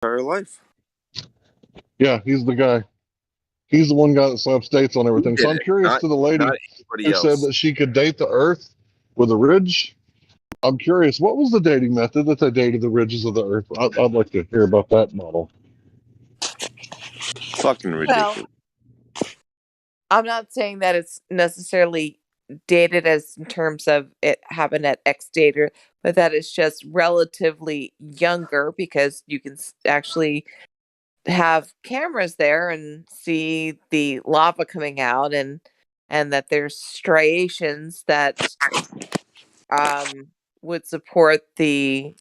entire life. Yeah, he's the guy. He's the one guy that slaps dates on He everything. So did I'm it, curious not to the lady anybody who said else. that she could date the Earth with a ridge. I'm curious, what was the dating method that they dated the ridges of the Earth? I'd like to hear about that model. Fucking Well, ridiculous. I'm not saying that it's necessarily dated as in terms of it happened at X date, but that it's just relatively younger because you can actually have cameras there and see the lava coming out, and that there's striations that would support the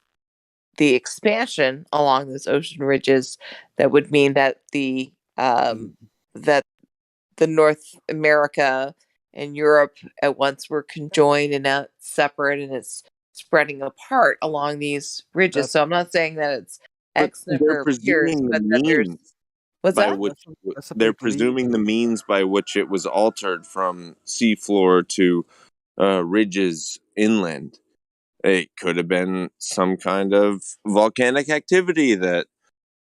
expansion along those ocean ridges. That would mean that that the North America and Europe at once were conjoined and now it's separate, and it's spreading apart along these ridges. So I'm not saying that it's But X they're number of years, presuming the but that there's means what's by that? which That's a they're big leap. presuming the means by which it was altered from seafloor to ridges inland. It could have been some kind of volcanic activity that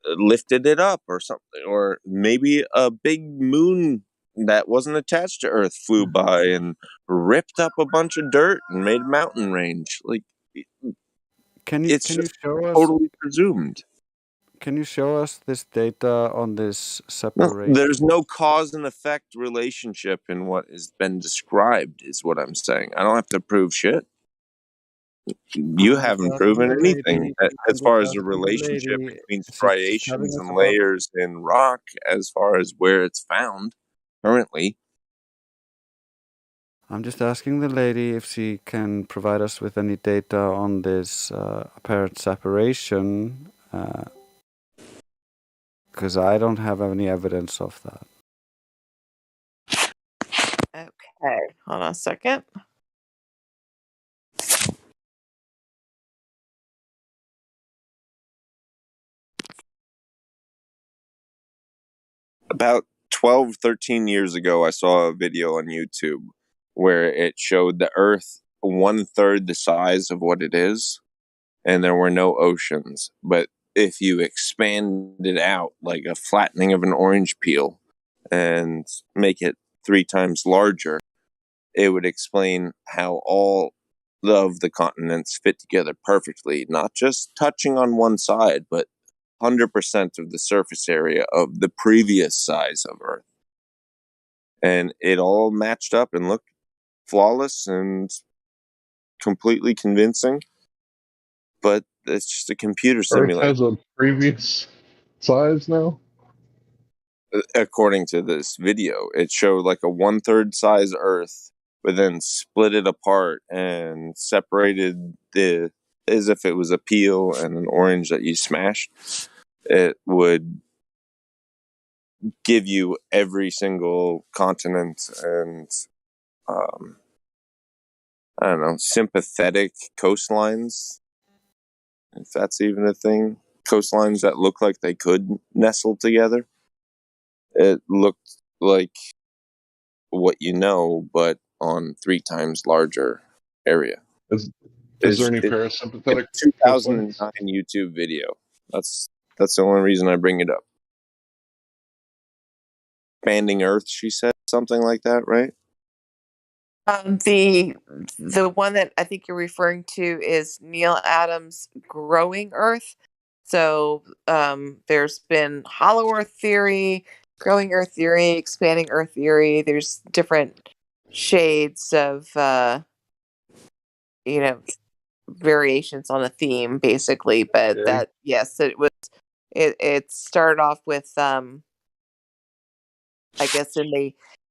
lifted it up or something, or maybe a big moon that wasn't attached to Earth flew by and ripped up a bunch of dirt and made a mountain range. Like, Can it's you just show us? totally presumed. Can you show us this data on this No, separation? there's no cause and effect relationship in what has been described, is what I'm saying. I don't have to prove shit. You I'm just haven't asking proven the anything lady. as I'm just far as the asking the relationship lady. between She's telling striations us and about. layers in rock as far as where it's found currently. I'm just asking the lady if she can provide us with any data on this apparent separation, because I don't have any evidence of that. Okay, hold on a second. About 12, 13 years ago, I saw a video on YouTube where it showed the Earth 1/3 the size of what it is, and there were no oceans. But if you expand it out like a flattening of an orange peel and make it 3 times larger, it would explain how all of the continents fit together perfectly, not just touching on one side, but 100% of the surface area of the previous size of Earth. And it all matched up and looked flawless and completely convincing. But it's just a computer Earth simulation. has a previous size now. According to this video, it showed like a 1/3 size Earth, but then split it apart and separated the as if it was a peel and an orange that you smashed. It would give you every single continent and I don't know, sympathetic coastlines, if that's even a thing. Coastlines that look like they could nestle together. It looked like what you know, but on 3 times larger area. Is there It's any it's parasympathetic 2009 coastlines? YouTube video. That's the only reason I bring it up. Expanding Earth, she said something like that, right? The one that I think you're referring to is Neil Adams' Growing Earth. So there's been hollow Earth theory, growing Earth theory, expanding Earth theory. There's different shades of you know variations on a theme, basically. But Yeah. that yes, it started off with I guess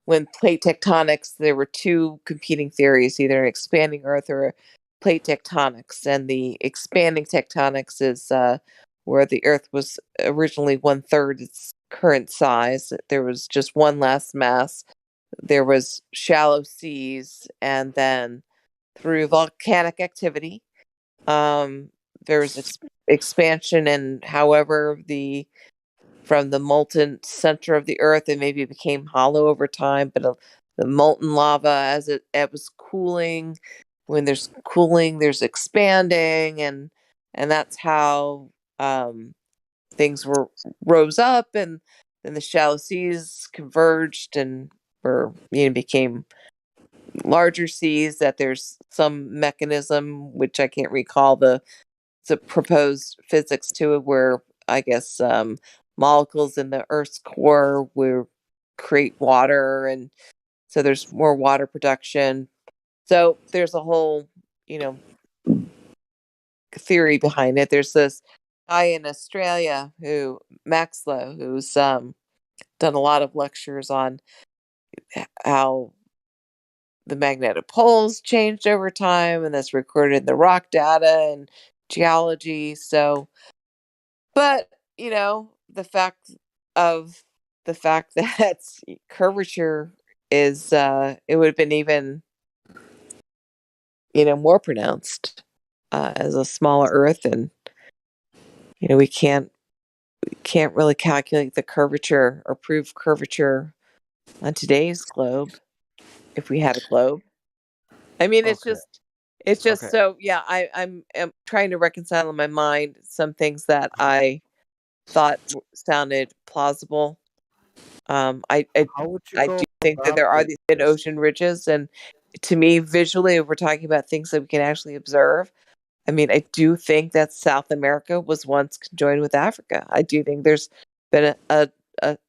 when plate tectonics, there were two competing theories, either an expanding Earth or plate tectonics. And the expanding tectonics is where the Earth was originally 1/3 its current size. There was just one last mass. There was shallow seas, and then through volcanic activity, there was expansion, and however from the molten center of the earth, and maybe it became hollow over time. But the molten lava, as it was cooling, when there's cooling, there's expanding, and that's how things rose up, and then the shallow seas converged and became larger seas. That there's some mechanism, which I can't recall the proposed physics to it, where I guess molecules in the Earth's core will create water, and so there's more water production. So there's a whole, theory behind it. There's this guy in Australia Maxlow, who's done a lot of lectures on how the magnetic poles changed over time, and that's recorded in the rock data and geology. So, but of the fact that curvature is it would have been even more pronounced as a smaller Earth, and we can't really calculate the curvature or prove curvature on today's globe if we had a globe. I mean, it's Okay. just Okay. so yeah. I'm trying to reconcile in my mind some things that I thought sounded plausible. I How would you I go do think that about there are these mid this? ocean ridges, and to me, visually, if we're talking about things that we can actually observe, I mean, I do think that South America was once conjoined with Africa. I do think there's been a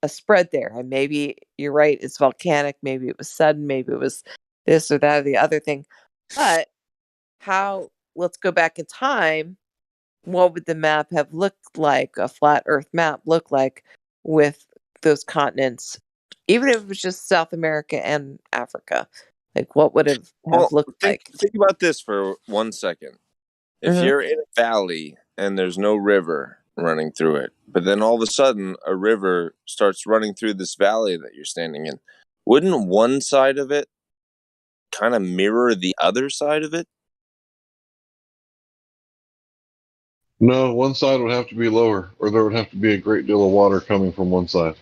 spread there, and maybe you're right; it's volcanic. Maybe it was sudden. Maybe it was this or that or the other thing. But how? Let's go back in time. What would the map have looked like? A flat Earth map look like with those continents, even if it was just South America and Africa? Like, what would have Well, looked like? think about this for 1 second. If Hmm. you're in a valley and there's no river running through it, but then all of a sudden a river starts running through this valley that you're standing in, wouldn't one side of it kind of mirror the other side of it? No, one side would have to be lower, or there would have to be a great deal of water coming from one side.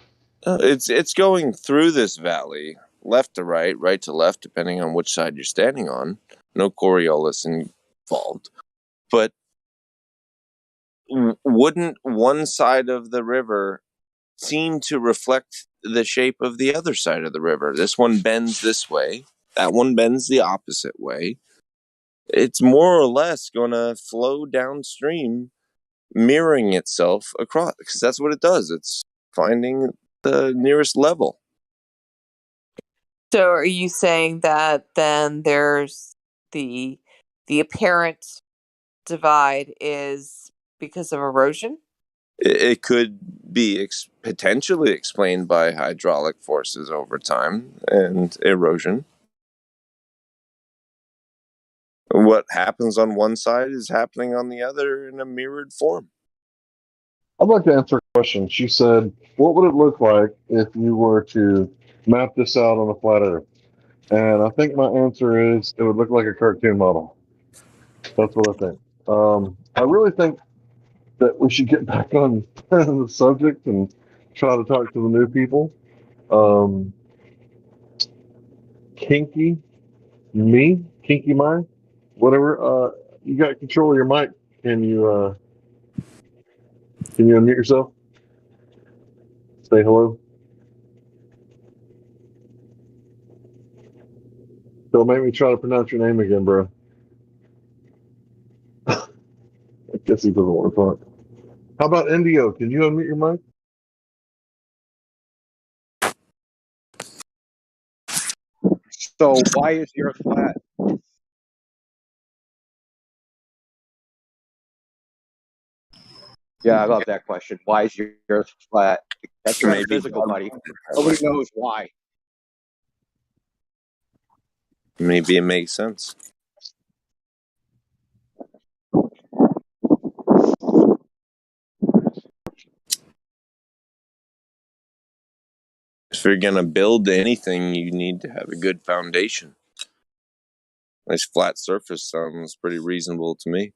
It's going through this valley, left to right, right to left, depending on which side you're standing on. No Coriolis involved. But wouldn't one side of the river seem to reflect the shape of the other side of the river? This one bends this way, that one bends the opposite way. It's more or less going to flow downstream, mirroring itself across, because that's what it does. It's finding the nearest level. So, are you saying that then there's the apparent divide is because of erosion? It could be potentially explained by hydraulic forces over time and erosion. What happens on one side is happening on the other in a mirrored form. I'd like to answer a question. She said, what would it look like if you were to map this out on a flat Earth? And I think my answer is it would look like a cartoon model. That's what I think. I really think that we should get back on the subject and try to talk to the new people. Um, Kinky mind, whatever. You got control of your mic. Can you unmute yourself? Say hello. Don't make me try to pronounce your name again, bro. I guess he doesn't want to talk. How about Indio? Can you unmute your mic? So why is the Earth flat? Yeah, I love that question. Why is the Earth flat? That's Maybe metaphysical, buddy. Nobody knows why. maybe it makes sense. If you're gonna build anything, you need to have a good foundation. Nice flat surface sounds pretty reasonable to me.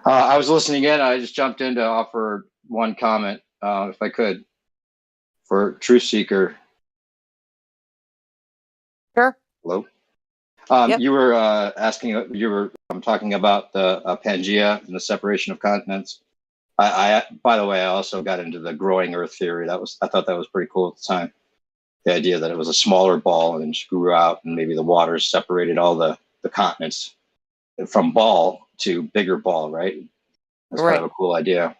I was listening in. I just jumped in to offer one comment, if I could, for Truth Seeker. Sure. Hello? Yep. You were talking about the Pangea and the separation of continents. By the way, I also got into the growing Earth theory. I thought that was pretty cool at the time. The idea that it was a smaller ball and then just grew out, and maybe the waters separated all the continents from ball to bigger ball, right? That's kind of Right. a cool idea.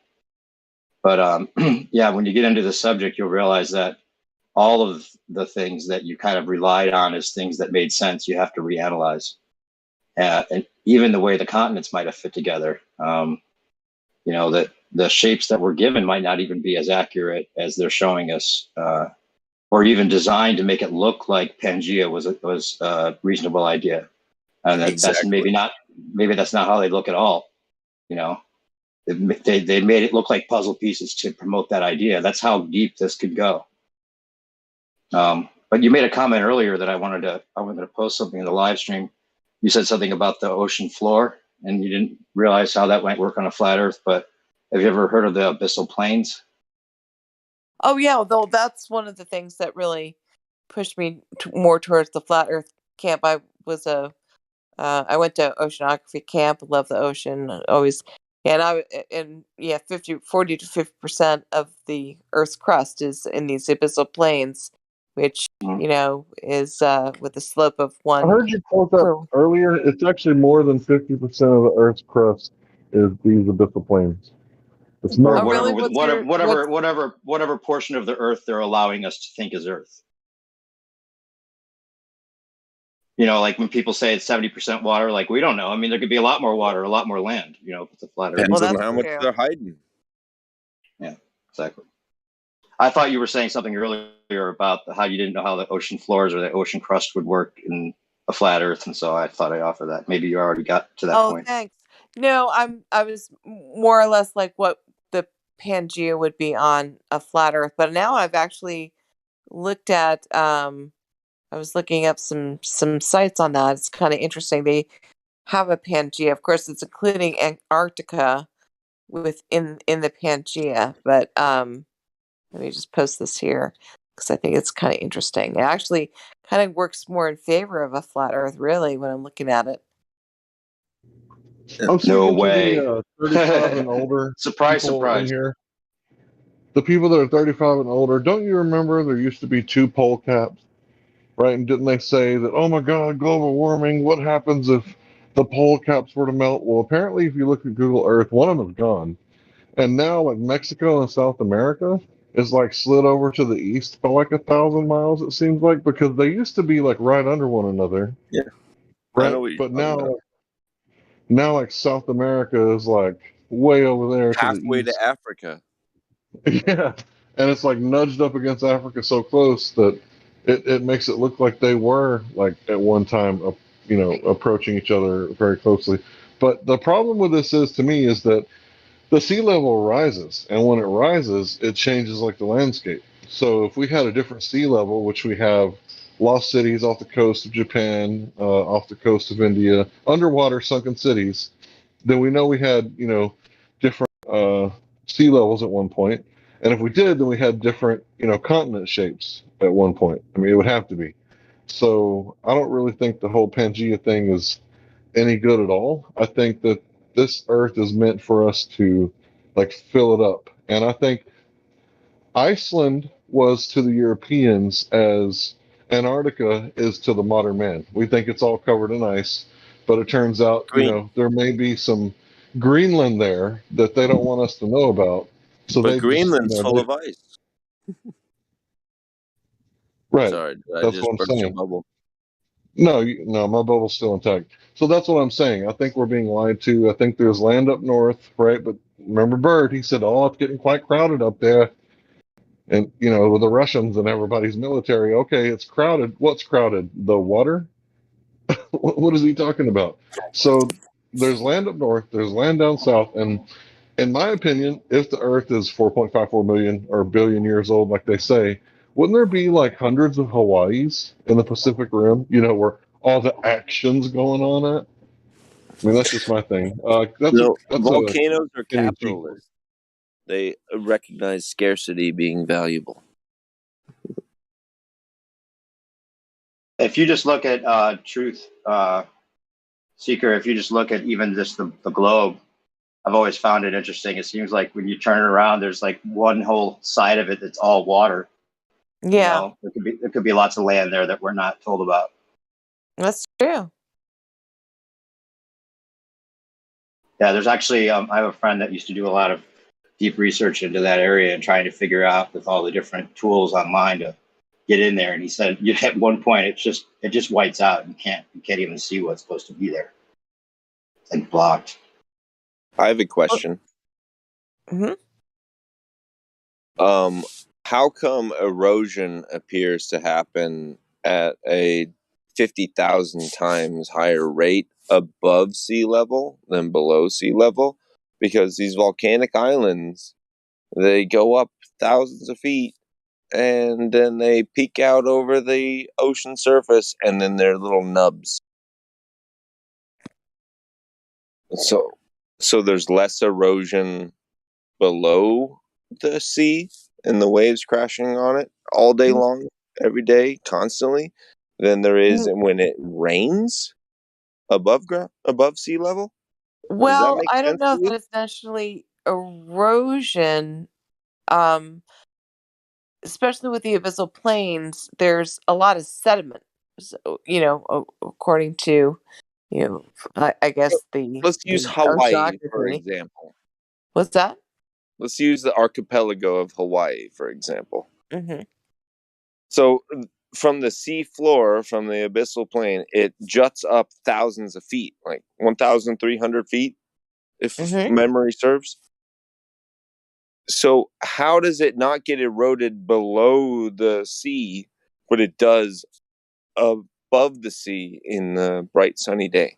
But yeah, when you get into the subject, you'll realize that all of the things that you kind of relied on as things that made sense, you have to reanalyze. And even the way the continents might have fit together, that the shapes that we're given might not even be as accurate as they're showing us, or even designed to make it look like Pangea was a reasonable idea. And that's Exactly. maybe that's not how they look at all. You know, they made it look like puzzle pieces to promote that idea. That's how deep this could go. But you made a comment earlier that I wanted to post something in the live stream. You said something about the ocean floor, and you didn't realize how that might work on a flat Earth. But have you ever heard of the abyssal plains? Oh yeah, though that's one of the things that really pushed me more towards the flat Earth camp. I went to oceanography camp. Love the ocean. Always, and yeah, 40 to 50% of the Earth's crust is in these abyssal plains, which Mhm. is with a slope of I one heard you quote that per. earlier. It's actually more than 50% of the Earth's crust is these abyssal plains. It's Or Oh, more. really? whatever, What's your what's whatever portion of the Earth they're allowing us to think is Earth. Like when people say it's 70% water, like we don't know. I mean, there could be a lot more water, a lot more land. If it's a flat Earth. well? Depends on That's how much true. they're hiding. Yeah, exactly. I thought you were saying something earlier about how you didn't know how the ocean floors or the ocean crust would work in a flat Earth, and so I thought I'd offer that. Maybe you already got to that Oh, point. thanks. No, I was more or less like what the Pangea would be on a flat Earth, but now I've actually looked at I was looking up some sites on that. It's kind of interesting. They have a Pangea. Of course, it's including Antarctica in the Pangea, but let me just post this here because I think it's kind of interesting. It actually kind of works more in favor of a flat Earth, really, when I'm looking at it. I'm No speaking to way. the 35 and older Surprise, people in surprise. here. The people that are 35 and older, don't you remember there used to be two pole caps, right? And didn't they say that, oh my God, global warming, what happens if the pole caps were to melt? Well, apparently, if you look at Google Earth, one of them is gone. And now, like Mexico and South America is like slid over to the east by like 1,000 miles, it seems like, because they used to be like right under one another, Yeah, I know right? what you're But talking about. now like South America is like way over there to the Halfway to east. Africa. Yeah. And it's like nudged up against Africa so close that it makes it look like they were like at one time, approaching each other very closely. But the problem with this is to me is that the sea level rises, and when it rises, it changes like the landscape. So if we had a different sea level, which we have lost cities off the coast of Japan, off the coast of India, underwater sunken cities, then we know we had, different sea levels at one point. And if we did, then we had different, continent shapes at one point. I mean, it would have to be. So I don't really think the whole Pangea thing is any good at all. I think that this Earth is meant for us to like fill it up. And I think Iceland was to the Europeans as Antarctica is to the modern man. We think it's all covered in ice, but it turns out, Green, there may be some Greenland there that they don't want us to know about. So but they just, Greenland's full of ice. right. Sorry, did I That's what just I'm burst your saying. bubble? No, no, my bubble's still intact. So that's what I'm saying. I think we're being lied to. I think there's land up north, right? But remember Bert, he said, oh, it's getting quite crowded up there. And, with the Russians and everybody's military, okay, it's crowded. What's crowded? The water? What is he talking about? So there's land up north, there's land down south. And in my opinion, if the Earth is 4.54 million or billion years old, like they say, wouldn't there be like hundreds of Hawaiis in the Pacific Rim, where all the action's going on at? I mean, that's just my thing. No, That's a volcanoes are tongue in cheek. capitalists. They recognize scarcity being valuable. If you just look at truth seeker, if you just look at even just the globe, I've always found it interesting. It seems like when you turn it around, there's like one whole side of it that's all water. You Yeah, know, there could be lots of land there that we're not told about. that's true. Yeah, there's actually I have a friend that used to do a lot of deep research into that area and trying to figure out with all the different tools online to get in there. And he said, you at one point it just whites out. You can't even see what's supposed to be there. It's like blocked. I have a question. Hmm. How come erosion appears to happen at a 50,000 times higher rate above sea level than below sea level? Because these volcanic islands, they go up thousands of feet and then they peak out over the ocean surface and then they're little nubs. So there's less erosion below the sea and the waves crashing on it all day long, every day, constantly, than there is when it rains above sea level. Does that Well, make I don't sense to know that you? it's necessarily erosion. Um, Especially with the abyssal plains, there's a lot of sediment. So, according to, I So guess let's use the Hawaii for oceanography. example. What's that? Let's use the archipelago of Hawaii for example. Mm-hmm. So from the sea floor, from the abyssal plain, it juts up thousands of feet, like 1,300 feet, if Mm-hmm. memory serves. So how does it not get eroded below the sea, but it does above the sea in the bright sunny day?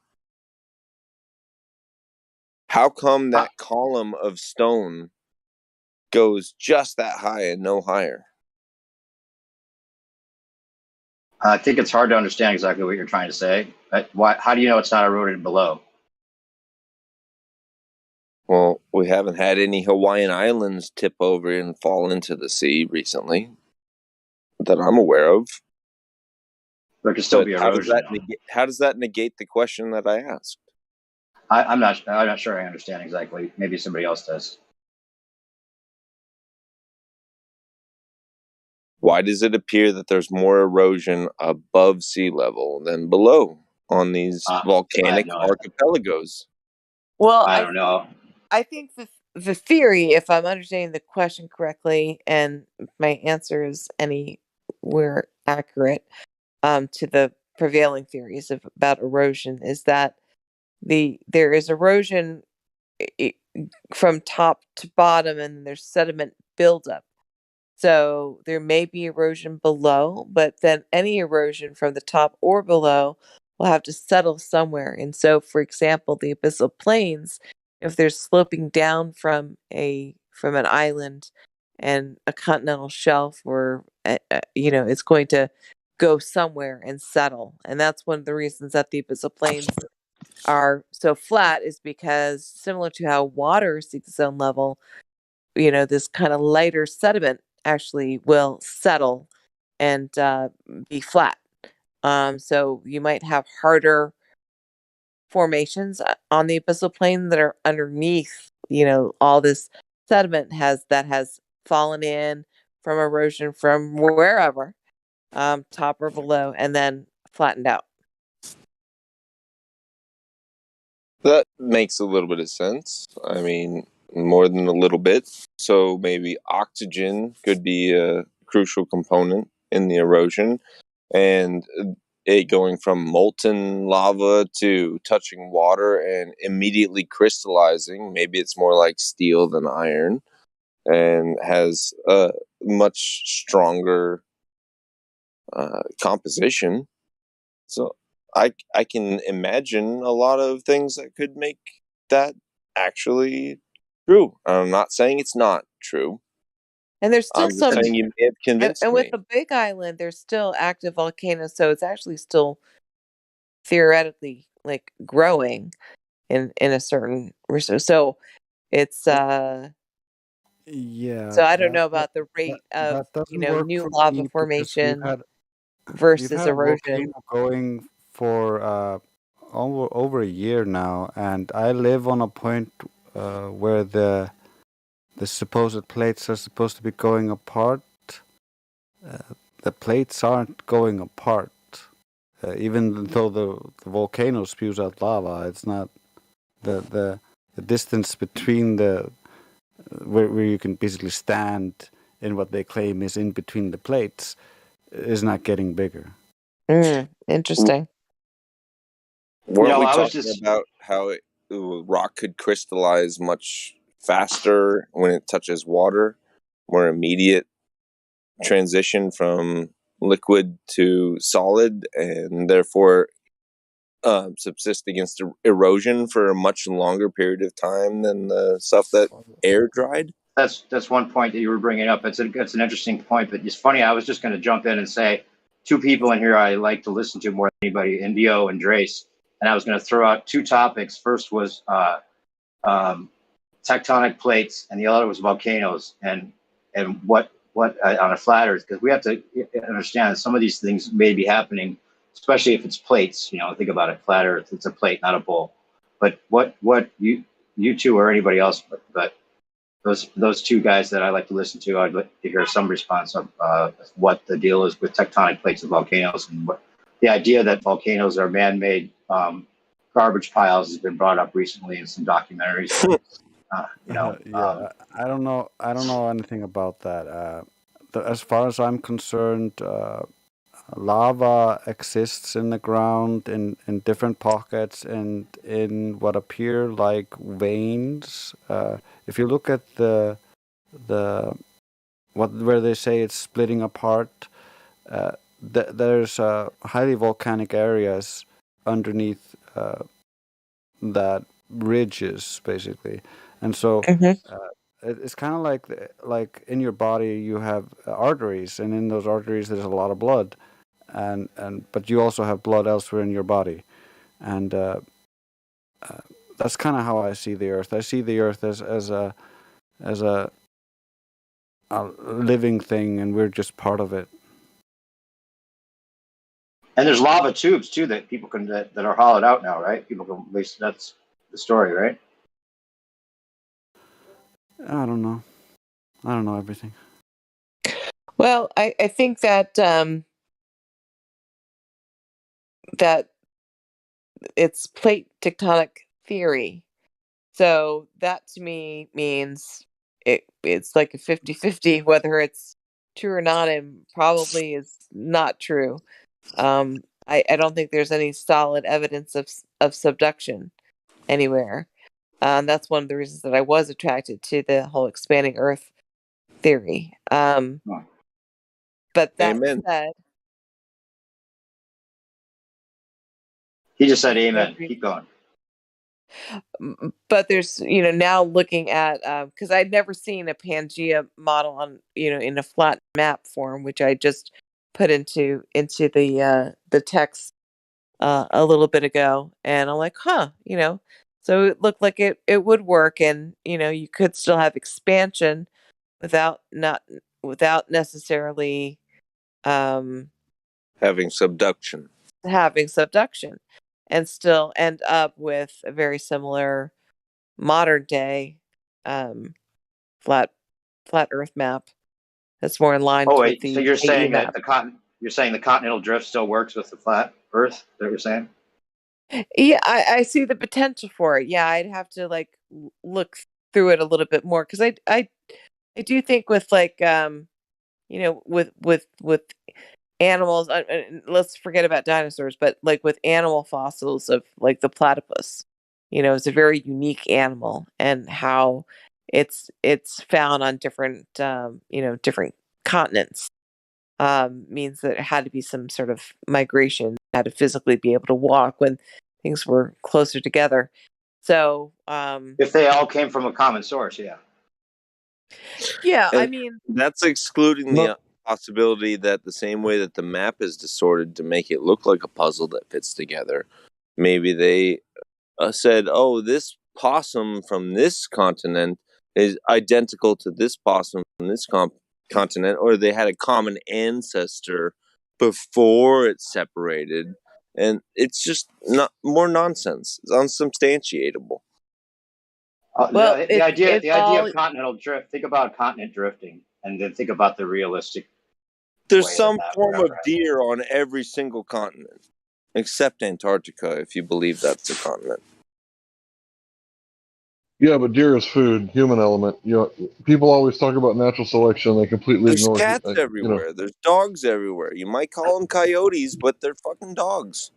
How come Uh, that column of stone goes just that high and no higher? I think it's hard to understand exactly what you're trying to say. Why? How do you know it's not eroded below? Well, we haven't had any Hawaiian islands tip over and fall into the sea recently that I'm aware of. There could still But be erosion, though. how does that negate the question that I asked? I'm not sure I understand exactly. Maybe somebody else does. Why does it appear that there's more erosion above sea level than below on these I have volcanic no. archipelagos? Well, I don't know. I think the theory, if I'm understanding the question correctly, and if my answer is anywhere accurate, to the prevailing theories about erosion, is that there is erosion i- from top to bottom, and there's sediment buildup. So there may be erosion below, but then any erosion from the top or below will have to settle somewhere. And so, for example, the abyssal plains, if they're sloping down from an island and a continental shelf, or it's going to go somewhere and settle. And that's one of the reasons that the abyssal plains are so flat, is because similar to how water seeks its own level, this kind of lighter sediment actually will settle and be flat. So you might have harder formations on the abyssal plain that are underneath, all this sediment that has fallen in from erosion from wherever, top or below, and then flattened out. That makes a little bit of sense. I mean, more than a little bit. So maybe oxygen could be a crucial component in the erosion. And it going from molten lava to touching water and immediately crystallizing. Maybe it's more like steel than iron and has a much stronger composition. So I can imagine a lot of things that could make that actually true. I'm not saying it's not true. And there's still I'm just some, saying you may have convinced and with me. the Big Island, there's still active volcanoes, so it's actually still theoretically like growing in a certain resource. So it's Yeah, so I don't know about the that rate of that doesn't work new for lava me because we've formation. had You've versus had a erosion. volcano going for over a year now, and I live on a point where the supposed plates are supposed to be going apart. The plates aren't going apart, even though the volcano spews out lava. It's not the distance between the where you can basically stand in what they claim is in between the plates is not getting bigger. Interesting. Weren't we I was talking just about how rock could crystallize much faster when it touches water, more immediate transition from liquid to solid, and therefore subsist against erosion for a much longer period of time than the stuff that air dried? that's one point that you were bringing up. It's an interesting point, but it's funny. I was just going to jump in and say two people in here I like to listen to more than anybody, Indio and Drace, and I was going to throw out two topics. First was tectonic plates, and the other was volcanoes, and what on a flat Earth, because we have to understand some of these things may be happening, especially if it's plates. Think about it, flat Earth, it's a plate, not a bowl. But what you two or anybody else, but those two guys that I like to listen to, I'd like to hear some response of what the deal is with tectonic plates and volcanoes, and what the idea that volcanoes are man-made garbage piles has been brought up recently in some documentaries. I don't know. I don't know anything about that. As far as I'm concerned, lava exists in the ground in different pockets and in what appear like veins. If you look at the where they say it's splitting apart, there's highly volcanic areas underneath that ridges basically, and so it's kind of like in your body you have arteries, and in those arteries there's a lot of blood, and but you also have blood elsewhere in your body, and that's kind of how I see the Earth. I see the Earth as a living thing, and we're just part of it. And there's lava tubes too that people can that are hollowed out now, right? People can, at least that's the story, right? I don't know. I don't know everything. Well, I think that that it's plate tectonic theory. So that to me means it's like a 50-50 whether it's true or not, and probably is not true. I don't think there's any solid evidence of subduction anywhere. That's one of the reasons that I was attracted to the whole expanding Earth theory. But that Amen. said, He just said amen. Keep going. but there's now looking at because I'd never seen a Pangea model on in a flat map form, which I just put into the text a little bit ago, and I'm like, so it looked like it would work, and you could still have expansion without necessarily Having subduction. having subduction, and still end up with a very similar modern day flat Earth map that's more in line Oh with wait, so the you're AE saying that map. you're saying the continental drift still works with the flat Earth? Is that what you're saying? Yeah, I see the potential for it. Yeah, I'd have to look through it a little bit more, because I do think with with animals, let's forget about dinosaurs, but like with animal fossils of like the platypus, it's a very unique animal, and how it's found on different different continents, means that it had to be some sort of migration, had to physically be able to walk when things were closer together. So If they all came from a common source, yeah. yeah, I And mean, that's excluding the possibility that the same way that the map is distorted to make it look like a puzzle that fits together, maybe they said, oh, this possum from this continent is identical to this possum from this continent, or they had a common ancestor before it's separated, and it's just not more nonsense. It's unsubstantiatable. Well, The idea it's all of continental drift. Think about continent drifting, and then think about the realistic There's way some that would form ever of deer on every single continent, except Antarctica, if you believe that's a continent. Yeah, but deer is food, human element. You know, people always talk about natural selection. They completely There's ignore, cats you know. everywhere. There's dogs everywhere. You might call them coyotes, but they're fucking dogs.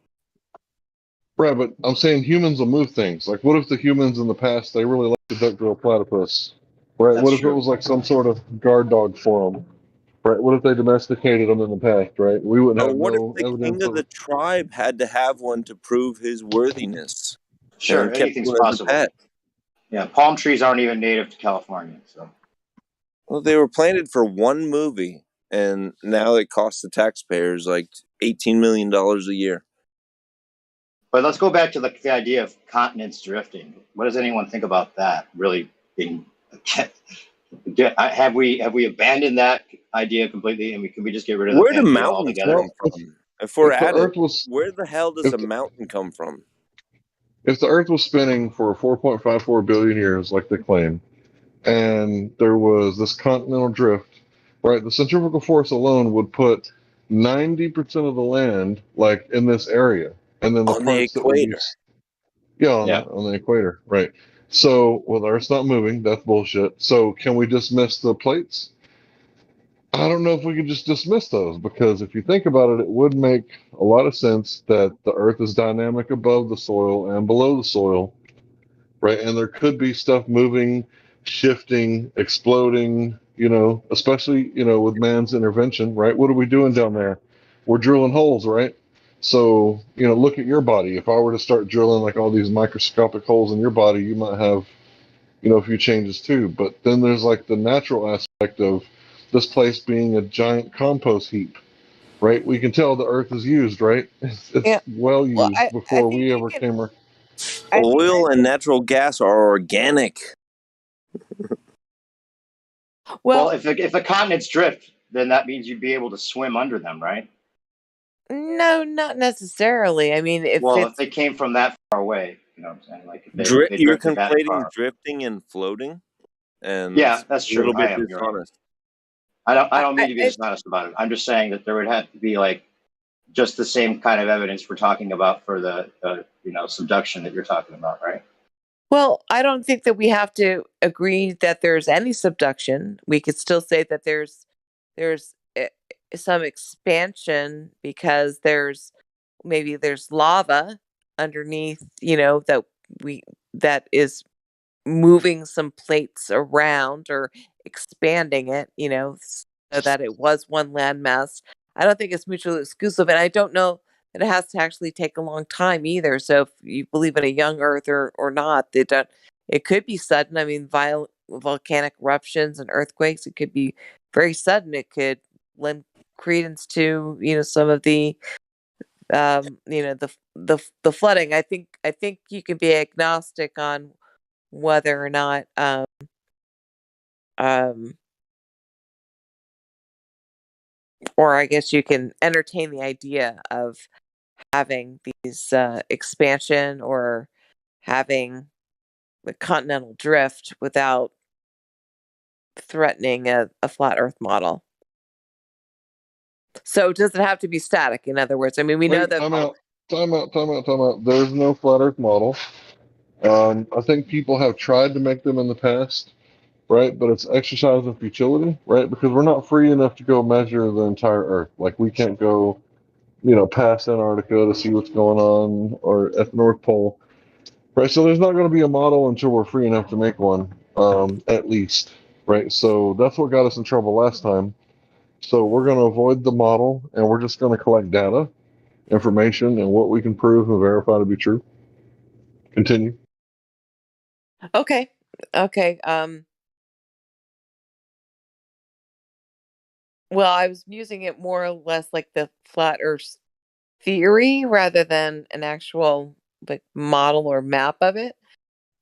Right, but I'm saying humans will move things. Like, what if the humans in the past, they really liked the duck-billed platypus? Right? That's What if it true. was like some sort of guard dog for them? Right? What if they domesticated them in the past? Right? We wouldn't Or have what if no the king evidence of of. the tribe had to have one to prove his worthiness Sure, and kept anything's one as a possible. pet? Yeah, palm trees aren't even native to California, so. Well, they were planted for one movie, and now it costs the taxpayers like $18 million a year. But let's go back to the idea of continents drifting. What does anyone think about that? Really being, have we abandoned that idea completely, and can we just get rid of the Where do Pangea mountains altogether? come from? If we're If the at it, Earth was where the hell does if a the, mountain come from? if the Earth was spinning for 4.54 billion years, like they claim, and there was this continental drift, right? The centrifugal force alone would put 90% of the land like in this area, and then the On the parts that would be, equator. yeah, Yeah. on the equator, right? So, well, the Earth's not moving. That's bullshit. So, can we dismiss the plates? I don't know if we could just dismiss those, because if you think about it, it would make a lot of sense that the Earth is dynamic above the soil and below the soil, right? And there could be stuff moving, shifting, exploding, you know, especially, you know, with man's intervention, right? What are we doing down there? We're drilling holes, right? So, you know, look at your body. If I were to start drilling like all these microscopic holes in your body, you might have, you know, a few changes too. But then there's like the natural aspect of this place being a giant compost heap, right? We can tell the earth is used, right? It's yeah. well Well, used I before think we you ever can. came. Oil and think. natural gas are organic. Well, Well, if the continents drift, then that means you'd be able to swim under them, right? no, not necessarily. I mean, if Well, if it's they came from that far away, you know what I'm saying? Like if they You're drifted that conflating far. drifting and floating, and Yeah, it's that's a true. little I bit am. You're right. dishonest. I I, don't mean I, to be I dishonest about it. I'm just saying that there would have to be like just the same kind of evidence we're talking about for the subduction that you're talking about, right? well, I don't think that we have to agree that there's any subduction. We could still say that there's some expansion because there's lava underneath, we that is moving some plates around or expanding it, so that it was one landmass. I don't think it's mutually exclusive, and I don't know that it has to actually take a long time either. So if you believe in a young Earth or not, it could be sudden. I mean, volcanic eruptions and earthquakes, it could be very sudden. It could lend credence to some of the the flooding. I think you can be agnostic on whether or not um or I guess you can entertain the idea of having these expansion or having the continental drift without threatening a flat earth model. So does it have to be static? In other words, I mean, we know Wait, that time out. There's no flat Earth model. I think people have tried to make them in the past, right? But it's exercise of futility, right? Because we're not free enough to go measure the entire Earth. Like we can't go, you know, past Antarctica to see what's going on, or at the North Pole, right? So there's not going to be a model until we're free enough to make one, at least, right? So that's what got us in trouble last time. So we're going to avoid the model, and we're just going to collect data, information, and what we can prove and verify to be true. Continue. okay, okay. Well, I was using it more or less like the flat Earth theory rather than an actual like model or map of it.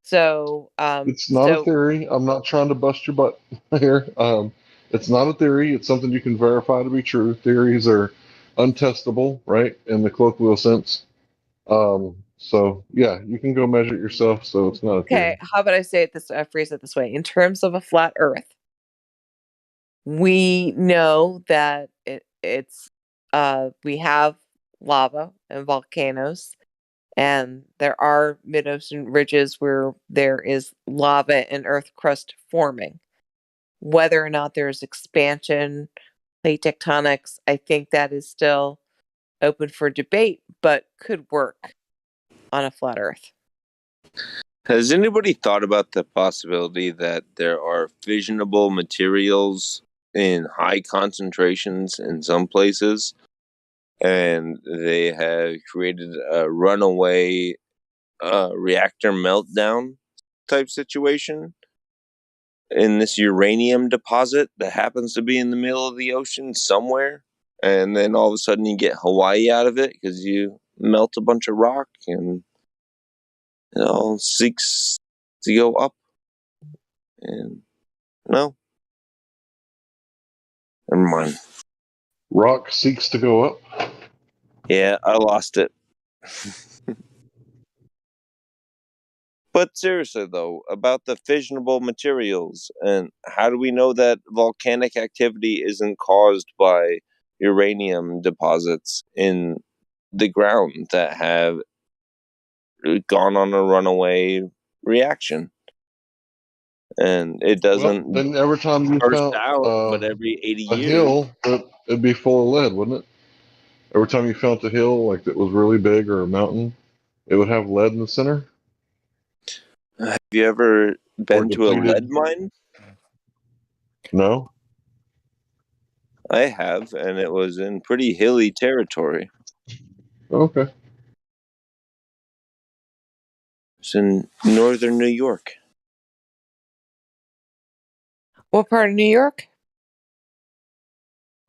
So, It's not a theory. I'm not trying to bust your butt here. It's not a theory. It's something you can verify to be true. Theories are untestable, right, in the colloquial sense. So yeah, you can go measure it yourself, so it's not a Okay, theory. how about I say it this phrase it this way? In terms of a flat Earth, we know that it's we have lava and volcanoes, and there are mid-ocean ridges where there is lava and earth crust forming. Whether or not there's expansion, plate tectonics, I think that is still open for debate, but could work on a flat Earth. Has anybody thought about the possibility that there are fissionable materials in high concentrations in some places, and they have created a runaway reactor meltdown type situation in this uranium deposit that happens to be in the middle of the ocean somewhere? And then all of a sudden you get Hawaii out of it because you melt a bunch of rock and it all seeks to go up. And no, never mind. Rock seeks to go up. Yeah, I lost it. But seriously, though, about the fissionable materials, and how do we know that volcanic activity isn't caused by uranium deposits in the ground that have gone on a runaway reaction? And it Well, doesn't then every time you burst found out, but every 80 a years. hill, it'd be full of lead, wouldn't it? Every time you found a hill like that was really big or a mountain, it would have lead in the center Have you ever or been to a lead depleted. mine? No. I have, and it was in pretty hilly territory. Okay. It's in northern New York. What part of New York?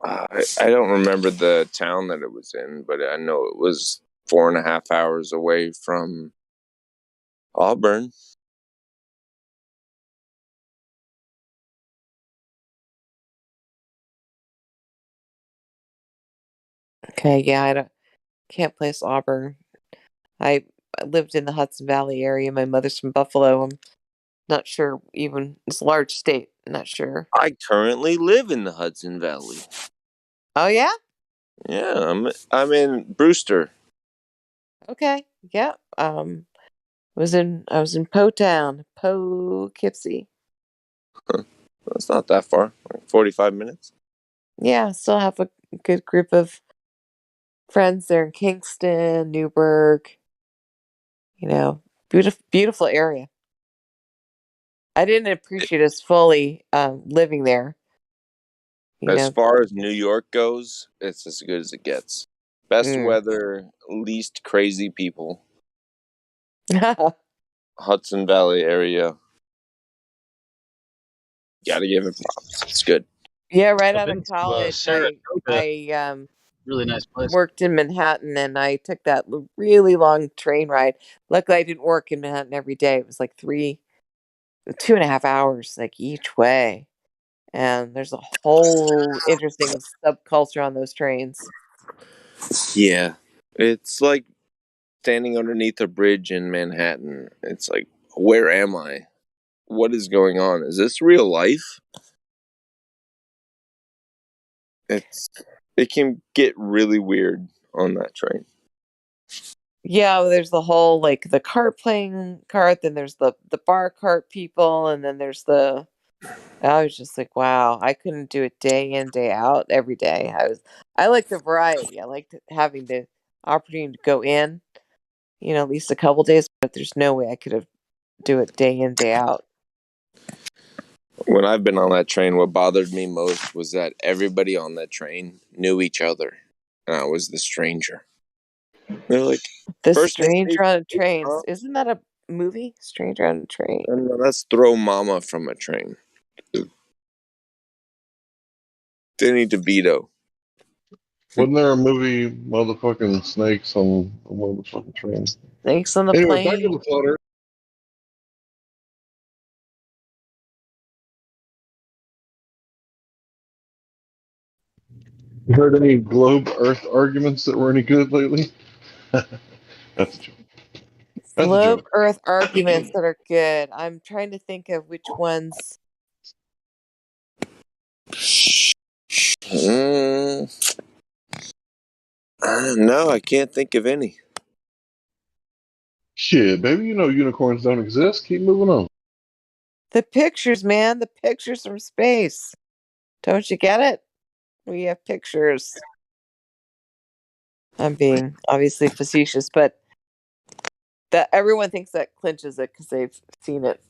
I don't remember the town that it was in, but I know it was 4.5 hours away from Auburn. Okay, yeah, can't place Auburn. I lived in the Hudson Valley area. My mother's from Buffalo. I'm not sure even it's a large state. Not sure. I currently live in the Hudson Valley. Oh yeah? Yeah, I'm in Brewster. Okay. Yeah. I was in Po Town, Poughkeepsie. It's not that far, like 45 minutes. Yeah, still have a good group of friends there in Kingston, Newburgh. You know, beautiful area. I didn't appreciate us fully living there. You As know, far as New York goes, it's as good as it gets. Best mm. weather, least crazy people. Hudson Valley area. Gotta give it props. It's good. Yeah, right I've out of been to college, Saratoga. I Really nice place. worked in Manhattan, and I took that really long train ride. Luckily, I didn't work in Manhattan every day. It was like 2.5 hours, like each way. And there's a whole interesting subculture on those trains. Yeah. It's like standing underneath a bridge in Manhattan. It's like, where am I? What is going on? Is this real life? It can get really weird on that train. Yeah, well, there's the whole like the cart playing cart, then there's the bar cart people, and then there's the I was just like, wow, I couldn't do it day in, day out, every day. I like the variety. I liked having the opportunity to go in, at least a couple days, but there's no way I could have do it day in, day out. When I've been on that train, what bothered me most was that everybody on that train knew each other, and I was the stranger. They're like, The first they say, Stranger on a "Hey, Train. Mom," Isn't that a movie? Stranger on a Train. and let's throw Mama from a train. Danny DeVito. Wasn't there a movie, motherfucking snakes on a motherfucking train? Snakes on the Anyway, back to Plane. the flat Earth. You heard any globe Earth arguments that were any good lately? That's a joke. That's a Globe joke. Earth arguments that are good. I'm trying to think of which ones. No, I can't think of any. Shit, baby, you know unicorns don't exist. Keep moving on. The pictures, man, the pictures from space. Don't you get it? We have pictures. I'm being obviously facetious, but that everyone thinks that clinches it because they've seen it.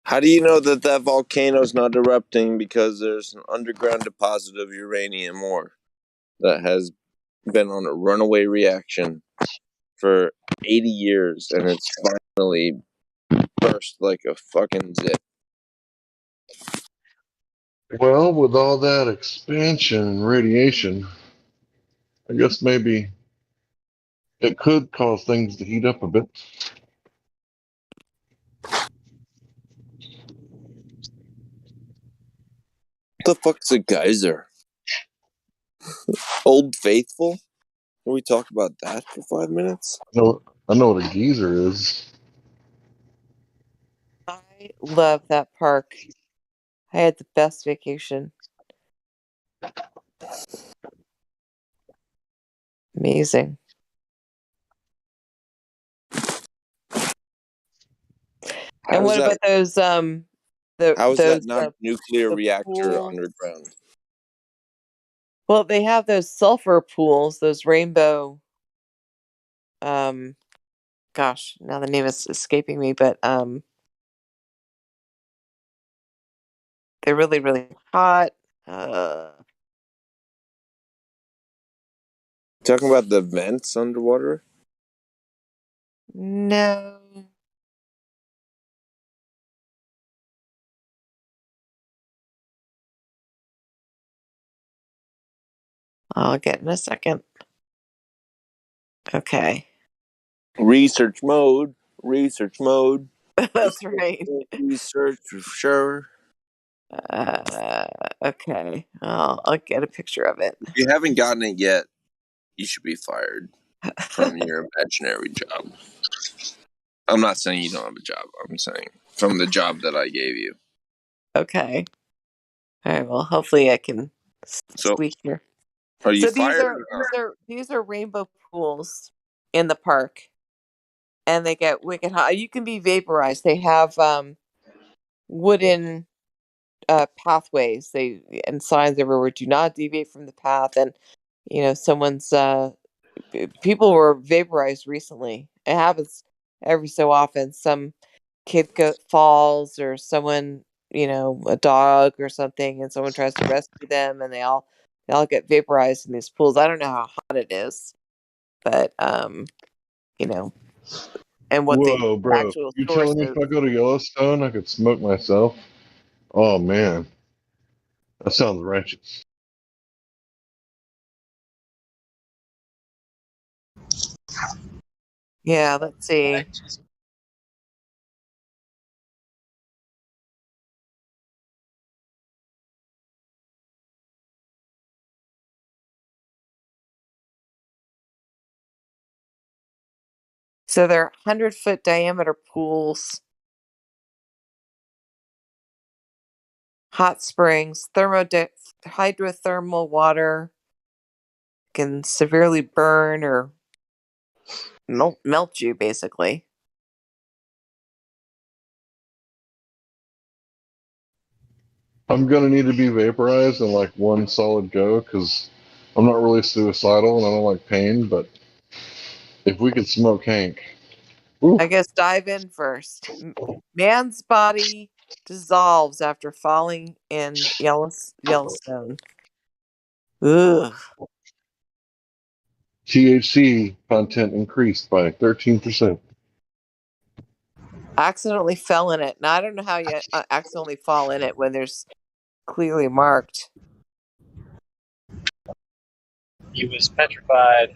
How do you know that that volcano's not erupting because there's an underground deposit of uranium ore that has been on a runaway reaction for 80 years and it's finally burst like a fucking zip? Well, with all that expansion and radiation, I guess maybe it could cause things to heat up a bit. What the fuck's a geyser? Old Faithful? Can we talk about that for 5 minutes? I know what a geyser is. I love that park. I had the best vacation. Amazing. And How's what that? about those How is that those not a nuclear the reactor pools? underground? Well, they have those sulfur pools, those rainbow um gosh, now the name is escaping me, but they're really, really hot. Uh Talking about the vents underwater? no. I'll get in a second. Okay. Research mode. Research mode. That's right. Research for sure. Uh, okay. I'll get a picture of it. If you haven't gotten it yet, you should be fired from your imaginary job. I'm not saying you don't have a job. I'm saying from the job that I gave you. Okay. All right. Well, hopefully I can So, squeak here. are you So these fired are or not? these are rainbow pools in the park, and they get wicked hot. You can be vaporized. They have wooden pathways. They and signs everywhere. Do not deviate from the path. And someone's people were vaporized recently. It happens every so often. Some kid falls, or someone, a dog or something, and someone tries to rescue them, and they all get vaporized in these pools. I don't know how hot it is, but you know, and what the Whoa, bro. actual You source telling me if is. I go to Yellowstone, I could smoke myself? Oh, man. That sounds righteous. Yeah, let's see. So they're 100-foot diameter pools, hot springs, hydrothermal water can severely burn or melt you, basically. I'm going to need to be vaporized in like one solid go because I'm not really suicidal and I don't like pain, but if we could smoke Hank. Ooh, I guess dive in first. Man's body dissolves after falling in Yellowstone. Ugh. THC content increased by 13%. Accidentally fell in it. Now, I don't know how you accidentally fall in it when there's clearly marked. He was petrified.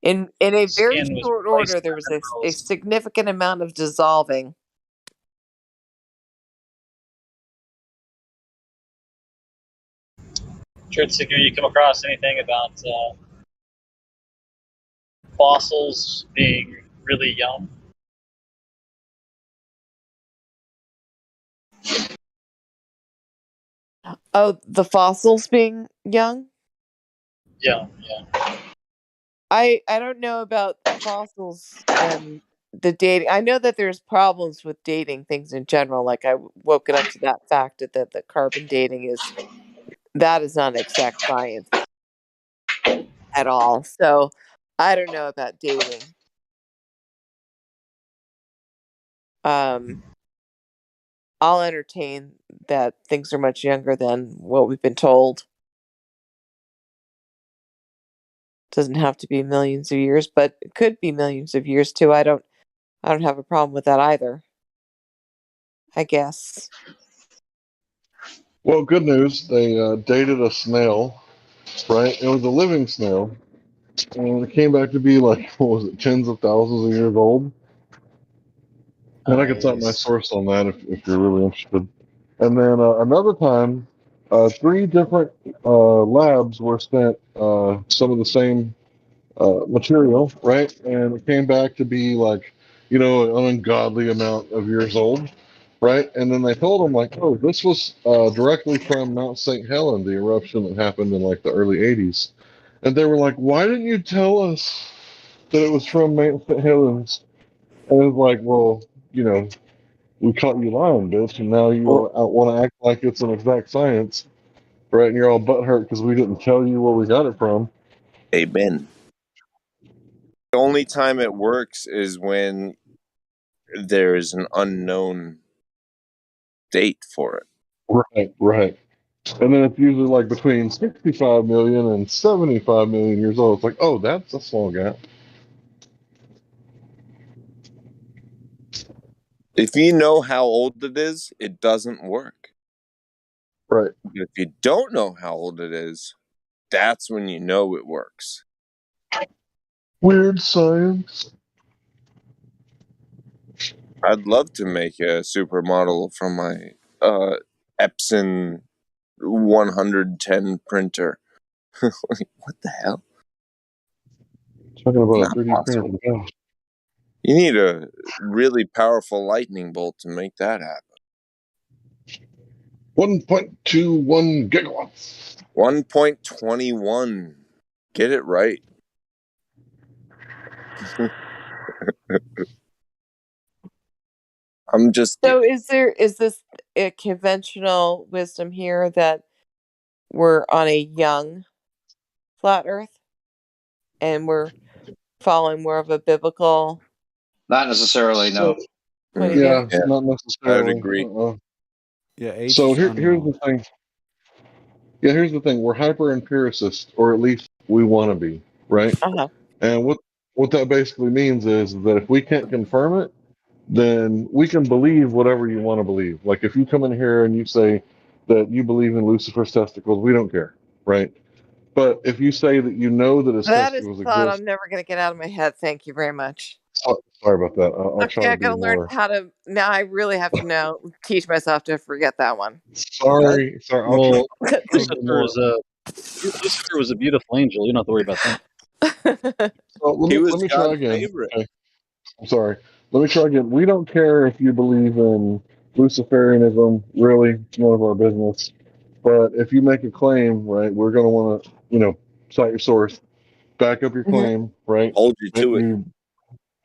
In a His very skin was short replaced order, by there was a minerals. significant amount of dissolving. Truth Seeker, you come across anything about fossils being really young? Oh, the fossils being young? Yeah. I don't know about fossils and the dating. I know that there's problems with dating things in general. Like woken up to that fact that the carbon dating is not exact science at all. So I don't know about dating. Um, I'll entertain that things are much younger than what we've been told. Doesn't have to be millions of years, but it could be millions of years too. I don't have a problem with that either. I guess. Well, good news. They dated a snail, right? It was a living snail, and it came back to be like, what was it, tens of thousands of years old? And I can cite my Nice. source on that if you're really interested. And then another time, three different labs were spent some of the same material, right? And it came back to be like, an ungodly amount of years old, right? And then they told them like, oh, this was directly from Mount St. Helen, the eruption that happened in like the early '80s. And they were like, why didn't you tell us that it was from Mount St. Helens? And it was like, well, we caught you lying, bitch, and now you Well, want to act like it's an exact science, right? And you're all butthurt because we didn't tell you where we got it from. hey, Ben. The only time it works is when there is an unknown date for it. Right, right. And then it's usually like between 65 million and 75 million years old. It's like, oh, that's a small gap. If you know how old it is, it doesn't work. Right. If you don't know how old it is, that's when you know it works. Weird science. I'd love to make a supermodel from my Epson 110 printer. Like, what the hell? Talking about a Not 3D printer possible. for the house. You need a really powerful lightning bolt to make that happen. 1.21 gigawatts. 1.21. Get it right. I'm just So kidding. is this a conventional wisdom here that we're on a young flat earth and we're following more of a biblical Not necessarily, no. point of view? Yeah, Yeah, not I would necessarily. agree. Yeah, age So is here's the unknown. thing. Yeah, here's the thing. We're hyper empiricists, or at least we want to be, right? Uh-huh. And what that basically means is that if we can't confirm it, then we can believe whatever you want to believe. Like if you come in here and you say that you believe in Lucifer's testicles, we don't care, right? But if you say that you know that his That is a testicles thought exist, I'm never going to get out of my head. Thank you very much. sorry about that. I'll Okay, try to I be got to learn more. how to. Now I really have to teach myself to forget that one. Sorry. I'll try, Well, try to be more. Lucifer was a beautiful angel. You don't have to worry about that. So let He me was let me try God's again. favorite. Okay, I'm sorry. Let me try again. We don't care if you believe in Luciferianism. Really, it's none of our business. But if you make a claim, right, we're going to want to, cite your source, back up your Mhm. claim, right? Hold you That to it.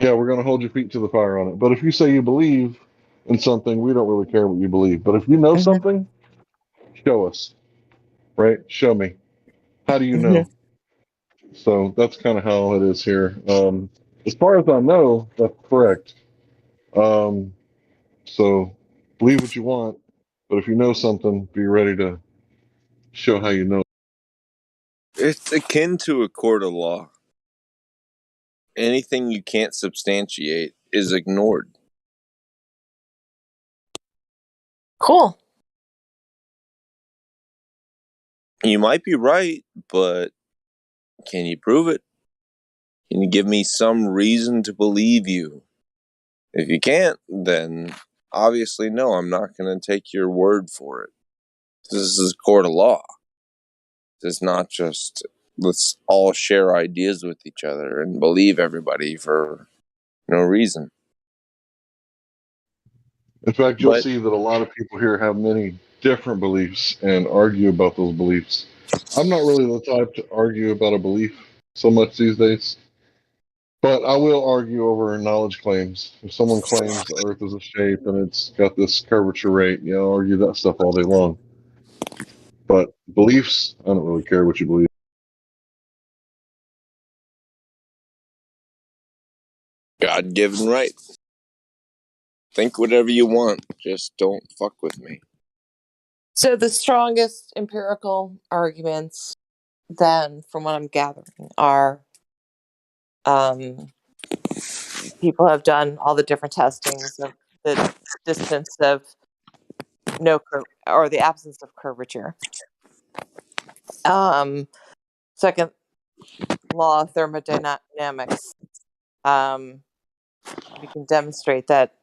yeah, we're going to hold your feet to the fire on it. But if you say you believe in something, we don't really care what you believe. But if you know Mhm. something, show us, right? Show me. How do you Mhm. know? So that's kind of how it is here. As far as I know, that's correct. Um, so believe what you want, but if you know something, be ready to show how you know. It's akin to a court of law. Anything you can't substantiate is ignored. Cool. You might be right, but can you prove it? Can you give me some reason to believe you? If you can't, then obviously no, I'm not going to take your word for it. This is a court of law. is not just let's all share ideas with each other and believe everybody for no reason. In fact, you'll But see that a lot of people here have many different beliefs and argue about those beliefs. I'm not really the type to argue about a belief so much these days, but I will argue over knowledge claims. If someone claims the Earth is a shape and it's got this curvature rate, I'll argue that stuff all day long. But beliefs, I don't really care what you believe. God-given right. Think whatever you want, just don't fuck with me. So the strongest empirical arguments, then, from what I'm gathering, are people have done all the different testings of the distance of or the absence of curvature. Second law of thermodynamics. We can demonstrate that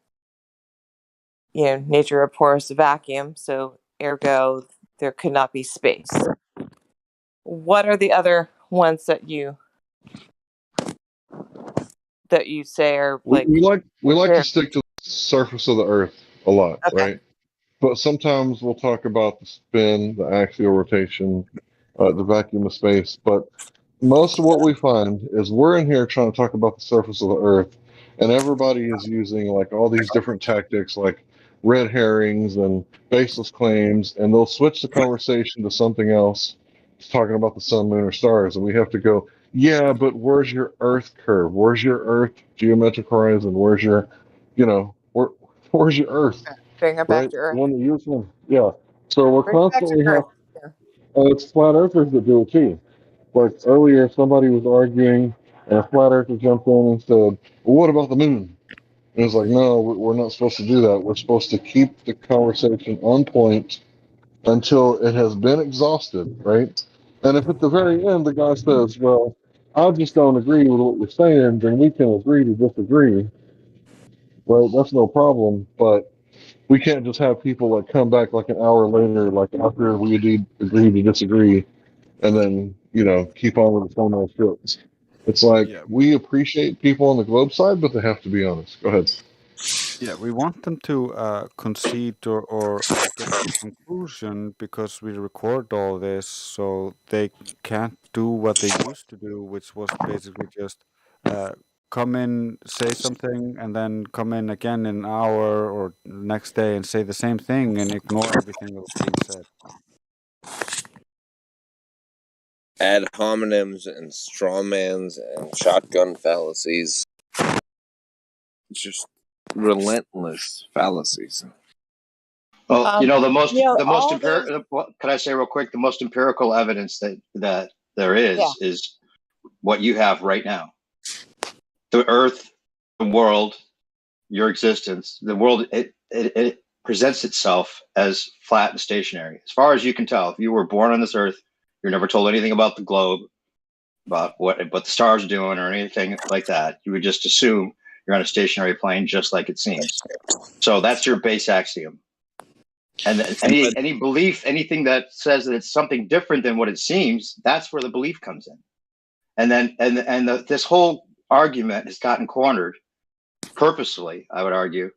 nature abhors a vacuum, so ergo there could not be space. What are the other ones that you say are like? We like to stick to the surface of the Earth a lot, Okay. right? But sometimes we'll talk about the spin, the axial rotation, the vacuum of space. But most of what we find is we're in here trying to talk about the surface of the Earth, and everybody is using like all these different tactics, like red herrings and baseless claims, and they'll switch the conversation to something else, talking about the sun, moon, or stars, and we have to go, yeah, but where's your Earth curve? Where's your Earth geometric horizon? Where's your, where's your Earth? Bring her back Right? to The Earth. one that you're saying. Yeah. So we're Bring her back to constantly Earth. it's flat earthers that do it too. Like earlier, somebody was arguing, and a flat earther jumped in and said, well, what about the moon? And it's like, no, we're not supposed to do that. We're supposed to keep the conversation on point until it has been exhausted, right? And if at the very end the guy says, well, I just don't agree with what you're saying, then we can agree to disagree, right? That's no problem. But we can't just have people like come back like an hour later, like after we agree to disagree, and then keep on with the same old shit. It's like Yeah, we appreciate people on the globe side, but they have to be honest. Go ahead. yeah, we want them to concede or get to a conclusion because we record all this, so they can't do what they used to do, which was basically just uh, come in, say something, and then come in again in an hour or next day and say the same thing and ignore everything that was being said. Ad hominems and strawmans and shotgun fallacies. Just relentless fallacies. Well, the most all those. empirical. Can I say real quick? The most empirical evidence that there is what you have right now. The Earth, the world, your existence, the world. It presents itself as flat and stationary, as far as you can tell. If you were born on this Earth, you're never told anything about the globe, about what the stars are doing, or anything like that. You would just assume you're on a stationary plane, just like it seems. So that's your base axiom. And any belief, anything that says that it's something different than what it seems, that's where the belief comes in. And then this whole argument has gotten cornered purposely, I would argue,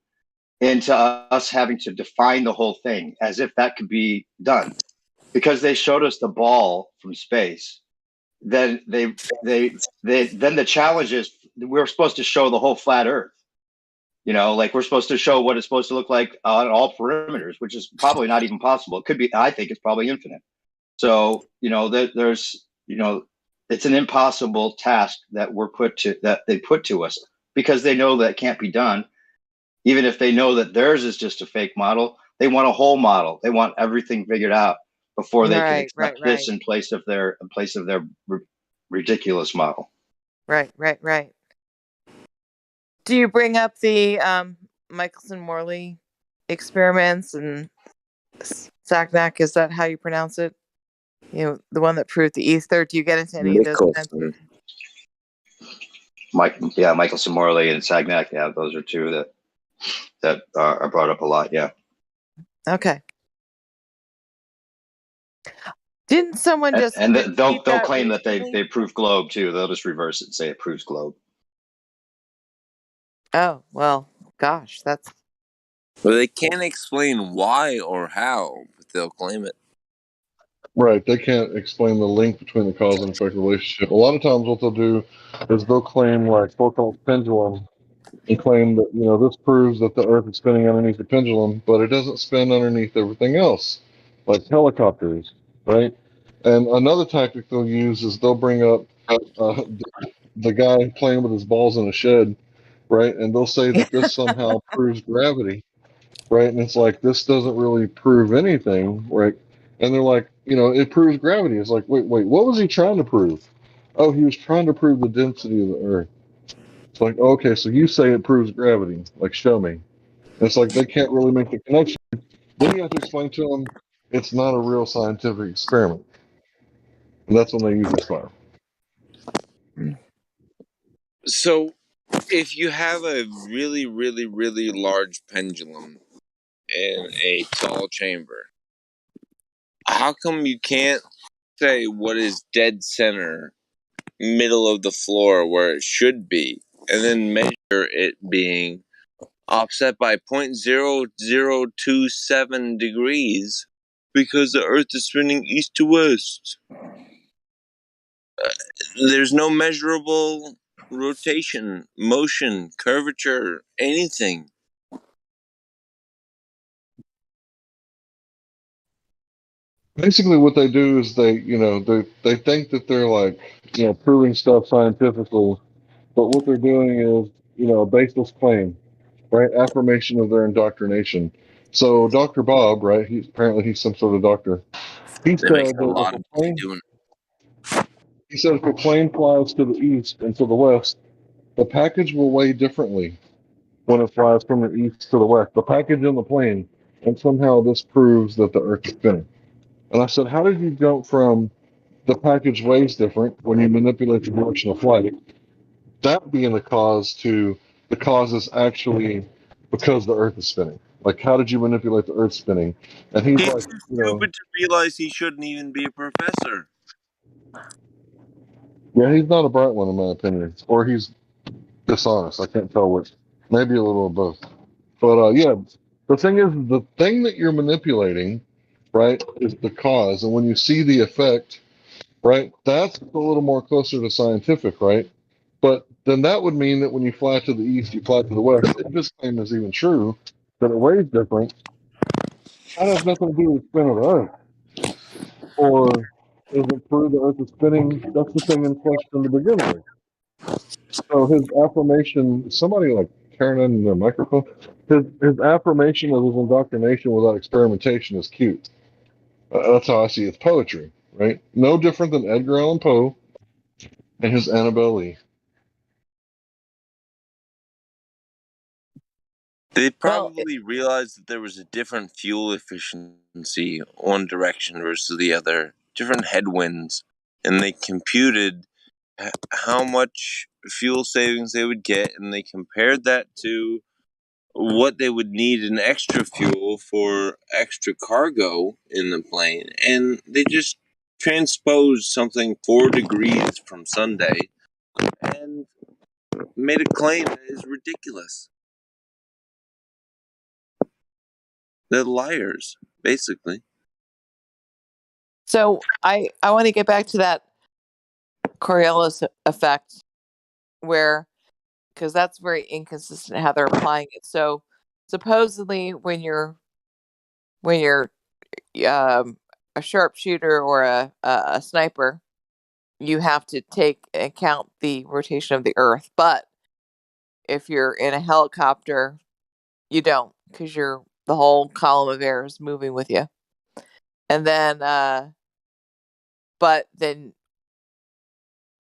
into us having to define the whole thing as if that could be done, because they showed us the ball from space. Then then the challenge is we're supposed to show the whole flat Earth. Like we're supposed to show what it's supposed to look like on all perimeters, which is probably not even possible. It could be, I think it's probably infinite. So, there's, it's an impossible task that they put to us, because they know that it can't be done. Even if they know that theirs is just a fake model, they want a whole model. They want everything figured out before they can accept this in place of their ridiculous model. Right. Do you bring up the Michelson-Morley experiments and Sagnac? Is that how you pronounce it? The one that proved the ether. Do you get into any of those? Michelson Morley and Sagnac. Yeah, those are two that are brought up a lot. Yeah. Okay. Didn't someone just And retweet they'll that claim that recently? they prove globe too. They'll just reverse it and say it proves globe. Oh, well, gosh, that's Well, they can't explain why or how, but they'll claim it. Right. They can't explain the link between the cause and effect relationship. A lot of times, what they'll do is they'll claim like Foucault's pendulum and claim that this proves that the Earth is spinning underneath the pendulum, but it doesn't spin underneath everything else, like helicopters, right? And another tactic they'll use is they'll bring up the guy playing with his balls in a shed, right? And they'll say that this somehow proves gravity, right? And it's like, this doesn't really prove anything, right? And they're like, it proves gravity. It's like, wait, what was he trying to prove? Oh, he was trying to prove the density of the Earth. It's like, okay, so you say it proves gravity. Like, show me. And it's like they can't really make the connection. Then you have to explain to them it's not a real scientific experiment. And that's when they usually start. So, if you have a really, really, really large pendulum in a tall chamber, how come you can't say what is dead center, middle of the floor where it should be, and then measure it being offset by 0.0027 degrees because the Earth is spinning east to west? There's no measurable rotation, motion, curvature, anything. Basically, what they do is they think that they're like, proving stuff scientifically, but what they're doing is, a baseless claim, right? Affirmation of their indoctrination. So Dr. Bob, right? He's some sort of doctor. He That makes said a that lot of money doing it. he said if a plane flies to the east and to the west, the package will weigh differently when it flies from the east to the west. The package in the plane, and somehow this proves that the Earth is spinning. And I said, how did you jump from the package weighs different when you manipulate the direction of flight, that being the cause, to the cause is actually because the Earth is spinning? Like, how did you manipulate the Earth spinning? And he's He's like, too stupid to realize he shouldn't even be a professor. yeah, he's not a bright one in my opinion, or he's dishonest. I can't tell which. Maybe a little of both. But yeah, the thing is, the thing that you're manipulating, right, is the cause, and when you see the effect, right, that's a little more closer to scientific, right? But then that would mean that when you fly to the east, you fly to the west. If this claim is even true, that it weighs different, that has nothing to do with the spin of the Earth. Or is it true the Earth is spinning? That's the thing in question to begin with. So his affirmation, somebody like turning the microphone, his affirmation of his indoctrination without experimentation is cute. That's how I see it. It's poetry, right? No different than Edgar Allan Poe and his Annabelle Lee. They well, probably realized that there was a different fuel efficiency one direction versus the other, different headwinds, and they computed how much fuel savings they would get, and they compared that to what they would need in extra fuel for extra cargo in the plane, and they just transposed something 4 degrees from Sunday and made a claim that is ridiculous. They're liars, basically. so I want to get back to that Coriolis effect, where because that's very inconsistent how they're applying it. So supposedly, when you're a sharpshooter or a sniper, you have to take account the rotation of the Earth. But if you're in a helicopter, you don't, because you're the whole column of air is moving with you. And then, but then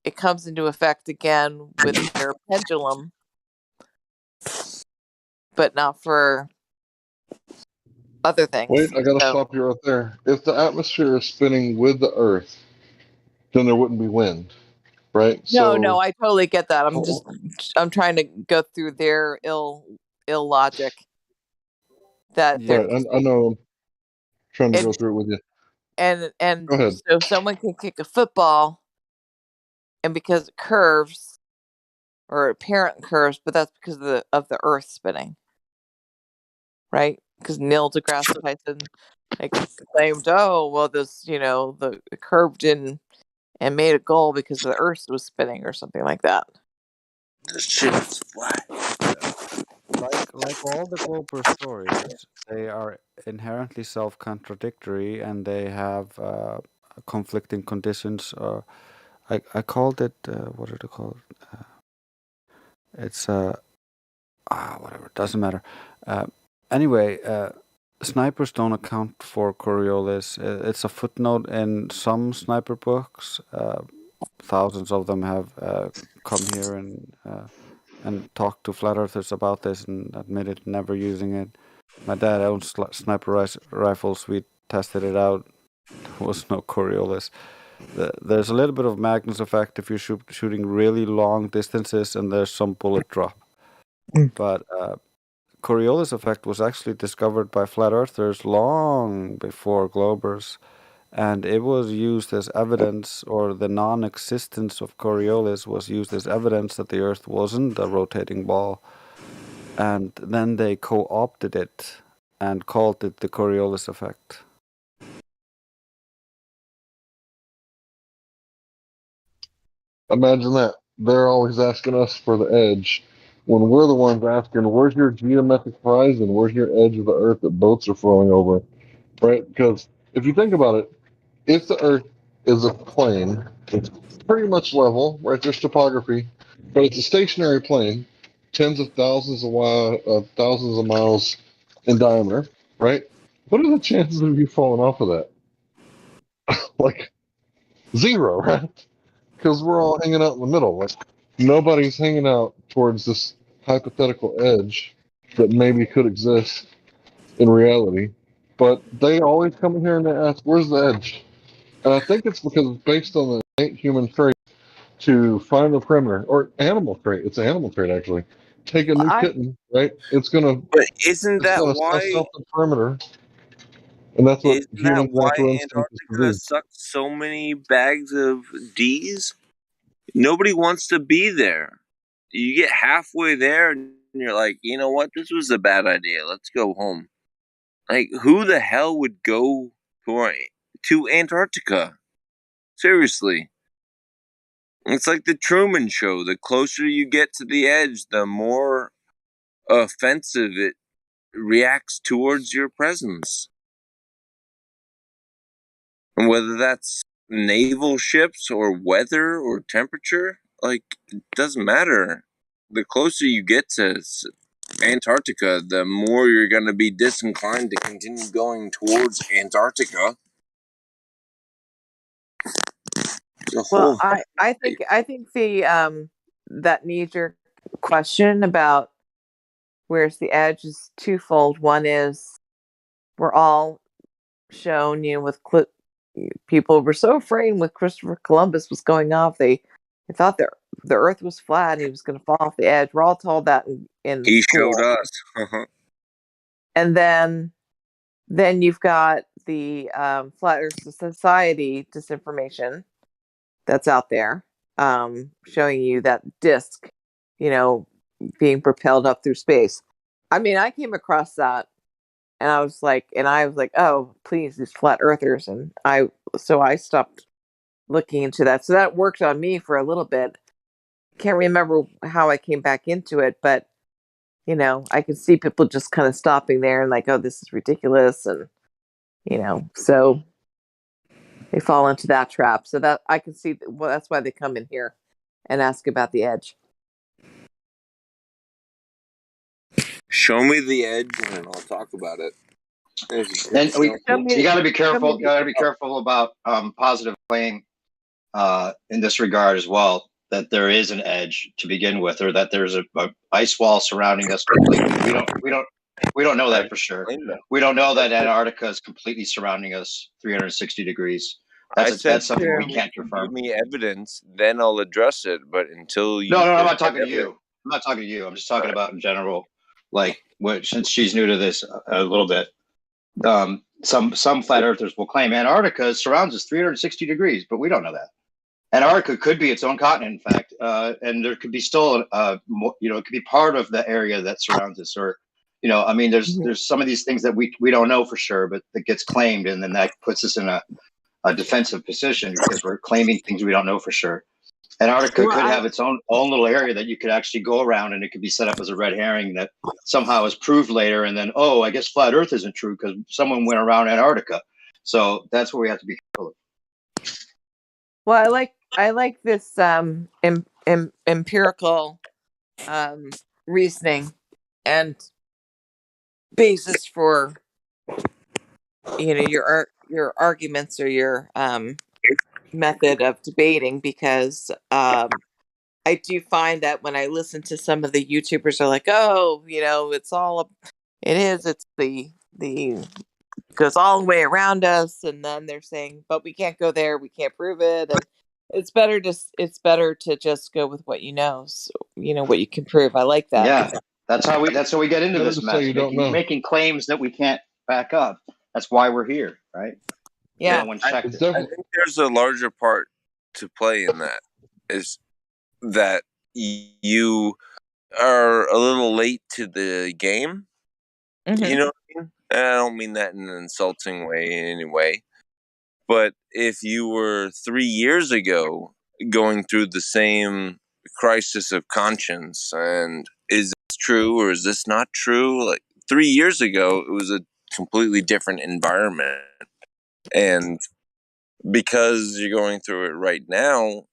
it comes into effect again with their pendulum, but not for other things. Wait, I got to So stop you right there. If the atmosphere is spinning with the Earth, then there wouldn't be wind, right? no, So, I totally get that. oh, I'm trying to go through their ill logic that they're Yeah, right, I know I'm trying to and go through it with you. and Go ahead. so someone can kick a football, and because it curves, or apparent curves, but that's because of the Earth spinning, right? Because Neil deGrasse Tyson claimed, oh well, this the it curved in and made a goal because the Earth was spinning or something like that. This shit is flat. Like all the Glober stories, they are inherently self-contradictory and they have conflicting conditions. I called it what did I call it? It's whatever, doesn't matter. Uh, anyway, snipers don't account for Coriolis. It's a footnote in some sniper books. Thousands of them have come here and talked to flat earthers about this and admitted never using it. My dad owns sniper rifles. We tested it out. There was no Coriolis. There's a little bit of Magnus effect if you're shooting really long distances, and there's some bullet drop. But Coriolis effect was actually discovered by flat earthers long before Globers, and it was used as evidence, or the non-existence of Coriolis was used as evidence that the Earth wasn't a rotating ball. And then they co-opted it and called it the Coriolis effect. Imagine that. They're always asking us for the edge when we're the ones asking, where's your geometric horizon? Where's your edge of the Earth that boats are flowing over? Right? Because if you think about it, if the Earth is a plane, it's pretty much level, right? There's topography, but it's a stationary plane, tens of thousands of miles in diameter, right? What are the chances of you falling off of that? Like zero, right? Because we're all hanging out in the middle. Like nobody's hanging out towards this hypothetical edge that maybe could exist in reality. But they always come in here and they ask, "Where's the edge?" And I think it's because it's based on the innate human trait to find the perimeter, or animal trait. It's an animal trait actually. Take a Well, new kitten, right? It's gonna But isn't it's that gonna suss why? out the perimeter, and that's what Isn't that human why natural instinct is to Antarctica do. sucks so many bags of D's? Nobody wants to be there. You get halfway there and you're like, you know what? This was a bad idea. Let's go home. Like, who the hell would go to Antarctica? Seriously. It's like the Truman Show. The closer you get to the edge, the more offensive it reacts towards your presence. And whether that's naval ships or weather or temperature, like, it doesn't matter. The closer you get to Antarctica, the more you're going to be disinclined to continue going towards Antarctica. The Well, whole I think the that knee-jerk question about where's the edge is twofold. One is we're all shown, with people were so afraid when Christopher Columbus was going off. They thought the Earth was flat and he was going to fall off the edge. We're all told that in he showed school. us. And then you've got the Flat Earth Society disinformation that's out there, showing you that disk, being propelled up through space. I mean, I came across that, and I was like, oh, please, these flat earthers, and I stopped looking into that. So that worked on me for a little bit. Can't remember how I came back into it, but I could see people just kind of stopping there and like, oh, this is ridiculous, and so they fall into that trap. So that I can see. Well, that's why they come in here and ask about the edge. Show me the edge and I'll talk about it. And you got to be Show me careful. Got to be careful about positive claim in this regard as well. That there is an edge to begin with, or that there's a ice wall surrounding us completely. We don't know that for sure. We don't know that Antarctica is completely surrounding us 360 degrees. That's something we can't confirm. Give me evidence, then I'll address it. But until you, No, I'm not talking to you. I'm not talking to you. I'm just talking about in general. Like, since she's new to this a little bit, some flat earthers will claim Antarctica surrounds us 360 degrees, but we don't know that. Antarctica could be its own continent, in fact, and there could be still, it could be part of the area that surrounds us, or, I mean, there's some of these things that we don't know for sure, but that gets claimed, and then that puts us in a defensive position because we're claiming things we don't know for sure. Antarctica could have its own little area that you could actually go around, and it could be set up as a red herring that somehow is proved later, and then, oh, I guess flat Earth isn't true because someone went around Antarctica. So that's what we have to be careful of. Well, I like this empirical reasoning and basis for your arguments or your method of debating, because I do find that when I listen to some of the YouTubers are like, oh, it's the goes all the way around us, and then they're saying, but we can't go there, we can't prove it, and it's better to just go with what you know, so what you can prove. I like that. Yeah, that's how we get into this mess, making claims that we can't back up. That's why we're here, right? Yeah, no one checked it. I think there's a larger part to play in that, is that you are a little late to the game. Mm-hmm. You know what I mean? I don't mean that in an insulting way in any way. But if you were 3 years ago going through the same crisis of conscience, and is this true or is this not true? Like 3 years ago, it was a completely different environment. And because you're going through it right now,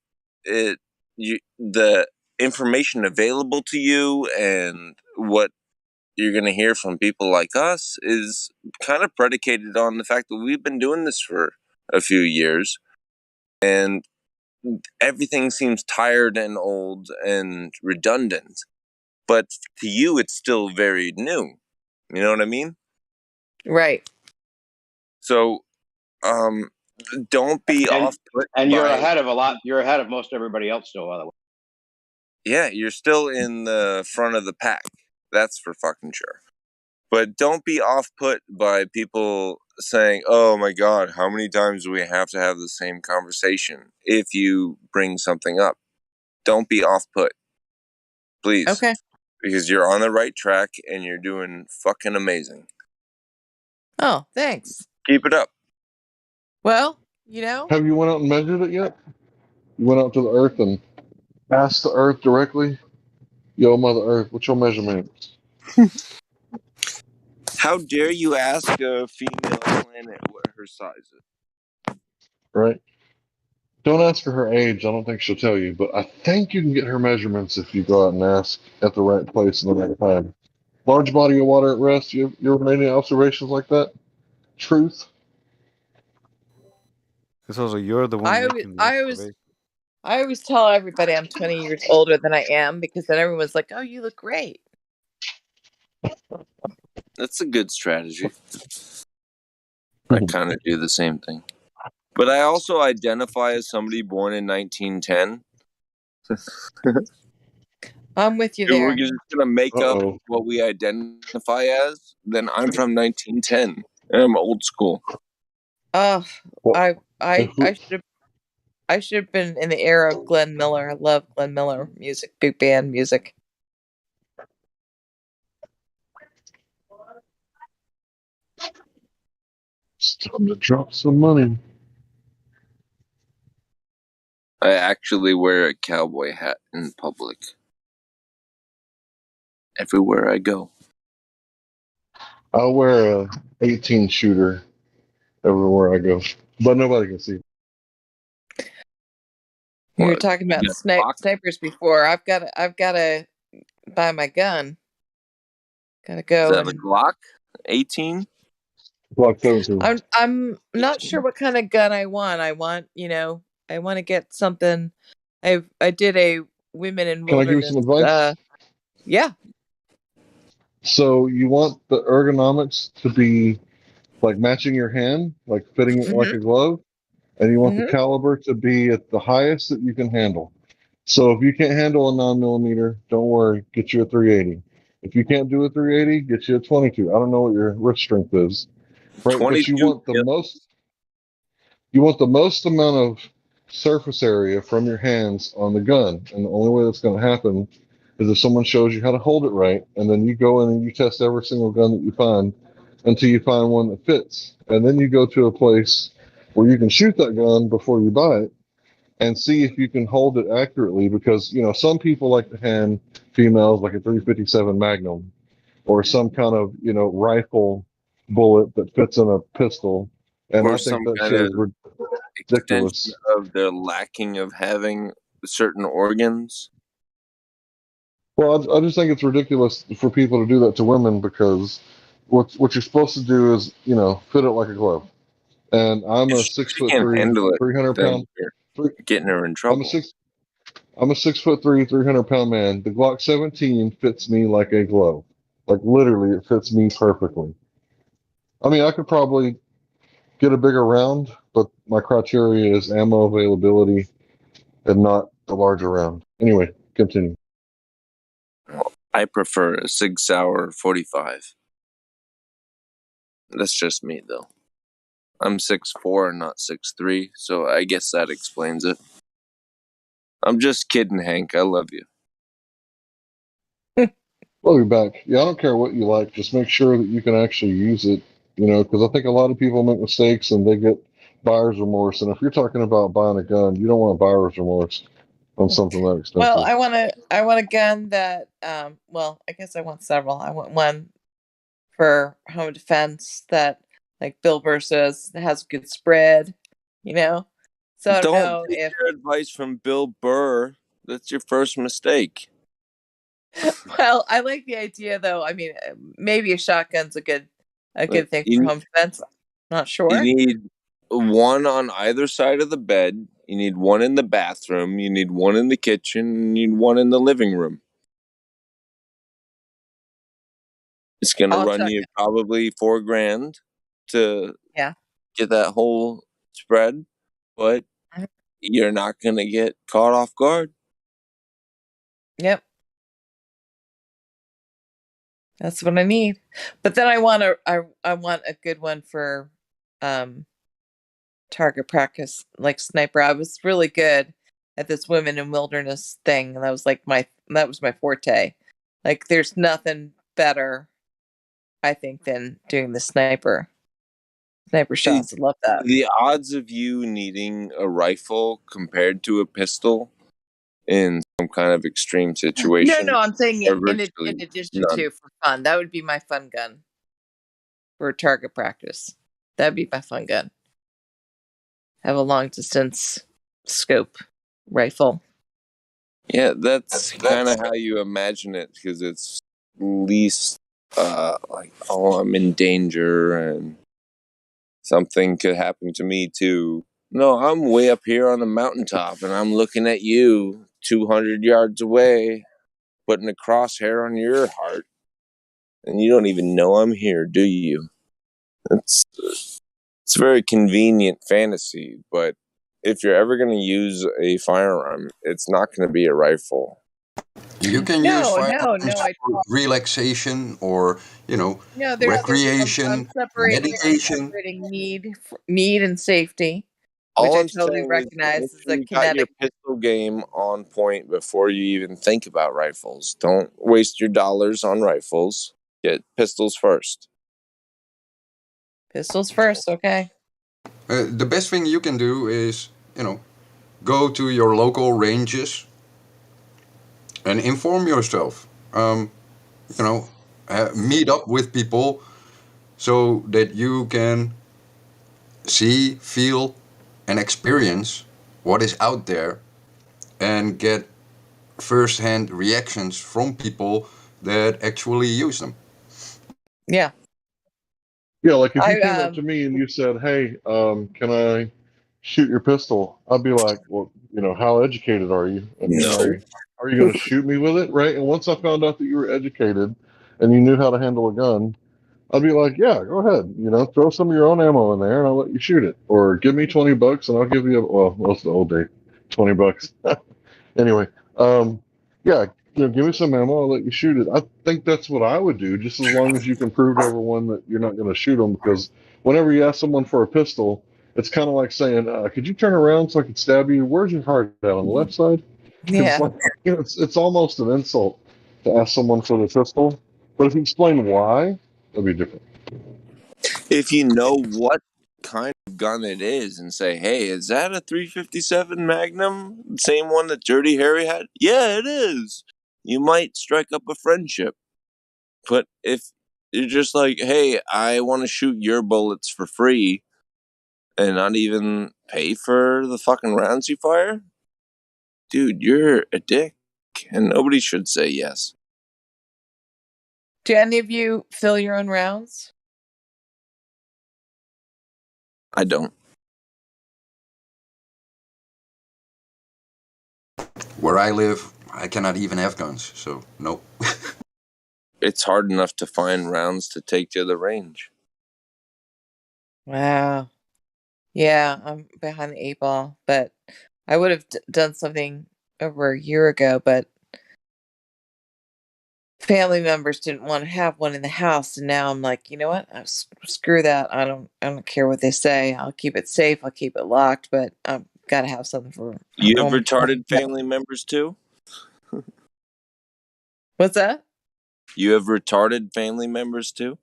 the information available to you and what you're going to hear from people like us is kind of predicated on the fact that we've been doing this for a few years, and everything seems tired and old and redundant. But to you, it's still very new. You know what I mean? Right. So, don't be off put. And you're ahead of a lot. You're ahead of most everybody else still, by the way. Yeah, you're still in the front of the pack. That's for fucking sure. But don't be off put by people saying, oh my God, how many times do we have to have the same conversation if you bring something up? Don't be off put. Please. Okay. Because you're on the right track and you're doing fucking amazing. Oh, thanks. Keep it up. Well, Have you went out and measured it yet? You went out to the Earth and asked the Earth directly, yo, Mother Earth, what's your measurements? How dare you ask a female planet what her size is? Right? Don't ask her her age. I don't think she'll tell you, but I think you can get her measurements if you go out and ask at the right place in the right time. Large body of water at rest. You ever made any observations like that? Truth. It's also you're the one making the observation. I always tell everybody I'm 20 years older than I am, because then everyone's like, "Oh, you look great." That's a good strategy. I kind of do the same thing. But I also identify as somebody born in 1910. I'm with you If there. we're just going to make up what we identify as, then I'm from 1910. And I'm old school. Oh, I should have been in the era of Glenn Miller. I love Glenn Miller music, big band music. It's time to drop some money. I actually wear a cowboy hat in public. Everywhere I go. I'll wear a 18 shooter everywhere I go, but nobody can see. You were talking about snipers before. I've got to buy my gun. Gotta go. Is that a Glock 18? Glock 17. I'm not sure what kind of gun I want. I want to get something. I did a women in Can I give you wilderness. some advice? Yeah. So you want the ergonomics to be like matching your hand, like fitting it like a glove, and you want the caliber to be at the highest that you can handle. So if you can't handle a 9mm, don't worry, get you a 380. If you can't do a 380, get you a 22. I don't know what your wrist strength is, right? But 22. you want the most amount of surface area from your hands on the gun, and the only way that's going to happen is if someone shows you how to hold it right, and then you go in and you test every single gun that you find until you find one that fits, and then you go to a place where you can shoot that gun before you buy it and see if you can hold it accurately, because some people like to hand females like a 357 Magnum or some kind of rifle bullet that fits in a pistol, and Or I think some that kind shit of is extension ridiculous. of their lacking of having certain organs. Well, I just think it's ridiculous for people to do that to women, because what you're supposed to do is fit it like a glove. And I'm If a she, six she foot can't three, handle it, 300 then pound. you're Three, getting her in I'm a trouble. six. I'm a 6'3", 300 pound man. The Glock 17 fits me like a glove. Like literally, it fits me perfectly. I mean, I could probably get a bigger round, but my criteria is ammo availability and not the larger round. Anyway, continue. I prefer a Sig Sauer 45. That's just me, though. I'm 6'4", not 6'3", so I guess that explains it. I'm just kidding, Hank. I love you. We'll be back. Yeah, I don't care what you like. Just make sure that you can actually use it, because I think a lot of people make mistakes and they get buyer's remorse. And if you're talking about buying a gun, you don't want buyer's remorse on something that Well, expensive. I want a gun that well, I guess I want several. I want one for home defense that, like Bill Burr says, that has good spread, you know? So I don't Don't know take if your advice from Bill Burr. That's your first mistake. well, I like the idea though. I mean, maybe a shotgun's a good thing for You, home defense. Not you sure. need one on either side of the bed. You need one in the bathroom. You need one in the kitchen. You need one in the living room. It's going to I'll run check you it. probably $4,000 to Yeah. get that whole spread, but you're not going to get caught off guard. Yep. That's what I need. But then I want a good one for um target practice, like sniper. I was really good at this women in wilderness thing, and that was my forte. Like there's nothing better, I think, than doing the sniper The, shots. I love that. the odds of you needing a rifle compared to a pistol in some kind of extreme No, situation no, I'm saying are in virtually addition none. to for fun. That would be my fun gun for target practice. That'd be my fun gun. Have a long distance scope rifle. Yeah, that's kind of how you imagine it, because it's least like, oh, I'm in danger and something could happen to me too. No, I'm way up here on the mountaintop and I'm looking at you 200 yards away, putting a crosshair on your heart, and you don't even know I'm here, do you? It's a very convenient fantasy, but if you're ever going to use a firearm, it's not going to be a rifle. You can use No, firearms no, no. for relaxation or, No, I'm recreation, meditation. separating need and safety, which All I I'm totally saying is make recognize as sure a you got your kinetic pistol game on point before you even think about rifles. Don't waste your dollars on rifles. Get pistols first. pistols first. Okay. The best thing you can do is, go to your local ranges and inform yourself. You know, meet up with people so that you can see, feel, and experience what is out there and get first-hand reactions from people that actually use them. Yeah. Yeah, like if you I came up to me and you said, "Hey, can I shoot your pistol?" I'd be like, "Well, how educated are you? And No. are you going to shoot me with it?" Right? And once I found out that you were educated and you knew how to handle a gun, I'd be like, "Yeah, go ahead. Throw some of your own ammo in there, and I'll let you shoot it. Or give me $20, and I'll give you what's the old day, $20." Anyway, yeah, give me some ammo. I'll let you shoot it. I think that's what I would do, just as long as you can prove to everyone that you're not going to shoot them, because whenever you ask someone for a pistol, it's kind of like saying, "Could you turn around so I could stab you? Where's your heart at? On the left side?" It's Yeah. like it's almost an insult to ask someone for the pistol. But if you explain why, it'll be different. If you know what kind of gun it is and say, hey, is that a 357 Magnum? Same one that Dirty Harry had? Yeah, it is. You might strike up a friendship. But if you're just like, hey, I want to shoot your bullets for free and not even pay for the fucking rounds you fire, dude, you're a dick. And nobody should say yes. Do any of you fill your own rounds? I don't. Where I live, I cannot even have guns, so no. It's hard enough to find rounds to take to the range. Wow. Yeah, I'm behind the 8 ball, but I would have done something over a year ago, but family members didn't want to have one in the house, and now I'm like, you know what? Screw that. I don't care what they say. I'll keep it safe. I'll keep it locked, but I've got to have something for. You have retarded family members too? What's that? You have retarded family members too?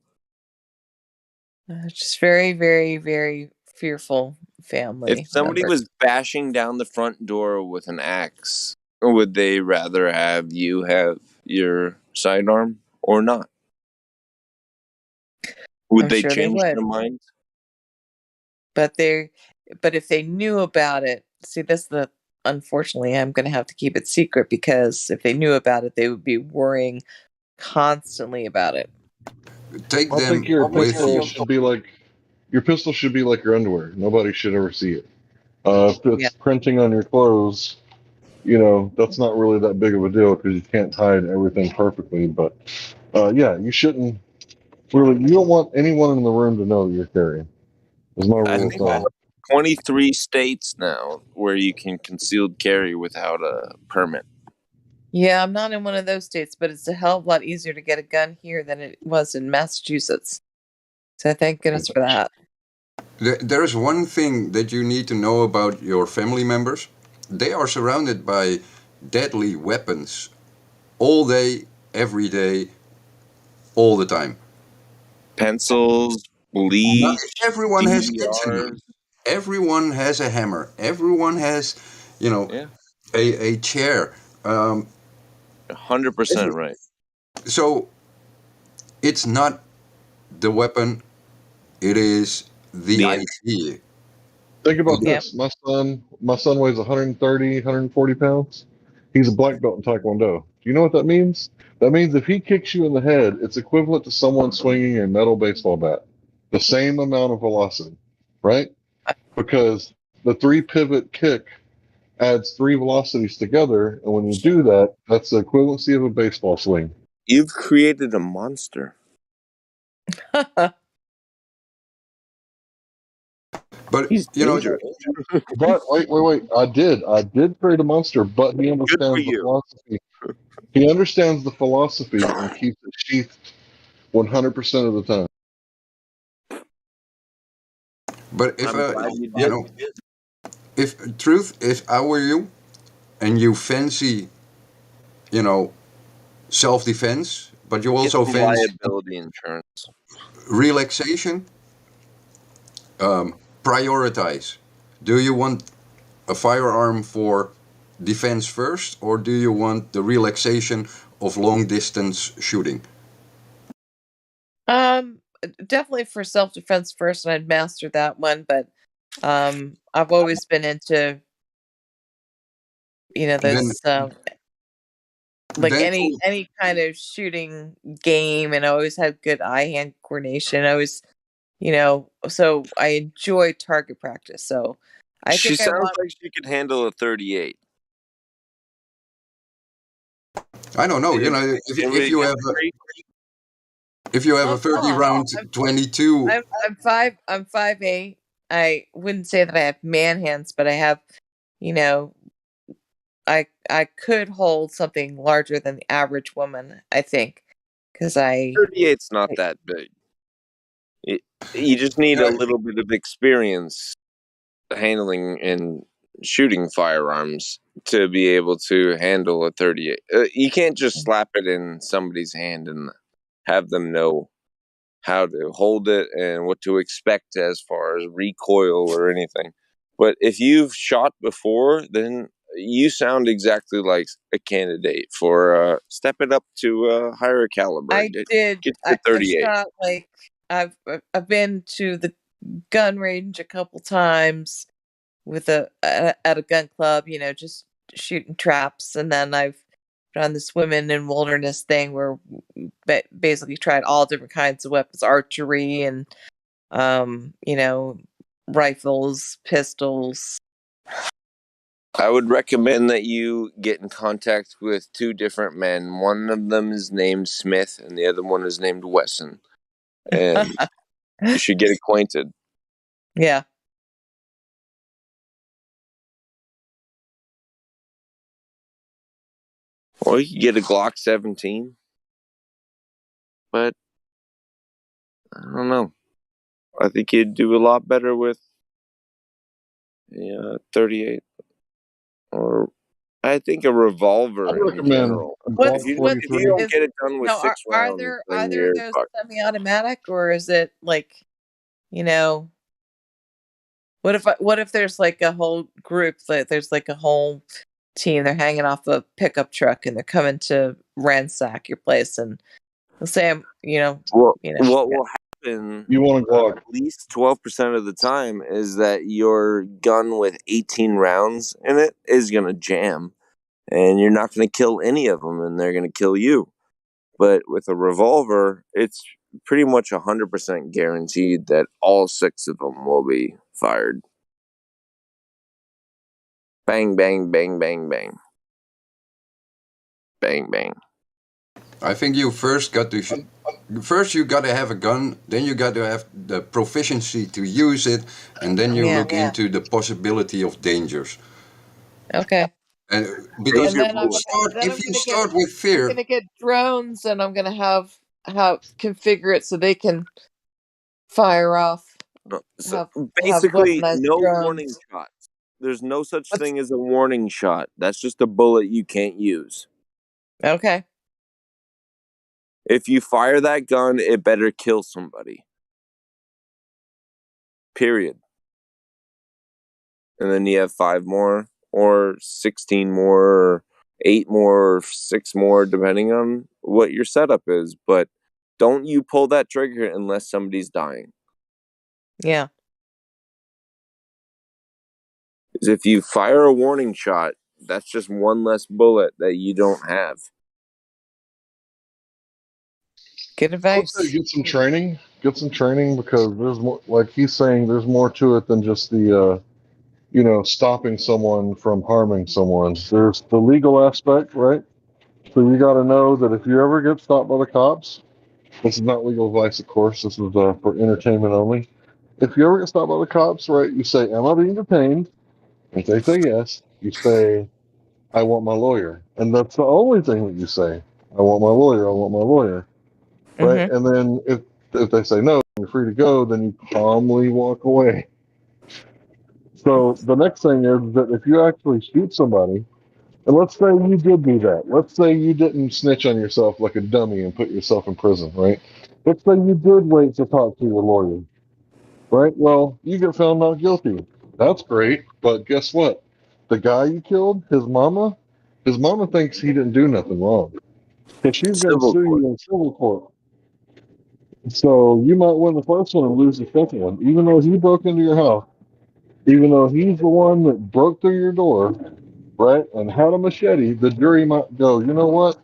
Just very, very, very fearful family. If somebody members. was bashing down the front door with an axe, would they rather have you have your sidearm or not? Would I'm they sure they change would. their minds? But if they knew about it, see, unfortunately, I'm going to have to keep it secret, because if they knew about it, they would be worrying constantly about it. Take I them think your with pistol you. should be like your underwear. Nobody should ever see it. If it's printing on your clothes, that's not really that big of a deal because you can't hide everything perfectly. But yeah, you shouldn't really. You don't want anyone in the room to know that you're carrying. There's my I rule of think thumb. 23 states now where you can concealed carry without a permit. Yeah, I'm not in one of those states, but it's a hell of a lot easier to get a gun here than it was in Massachusetts. So thank goodness for that. There is one thing that you need to know about your family members. They are surrounded by deadly weapons all day, every day, all the time. Pencils, Not bleach, everyone has DVRs. eczema. Everyone has a hammer. Everyone has, Yeah, a chair. 100% right. So it's not the weapon, it is the The idea. Think about Yeah. this. My son weighs 130, 140 pounds. He's a black belt in Taekwondo. Do you know what that means? That means if he kicks you in the head, it's equivalent to someone swinging a metal baseball bat. The same amount of velocity, right? Because the three pivot kick adds three velocities together, and when you do that, that's the equivalency of a baseball swing. You've created a monster. But He's dangerous. But wait. I did create a monster, but he Good for understands the you. philosophy. He understands the philosophy and keeps it sheathed 100% of the time. but if I'm glad you did. if I were you and you fancy, you know, self-defense, but you Get also some fancy liability insurance. relaxation, prioritize. Do you want a firearm for defense first, or do you want the relaxation of long distance shooting? Definitely for self-defense first, and I'd master that one, but I've always been into those like Then any kind of shooting game, and I always had good eye-hand coordination. I was, so I enjoy target practice. So I She think I sounds want. like she could handle a 38. I don't know. Can If we you have disagree? a 30 round 22, I'm 5'8". I wouldn't say that I have man hands, but I have, you know, I could hold something larger than the average woman, I think, because 38's not that big. You just need a Yeah. little bit of experience handling and shooting firearms to be able to handle a 38. You can't just slap it in somebody's hand and have them know how to hold it and what to expect as far as recoil or anything. But if you've shot before, then you sound exactly like a candidate for stepping up to a higher caliber. I did. Get the I've 38. shot like I've been to the gun range a couple times with at a gun club, just shooting traps, and then I've done this women in wilderness thing where basically tried all different kinds of weapons, archery and rifles, pistols. I would recommend that you get in contact with two different men. One of them is named Smith, and the other one is named Wesson. And you should get acquainted. Yeah. Or you could get a Glock 17. But I don't know. I think you'd do a lot better with 38. Or I think a revolver I'd in recommend general. a If Glock What's you, if you 43. don't get it done with no, 6 rounds, are then there you're those fucked. semi-automatic, or is it like, what if there's like a whole group, like there's like a whole team, they're hanging off a pickup truck and they're coming to ransack your place, and let's say Well, you know what will happen You want a Glock? at least 12% of the time is that your gun with 18 rounds in it is going to jam. And you're not going to kill any of them, and they're going to kill you. But with a revolver, it's pretty much 100% guaranteed that all 6 of them will be fired. Bang, bang, bang, bang, bang. Bang, bang. I think you first got to have a gun, then you got to have the proficiency to use it, and then you Yeah. look into the possibility of dangers. Okay. And Save because And your then bullets. if you start with fear, I'm gonna get drones, and I'm gonna have configure it so they can fire off, So have basically, weaponized no warning drones. shots. There's no such What's thing as a warning shot. That's just a bullet you can't use. okay? If you fire that gun, it better kill somebody. Period. And then you have 5 more, or 16 more, or 8 more, or 6 more, depending on what your setup is. But don't you pull that trigger unless somebody's dying. Yeah. Because if you fire a warning shot, that's just one less bullet that you don't have. Good I would say advice. get some training. Get some training because there's more. Like he's saying, there's more to it than just the stopping someone from harming someone. There's the legal aspect, right? So you got to know that if you ever get stopped by the cops, this is not legal advice, of course. This is for entertainment only. If you ever get stopped by the cops, right, you say, "Am I being detained?" If they say yes, you say, "I want my lawyer," and that's the only thing that you say. "I want my lawyer. I want my lawyer." Right, Mm-hmm. and then if they say no, you're free to go. Then you calmly walk away. So the next thing is that if you actually shoot somebody, and let's say you did do that. Let's say you didn't snitch on yourself like a dummy and put yourself in prison, right? Let's say you did wait to talk to your lawyer, right? Well, you get found not guilty. That's great, but guess what? The guy you killed, his mama thinks he didn't do nothing wrong. Because she's going to Civil sue court. you in civil court. So you might win the first one and lose the second one, even though he broke into your house, even though he's the one that broke through your door, right, and had a machete. The jury might go, you know what?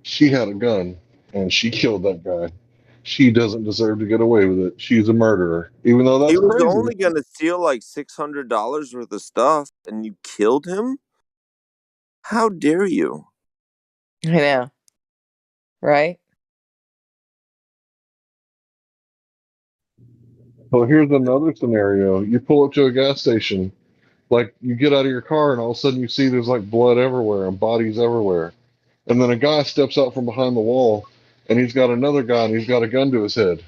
She had a gun and she killed that guy. She doesn't deserve to get away with it. She's a murderer, even though He that's was crazy. only going to steal like $600 worth of stuff, and you killed him? How dare you? I know. Right. Well, here's another scenario. You pull up to a gas station, like you get out of your car, and all of a sudden you see there's like blood everywhere and bodies everywhere. And then a guy steps out from behind the wall, and he's got another guy, and he's got a gun to his head.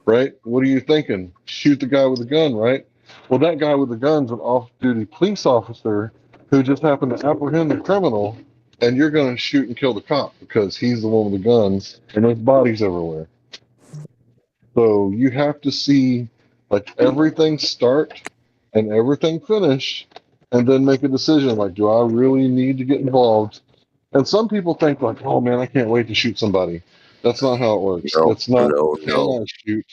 right? What are you thinking? Shoot the guy with the gun, right? Well, that guy with the gun's an off-duty police officer who just happened to apprehend the criminal, and you're going to shoot and kill the cop because he's the one with the guns, and there's bodies everywhere. So you have to see like everything start and everything finish, and then make a decision like, do I really need to get involved? And some people think like, oh man, I can't wait to shoot somebody. That's not how it works. No, It's not no, can no. I shoot.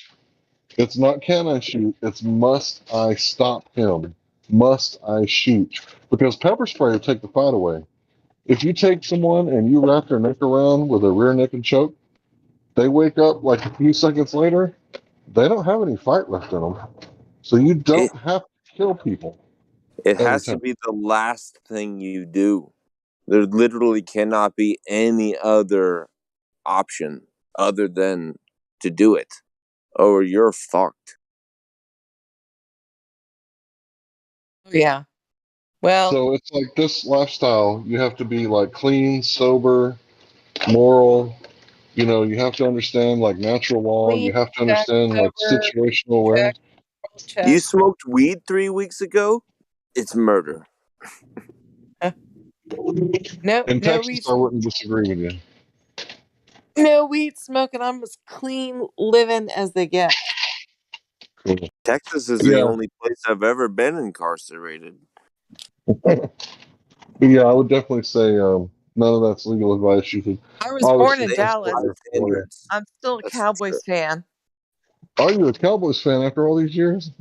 It's not can I shoot. It's must I stop him. Must I shoot? Because pepper spray will take the fight away. If you take someone and you wrap their neck around with a rear naked choke, they wake up like a few seconds later, they don't have any fight left in them. So you It don't have to kill people it every has to time. be the last thing you do. There literally cannot be any other option other than to do it, or you're fucked. Yeah. Well, So it's like this lifestyle, you have to be like clean, sober, moral. You know, you have to understand like natural law. clean, You have to check, understand like sober, situational check, awareness. You check. smoked weed 3 weeks ago? It's murder. Uh, no, In no Texas, weed, I wouldn't disagree with you. no weed smoking. I'm as clean living as they get. Cool. Texas is the Yeah, only place I've ever been incarcerated. yeah, I would definitely say none of that's legal advice. You could I was born obviously in They have Dallas. consider high it for you. standards. I'm still a That's for sure. Cowboys fan. Are you a Cowboys fan after all these years?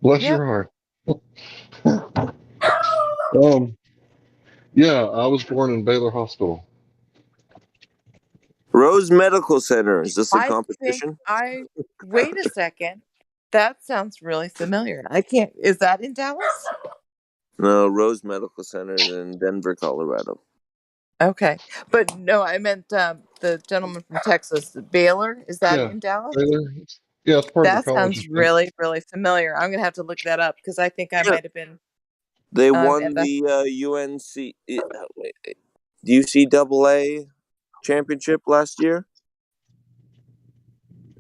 Bless Yep. your heart. Um, yeah, I was born in Baylor Hospital. Rose Medical Center. Is this a I think competition? I wait a second. That sounds really familiar. I can't. Is that in Dallas? No, Rose Medical Center is in Denver, Colorado. Okay, but no, I meant the gentleman from Texas, Baylor. Is that Yeah, in Dallas? Baylor. Yeah, it's part of the That college sounds of Baylor. really, really familiar. I'm gonna have to look that up because I think I Yeah, might have been they at won the. the UNC UCAA championship last year.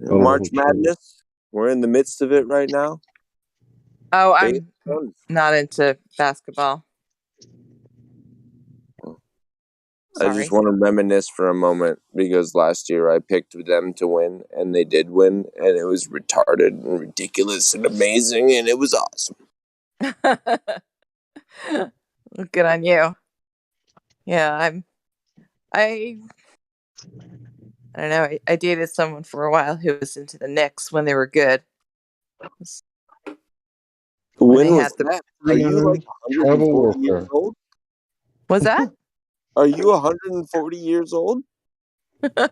Oh, March Madness. We're in the midst of it right now. Oh, Biggest I'm fun. not into basketball. I just Sorry. want to reminisce for a moment because last year I picked them to win and they did win and it was retarded and ridiculous and amazing and it was awesome. Good on you. Yeah, I I don't know. I dated someone for a while who was into the Knicks when they were good. When they When was had the that? Are you like tribal 140 years warfare. old? was that? Are you 140 years old? When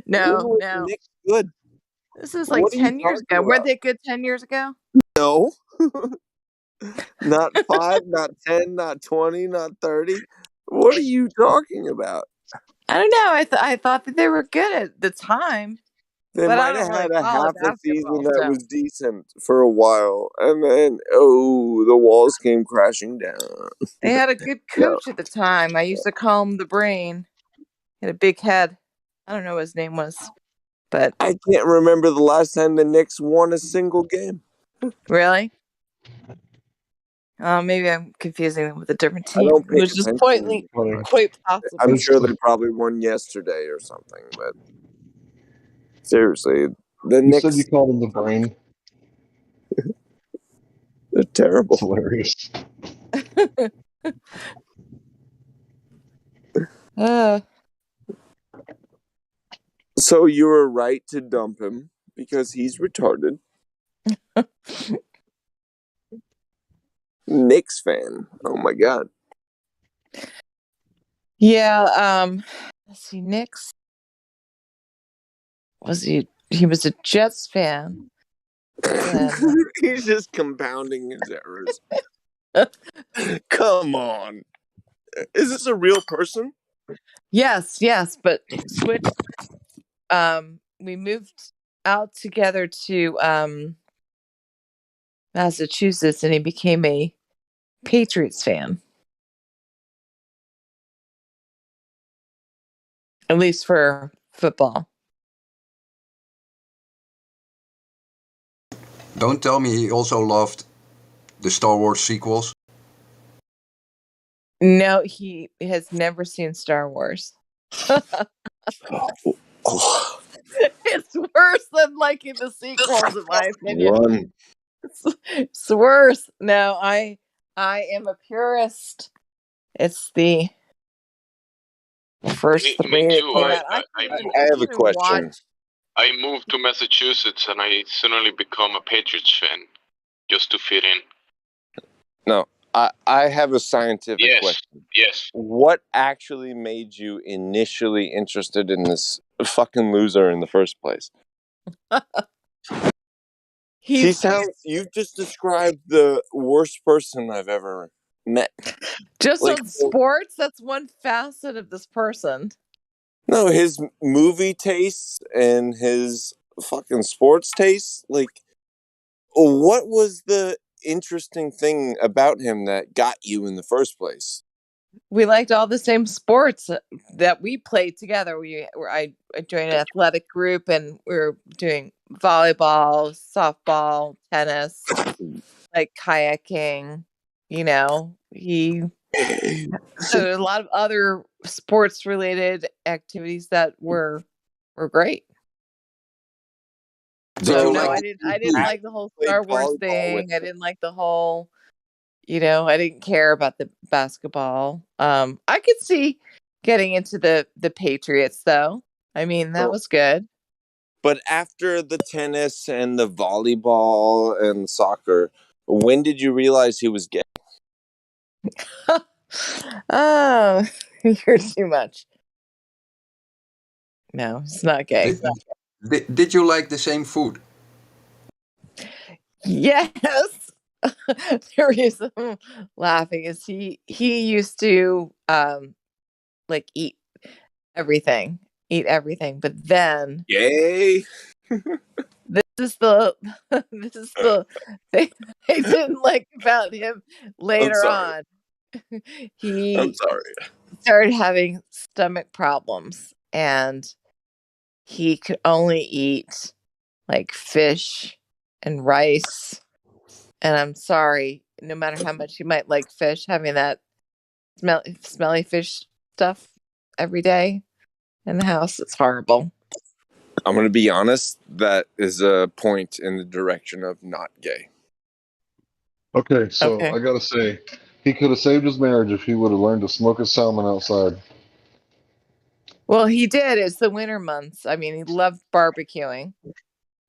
No, were the no. Knicks good? This is like What are you 10 years talking ago. Weren't about? they good 10 years ago? No. Not 5, not 10, not 20, not 30. What are you talking about? I don't know. I thought that they were good at the time, They but I might don't have really had a follow half a season basketball. that So was decent for a while, and then the walls came crashing down. they had a good No, coach at the time. I used to call him the brain. He had a big head. I don't know what his name was, but I can't remember the last time the Knicks won a single game. really, maybe I'm confusing them with a different I team, don't pay which is attention. Funny. quite I'm possible. It's, sure they probably won yesterday or something, but seriously, the you said you Knicks, called him the brain. they're It's terrible. hilarious. uh, So you were right to dump him because he's retarded. Knicks fan. Oh my god. yeah. Let's see. Knicks was he? He was a Jets fan. Then He's just compounding his errors. Come on. Is this a real person? yes, yes, but switched. We moved out together to Massachusetts, and he became a Patriots fan, at least for football. Don't tell me he also loved the Star Wars sequels. No, he has never seen Star Wars. Oh, It's worse than liking the sequels, in my opinion. run. It's worse. No, I am a purist. It's the first Me three that too. came out. I I have can't a even question. watch. I moved to Massachusetts and I suddenly become a Patriots fan just to fit in. No, I have a scientific Yes, question. yes. What actually made you initially interested in this fucking loser in the first place? You've just described the worst person I've ever met. Just Like, on sports. That's one facet of this person. no, his movie tastes and his fucking sports tastes. Like, what was the interesting thing about him that got you in the first place? We liked all the same sports that we played together. I joined an athletic group, and we were doing volleyball, softball, tennis, like kayaking. You know, so a lot of other sports related activities that were great. Did So you no, like I didn't like the whole Star Wars thing. I didn't like the whole, I didn't care about the basketball. I could see getting into the Patriots though. I mean, that was good. But after the tennis and the volleyball and soccer, when did you realize he was gay? Oh, you're too much. No, it's not gay. did you like the same food? Yes. The reason I'm laughing is he used to like everything, eat everything, but then Gay? this is the this is the thing I didn't like about him later sorry. on. I'm He sorry. started having stomach problems, and he could only eat like fish and rice. And I'm sorry, no matter how much you might like fish, having that smelly fish stuff every day in the house, it's horrible. I'm going to be honest. That is a point in the direction of not gay. Okay, so Okay. I gotta say, he could have saved his marriage if he would have learned to smoke his salmon outside. Well, he did. It's the winter months. I mean, he loved barbecuing.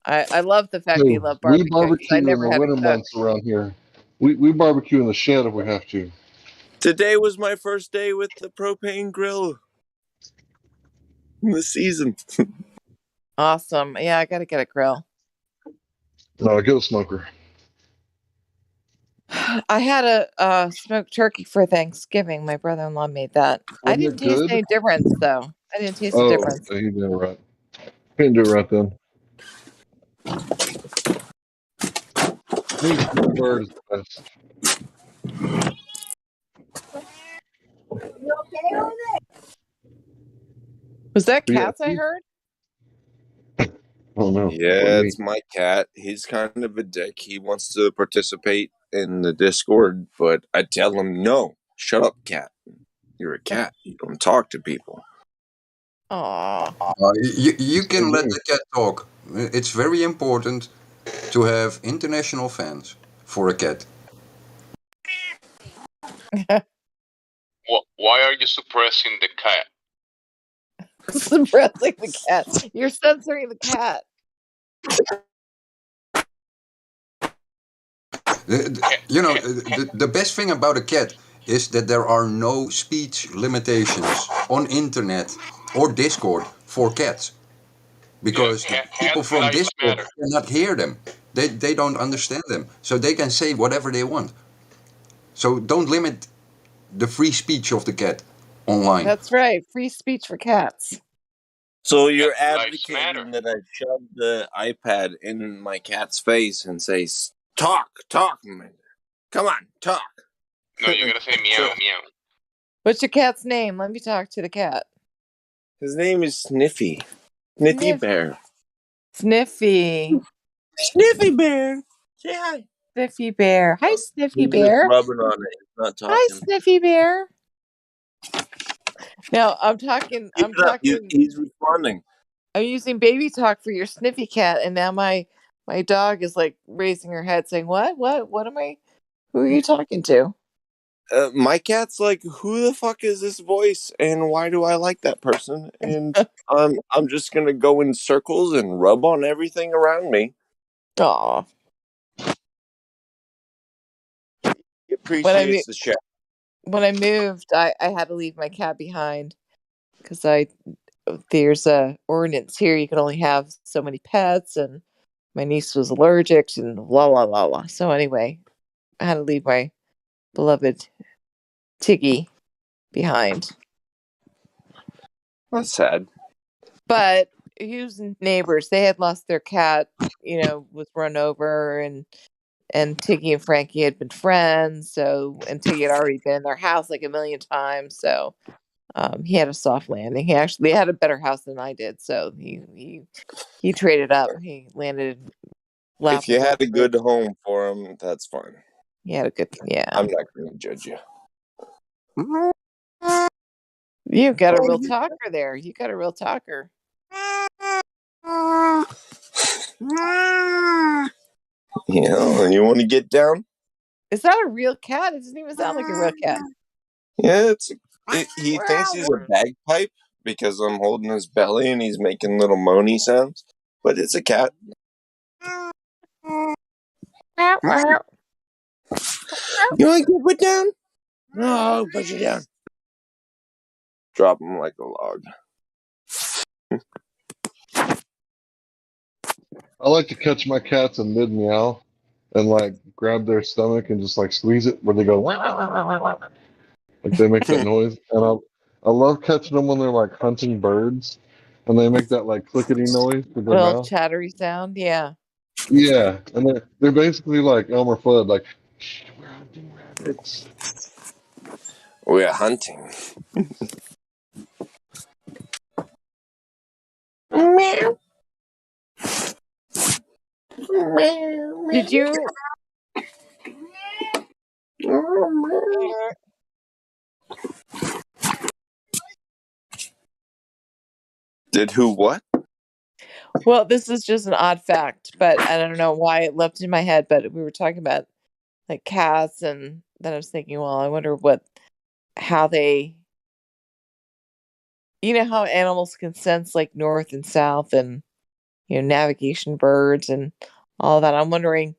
I love the fact that he Hey, loved we barbecuing because I barbecue in never the had to winter cook. months around here. We barbecue in the shed if we have to. Today was my first day with the propane grill in the season. Awesome. Yeah, I got to get a grill. No, get a smoker. I had a smoked turkey for Thanksgiving. My brother-in-law made that. I Wasn't didn't it taste good? any difference, though. I didn't taste the Oh, difference. he did it right. He didn't do it right then. Meat from the bird is the best. Was that But yeah, cats I heard? oh no. Yeah, it's my cat. He's kind of a dick. He wants to participate in the Discord, but I tell him, no, shut up, cat. You're a cat. You don't talk to people. Aw. You can let the cat talk. It's very important to have international fans for a cat. Why are you suppressing the cat? Suppressing the cat. You're censoring the cat. The best thing about a cat is that there are no speech limitations on internet or Discord for cats. Because people from Discord cannot hear them. They don't understand them. So they can say whatever they want. So don't limit the free speech of the cat online. That's right. Free speech for cats. So you're Lives matter. advocating that I shove the iPad in my cat's face and say, talk, man. Come on, talk. No, you're gonna say meow, meow. What's your cat's name? Let me talk to the cat. His name is Sniffy. Sniffy Bear. Sniffy. Sniffy Bear. hi. Sniffy Bear. Hi, Sniffy He's just Bear. rubbing on it. He's not Hi, talking. Sniffy Bear. No, I'm talking. Keep I'm it up. talking. He's responding. I'm using baby talk for your Sniffy cat, and now my dog is like raising her head, saying, "What? What am I? Who are you talking to?" My cat's like, who the fuck is this voice, and why do I like that person? And I'm just gonna go in circles and rub on everything around me. Aw. He appreciates the chat. When I moved, I had to leave my cat behind because there's a ordinance here. You can only have so many pets, and my niece was allergic, and blah blah blah blah. So anyway, I had to leave my beloved Tiggy behind. That's sad. But his neighbors, they had lost their cat. Was run over, and Tiggy and Frankie had been friends. So, and Tiggy had already been in their house like a million times. So, he had a soft landing. He actually had a better house than I did. So he traded up. He landed in If you had a Lapland. good home for him, that's fine. He had a good, yeah. I'm not going to judge you. You got a real talker there. You got a real talker. You want to get down? Is that a real cat? It doesn't even sound like a real cat. Yeah, he thinks he's a bagpipe because I'm holding his belly and he's making little moany sounds, but it's a cat. You want to get put down? No, put you down. Drop him like a log. I like to catch my cats in mid meow and like grab their stomach and just like squeeze it where they go "Wah, wah, wah, wah, wah," like they make that noise. And I love catching them when they're like hunting birds and they make that like clickety noise with their Little mouth. chattery sound. Yeah. Yeah, and they're basically like Elmer Fudd, like "Shh, we're hunting rabbits." We're hunting. Meow. Did you? Did who what? Well, this is just an odd fact, but I don't know why it leapt in my head. But we were talking about like cats, and then I was thinking, well, I wonder how they, how animals can sense like north and south, and navigation birds and all that. I'm wondering,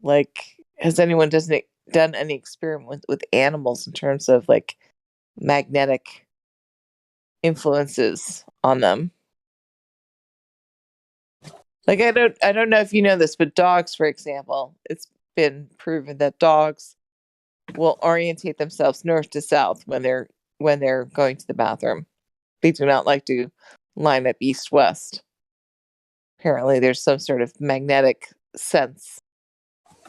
like, has anyone done any experiment with animals in terms of like magnetic influences on them? Like, I don't know if you know this, but dogs, for example, it's been proven that dogs will orientate themselves north to south when they're going to the bathroom. They do not like to line up east west. Apparently, there's some sort of magnetic sense,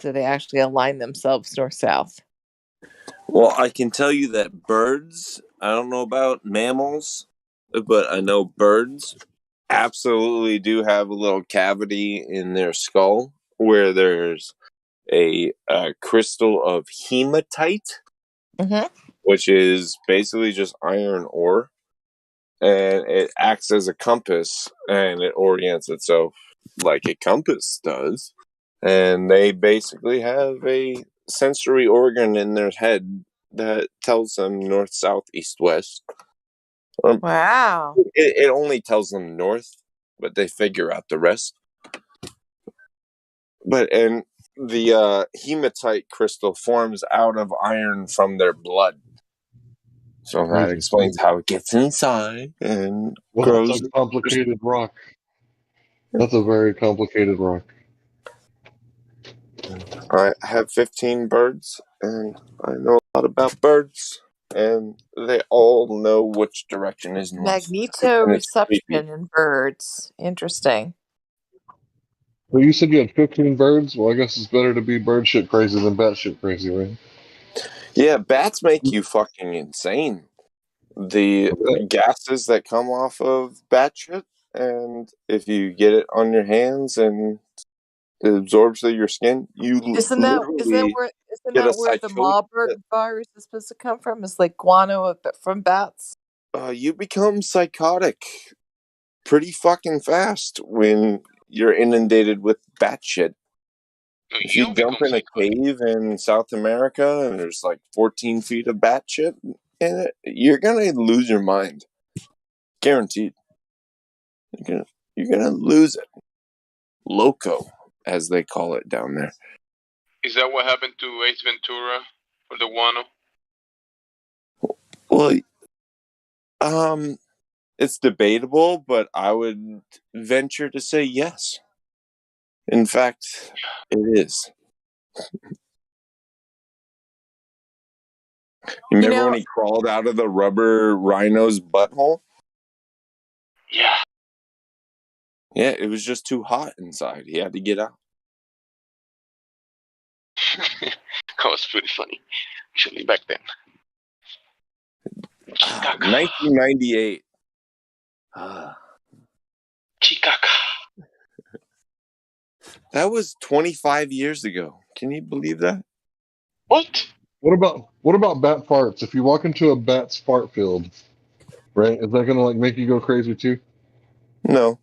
so they actually align themselves north south. Well, I can tell you that birds, I don't know about mammals, but I know birds absolutely do have a little cavity in their skull where there's a crystal of hematite, which is basically just iron ore, and it acts as a compass and it orients itself like a compass does. And they basically have a sensory organ in their head that tells them north, south, east, west. Wow. It only tells them north, but they figure out the rest. And the hematite crystal forms out of iron from their blood. So that explains how it gets inside and Well, grows. that's a complicated rock. That's a very complicated rock. I have 15 birds, and I know a lot about birds, and they all know which direction is north. And it's Magnetoreception creepy. in birds. Interesting. Well, you said you had 15 birds. Well, I guess it's better to be bird shit crazy than bat shit crazy, right? Yeah, bats make you fucking insane. The gases that come off of bat shit, and if you get it on your hands and It absorbs through your skin. You Isn't literally get a where the psychosis. Marburg virus is supposed to come from? It's like guano from bats. You become psychotic pretty fucking fast when you're inundated with bat shit. No, If you you don't jump become in a psychotic. cave in South America and there's like 14 feet of bat shit in it, you're gonna lose your mind. Guaranteed. You're gonna lose it. Loco, as they call it down there. Is that what happened to Ace Ventura for the guano? Well, it's debatable, but I would venture to say yes. In fact, it is. You You remember when know, he crawled out of the rubber rhino's butthole? Yeah. Yeah, it was just too hot inside. He had to get out. That was pretty funny, actually, back then. 1998. Chikaka. That was 25 years ago. Can you believe that? What? What about bat farts? If you walk into a bat's fart field, right, is that gonna like make you go crazy too? No.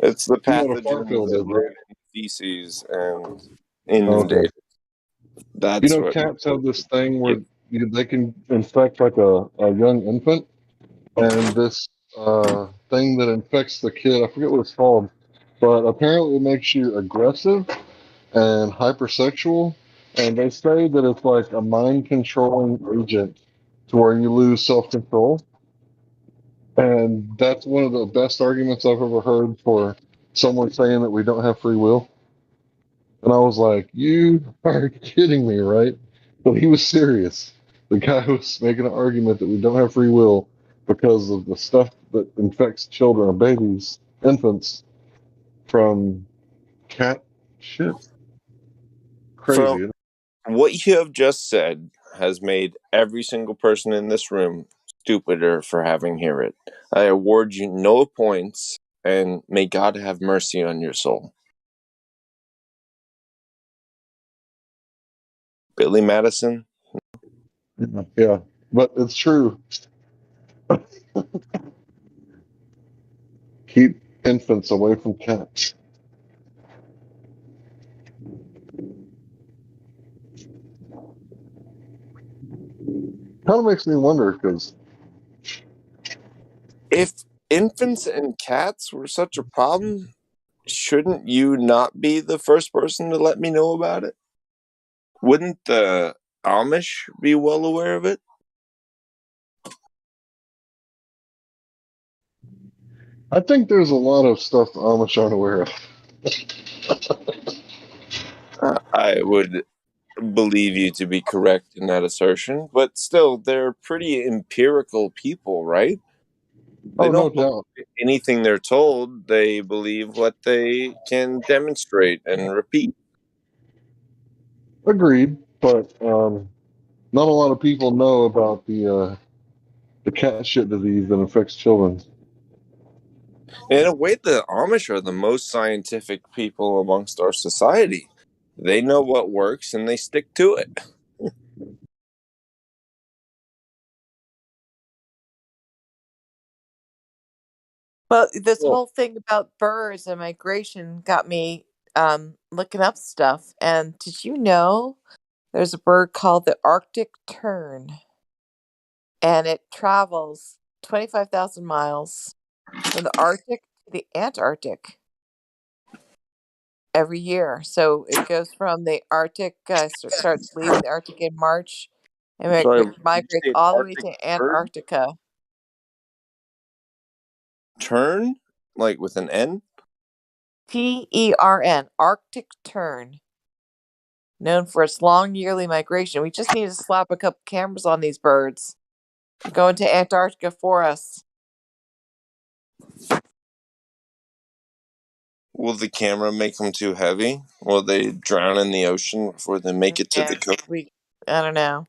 It's the You know what a fart pathogens field that is, right? live in feces and Okay. inundate. You That's know, what. cats have this thing Yeah. where they can infect like a young infant, and this thing that infects the kid, I forget what it's called, but apparently it makes you aggressive and hypersexual, and they say that it's like a mind controlling agent to where you lose self control. And that's one of the best arguments I've ever heard for someone saying that we don't have free will. And I was like, you are kidding me, right? But he was serious. The guy was making an argument that we don't have free will because of the stuff that infects children or babies, infants, from cat shit. From Crazy. what you have just said has made every single person in this room stupider for having heard it. I award you no points, and may God have mercy on your soul. Billy Madison? Yeah, but it's true. Keep infants away from cats. Kind of makes me wonder because If infants and cats were such a problem, shouldn't you not be the first person to let me know about it? Wouldn't the Amish be well aware of it? I think there's a lot of stuff the Amish aren't aware of. I would believe you to be correct in that assertion, but still, they're pretty empirical people, right? They Oh, no don't believe doubt. anything they're told, they believe what they can demonstrate and repeat. Agreed, but not a lot of people know about the cat shit disease that affects children. In a way, the Amish are the most scientific people amongst our society. They know what works and they stick to it. well, this Well, whole thing about birds and migration got me looking up stuff. And did you know there's a bird called the Arctic tern, and it travels 25,000 miles from the Arctic to the Antarctic every year. So it goes from the Arctic, starts leaving the Arctic in March and sorry, did you migrates say all the way Arctic to bird? Antarctica. Tern? Like with an N? TERN, Arctic tern, known for its long yearly migration. We just need to slap a couple cameras on these birds. They're going to Antarctica for us. Will the camera make them too heavy? Will they drown in the ocean before they make it to the Yeah, coast? I don't know.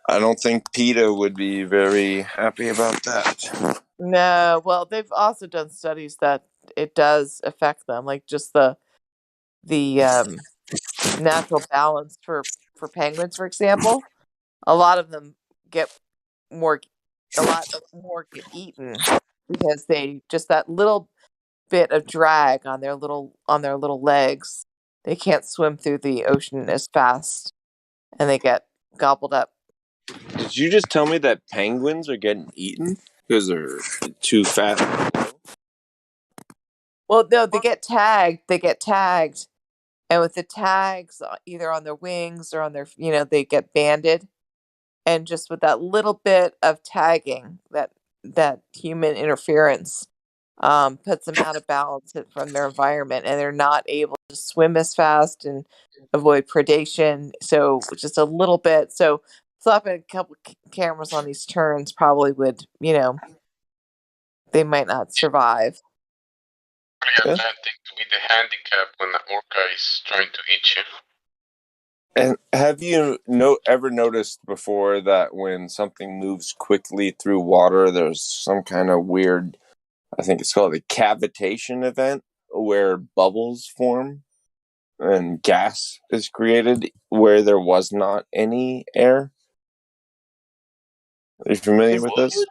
I don't think PETA would be very happy about that. No, well, they've also done studies that it does affect them, like just the natural balance for penguins, for example. A lot of them get more, a lot more get eaten because they just that little bit of drag on their little legs. They can't swim through the ocean as fast, and they get gobbled up. Did you just tell me that penguins are getting eaten because they're too fast? Well, no, they get tagged. They get tagged, and with the tags either on their wings or on their, they get banded. And just with that little bit of tagging, that human interference puts them out of balance from their environment, and they're not able to swim as fast and avoid predation. So just a little bit. So slapping a couple cameras on these turns probably would, they might not survive. Really a bad thing to be the handicap when an orca is trying to eat you. And have you ever noticed before that when something moves quickly through water, there's some kind of weird, I think it's called a cavitation event, where bubbles form and gas is created where there was not any air? Are you familiar with this?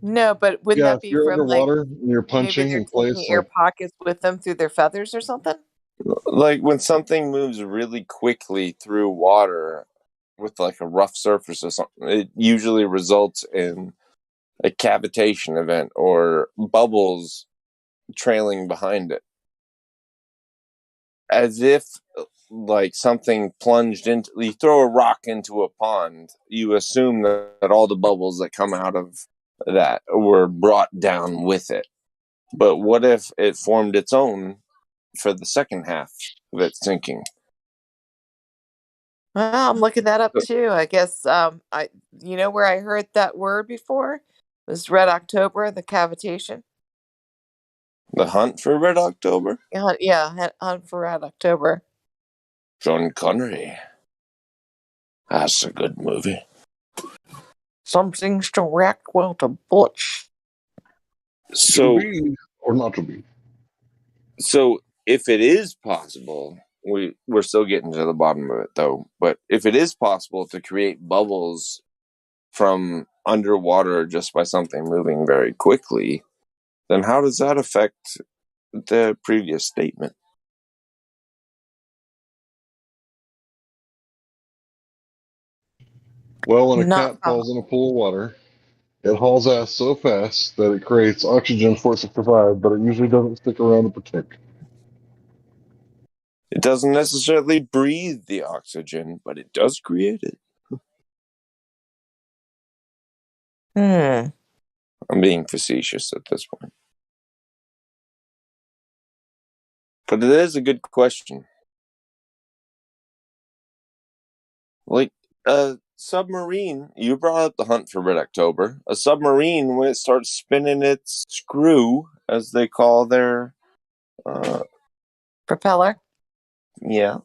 No, but wouldn't Yeah, that if be you're from like underwater and you're maybe punching they're in taking place, air like pockets with them through their feathers or something? Like when something moves really quickly through water with like a rough surface or something, it usually results in a cavitation event or bubbles trailing behind it. As if like something plunged into, you throw a rock into a pond, you assume that all the bubbles that come out of that were brought down with it. But what if it formed its own for the second half of it sinking? Well, I'm looking that up too. I guess where I heard that word before was Red October, the cavitation. The Hunt for Red October? Yeah, Hunt for Red October. Sean Connery. That's a good movie. Some things don't react well to Butch. to So, be or not to be. so if it is possible, we're still getting to the bottom of it though. But if it is possible to create bubbles from underwater just by something moving very quickly, then how does that affect the previous statement? Well, when a Not cat falls in a pool of water, it hauls ass so fast that it creates oxygen for it to survive, but it usually doesn't stick around to protect. It doesn't necessarily breathe the oxygen, but it does create it. I'm being facetious at this point. But it is a good question. Like a submarine, you brought up the Hunt for Red October. A submarine, when it starts spinning its screw, as they call their, propeller. yeah,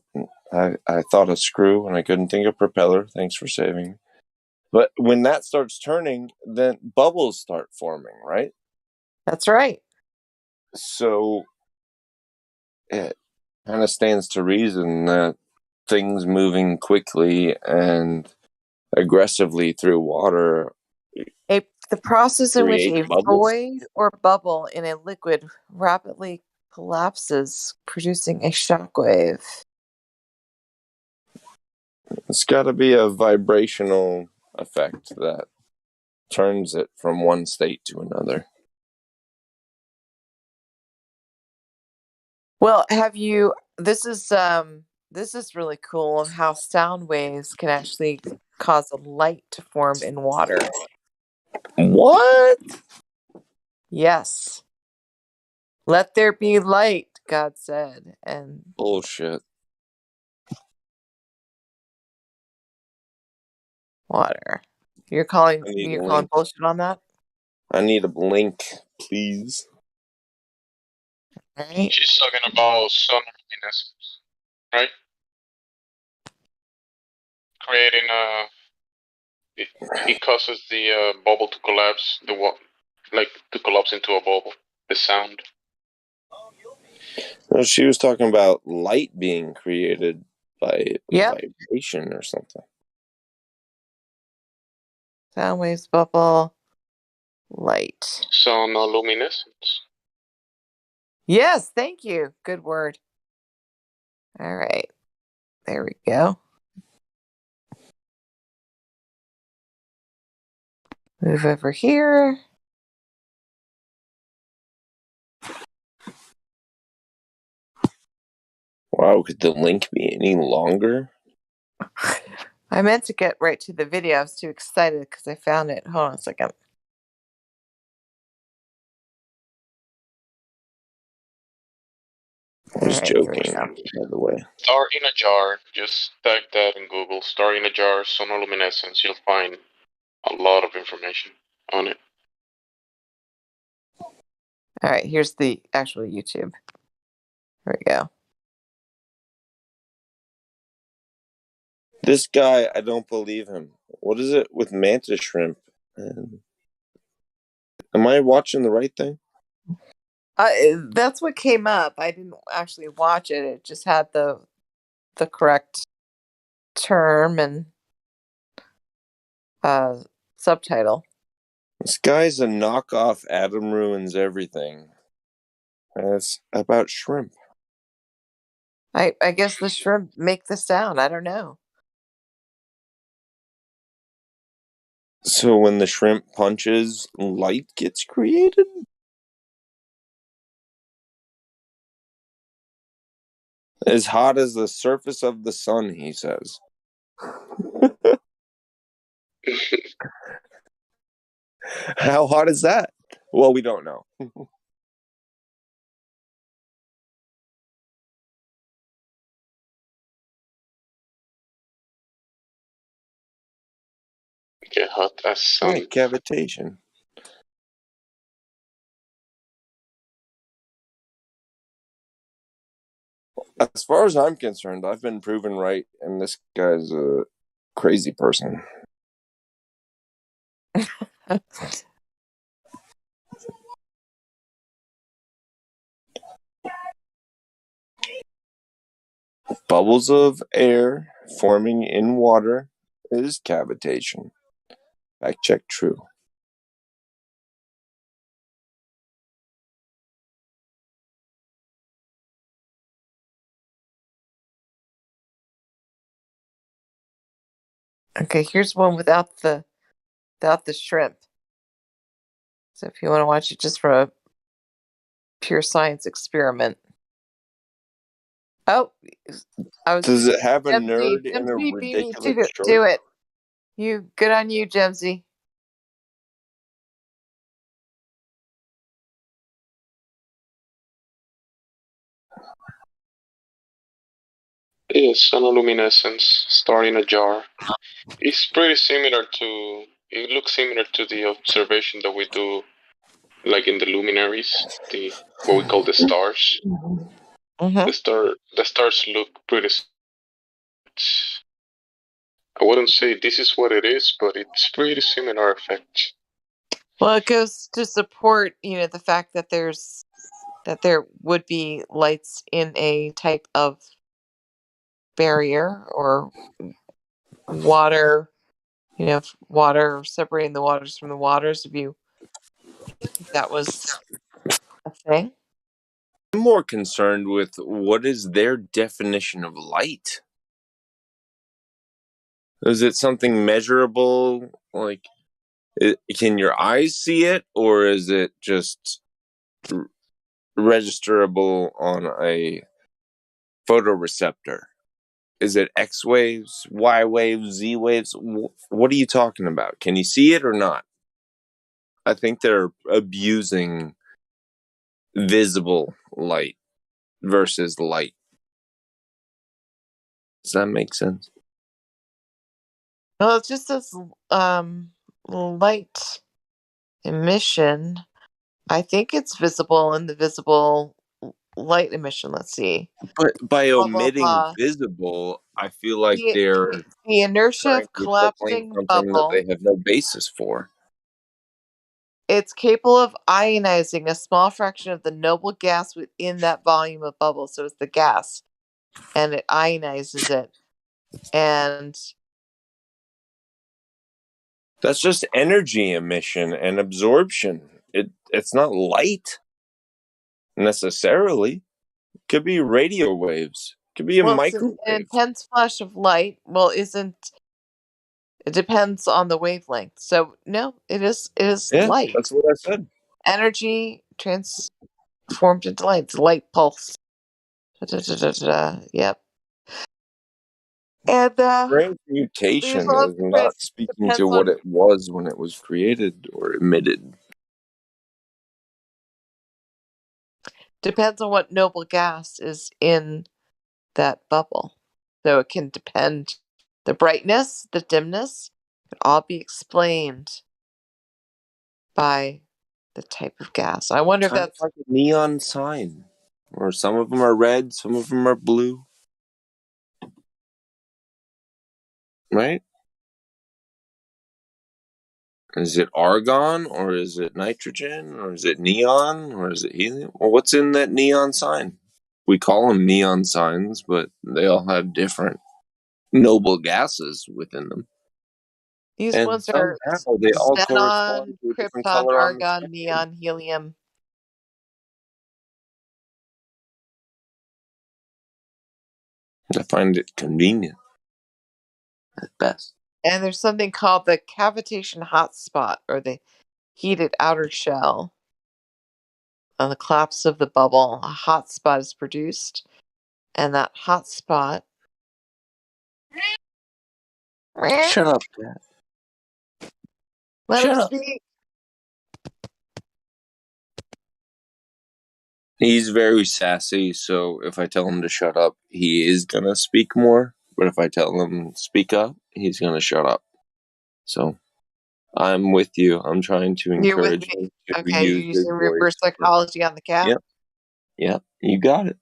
I thought of screw and I couldn't think of propeller. Thanks for saving me. But when that starts turning, then bubbles start forming, right? That's right. So it kind of stands to reason that things moving quickly and aggressively through water The process in which create a bubbles. void or bubble in a liquid rapidly collapses, producing a shockwave. It's got to be a vibrational effect that turns it from one state to another. Well, this is really cool how sound waves can actually cause a light to form in water. What? Yes. Let there be light, God said. And Bullshit. water. You're calling I need a you're calling link. bullshit on that? I need a link, please. Right? She's talking about sonoluminescence, right? Creating it causes the bubble to collapse, like to collapse into a bubble. The sound. No, she was talking about light being created by Yep. vibration or something. Sound waves, bubble, light. Sonoluminescence. Yes, thank you. Good word. All right. There we go. Move over here. Wow, could the link be any longer? I meant to get right to the video. I was too excited because I found it. Hold on a second. I was All right, here we joking, go. by the way. Star in a jar. Just type that in Google. Star in a jar, sonoluminescence. You'll find a lot of information on it. All right, here's the actual YouTube. Here we go. This guy, I don't believe him. What is it with mantis shrimp? Am I watching the right thing? That's what came up. I didn't actually watch it. It just had the correct term and subtitle. This guy's a knockoff Adam Ruins Everything. And it's about shrimp. I guess the shrimp make the sound. I don't know. So when the shrimp punches, light gets created? As hot as the surface of the sun, he says. How hot is that? Well, we don't know. Get hot as sun. Right, cavitation. As far as I'm concerned, I've been proven right, and this guy's a crazy person. Bubbles of air forming in water is cavitation. Fact check true. Okay, here's one without the shrimp. So if you want to watch it just from a pure science experiment. Oh, I was. Does it have a Dempsey nerd in a beat me ridiculous to short? do it. You good on you, Dempsey. Yes, sonoluminescence. Star in a jar. It's pretty similar to. It looks similar to the observation that we do, like in the luminaries, the what we call the stars. Mm-hmm. The stars look pretty. I wouldn't say this is what it is, but it's pretty similar effect. Well, it goes to support, the fact that there would be lights in a type of barrier or water, water separating the waters from the waters. If that was a thing. I'm more concerned with what is their definition of light. Is it something measurable? Like, can your eyes see it, or is it just registerable on a photoreceptor? Is it X waves, Y waves, Z waves? What are you talking about? Can you see it or not? I think they're abusing visible light versus light. Does that make sense? Well, it just says light emission. I think it's visible in the visible light emission. Let's see. But by Blah blah omitting blah. visible, I feel like The, they're the inertia trying of to proclaim collapsing something that bubble. they have no basis for. It's capable of ionizing a small fraction of the noble gas within that volume of bubble. So it's the gas, and it ionizes it. And That's just energy emission and absorption. It's not light necessarily. It could be radio waves. It could be a well, it's an microwave. intense flash of light. Well, isn't it depends on the wavelength. So no, it is Yeah, light. that's what I said. Energy transformed into light. It's a light pulse. Yep. And there's Transmutation all is different not speaking to depends what on it was when it was created or emitted. what noble gas is in that bubble. So it can depend the brightness, the dimness, can all be explained by the type of gas. I wonder if Kind of that's like a neon sign. Or some of them are red, some of them are blue. Right? Is it argon, or is it nitrogen, or is it neon, or is it helium? Well, what's in that neon sign? We call them neon signs, but they all have different noble gases within them. these And ones are somehow they all correspond xenon, to a different krypton, color on the argon, spectrum. neon, helium. I find it convenient at best. And there's something called the cavitation hotspot, or the heated outer shell. On the collapse of the bubble, a hotspot is produced, and that hotspot. Shut up, Dad. Let him Shut up. speak. He's very sassy, so if I tell him to shut up, he is gonna speak more. But if I tell him speak up, he's gonna shut up. So I'm with you. I'm trying to You're with encourage me. him to Okay, you're use his using reverse voice. psychology on the cat. Yep, yep, you got it.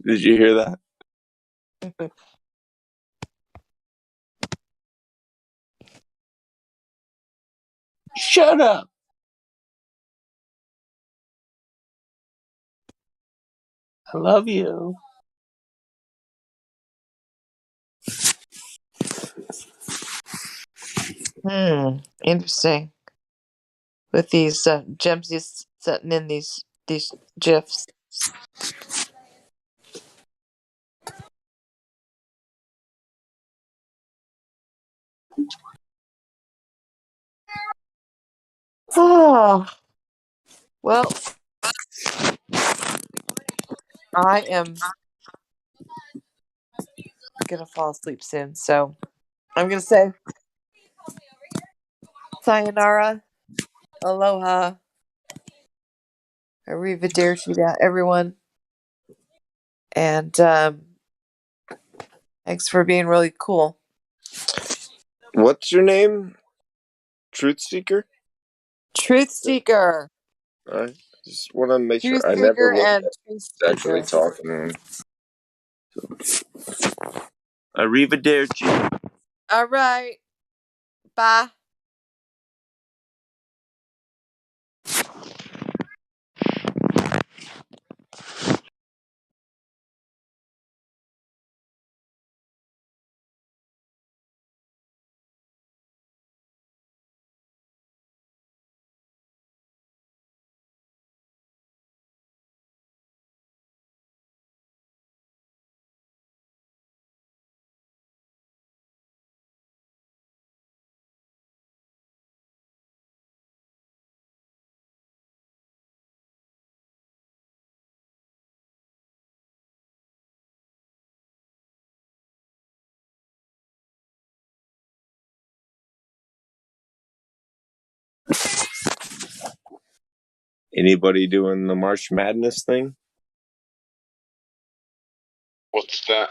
Did you hear that? Shut up. I love you. Interesting. With these gems he's setting in these gifs. Oh, well, I am gonna fall asleep soon, so I'm gonna say sayonara, aloha, arrivederci to everyone, and thanks for being really cool. What's your name? Truth Seeker? Truth seeker, I just want to make sure. truth I never seeker, looked and at truth who's actually speaker. talking. Arrivederci. All right, bye. Anybody doing the March Madness thing? What's that?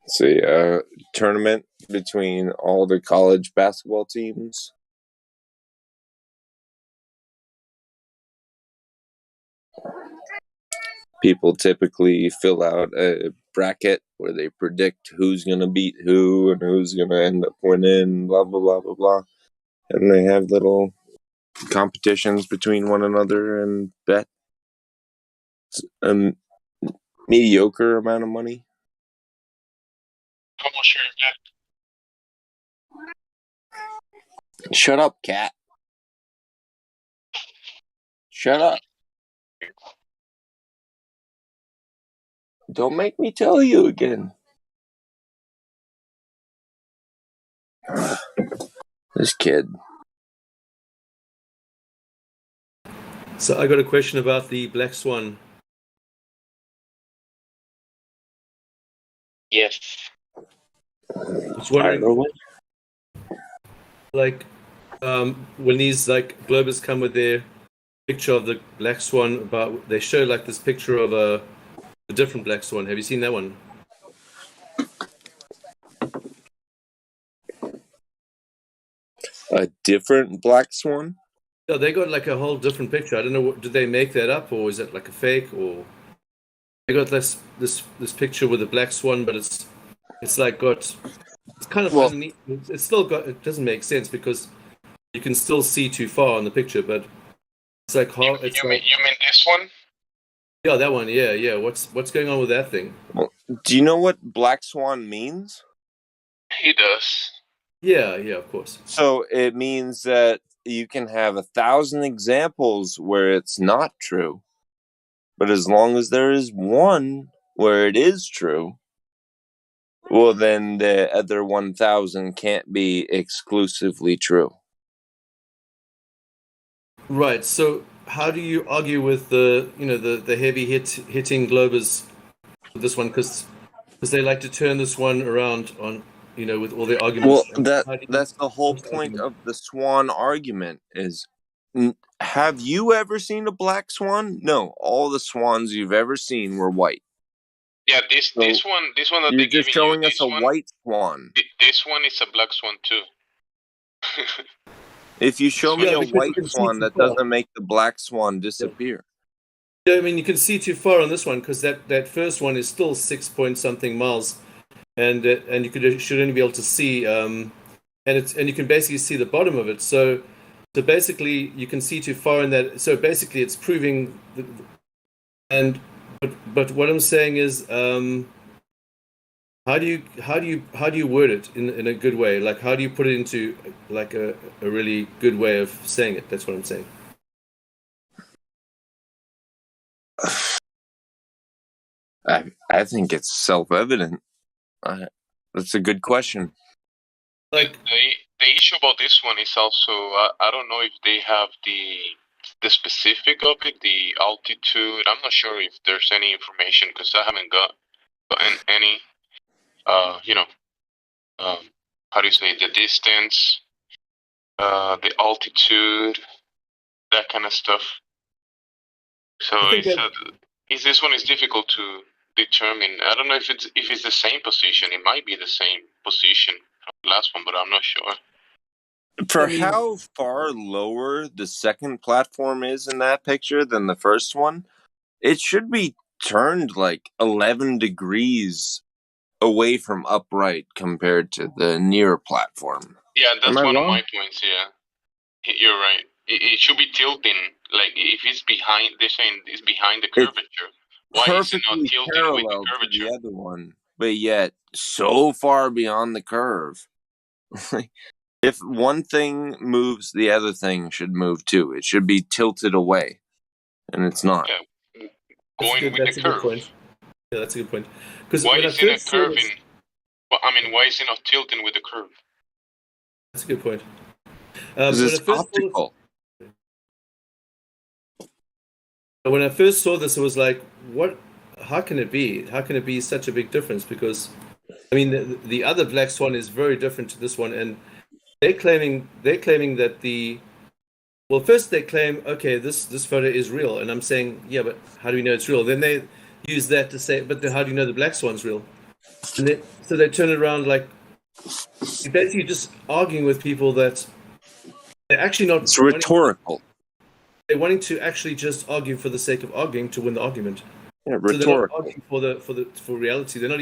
It's a tournament between all the college basketball teams. People typically fill out a bracket where they predict who's going to beat who and who's going to end up winning, blah, blah, blah, blah, blah. And they have little competitions between one another and bet a mediocre amount of money. How much are you bet? Shut up, cat. Shut up. Don't make me tell you again. This kid. So I got a question about the black swan. Yes. I was wondering, like, when these like Globers come with their picture of the black swan, about they show like this picture of a different black swan. Have you seen that one? A different black swan? Yeah, they got like a whole different picture. I don't know. Did they make that up, or is it like a fake? Or they got this picture with a black swan, but it's like got it's kind of underneath. It's still got. It doesn't make sense because you can still see too far on the picture, but it's like how it's you like. You mean this one? Yeah, that one. Yeah. What's going on with that thing? Well, do you know what black swan means? He does. Yeah, of course. So it means that you can have 1,000 examples where it's not true. But as long as there is one where it is true, well, then the other 1,000 can't be exclusively true. Right. So how do you argue with the heavy hitting Globers with this one? Because they like to turn this one around on with all their arguments. Well, that's the whole point of the swan argument is, have you ever seen a black swan? No, all the swans you've ever seen were white. Yeah, this one that You're they're just giving showing you, us a white swan. This one is a black swan too. If you show me a white swan, that far. doesn't make the black swan disappear. Yeah, I mean you can see too far on this one because that first one is still 6 point something miles, and you should only be able to see and you can basically see the bottom of it. So basically you can see too far in that. So basically it's proving but what I'm saying is how do you word it in a good way? Like how do you put it into like a really good way of saying it? That's what I'm saying. I think it's self-evident. That's a good question. Like the issue about this one is also I don't know if they have the specific of it, the altitude. I'm not sure if there's any information because I haven't gotten any. How do you say the distance, the altitude, that kind of stuff. So this one is difficult to determine. I don't know if it's the same position. It might be the same position from the last one, but I'm not sure. For how far lower the second platform is in that picture than the first one, it should be turned like 11 degrees away from upright compared to the near platform. Yeah, that's one of my points. Yeah, you're right. It should be tilting. Like if it's behind, they're saying it's behind the curvature. Why is it not tilting with the curvature? To the other one, but yet so far beyond the curve. If one thing moves, the other thing should move too. It should be tilted away, and it's not. Yeah. Going with the curve. Good point. Yeah, that's a good point. Because why is it not curving? Why is it not tilting with the curve? That's a good point. It's optical. When I first saw this, it was like, what? How can it be? How can it be such a big difference? Because, I mean, the other black swan is very different to this one, and they're claiming that first they claim, okay, this photo is real, and I'm saying, yeah, but how do we know it's real? Then they use that to say, but then how do you know the black swan's real? And so they turn it around like you're basically just arguing with people that they're actually not. It's rhetorical. They're wanting to actually just argue for the sake of arguing to win the argument. Yeah, So they're not rhetorical. arguing for reality. They don't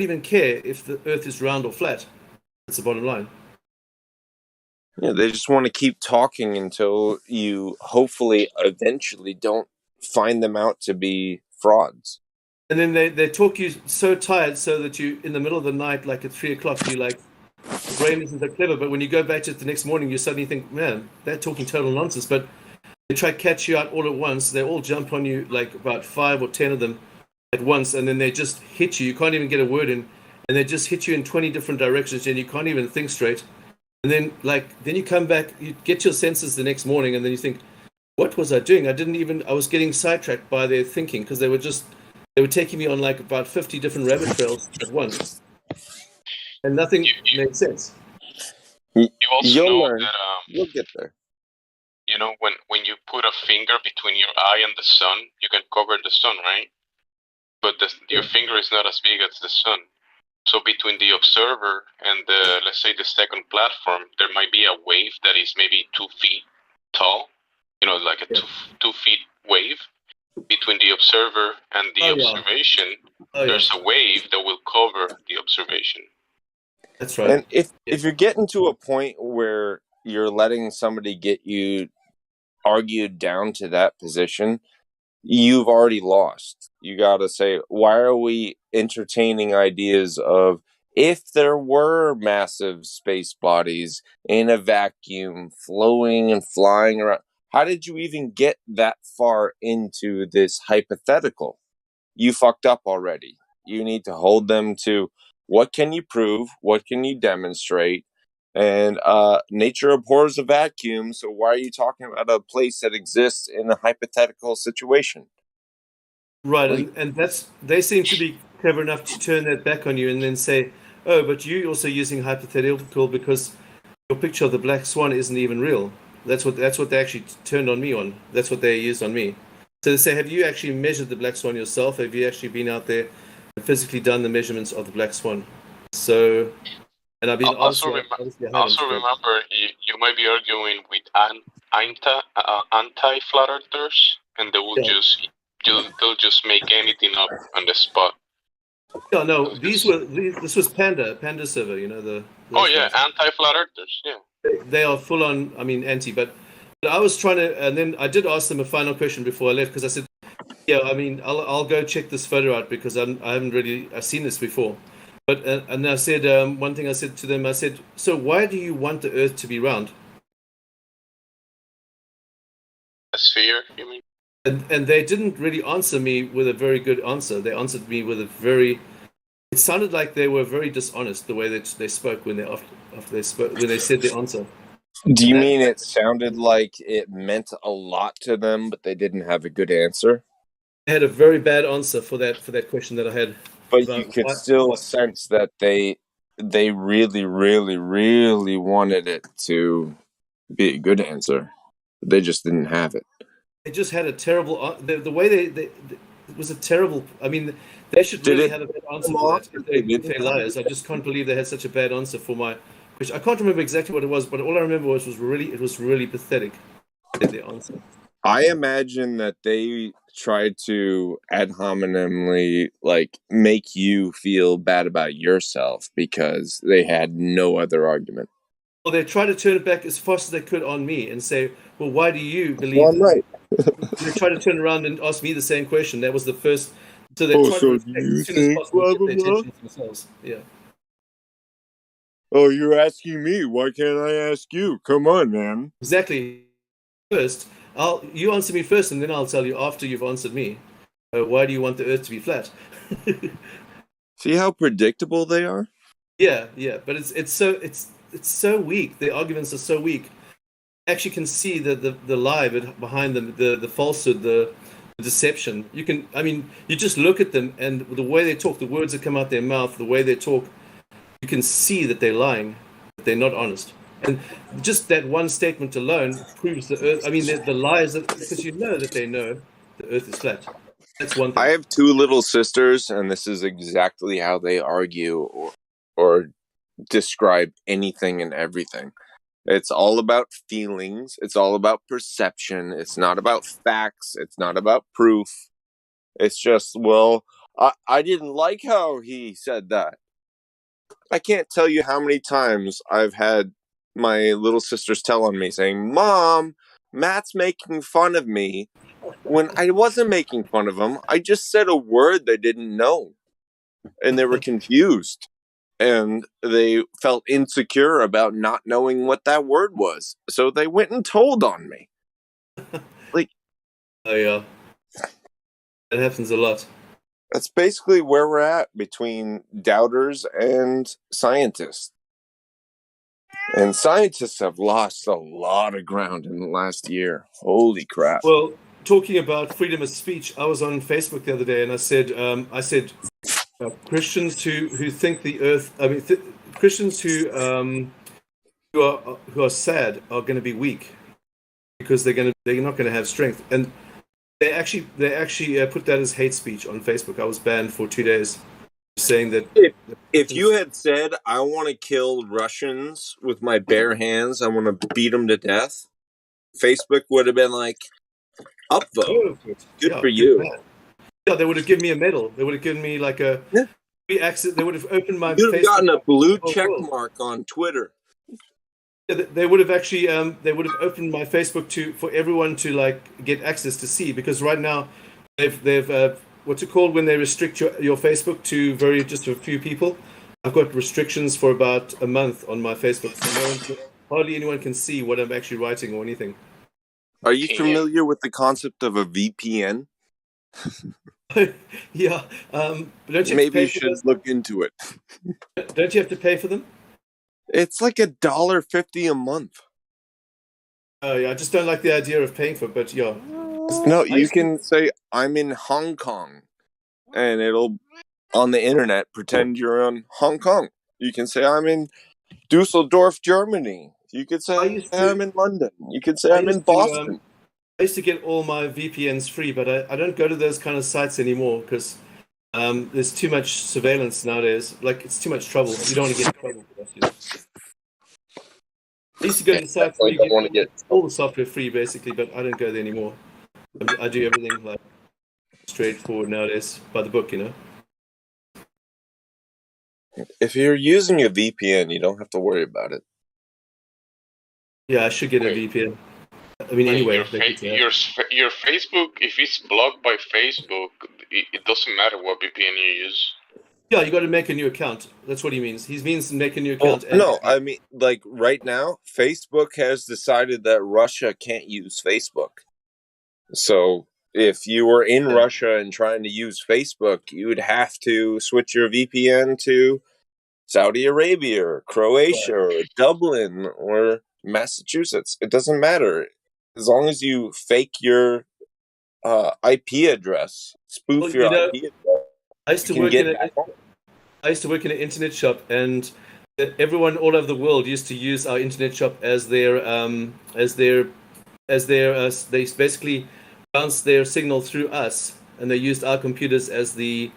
even care if the Earth is round or flat. That's the bottom line. Yeah, they just want to keep talking until you hopefully eventually don't find them out to be frauds. And then they talk you so tired so that you, in the middle of the night, like at 3 o'clock, you like, your brain isn't so clever. But when you go back to it the next morning, you suddenly think, man, they're talking total nonsense. But they try to catch you out all at once. They all jump on you, like about 5 or 10 of them at once. And then they just hit you. You can't even get a word in. And they just hit you in 20 different directions and you can't even think straight. And then, then you come back, you get your senses the next morning, and then you think, what was I doing? I was getting sidetracked by their thinking because they were taking me on like about 50 different rabbit trails at once, and nothing made sense. You also You'll know learn. that You'll get there. when you put a finger between your eye and the sun, you can cover the sun, right? But your finger is not as big as the sun. So between the observer and let's say the second platform, there might be a wave that is maybe 2 feet tall. Like a 2 feet wave. Between the observer and the observation, there's a wave that will cover the observation. That's right. And if you're getting to a point where you're letting somebody get you argued down to that position, you've already lost. You got to say, why are we entertaining ideas of if there were massive space bodies in a vacuum flowing and flying around? How did you even get that far into this hypothetical? You fucked up already. You need to hold them to what can you prove? What can you demonstrate? And nature abhors a vacuum, so why are you talking about a place that exists in a hypothetical situation? Right, Like, and they seem to be clever enough to turn that back on you and then say, oh, but you're also using hypothetical because your picture of the black swan isn't even real. That's what they actually turned on me on. That's what they used on me. So they say, have you actually measured the black swan yourself? Have you actually been out there and physically done the measurements of the black swan? So, and I've been Also, obviously I haven't. remember you might be arguing with anti-flat earthers, and they will they'll just make anything up on the spot. Yeah, no, this was Panda server, Oh those yeah, guys. anti-flat earthers. Yeah. They are full on, I mean, anti. But I was trying to, and then I did ask them a final question before I left because I said, yeah, I mean, I'll go check this photo out because I haven't really I've seen this before. But and I said one thing I said to them, I said, so why do you want the Earth to be round? A sphere, you mean? And they didn't really answer me with a very good answer. They answered me with a very. It sounded like they were very dishonest the way that they spoke when they spoke when they said the answer. do you mean it sounded like it meant a lot to them, but they didn't have a good answer? I had a very bad answer for that question that I had. But you could still sense that they really, really, really wanted it to be a good answer. They just didn't have it. They just had a terrible the way they it was a terrible. I mean, they should really have a bad answer for that. If they're liars, I just can't believe they had such a bad answer for my. Which I can't remember exactly what it was, but all I remember was it was really pathetic. The answer. I imagine that they tried to ad hominemly make you feel bad about yourself because they had no other argument. Well, they tried to turn it back as fast as they could on me and say, "Well, why do you believe?" Well, I'm right. They tried to turn around and ask me the same question. That was the first. So they tried so to do you as soon as think possible blah, get blah, their blah? attention to themselves. Yeah. Oh, you're asking me. Why can't I ask you? Come on, man. Exactly. First, you answer me first, and then I'll tell you after you've answered me. Why do you want the Earth to be flat? See how predictable they are? Yeah, but it's so weak. The arguments are so weak. You actually can see the lie behind them, the falsehood, the deception. You just look at them and the way they talk, the words that come out their mouth, the way they talk, you can see that they're lying, that they're not honest. And just that one statement alone proves the Earth. I mean, the lies because you know that they know the Earth is flat. That's one thing. I have two little sisters, and this is exactly how they argue or describe anything and everything. It's all about feelings. It's all about perception. It's not about facts. It's not about proof. It's just, well, I didn't like how he said that. I can't tell you how many times I've had my little sisters tell on me saying, Mom, Matt's making fun of me, when I wasn't making fun of him. I just said a word they didn't know, and they were confused, and they felt insecure about not knowing what that word was, so they went and told on me. Like, Oh yeah, that happens a lot. that's basically where we're at between doubters and scientists. And scientists have lost a lot of ground in the last year. Holy crap. Well, talking about freedom of speech, I was on Facebook the other day, and I said, Christians who think the earth, Christians who are sad are going to be weak because they're not going to have strength, and they actually put that as hate speech on Facebook. I was banned for 2 days, saying that if you had said, I want to kill Russians with my bare hands, I want to beat them to death, Facebook would have been like, upvote. Good for you. Yeah, they would have given me a medal. They would have given me like a free access. They would have opened my You'd have Facebook. gotten a blue check mark on Twitter. Yeah, they would have actually they would have opened my Facebook for everyone to like get access to see, because right now they've what's it called when they restrict your Facebook to just a few people. I've got restrictions for about a month on my Facebook, so hardly anyone can see what I'm actually writing or anything. Are you familiar with the concept of a VPN? Yeah, don't you maybe you should look into it. Don't you have to pay for them? It's like $1.50 a month. Oh yeah, I just don't like the idea of paying for it, but yeah. No, you can say, I'm in Hong Kong, and it'll, on the internet, pretend you're in Hong Kong. You can say, I'm in Dusseldorf, Germany. You could say, I'm in London. You could say, I'm in Boston. I used to get all my VPNs free, but I don't go to those kind of sites anymore because there's too much surveillance nowadays. Like, it's too much trouble. You don't want to get in trouble for that, you know? I used to go to sites where you get all the software free, basically, but I don't go there anymore. I do everything like straightforward nowadays, by the book, you know? If you're using a VPN, you don't have to worry about it. Yeah, I should get a VPN. I mean, anyway, your Facebook, if it's blocked by Facebook, it doesn't matter what VPN you use. Yeah, you got to make a new account. That's what he means. He means make a new account. No, I mean, like right now, Facebook has decided that Russia can't use Facebook. So if you were in Russia and trying to use Facebook, you would have to switch your VPN to Saudi Arabia or Croatia or Dublin or Massachusetts. It doesn't matter. As long as you fake your IP address, spoof your IP address, I used to work in an internet shop, and everyone all over the world used to use our internet shop as their they basically bounced their signal through us, and they used our computers as the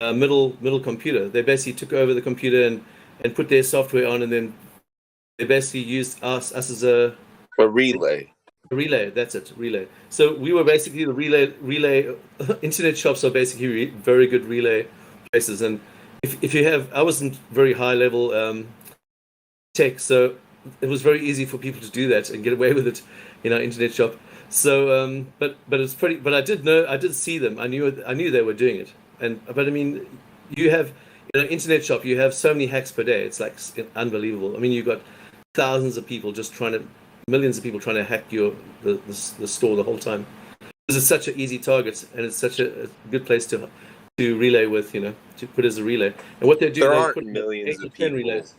middle computer. They basically took over the computer and put their software on, and then they basically used us as a relay. A relay, that's it, relay. So we were basically the relay. Internet shops are basically very good relay places, and if you have, I wasn't very high level tech, so it was very easy for people to do that and get away with it in our internet shop. So, but it's pretty. But I did see them. I knew they were doing it. But I mean, you have internet shop. You have so many hacks per day. It's like unbelievable. I mean, you've got thousands of people millions of people trying to hack the store the whole time. Because it's such an easy target, and it's such a good place to relay with, to put as a relay. And what they do, there they aren't put millions of people. Relays.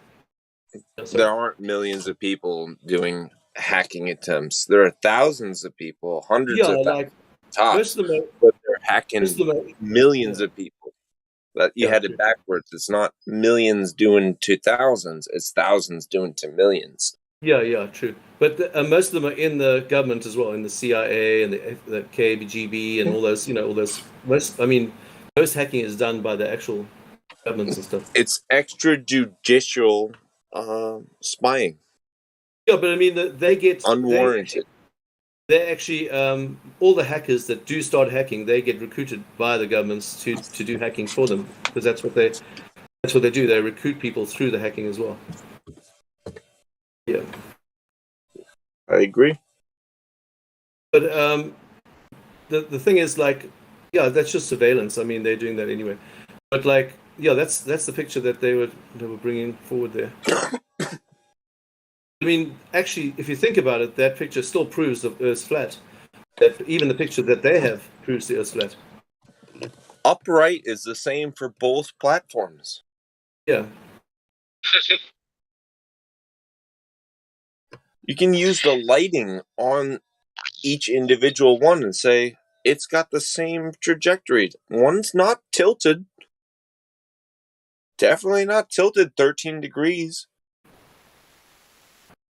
There aren't millions of people doing hacking attempts. There are thousands of people, hundreds of thousands, tops, but they're hacking millions of people. That you had it backwards. It's not millions doing to thousands. It's thousands doing to millions. Yeah, true. But most of them are in the government as well, in the CIA and the KGB and all those, all those. Most hacking is done by the actual governments and stuff. It's extrajudicial spying. Yeah, but I mean, they get unwarranted. they actually all the hackers that do start hacking, they get recruited by the governments to do hacking for them, because that's what they do. They recruit people through the hacking as well. Yeah, I agree. but the thing is, like, yeah, that's just surveillance. I mean, they're doing that anyway. But like, yeah, that's the picture that they were bringing forward there. I mean, actually, if you think about it, that picture still proves the Earth's flat. That even the picture that they have proves the Earth's flat. Upright is the same for both platforms. Yeah. You can use the lighting on each individual one and say it's got the same trajectory. One's not tilted. Definitely not tilted 13 degrees.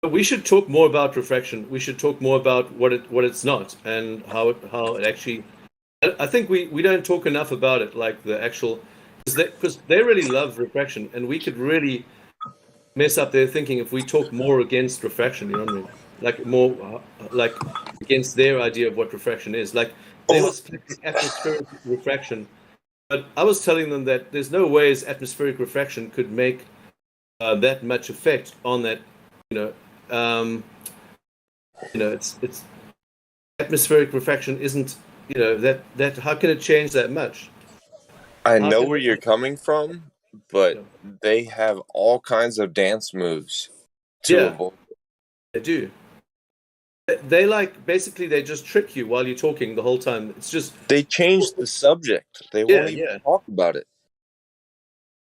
But we should talk more about refraction. We should talk more about what it's not and how it actually. I think we don't talk enough about it, like the actual, because they really love refraction, and we could really mess up their thinking if we talk more against refraction. You know what I mean? Like more like against their idea of what refraction is. Like they were splitting atmospheric refraction, but I was telling them that there's no ways atmospheric refraction could make that much effect on that. It's atmospheric refraction isn't. That how can it change that much? I know where you're coming from, but Yeah. they have all kinds of dance moves to avoid. They do. They like basically they just trick you while you're talking the whole time. It's just They change the subject. They won't even talk about it.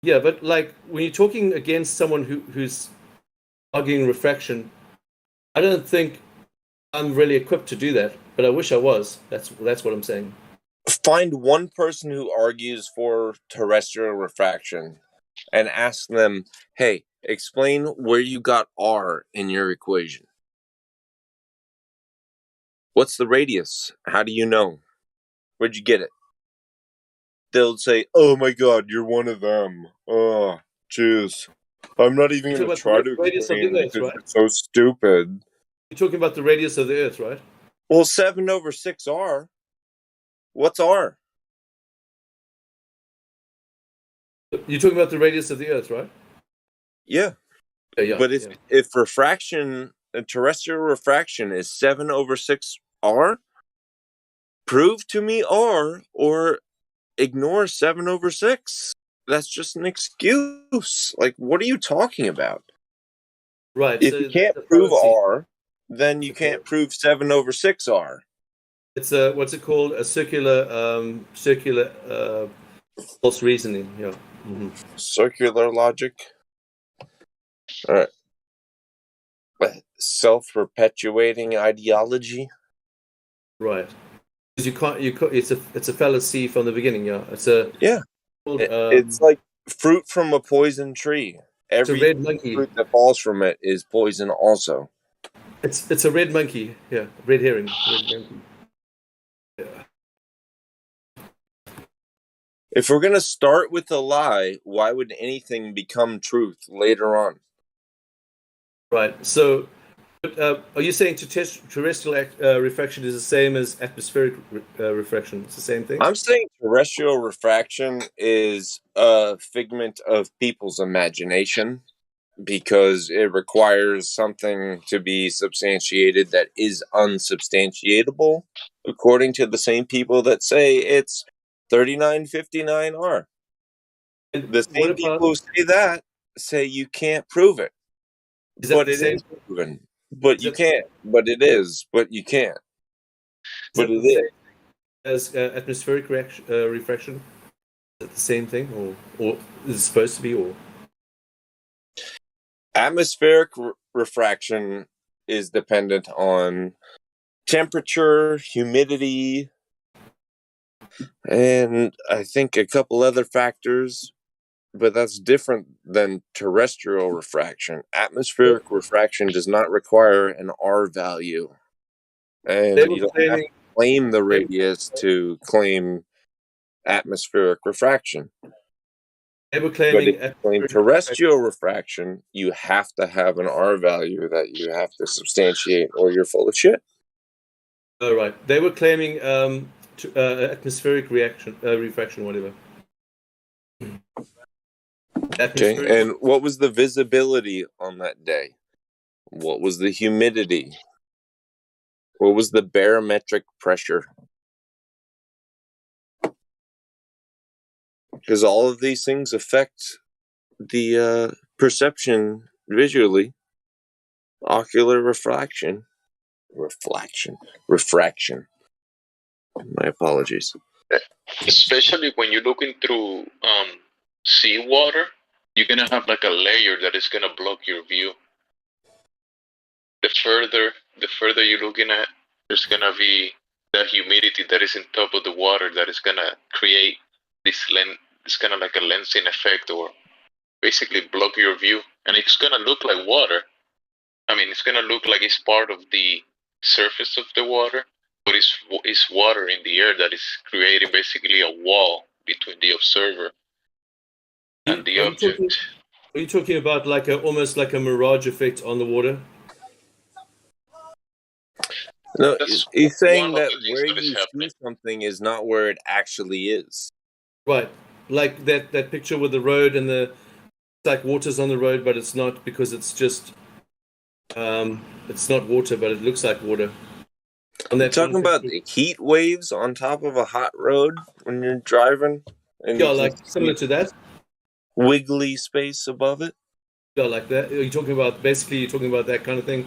Yeah, but like when you're talking against someone who's arguing refraction, I don't think I'm really equipped to do that. But I wish I was. That's what I'm saying. Find one person who argues for terrestrial refraction and ask them, hey, explain where you got R in your equation. What's the radius? How do you know? Where'd you get it? They'll say, oh my god, you're one of them. Oh, jeez. I'm not even going to try to explain because you're so stupid. You're talking about the radius of the Earth, right? Well, 7/6R. What's R? You're talking about the radius of the Earth, right? Yeah. But if refraction, terrestrial refraction is 7/6R, prove to me R or ignore 7/6. That's just an excuse. Like, what are you talking about? Right. If you can't prove R, then you can't prove 7/6R. It's a what's it called? A circular false reasoning. Yeah. Mm-hmm. Circular logic. All right. Self-perpetuating ideology. Right. Because you can't. It's a fallacy from the beginning. Yeah. It's like fruit from a poison tree. Every red monkey. Fruit that falls from it is poison also. It's a red monkey. Yeah. Red herring. Red monkey. Yeah. If we're going to start with a lie, why would anything become truth later on? Right. So, are you saying terrestrial refraction is the same as atmospheric refraction? It's the same thing? I'm saying terrestrial refraction is a figment of people's imagination because it requires something to be substantiated that is unsubstantiatable, according to the same people that say it's 3959R. The same people who say that say you can't prove it. But it is proven. But you can't. But it is. But you can't. But it is. As atmospheric refraction? Is it the same thing? Or is it supposed to be? Or atmospheric refraction is dependent on temperature, humidity, and I think a couple other factors, but that's different than terrestrial refraction. Atmospheric refraction does not require an R value, and you don't have to claim the radius to claim atmospheric refraction. They were claiming but if you claim terrestrial refraction, you have to have an R value that you have to substantiate, or you're full of shit. Oh, right. They were claiming atmospheric refraction, whatever. Okay, and what was the visibility on that day? What was the humidity? What was the barometric pressure? Because all of these things affect the perception visually. Ocular refraction. Refraction. My apologies. Especially when you're looking through seawater, you're gonna have like a layer that is gonna block your view. The further you're looking at, there's gonna be that humidity that is in top of the water that is gonna create this it's kind of like a lensing effect, or basically block your view, and it's gonna look like water. I mean, it's gonna look like it's part of the surface of the water, but it's water in the air that is creating basically a wall between the observer and the object. Are you talking about like almost like a mirage effect on the water? No, That's he's saying one of that the things where that is you happening. see something is not where it actually is. Right. Like that picture with the road and it's like water's on the road, but it's not, because it's just it's not water, but it looks like water. On that Talking about the heat waves on top of a hot road when you're driving, and yeah, you like similar to that. Wiggly space above it. Yeah, like that. You're talking about that kind of thing.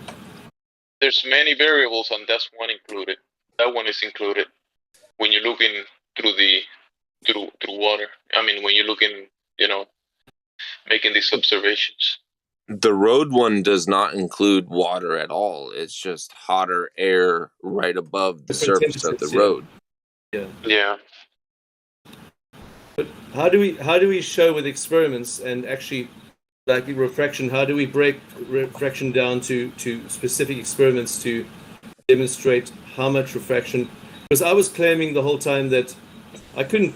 There's many variables, and that's one included. That one is included when you're looking through water. I mean, when you're looking, making these observations. The road one does not include water at all. It's just hotter air right above the surface of the road. Yeah. But how do we show with experiments and actually like refraction? How do we break refraction down to specific experiments to demonstrate how much refraction? Because I was claiming the whole time that I couldn't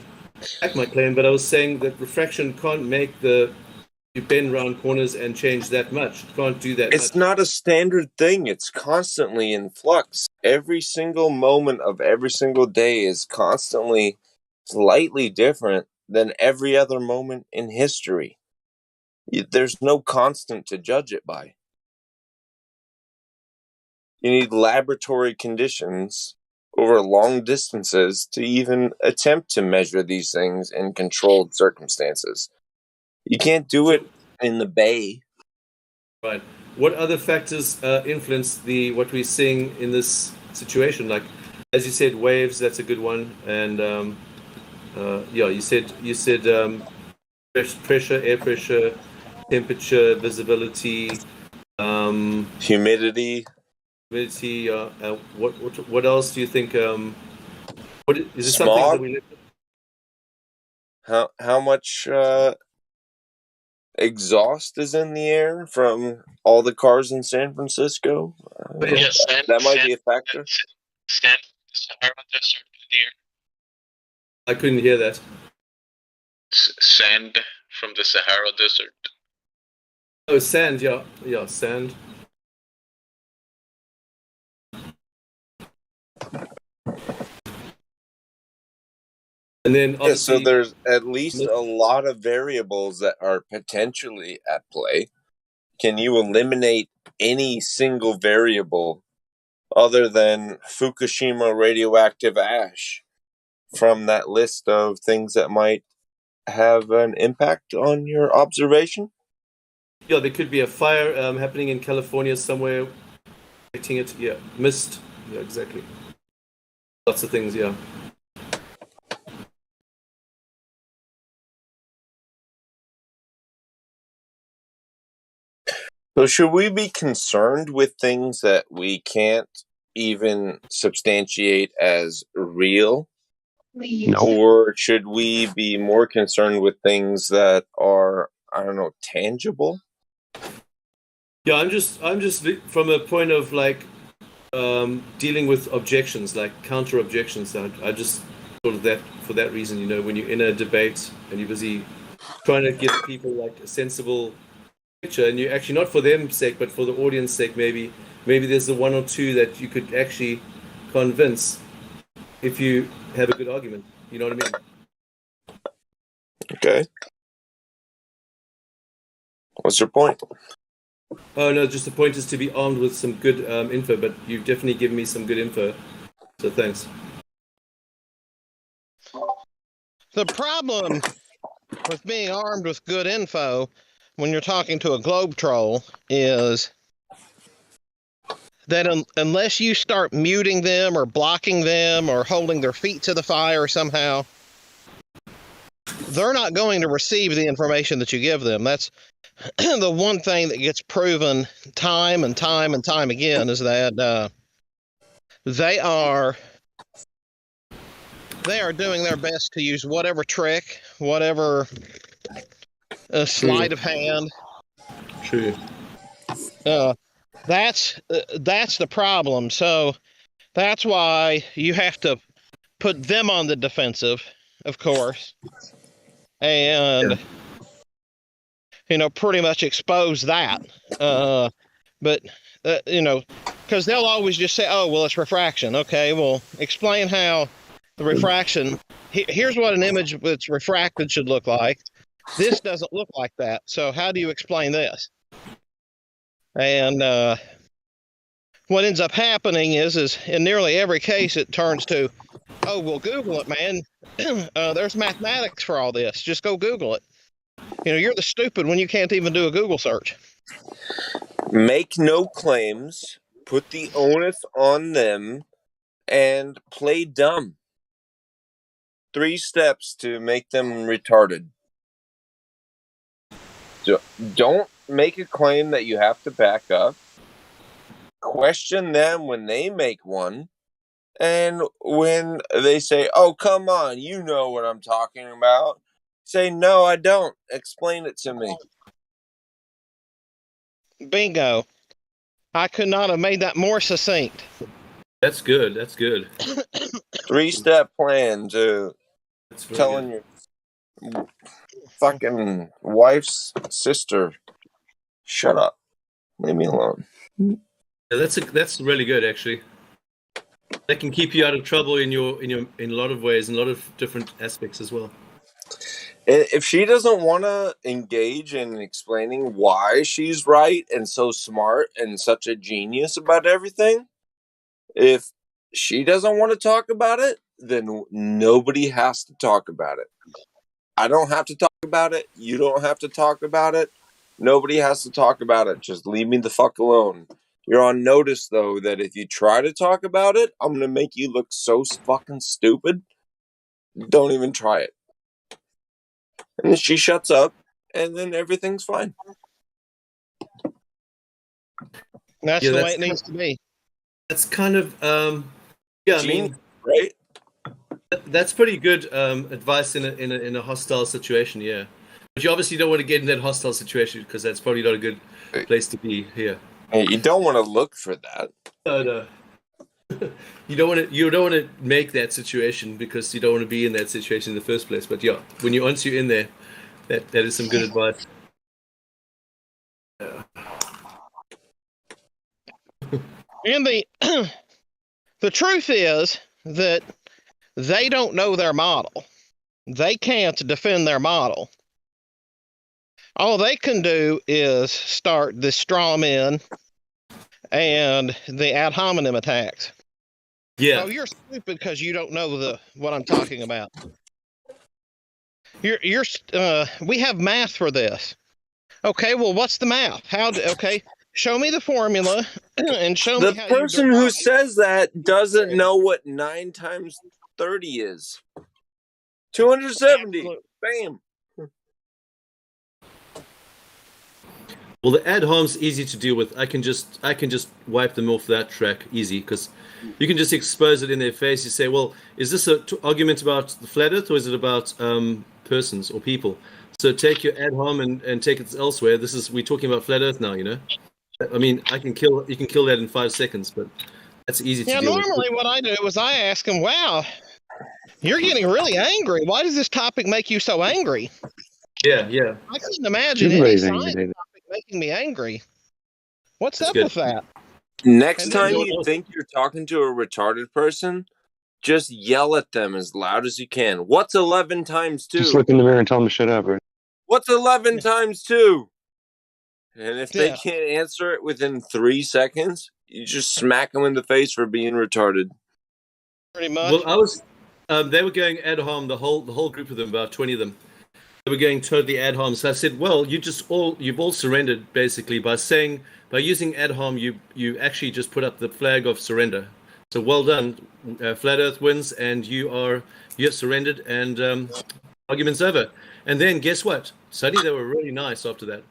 back my claim, but I was saying that refraction can't make you bend round corners and change that much. It can't do that. It's not a standard thing. It's constantly in flux. Every single moment of every single day is constantly slightly different than every other moment in history. There's no constant to judge it by. You need laboratory conditions over long distances to even attempt to measure these things in controlled circumstances. You can't do it in the bay. Right. What other factors influence what we're seeing in this situation? Like, as you said, waves. That's a good one. And yeah, you said pressure, air pressure, temperature, visibility, humidity. Humidity. What else do you think? What is it? Smog? Something that How much exhaust is in the air from all the cars in San Francisco? Yes, that might be a factor. Sand, the Sahara Desert in the air. I couldn't hear that. Sand from the Sahara Desert. Oh, sand. Yeah, sand. And then so there's at least a lot of variables that are potentially at play. Can you eliminate any single variable other than Fukushima radioactive ash from that list of things that might have an impact on your observation? Yeah, there could be a fire happening in California somewhere. Affecting it. Yeah, mist. Yeah, exactly. Lots of things. Yeah. So should we be concerned with things that we can't even substantiate as real? No. Or should we be more concerned with things that are, I don't know, tangible? Yeah, I'm just from a point of like dealing with objections, like counter objections. I just sort of that for that reason, when you're in a debate and you're busy trying to give people like a sensible picture, and you actually, not for them sake but for the audience sake, maybe there's the one or two that you could actually convince if you have a good argument. You know what I mean? Okay. What's your point? Oh no, just the point is to be armed with some good info. But you've definitely given me some good info, so thanks. The problem with being armed with good info when you're talking to a globe troll is that unless you start muting them or blocking them or holding their feet to the fire somehow, they're not going to receive the information that you give them. That's the one thing that gets proven time and time and time again, is that they are doing their best to use whatever trick, whatever sleight of hand. True. That's the problem. So that's why you have to put them on the defensive, of course, and pretty much expose that. But because they'll always just say, "Oh, well, it's refraction." Okay, well, explain how the refraction. Here's what an image that's refracted should look like. This doesn't look like that. So how do you explain this? And what ends up happening is in nearly every case, it turns to, "Oh, well, Google it, man. There's mathematics for all this. Just go Google it." You're the stupid when you can't even do a Google search. Make no claims, put the onus on them, and play dumb. 3 steps to make them retarded. Don't make a claim that you have to back up. Question them when they make one. And when they say, "Oh, come on, you know what I'm talking about," say, "No, I don't. Explain it to me." Bingo. I could not have made that more succinct. That's good. That's good. 3-step plan to That's really telling good. your fucking wife's sister, "Shut up. Leave me alone." Yeah, that's really good, actually. That can keep you out of trouble in a lot of ways, in a lot of different aspects as well. If she doesn't want to engage in explaining why she's right and so smart and such a genius about everything, if she doesn't want to talk about it, then nobody has to talk about it. I don't have to talk about it. You don't have to talk about it. Nobody has to talk about it. Just leave me the fuck alone. You're on notice, though, that if you try to talk about it, I'm going to make you look so fucking stupid. Don't even try it. And then she shuts up, and then everything's fine. That's the way it needs to be. That's kind of, yeah, I mean, right? That's pretty good advice in a hostile situation, yeah. But you obviously don't want to get in that hostile situation because that's probably not a good place to be here. Hey, you don't want to look for that. No. You don't want to make that situation because you don't want to be in that situation in the first place. But yeah, once you're in there, that is some good advice. And the truth is that they don't know their model. They can't defend their model. All they can do is start the straw men and the ad hominem attacks. Yeah. Oh, you're stupid because you don't know what I'm talking about. We have math for this. Okay, well, what's the math? Okay, show me the formula and show me how. The person who says that doesn't know what 9 times 30 is. 270. Absolutely. Bam. Well, the ad hom's easy to deal with. I can just wipe them off that track easy because you can just expose it in their face. You say, "Well, is this an argument about the flat Earth or is it about persons or people?" So take your ad hom and take it elsewhere. We're talking about flat Earth now, you know. I mean, you can kill that in 5 seconds, but that's easy to deal with. Yeah, normally what I do is I ask them, "Wow, you're getting really angry. Why does this topic make you so angry?" Yeah. I couldn't imagine any science topic making me angry. What's up with that? Next And then time You know you what else? think you're talking to a retarded person, just yell at them as loud as you can. What's 11 times Just 2? look in the mirror and tell them to shut up. Right? What's 11 times 2? And if they yeah, can't answer it within 3 seconds, you just smack them in the face for being retarded. pretty much. Well, I was. They were going ad hom. The whole group of them, about 20 of them. They were going totally ad hom. So I said, "Well, you've all surrendered basically by using ad hom. You actually just put up the flag of surrender. So well done, Flat Earth wins, and you have surrendered, and argument's over. And then guess what? Suddenly they were really nice after that.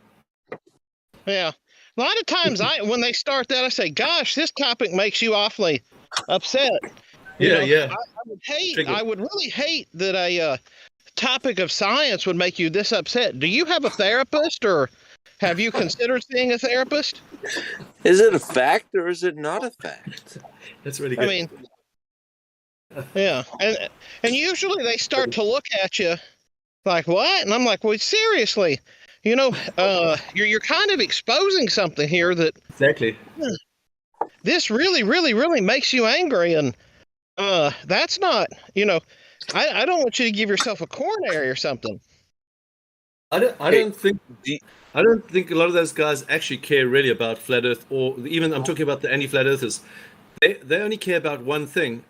Yeah. A lot of times when they start that, I say, gosh, this topic makes you awfully upset. Yeah. I would really hate that a topic of science would make you this upset. Do you have a therapist, or have you considered seeing a therapist? Is it a fact or is it not a fact? That's really good. I mean, yeah. And usually they start to look at you like, what? And I'm like, well, seriously, you're kind of exposing something here that Exactly. this really, really, really makes you angry. And that's not, I don't want you to give yourself a coronary or something. I don't think a lot of those guys actually care really about flat Earth, or even I'm talking about the anti-flat Earthers. They only care about one thing: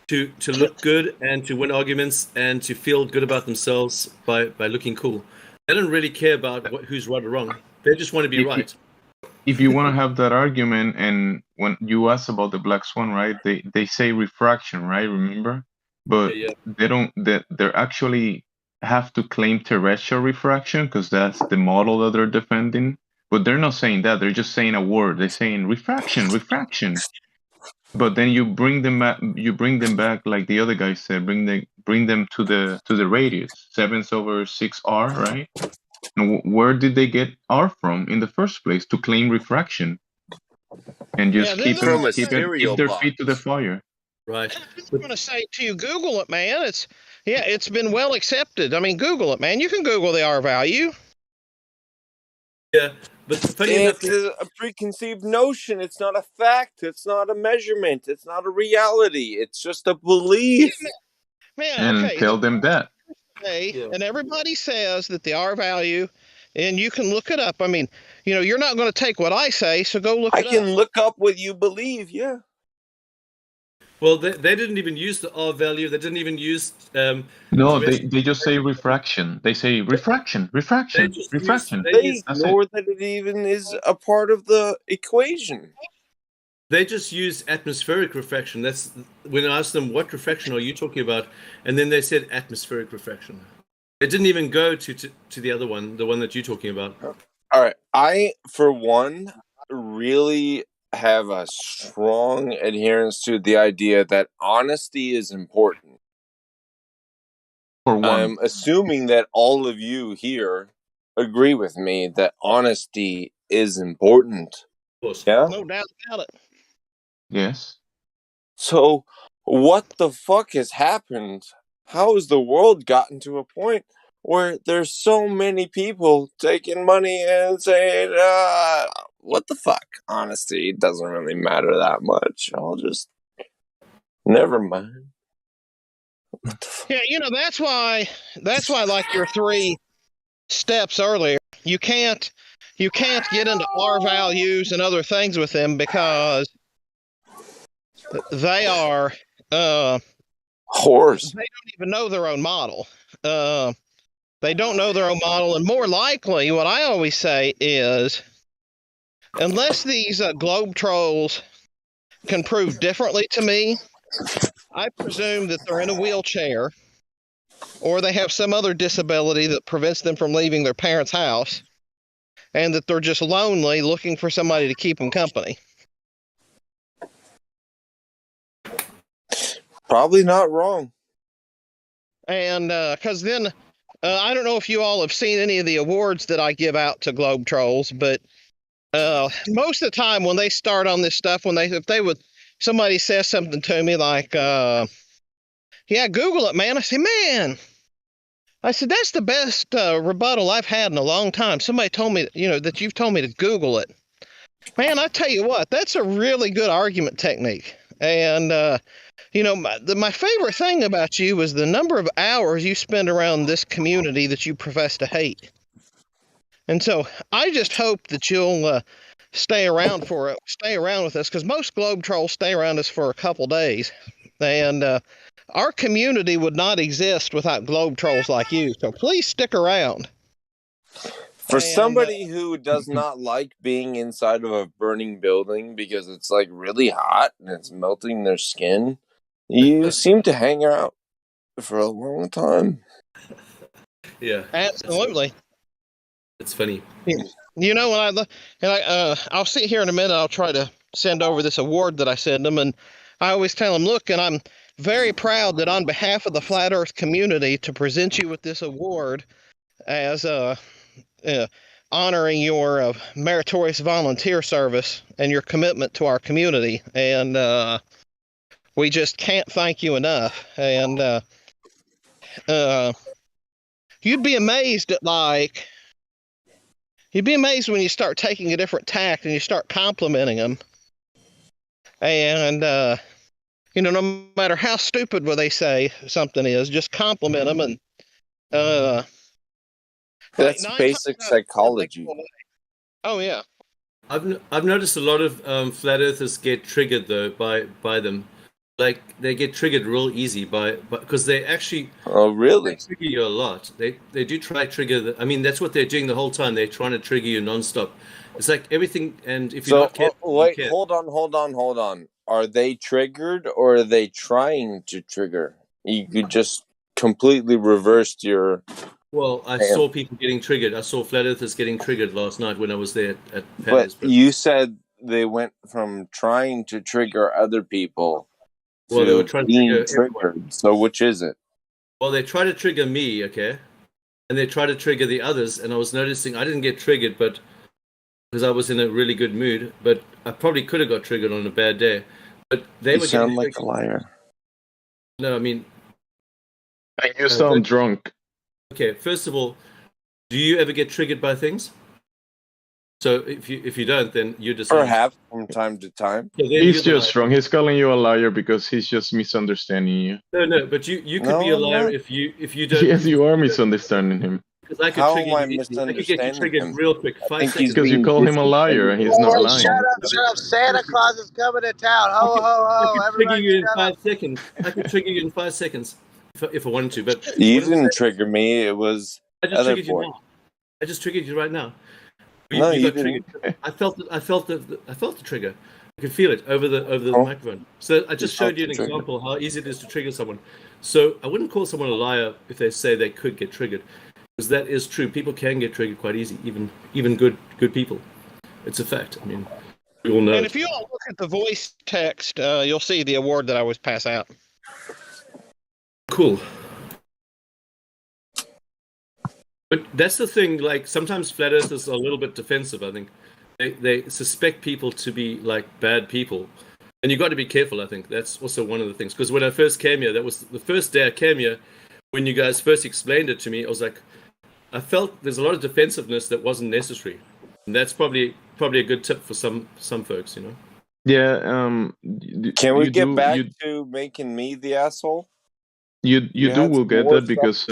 to look good and to win arguments and to feel good about themselves by looking cool. They don't really care about who's right or wrong. They just want to be right. If you want to have that argument, and when you ask about the black swan, right? They say refraction, right? Remember, but Yeah. they don't. They're actually have to claim terrestrial refraction because that's the model that they're defending. But they're not saying that. They're just saying a word. They're saying refraction. But then you bring them back, like the other guy said. Bring them to the radius 7/6R, right? And where did they get R from in the first place to claim refraction? And just keep their feet to the fire. Right. I'm just going to say to you, Google it, man. It's been well accepted. I mean, Google it, man. You can Google the R value. Yeah, but funny enough, It's a preconceived notion. It's not a fact. It's not a measurement. It's not a reality. It's just a belief. Man, and okay. tell them that. And everybody says that the R value, and you can look it up. I mean, you're not going to take what I say, so go look it up. I can look up what you believe, yeah. Well, they didn't even use the R value. They didn't even use. No, they just say refraction. They say refraction. They ignore that it even is a part of the equation. They just use atmospheric refraction. That's when I asked them, what refraction are you talking about? And then they said atmospheric refraction. They didn't even go to the other one, the one that you're talking about. All right. I, for one, really have a strong adherence to the idea that honesty is important. For one. I'm assuming that all of you here agree with me that honesty is important. Of course. Yeah? No doubt about it. Yes. So, what the fuck has happened? How has the world gotten to a point where there's so many people taking money and saying, what the fuck? Honesty doesn't really matter that much. I'll just... Never mind. Yeah, that's why like your 3 steps earlier, you can't get into R values and other things with them because they are whores. They don't even know their own model. They don't know their own model, and more likely, what I always say is, unless these globe trolls can prove differently to me, I presume that they're in a wheelchair, or they have some other disability that prevents them from leaving their parents' house, and that they're just lonely, looking for somebody to keep them company. Probably not wrong. And because then, I don't know if you all have seen any of the awards that I give out to Globe Trolls, but most of the time when they start on this stuff, somebody says something to me like, yeah, Google it, man. I say, man, that's the best rebuttal I've had in a long time. Somebody told me, that you've told me to Google it. Man, I tell you what, that's a really good argument technique. And, my favorite thing about you is the number of hours you spend around this community that you profess to hate. And so I just hope that you'll stay around with us, because most globe trolls stay around us for a couple days. And our community would not exist without globe trolls like you. So please stick around. For And, somebody who does not like being inside of a burning building because it's like really hot and it's melting their skin, you seem to hang out for a long time. Yeah, absolutely. it's funny. Yeah. I'll sit here in a minute. I'll try to send over this award that I send them, and I always tell them, look, and I'm very proud that on behalf of the Flat Earth community to present you with this award as honoring your meritorious volunteer service and your commitment to our community, and we just can't thank you enough. And you'd be amazed when you start taking a different tack and you start complimenting them. And, no matter how stupid what they say something is, just compliment them. And that's basic psychology. Oh, yeah. I've noticed a lot of flat earthers get triggered though by them. Like they get triggered real easy because they actually really trigger you a lot. They do try trigger. I mean, that's what they're doing the whole time. They're trying to trigger you nonstop. It's like everything. And if you're not careful, wait, hold on. Are they triggered or are they trying to trigger? You could just completely reversed your. Well, I saw people getting triggered. I saw flat earthers getting triggered last night when I was there at But you said they went from trying to trigger other people to they were trying being to trigger triggered. everyone. So which is it? Well, they try to trigger me, okay? And they try to trigger the others, and I was noticing I didn't get triggered, but because I was in a really good mood, but I probably could have got triggered on a bad day. But they were sound getting like triggered. a liar. No, I mean, you sound drunk. Okay, first of all, do you ever get triggered by things? So if you don't, then you're just perhaps from time to time. He's just wrong. He's calling you a liar because he's just misunderstanding you. No, but you could be a liar if you don't. Yes, you are misunderstanding him. Because I could How trigger am I you easily. I could get you misunderstanding triggered him? real quick. 5 seconds. Because you call him a liar and he's not lying. Shut up! Santa Claus is coming to town. Ho ho ho! I could trigger you in shut 5 up. seconds. I could trigger you in 5 seconds if I wanted to. But you didn't trigger me. It was I just other triggered boy. you now. I just triggered you right now. No, you got didn't. triggered. I felt the trigger. I could feel it over the microphone. So I just showed you an example how easy it is to trigger someone. So I wouldn't call someone a liar if they say they could get triggered, because that is true. People can get triggered quite easy, even good people. It's a fact. I mean, we all know. And if you all look at the voice text, you'll see the award that I was pass out. Cool. But that's the thing, like sometimes flat earthers are a little bit defensive, I think. They suspect people to be like bad people. And you got to be careful, I think. That's also one of the things. Because when I first came here, that was the first day I came here, when you guys first explained it to me, I was like, I felt there's a lot of defensiveness that wasn't necessary. And that's probably a good tip for some folks, you know? Yeah. Can we get back to making me the asshole? You will get that because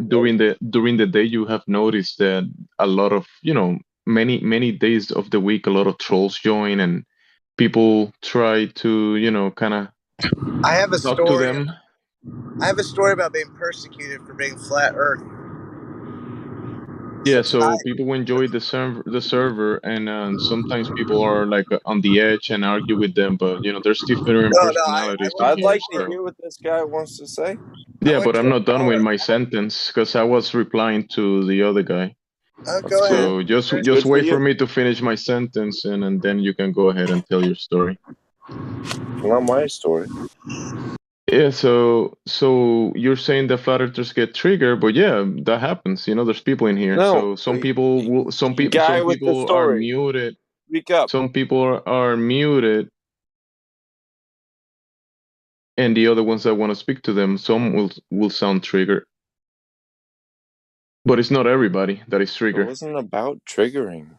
during the day you have noticed that a lot of many days of the week a lot of trolls join and people try to kind of I have a talk story. to them. I have a story about being persecuted for being flat Earth. Yeah, so people enjoy the server, and sometimes people are like on the edge and argue with them, but there's different personalities. I'd like to hear what this guy wants to say. Yeah, but I'm not done with my sentence because I was replying to the other guy. Go so ahead. just wait for me to finish my sentence, and then you can go ahead and tell your story. Not my story. Yeah, so you're saying that flat earthers get triggered, but yeah, that happens. There's people in here. No, so some people are muted. Speak up. Some people are muted, and the other ones that want to speak to them, some will sound triggered. But it's not everybody that is triggered. It wasn't about triggering.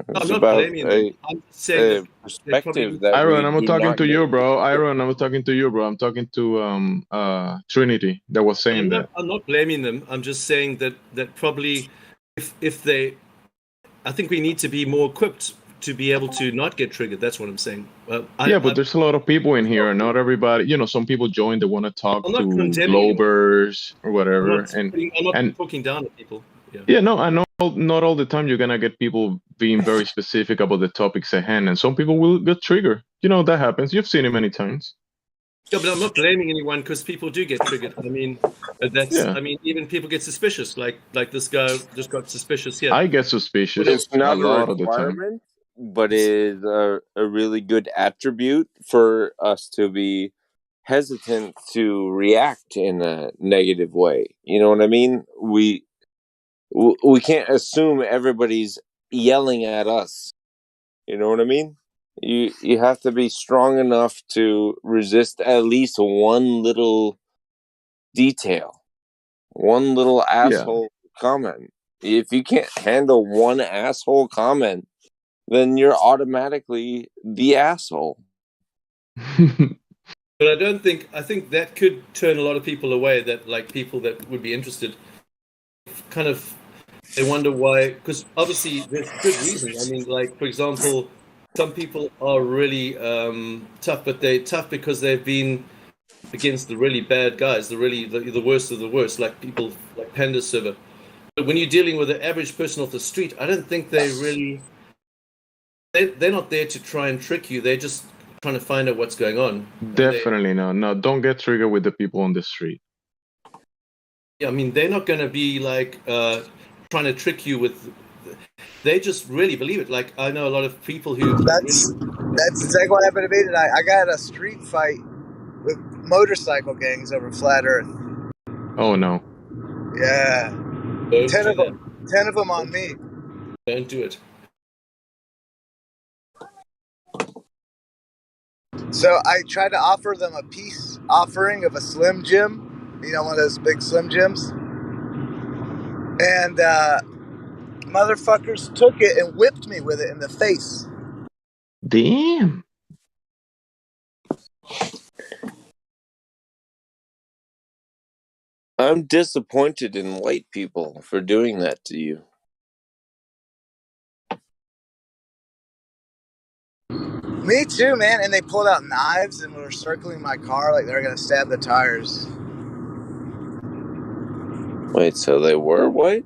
It's I'm not about blaming them. I'm just saying a that they probably perspective need that Iron, we I'm do talking not to get. you, bro. Iron, I'm talking to you, bro. I'm talking to Trinity that was saying that. I'm not blaming them. I'm just saying that probably if they, I think we need to be more equipped to be able to not get triggered. That's what I'm saying. Yeah, but there's a lot of people in here, and not everybody. You know, some people join. They want to talk I'm to not condemning anyone. Globers or whatever, I'm not and talking down at people. Yeah. yeah, no, I know. Not all the time you're gonna get people being very specific about the topics at hand, and some people will get triggered. You know that happens. You've seen it many times. Yeah, but I'm not blaming anyone because people do get triggered. I mean, Yeah, I mean, even people get suspicious. Like this guy just got suspicious here. I get suspicious It's a not a lot of the time. requirement, but it is a really good attribute for us to be hesitant to react in a negative way. You know what I mean? We can't assume everybody's yelling at us. You know what I mean? You have to be strong enough to resist at least one little detail, one little Yeah. asshole comment. If you can't handle one asshole comment, then you're automatically the asshole. But I don't think I think that could turn a lot of people away. That like people that would be interested, kind of, they wonder why. Because obviously there's good reason. I mean, like for example, some people are really tough, but they're tough because they've been against the really bad guys, the worst of the worst, like people like Panda Server. But when you're dealing with an average person off the street, I don't think they're not there to try and trick you. They're just trying to find out what's going on. And Definitely no. No, don't get triggered with the people on the street. yeah, I mean, they're not going to be like trying to trick you with. They just really believe it. Like I know a lot of people who. That's exactly what happened to me tonight. I got in a street fight with motorcycle gangs over Flat Earth. Oh no. Yeah, Don't 10 do of that. them. 10 of them on me. Don't do it. So I tried to offer them a peace offering of a Slim Jim, you know, one of those big Slim Jims. And motherfuckers took it and whipped me with it in the face. Damn. I'm disappointed in white people for doing that to you. Me too, man. And they pulled out knives and were circling my car like they were going to stab the tires. Wait, so they were white?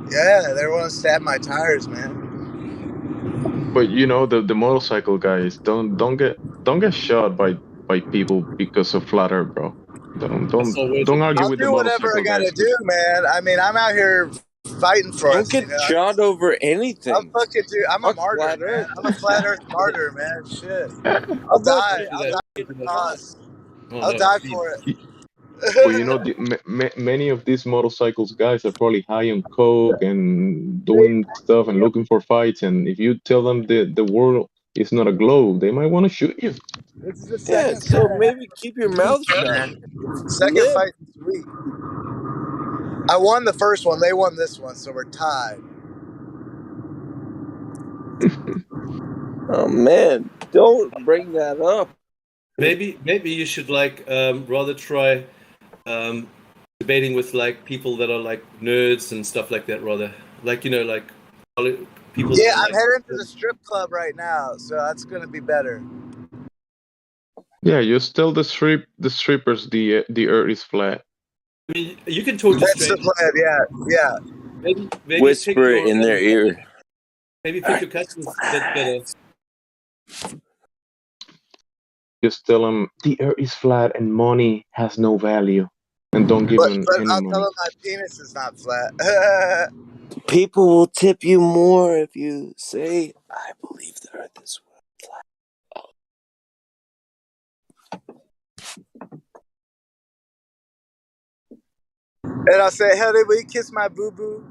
Yeah, they want to stab my tires, man. But you know the motorcycle guys don't get shot by people because of flat earth, bro. Don't That's don't not worth don't it. argue I'll with the do whatever I motorcycle got guys, to do, 'cause man. I mean, I'm out here fighting for Don't us, you get know. shot over I'm anything. fucking dude. I'm a Fuck martyr, flat man. Earth. I'm a flat Earth martyr, man. Shit. How I'll about die. you Don't do I'll that. die get for Don't the do that. shot? cause. Oh I'll no, die please. for it. well, you know many of these motorcycles guys are probably high on coke and doing stuff and looking for fights. And if you tell them the world is not a globe, they might want to shoot you. This is the Yeah, second so fight maybe keep your mouth shut. man. Second Live. fight this week. I won the first one. They won this one, so we're tied. Oh man, don't bring that up. Maybe you should like rather try debating with like people that are like nerds and stuff like that. Rather, like you know, like people Yeah, that are I'm like. heading to the strip club right now, so that's gonna be better. Yeah, just tell the strippers the earth is flat. I mean, you can talk to That's the strangers. plan. Yeah. Maybe pick Whisper it your in their ear. maybe pick your customers that are. Just tell them the earth is flat and money has no value, and don't give But them but any I'll tell money. them my penis is not flat. People will tip you more if you say, I believe the earth is flat. And I'll say, "Honey, will you kiss my boo boo?"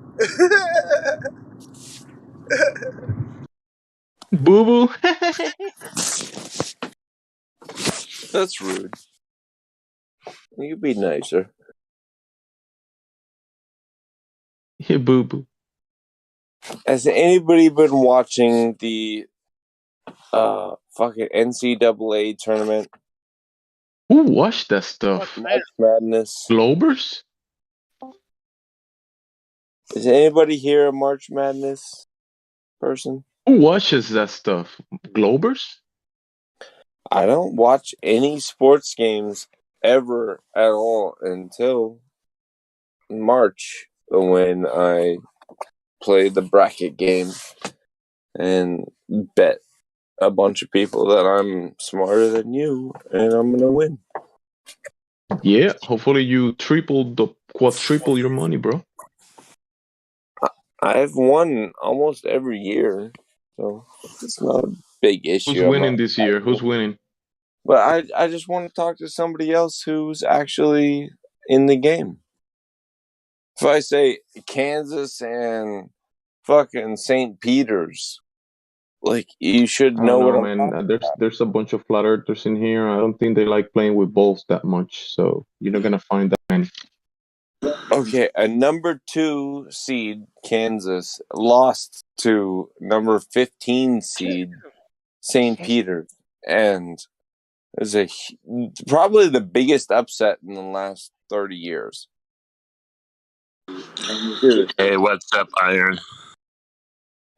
Boo boo. That's rude. You be nicer. Yeah, boo boo. Has anybody been watching the fucking NCAA tournament? Who watched that stuff? March Madness. Globers? Is anybody here a March Madness person? Who watches that stuff? Globers? I don't watch any sports games ever at all until March when I play the bracket game and bet a bunch of people that I'm smarter than you and I'm gonna win. Yeah, hopefully you quadruple your money, bro. I've won almost every year, so it's not a big issue. Who's winning this year? Who's winning? But I just want to talk to somebody else who's actually in the game. If I say Kansas and fucking St. Peter's, like, you should I know don't what know, I'm talking man. There's a bunch of flat earthers in here. I don't think they like playing with balls that much, so you're not gonna find that many. Okay, a number 2 seed, Kansas, lost to number 15 seed, St. Peter's. And it was probably the biggest upset in the last 30 years. Hey, what's up, Iron?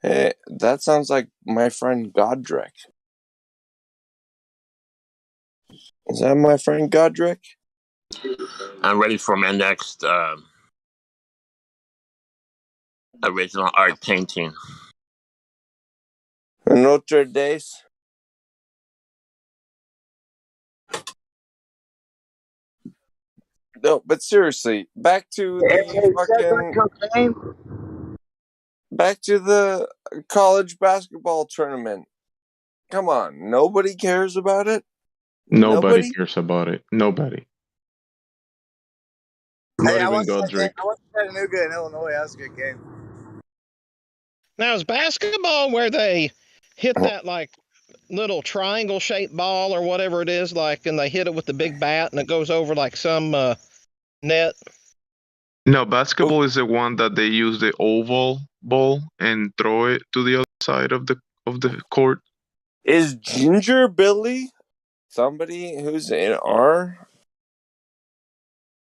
Hey, that sounds like my friend Godric. Is that my friend Godric? I'm ready for my next original art painting. Notre Dame. No, but seriously, back to the college basketball tournament. Come on, nobody cares about it. Nobody cares about it. Nobody. Not Hey, I even watched Godric. Chattanooga in Illinois. That was a good game. Now, is basketball where they hit that like little triangle shaped ball or whatever it is, like, and they hit it with the big bat and it goes over like some net? No, basketball is the one that they use the oval ball and throw it to the other side of the court. Is Ginger Billy somebody who's in our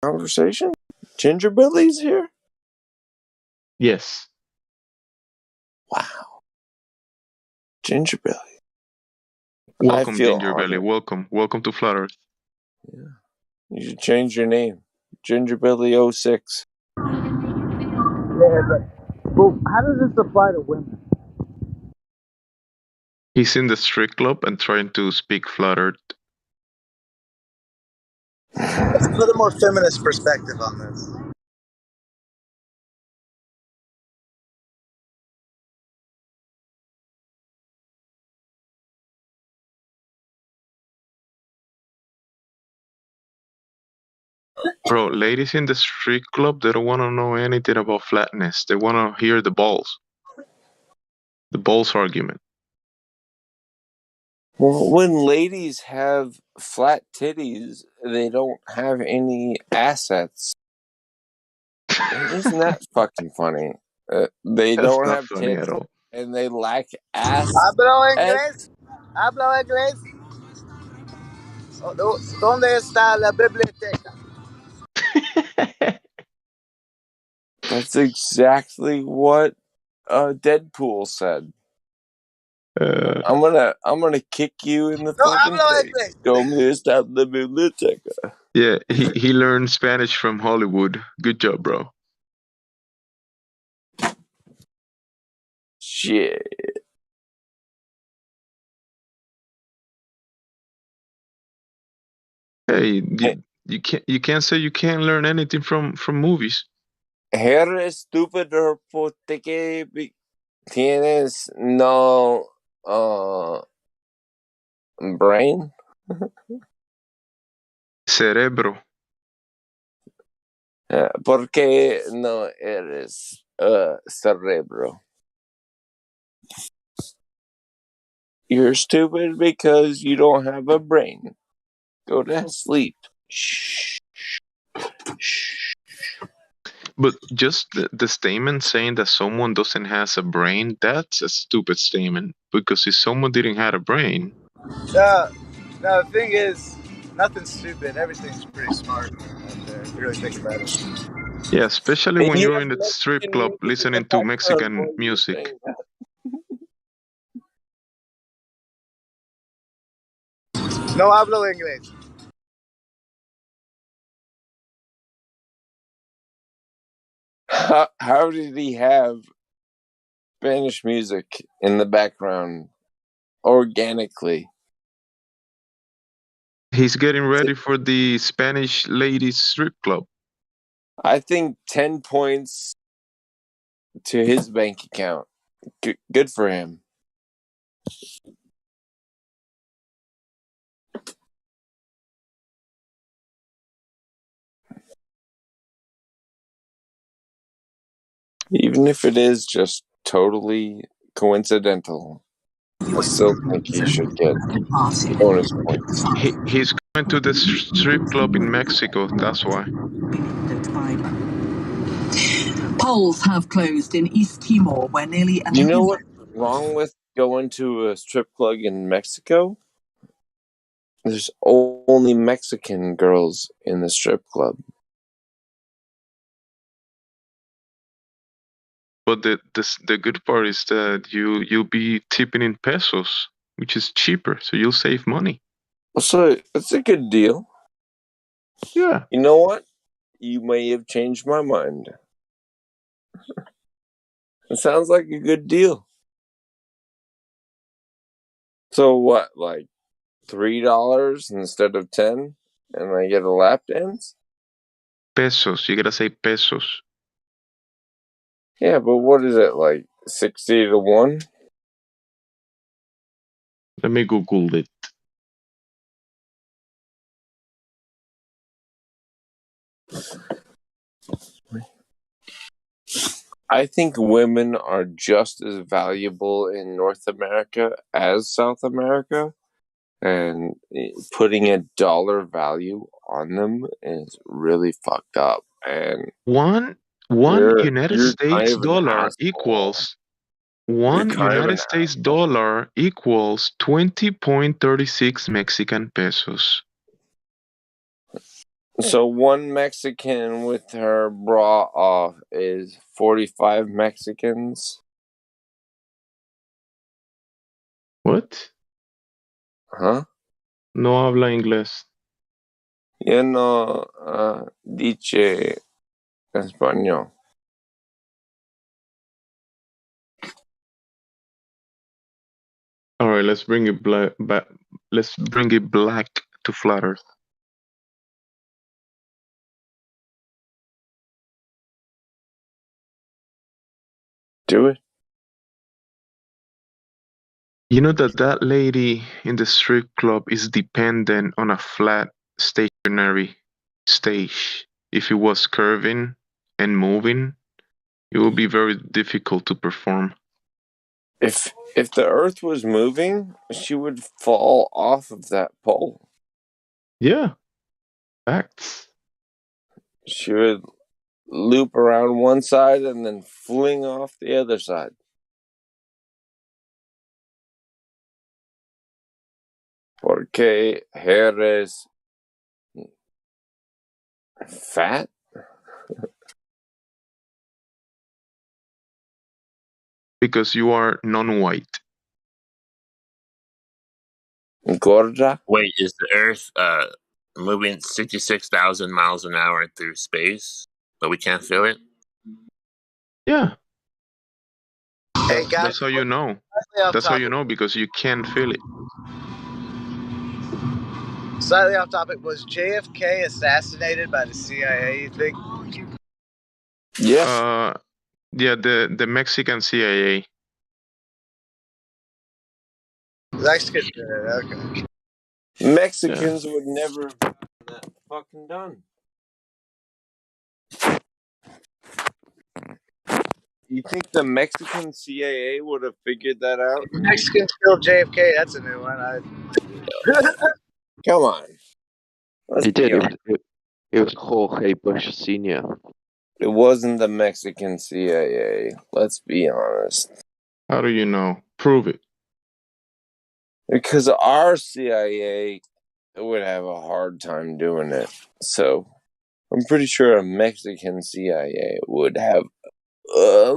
conversation? Ginger Billy's here? Yes. Wow. Ginger Billy. Welcome, Ginger Billy. Welcome to Flat Earth. Yeah. You should change your name. Ginger Billy 06. Yeah, but how does this apply to women? He's in the strip club and trying to speak Flat Earth. Let's put a more feminist perspective on this. Bro, ladies in the strip club, they don't want to know anything about flatness. They want to hear the balls. The balls argument. Well, when ladies have flat titties, they don't have any assets. Isn't that fucking funny? They That's don't not have funny tits at all. and they lack ass. Hablo inglés. ¿Dónde está la biblioteca? That's exactly what Deadpool said. I'm gonna kick you in the fucking face. ¿Dónde está la biblioteca? Yeah, he learned Spanish from Hollywood. Good job, bro. Shit. Hey, you can't say you can't learn anything from movies. Eres estúpido porque tienes no brain. Cerebro. Porque no eres cerebro. You're stupid because you don't have a brain. Go to sleep. Shh. But just the statement saying that someone doesn't has a brain, that's a stupid statement. Because if someone didn't have a brain, No, the thing is, nothing's stupid. Everything's pretty smart out there, if you really think about it. yeah, especially And when you you're have in the strip Mexican club music in the listening to background Mexican while you're music. saying that. No hablo inglés. How did he have Spanish music in the background organically? He's getting ready for the Spanish ladies strip club. I think 10 points to his bank account. Good for him. Even if it is just totally coincidental, I still think he should get bonus points. He's going to the strip club in Mexico, that's why. Polls have closed in East Timor, where nearly an You know what's wrong with going to a strip club in Mexico? There's only Mexican girls in the strip club. But the good part is that you'll be tipping in pesos, which is cheaper, so you'll save money. So it's a good deal. Yeah. You know what? You may have changed my mind. It sounds like a good deal. So what, like $3 instead of 10, and I get a lap dance? Pesos, you gotta say pesos. Yeah, but what is it, like 60 to 1? Let me Google it. I think women are just as valuable in North America as South America, and putting a dollar value on them is really fucked up. And One you're United kind States of an dollar asshole. equals You're one kind of United an States asshole. dollar equals 20.36 Mexican pesos. So one Mexican with her bra off is 45 Mexicans. What? Huh? No habla inglés. Yo no dice español. All right, let's bring it back. Let's bring it black to flat Earth. Do it. You know that lady in the strip club is dependent on a flat stationary stage. If it was curving and moving, it would be very difficult to perform. If the Earth was moving, she would fall off of that pole. Yeah, facts. She would loop around one side and then fling off the other side. Porque eres fat? Because you are non-white. Gorda? Wait, is the Earth moving 66,000 miles an hour through space, but we can't feel it? Yeah. Hey guys, That's how you know. That's how you know, because you can't feel it. Slightly off topic, was JFK assassinated by the CIA, you think? Yes. Yeah, the Mexican CIA. That's good. Okay. Mexicans would never have gotten that fucking done. You think the Mexican CIA would have figured that out? Mexicans killed JFK. That's a new one. Come on. He did. It was Jorge Bush Sr. It wasn't the Mexican CIA. Let's be honest. How do you know? Prove it. Because our CIA would have a hard time doing it. So I'm pretty sure a Mexican CIA would have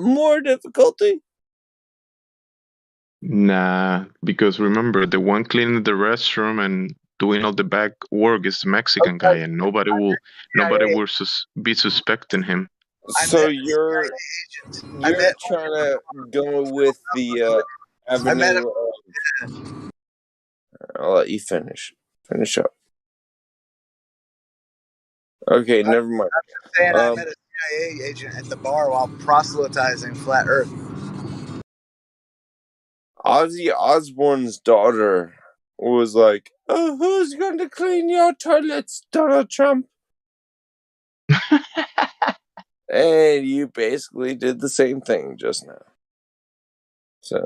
more difficulty. Nah, because remember, the one cleaning the restroom and doing all the back work is the Mexican guy, and nobody will be suspecting him. So you're trying to go with the avenue. I'll let you finish. Finish up. Okay, never mind. I'm just saying I met a CIA agent at the bar while proselytizing flat Earth. Ozzy Osbourne's daughter was like, "Oh, who's going to clean your toilets, Donald Trump?" And you basically did the same thing just now. So,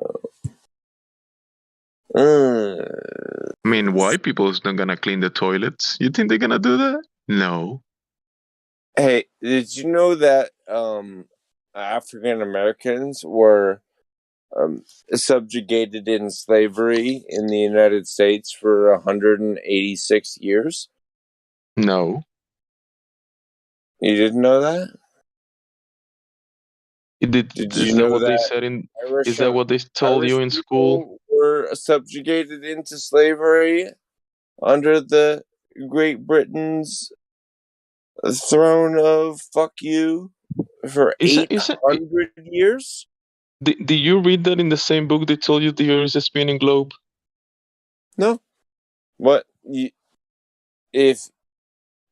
I mean, white people is not gonna clean the toilets. You think they're gonna do that? No. hey, did you know that African Americans were subjugated in slavery in the United States for 186 years? No. You didn't know that? Did you is that know what they that said in? Irish, Is that what they told you in school? people were subjugated into slavery under the Great Britain's throne of fuck you for Is 800 years? Did you read that in the same book they told you the Earth is a spinning globe? No. What if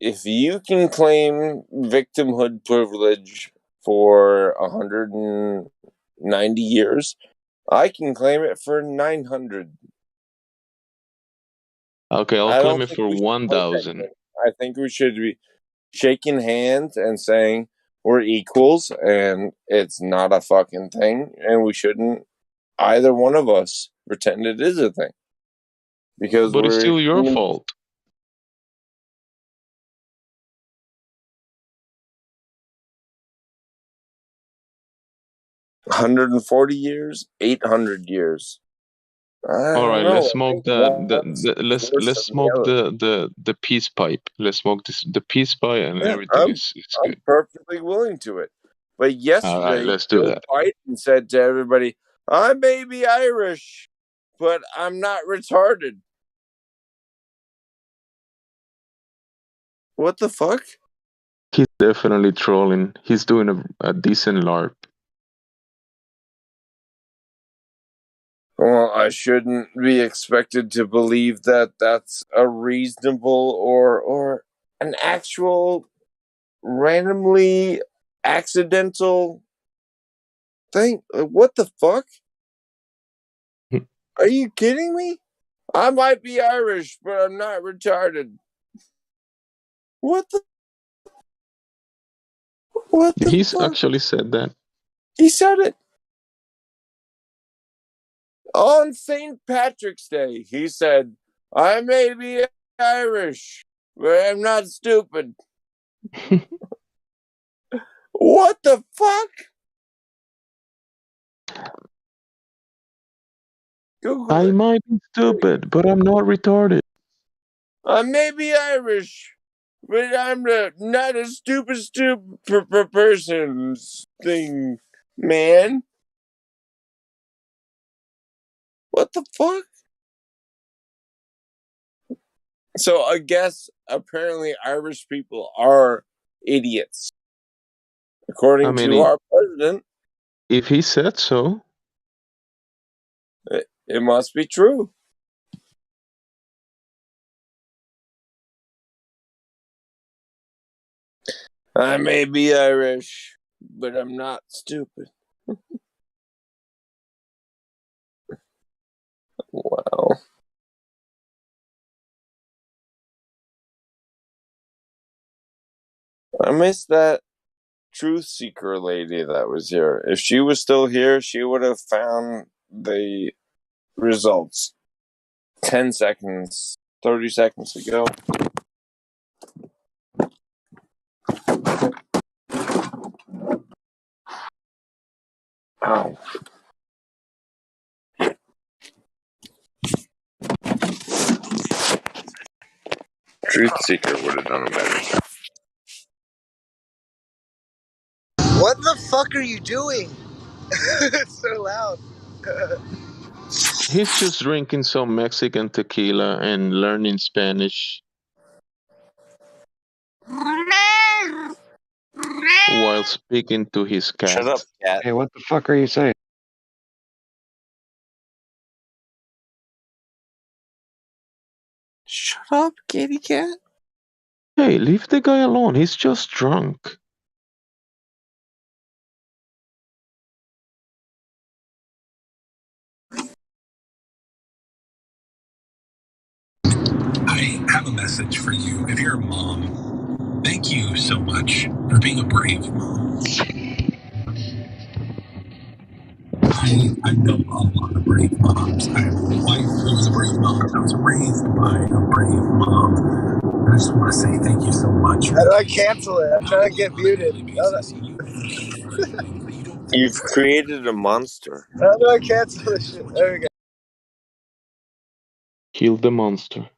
you can claim victimhood privilege for 190 years, I can claim it for 900. Okay, I'll I claim don't it think for we should play that 1,000. game. I think we should be shaking hands and saying we're equals and it's not a fucking thing, and we shouldn't either one of us pretend it is a thing. Because But it's we're still your fault. 140 years, 800 years. All right, know. let's smoke let's smoke the peace pipe. Let's smoke the peace pipe, and everything is I'm good. perfectly willing to it. But All right, yesterday, let's do Joe that. Biden said to everybody, "I may be Irish, but I'm not retarded." What the fuck? He's definitely trolling. He's doing a decent LARP. Well, I shouldn't be expected to believe that that's a reasonable or an actual randomly accidental thing. What the fuck? Are you kidding me? I might be Irish, but I'm not retarded. What the He's fuck? actually said that. He said it. On St. Patrick's Day, he said, "I may be Irish, but I'm not stupid." What the fuck? Google I it. might be stupid, but I'm not retarded. I may be Irish, but I'm not a stupid person thing, man. What the fuck? So I guess apparently Irish people are idiots, according to our president. If he said so, it must be true. I may be Irish, but I'm not stupid. Wow. I miss that truth seeker lady that was here. If she was still here, she would have found the results 10 seconds, 30 seconds ago. Ow. Truth Seeker would have done a better job. What the fuck are you doing? It's so loud. He's just drinking some Mexican tequila and learning Spanish while speaking to his cat. Shut up, cat. Hey, what the fuck are you saying? Shut up, kitty cat. Hey, leave the guy alone. He's just drunk. I have a message for you. If you're a mom, thank you so much for being a brave mom. I know a lot of brave moms. I have a wife who was a brave mom. I was raised by a brave mom. And I just want to say thank you so much. How do I cancel it? I'm trying to get muted. You've created a monster. How do I cancel this shit? There we go. Kill the monster.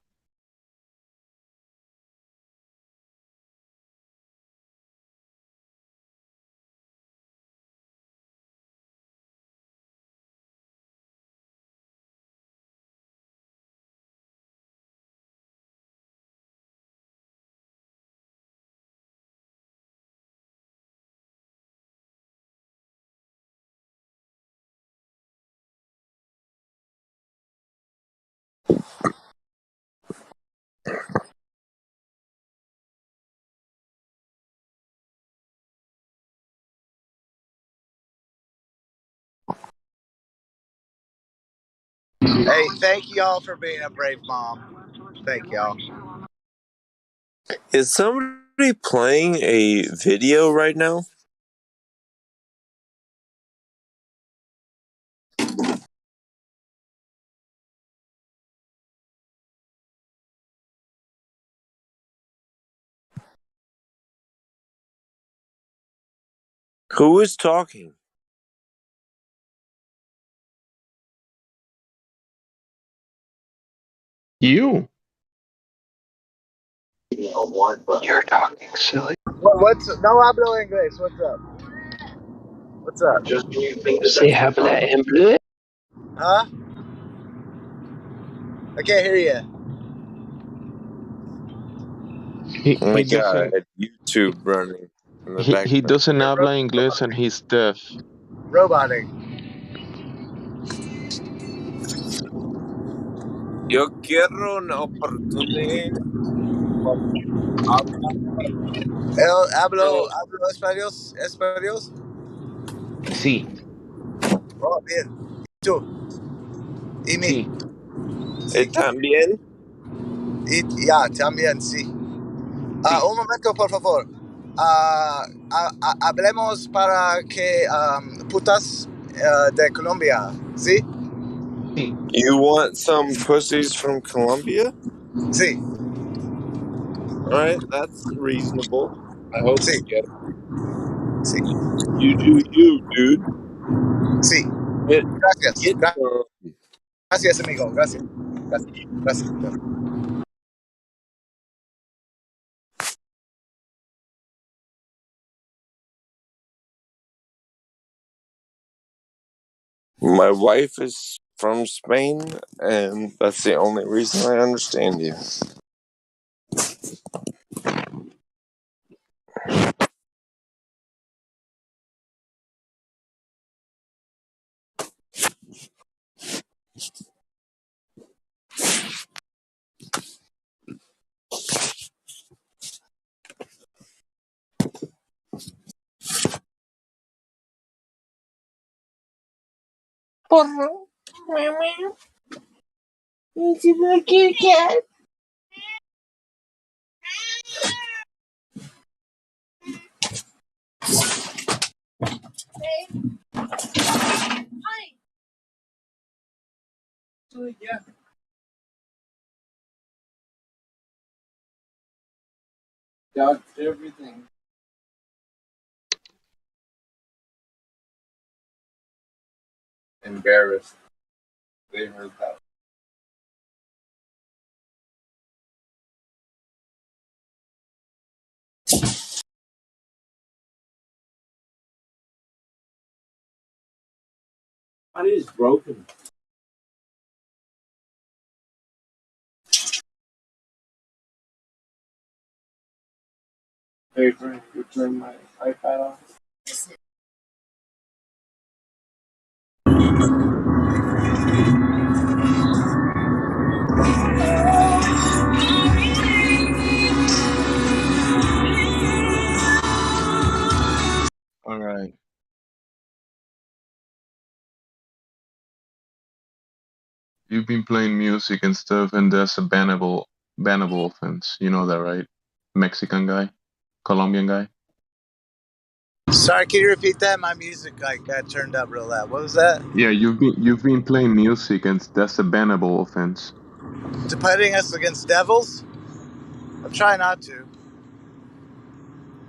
Hey, thank y'all for being a brave mom. Thank y'all. Is somebody playing a video right now? Who is talking? You. You're talking, silly. What's no hablo inglés? What's up? What's up? Say habla en bleu. Huh? I can't hear you. Oh my He god, doesn't YouTube running in the he background. doesn't habla inglés and he's deaf. Roboting. Yo quiero una oportunidad. Hablo español. Español. Sí, Oh, bien. Tú. Y mí. sí. Sí. También. Y ya, también, sí. Un momento, por favor. Hablemos para que putas de Colombia, ¿sí? Sí. You want some pussies from Colombia? Sí. Alright, that's reasonable. I hope Sí. you get Sí. You do you, dude. Sí. Get, Gracias. get some. Gracias, amigo. Gracias. Gracias. My wife is from Spain, and that's the only reason I understand you. Porro. Mamá. It's a cute cat. Yeah. Got everything. embarrassed. They heard that. Mine is broken. Hey, Frank, you turn my iPad off. All right. You've been playing music and stuff, and that's a bannable offense. You know that, right? Mexican guy, Colombian guy. Sorry, can you repeat that? My music got turned up real loud. What was that? Yeah, you've been playing music, and that's a bannable offense. To putting us against devils? I'm trying not to.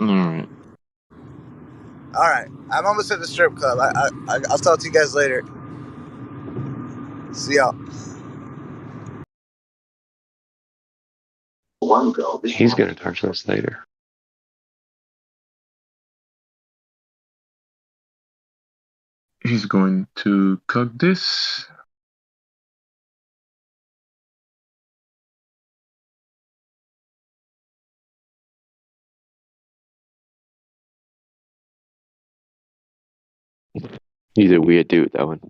All right. All right, I'm almost at the strip club. I'll talk to you guys later. See y'all. He's going to talk to us later. He's going to cook this. He's a weird dude, that one.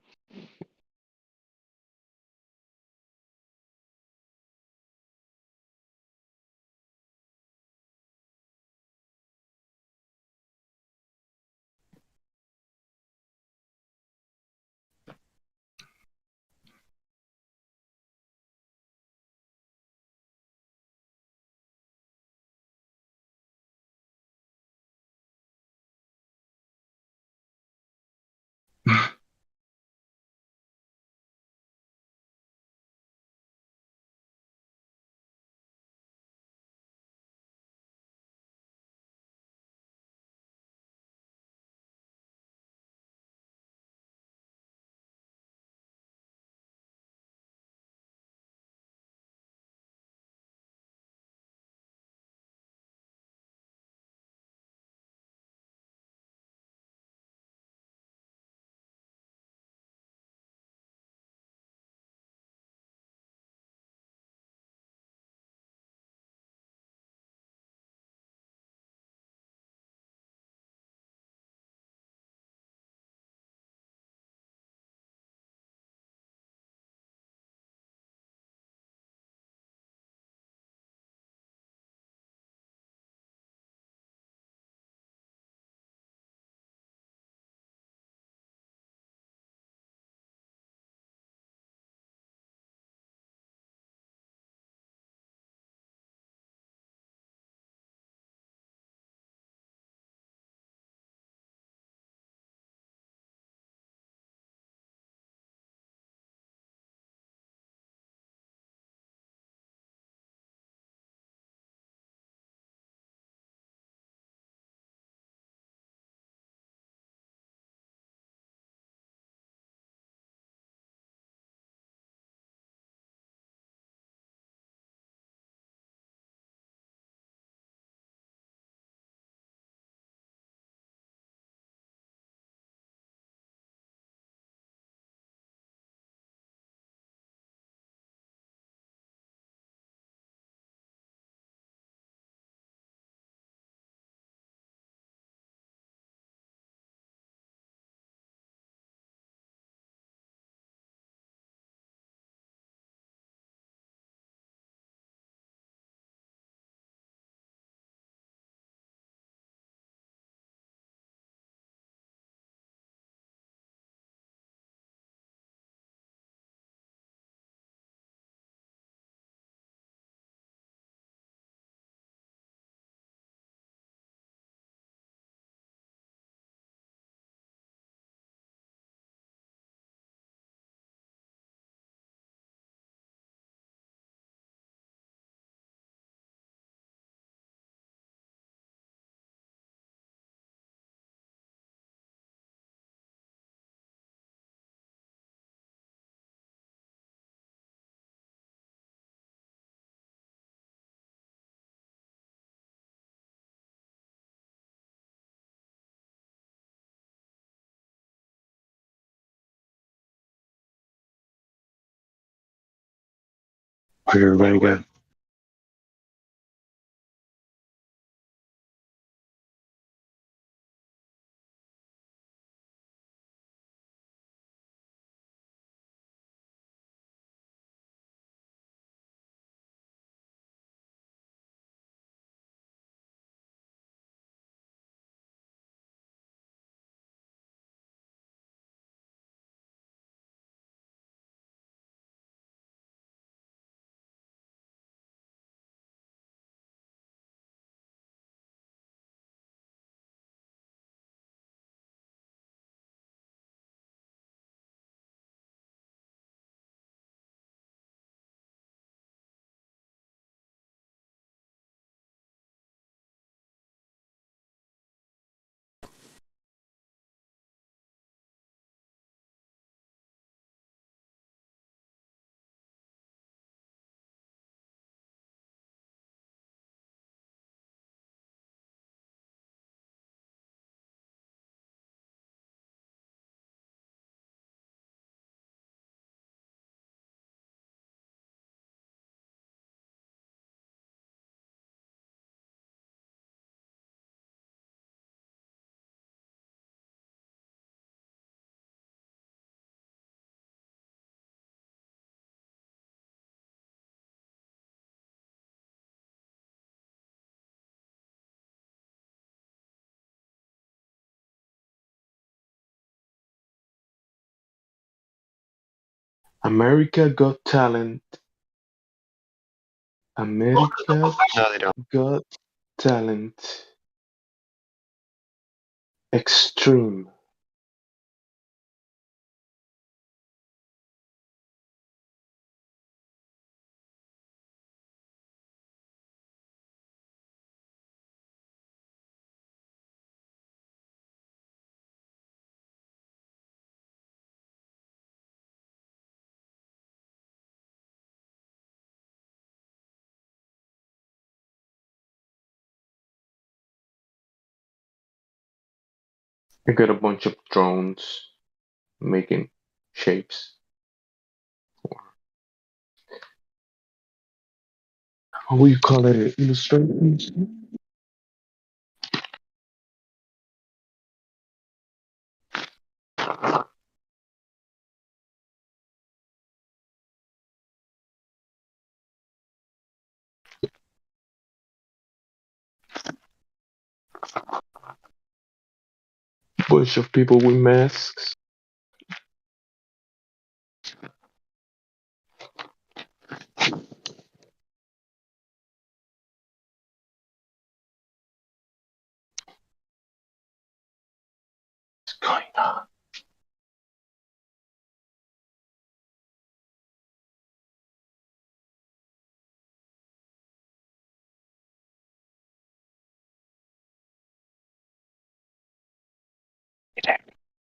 Where'd everybody go? America Got Talent. America No, they don't. Got Talent. Extreme. I got a bunch of drones making shapes. How will you call it? Illustrations? Bunch of people with masks. What's going on?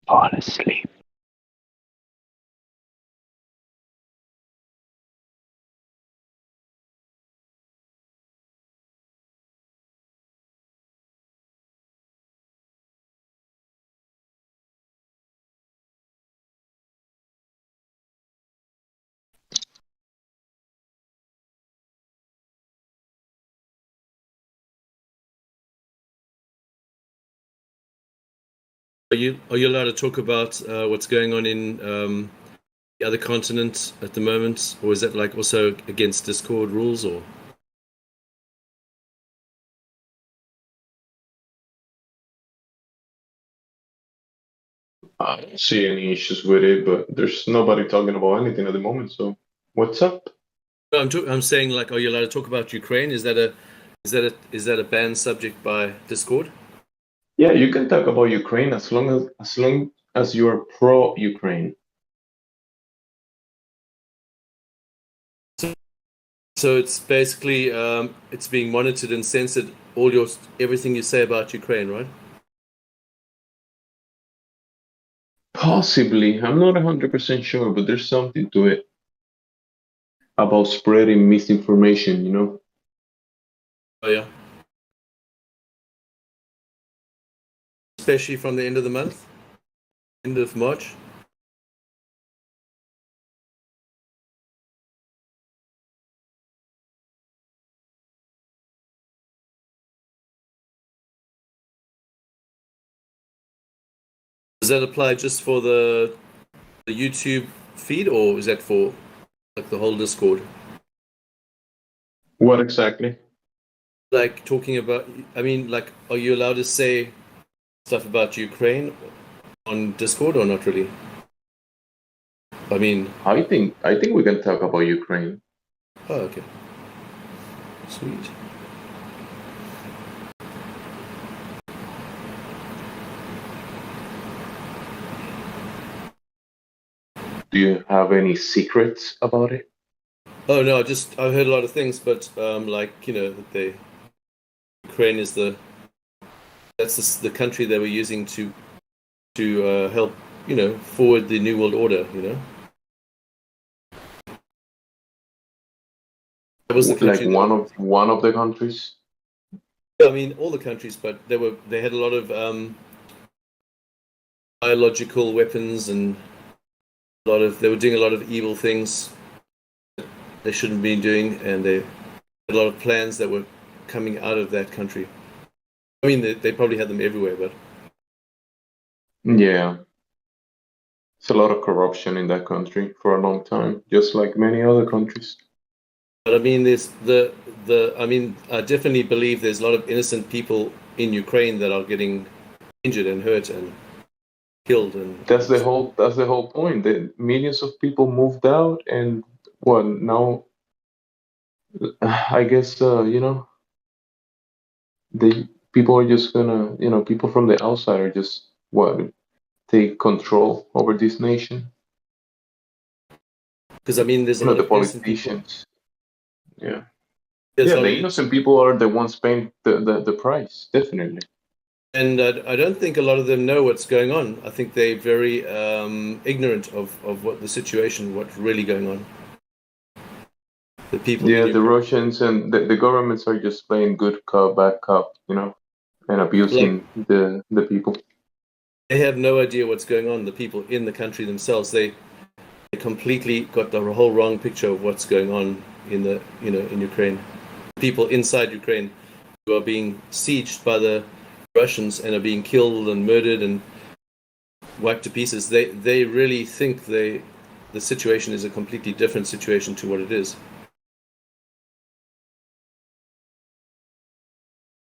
Fall asleep. Are you allowed to talk about what's going on in the other continent at the moment, or is that like also against Discord rules? Or I don't see any issues with it, but there's nobody talking about anything at the moment. So, what's up? I'm saying, like, are you allowed to talk about Ukraine? Is that a banned subject by Discord? Yeah, you can talk about Ukraine as long as you are pro Ukraine. So it's basically it's being monitored and censored. Everything you say about Ukraine, right? Possibly, I'm not 100% sure, but there's something to it about spreading misinformation, you know? Oh yeah. Especially from the end of the month, end of March. that apply just for the YouTube feed, or is that for like the whole Discord? What exactly? Like talking about, I mean, like, are you allowed to say stuff about Ukraine on Discord or not really? I mean, I think we can talk about Ukraine. oh, okay, sweet. Do you have any secrets about it? Oh no, I heard a lot of things, but like that Ukraine is the country they were using to help forward the New World Order. That was the Like country. one of the countries? I mean, all the countries, but they had a lot of biological weapons and they were doing a lot of evil things they shouldn't be doing, and they had a lot of plans that were coming out of that country. I mean, they probably had them everywhere, but Yeah. It's a lot of corruption in that country for a long time, just like many other countries. I mean, I mean, I definitely believe there's a lot of innocent people in Ukraine that are getting injured and hurt and killed, and That's the whole point. That millions of people moved out, and what now? I guess the people are just gonna people from the outside are just what take control over this nation. because I mean, there's a lot The of innocent people. politicians. Yeah. There's a Yeah, lot the of innocent people are the ones paying the price, definitely. And I don't think a lot of them know what's going on. I think they're very ignorant of what the situation, what's really going on. The people Yeah, in the Ukraine, Russians and the governments are just playing good cop, bad cop, and like, abusing the people. they have no idea what's going on. The people in the country themselves, they completely got the whole wrong picture of what's going on in Ukraine. People inside Ukraine who are being sieged by the Russians and are being killed and murdered and wiped to pieces. They really think the situation is a completely different situation to what it is.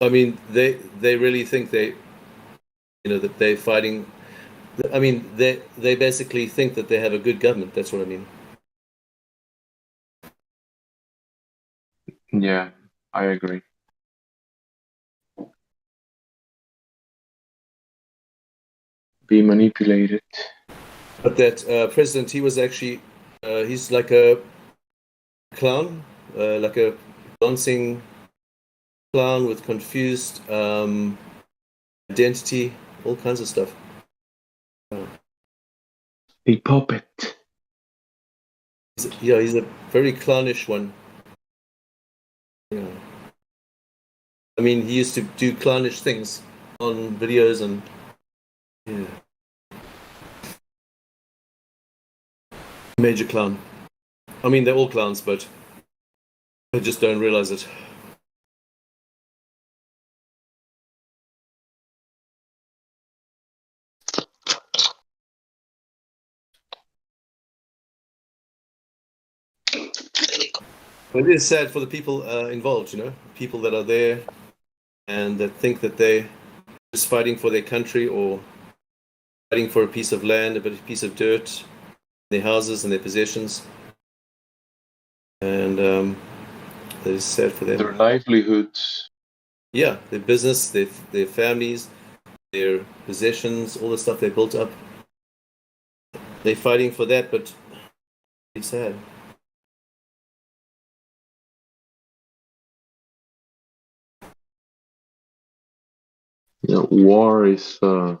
I mean, they really think that they're fighting. I mean, they basically think that they have a good government. That's what I mean. Yeah, I agree. Be manipulated. But that president, he was actually he's like a clown, like a dancing clown with confused identity, all kinds of stuff. A puppet. He's a very clownish one. Yeah. I mean, he used to do clownish things on videos and yeah. Major clown. I mean, they're all clowns, but they just don't realize it. But it is sad for the people involved, people that are there and that think that they're just fighting for their country or fighting for a piece of land, a bit of piece of dirt, their houses and their possessions. And that is sad for them. Their livelihoods. Yeah, their business, their families, their possessions, all the stuff they built up. They're fighting for that, but it's sad. Yeah, war is very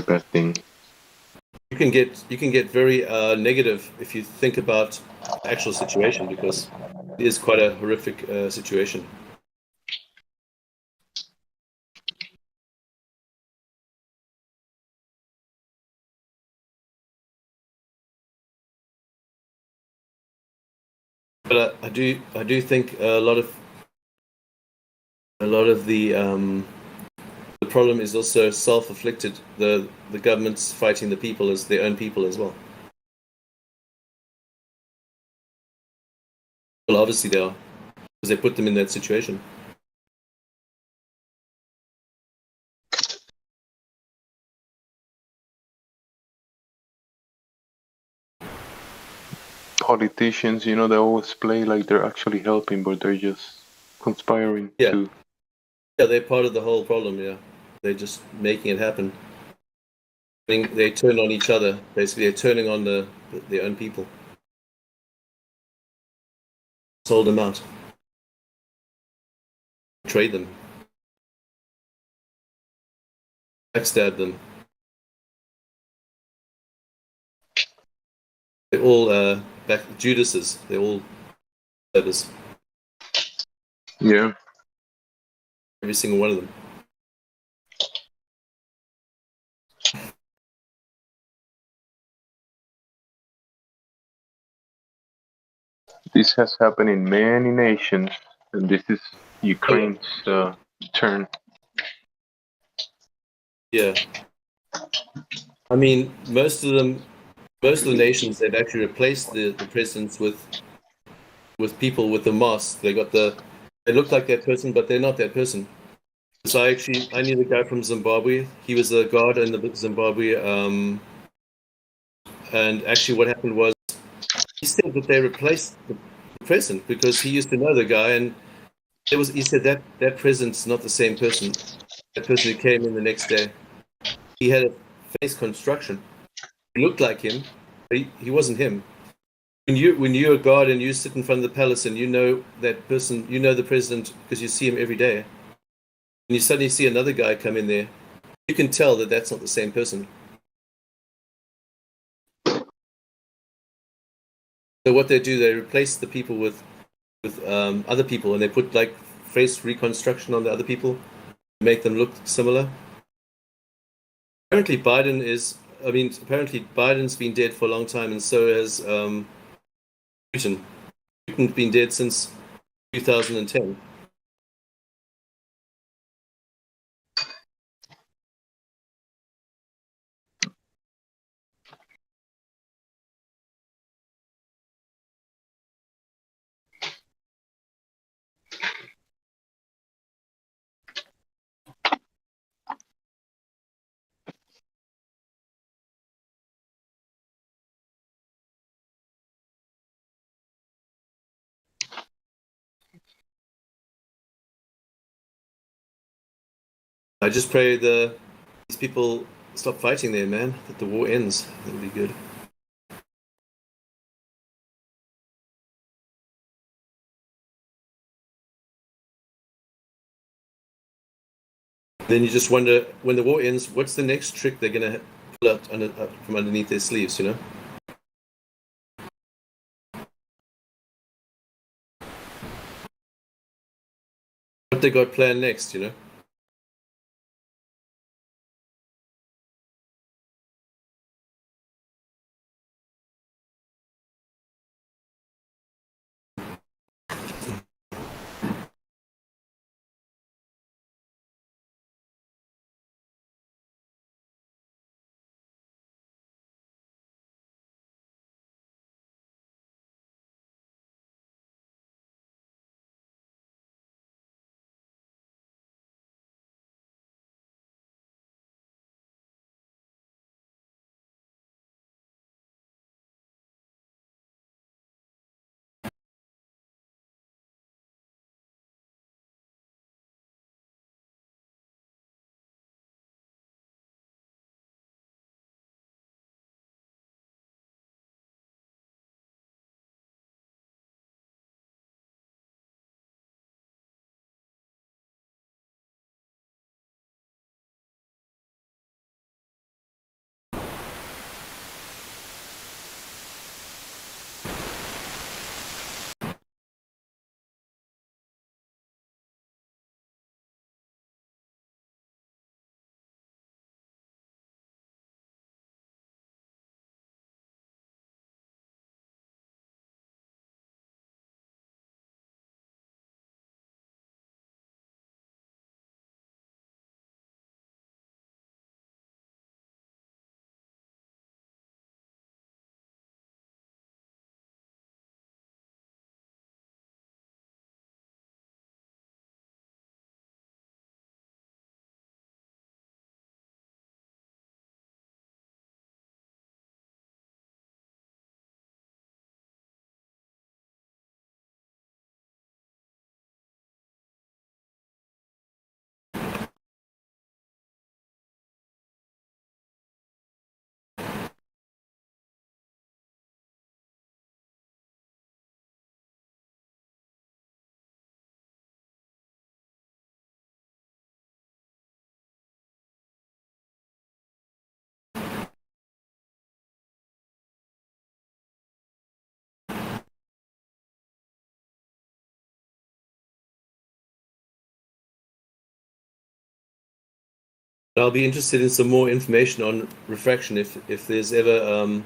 bad thing. You can get very negative if you think about the actual situation because it is quite a horrific situation. But I do think a lot of a lot of the problem is also self-afflicted. The government's fighting the people as their own people as well. Well, obviously they are, because they put them in that situation. Politicians, they always play like they're actually helping, but they're just conspiring to. Yeah, they're part of the whole problem. Yeah, they're just making it happen. They turn on each other. Basically, they're turning on their own people. Sold them out. Trade them. Backstab them. They're all Judases. They're all servers. Yeah. Every single one of them. This has happened in many nations, and this is Ukraine's turn. Yeah. I mean, most of the nations, they've actually replaced the presidents with people with the mask. They look like that person, but they're not that person. So I knew the guy from Zimbabwe. He was a guard in the Zimbabwe. And actually, what happened was he said that they replaced the president because he used to know the guy, and he said that president's not the same person. That person who came in the next day, he had a face construction. He looked like him, but he wasn't him. When you're a guard and you sit in front of the palace and you know that person, you know the president because you see him every day, and you suddenly see another guy come in there, you can tell that that's not the same person. So what they do, they replace the people with other people, and they put like face reconstruction on the other people, make them look similar. Apparently Biden's been dead for a long time, and so has Putin. Putin's been dead since 2010. I just pray these people stop fighting there, man. That the war ends. That would be good. Then you just wonder, when the war ends, what's the next trick they're gonna pull out from underneath their sleeves? You know. What they got planned next? You know. I'll be interested in some more information on refraction if there's ever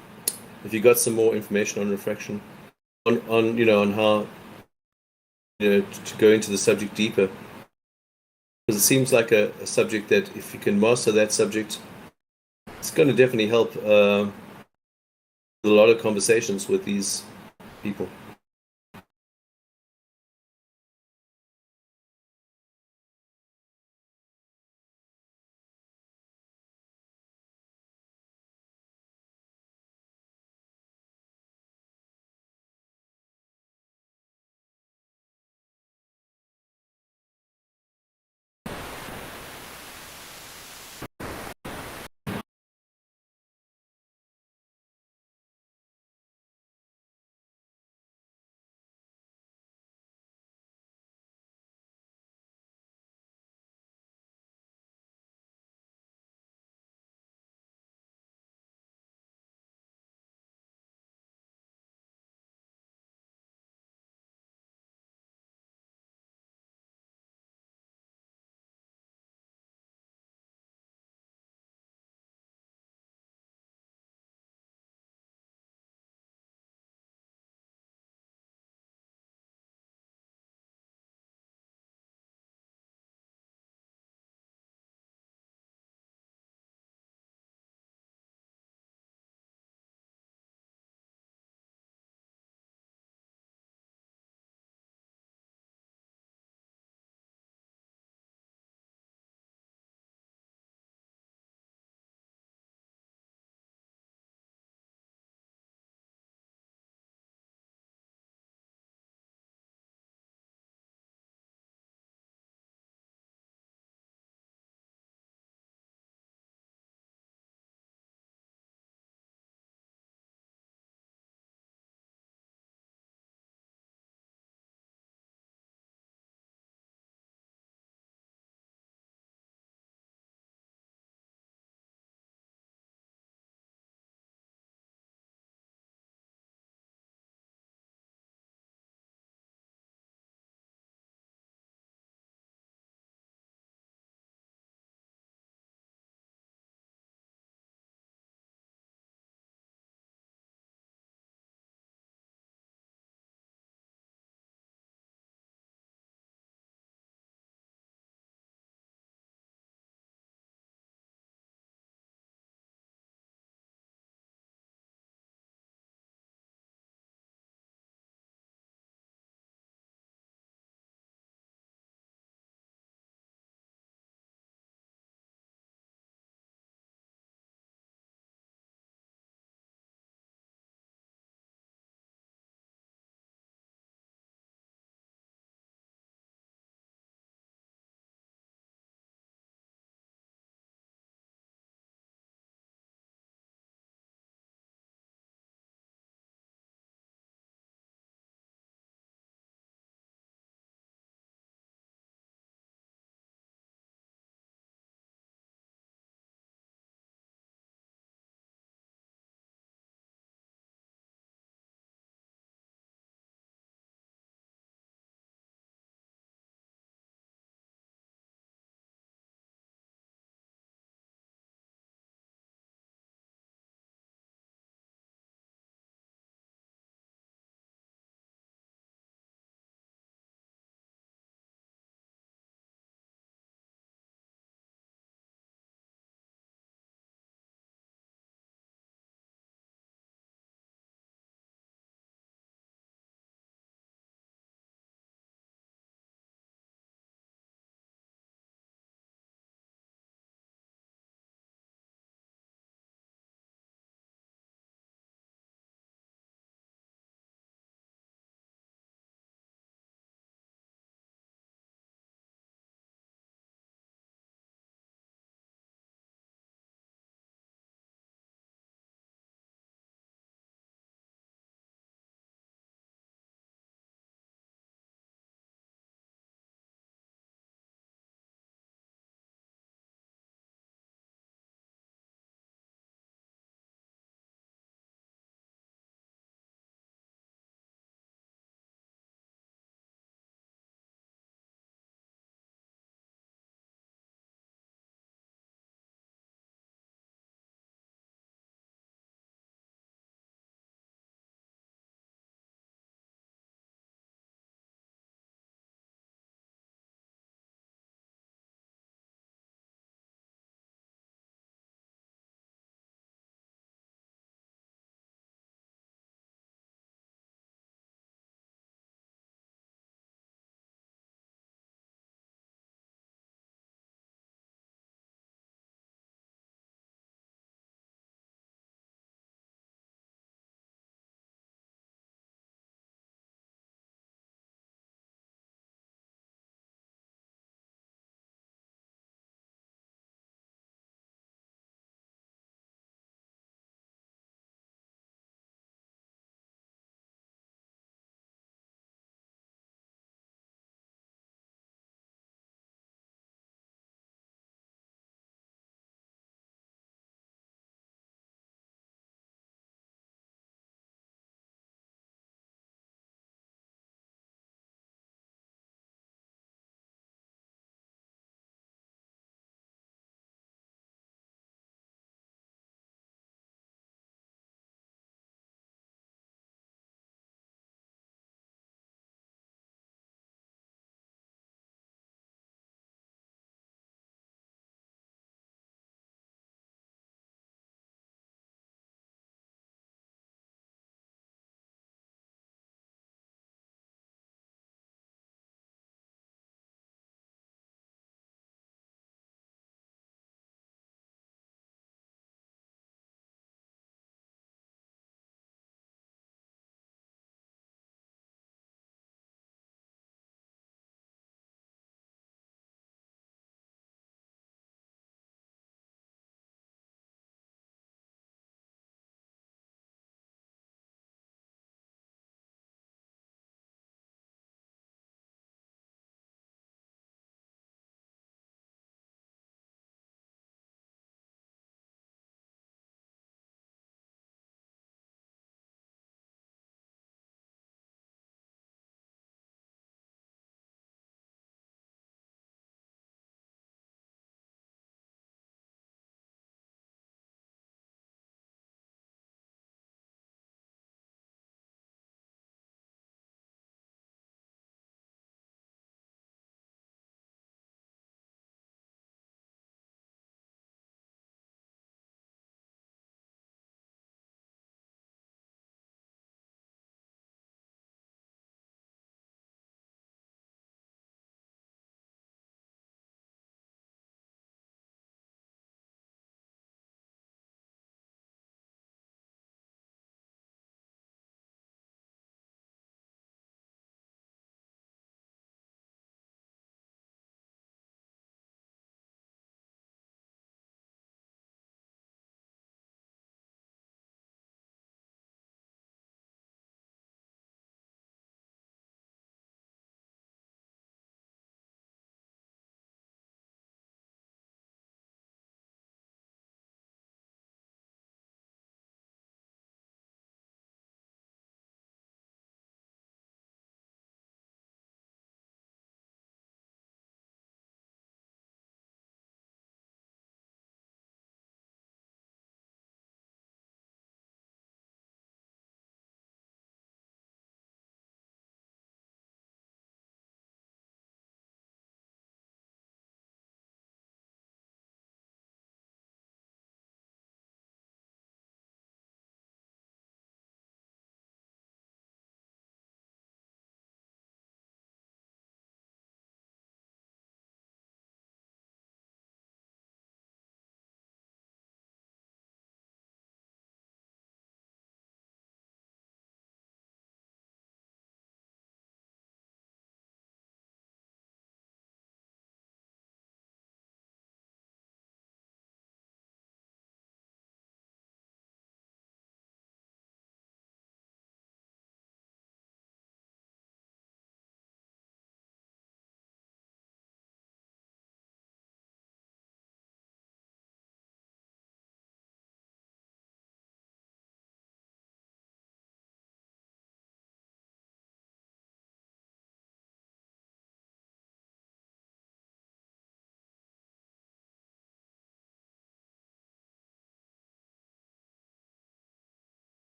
if you got some more information on refraction on you know on how to go into the subject deeper, because it seems like a subject that if you can master that subject, it's going to definitely help a lot of conversations with these people.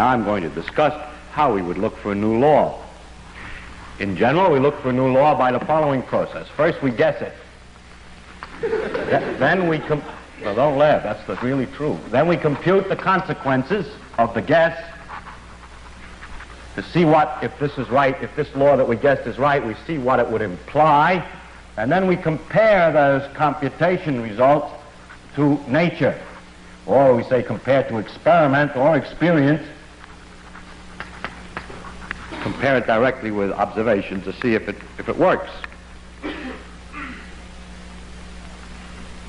now I'm going to discuss how we would look for a new law. In general, we look for a new law by the following process. First, we guess it. Then we well, don't laugh, that's really true. Then we compute the consequences of the guess to see what, if this is right, if this law that we guessed is right, we see what it would imply, and then we compare those computation results to nature, or we say compare to experiment or experience, compare it directly with observation to see if it works.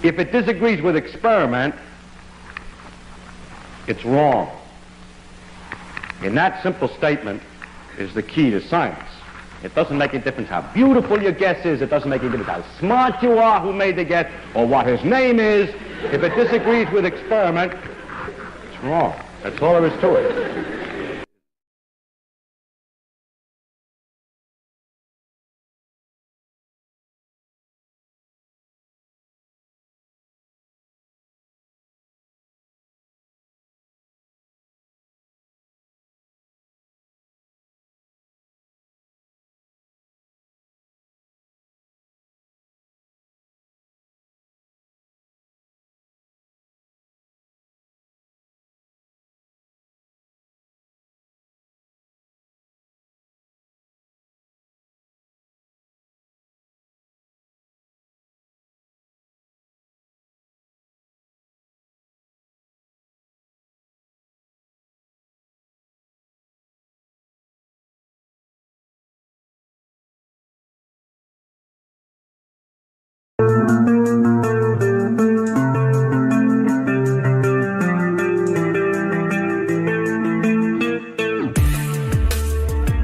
If it disagrees with experiment, it's wrong. In that simple statement is the key to science. It doesn't make a difference how beautiful your guess is, it doesn't make a difference how smart you are who made the guess, or what his name is. If it disagrees with experiment, it's wrong. That's all there is to it.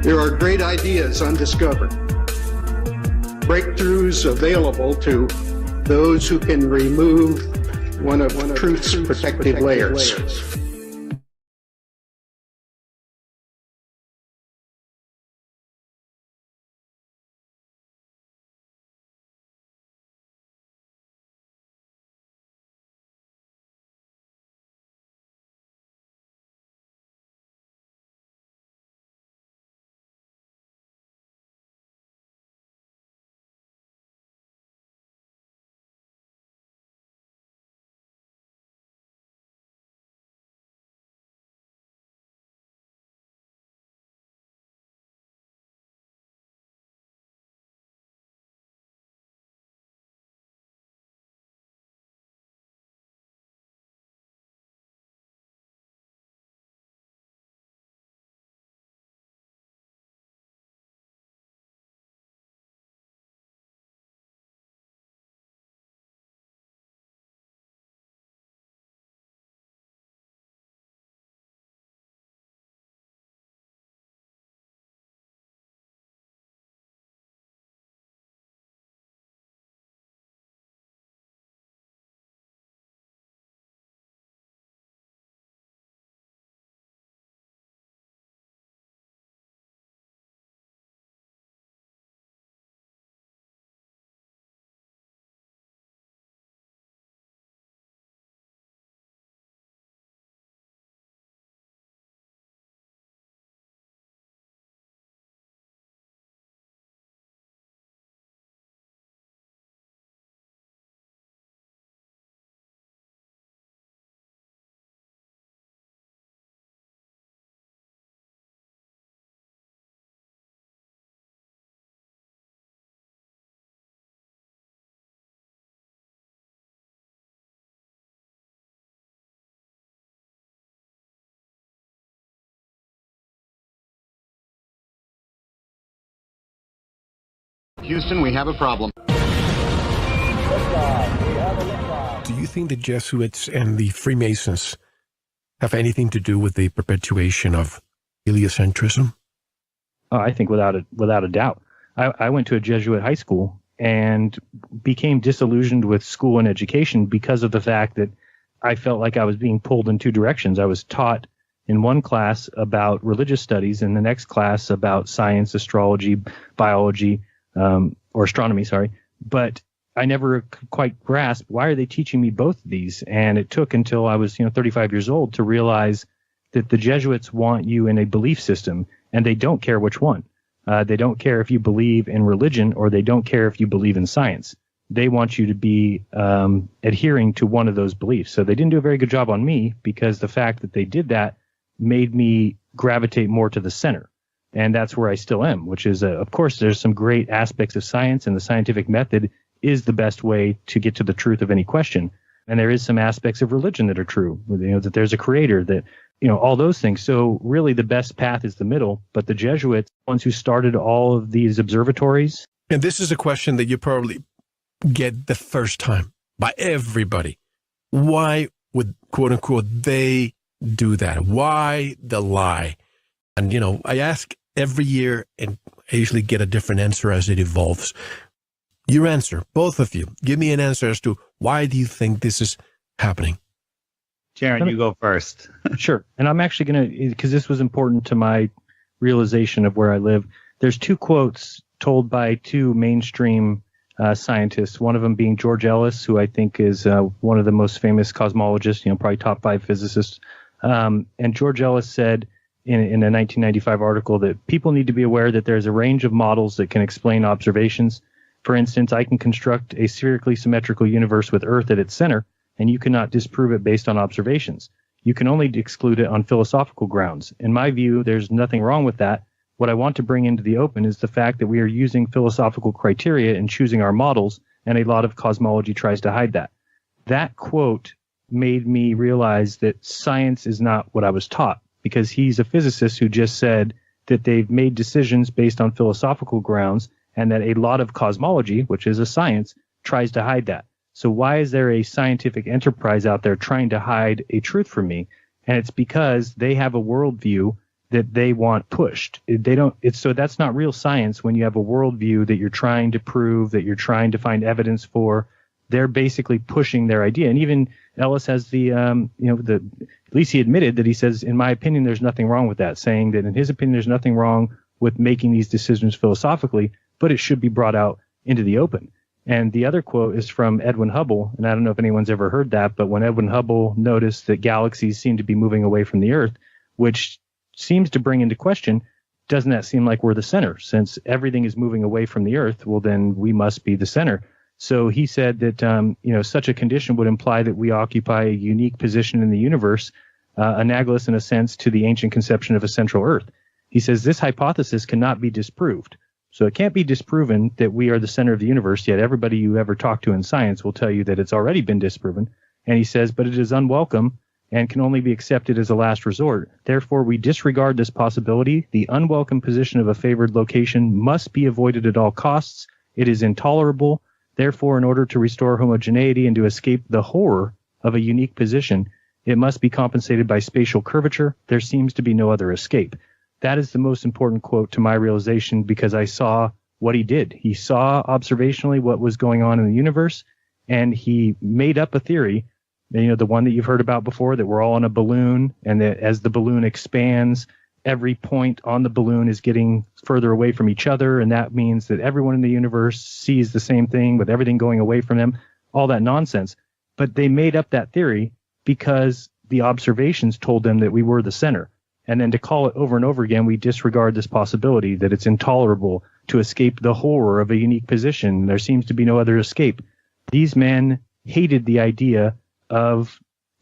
There are great ideas undiscovered, breakthroughs available to those who can remove one of truth's protective layers. Houston, we have a problem. Do you think the Jesuits and the Freemasons have anything to do with the perpetuation of heliocentrism? I think without a doubt. I went to a Jesuit high school and became disillusioned with school and education because of the fact that I felt like I was being pulled in two directions. I was taught in one class about religious studies, and the next class about science, astrology, biology, or astronomy, sorry. But I never quite grasped, why are they teaching me both of these? And it took until I was 35 years old to realize that the Jesuits want you in a belief system, and they don't care which one. They don't care if you believe in religion, or they don't care if you believe in science. They want you to be adhering to one of those beliefs. So they didn't do a very good job on me, because the fact that they did that made me gravitate more to the center. And that's where I still am, which is, of course, there's some great aspects of science, and the scientific method is the best way to get to the truth of any question. And there is some aspects of religion that are true, that there's a creator, that, all those things. So really the best path is the middle, but the Jesuits, ones who started all of these observatories. And this is a question that you probably get the first time by everybody. Why would, quote unquote, they do that? Why the lie? And, I ask every year, and I usually get a different answer as it evolves. Your answer, both of you, give me an answer as to why do you think this is happening? Jaron, you go first. Sure. And I'm actually going to, because this was important to my realization of where I live. There's two quotes told by two mainstream scientists, one of them being George Ellis, who I think is one of the most famous cosmologists, probably top 5 physicists. And George Ellis said in a 1995 article that people need to be aware that there's a range of models that can explain observations. For instance, I can construct a spherically symmetrical universe with Earth at its center, and you cannot disprove it based on observations. You can only exclude it on philosophical grounds. In my view, there's nothing wrong with that. What I want to bring into the open is the fact that we are using philosophical criteria in choosing our models, and a lot of cosmology tries to hide that. That quote made me realize that science is not what I was taught, because he's a physicist who just said that they've made decisions based on philosophical grounds, and that a lot of cosmology, which is a science, tries to hide that. So why is there a scientific enterprise out there trying to hide a truth from me? And it's because they have a worldview that they want pushed. So that's not real science when you have a worldview that you're trying to prove, that you're trying to find evidence for. They're basically pushing their idea. And even Ellis has at least he admitted that he says, in my opinion, there's nothing wrong with that, saying that in his opinion, there's nothing wrong with making these decisions philosophically, but it should be brought out into the open. And the other quote is from Edwin Hubble, and I don't know if anyone's ever heard that, but when Edwin Hubble noticed that galaxies seem to be moving away from the Earth, which seems to bring into question, doesn't that seem like we're the center? Since everything is moving away from the Earth, well, then we must be the center. So he said that such a condition would imply that we occupy a unique position in the universe, analogous in a sense to the ancient conception of a central Earth. He says this hypothesis cannot be disproved. So it can't be disproven that we are the center of the universe, yet everybody you ever talk to in science will tell you that it's already been disproven. And he says, but it is unwelcome and can only be accepted as a last resort. Therefore, we disregard this possibility. The unwelcome position of a favored location must be avoided at all costs. It is intolerable. Therefore, in order to restore homogeneity and to escape the horror of a unique position, it must be compensated by spatial curvature. There seems to be no other escape. That is the most important quote to my realization, because I saw what he did. He saw observationally what was going on in the universe, and he made up a theory, the one that you've heard about before, that we're all on a balloon, and that as the balloon expands, every point on the balloon is getting further away from each other, and that means that everyone in the universe sees the same thing with everything going away from them, all that nonsense. But they made up that theory because the observations told them that we were the center. And then to call it over and over again, we disregard this possibility that it's intolerable to escape the horror of a unique position. There seems to be no other escape. These men hated the idea that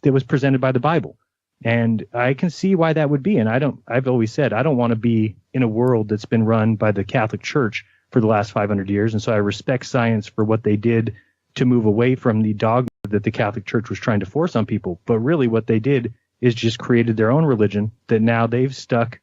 was presented by the Bible. And I can see why that would be. And I've always said, I don't want to be in a world that's been run by the Catholic Church for the last 500 years. And so I respect science for what they did to move away from the dogma that the Catholic Church was trying to force on people. But really what they did is just created their own religion that now they've stuck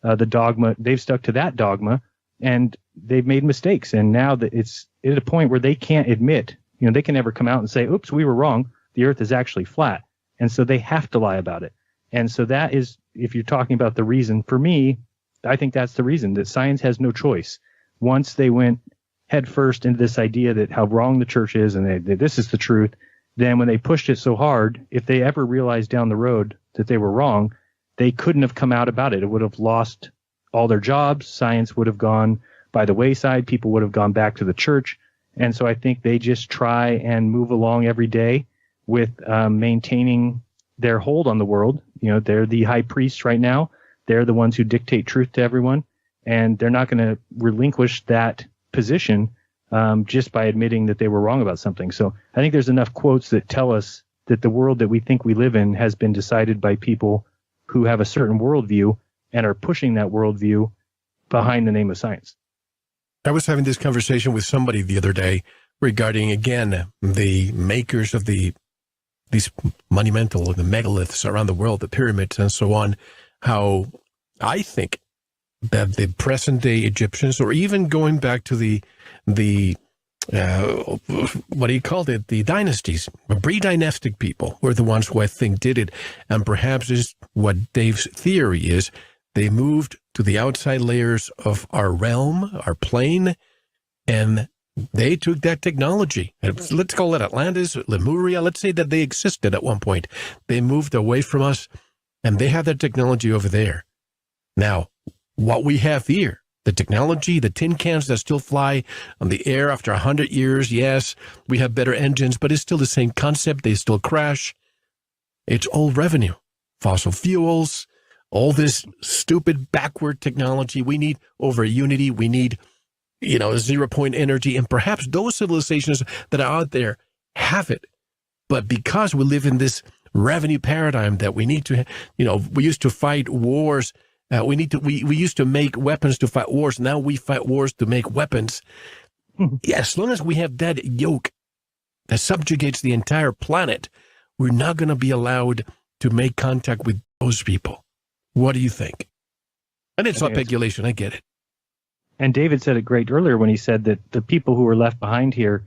to that dogma, and they've made mistakes. And now that it's at a point where they can't admit, they can never come out and say, oops, we were wrong. The Earth is actually flat. And so they have to lie about it. And so that is, if you're talking about the reason, for me, I think that's the reason, that science has no choice. Once they went headfirst into this idea that how wrong the church is and this is the truth, then when they pushed it so hard, if they ever realized down the road that they were wrong, they couldn't have come out about it. It would have lost all their jobs. Science would have gone by the wayside. People would have gone back to the church. And so I think they just try and move along every day with maintaining their hold on the world. they're the high priests right now. They're the ones who dictate truth to everyone, and they're not going to relinquish that position just by admitting that they were wrong about something. So I think there's enough quotes that tell us that the world that we think we live in has been decided by people who have a certain worldview and are pushing that worldview behind the name of science. I was having this conversation with somebody the other day regarding, again, the makers of these monumental, the megaliths around the world, the pyramids and so on, how I think that the present-day Egyptians, or even going back to the what do you call it, the dynasties, pre-dynastic people were the ones who I think did it. And perhaps is what Dave's theory is, they moved to the outside layers of our realm, our plane, and they took that technology. Let's call it Atlantis, Lemuria. Let's say that they existed at one point. They moved away from us, and they have that technology over there. Now, what we have here, the technology, the tin cans that still fly on the air after 100 years, yes, we have better engines, but it's still the same concept. They still crash. It's all revenue. Fossil fuels, all this stupid backward technology. We need over unity. We need, 0-point energy. And perhaps those civilizations that are out there have it. But because we live in this revenue paradigm that we need to, we used to fight wars. We used to make weapons to fight wars. Now we fight wars to make weapons. Yeah, as long as we have that yoke that subjugates the entire planet, we're not going to be allowed to make contact with those people. What do you think? And it's not speculation. I get it. And David said it great earlier when he said that the people who were left behind here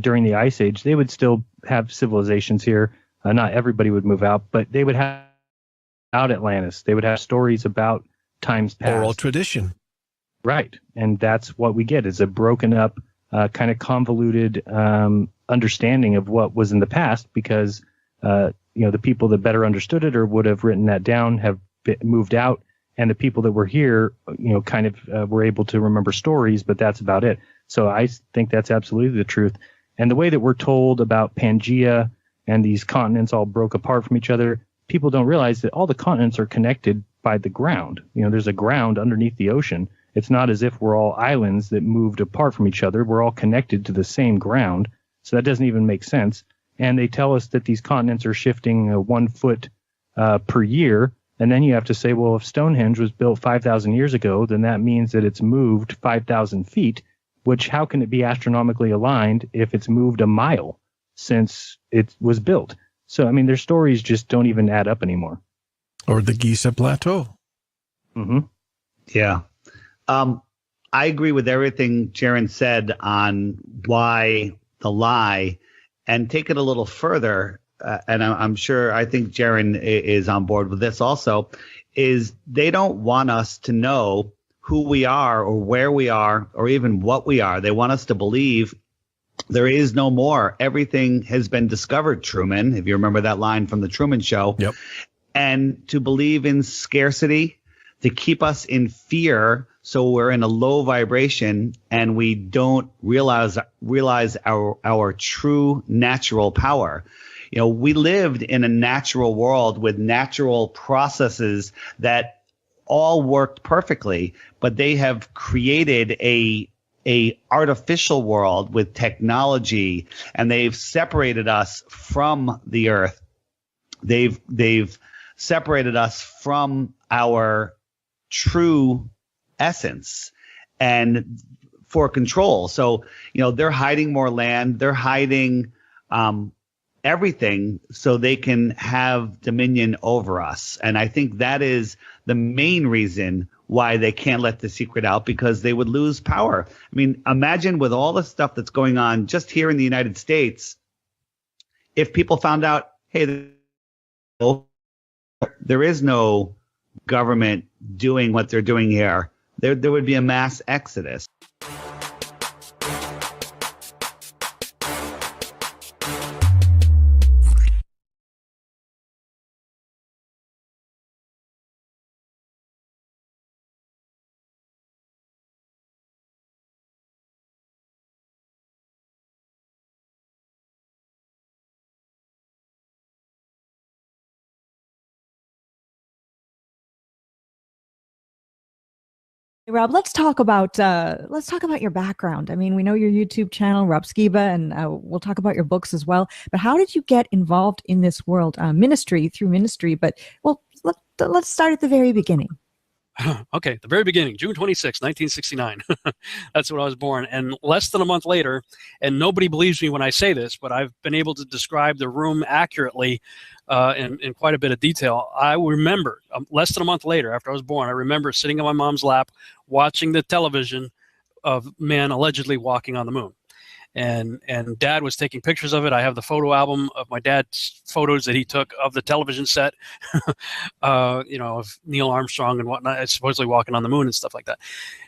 during the Ice Age, they would still have civilizations here. Not everybody would move out, but they would have out Atlantis. They would have stories about times past. Oral tradition. Right. And that's what we get is a broken up, kind of convoluted understanding of what was in the past because, the people that better understood it or would have written that down have moved out. And the people that were here, kind of were able to remember stories, but that's about it. So I think that's absolutely the truth. And the way that we're told about Pangea and these continents all broke apart from each other, people don't realize that all the continents are connected by the ground. There's a ground underneath the ocean. It's not as if we're all islands that moved apart from each other. We're all connected to the same ground. So that doesn't even make sense. And they tell us that these continents are shifting 1 foot per year. And then you have to say, well, if Stonehenge was built 5,000 years ago, then that means that it's moved 5,000 feet, which how can it be astronomically aligned if it's moved a mile since it was built? So, their stories just don't even add up anymore. Or the Giza Plateau. Mm-hmm. Yeah. I agree with everything Jaron said on why the lie, and take it a little further. And I'm sure, I think Jaron is on board with this also, is they don't want us to know who we are or where we are or even what we are. They want us to believe there is no more. Everything has been discovered, Truman, if you remember that line from the Truman Show. Yep. And to believe in scarcity, to keep us in fear, so we're in a low vibration and we don't realize our true natural power. We lived in a natural world with natural processes that all worked perfectly, but they have created a artificial world with technology, and they've separated us from the earth. They've separated us from our true essence and for control. So, they're hiding more land. They're hiding everything so they can have dominion over us. And I think that is the main reason why they can't let the secret out, because they would lose power. Imagine with all the stuff that's going on just here in the United States, if people found out, hey, there is no government doing what they're doing here, there would be a mass exodus. Hey, Rob, let's talk about your background. I mean, we know your YouTube channel, Rob Skiba, and we'll talk about your books as well. But how did you get involved in this world, through ministry? But well, let's start at the very beginning. Okay, the very beginning, June 26, 1969. That's when I was born. And less than a month later, and nobody believes me when I say this, but I've been able to describe the room accurately in quite a bit of detail. I remember less than a month later, after I was born, I remember sitting on my mom's lap watching the television of man allegedly walking on the moon. And Dad was taking pictures of it. I have the photo album of my dad's photos that he took of the television set, of Neil Armstrong and whatnot, supposedly walking on the moon and stuff like that.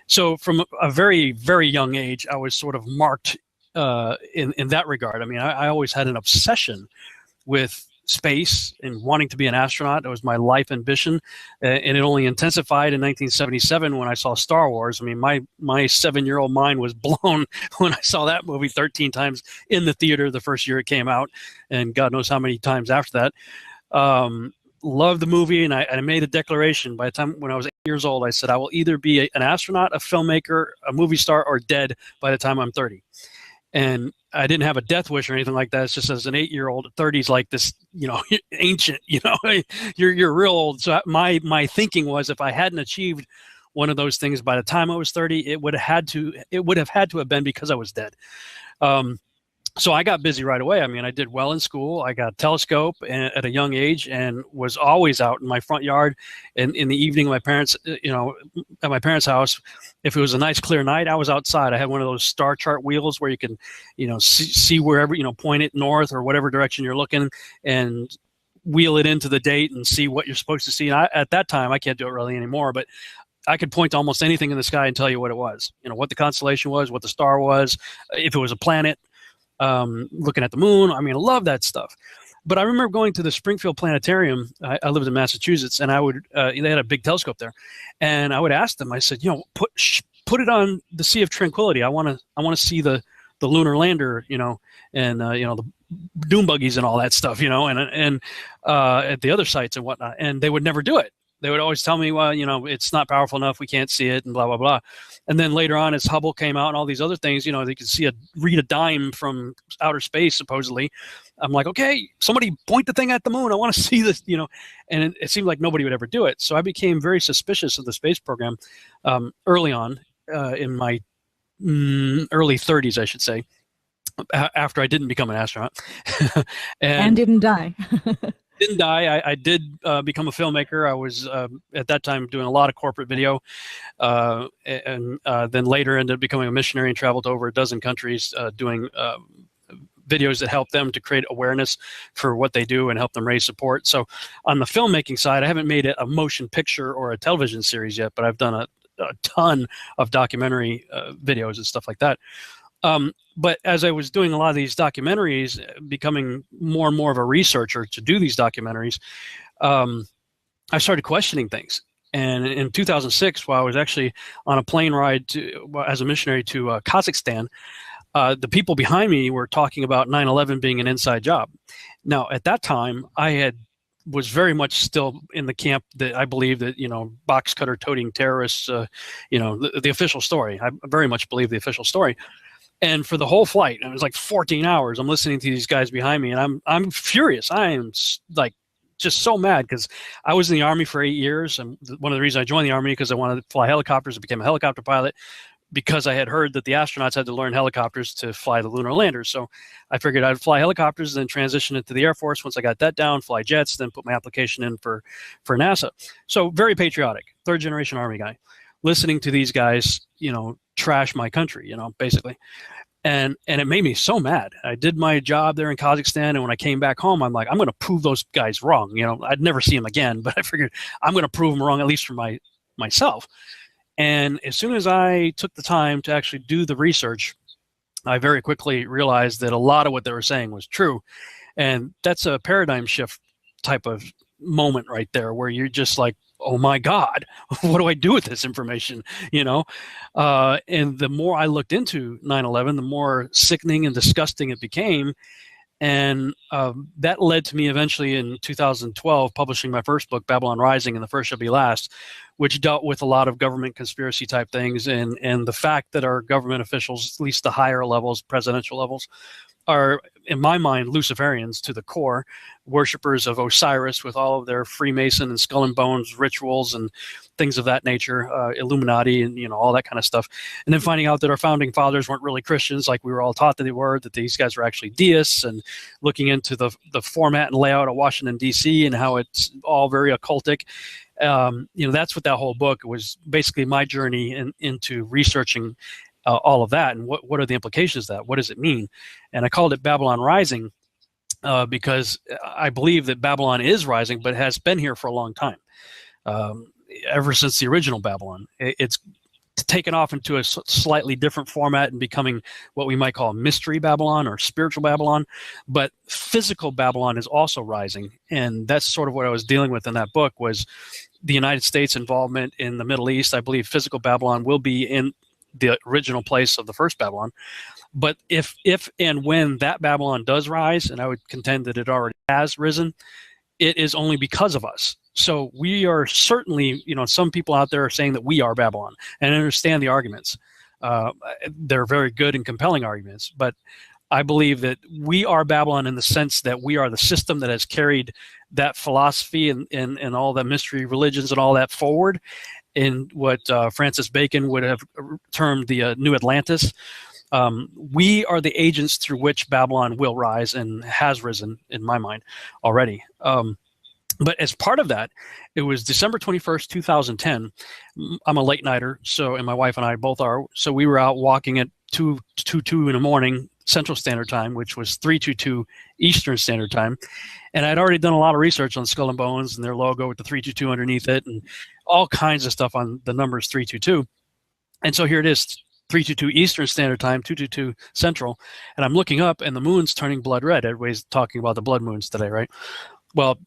So from a very, very young age, I was sort of marked in that regard. I mean, I always had an obsession with space and wanting to be an astronaut. That was my life ambition, and it only intensified in 1977 when I saw Star Wars. I mean, my 7-year-old mind was blown when I saw that movie 13 times in the theater the first year it came out, and God knows how many times after that. Loved the movie, and I made a declaration. By the time when I was 8 years old, I said I will either be an astronaut, a filmmaker, a movie star, or dead by the time I'm 30. And I didn't have a death wish or anything like that. It's just as an 8-year-old, 30's like this, ancient, you're real old. So my thinking was, if I hadn't achieved one of those things by the time I was 30, it would have had to have been because I was dead. So I got busy right away. I mean, I did well in school. I got a telescope at a young age and was always out in my front yard. And in the evening, my parents, at my parents' house, if it was a nice clear night, I was outside. I had one of those star chart wheels where you can, see wherever, point it north or whatever direction you're looking and wheel it into the date and see what you're supposed to see. And at that time, I can't do it really anymore, but I could point to almost anything in the sky and tell you what it was, what the constellation was, what the star was, if it was a planet. Looking at the moon. I mean, I love that stuff. But I remember going to the Springfield Planetarium. I lived in Massachusetts, and they had a big telescope there, and I would ask them. I said, put it on the Sea of Tranquility. I want to see the lunar lander, and the doom buggies and all that stuff, and at the other sites and whatnot. And they would never do it. They would always tell me, well, it's not powerful enough. We can't see it and blah, blah, blah. And then later on, as Hubble came out and all these other things, they could read a dime from outer space, supposedly. I'm like, okay, somebody point the thing at the moon. I want to see this, and it seemed like nobody would ever do it. So I became very suspicious of the space program early on in my early 30s, I should say, after I didn't become an astronaut. and didn't die. Didn't die. I did become a filmmaker. I was at that time doing a lot of corporate video, and then later ended up becoming a missionary and traveled to over a dozen countries doing videos that help them to create awareness for what they do and help them raise support. So on the filmmaking side, I haven't made a motion picture or a television series yet, but I've done a ton of documentary videos and stuff like that. But as I was doing a lot of these documentaries, becoming more and more of a researcher to do these documentaries, I started questioning things. And in 2006, while I was actually on a plane ride as a missionary to Kazakhstan, the people behind me were talking about 9/11 being an inside job. Now, at that time, was very much still in the camp that I believe that, box cutter toting terrorists, the official story. I very much believe the official story. And for the whole flight, it was like 14 hours, I'm listening to these guys behind me, and I'm furious. I am like just so mad because I was in the Army for 8 years. And one of the reasons I joined the Army because I wanted to fly helicopters. I became a helicopter pilot because I had heard that the astronauts had to learn helicopters to fly the lunar landers. So I figured I'd fly helicopters, then transition into the Air Force. Once I got that down, fly jets, then put my application in for NASA. So very patriotic, third generation Army guy, listening to these guys, trash my country, basically. And it made me so mad. I did my job there in Kazakhstan, and when I came back home, I'm like, I'm going to prove those guys wrong. I'd never see them again, but I figured I'm going to prove them wrong, at least for myself. And as soon as I took the time to actually do the research, I very quickly realized that a lot of what they were saying was true. And that's a paradigm shift type of moment right there, where you're just like, oh my God, what do I do with this information? And the more I looked into 9/11, the more sickening and disgusting it became. And that led to me eventually in 2012 publishing my first book, Babylon Rising, and the First Shall Be Last, which dealt with a lot of government conspiracy type things, and the fact that our government officials, at least the higher levels, presidential levels, are, in my mind, Luciferians to the core, worshippers of Osiris with all of their Freemason and skull and bones rituals and things of that nature, Illuminati and all that kind of stuff. And then finding out that our founding fathers weren't really Christians like we were all taught that they were, that these guys were actually deists, and looking into the format and layout of Washington, D.C. and how it's all very occultic. That's what that whole book was, basically my journey into researching all of that, and what are the implications of that? What does it mean? And I called it Babylon Rising because I believe that Babylon is rising, but has been here for a long time, ever since the original Babylon. It's taken off into a slightly different format and becoming what we might call mystery Babylon or spiritual Babylon, but physical Babylon is also rising, and that's sort of what I was dealing with in that book, was the United States involvement in the Middle East. I believe physical Babylon will be in the original place of the first Babylon. But if and when that Babylon does rise, and I would contend that it already has risen, it is only because of us. So we are certainly, some people out there are saying that we are Babylon, and I understand the arguments. They're very good and compelling arguments, but I believe that we are Babylon in the sense that we are the system that has carried that philosophy and all the mystery religions and all that forward in what Francis Bacon would have termed the New Atlantis. We are the agents through which Babylon will rise and has risen, in my mind, already. But as part of that, it was December 21st, 2010. I'm a late nighter, and my wife and I both are. So we were out walking at 2:22 in the morning, Central Standard Time, which was 3:22 Eastern Standard Time. And I'd already done a lot of research on Skull and Bones and their logo with the 322 underneath it, and all kinds of stuff on the numbers 322. And so here it is, 322 Eastern Standard Time, 222 Central. And I'm looking up, and the moon's turning blood red. Everybody's talking about the blood moons today, right? Well,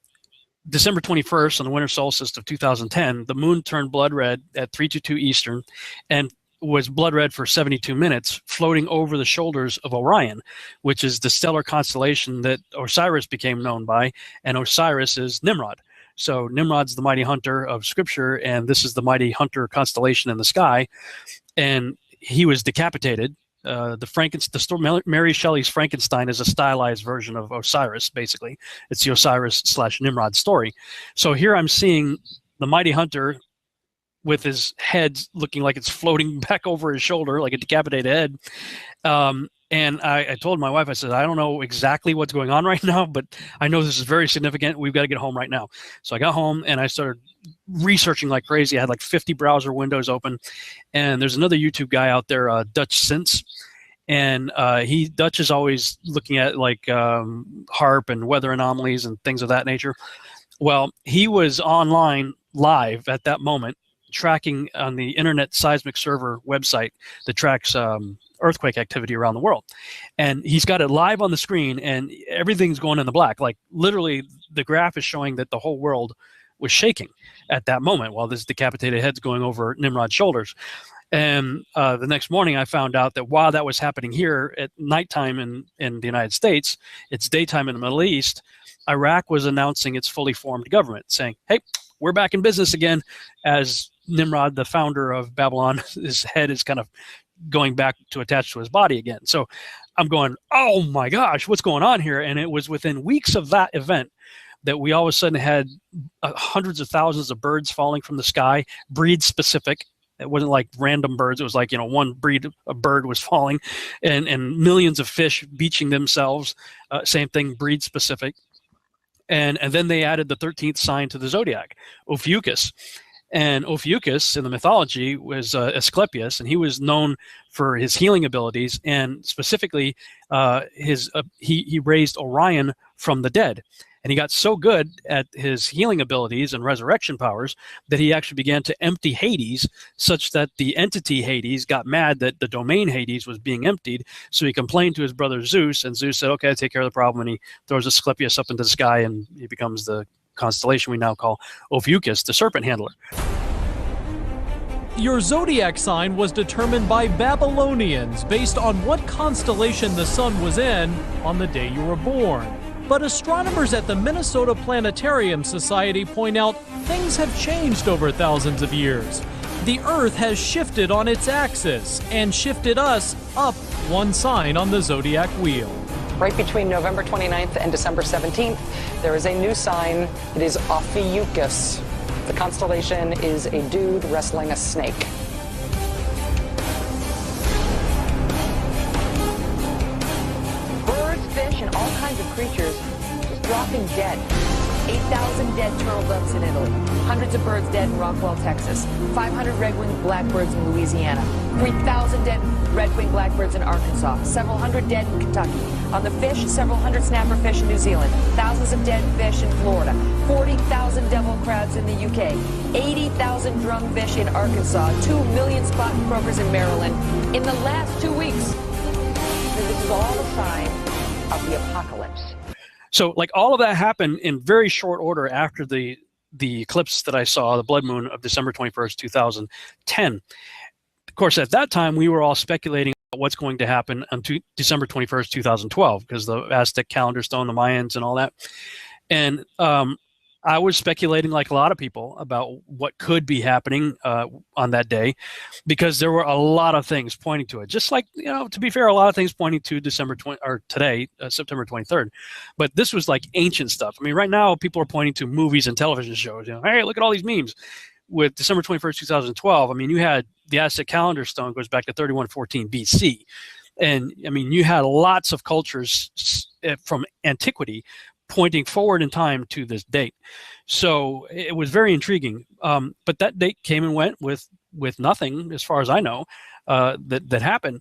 December 21st, on the winter solstice of 2010, the moon turned blood red at 322 Eastern and was blood red for 72 minutes, floating over the shoulders of Orion, which is the stellar constellation that Osiris became known by, and Osiris is Nimrod. So Nimrod's the mighty hunter of Scripture, and this is the mighty hunter constellation in the sky, and he was decapitated. The story, Mary Shelley's Frankenstein is a stylized version of Osiris, basically. It's the Osiris/Nimrod story. So here I'm seeing the mighty hunter with his head looking like it's floating back over his shoulder, like a decapitated head. And I told my wife, I said, I don't know exactly what's going on right now, but I know this is very significant. We've got to get home right now. So I got home and I started researching like crazy. I had like 50 browser windows open. And there's another YouTube guy out there, Dutch Since. And Dutch is always looking at like HARP and weather anomalies and things of that nature. Well, he was online live at that moment, tracking on the Internet Seismic Server website that tracks earthquake activity around the world. And he's got it live on the screen, and everything's going in the black. Like literally the graph is showing that the whole world was shaking at that moment while this decapitated head's going over Nimrod's shoulders. And the next morning I found out that while that was happening here at nighttime in the United States, it's daytime in the Middle East, Iraq was announcing its fully formed government, saying, hey, we're back in business again, as Nimrod, the founder of Babylon, his head is kind of going back to attach to his body again. So I'm going, oh my gosh, what's going on here? And it was within weeks of that event that we all of a sudden had hundreds of thousands of birds falling from the sky, breed specific. It wasn't like random birds. It was like, one breed of bird was falling, and millions of fish beaching themselves. Same thing, breed specific. And then they added the 13th sign to the zodiac, Ophiuchus. And Ophiuchus in the mythology was Asclepius, and he was known for his healing abilities, and specifically he raised Orion from the dead. And he got so good at his healing abilities and resurrection powers that he actually began to empty Hades, such that the entity Hades got mad that the domain Hades was being emptied. So he complained to his brother Zeus, and Zeus said, okay, I'll take care of the problem. And he throws Asclepius up into the sky, and he becomes the constellation we now call Ophiuchus, the serpent handler. Your zodiac sign was determined by Babylonians based on what constellation the sun was in on the day you were born. But astronomers at the Minnesota Planetarium Society point out things have changed over thousands of years. The Earth has shifted on its axis and shifted us up one sign on the zodiac wheel. Right between November 29th and December 17th, there is a new sign. It is Ophiuchus. The constellation is a dude wrestling a snake. Birds, fish, and all kinds of creatures just dropping dead. 8,000 dead turtle doves in Italy. Hundreds of birds dead in Rockwell, Texas. 500 red-winged blackbirds in Louisiana. 3,000 dead red-winged blackbirds in Arkansas. Several hundred dead in Kentucky. On the fish, several hundred snapper fish in New Zealand. Thousands of dead fish in Florida. 40,000 devil crabs in the UK. 80,000 drumfish in Arkansas. 2 million spotted croakers in Maryland. In the last 2 weeks. This is all a sign of the apocalypse. So, like, all of that happened in very short order after the eclipse that I saw, the blood moon of December 21st, 2010. Of course, at that time, we were all speculating about what's going to happen on December 21st, 2012, because the Aztec calendar stone, the Mayans, and all that. And I was speculating, like a lot of people, about what could be happening on that day, because there were a lot of things pointing to it. Just like, to be fair, a lot of things pointing to September 23rd. But this was like ancient stuff. I mean, right now, people are pointing to movies and television shows. Hey, look at all these memes. With December 21st, 2012, I mean, you had the Aztec calendar stone goes back to 3114 BC. And, I mean, you had lots of cultures from antiquity pointing forward in time to this date. So it was very intriguing. But that date came and went with nothing, as far as I know, that happened.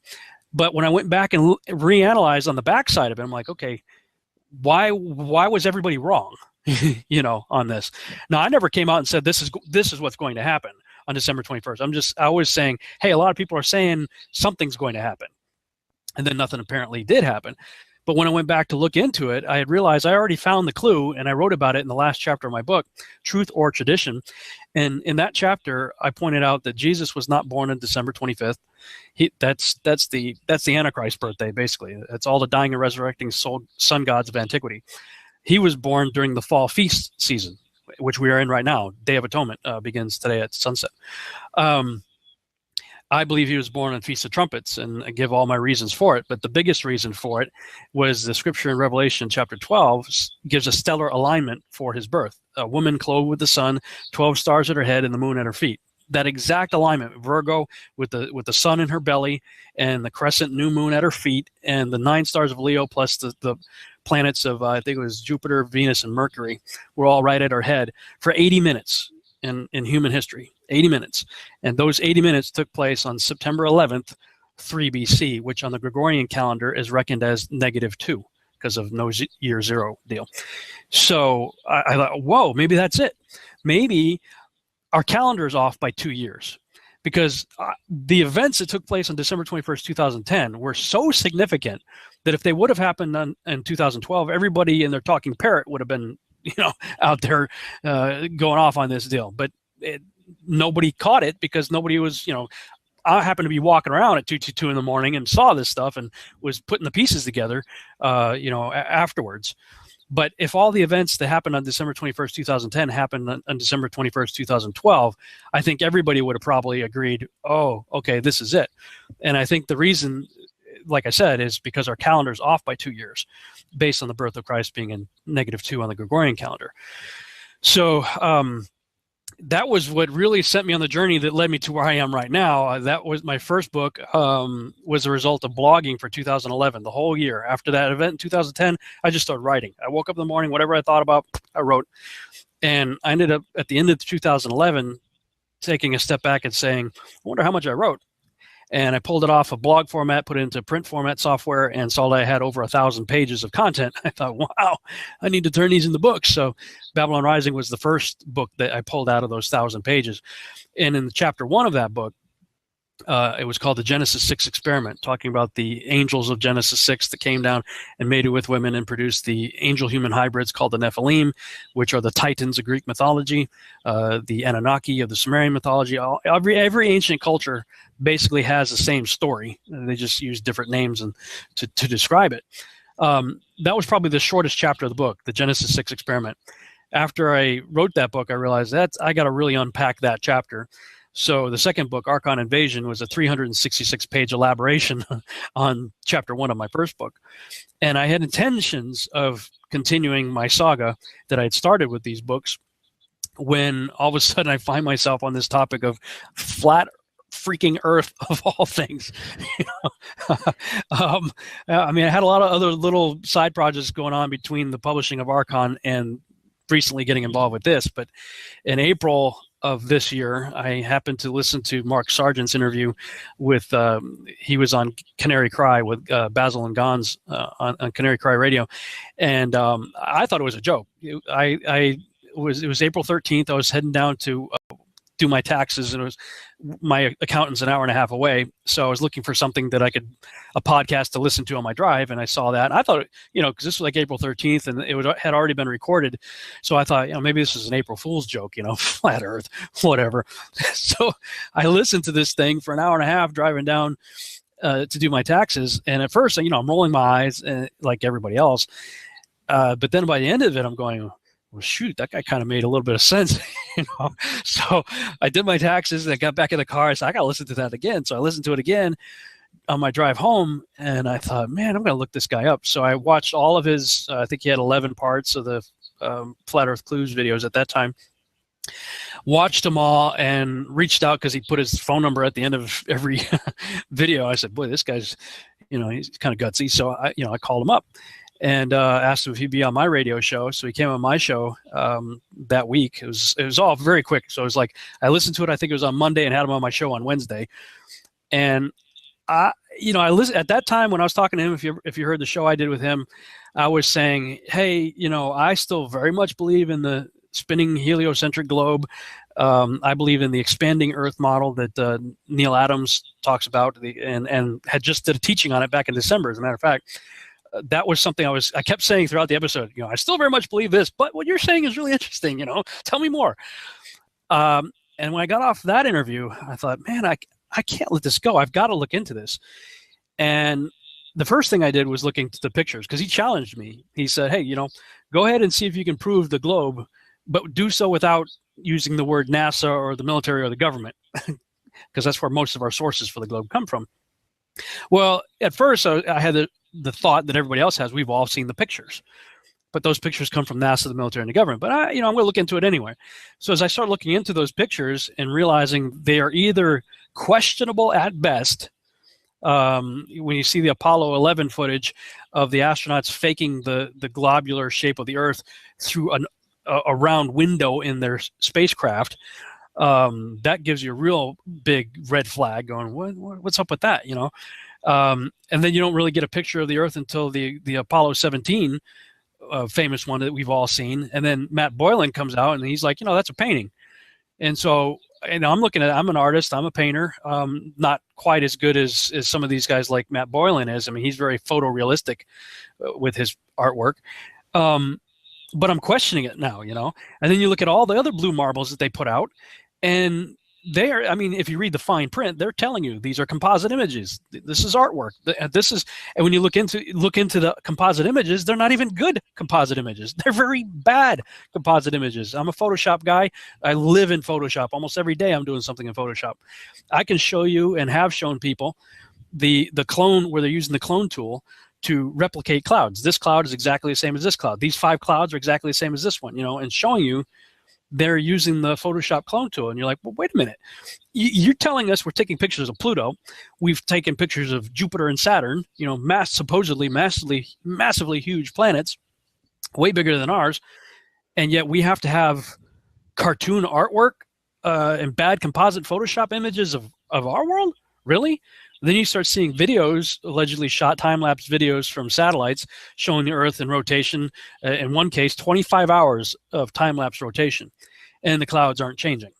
But when I went back and reanalyzed on the backside of it, I'm like, okay, why was everybody wrong? On this. Now, I never came out and said this is what's going to happen on December 21st. I was saying, hey, a lot of people are saying something's going to happen. And then nothing apparently did happen. But when I went back to look into it, I had realized I already found the clue, and I wrote about it in the last chapter of my book, Truth or Tradition. And in that chapter, I pointed out that Jesus was not born on December 25th. That's the Antichrist birthday, basically. That's all the dying and resurrecting sun gods of antiquity. He was born during the fall feast season, which we are in right now. Day of Atonement begins today at sunset. I believe he was born on Feast of Trumpets, and I give all my reasons for it. But the biggest reason for it was the scripture in Revelation chapter 12 gives a stellar alignment for his birth. A woman clothed with the sun, 12 stars at her head, and the moon at her feet. That exact alignment, Virgo with the sun in her belly, and the crescent new moon at her feet, and the 9 stars of Leo plus the planets of, I think it was Jupiter, Venus, and Mercury, were all right at her head for 80 minutes in human history. 80 minutes. And those 80 minutes took place on September 11th, 3 BC, which on the Gregorian calendar is reckoned as -2 because of no year zero deal. So I thought, whoa, maybe that's it. Maybe our calendar is off by 2 years, because the events that took place on December 21st, 2010 were so significant that if they would have happened in 2012, everybody in their talking parrot would have been, out there going off on this deal. But nobody caught it because nobody was, I happened to be walking around at 2:02 in the morning and saw this stuff and was putting the pieces together, afterwards. But if all the events that happened on December 21st, 2010 happened on December 21st, 2012, I think everybody would have probably agreed, oh, okay, this is it. And I think the reason, like I said, is because our calendar's off by 2 years based on the birth of Christ being in -2 on the Gregorian calendar. So that was what really sent me on the journey that led me to where I am right now. That was my first book, was a result of blogging for 2011, the whole year. After that event in 2010, I just started writing. I woke up in the morning, whatever I thought about, I wrote. And I ended up at the end of 2011 taking a step back and saying, I wonder how much I wrote. And I pulled it off a blog format, put it into print format software, and saw that I had over 1,000 pages of content. I thought, wow, I need to turn these into books. So Babylon Rising was the first book that I pulled out of those 1,000 pages. And in chapter 1 of that book, It was called the Genesis 6 experiment, talking about the angels of Genesis 6 that came down and mated with women and produced the angel-human hybrids called the Nephilim, which are the Titans of Greek mythology, the Anunnaki of the Sumerian mythology. Every ancient culture basically has the same story. They just use different names to describe it. That was probably the shortest chapter of the book, the Genesis 6 experiment. After I wrote that book, I realized I got to really unpack that chapter. So the second book, Archon Invasion, was a 366-page elaboration on chapter 1 of my first book. And I had intentions of continuing my saga that I had started with these books, when all of a sudden I find myself on this topic of flat freaking Earth of all things. I mean, I had a lot of other little side projects going on between the publishing of Archon and recently getting involved with this. But in April of this year, I happened to listen to Mark Sargent's interview with, he was on Canary Cry with Basil and Gons on Canary Cry Radio. And I thought it was a joke. It was April 13th. I was heading down to do my taxes, and it was my accountant's an hour and a half away. So I was looking for something that a podcast to listen to on my drive. And I saw that, and I thought, cause this was like April 13th and had already been recorded. So I thought, maybe this is an April Fool's joke, flat Earth, whatever. So I listened to this thing for an hour and a half driving down to do my taxes. And at first, I'm rolling my eyes like everybody else. But then by the end of it, I'm going, well, shoot, that guy kind of made a little bit of sense, So I did my taxes and I got back in the car. I said, I got to listen to that again. So I listened to it again on my drive home, and I thought, man, I'm going to look this guy up. So I watched all of his, I think he had 11 parts of the Flat Earth Clues videos at that time. Watched them all and reached out because he put his phone number at the end of every video. I said, boy, this guy's, he's kind of gutsy. So I called him up and asked him if he'd be on my radio show. So he came on my show that week. It was all very quick. So it was like, I listened to it, I think it was on Monday, and had him on my show on Wednesday. And I listened at that time when I was talking to him. If you heard the show I did with him, I was saying, hey, I still very much believe in the spinning heliocentric globe. I believe in the expanding Earth model that Neil Adams talks about, and had just did a teaching on it back in December, as a matter of fact. That was something I kept saying throughout the episode. I still very much believe this, but what you're saying is really interesting. Tell me more. And when I got off that interview, I thought, man, I can't let this go. I've got to look into this. And the first thing I did was look into the pictures, because he challenged me. He said, hey, go ahead and see if you can prove the globe, but do so without using the word NASA or the military or the government, because that's where most of our sources for the globe come from. Well, at first I had the thought that everybody else has. We've all seen the pictures, but those pictures come from NASA, the military, and the government. But I'm going to look into it anyway. So as I start looking into those pictures and realizing they are either questionable at best, when you see the Apollo 11 footage of the astronauts faking the globular shape of the Earth through a round window in their spacecraft, that gives you a real big red flag going, what's up with that, and then you don't really get a picture of the Earth until the Apollo 17 famous one that we've all seen. And then Matt Boylan comes out and he's like, that's a painting. And so, I'm looking at it, I'm an artist, I'm a painter, not quite as good as some of these guys like Matt Boylan is. I mean, he's very photorealistic with his artwork. But I'm questioning it now, And then you look at all the other blue marbles that they put out, and they are, if you read the fine print, they're telling you these are composite images. This is artwork. And when you look into the composite images, they're not even good composite images. They're very bad composite images. I'm a Photoshop guy. I live in Photoshop. Almost every day I'm doing something in Photoshop. I can show you, and have shown people, the clone, where they're using the clone tool to replicate clouds. This cloud is exactly the same as this cloud. These 5 clouds are exactly the same as this one, and showing you they're using the Photoshop clone tool. And you're like, well, wait a minute. You're telling us we're taking pictures of Pluto. We've taken pictures of Jupiter and Saturn, supposedly massively huge planets, way bigger than ours. And yet we have to have cartoon artwork and bad composite Photoshop images of our world? Really? Then you start seeing videos, allegedly shot time-lapse videos from satellites showing the Earth in rotation. In one case, 25 hours of time-lapse rotation, and the clouds aren't changing.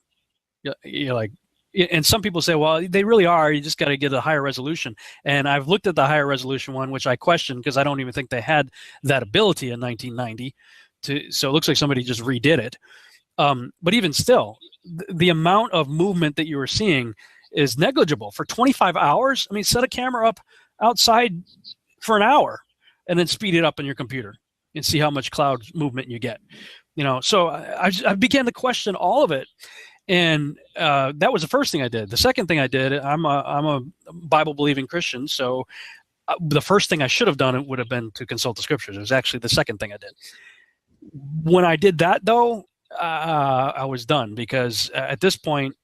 You're like, and some people say, well, they really are. You just got to get a higher resolution. And I've looked at the higher resolution one, which I question because I don't even think they had that ability in 1990. So it looks like somebody just redid it. But even still, the amount of movement that you were seeing is negligible for 25 hours. I mean, set a camera up outside for an hour and then speed it up in your computer and see how much cloud movement you get. So I began to question all of it. And that was the first thing I did. The second thing I did, I'm a Bible believing Christian, so the first thing I should have done would have been to consult the scriptures. It was actually the second thing I did. When I did that, though, I was done, because at this point,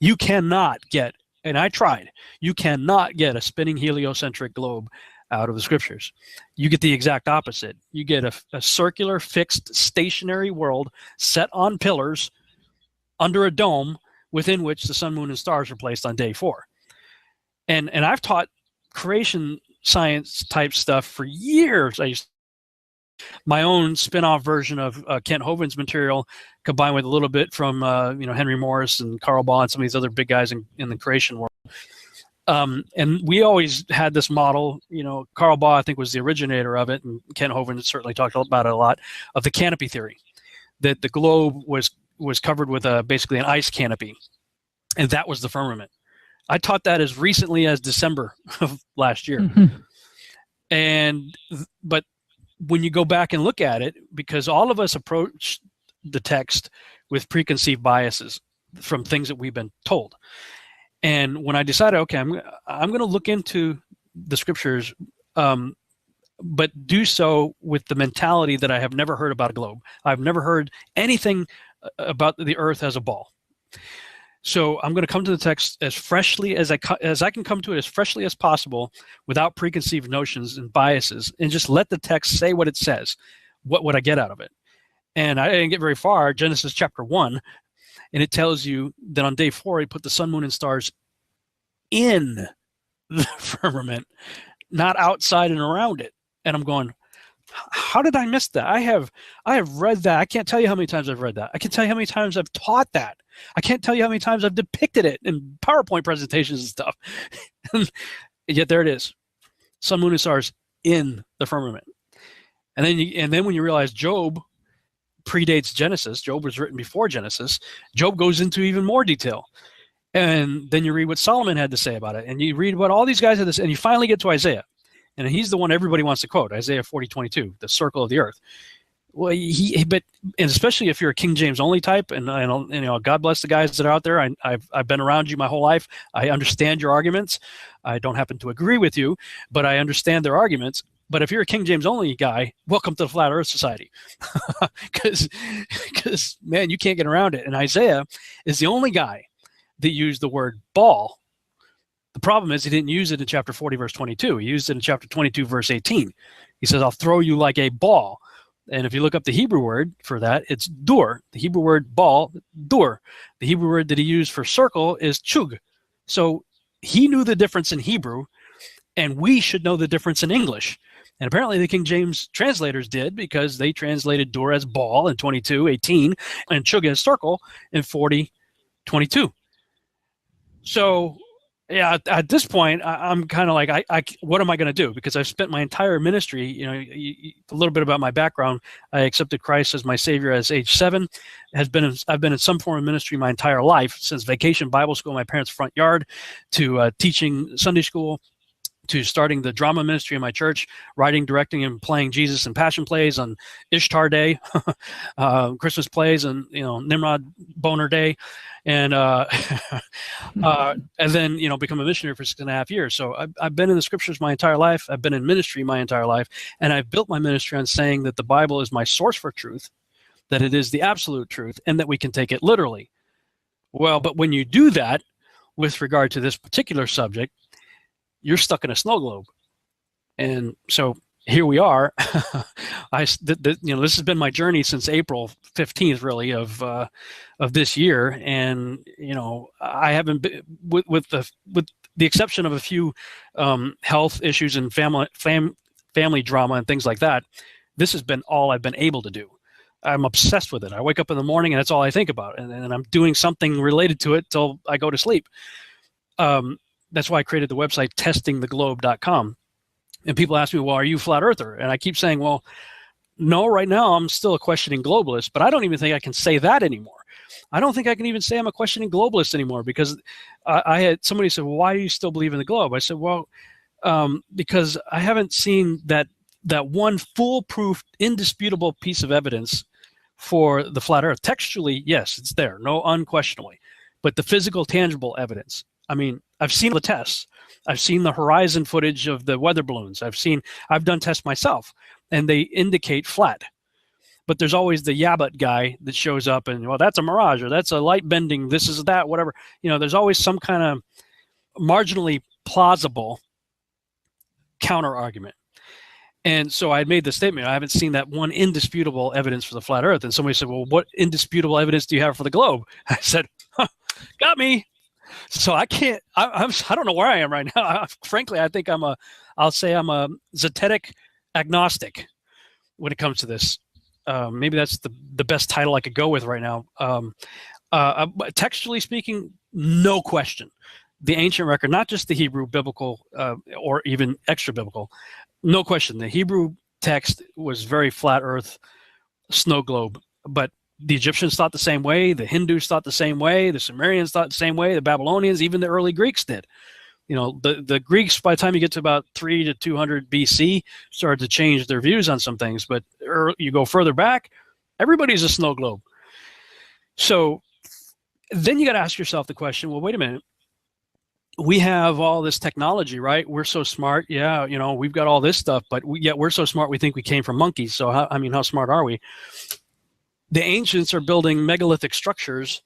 you cannot get, and I tried, you cannot get a spinning heliocentric globe out of the scriptures. You get the exact opposite. You get a circular, fixed, stationary world set on pillars under a dome within which the sun, moon, and stars are placed on day 4. And I've taught creation science type stuff for years. I used my own spin-off version of Kent Hovind's material, combined with a little bit from Henry Morris and Carl Baugh and some of these other big guys in the creation world. And we always had this model. Carl Baugh, I think, was the originator of it, and Kent Hovind certainly talked about it a lot, of the canopy theory, that the globe was covered with basically an ice canopy, and that was the firmament. I taught that as recently as December of last year. But when you go back and look at it, because all of us approach the text with preconceived biases from things that we've been told. And when I decided, okay, I'm going to look into the scriptures, but do so with the mentality that I have never heard about a globe. I've never heard anything about the earth as a ball. So I'm going to come to the text as freshly as I can come to it, as freshly as possible, without preconceived notions and biases, and just let the text say what it says. What would I get out of it? And I didn't get very far. Genesis chapter 1, and it tells you that on day 4 he put the sun, moon, and stars in the firmament, not outside and around it. And I'm going, how did I miss that? I have read that. I can't tell you how many times I've read that. I can tell you how many times I've taught that. I can't tell you how many times I've depicted it in PowerPoint presentations and stuff. Yet there it is. Sun, moon, and stars in the firmament. And then when you realize Job predates Genesis, Job was written before Genesis, Job goes into even more detail. And then you read what Solomon had to say about it. And you read what all these guys had to say. And you finally get to Isaiah. And he's the one everybody wants to quote, Isaiah 40:22, the circle of the earth. Well, and especially if you're a King James only type, and God bless the guys that are out there. I've been around you my whole life. I understand your arguments. I don't happen to agree with you, but I understand their arguments. But if you're a King James only guy, welcome to the Flat Earth Society, because man, you can't get around it. And Isaiah is the only guy that used the word ball. The problem is he didn't use it in chapter 40, verse 22. He used it in chapter 22, verse 18. He says, I'll throw you like a ball. And if you look up the Hebrew word for that, it's dur. The Hebrew word ball, dur. The Hebrew word that he used for circle is chug. So he knew the difference in Hebrew, and we should know the difference in English. And apparently the King James translators did, because they translated dur as ball in 22:18 and chug as circle in 40:22. So yeah, at this point, I'm kind of like, what am I going to do? Because I've spent my entire ministry, a little bit about my background. I accepted Christ as my Savior as age 7. I've been in some form of ministry my entire life, since vacation Bible school in my parents' front yard, to teaching Sunday school, to starting the drama ministry in my church, writing, directing, and playing Jesus and Passion plays on Ishtar Day, Christmas plays, and Nimrod Boner Day, and then become a missionary for 6.5 years. So I've been in the scriptures my entire life. I've been in ministry my entire life, and I've built my ministry on saying that the Bible is my source for truth, that it is the absolute truth, and that we can take it literally. Well, but when you do that with regard to this particular subject, you're stuck in a snow globe. And so here we are. This has been my journey since April 15th, really, of this year. And, I haven't been, with the exception of a few health issues and family drama and things like that, this has been all I've been able to do. I'm obsessed with it. I wake up in the morning and that's all I think about, and I'm doing something related to it till I go to sleep. That's why I created the website testingtheglobe.com. And people ask me, well, are you a flat earther? And I keep saying, well, no, right now I'm still a questioning globalist, but I don't even think I can say that anymore. I don't think I can even say I'm a questioning globalist anymore, because I had somebody said, well, why do you still believe in the globe? I said, well, because I haven't seen that one foolproof, indisputable piece of evidence for the flat earth. Textually, yes, it's there, no, unquestionably. But the physical, tangible evidence, I mean, I've seen the tests. I've seen the horizon footage of the weather balloons. I've done tests myself, and they indicate flat. But there's always the yabbut guy that shows up and, well, that's a mirage, or that's a light bending, this is that, whatever. There's always some kind of marginally plausible counter argument. And so I had made the statement, I haven't seen that one indisputable evidence for the flat earth. And somebody said, well, what indisputable evidence do you have for the globe? I said, got me. So I can't, I don't know where I am right now. Frankly, I think I'll say I'm a zetetic agnostic when it comes to this. Maybe that's the best title I could go with right now. Textually speaking, no question. The ancient record, not just the Hebrew biblical or even extra biblical, no question. The Hebrew text was very flat earth, snow globe. But the Egyptians thought the same way. The Hindus thought the same way. The Sumerians thought the same way. The Babylonians, even the early Greeks did. The Greeks, by the time you get to about 3 to 200 BC, started to change their views on some things. But you go further back, everybody's a snow globe. So then you got to ask yourself the question, well, wait a minute. We have all this technology, right? We're so smart. Yeah, we've got all this stuff, but yet we're so smart we think we came from monkeys. So, how smart are we? The ancients are building megalithic structures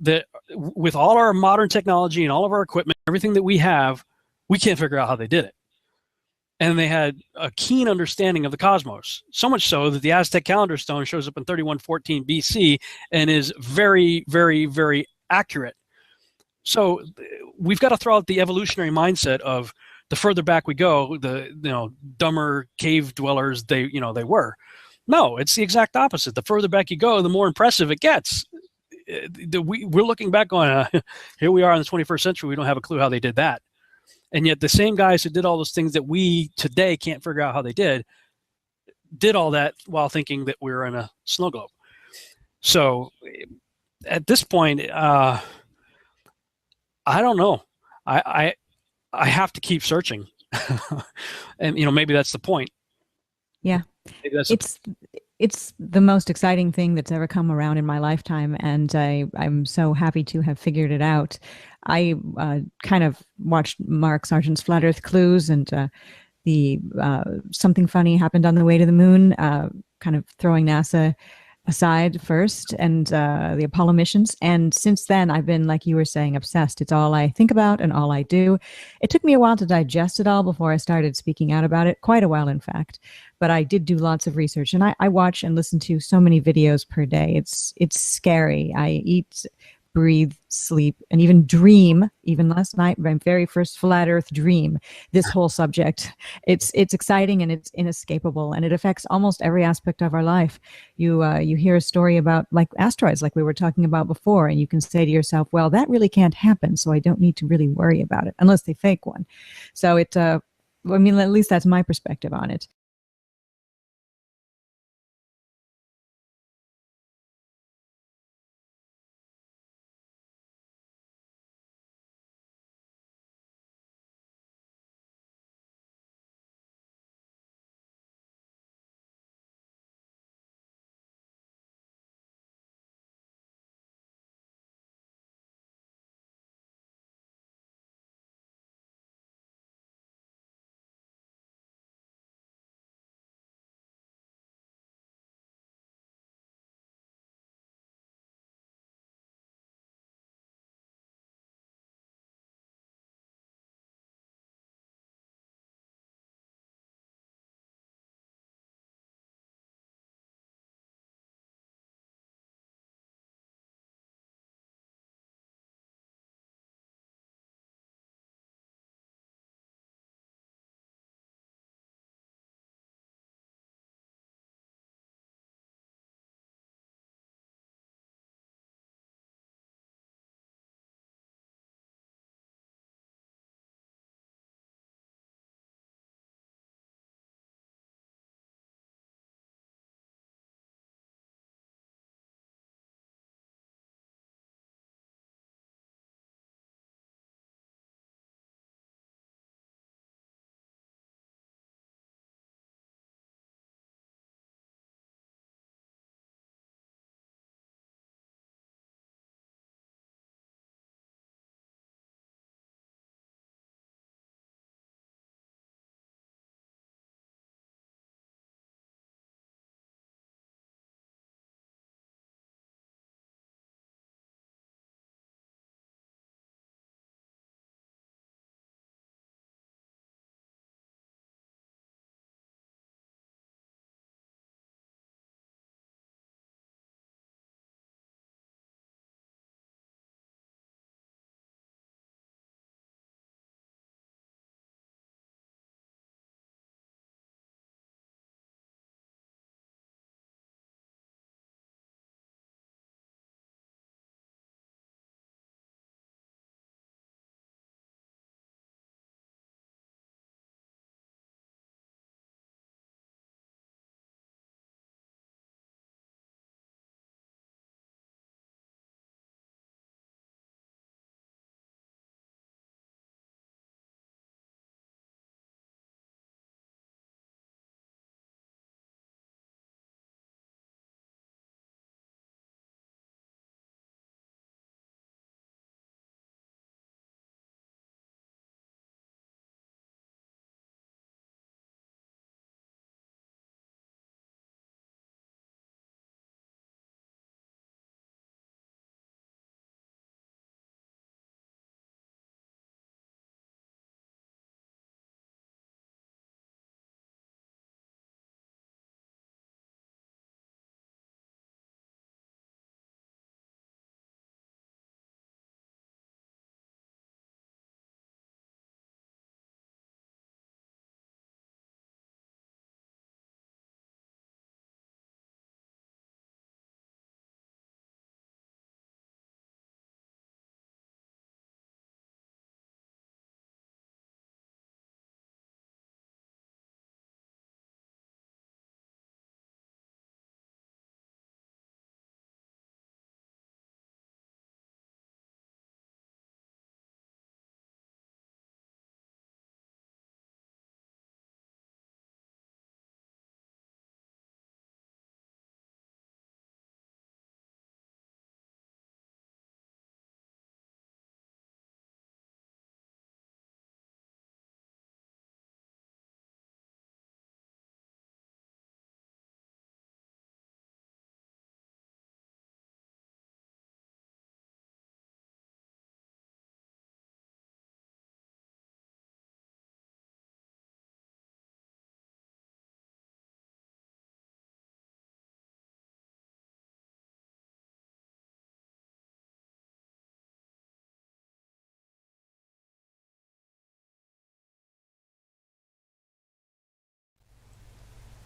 that, with all our modern technology and all of our equipment, everything that we have, we can't figure out how they did it. And they had a keen understanding of the cosmos, so much so that the Aztec calendar stone shows up in 3114 BC and is very, very, very accurate. So we've got to throw out the evolutionary mindset of the further back we go, the dumber cave dwellers they were. No, it's the exact opposite. The further back you go, the more impressive it gets. We're looking back on here we are in the 21st century. We don't have a clue how they did that. And yet the same guys who did all those things that we today can't figure out how they did all that while thinking that we were in a snow globe. So at this point, I don't know. I have to keep searching. And maybe that's the point. Yeah. Maybe that's it's the most exciting thing that's ever come around in my lifetime, and I'm so happy to have figured it out. I kind of watched Mark Sargent's Flat Earth Clues, and the Something Funny Happened on the Way to the Moon, kind of throwing NASA aside first, and the Apollo missions. And since then, I've been, like you were saying, obsessed. It's all I think about and all I do. It took me a while to digest it all before I started speaking out about it, quite a while, in fact. But I did do lots of research, and I watch and listen to so many videos per day. It's scary. I eat, breathe, sleep, and even dream. Even last night, my very first flat Earth dream. This whole subject. It's exciting and it's inescapable, and it affects almost every aspect of our life. You hear a story about, like, asteroids, like we were talking about before, and you can say to yourself, well, that really can't happen, so I don't need to really worry about it unless they fake one. So at least that's my perspective on it.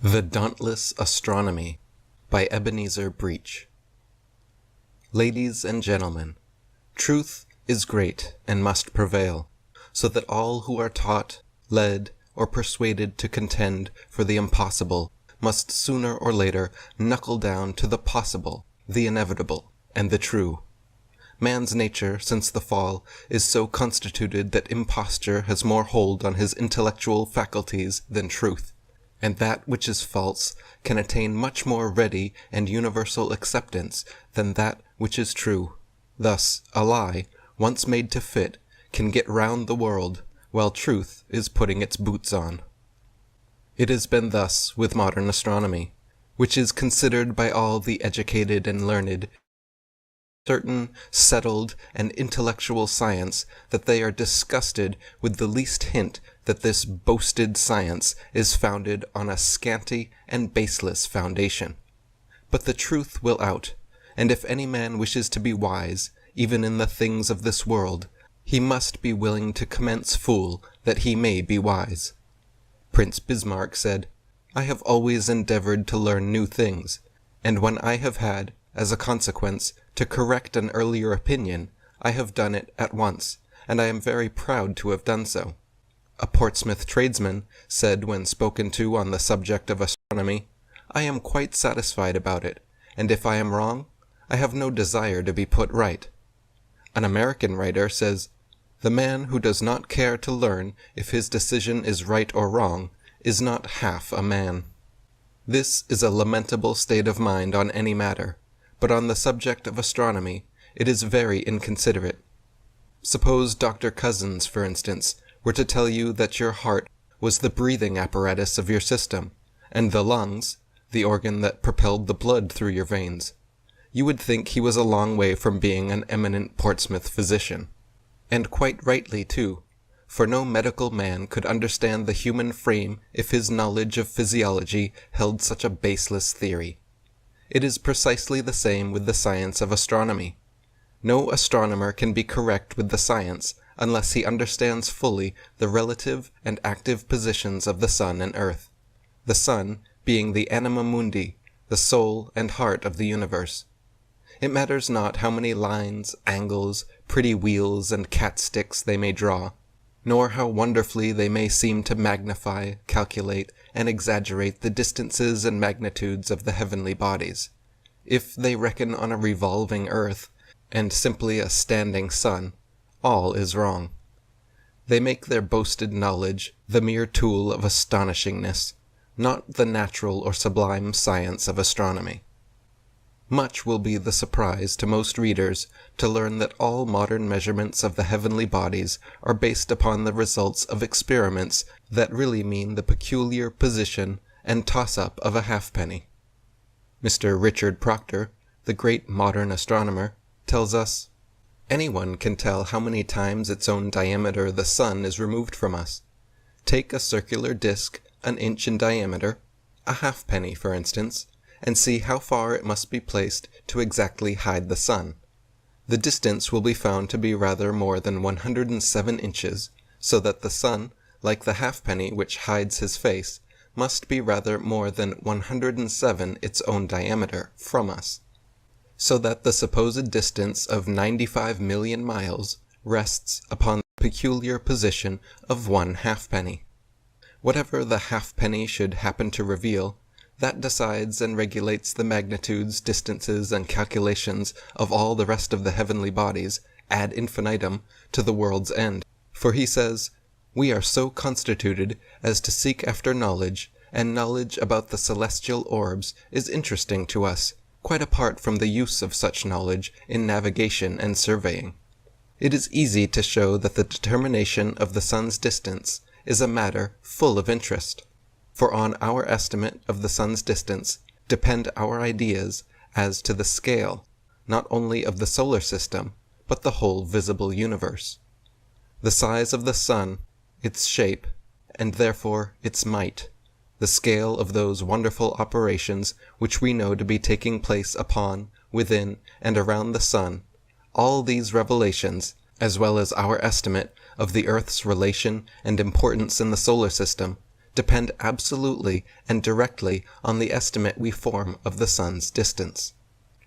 The Dauntless Astronomy by Ebenezer Breach. Ladies and gentlemen, truth is great and must prevail, so that all who are taught, led, or persuaded to contend for the impossible must sooner or later knuckle down to the possible, the inevitable, and the true. Man's nature, since the fall, is so constituted that imposture has more hold on his intellectual faculties than truth, and that which is false can attain much more ready and universal acceptance than that which is true. Thus, a lie, once made to fit, can get round the world, while truth is putting its boots on. It has been thus with modern astronomy, which is considered by all the educated and learned certain, settled, and intellectual science that they are disgusted with the least hint that this boasted science is founded on a scanty and baseless foundation. But the truth will out, and if any man wishes to be wise, even in the things of this world, he must be willing to commence fool that he may be wise. Prince Bismarck said, "I have always endeavored to learn new things, and when I have had, as a consequence, to correct an earlier opinion, I have done it at once, and I am very proud to have done so." A Portsmouth tradesman said when spoken to on the subject of astronomy, "I am quite satisfied about it, and if I am wrong, I have no desire to be put right." An American writer says, "The man who does not care to learn if his decision is right or wrong is not half a man." This is a lamentable state of mind on any matter, but on the subject of astronomy it is very inconsiderate. Suppose Dr. Cousins, for instance, were to tell you that your heart was the breathing apparatus of your system, and the lungs, the organ that propelled the blood through your veins. You would think he was a long way from being an eminent Portsmouth physician. And quite rightly, too, for no medical man could understand the human frame if his knowledge of physiology held such a baseless theory. It is precisely the same with the science of astronomy. No astronomer can be correct with the science unless he understands fully the relative and active positions of the sun and earth, the sun being the anima mundi, the soul and heart of the universe. It matters not how many lines, angles, pretty wheels, and cat sticks they may draw, nor how wonderfully they may seem to magnify, calculate, and exaggerate the distances and magnitudes of the heavenly bodies. If they reckon on a revolving earth, and simply a standing sun, all is wrong. They make their boasted knowledge the mere tool of astonishingness, not the natural or sublime science of astronomy. Much will be the surprise to most readers to learn that all modern measurements of the heavenly bodies are based upon the results of experiments that really mean the peculiar position and toss-up of a halfpenny. Mr. Richard Proctor, the great modern astronomer, tells us, "Anyone can tell how many times its own diameter the sun is removed from us. Take a circular disk an inch in diameter, a halfpenny for instance, and see how far it must be placed to exactly hide the sun. The distance will be found to be rather more than 107 inches, so that the sun, like the halfpenny which hides his face, must be rather more than 107 its own diameter from us, so that the supposed distance of 95 million miles rests upon the peculiar position of one halfpenny. Whatever the halfpenny should happen to reveal, that decides and regulates the magnitudes, distances, and calculations of all the rest of the heavenly bodies ad infinitum to the world's end. For he says, 'We are so constituted as to seek after knowledge, and knowledge about the celestial orbs is interesting to us, quite apart from the use of such knowledge in navigation and surveying. It is easy to show that the determination of the sun's distance is a matter full of interest. For on our estimate of the sun's distance depend our ideas as to the scale, not only of the solar system, but the whole visible universe. The size of the sun, its shape, and therefore its might, the scale of those wonderful operations which we know to be taking place upon, within, and around the sun, all these revelations, as well as our estimate of the earth's relation and importance in the solar system, depend absolutely and directly on the estimate we form of the sun's distance.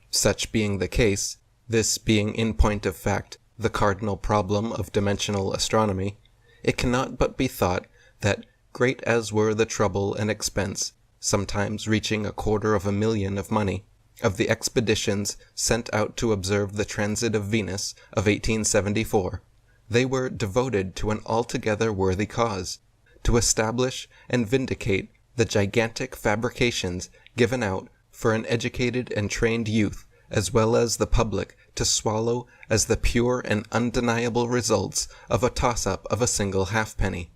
Such being the case, this being in point of fact the cardinal problem of dimensional astronomy, it cannot but be thought that, great as were the trouble and expense, sometimes reaching $250,000 of money, of the expeditions sent out to observe the transit of Venus of 1874, they were devoted to an altogether worthy cause, to establish and vindicate the gigantic fabrications given out for an educated and trained youth, as well as the public, to swallow as the pure and undeniable results of a toss-up of a single halfpenny.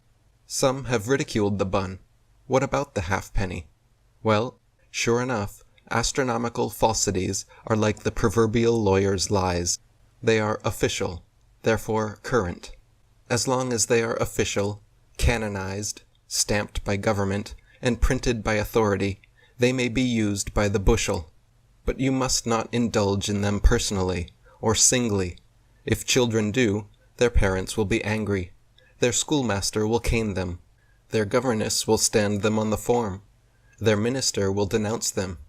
Some have ridiculed the bun. What about the halfpenny? Well, sure enough, astronomical falsities are like the proverbial lawyer's lies. They are official, therefore current. As long as they are official, canonized, stamped by government, and printed by authority, they may be used by the bushel. But you must not indulge in them personally, or singly. If children do, their parents will be angry. Their schoolmaster will cane them. Their governess will stand them on the form. Their minister will denounce them.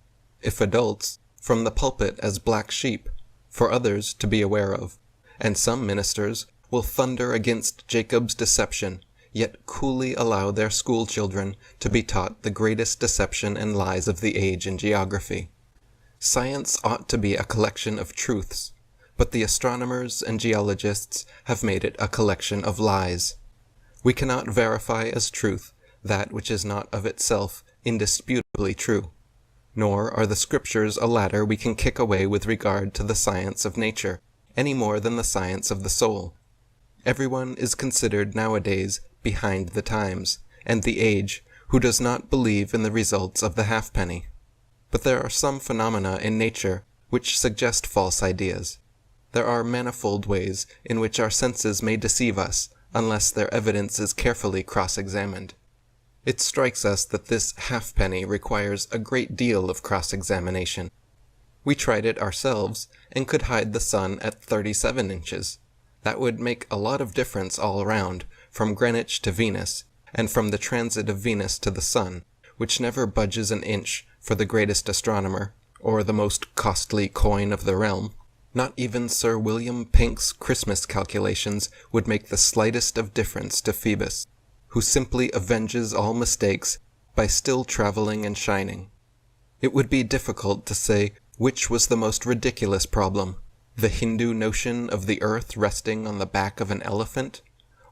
If adults, from the pulpit as black sheep, for others to be aware of. And some ministers will thunder against Jacob's deception, yet coolly allow their school children to be taught the greatest deception and lies of the age in geography. Science ought to be a collection of truths, but the astronomers and geologists have made it a collection of lies. We cannot verify as truth that which is not of itself indisputably true, nor are the scriptures a ladder we can kick away with regard to the science of nature, any more than the science of the soul. Everyone is considered nowadays behind the times, and the age, who does not believe in the results of the halfpenny. But there are some phenomena in nature which suggest false ideas. There are manifold ways in which our senses may deceive us, unless their evidence is carefully cross-examined. It strikes us that this halfpenny requires a great deal of cross-examination. We tried it ourselves, and could hide the sun at 37 inches. That would make a lot of difference all around, from Greenwich to Venus, and from the transit of Venus to the sun, which never budges an inch for the greatest astronomer, or the most costly coin of the realm. Not even Sir William Pink's Christmas calculations would make the slightest of difference to Phoebus, who simply avenges all mistakes by still traveling and shining. It would be difficult to say which was the most ridiculous problem, the Hindu notion of the earth resting on the back of an elephant,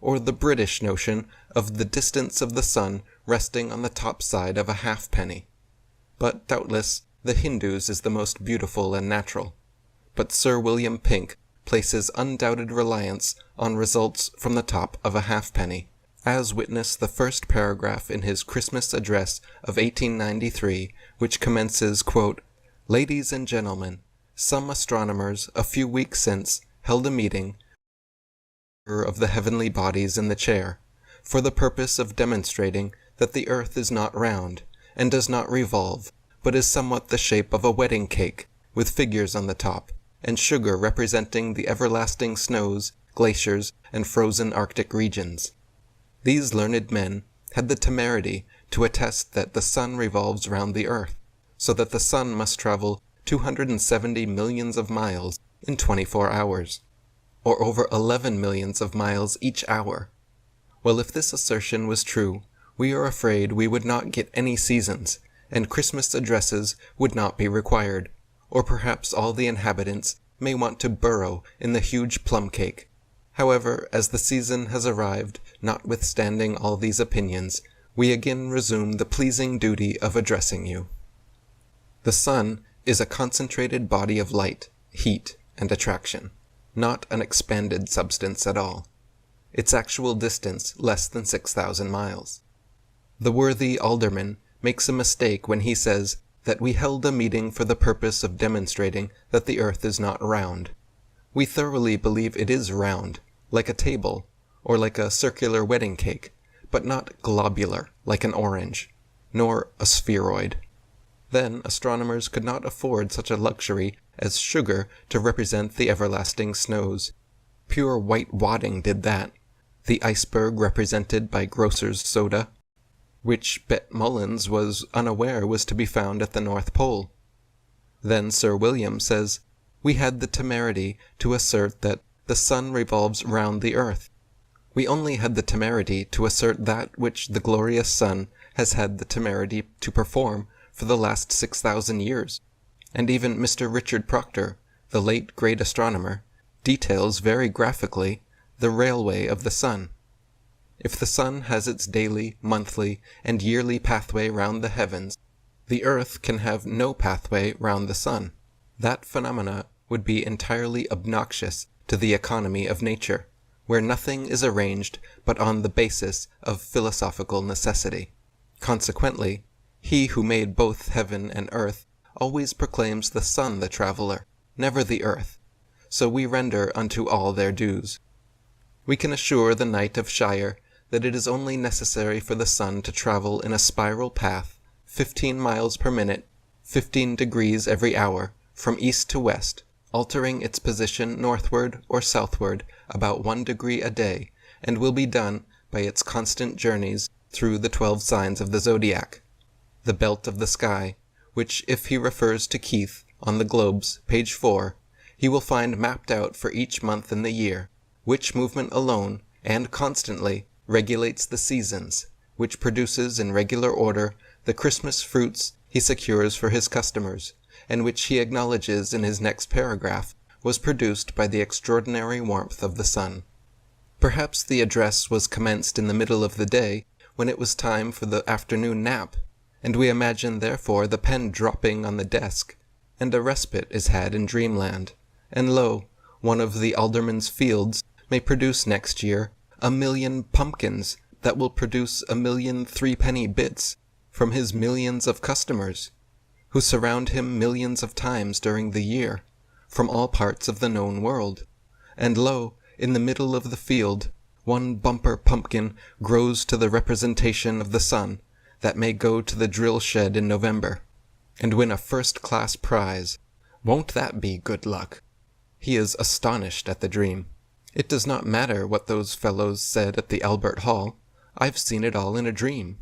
or the British notion of the distance of the sun resting on the top side of a halfpenny. But doubtless the Hindu's is the most beautiful and natural. But Sir William Pink places undoubted reliance on results from the top of a halfpenny, as witness the first paragraph in his Christmas address of 1893, which commences, quote, "Ladies and gentlemen, some astronomers a few weeks since held a meeting of the heavenly bodies in the chair, for the purpose of demonstrating that the earth is not round, and does not revolve, but is somewhat the shape of a wedding cake, with figures on the top, and sugar representing the everlasting snows, glaciers, and frozen Arctic regions. These learned men had the temerity to attest that the sun revolves round the earth, so that the sun must travel 270 millions of miles in 24 hours, or over 11 millions of miles each hour. Well, if this assertion was true, we are afraid we would not get any seasons, and Christmas addresses would not be required, or perhaps all the inhabitants may want to burrow in the huge plum cake. However, as the season has arrived, notwithstanding all these opinions, we again resume the pleasing duty of addressing you. The sun is a concentrated body of light, heat, and attraction, not an expanded substance at all. Its actual distance less than 6,000 miles. The worthy alderman makes a mistake when he says that we held a meeting for the purpose of demonstrating that the earth is not round. We thoroughly believe it is round, like a table, or like a circular wedding cake, but not globular, like an orange, nor a spheroid. Then astronomers could not afford such a luxury as sugar to represent the everlasting snows. Pure white wadding did that, the iceberg represented by grocer's soda. which Bet Mullins was unaware was to be found at the North Pole. Then Sir William says, "We had the temerity to assert that the sun revolves round the earth. We only had the temerity to assert that which the glorious sun has had the temerity to perform for the last 6,000 years. And even Mr. Richard Proctor, the late great astronomer, details very graphically the railway of the sun. If the sun has its daily, monthly, and yearly pathway round the heavens, the earth can have no pathway round the sun. That phenomena would be entirely obnoxious to the economy of nature, where nothing is arranged but on the basis of philosophical necessity. Consequently, he who made both heaven and earth always proclaims the sun the traveller, never the earth, so we render unto all their dues. We can assure the Knight of Shire that it is only necessary for the sun to travel in a spiral path 15 miles per minute, 15 degrees every hour, from east to west, altering its position northward or southward about 1 degree a day, and will be done by its constant journeys through the 12 signs of the zodiac, the belt of the sky, which if he refers to Keith on the globes, page 4, he will find mapped out for each month in the year, which movement alone, and constantly, regulates the seasons, which produces in regular order the Christmas fruits he secures for his customers, and which he acknowledges in his next paragraph was produced by the extraordinary warmth of the sun. Perhaps the address was commenced in the middle of the day, when it was time for the afternoon nap, and we imagine therefore the pen dropping on the desk, and a respite is had in dreamland, and lo, one of the alderman's fields may produce next year 1,000,000 pumpkins that will produce 1,000,000 threepenny bits from his millions of customers, who surround him millions of times during the year, from all parts of the known world. And lo, in the middle of the field, one bumper pumpkin grows to the representation of the sun, that may go to the drill shed in November, and win a first-class prize. Won't that be good luck? He is astonished at the dream. It does not matter what those fellows said at the Albert Hall. I've seen it all in a dream.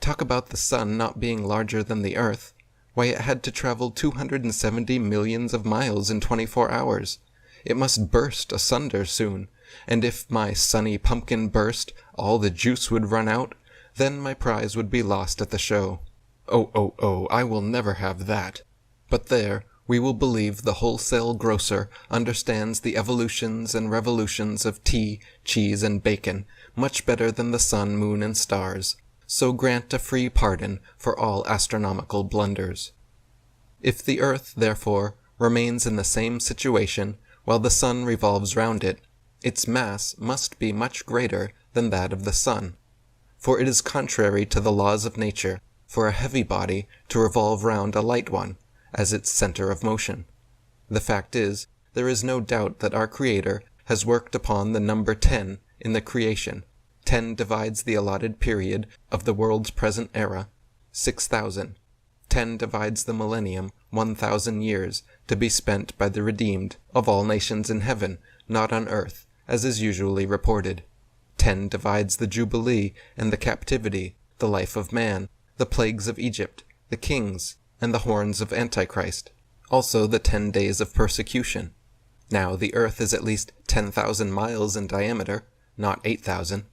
Talk about the sun not being larger than the earth. Why, it had to travel 270 millions of miles in 24 hours. It must burst asunder soon, and if my sunny pumpkin burst, all the juice would run out, then my prize would be lost at the show. Oh, I will never have that. But there, we will believe the wholesale grocer understands the evolutions and revolutions of tea, cheese, and bacon much better than the sun, moon, and stars, so grant a free pardon for all astronomical blunders. If the earth, therefore, remains in the same situation while the sun revolves round it, its mass must be much greater than that of the sun, for it is contrary to the laws of nature for a heavy body to revolve round a light one, as its center of motion. The fact is, there is no doubt that our Creator has worked upon the number 10 in the creation. 10 divides the allotted period of the world's present era, 6,000. 10 divides the millennium, 1,000 years, to be spent by the redeemed of all nations in heaven, not on earth, as is usually reported. 10 divides the Jubilee and the captivity, the life of man, the plagues of Egypt, the kings, and the horns of Antichrist, also the 10 days of persecution. Now the earth is at least 10,000 miles in diameter, not 8,000.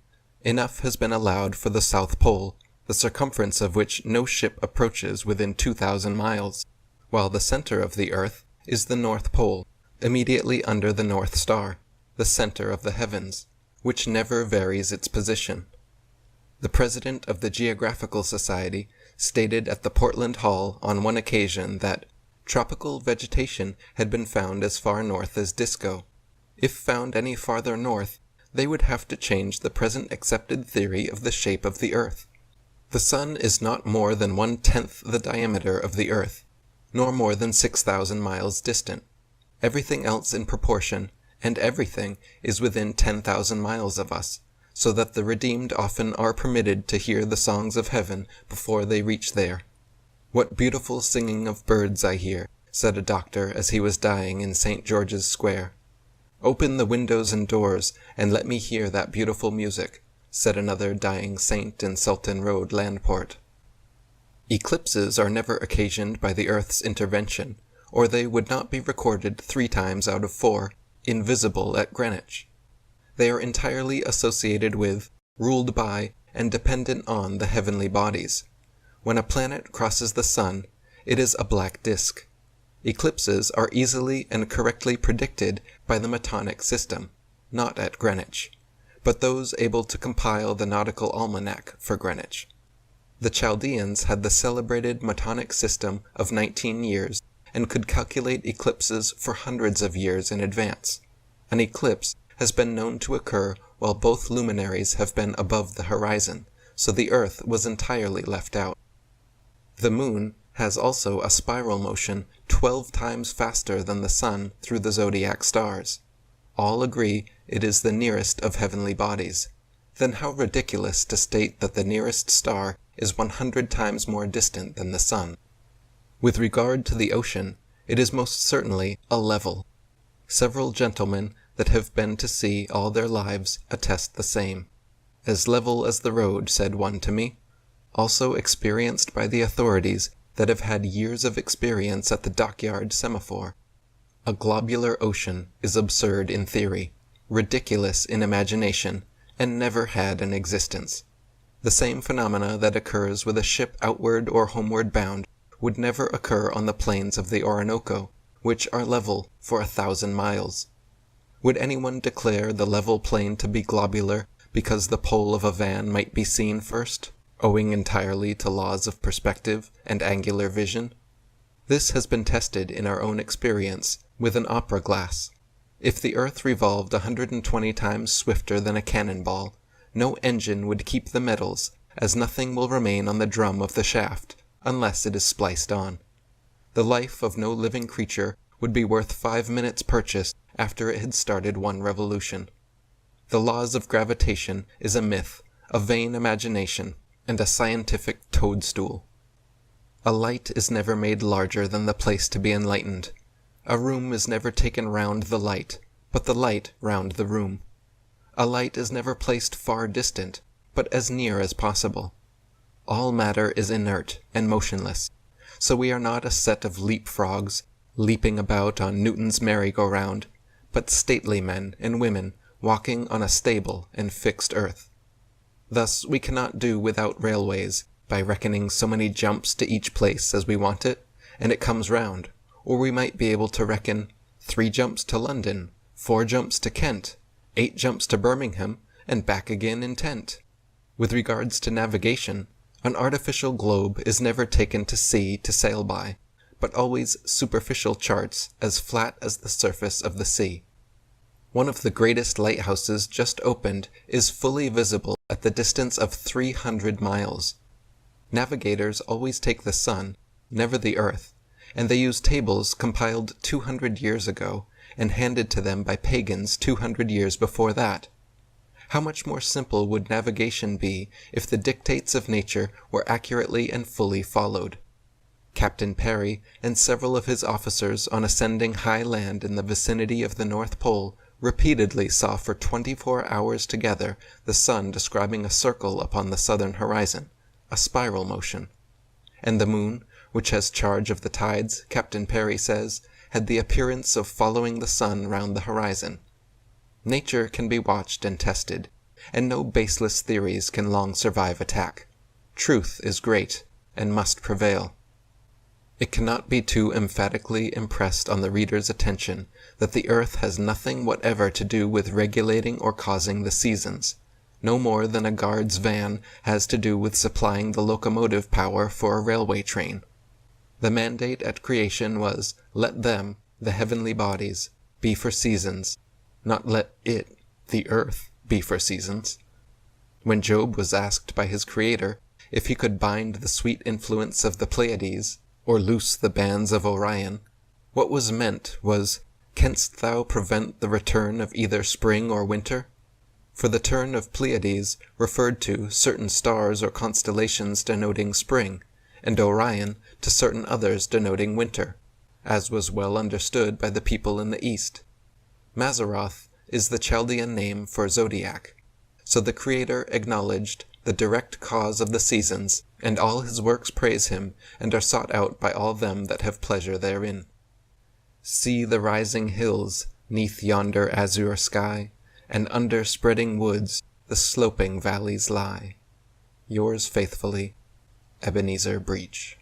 Enough has been allowed for the South Pole, the circumference of which no ship approaches within 2,000 miles, while the center of the earth is the North Pole, immediately under the North Star, the center of the heavens, which never varies its position. The president of the Geographical Society stated at the Portland Hall on one occasion that tropical vegetation had been found as far north as Disco. If found any farther north, they would have to change the present accepted theory of the shape of the earth. The sun is not more than 1/10 the diameter of the earth, nor more than 6,000 miles distant. Everything else in proportion, and everything is within 10,000 miles of us, so that the redeemed often are permitted to hear the songs of heaven before they reach there. "What beautiful singing of birds I hear," said a doctor as he was dying in St. George's Square. "Open the windows and doors, and let me hear that beautiful music," said another dying saint in Sultan Road, Landport. Eclipses are never occasioned by the Earth's intervention, or they would not be recorded 3 times out of 4, invisible at Greenwich. They are entirely associated with, ruled by, and dependent on the heavenly bodies. When a planet crosses the sun, it is a black disk. Eclipses are easily and correctly predicted by the Metonic system, not at Greenwich, but those able to compile the nautical almanac for Greenwich. The Chaldeans had the celebrated Metonic system of 19 years and could calculate eclipses for hundreds of years in advance. An eclipse has been known to occur while both luminaries have been above the horizon, so the Earth was entirely left out. The Moon has also a spiral motion 12 times faster than the Sun through the zodiac stars. All agree it is the nearest of heavenly bodies. Then how ridiculous to state that the nearest star is 100 times more distant than the Sun. With regard to the ocean, it is most certainly a level. Several gentlemen that have been to sea all their lives attest the same. As level as the road, said one to me, also experienced by the authorities that have had years of experience at the dockyard semaphore. A globular ocean is absurd in theory, ridiculous in imagination, and never had an existence. The same phenomena that occurs with a ship outward or homeward bound would never occur on the plains of the Orinoco, which are level for 1,000 miles. Would anyone declare the level plain to be globular because the pole of a van might be seen first, owing entirely to laws of perspective and angular vision? This has been tested in our own experience with an opera glass. If the Earth revolved 120 times swifter than a cannonball, no engine would keep the metals, as nothing will remain on the drum of the shaft, unless it is spliced on. The life of no living creature would be worth 5 minutes' purchase after it had started 1 revolution. The laws of gravitation is a myth, a vain imagination, and a scientific toadstool. A light is never made larger than the place to be enlightened. A room is never taken round the light, but the light round the room. A light is never placed far distant, but as near as possible. All matter is inert and motionless, so we are not a set of leapfrogs, leaping about on Newton's merry-go-round, but stately men and women walking on a stable and fixed earth. Thus we cannot do without railways, by reckoning so many jumps to each place as we want it, and it comes round, or we might be able to reckon 3 jumps to London, 4 jumps to Kent, 8 jumps to Birmingham, and back again in tent. With regards to navigation, an artificial globe is never taken to sea to sail by, but always superficial charts as flat as the surface of the sea. One of the greatest lighthouses just opened is fully visible at the distance of 300 miles. Navigators always take the sun, never the earth, and they use tables compiled 200 years ago and handed to them by pagans 200 years before that. How much more simple would navigation be if the dictates of nature were accurately and fully followed? Captain Perry and several of his officers on ascending high land in the vicinity of the North Pole repeatedly saw for 24 hours together the sun describing a circle upon the southern horizon, a spiral motion. And the moon, which has charge of the tides, Captain Perry says, had the appearance of following the sun round the horizon. Nature can be watched and tested, and no baseless theories can long survive attack. Truth is great, and must prevail. It cannot be too emphatically impressed on the reader's attention that the earth has nothing whatever to do with regulating or causing the seasons, no more than a guard's van has to do with supplying the locomotive power for a railway train. The mandate at creation was, let them, the heavenly bodies, be for seasons, not let it, the earth, be for seasons. When Job was asked by his Creator if he could bind the sweet influence of the Pleiades, or loose the bands of Orion, what was meant was, canst thou prevent the return of either spring or winter? For the turn of Pleiades referred to certain stars or constellations denoting spring, and Orion to certain others denoting winter, as was well understood by the people in the East. Mazzaroth is the Chaldean name for zodiac. So the Creator acknowledged the direct cause of the seasons, and all his works praise him, and are sought out by all them that have pleasure therein. See the rising hills 'neath yonder azure sky, and under spreading woods the sloping valleys lie. Yours faithfully, Ebenezer Breach.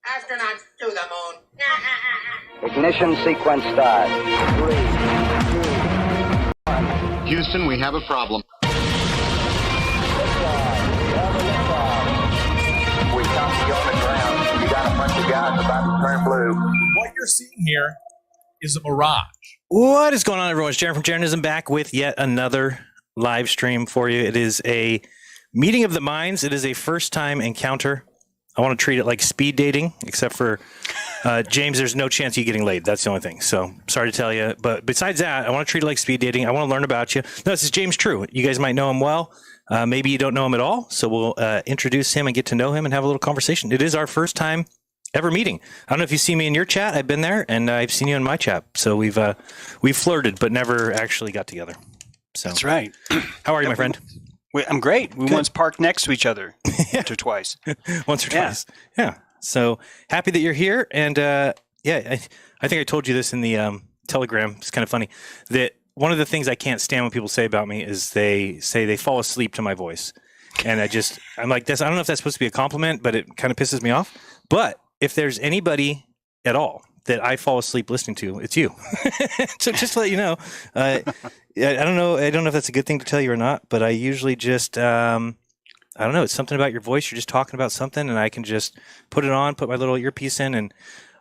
Astronauts to the moon. Ignition sequence start. 3, 2, 1. Houston, we have a problem. We copy you on the ground. You got a bunch of guys about to turn blue. What you're seeing here is a mirage. What is going on, everyone? It's Jaron from Jaronism back with yet another live stream for you. It is a meeting of the minds. It is a first-time encounter. I want to treat it like speed dating, except for James, there's no chance of you getting laid. That's the only thing. So sorry to tell you. But besides that, I want to treat it like speed dating. I want to learn about you. No, this is James True. You guys might know him well. Maybe you don't know him at all. So we'll introduce him and get to know him and have a little conversation. It is our first time ever meeting. I don't know if you see me in your chat. I've been there, and I've seen you in my chat. So we've flirted, but never actually got together. So that's right. How are you, my friend? I'm great. We Good. once parked next to each other once or twice. Once or twice. Yeah. So happy that you're here. And I think I told you this in the Telegram. It's kind of funny that one of the things I can't stand when people say about me is they say they fall asleep to my voice. And I'm like, this. I don't know if that's supposed to be a compliment, but it kind of pisses me off. But if there's anybody at all that I fall asleep listening to, it's you. So just to let you know, I don't know if that's a good thing to tell you or not, but I usually just, I don't know. It's something about your voice. You're just talking about something, and I can just put it on, put my little earpiece in, and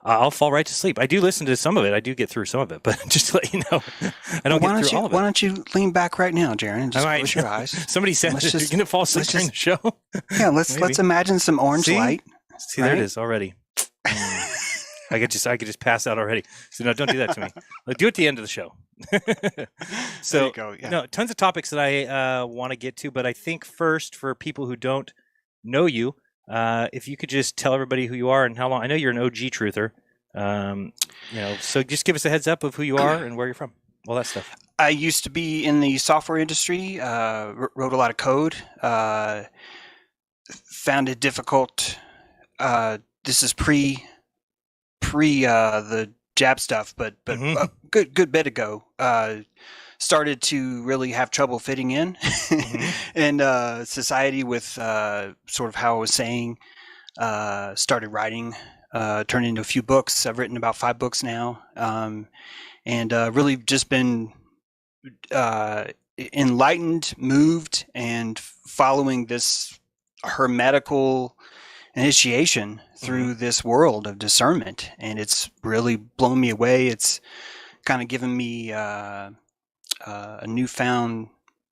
I'll fall right to sleep. I do listen to some of it. I do get through some of it, but just to let you know, I don't get through all of it. Why don't you lean back right now, Jaron, and just close your eyes? Somebody said that you're going to fall asleep during the show. Yeah, let's imagine some orange light. See, there it is already. I could just pass out already. So no, don't do that to me. Do it at the end of the show. So there you go, yeah. No, tons of topics that I want to get to, but I think first for people who don't know you, if you could just tell everybody who you are and how long. I know you're an OG truther, so just give us a heads up of who you are and where you're from, all that stuff. I used to be in the software industry, wrote a lot of code, found it difficult. This is pre the jab stuff, but a good bit ago, started to really have trouble fitting in in society with sort of how I was saying. Started writing, turned into a few books. I've written about 5 books now, and really just been enlightened, moved, and following this hermetical initiation through this world of discernment, and it's really blown me away. It's kind of given me a newfound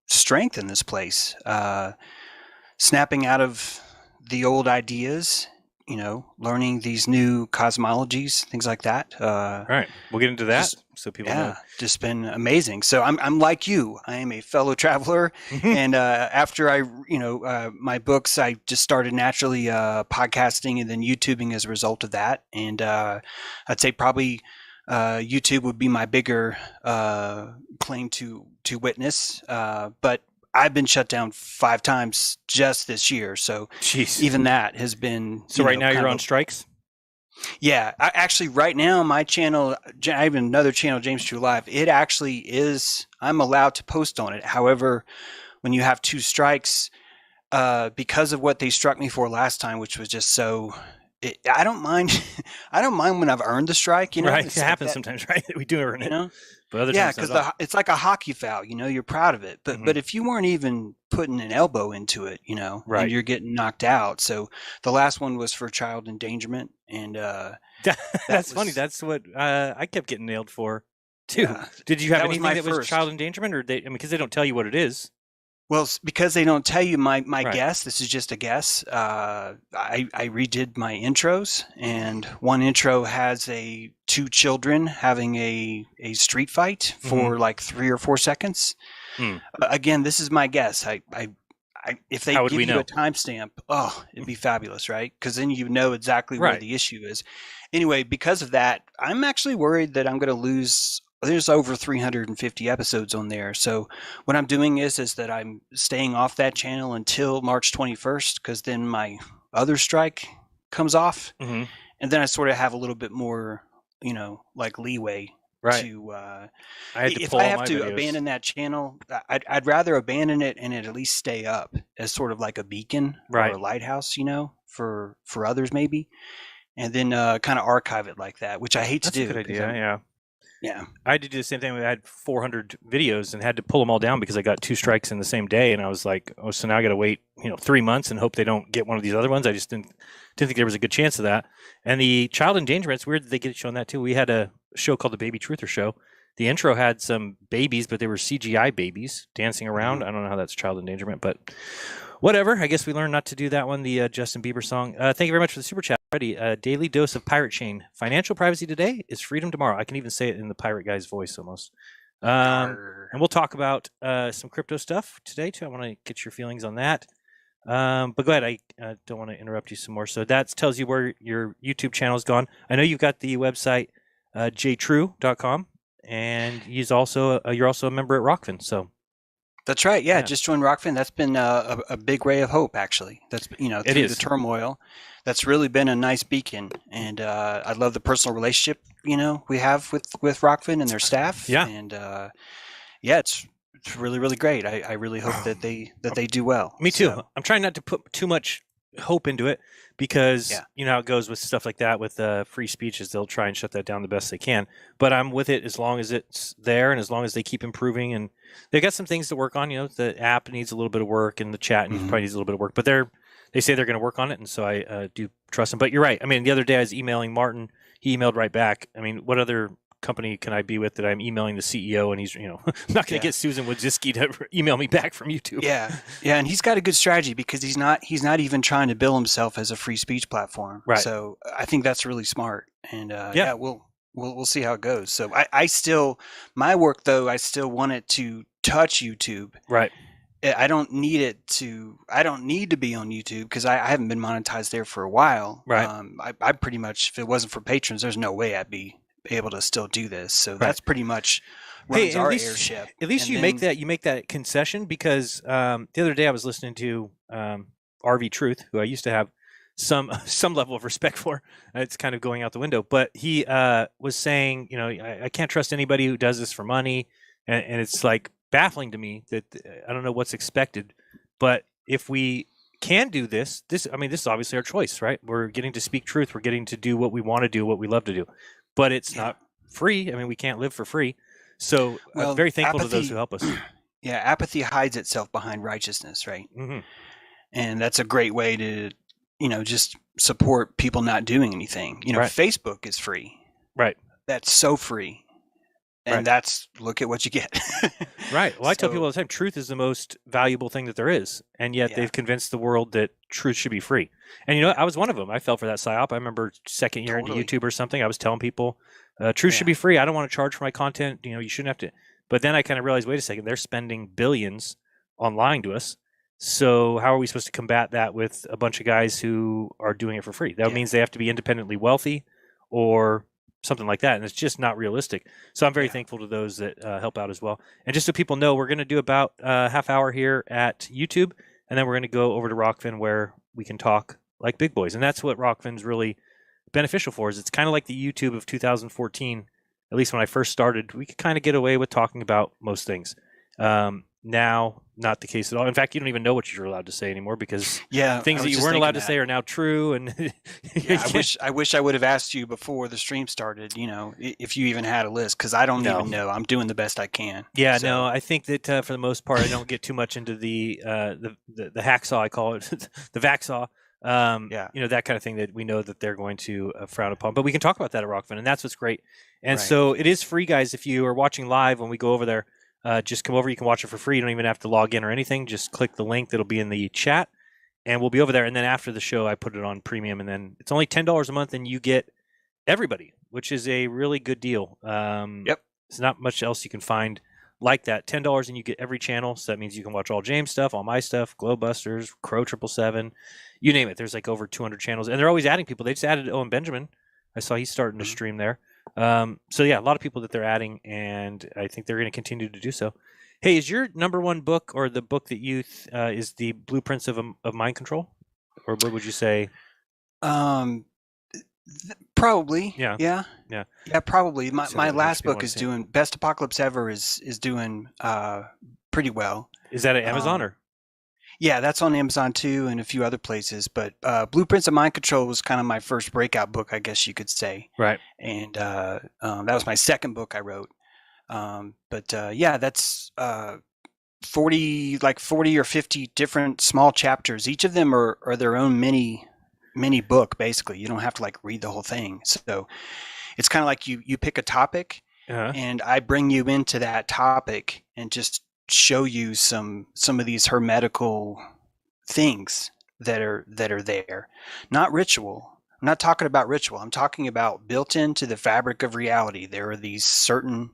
strength in this place, snapping out of the old ideas, learning these new cosmologies, things like that. Right, we'll get into that so people know. Just been amazing. So I'm like you. I am a fellow traveler, and after my books, I just started naturally podcasting and then YouTubing as a result of that. And I'd say probably YouTube would be my bigger claim to witness, but I've been shut down 5 times just this year, so even that has been. So right now you're on strikes? Yeah, actually, right now my channel, I have another channel, James True Live. It actually is. I'm allowed to post on it. However, when you have 2 strikes, because of what they struck me for last time, which was just so. I don't mind. I don't mind when I've earned the strike. Right? It happens sometimes, right? We do earn it. But other times because it's like a hockey foul. You're proud of it. But if you weren't even putting an elbow into it, right, and you're getting knocked out. So the last one was for child endangerment, and that's funny. That's what I kept getting nailed for too. Yeah, did you have anything that was child endangerment, or because they don't tell you what it is? Well, because they don't tell you my guess, this is just a guess. I redid my intros, and one intro has 2 children having a street fight for like 3 or 4 seconds. Again, this is my guess. If they give you a timestamp, it'd be fabulous, right? Because then you know exactly where the issue is. Anyway, because of that, I'm actually worried that I'm going to lose. There's over 350 episodes on there. So what I'm doing is that I'm staying off that channel until March 21st, because then my other strike comes off. And then I sort of have a little bit more, like leeway to, if I have to abandon that channel, I'd rather abandon it and it at least stay up as sort of like a beacon or a lighthouse, for others maybe. And then kind of archive it like that, which I hate to do. That's a good idea, Yeah, I had to do the same thing. I had 400 videos and had to pull them all down because I got 2 strikes in the same day, and I was like, "Oh, so now I got to wait, 3 months and hope they don't get one of these other ones." I just didn't think there was a good chance of that. And the child endangerment, it's weird that they get shown that too. We had a show called the Baby Truther Show. The intro had some babies, but they were CGI babies dancing around. I don't know how that's child endangerment, but whatever. I guess we learned not to do that one. The Justin Bieber song. Thank you very much for the super chat. Ready? Daily dose of Pirate Chain. Financial privacy today is freedom tomorrow. I can even say it in the pirate guy's voice almost. And we'll talk about some crypto stuff today too. I want to get your feelings on that. But go ahead. I don't want to interrupt you some more. So that tells you where your YouTube channel is gone. I know you've got the website jtrue.com, and you're also a member at Rockfin. So That's right. Yeah, just join Rockfin. That's been a big ray of hope, actually. That's through the turmoil, that's really been a nice beacon. And I love the personal relationship we have with Rockfin and their staff. Yeah. And it's really, really great. I really hope that they do well. Me too. I'm trying not to put too much hope into it because you know how it goes with stuff like that with free speeches. They'll try and shut that down the best they can. But I'm with it as long as it's there and as long as they keep improving. And they've got some things to work on. The app needs a little bit of work and the chat probably needs a little bit of work. But they say they're going to work on it, and so I do trust them. But you're right. I mean, the other day I was emailing Martin. He emailed right back. I mean, what other company can I be with that I'm emailing the CEO and he's, I'm not going to get Susan Wojcicki to email me back from YouTube. Yeah. Yeah. And he's got a good strategy because he's not even trying to bill himself as a free speech platform. Right. So I think that's really smart. And we'll see how it goes. So my work though, I still want it to touch YouTube. Right. I don't need to be on YouTube because I haven't been monetized there for a while. Right. I pretty much, if it wasn't for patrons, there's no way I'd be able to still do this. So that's pretty much runs our airship. At least you make that concession because the other day I was listening to RV Truth, who I used to have some level of respect for. It's kind of going out the window, but he was saying, I can't trust anybody who does this for money, and it's like baffling to me that I don't know what's expected. But if we can do this is obviously our choice, right? We're getting to speak truth. We're getting to do what we want to do, what we love to do. But it's not free. I mean, we can't live for free. So I'm very thankful to those who help us. Yeah, apathy hides itself behind righteousness, right? Mm-hmm. And that's a great way to, just support people not doing anything. Right. Facebook is free. Right. That's so free. And that's, look at what you get. Right. Well, I tell people all the time, truth is the most valuable thing that there is. And yet they've convinced the world that truth should be free. And I was one of them. I fell for that psyop. I remember second year into YouTube or something, I was telling people, truth should be free. I don't want to charge for my content. You shouldn't have to. But then I kind of realized, wait a second, they're spending billions on lying to us. So how are we supposed to combat that with a bunch of guys who are doing it for free? That means they have to be independently wealthy or something like that, and it's just not realistic. So I'm very thankful to those that help out as well. And just so people know, we're going to do about a half hour here at YouTube, and then we're going to go over to Rockfin where we can talk like big boys. And that's what Rockfin's really beneficial for. Is it's kind of like the YouTube of 2014. At least when I first started, we could kind of get away with talking about most things. Now, not the case at all. In fact, you don't even know what you're allowed to say anymore because things that you weren't allowed to say are now true. And I wish I would have asked you before the stream started, if you even had a list, because I don't even know. I'm doing the best I can. Yeah, so. No, I think that for the most part, I don't get too much into the hacksaw, I call it, the vaxsaw. That kind of thing that we know that they're going to frown upon. But we can talk about that at Rockfin, and that's what's great. And so it is free, guys. If you are watching live when we go over there, just come over. You can watch it for free. You don't even have to log in or anything. Just click the link that'll be in the chat, and we'll be over there. And then after the show, I put it on premium, and then it's only $10 a month, and you get everybody, which is a really good deal. There's not much else you can find like that. $10 and you get every channel. So that means you can watch all James stuff, all my stuff, Glowbusters, Crow 777, you name it. There's like over 200 channels, and they're always adding people. They just added Owen Benjamin. I saw he's starting to stream there. So yeah, a lot of people that they're adding, and I think they're going to continue to do so. Hey, is your number one book or the book that you is the Blueprints of Mind Control, or what would you say? Probably. Yeah. Probably. My last book is doing Best Apocalypse Ever is doing pretty well. Is that at Amazon or? Yeah, that's on Amazon too, and a few other places. But Blueprints of Mind Control was kind of my first breakout book, I guess you could say. Right. And that was my second book I wrote. That's 40 or 50 different small chapters. Each of them are their own mini book. Basically, you don't have to like read the whole thing. So it's kind of like you pick a topic, and I bring you into that topic and just show you some of these hermetical things that are there. Not ritual. I'm not talking about ritual. I'm talking about built into the fabric of reality. There are these certain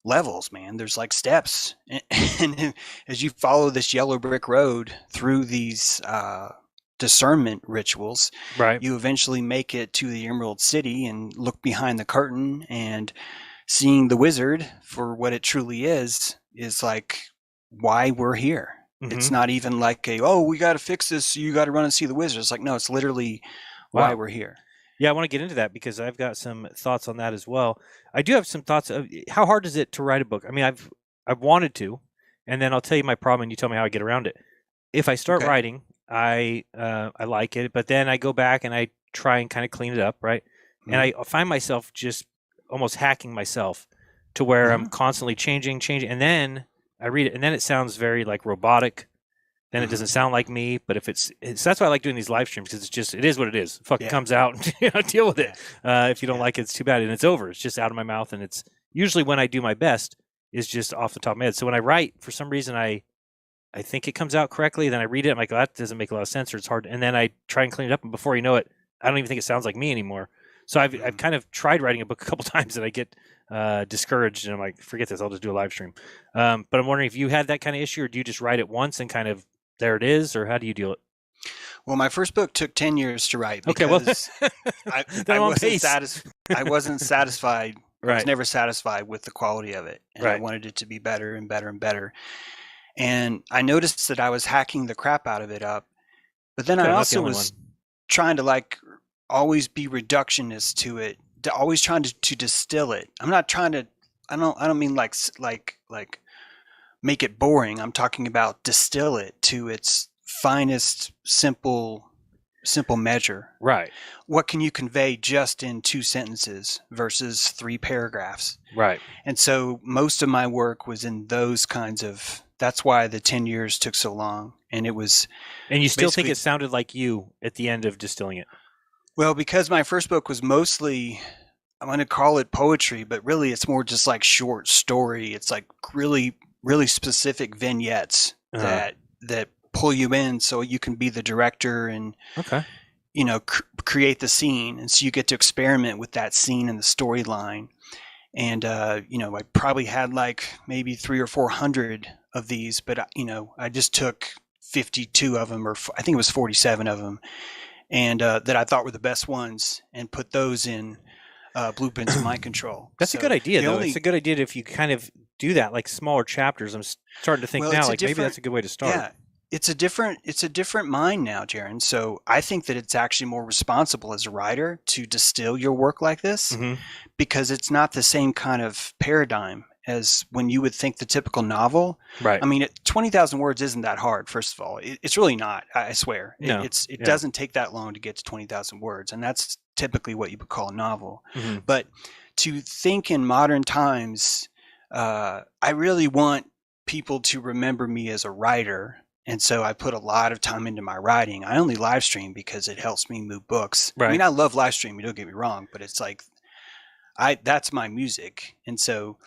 levels, man. There's like steps, and as you follow this yellow brick road through these discernment rituals, right, you eventually make it to the Emerald City and look behind the curtain, and seeing the wizard for what it truly is like why we're here. It's not even like we got to fix this. So you got to run and see the wizard. It's like, no, it's literally why we're here. Yeah, I want to get into that because I've got some thoughts on that as well. I do have some thoughts of how hard is it to write a book? I mean, I've wanted to, and then I'll tell you my problem and you tell me how I get around it. If I start writing, I like it, but then I go back and I try and kind of clean it up, right? And I find myself just almost hacking myself to where I'm constantly changing, and then I read it, and then it sounds very like robotic. Then it doesn't sound like me. But if it's that's why I like doing these live streams, because it is what it is. It comes out, and deal with it. If you don't like it, it's too bad, and it's over. It's just out of my mouth, and it's usually when I do my best is just off the top of my head. So when I write, for some reason, I think it comes out correctly. Then I read it, I'm like, oh, that doesn't make a lot of sense, or it's hard. And then I try and clean it up, and before you know it, I don't even think it sounds like me anymore. So I've kind of tried writing a book a couple times, and I get discouraged, and I'm like, forget this, I'll just do a live stream. But I'm wondering if you had that kind of issue, or do you just write it once and kind of there it is, or how do you deal it? Well, my first book took 10 years to write because I wasn't satisfied. Right. I was never satisfied with the quality of it, and I wanted it to be better and better and better. And I noticed that I was hacking the crap out of it up, but then I also was trying to like always be reductionist to it, always trying to distill it. I'm not trying to. I don't mean like make it boring. I'm talking about distill it to its finest, simple measure. Right. What can you convey just in 2 sentences versus 3 paragraphs? Right. And so most of my work was in those kinds of. That's why the 10 years took so long, and it was. And you still think it sounded like you at the end of distilling it? Well, because my first book was mostly, I'm going to call it poetry, but really it's more just like short story. It's like really, really specific vignettes that pull you in, so you can be the director and create the scene, and so you get to experiment with that scene and the storyline. And I probably had like maybe 300 or 400 of these, but I just took 52 of them, or I think it was 47 of them, and that I thought were the best ones, and put those in blueprints of my control. That's a good idea, though. It's a good idea if you kind of do that, like smaller chapters. I'm starting to think now, like maybe that's a good way to start. Yeah, it's a different mind now, Jaron. So I think that it's actually more responsible as a writer to distill your work like this, because it's not the same kind of paradigm as when you would think the typical novel. Right. I mean, 20,000 words isn't that hard. First of all, it's really not. I swear. No. It doesn't take that long to get to 20,000 words, and that's typically what you would call a novel. Mm-hmm. But to think in modern times, I really want people to remember me as a writer. And so I put a lot of time into my writing. I only live stream because it helps me move books. Right. I mean, I love live streaming, don't get me wrong, but it's like that's my music. And so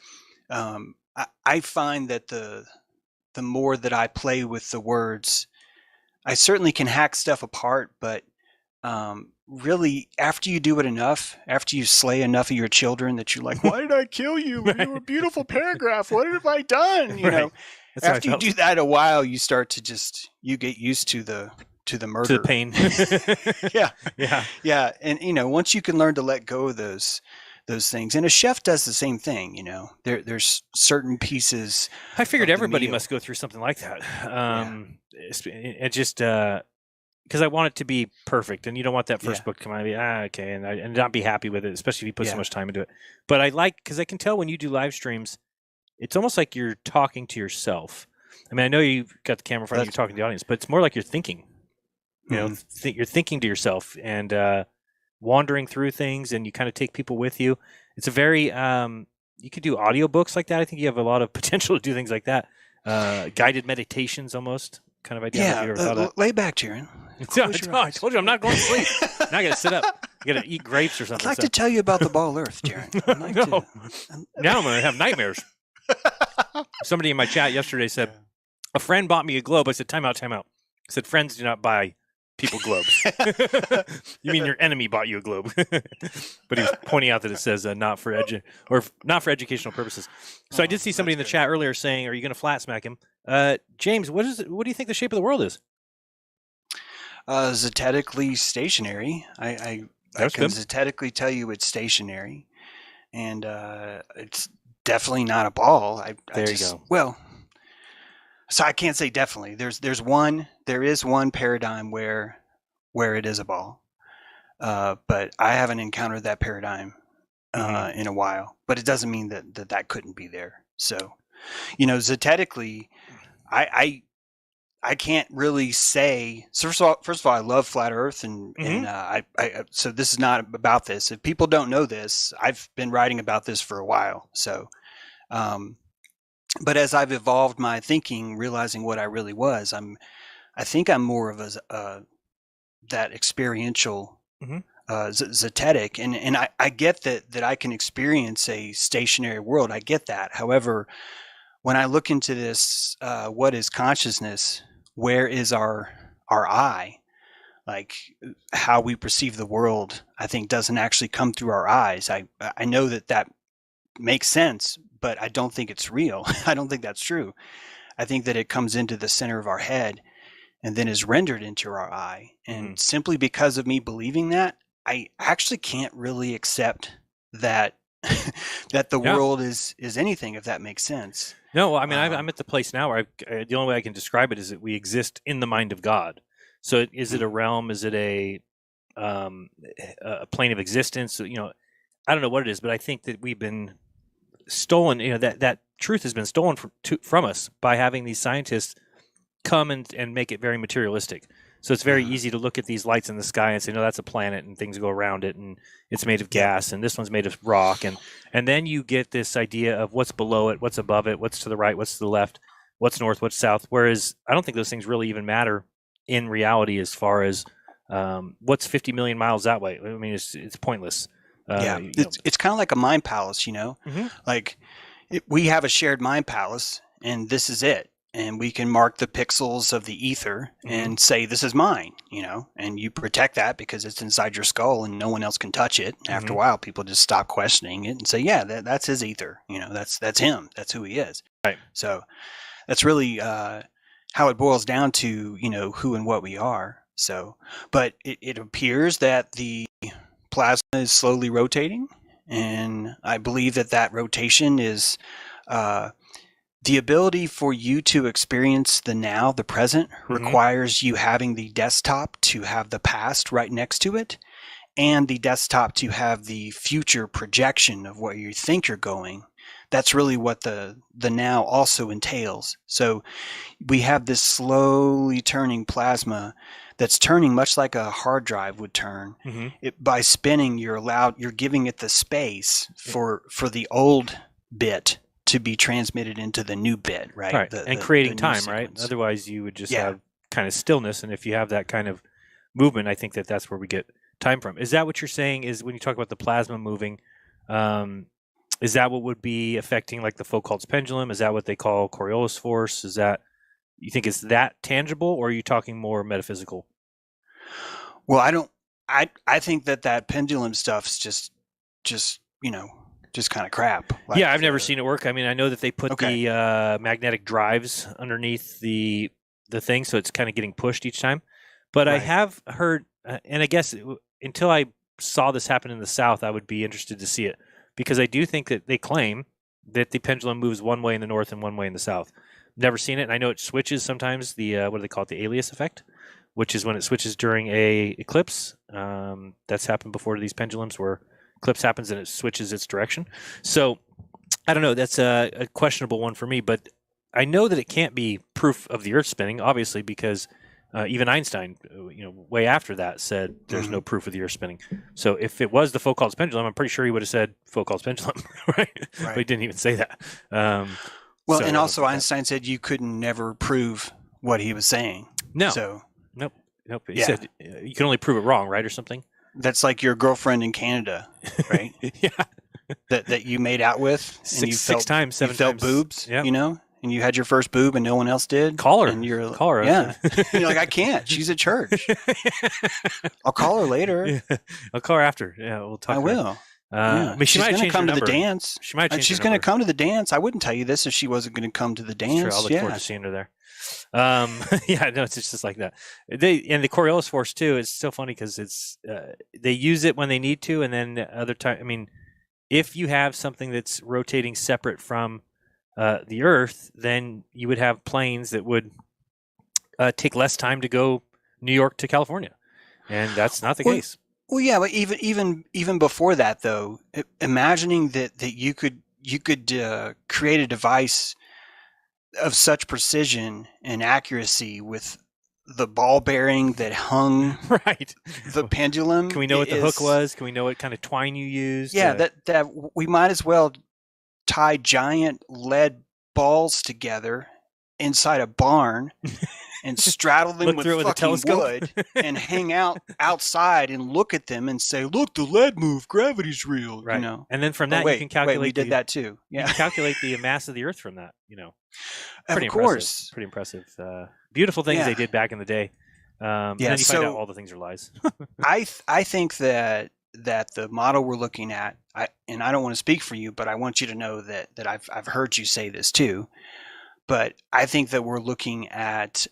I find that the more that I play with the words, I certainly can hack stuff apart, but really, after you do it enough, after you slay enough of your children that you're like, why did I kill you? You were a beautiful paragraph. What have I done? You know, That's after you do that a while, you start to you get used to the murder, to the pain. yeah. And once you can learn to let go of those things, and a chef does the same thing. There's certain pieces. I figured everybody must go through something like that. It just because I want it to be perfect, and you don't want that first book to come out and be okay, and not be happy with it, especially if you put so much time into it. But I like, because I can tell when you do live streams, it's almost like you're talking to yourself. I mean, I know you've got the camera in front of you, you're talking to the audience, but it's more like you're thinking. You're thinking to yourself and wandering through things, and you kind of take people with you. It's a very you could do audiobooks like that. I think you have a lot of potential to do things like that. Guided meditations, almost kind of idea. Have you ever thought of that? Lay back, Jaron. I told you I'm not going to sleep. Now I got to sit up. I got to eat grapes or something. I'd like to tell you about the ball Earth, Jaron. Now I'm going to have nightmares. Somebody in my chat yesterday said, a friend bought me a globe. I said, time out. I said, friends do not buy people globes. You mean your enemy bought you a globe? But he was pointing out that it says not for educational purposes. So I did see somebody in the chat earlier saying, are you going to flat smack him? James, what do you think the shape of the world is? Zetetically stationary. I can zetetically tell you it's stationary, and it's definitely not a ball. There you go. Well, So I can't say definitely. There is one paradigm where it is a ball, but I haven't encountered that paradigm in a while. But it doesn't mean that couldn't be there. So, zetetically, I can't really say. So first of all, I love flat Earth, and I so this is not about this. If people don't know this, I've been writing about this for a while. So, but as I've evolved my thinking, realizing what I really was, I think I'm more of that experiential zetetic, and I get that I can experience a stationary world. I get that. However, when I look into this, what is consciousness? Where is our I? Like how we perceive the world, I think doesn't actually come through our eyes. I know that makes sense, but I don't think it's real. I don't think that's true. I think that it comes into the center of our head and then is rendered into our eye. And simply because of me believing that, I actually can't really accept that that the world is anything, if that makes sense. No, I mean, I'm at the place now where the only way I can describe it is that we exist in the mind of God. So is it a realm? Is it a plane of existence? I don't know what it is, but I think that we've been stolen. That truth has been stolen from us by having these scientists come and make it very materialistic. So it's very easy to look at these lights in the sky and say, no, that's a planet, and things go around it, and it's made of gas, and this one's made of rock, and then you get this idea of what's below it, what's above it, what's to the right, what's to the left, what's north, what's south. Whereas I don't think those things really even matter in reality as far as what's 50 million miles that way. I mean, it's pointless. It's kind of like a mind palace, like we have a shared mind palace, and this is it. And we can mark the pixels of the ether and say, this is mine, and you protect that because it's inside your skull and no one else can touch it. After a while, people just stop questioning it and say, yeah, that's his ether. That's him. That's who he is. Right. So that's really how it boils down to, who and what we are. So, but it appears that the plasma is slowly rotating. And I believe that rotation is, the ability for you to experience the now, the present, requires you having the desktop to have the past right next to it, and the desktop to have the future projection of where you think you're going. That's really what the now also entails. So we have this slowly turning plasma that's turning much like a hard drive would turn. By spinning, you're giving it the space for the old bit to be transmitted into the new bit, right? Right. And creating time, right? Otherwise, you would just have kind of stillness. And if you have that kind of movement, I think that's where we get time from. Is that what you're saying? Is when you talk about the plasma moving, is that what would be affecting like the Foucault's pendulum? Is that what they call Coriolis force? Is that, you think it's that tangible, or are you talking more metaphysical? Well, I think that pendulum stuff's just kind of crap. Like I've never seen it work. I mean, I know that they put the magnetic drives underneath the thing, so it's kind of getting pushed each time. But I have heard, and I guess until I saw this happen in the South, I would be interested to see it, because I do think that they claim that the pendulum moves one way in the North and one way in the South. Never seen it, and I know it switches sometimes. The what do they call it? The alias effect, which is when it switches during a eclipse. That's happened before to these pendulums where eclipse happens and it switches its direction. So I don't know. That's a questionable one for me, but I know that it can't be proof of the Earth spinning, obviously, because even Einstein, way after that, said there's no proof of the Earth spinning. So if it was the Foucault's pendulum, I'm pretty sure he would have said Foucault's pendulum, right? But he didn't even say that. And also Einstein said you couldn't never prove what he was saying. No. So nope. He said you can only prove it wrong, right, or something. That's like your girlfriend in Canada, right? That you made out with, and you felt 7 times, boobs, and you had your first boob, and no one else did. Call her, and call her. Yeah, you're like, I can't. She's at church. I'll call her later. Yeah. I'll call her after. Yeah, we'll talk. I will. I mean, she's going to come to the dance. She might. She's going to come to the dance. I wouldn't tell you this if she wasn't going to come to the dance. Sure, I'll look forward to seeing her there. It's just like that. And the Coriolis force too. It's so funny because it's they use it when they need to, and then other time. I mean, if you have something that's rotating separate from the Earth, then you would have planes that would take less time to go New York to California, and that's not the case. Well, yeah, but even before that, though, imagining that you could create a device of such precision and accuracy with the ball bearing that hung right the pendulum. Can we know what the hook was? Can we know what kind of twine you used? Yeah, that we might as well tie giant lead balls together inside a barn and straddle them with fucking wood and hang out outside and look at them and say, "Look, the lead moved. Gravity's real." Right. You know. And then from that, you can calculate. We did that too. Yeah. You can calculate the mass of the Earth from that. You know. Of course. Pretty impressive. Beautiful things they did back in the day. And then you find out all the things are lies. I think that the model we're looking at, and I don't want to speak for you, but I want you to know that I've heard you say this too. But I think that we're looking at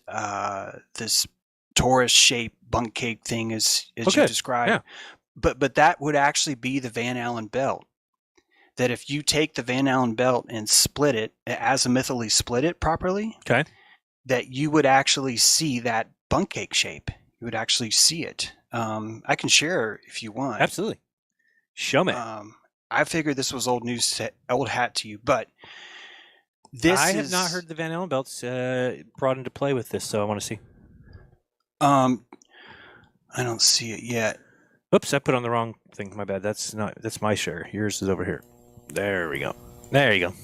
this torus-shaped bunk cake thing as you described. Yeah. But that would actually be the Van Allen belt. That if you take the Van Allen belt and split it, azimuthally split it properly, that you would actually see that bunk cake shape. You would actually see it. I can share if you want. Absolutely. Show me. I figured this was old hat to you, but I have not heard the Van Allen belts brought into play with this, so I want to see. I don't see it yet. Oops, I put on the wrong thing. My bad. That's my share. Yours is over here. There we go. There you go.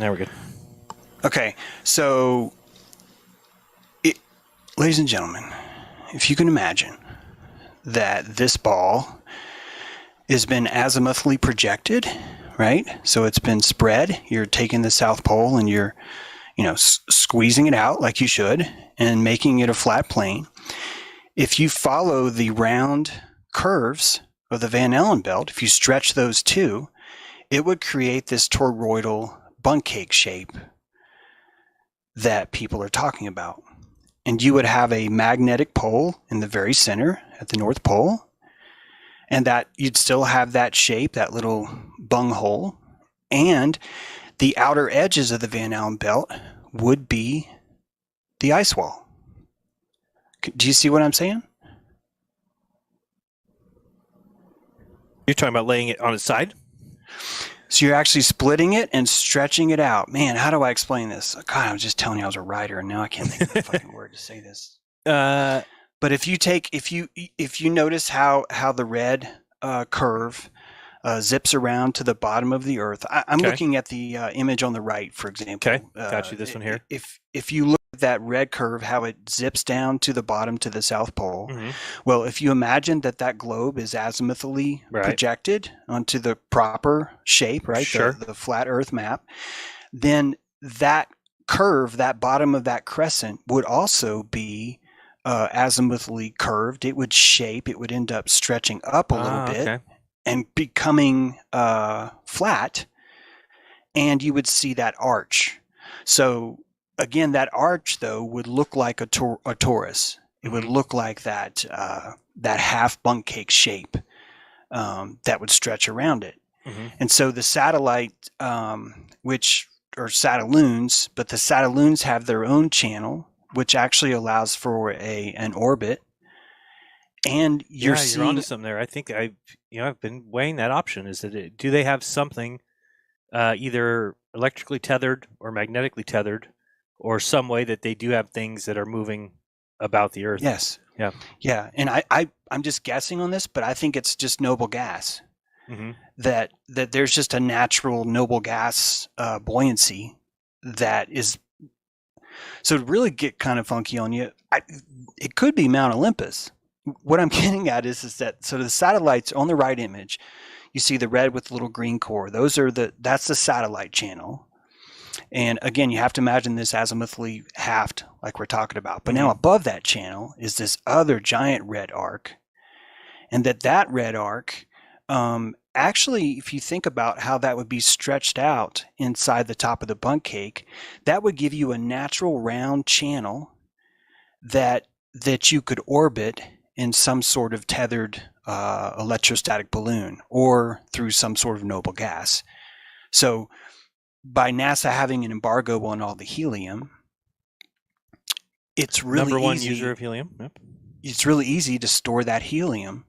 Now we're good. Okay, so, ladies and gentlemen, if you can imagine that this ball has been azimuthally projected, right? So it's been spread. You're taking the South Pole and you're, squeezing it out like you should and making it a flat plane. If you follow the round curves of the Van Allen belt, if you stretch those two, it would create this toroidal bunk cake shape that people are talking about. And you would have a magnetic pole in the very center at the North Pole, and that you'd still have that shape, that little bung hole, and the outer edges of the Van Allen belt would be the ice wall. Do you see what I'm saying? You're talking about laying it on its side? So you're actually splitting it and stretching it out. Man, how do I explain this? God, I was just telling you I was a writer, and now I can't think of the fucking word to say this. But if you notice how the red curve zips around to the bottom of the Earth. I'm looking at the image on the right, for example. Okay, got you. This one here. If you look at that red curve, how it zips down to the bottom to the South Pole. Mm-hmm. Well, if you imagine that globe is azimuthally projected onto the proper shape, right? Sure. The flat Earth map, then that curve, that bottom of that crescent, would also be azimuthally curved. It would end up stretching up a little bit and becoming flat, and you would see that arch. So again, that arch though would look like a torus. It would look like that half bunk cake shape that would stretch around it. Mm-hmm. And so the satellite, which are satelloons, but the satelloons have their own channel, which actually allows for an orbit. And you're onto something there. I think I've been weighing that option. Is that do they have something either electrically tethered or magnetically tethered, or some way that they do have things that are moving about the Earth? Yes. Yeah. Yeah. And I'm just guessing on this, but I think it's just noble gas. Mm-hmm. That there's just a natural noble gas buoyancy that is. So to really get kind of funky on you, it could be Mount Olympus. What I'm getting at is that so the satellites on the right image, you see the red with the little green core. That's the satellite channel. And again, you have to imagine this azimuthally halved like we're talking about. But now above that channel is this other giant red arc. And that red arc, actually, if you think about how that would be stretched out inside the top of the bunk cake, that would give you a natural round channel that you could orbit in some sort of tethered a electrostatic balloon or through some sort of noble gas. So by NASA having an embargo on all the helium, it's really number one easy, user of helium. Yep. It's really easy to store that helium.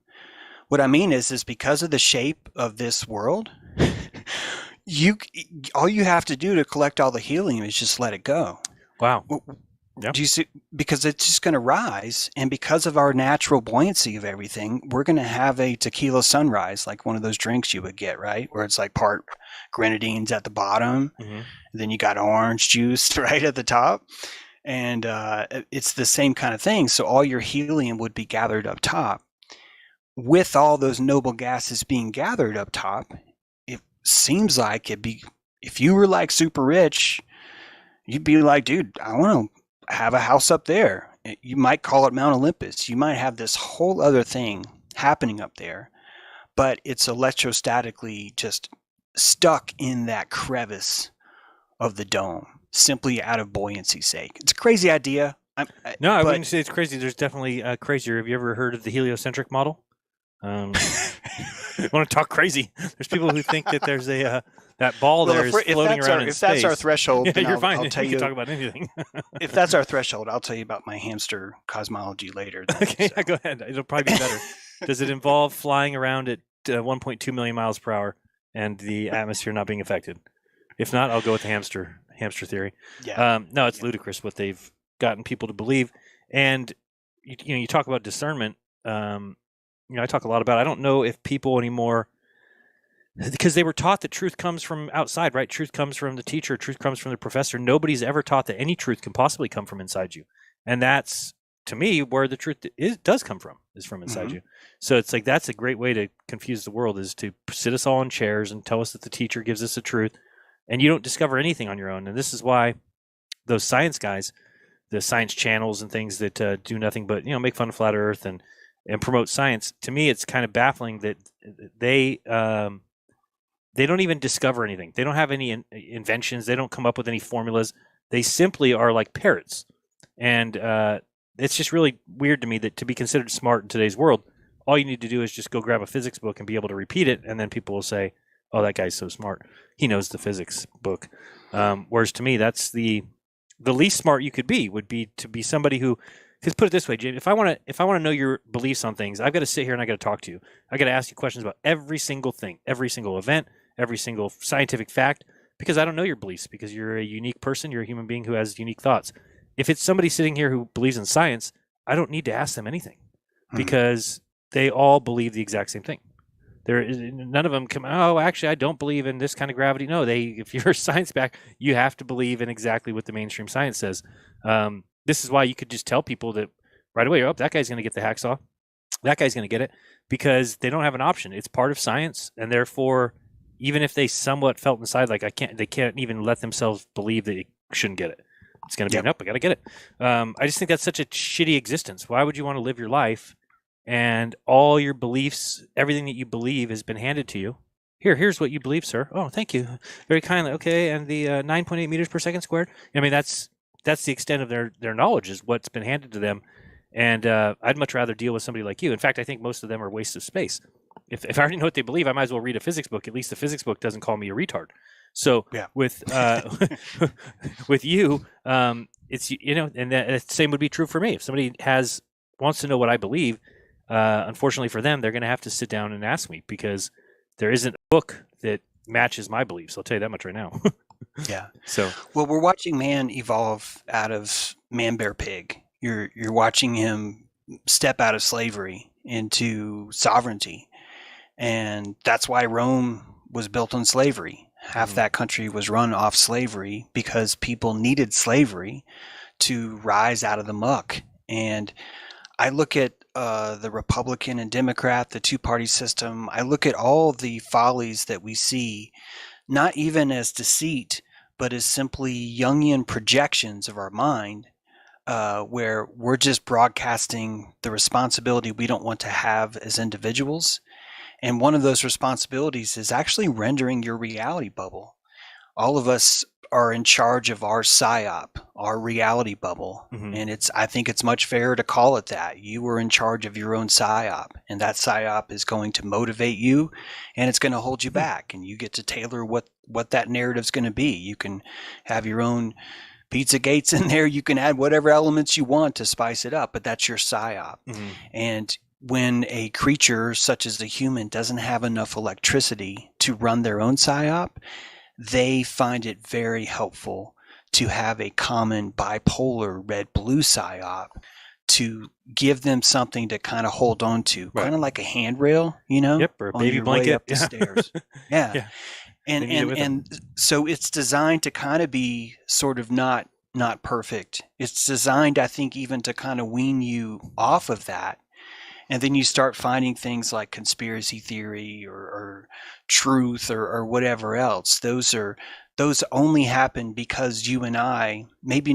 What I mean is because of the shape of this world, all you have to do to collect all the helium is just let it go. Wow. Yep. Do you see? Because it's just going to rise, and because of our natural buoyancy of everything, we're going to have a tequila sunrise, like one of those drinks you would get, right? Where it's like part grenadines at the bottom, then you got orange juice right at the top, and it's the same kind of thing. So all your helium would be gathered up top. With all those noble gases being gathered up top, it seems like if you were like super rich, you'd be like, dude, I want to have a house up there. You might call it Mount Olympus. You might have this whole other thing happening up there, but it's electrostatically just stuck in that crevice of the dome, simply out of buoyancy's sake. It's a crazy idea. I wouldn't say it's crazy. There's definitely crazier. Have you ever heard of the heliocentric model? You want to talk crazy? There's people who think that there's that ball there is floating around in space. If that's our threshold, yeah, then you're fine. I'll tell you. Can talk about anything. If that's our threshold, I'll tell you about my hamster cosmology later. Then, okay, yeah, go ahead. It'll probably be better. Does it involve flying around at 1.2 million miles per hour and the atmosphere not being affected? If not, I'll go with the hamster theory. Yeah. No, it's ludicrous what they've gotten people to believe. And you talk about discernment. I talk a lot about. I don't know if people anymore, because they were taught that truth comes from outside, right? Truth comes from the teacher. Truth comes from the professor. Nobody's ever taught that any truth can possibly come from inside you, and that's, to me, where the truth does come from, is from inside you. So it's like that's a great way to confuse the world, is to sit us all in chairs and tell us that the teacher gives us the truth, and you don't discover anything on your own. And this is why those science guys, the science channels and things that do nothing but make fun of flat Earth and promote science, to me it's kind of baffling that they don't even discover anything. They don't have any inventions. They don't come up with any formulas. They simply are like parrots. And it's just really weird to me that to be considered smart in today's world, all you need to do is just go grab a physics book and be able to repeat it, and then people will say, oh, that guy's so smart, he knows the physics book. Whereas to me, that's the least smart you could be, would be to be somebody who, because put it this way, Jim, if I want to know your beliefs on things, I've got to sit here and I got to talk to you. I got to ask you questions about every single thing, every single event, every single scientific fact, because I don't know your beliefs, because you're a unique person. You're a human being who has unique thoughts. If it's somebody sitting here who believes in science, I don't need to ask them anything, because they all believe the exact same thing. None of them come, oh, actually, I don't believe in this kind of gravity. No, if you're a science back, you have to believe in exactly what the mainstream science says. This is why you could just tell people that right away, oh, that guy's going to get the hacksaw. That guy's going to get it, because they don't have an option. It's part of science, and therefore, even if they somewhat felt inside like they can't even let themselves believe that you shouldn't get it. It's going to be, nope, I got to get it. I just think that's such a shitty existence. Why would you want to live your life and all your beliefs, everything that you believe has been handed to you? Here's what you believe, sir. Oh, thank you. Very kindly. Okay, and the 9.8 meters per second squared. I mean, that's the extent of their knowledge, is what's been handed to them. And I'd much rather deal with somebody like you. In fact, I think most of them are wastes of space. If I already know what they believe, I might as well read a physics book. At least the physics book doesn't call me a retard. So with with you, it's and the same would be true for me. If somebody wants to know what I believe, unfortunately for them, they're going to have to sit down and ask me, because there isn't a book that matches my beliefs. I'll tell you that much right now. Yeah. So, well, we're watching man evolve out of man, bear, pig. You're watching him step out of slavery into sovereignty, and that's why Rome was built on slavery. Half that country was run off slavery because people needed slavery to rise out of the muck. And I look at the Republican and Democrat, the two-party system. I look at all the follies that we see, not even as deceit, but as simply Jungian projections of our mind, where we're just broadcasting the responsibility we don't want to have as individuals. And one of those responsibilities is actually rendering your reality bubble. All of us are in charge of our psyop, our reality bubble. Mm-hmm. And I think it's much fairer to call it that. You are in charge of your own psyop, and that psyop is going to motivate you, and it's going to hold you back, and you get to tailor what that narrative is going to be. You can have your own pizza gates in there. You can add whatever elements you want to spice it up, but that's your psyop. Mm-hmm. And when a creature such as the human doesn't have enough electricity to run their own psyop, they find it very helpful to have a common bipolar red-blue psyop to give them something to kind of hold on to, kind of like a handrail, Yep, or a on baby your blanket way up the stairs. Yeah. And so it's designed to kind of be sort of not perfect. It's designed, I think, even to kind of wean you off of that. And then you start finding things like conspiracy theory or truth or whatever else. Those only happen because you and I, maybe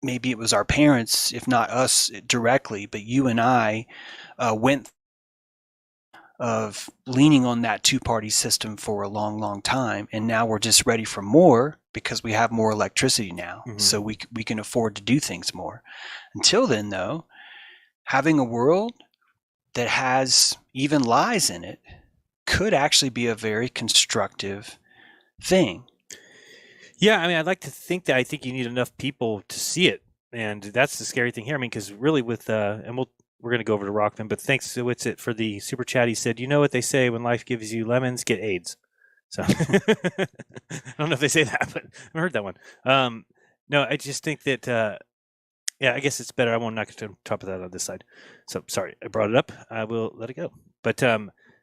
it was our parents, if not us directly, but you and I went of leaning on that two-party system for a long, long time. And now we're just ready for more because we have more electricity now. Mm-hmm. So we can afford to do things more. Until then, though, having a world that has even lies in it could actually be a very constructive thing. Yeah, I mean, I'd like to think that I think you need enough people to see it, and that's the scary thing here. I mean, because really, with and we're going to go over to Rockman, but thanks to What's It for the super chat. He said, "You know what they say when life gives you lemons, get AIDS." So I don't know if they say that, but I've heard that one. No, I just think that. Yeah, I guess it's better. I won't knock it on top of that on this side. So sorry, I brought it up. I will let it go. But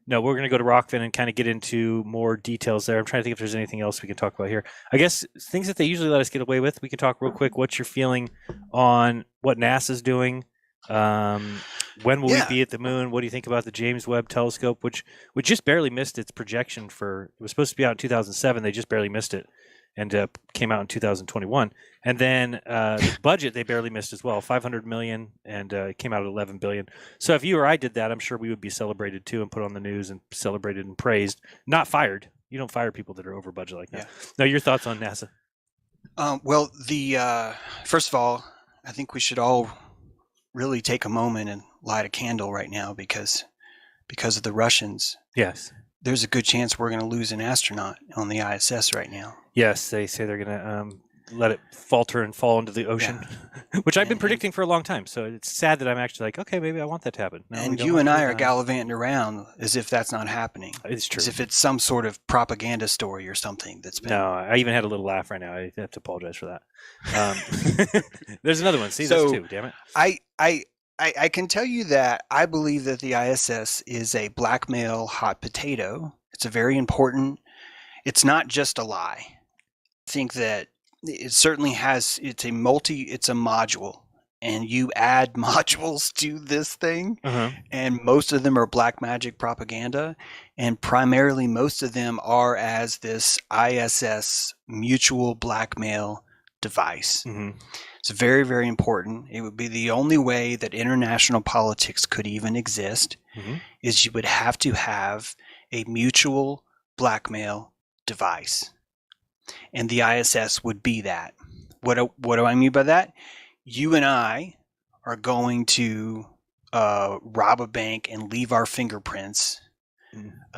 no, we're going to go to Rockfin and kind of get into more details there. I'm trying to think if there's anything else we can talk about here. I guess things that they usually let us get away with. We can talk real quick. What's your feeling on what NASA's doing? When will we be at the moon? What do you think about the James Webb Telescope, which just barely missed its projection for? It was supposed to be out in 2007. They just barely missed it. And came out in 2021, and then the budget they barely missed as well, $500 million, and it came out at $11 billion. So if you or I did that, I'm sure we would be celebrated too, and put on the news and celebrated and praised, not fired. You don't fire people that are over budget like that. Yeah. Now, your thoughts on NASA? Well, first of all, I think we should all really take a moment and light a candle right now because of the Russians. Yes. There's a good chance we're going to lose an astronaut on the ISS right now. Yes, they say they're going to let it falter and fall into the ocean, which I've been predicting for a long time. So it's sad that I'm actually like, okay, maybe I want that to happen. No, and you and I are gallivanting around as if that's not happening. It's true. As if it's some sort of propaganda story or something that's been... No, I even had a little laugh right now. I have to apologize for that. There's another one. See, that's two, damn it. I can tell you that I believe that the ISS is a blackmail hot potato. It's a very important... It's not just a lie. I think that it certainly has, it's a module, and you add modules to this thing, and most of them are black magic propaganda, and primarily most of them are as this ISS mutual blackmail device. It's very, very important. It would be the only way that international politics could even exist, is you would have to have a mutual blackmail device. And the ISS would be that. What do I mean by that? You and I are going to rob a bank and leave our fingerprints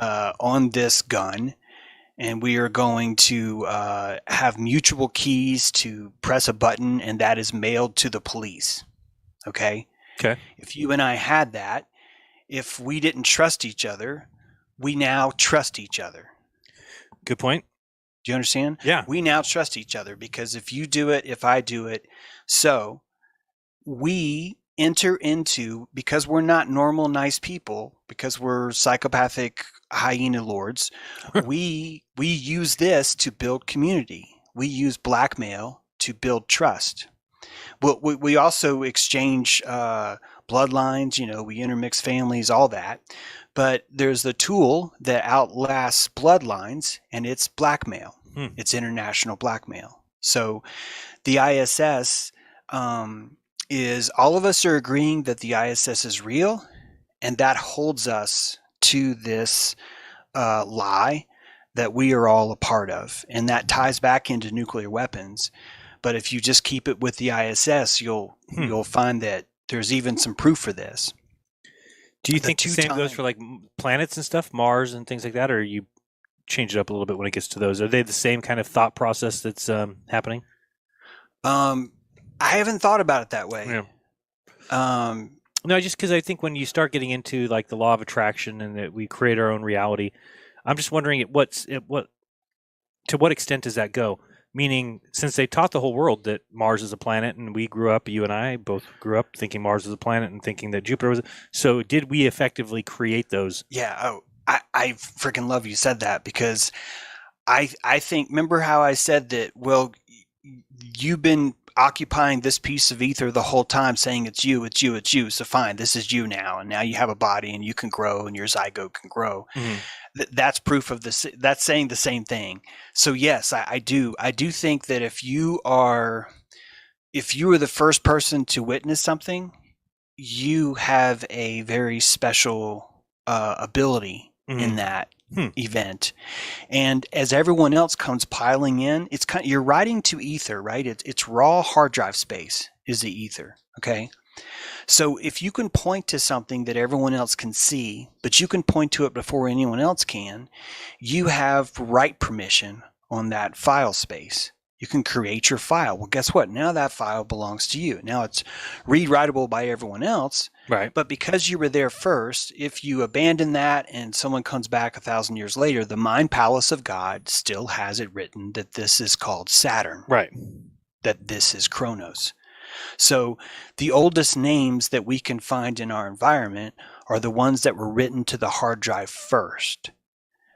on this gun, and we are going to have mutual keys to press a button, and that is mailed to the police. Okay? Okay. If you and I had that, if we didn't trust each other, we now trust each other. Good point. Do you understand? Yeah. We now trust each other because if you do it, if I do it, so we enter into, because we're not normal, nice people, because we're psychopathic hyena lords, we use this to build community. We use blackmail to build trust. Well, we also exchange bloodlines, we intermix families, all that. But there's the tool that outlasts bloodlines, and it's blackmail. It's international blackmail. So the ISS is, all of us are agreeing that the ISS is real, and that holds us to this lie that we are all a part of, and that ties back into nuclear weapons. But if you just keep it with the ISS, you'll find that there's even some proof for this. Do you think the same goes for like planets and stuff, Mars and things like that, or you change it up a little bit when it gets to those? Are they the same kind of thought process that's happening? I haven't thought about it that way. Yeah. No, just because I think when you start getting into like the law of attraction and that we create our own reality, I'm just wondering to what extent does that go? Meaning, since they taught the whole world that Mars is a planet, and we grew up, you and I both grew up thinking Mars was a planet and thinking that Jupiter was. So, did we effectively create those? Yeah. Oh, I freaking love you said that, because I think, remember how I said that? Well, you've been occupying this piece of ether the whole time, saying it's you, it's you, it's you. So fine, this is you now, and now you have a body, and you can grow, and your zygote can grow. Mm-hmm. That's proof of this. That's saying the same thing. So yes, I do think that if you are the first person to witness something, you have a very special ability in that event. And as everyone else comes piling in, it's you're writing to ether, right? It's raw hard drive space is the ether. Okay. So if you can point to something that everyone else can see, but you can point to it before anyone else can, you have write permission on that file space. You can create your file. Well, guess what? Now that file belongs to you. Now it's read-writable by everyone else. Right. But because you were there first, if you abandon that and someone comes back 1,000 years later, the Mind Palace of God still has it written that this is called Saturn. Right. That this is Kronos. So the oldest names that we can find in our environment are the ones that were written to the hard drive first.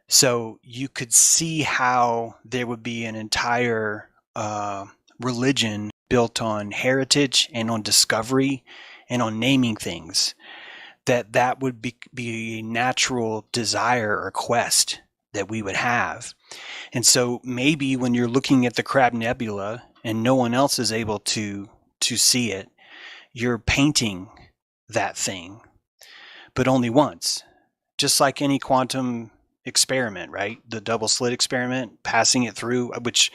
So you could see how there would be an entire religion built on heritage and on discovery and on naming things, that would be a natural desire or quest that we would have. And so maybe when you're looking at the Crab Nebula and no one else is able to see it, you're painting that thing, but only once. Just like any quantum experiment, right? The double slit experiment, passing it through, which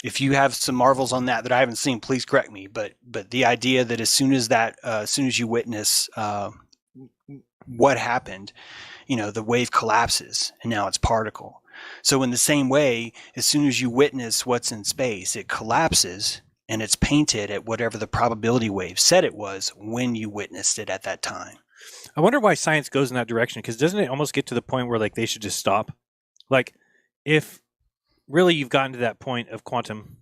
if you have some marvels on that I haven't seen, please correct me. But the idea that as soon as you witness what happened, the wave collapses and now it's particle. So in the same way, as soon as you witness what's in space, it collapses and it's painted at whatever the probability wave said it was when you witnessed it at that time. I wonder why science goes in that direction, because doesn't it almost get to the point where like they should just stop? Like if really you've gotten to that point of quantum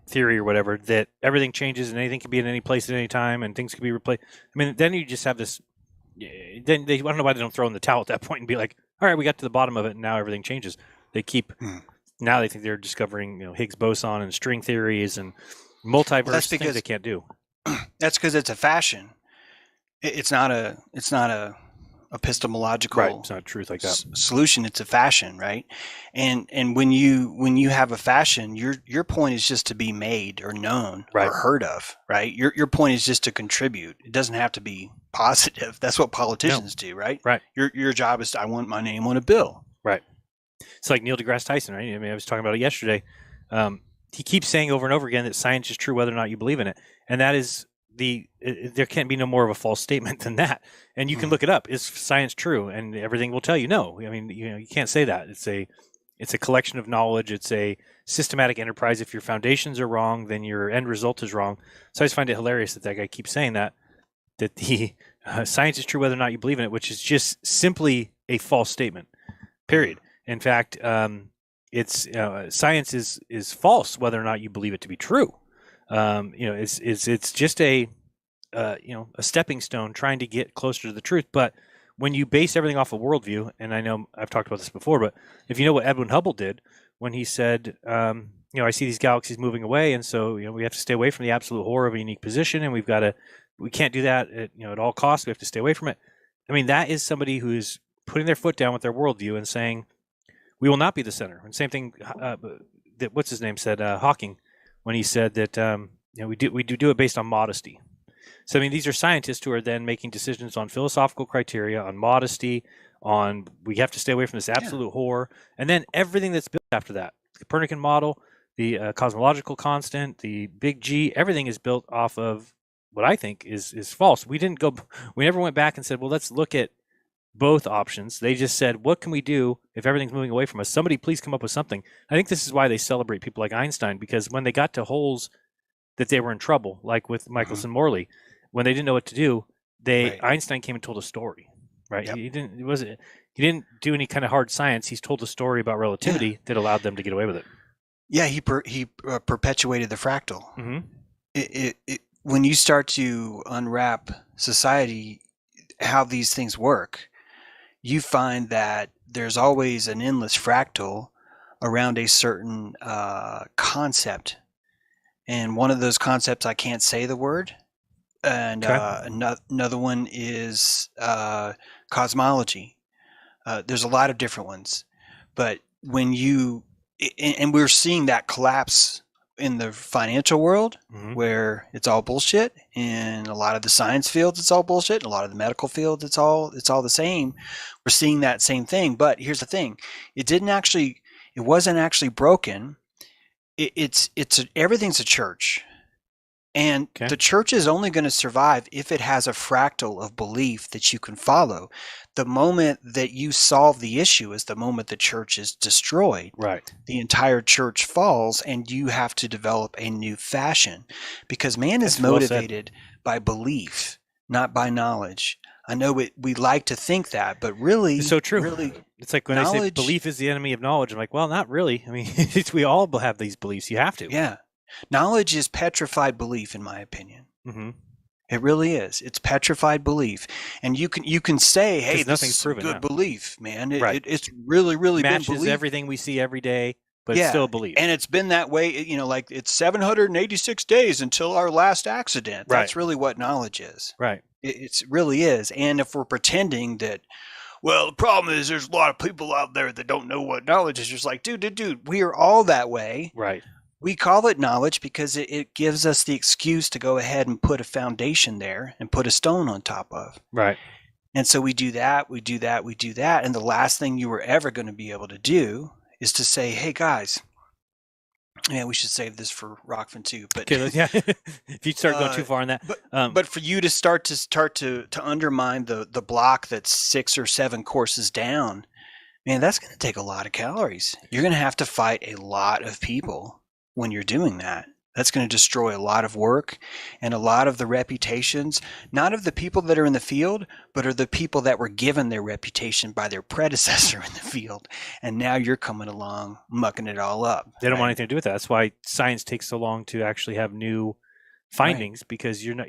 theory or whatever, that everything changes and anything can be in any place at any time and things can be replaced. I mean, then you just have this, then I don't know why they don't throw in the towel at that point and be like, all right, we got to the bottom of it and now everything changes. They keep, now they think they're discovering Higgs boson and string theories and multiverse things they can't do. That's because it's a fashion. It's not a epistemological right. It's not truth like that. Solution. It's a fashion, right? And when you have a fashion, your point is just to be made or known or heard of, right? Your point is just to contribute. It doesn't have to be positive. That's what politicians do, right? Right. Your job is I want my name on a bill. Right. It's like Neil deGrasse Tyson, right? I mean, I was talking about it yesterday. He keeps saying over and over again that science is true whether or not you believe in it, and that is there can't be no more of a false statement than that. And you can look it up. Is science true? And everything will tell you no. I mean, you can't say that. It's a collection of knowledge. It's a systematic enterprise. If your foundations are wrong, then your end result is wrong. So I just find it hilarious that guy keeps saying that the science is true whether or not you believe in it, which is just simply a false statement. Period. In fact, it's science is false whether or not you believe it to be true. It's just a stepping stone trying to get closer to the truth. But when you base everything off of worldview, and I know I've talked about this before, but if you know what Edwin Hubble did when he said, I see these galaxies moving away, and so we have to stay away from the absolute horror of a unique position, and we can't do that at all costs. We have to stay away from it. I mean, that is somebody who is putting their foot down with their worldview and saying, we will not be the center. And same thing that what's his name said, Hawking, when he said that we do it based on modesty. So I mean, these are scientists who are then making decisions on philosophical criteria, on modesty, on we have to stay away from this absolute horror, and then everything that's built after that, the Copernican model, the cosmological constant, the big G, everything is built off of what I think is false. We never went back and said, well, let's look at both options. They just said, what can we do if everything's moving away from us? Somebody please come up with something. I think this is why they celebrate people like Einstein, because when they got to holes that they were in trouble, like with Michelson Morley, when they didn't know what to do, Einstein came and told a story, right? Yep. He didn't do any kind of hard science. He's told a story about relativity that allowed them to get away with it. Yeah, he perpetuated the fractal. When you start to unwrap society, how these things work, you find that there's always an endless fractal around a certain concept. And one of those concepts, I can't say the word. And another one is cosmology. There's a lot of different ones. But when and we're seeing that collapse in the financial world, where it's all bullshit. In a lot of the science fields, it's all bullshit. In a lot of the medical fields, it's all the same. We're seeing that same thing. But here's the thing: it wasn't actually broken. Everything's a church, and the church is only going to survive if it has a fractal of belief that you can follow. The moment that you solve the issue is the moment the church is destroyed. Right. The entire church falls, and you have to develop a new fashion, because man is motivated by belief, not by knowledge. I know we like to think that, but really, it's so true. Really, it's like when I say belief is the enemy of knowledge. I'm like, well, not really. I mean, we all have these beliefs. You have to. Yeah. Knowledge is petrified belief, in my opinion. It really is. It's petrified belief, and you can say, "Hey, this is a good belief, man." It's really matches been belief. Everything we see every day, but it's still belief. And it's been that way. Like it's 786 days until our last accident. That's really what knowledge is. Right. It really is. And if we're pretending that, well, the problem is there's a lot of people out there that don't know what knowledge is. Just like, dude, we are all that way. Right. We call it knowledge because it gives us the excuse to go ahead and put a foundation there and put a stone on top of. Right. And so we do that. And the last thing you were ever going to be able to do is to say, hey, guys, we should save this for Rockfin too. But if you start going too far on that. But for you to start to undermine the block that's 6 or 7 courses down, man, that's going to take a lot of calories. You're going to have to fight a lot of people when you're doing that. That's going to destroy a lot of work and a lot of the reputations, not of the people that are in the field, but of the people that were given their reputation by their predecessor in the field. And now you're coming along, mucking it all up. They don't want anything to do with that. That's why science takes so long to actually have new findings, because you're not,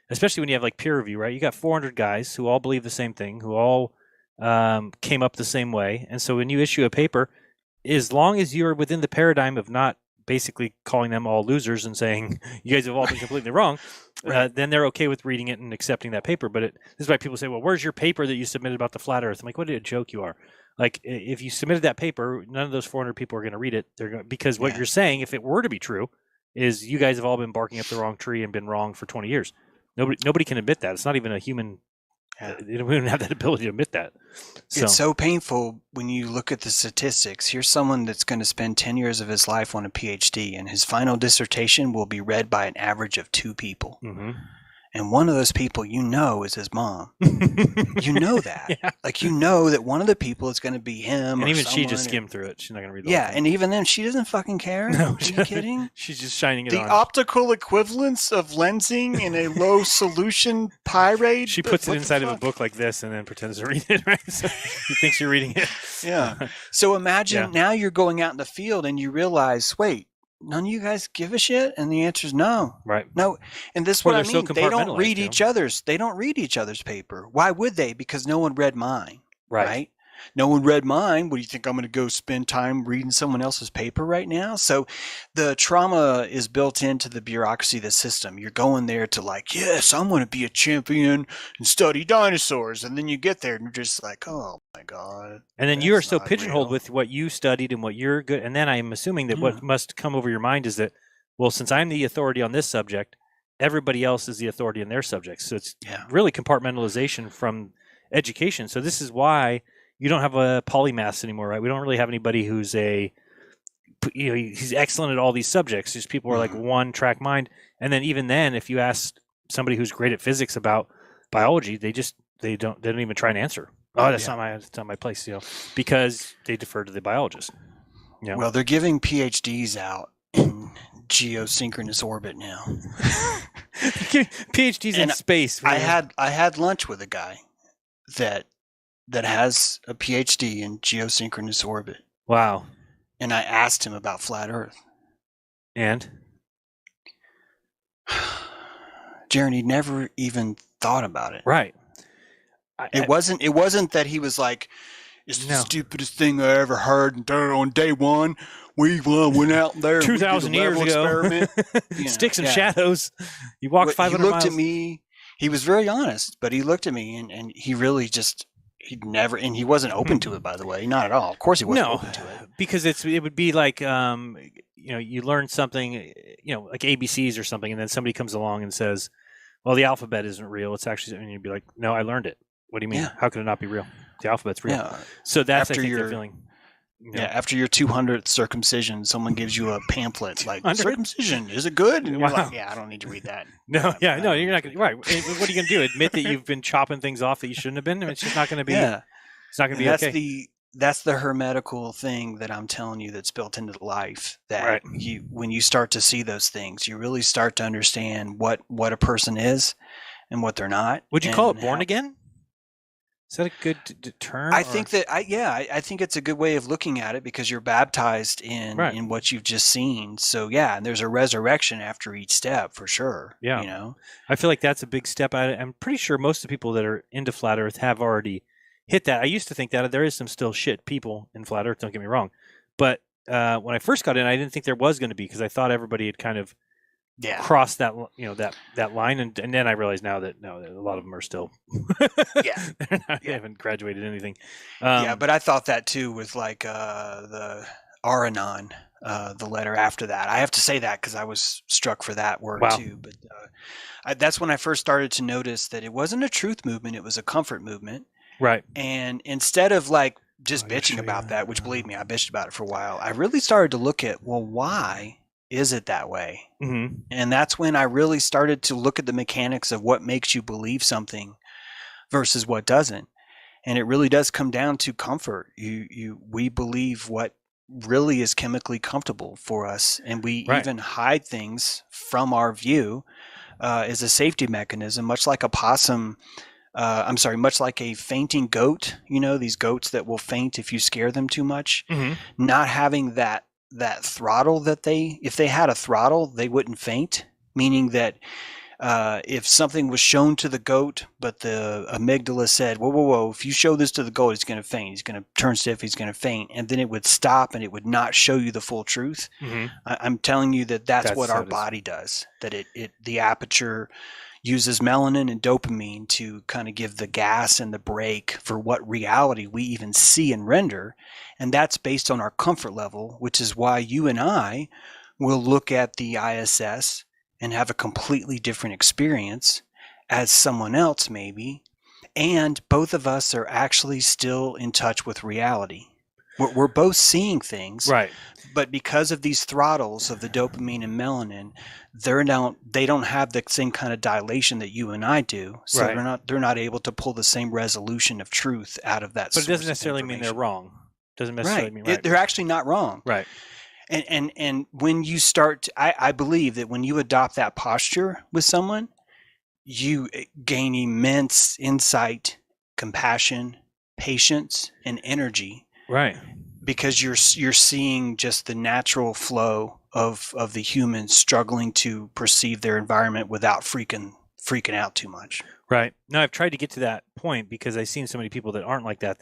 especially when you have like peer review, right? You got 400 guys who all believe the same thing, who all came up the same way. And so when you issue a paper, as long as you're within the paradigm of not basically calling them all losers and saying you guys have all been completely wrong, then they're okay with reading it and accepting that paper. But this is why people say, well, where's your paper that you submitted about the flat earth? I'm like, what a joke you are. Like, if you submitted that paper, none of those 400 people are going to read it. Because what you're saying, if it were to be true, is you guys have all been barking up the wrong tree and been wrong for 20 years. Nobody can admit that. It's not even a human. We don't have that ability to admit that. It's so painful when you look at the statistics. Here's someone that's going to spend 10 years of his life on a PhD, and his final dissertation will be read by an average of 2 people. And one of those people, is his mom. You know that. Like, that one of the people is going to be him. And even she just skimmed through it. She's not going to read the whole thing. And even then, she doesn't fucking care. No, are you kidding? She's just shining it on. The optical equivalence of lensing in a low solution pyrade. She puts it inside of a book like this and then pretends to read it, right? So he thinks you're reading it. Yeah. So imagine now you're going out in the field and you realize, wait, none of you guys give a shit? And the answer is no. Right. No. And this is what I mean. They don't read each other's. They don't read each other's paper. Why would they? Because no one read mine. Right. No one read mine. What do you think? I'm going to go spend time reading someone else's paper right now? So the trauma is built into the bureaucracy of the system. You're going there to like, yes, I'm going to be a champion and study dinosaurs. And then you get there and you're just like, oh my God. And then you are so pigeonholed with what you studied and what you're good. And then I'm assuming that what must come over your mind is that, well, since I'm the authority on this subject, everybody else is the authority in their subjects. So it's really compartmentalization from education. So this is why you don't have a polymath anymore, right? We don't really have anybody who's he's excellent at all these subjects. Just people are like one track mind. And then even then, if you ask somebody who's great at physics about biology, they don't even try and answer. Oh, that's not my place, because they defer to the biologist. Yeah. Well, they're giving PhDs out in geosynchronous orbit now. PhDs in space. I had lunch with a guy that has a PhD in geosynchronous orbit. Wow. And I asked him about flat Earth. And Jaron, he never even thought about it. Right. It wasn't that he was like, it's the stupidest thing I ever heard. And on day one, we went out there 2,000 years ago. Sticks and shadows. You walked 500 miles. He looked at me. He was very honest, but he looked at me and he really just, he'd never, and he wasn't open to it, by the way. Not at all. Of course he wasn't open to it. Because it would be like, you learn something, like ABCs or something, and then somebody comes along and says, well, the alphabet isn't real. It's actually, and you'd be like, no, I learned it. What do you mean? Yeah. How could it not be real? The alphabet's real. Yeah. So that's, I think, the feeling. After your 200th circumcision, someone gives you a pamphlet like, circumcision, is it good? And you're like, yeah, I don't need to read that. No, you're not going to. Right. What are you going to do? Admit that you've been chopping things off that you shouldn't have been? I mean, it's just not going to be. Yeah. It's not going to be okay. That's the hermetical thing that I'm telling you that's built into life. That when you start to see those things, you really start to understand what a person is and what they're not. Would you call it born again? Is that a good term? I think that I think it's a good way of looking at it because you're baptized in what you've just seen. So and there's a resurrection after each step for sure. Yeah, I feel like that's a big step. I'm pretty sure most of the people that are into flat Earth have already hit that. I used to think that there is some still shit people in flat Earth. Don't get me wrong, but when I first got in, I didn't think there was going to be because I thought everybody had kind of crossed that that line, and then I realized now that no, a lot of them are still they haven't graduated anything. But I thought that too with like the Aranon, the letter after that. I have to say that because I was struck for that word too. But that's when I first started to notice that it wasn't a truth movement; it was a comfort movement. Right. And instead of like just bitching about that, which believe me, I bitched about it for a while, I really started to look at, well, why is it that way? Mm-hmm. And that's when I really started to look at the mechanics of what makes you believe something versus what doesn't. And it really does come down to comfort. We believe what really is chemically comfortable for us. And we even hide things from our view as a safety mechanism, much like a possum. Much like a fainting goat, these goats that will faint if you scare them too much, not having that throttle if they had a throttle, they wouldn't faint, meaning that if something was shown to the goat, but the amygdala said, whoa, if you show this to the goat, he's going to faint. He's going to turn stiff. He's going to faint. And then it would stop and it would not show you the full truth. Mm-hmm. I'm telling you that's what our body does, that the aperture uses melanin and dopamine to kind of give the gas and the brake for what reality we even see and render. And that's based on our comfort level, which is why you and I will look at the ISS and have a completely different experience as someone else maybe. And both of us are actually still in touch with reality. We're both seeing things, right? But because of these throttles of the dopamine and melanin, they don't have the same kind of dilation that you and I do. So they're not able to pull the same resolution of truth out of that. But it doesn't necessarily mean they're wrong. Doesn't necessarily mean right. They're actually not wrong. Right. And when you start, I believe that when you adopt that posture with someone, you gain immense insight, compassion, patience, and energy. Right. Because you're seeing just the natural flow of the humans struggling to perceive their environment without freaking out too much. Right. No, I've tried to get to that point because I've seen so many people that aren't like that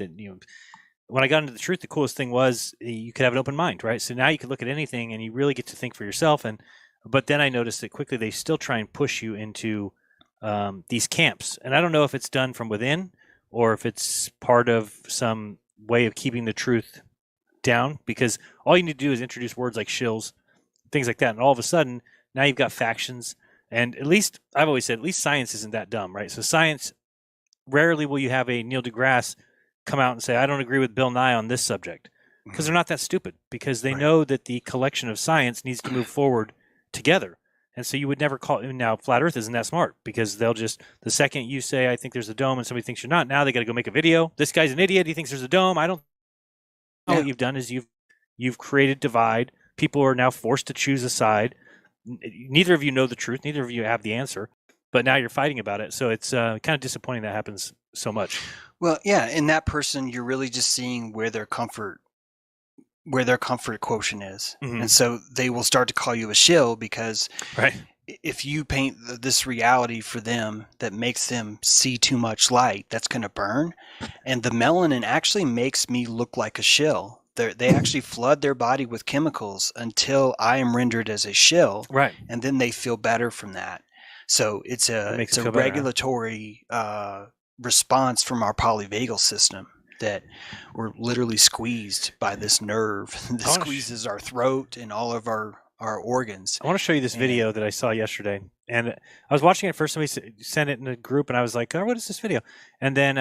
when I got into the truth, the coolest thing was you could have an open mind, right? So now you could look at anything and you really get to think for yourself. But then I noticed that quickly they still try and push you into these camps. And I don't know if it's done from within or if it's part of some way of keeping the truth down, because all you need to do is introduce words like shills, things like that, and all of a sudden now you've got factions And at least I've always said, at least science isn't that dumb, right? So science, rarely will you have a Neil deGrasse come out and say, I don't agree with Bill Nye on this subject, because they're not that stupid, because they know that the collection of science needs to move forward together. And so you would never call it. Now, Flat Earth isn't that smart, because they'll just, the second you say, I think there's a dome, and somebody thinks you're not, now they got to go make a video. This guy's an idiot. He thinks there's a dome. I don't know. What you've done is you've created divide. People are now forced to choose a side. Neither of you know the truth. Neither of you have the answer, but now you're fighting about it. So it's kind of disappointing that happens so much. Well, yeah, in that person, you're really just seeing where their comfort quotient is. And so they will start to call you a shill, because if you paint this reality for them that makes them see too much light, that's going to burn. And the melanin actually makes me look like a shill. They actually flood their body with chemicals until I am rendered as a shill, and then they feel better from that. So it's a regulatory response from our polyvagal system, that we're literally squeezed by this nerve that squeezes our throat and all of our organs. I want to show you this video that I saw yesterday, and I was watching it first. Somebody sent it in a group, and I was like, "Oh, what is this video?" And then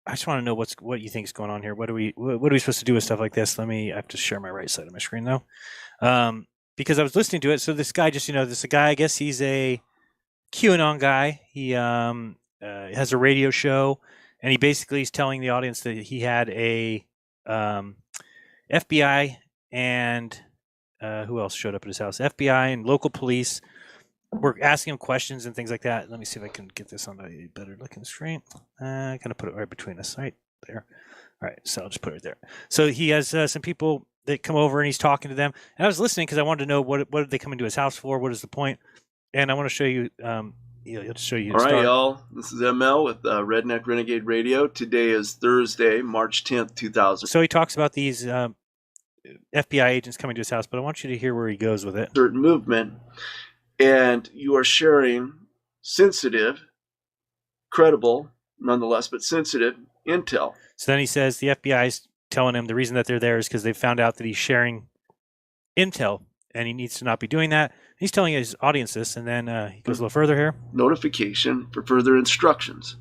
I just want to know what you think is going on here. What are we supposed to do with stuff like this? I have to share my right side of my screen though, because I was listening to it. So this guy, this guy, I guess he's a QAnon guy. He has a radio show, and he basically is telling the audience that he had a FBI and who else showed up at his house? FBI and local police were asking him questions and things like that. Let me see if I can get this on a better looking screen. I'm going to put it right between us, right there. All right, so I'll just put it there. So he has some people that come over, and he's talking to them. And I was listening because I wanted to know what did they come into his house for? What is the point? And I want to show you. He'll show you. All right, y'all. This is ML with Redneck Renegade Radio. Today is Thursday, March 10th, 2000. So he talks about these FBI agents coming to his house, but I want you to hear where he goes with it. Certain movement, and you are sharing sensitive, credible, nonetheless, but sensitive intel. So then he says the FBI is telling him the reason that they're there is because they found out that he's sharing intel, and he needs to not be doing that. He's telling his audience this, and then he goes a little further here. Notification for further instructions.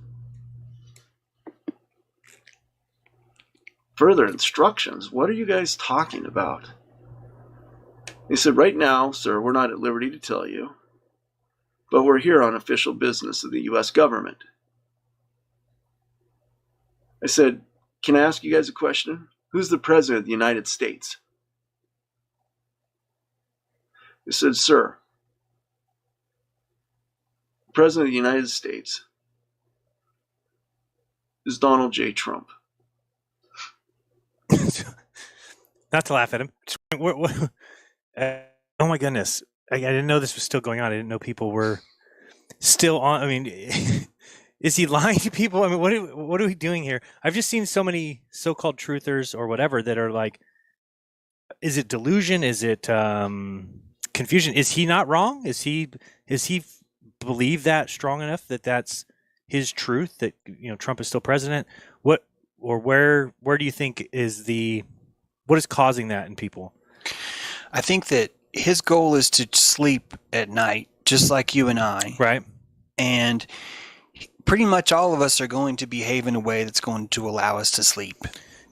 Further instructions? What are you guys talking about? He said, right now, sir, we're not at liberty to tell you, but we're here on official business of the U.S. government. I said, can I ask you guys a question? Who's the president of the United States? He said, sir, the president of the United States is Donald J. Trump. Not to laugh at him. Oh my goodness. I didn't know this was still going on. I didn't know people were still on. I mean, is he lying to people? I mean, what are we doing here? I've just seen so many so-called truthers or whatever that are like, is it delusion? Is it confusion? Is he not wrong? Is he believe that strong enough that that's his truth, that Trump is still president? Where do you think what is causing that in people? I think that his goal is to sleep at night, just like you and I. Right. And pretty much all of us are going to behave in a way that's going to allow us to sleep.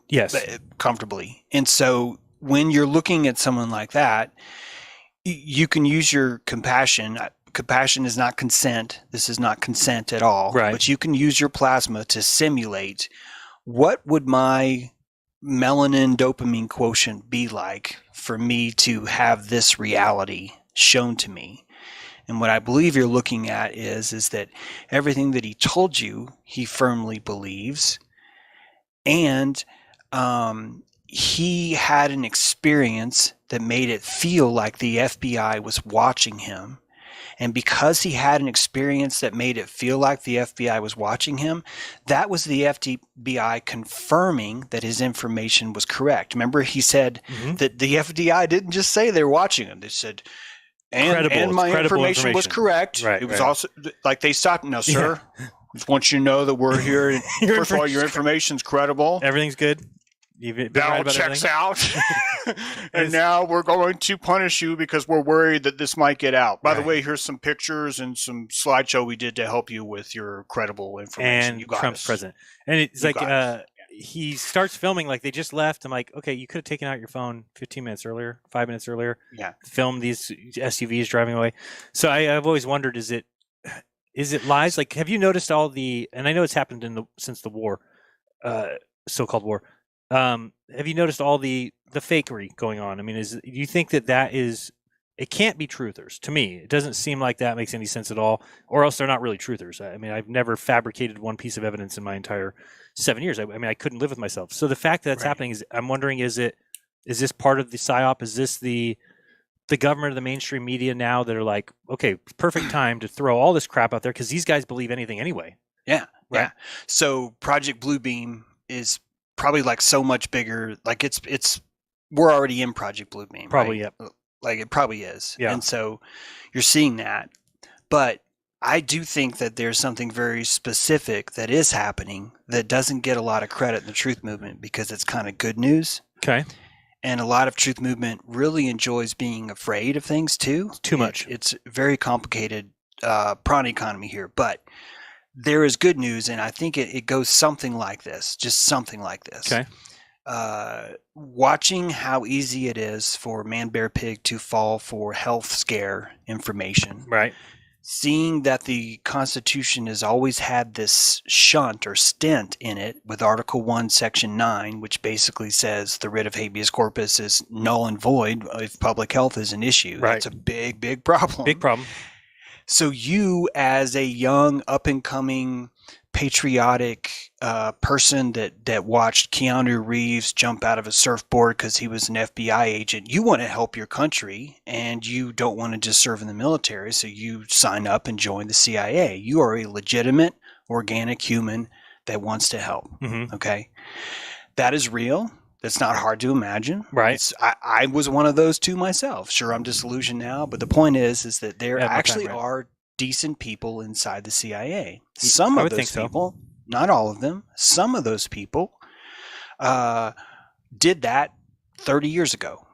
Yes. Comfortably. And so when you're looking at someone like that, you can use your compassion. Compassion is not consent. This is not consent at all. Right. But you can use your plasma to simulate what would my melanin dopamine quotient be like for me to have this reality shown to me. And what I believe you're looking at is that everything that he told you, he firmly believes. And he had an experience that made it feel like the FBI was watching him. And because he had an experience that made it feel like the FBI was watching him, that was the FBI confirming that his information was correct. Remember, he said that the FBI didn't just say they're watching him. They said, and my information was correct. Right, it was also like they stopped. No, sir. Just want you to know that we're here. First of all, your information's credible. Everything's good. You've been that right all about checks everything? out. And now we're going to punish you because we're worried that this might get out. By the way, here's some pictures and some slideshow we did to help you with your credible information. And You got Trump's us. president. And it's You like got us. he starts filming like they just left. I'm like, okay, you could have taken out your phone 15 minutes earlier, 5 minutes earlier. Yeah. Film these SUVs driving away. So I've always wondered, is it lies? Like, have you noticed all the? And I know it's happened since the war, so-called war. Have you noticed all the fakery going on? I mean, do you think that is? It can't be truthers. To me, it doesn't seem like that makes any sense at all. Or else they're not really truthers. I mean, I've never fabricated one piece of evidence in my entire 7 years. I mean, I couldn't live with myself. So the fact that that's happening is, I'm wondering, is this part of the psyop? Is this the government or the mainstream media now that are like, okay, perfect time to throw all this crap out there because these guys believe anything anyway? Yeah, yeah. So Project Bluebeam is probably like so much bigger. Like we're already in Project Bluebeam. Probably, right? Like it probably is. Yeah. And so you're seeing that. But I do think that there's something very specific that is happening that doesn't get a lot of credit in the truth movement because it's kind of good news. Okay. And a lot of truth movement really enjoys being afraid of things too. Too much. It's very complicated prawn economy here. But there is good news, and I think it goes something like this, just something like this. Okay. Watching how easy it is for Man Bear Pig to fall for health scare information. Right. Seeing that the Constitution has always had this shunt or stint in it with Article 1, Section 9, which basically says the writ of habeas corpus is null and void if public health is an issue. Right. That's a big, big problem. Big problem. So you, as a young, up-and-coming, patriotic person that watched Keanu Reeves jump out of a surfboard because he was an FBI agent, you want to help your country, and you don't want to just serve in the military, so you sign up and join the CIA. You are a legitimate, organic human that wants to help. Mm-hmm. Okay? That is real. That's not hard to imagine. Right. I was one of those too myself. Sure, I'm disillusioned now, but the point is that there actually are decent people inside the CIA. Some of those people, not all of them, some of those people did that 30 years ago,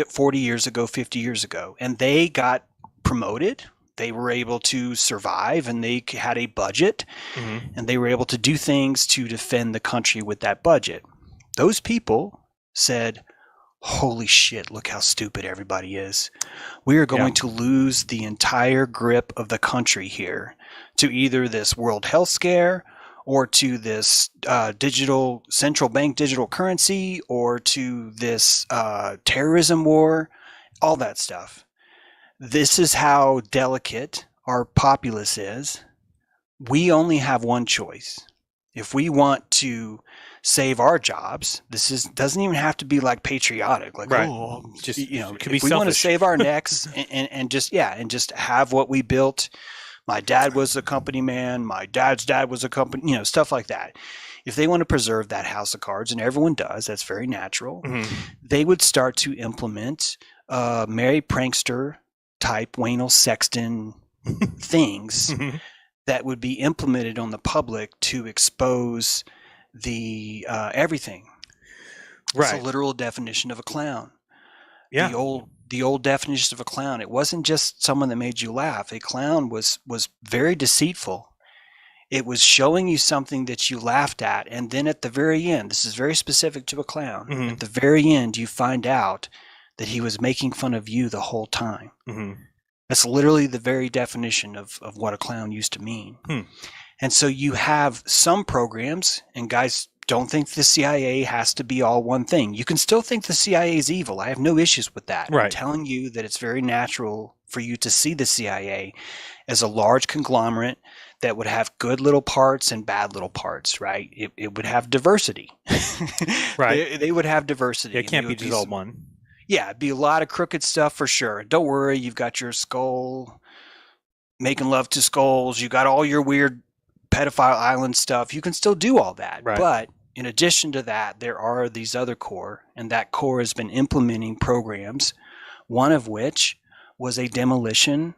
40 years ago, 50 years ago, and they got promoted. They were able to survive, and they had a budget, and they were able to do things to defend the country with that budget. Those people said, holy shit, look how stupid everybody is. We are going to lose the entire grip of the country here to either this world health scare or to this digital central bank digital currency or to this terrorism war, all that stuff. This is how delicate our populace is. We only have one choice. If we want to save our jobs, doesn't even have to be like patriotic, like just if we want to save our necks and just have what we built. My dad was a company man, my dad's dad was a company, stuff like that. If they want to preserve that house of cards, and everyone does, that's very natural, they would start to implement Merry Prankster type Waynell Sexton things that would be implemented on the public to expose the everything. Right. It's a literal definition of a clown. Yeah. The old definition of a clown. It wasn't just someone that made you laugh. A clown was very deceitful. It was showing you something that you laughed at, and then at the very end, this is very specific to a clown. At the very end, you find out that he was making fun of you the whole time. That's literally the very definition of what a clown used to mean. And so you have some programs, and guys, don't think the CIA has to be all one thing. You can still think the CIA is evil. I have no issues with that. Right. I'm telling you that it's very natural for you to see the CIA as a large conglomerate that would have good little parts and bad little parts, right? It would have diversity. Right. They would have diversity. It can't be just all one. Yeah, it'd be a lot of crooked stuff for sure. Don't worry, you've got your skull, making love to skulls. You got all your weird pedophile island stuff. You can still do all that. Right. But in addition to that, there are these other core, and that core has been implementing programs, one of which was a demolition.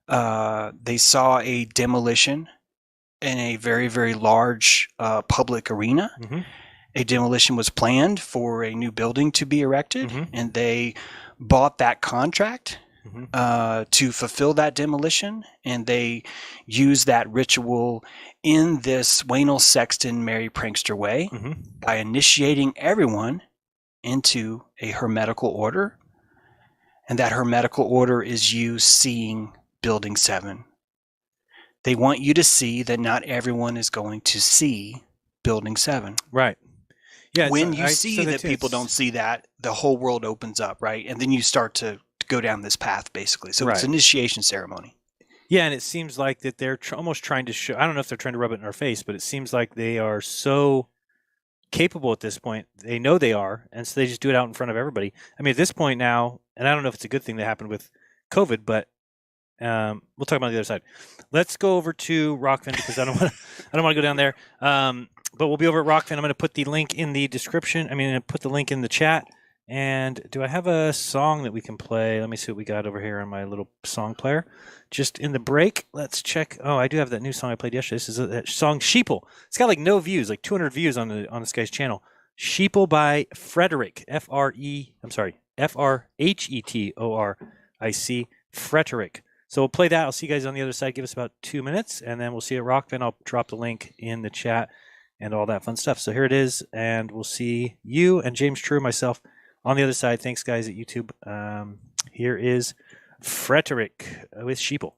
They saw a demolition in a very, very large public arena. a demolition was planned for a new building to be erected, and they bought that contract to fulfill that demolition, and they used that ritual in this Waynell Sexton Merry Prankster way by initiating everyone into a hermetical order, and that hermetical order is you seeing Building 7. They want you to see that not everyone is going to see Building 7. Right. Yeah. When you see that people don't see that, the whole world opens up, right? And then you start to go down this path, basically. So it's an initiation ceremony. Yeah, and it seems like that they're almost trying to show. I don't know if they're trying to rub it in our face, but it seems like they are so capable at this point. They know they are, and so they just do it out in front of everybody. I mean, at this point now, and I don't know if it's a good thing that happened with COVID, but we'll talk about the other side. Let's go over to Rockfin because I don't want to go down there. But we'll be over at Rockfin. I'm going to put the link in the description. I'm going to put the link in the chat. And do I have a song that we can play? Let me see what we got over here on my little song player. Just in the break, let's check. Oh, I do have that new song I played yesterday. This is that song Sheeple. It's got like no views, like 200 views on this guy's channel. Sheeple by Frederick. Frhetoric. Frederick. So we'll play that. I'll see you guys on the other side. Give us about 2 minutes, and then we'll see you at Rockfin. I'll drop the link in the chat and all that fun stuff. So here it is, and we'll see you and James True, myself, on the other side. Thanks, guys, at YouTube. Here is Frederick with Sheeple.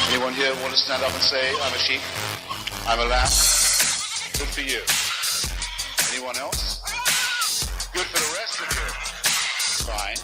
Anyone here want to stand up and say, I'm a sheep, I'm a lamb? Good for you. Anyone else? Good for the rest of you. Fine.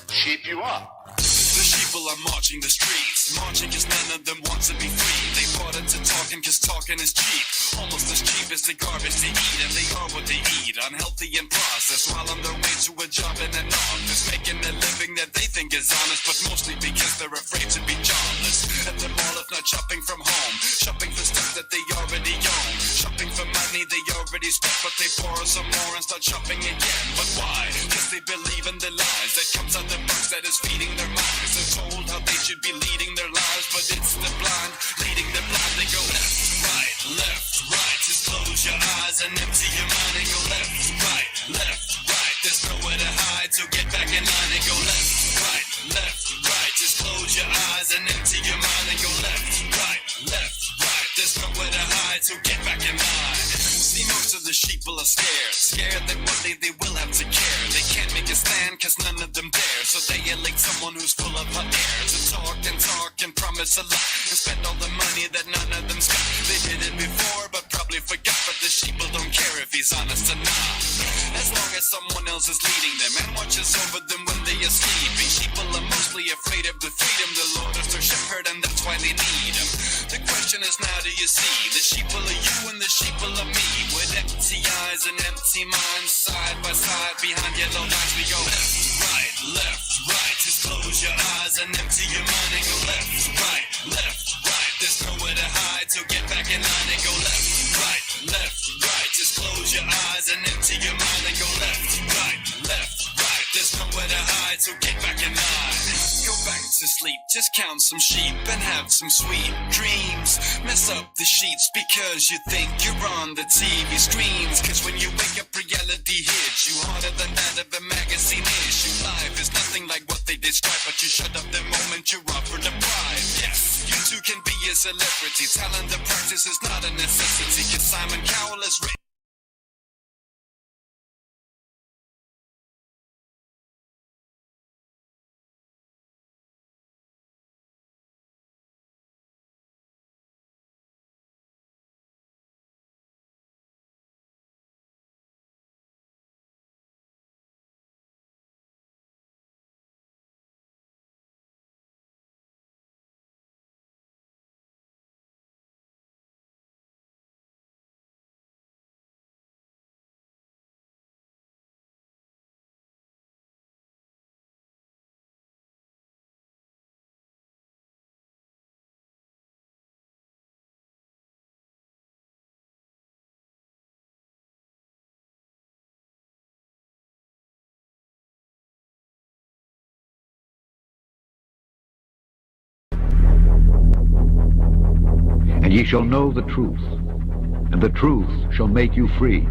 Sheep you are. The sheeple are marching the streets, marching cause none of them want to be free. They bought into talking cause talking is cheap, almost as cheap as the garbage they eat. And they are what they eat, unhealthy and processed, while on their way to a job in an office, making a living that they think is honest, but mostly because they're afraid to be jobless. At the mall, if not shopping from home, shopping for stuff that they already own, shopping for money they already spent, but they borrow some more and start shopping again. But why? Cause they believe in the lies that comes out the box that is feeding their minds. They're told how they should be leading their lives, but it's the blind leading the blind. They go left, right, just close your eyes and empty your mind and go left, right, there's nowhere to hide, so get back in line and go left, right, just close your eyes and empty your mind and go left, right, there's nowhere to hide, so get back in line. See, most of the sheeple are scared that one day they will have to care. They can't make a stand cause none of them dare, so they elect someone who's full of hot air to talk and promise a lot and spend all the money that none of them spent. They did it before but probably forgot, but the sheeple don't care if he's honest or not, as long as someone else is leading them and watches over them when they are sleeping. Sheeple are mostly afraid of the freedom the Lord is their shepherd, and that's why they need him. The question is now, do you see the sheeple are you and the sheeple are me? With empty eyes and empty minds, side by side behind yellow lines, we go left, just close your eyes and empty your mind and go left, there's nowhere to hide, so get back in line and go left, just close your eyes and empty your mind and go left, there's nowhere to hide, so get back in line. Go back to sleep, just count some sheep and have some sweet dreams. Mess up the sheets because you think you're on the TV screens, cause when you wake up reality hits you harder than that of a magazine issue. Life is nothing like what they describe, but you shut up the moment you're offered a bribe. Yes, you too can be a celebrity, talent the practice is not a necessity, cause Simon Cowell is written ye shall know the truth, and the truth shall make you free.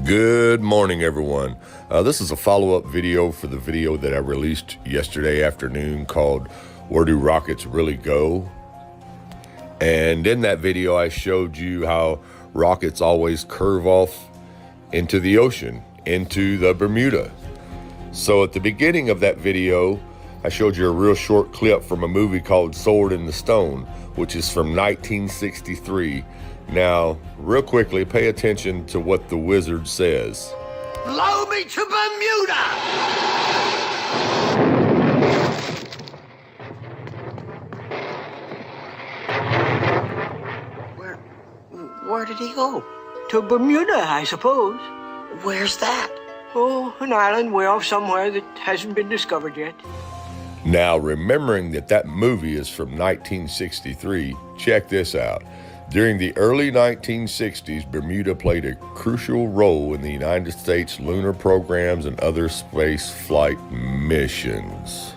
Good morning, everyone. This is a follow-up video for the video that I released yesterday afternoon called Where Do Rockets Really Go? And in that video, I showed you how rockets always curve off into the ocean, into the Bermuda. So at the beginning of that video, I showed you a real short clip from a movie called Sword in the Stone, which is from 1963. Now, real quickly, pay attention to what the wizard says. Blow me to Bermuda! Where did he go? To Bermuda, I suppose. Where's that? Oh, an island way off somewhere that hasn't been discovered yet. Now, remembering that that movie is from 1963, check this out. During the early 1960s, Bermuda played a crucial role in the United States lunar programs and other space flight missions.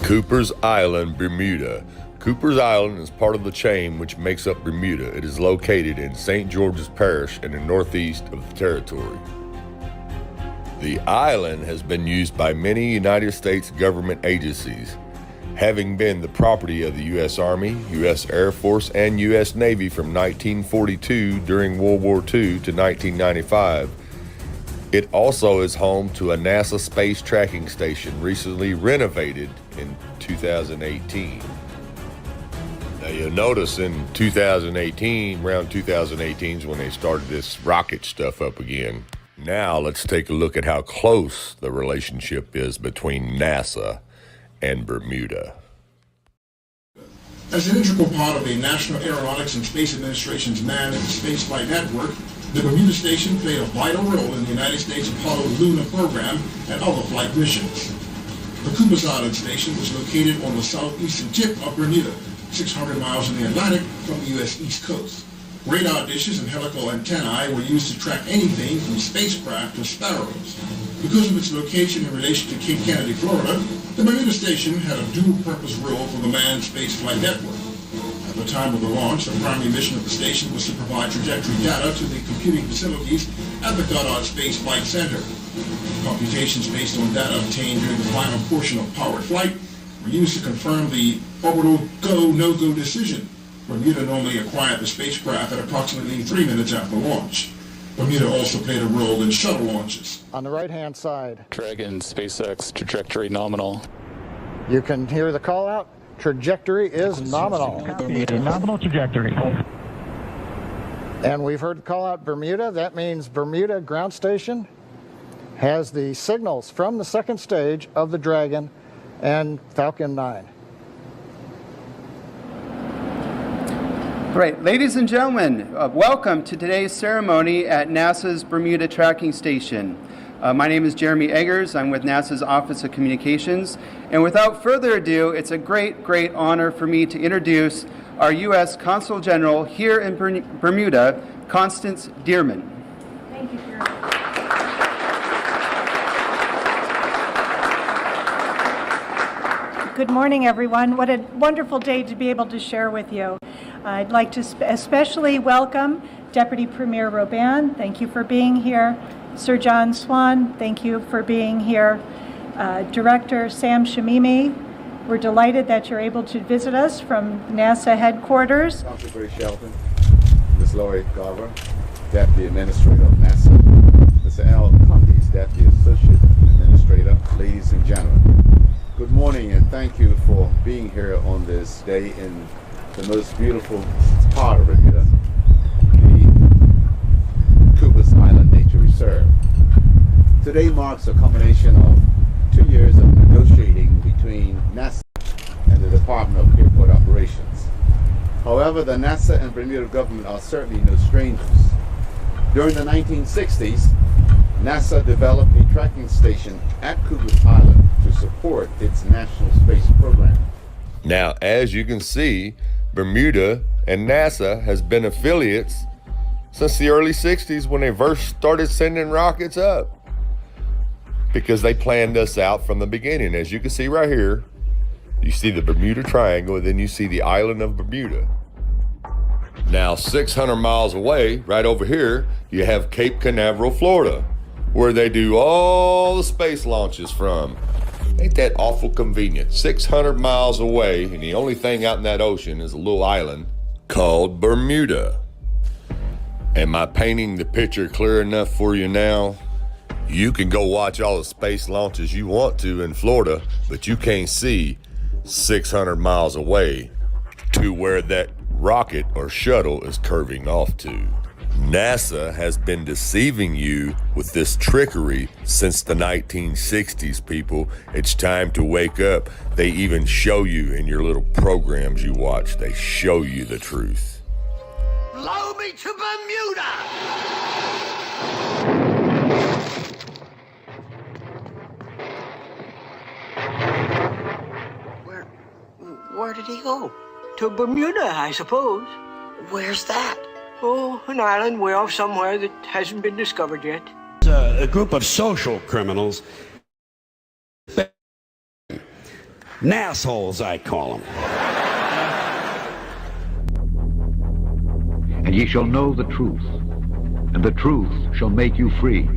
Cooper's Island, Bermuda. Cooper's Island is part of the chain which makes up Bermuda. It is located in St. George's Parish in the northeast of the territory. The island has been used by many United States government agencies, having been the property of the U.S. Army, U.S. Air Force, and U.S. Navy from 1942 during World War II to 1995. It also is home to a NASA space tracking station recently renovated in 2018. Now you'll notice in 2018, around 2018 is when they started this rocket stuff up again. Now let's take a look at how close the relationship is between NASA and Bermuda. As an integral part of the National Aeronautics and Space Administration's manned spaceflight network, the Bermuda Station played a vital role in the United States Apollo lunar program and other flight missions. The Cooper's Island Station was located on the southeastern tip of Bermuda, 600 miles in the Atlantic from the U.S. East Coast. Radar dishes and helical antennae were used to track anything from spacecraft to sparrows. Because of its location in relation to Cape Kennedy, Florida, the Bermuda Station had a dual-purpose role for the manned spaceflight network. At the time of the launch, the primary mission of the station was to provide trajectory data to the computing facilities at the Goddard Space Flight Center. Computations based on data obtained during the final portion of powered flight were used to confirm the orbital go, no-go decision. Bermuda normally acquired the spacecraft at approximately 3 minutes after launch. Bermuda also played a role in shuttle launches. On the right-hand side, Dragon SpaceX trajectory nominal. you can hear the call out. Trajectory is nominal. Nominal trajectory. And we've heard the call out Bermuda. That means Bermuda Ground Station has the signals from the second stage of the Dragon and Falcon 9. Great. Ladies and gentlemen, welcome to today's ceremony at NASA's Bermuda Tracking Station. My name is Jeremy Eggers. I'm with NASA's Office of Communications. And without further ado, it's a great, great honor for me to introduce our U.S. Consul General here in Bermuda, Constance Dearman. Thank you, Jeremy. Good morning, everyone. What a wonderful day to be able to share with you. I'd like to especially welcome Deputy Premier Robin. Thank you for being here. Sir John Swan, thank you for being here. Director Sam Shamimi, we're delighted that you're able to visit us from NASA headquarters. Dr. Grace Shelton, Ms. Lori Garver, Deputy Administrator of NASA, Mr. Al Cundies, Deputy Associate Administrator, ladies and gentlemen. Good morning and thank you for being here on this day in the most beautiful part of Bermuda, the Cooper's Island Nature Reserve. Today marks a combination of 2 years of negotiating between NASA and the Department of Airport Operations. However, the NASA and Bermuda government are certainly no strangers. During the 1960s, NASA developed a tracking station at Cooper's Island to support its national space program. Now, as you can see, Bermuda and NASA has been affiliates since the early 60s when they first started sending rockets up. because they planned us out from the beginning. As you can see right here, you see the Bermuda Triangle, and then you see the island of Bermuda. Now, 600 miles away, right over here, you have Cape Canaveral, Florida, where they do all the space launches from. Ain't that awful convenient? 600 miles away, and the only thing out in that ocean is a little island called Bermuda. Am I painting the picture clear enough for you now? You can go watch all the space launches you want to in Florida, but you can't see 600 miles away to where that rocket or shuttle is curving off to. NASA has been deceiving you with this trickery since the 1960s, people. It's time to wake up. They even show you in your little programs you watch, they show you the truth. Blow me to Bermuda! Where did he go? To Bermuda, I suppose. Where's that? Oh, an island way off somewhere that hasn't been discovered yet. A group of social criminals. Nassholes, I call them. And ye shall know the truth, and the truth shall make you free.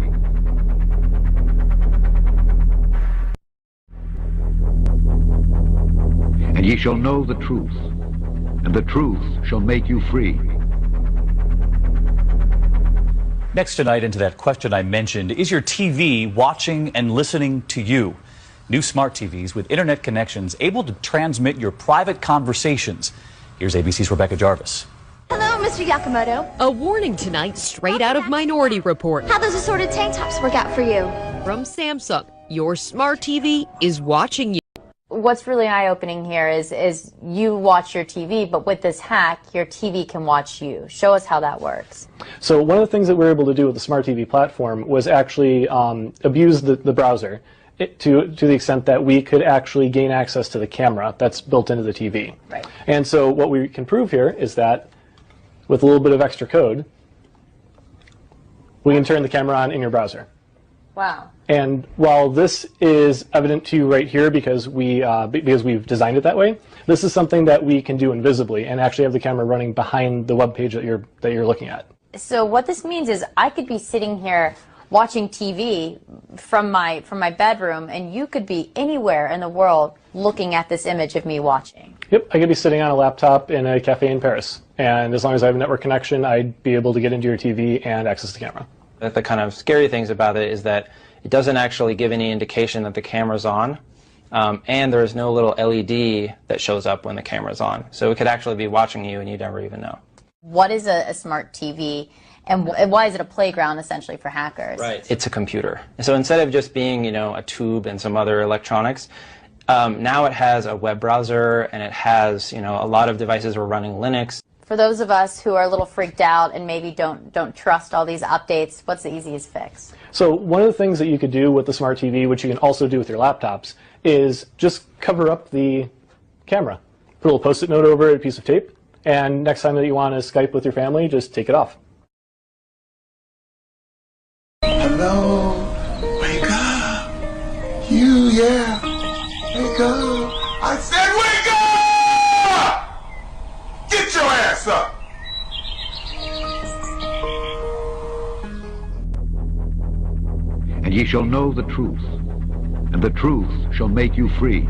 And ye shall know the truth, and the truth shall make you free. Next tonight, into that question I mentioned, is your TV watching and listening to you? New smart TVs with internet connections able to transmit your private conversations. Here's ABC's Rebecca Jarvis. Hello, Mr. Yakamoto. A warning tonight straight out of Minority Report. How those assorted tank tops work out for you? From Samsung, your smart TV is watching you. What's really eye-opening here is you watch your TV, but with this hack, your TV can watch you. Show us how that works. So one of the things that we were able to do with the Smart TV platform was actually abuse the browser to the extent that we could actually gain access to the camera that's built into the TV. Right. And so what we can prove here is that with a little bit of extra code, we can turn the camera on in your browser. Wow. And while this is evident to you right here because we've designed it that way, this is something that we can do invisibly and actually have the camera running behind the web page that you're looking at. So what this means is I could be sitting here watching TV from my bedroom, and you could be anywhere in the world looking at this image of me watching. Yep, I could be sitting on a laptop in a cafe in Paris, and as long as I have a network connection, I'd be able to get into your TV and access the camera. The kind of scary things about it is that it doesn't actually give any indication that the camera's on, and there's no little LED that shows up when the camera's on. So it could actually be watching you and you never even know. What is a smart TV, and why is it a playground essentially for hackers? Right. It's a computer. So instead of just being, a tube and some other electronics, now it has a web browser, and it has, a lot of devices are running Linux. For those of us who are a little freaked out and maybe don't trust all these updates, what's the easiest fix? So one of the things that you could do with the Smart TV, which you can also do with your laptops, is just cover up the camera. Put a little Post-it note over it, a piece of tape, and next time that you want to Skype with your family, just take it off. Hello, wake up. You, yeah, wake up. I said wake up! Get your ass up! And ye shall know the truth, and the truth shall make you free.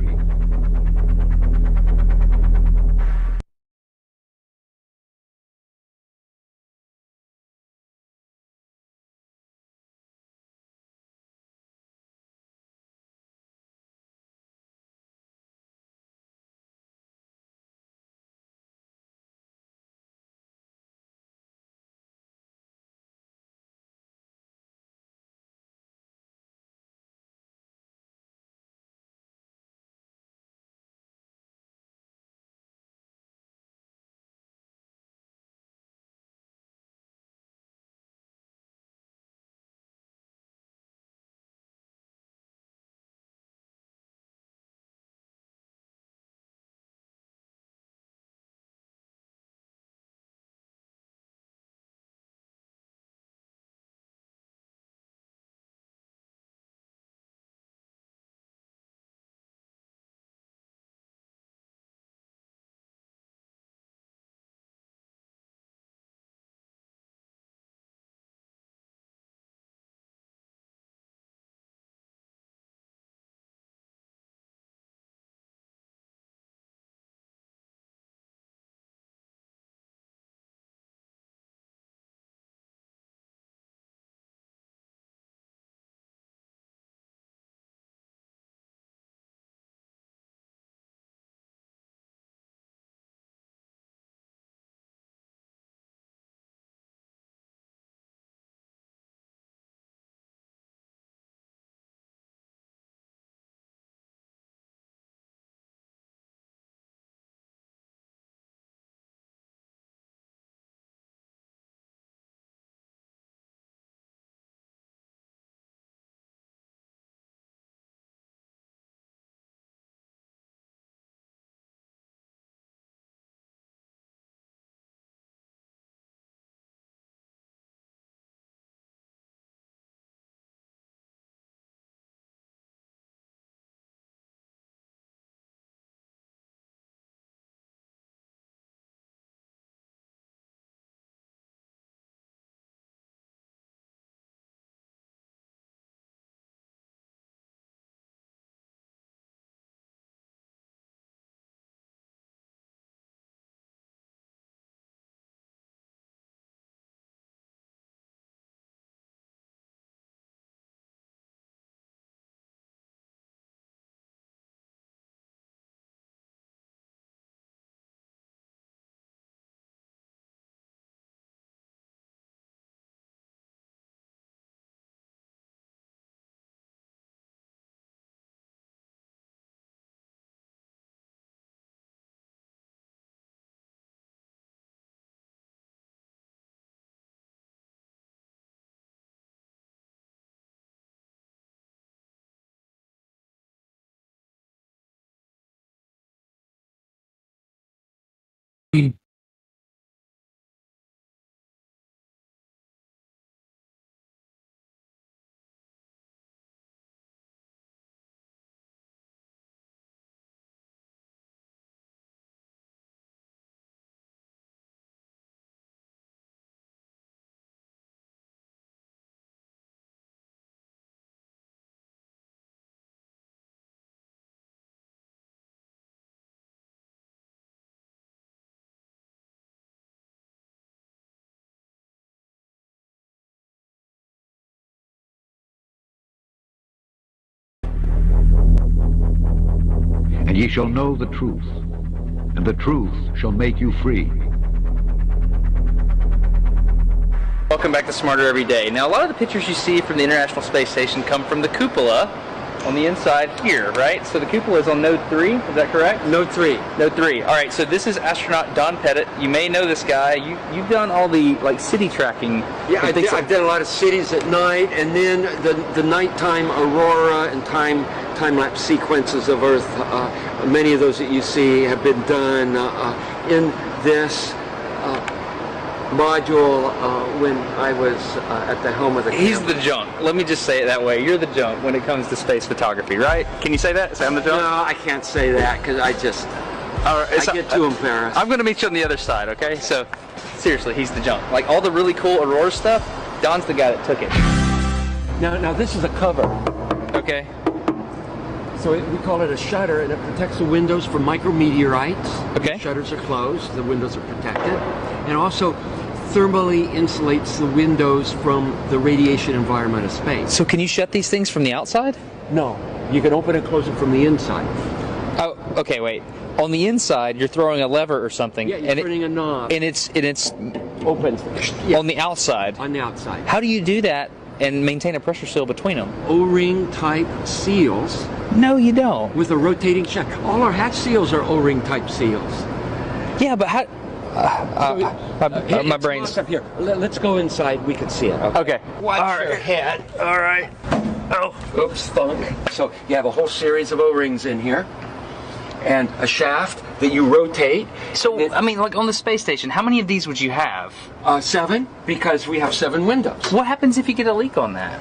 ye shall know the truth, and the truth shall make you free. Welcome back to Smarter Every Day. Now, a lot of the pictures you see from the International Space Station come from the cupola on the inside here, right? So the cupola is on node 3, is that correct? Node 3. Node 3. All right, so this is astronaut Don Pettit. You may know this guy. You've done all the city tracking. Yeah, I've done a lot of cities at night, and then the nighttime aurora and time-lapse sequences of Earth. Many of those that you see have been done in this module when I was at the helm of the camera. He's the junk. Let me just say it that way. You're the junk when it comes to space photography, right? Can you say that? Say I'm the junk? No, I can't say that because I get too embarrassed. I'm going to meet you on the other side, okay? So, seriously, he's the junk. Like all the really cool aurora stuff, Don's the guy that took it. Now this is a cover. Okay. So we call it a shutter, and it protects the windows from micrometeorites. Okay. The shutters are closed, the windows are protected, and also thermally insulates the windows from the radiation environment of space. So can you shut these things from the outside? No, you can open and close it from the inside. Oh, okay, wait. On the inside, you're throwing a lever or something. Yeah, you're turning a knob. And it's open. Yeah. On the outside. On the outside. How do you do that and maintain a pressure seal between them? O-ring type seals. No, you don't. With a rotating shaft. All our hatch seals are O-ring type seals. Yeah, but how? My brain's up here. Let's go inside. We can see it. Okay. Watch your head. All right. Oh, oops, thunk. So you have a whole series of O-rings in here, and a shaft that you rotate. So I mean, like on the space station, how many of these would you have? 7, because we have 7 windows. What happens if you get a leak on that?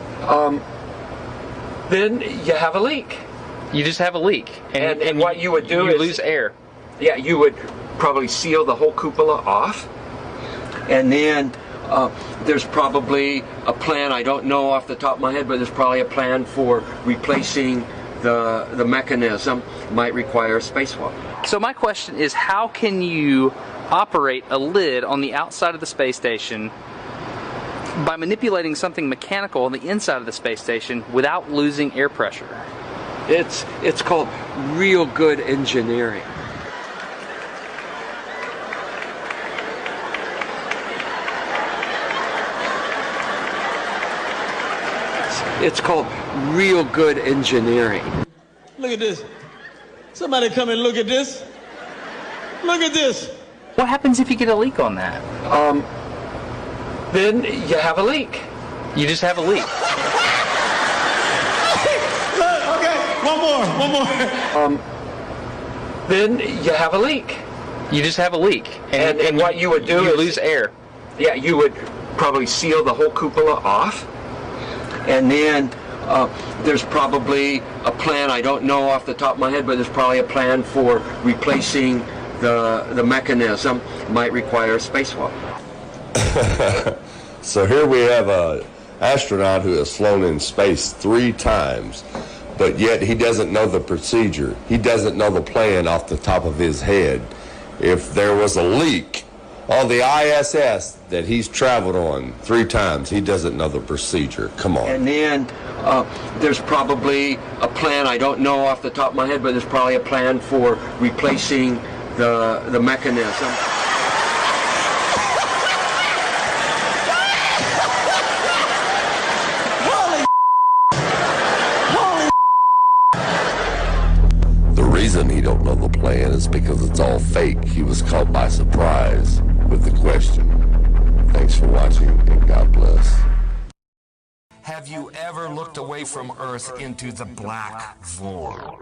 Then you have a leak. You just have a leak, and what you would do is is lose air. Yeah, you would probably seal the whole cupola off, and then there's probably a plan. I don't know off the top of my head, but there's probably a plan for replacing the mechanism. Might require a spacewalk. So my question is, how can you operate a lid on the outside of the space station by manipulating something mechanical on the inside of the space station without losing air pressure? It's called real good engineering. It's called real good engineering. Look at this. Somebody come and look at this. Look at this. What happens if you get a leak on that? Then you have a leak. You just have a leak. Okay, one more. Then you have a leak. You just have a leak. And what you would do is is lose air. Yeah, you would probably seal the whole cupola off, and then there's probably a plan. I don't know off the top of my head, but there's probably a plan for replacing the mechanism. Might require a spacewalk. So here we have an astronaut who has flown in space 3 times, but yet he doesn't know the procedure. He doesn't know the plan off the top of his head. If there was a leak on the ISS that he's traveled on 3 times, he doesn't know the procedure. Come on. And then there's probably a plan. I don't know off the top of my head, but there's probably a plan for replacing the mechanism. The reason he don't know the plan is because it's all fake. He was caught by surprise with the question. Thanks for watching, and God bless. Have you ever looked away from Earth into the black void?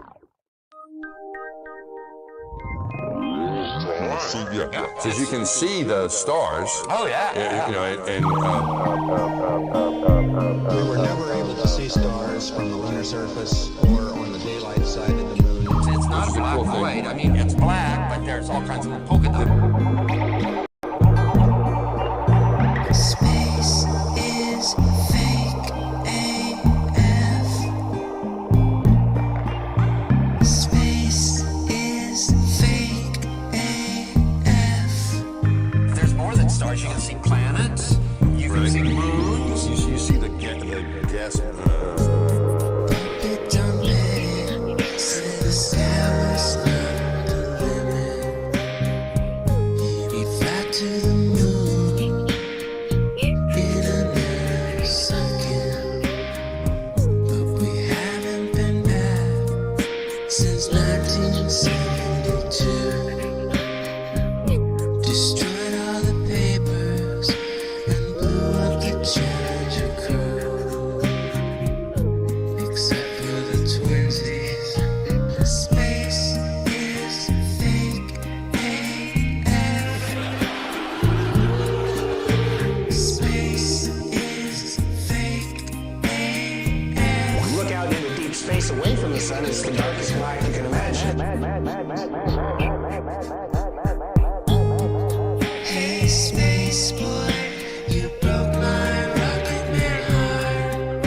Because you can see the stars. Oh yeah. You know, and we were never able to see stars from the lunar surface or on the daylight side of the moon. It's not a black void. I mean, it's black, but there's all kinds of polka dots. Space is fake AF. Space is fake AF. There's more than stars. You can see planets. You can see moons. you see the gas. It don't matter. See the stars. sun is the darkest night you can imagine. Hey, space boy, you broke my rocket man heart.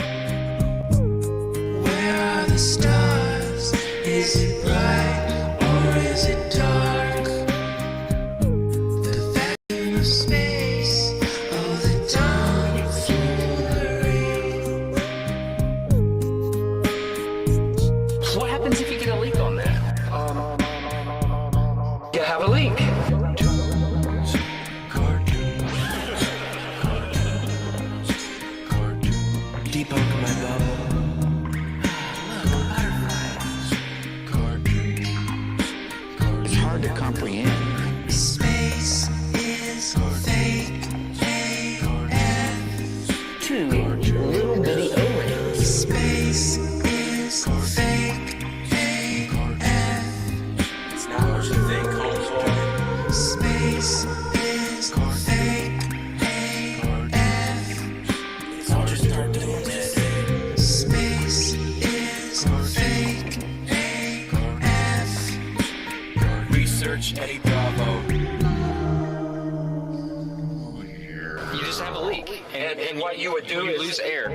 Where are the stars? Is it bright or is it dark? The vacuum of space, oh, the tomfoolery. What happens if you get a leak on that? You have a leak. Debunk my bubble. It's hard to comprehend. Space is fake AF. Two little bitty O-rings. Space is fake AF. It's not what you think, homeboy. Space is fake AF. It's all just start doing this. Space is fake AF. Research Eddie Bravo. You just have a leak. And what you would do is lose air.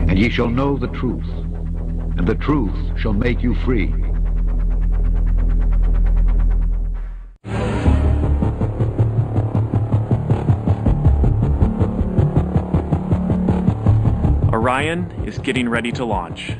And ye shall know the truth, and the truth shall make you free. Orion is getting ready to launch.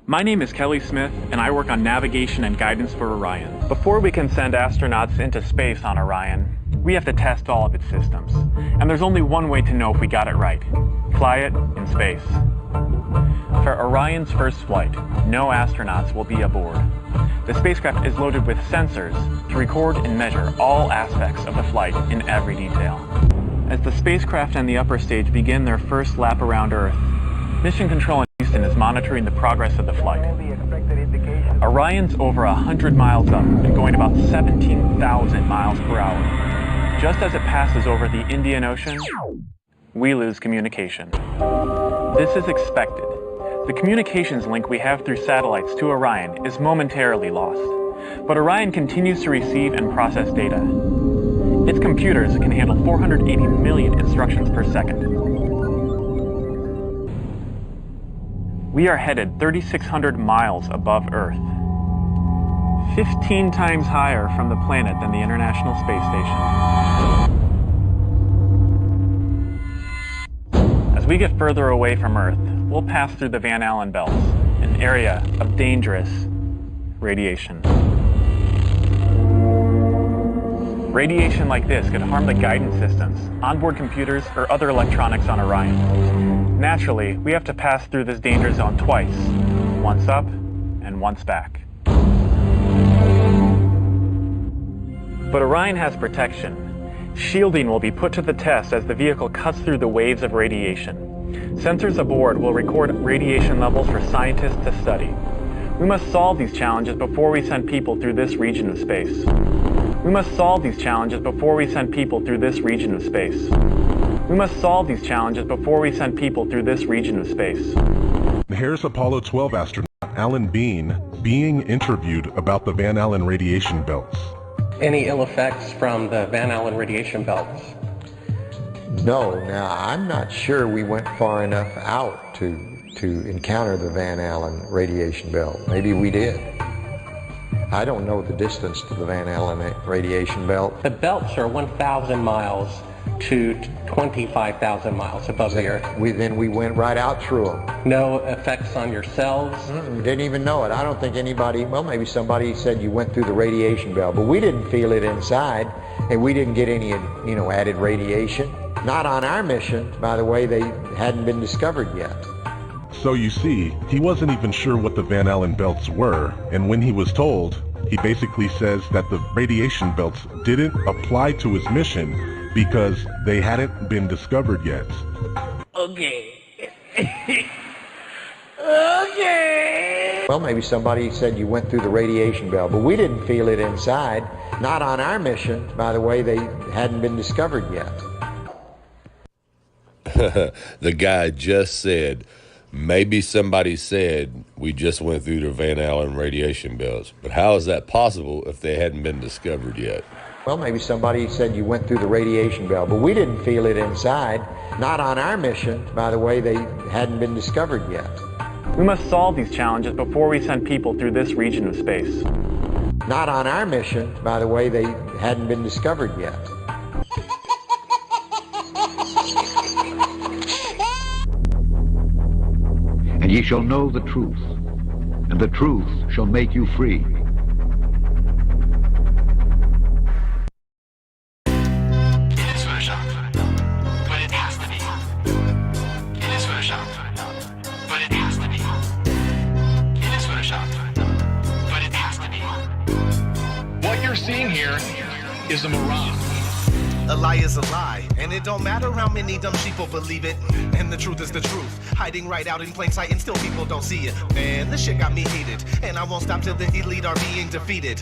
My name is Kelly Smith, and I work on navigation and guidance for Orion. Before we can send astronauts into space on Orion, we have to test all of its systems. And there's only one way to know if we got it right. Fly it in space. For Orion's first flight, no astronauts will be aboard. The spacecraft is loaded with sensors to record and measure all aspects of the flight in every detail. As the spacecraft and the upper stage begin their first lap around Earth, Mission Control in Houston is monitoring the progress of the flight. Orion's over 100 miles up and going about 17,000 miles per hour. Just as it passes over the Indian Ocean, we lose communication. This is expected. The communications link we have through satellites to Orion is momentarily lost, but Orion continues to receive and process data. Its computers can handle 480 million instructions per second. We are headed 3,600 miles above Earth, 15 times higher from the planet than the International Space Station. As we get further away from Earth, we'll pass through the Van Allen belts, an area of dangerous radiation. Radiation like this could harm the guidance systems, onboard computers, or other electronics on Orion. Naturally, we have to pass through this danger zone twice, once up and once back. But Orion has protection. Shielding will be put to the test as the vehicle cuts through the waves of radiation. Sensors aboard will record radiation levels for scientists to study. We must solve these challenges before we send people through this region of space. We must solve these challenges before we send people through this region of space. We must solve these challenges before we send people through this region of space. Here's Apollo 12 astronaut Alan Bean being interviewed about the Van Allen radiation belts. Any ill effects from the Van Allen radiation belts? No. Now, I'm not sure we went far enough out to encounter the Van Allen radiation belt. Maybe we did. I don't know the distance to the Van Allen radiation belt. The belts are 1,000 miles to 25,000 miles above the Earth. Then we went right out through them. No effects on your cells? We didn't even know it. I don't think anybody, well, maybe somebody said you went through the radiation belt, but we didn't feel it inside, and we didn't get any, added radiation. Not on our mission, by the way. They hadn't been discovered yet. So you see, he wasn't even sure what the Van Allen belts were, and when he was told, he basically says that the radiation belts didn't apply to his mission because they hadn't been discovered yet. Okay. Okay. Well, maybe somebody said you went through the radiation belt, but we didn't feel it inside. Not on our mission. By the way, they hadn't been discovered yet. The guy just said, maybe somebody said we just went through the Van Allen radiation belts, but how is that possible if they hadn't been discovered yet? Well, maybe somebody said you went through the radiation belt, but we didn't feel it inside. Not on our mission. By the way, they hadn't been discovered yet. We must solve these challenges before we send people through this region of space. Not on our mission. By the way, they hadn't been discovered yet. And ye shall know the truth, and the truth shall make you free. What you're seeing here is a mirage. A lie is a lie, and it don't matter how many dumb sheeple believe it. And the truth is the truth, hiding right out in plain sight, and still people don't see it. Man, this shit got me heated, and I won't stop till the elite are being defeated.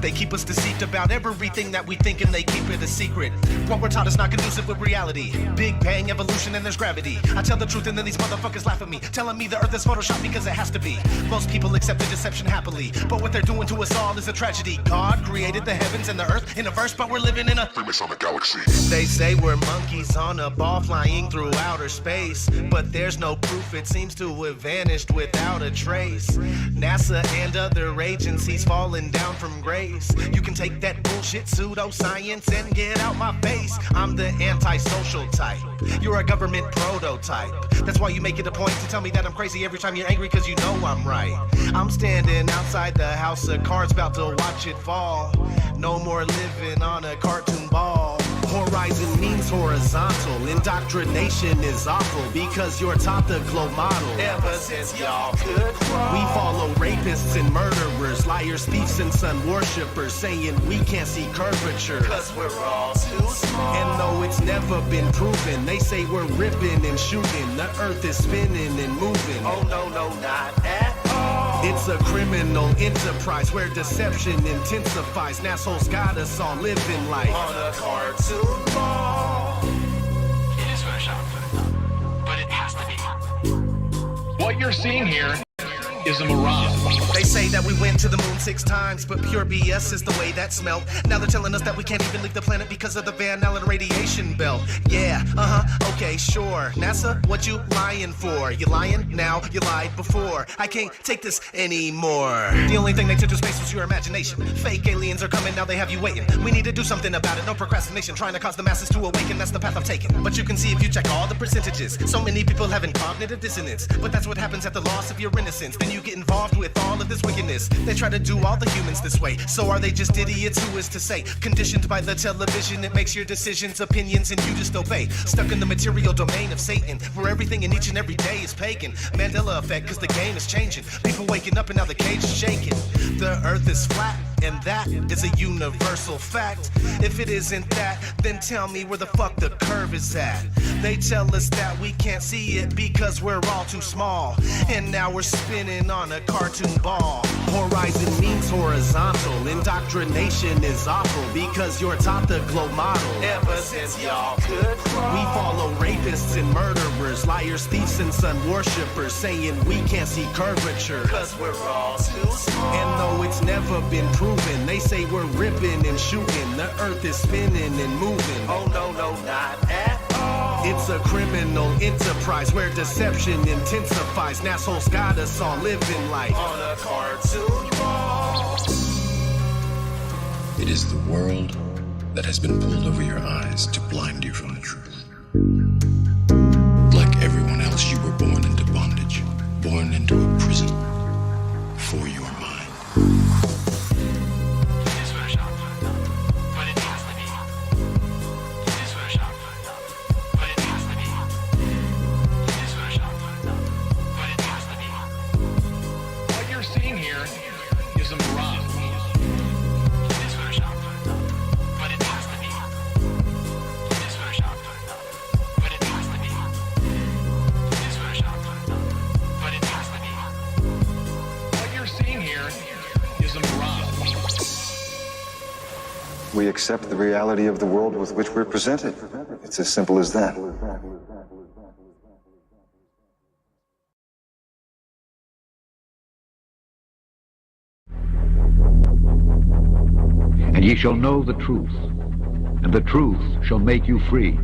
They keep us deceived about everything that we think, and they keep it a secret. What we're taught is not conducive with reality. Big bang, evolution, and there's gravity. I tell the truth, and then these motherfuckers laugh at me, telling me the earth is photoshopped because it has to be. Most people accept the deception happily, but what they're doing to us all is a tragedy. God created the heavens and the earth in a verse, but we're living in a Freemasonic galaxy. They say we're monkeys on a ball flying through outer space, but there's no proof, it seems to have vanished without a trace. NASA and other agencies falling down from grace. You can take that bullshit pseudoscience and get out my face. I'm the antisocial type. You're a government prototype. That's why you make it a point to tell me that I'm crazy every time you're angry, cause you know I'm right. I'm standing outside the house of cards about to watch it fall. No more living on a cartoon ball. Horizon means horizontal. Indoctrination is awful because you're taught the globe model. Ever since y'all could crawl. We follow rapists and murderers, liars, thieves, and sun worshippers, saying we can't see curvature cause we're all too small. And though it's never been proven, they say we're ripping and shooting. The earth is spinning and moving. Oh no, no, not at all. It's a criminal enterprise where deception intensifies. Assholes got us all living life on a cartoon ball. It is photoshopped, but it has to be. What you're seeing here is a mirage. They say that we went to the moon 6 times, but pure BS is the way that smelled. Now they're telling us that we can't even leave the planet because of the Van Allen radiation belt. Yeah, okay, sure. NASA, what you lying for? You lying now, you lied before. I can't take this anymore. The only thing they took to space was your imagination. Fake aliens are coming, now they have you waiting. We need to do something about it, no procrastination. Trying to cause the masses to awaken, that's the path I'm taking. But you can see if you check all the percentages. So many people having cognitive dissonance. But that's what happens at the loss of your innocence. Then you get involved with all of this wickedness. They try to do all the humans this way. So are they just idiots? Who is to say? Conditioned by the television, it makes your decisions, opinions, and you just obey. Stuck in the material domain of Satan, where everything in each and every day is pagan. Mandela effect, cause the game is changing. People waking up and now the cage is shaking. The earth is flat, and that is a universal fact. If it isn't that, then tell me where the fuck the curve is at. They tell us that we can't see it because we're all too small. And now we're spinning on a cartoon ball. Horizon means horizontal. Indoctrination is awful because you're taught the globe model. Ever since y'all could crawl. We follow rapists and murderers, liars, thieves, and sun worshippers, saying we can't see curvature cause we're all too small. And though it's never been proven, they say we're ripping and shooting. The earth is spinning and moving. Oh no, no, not at all. It's a criminal enterprise where deception intensifies. Assholes got us all living life on a cartoon ball. It is the world that has been pulled over your eyes to blind you from the truth. Like everyone else, you were born into bondage, born into a prison for your mind. we accept the reality of the world with which we're presented. It's as simple as that. And ye shall know the truth, and the truth shall make you free.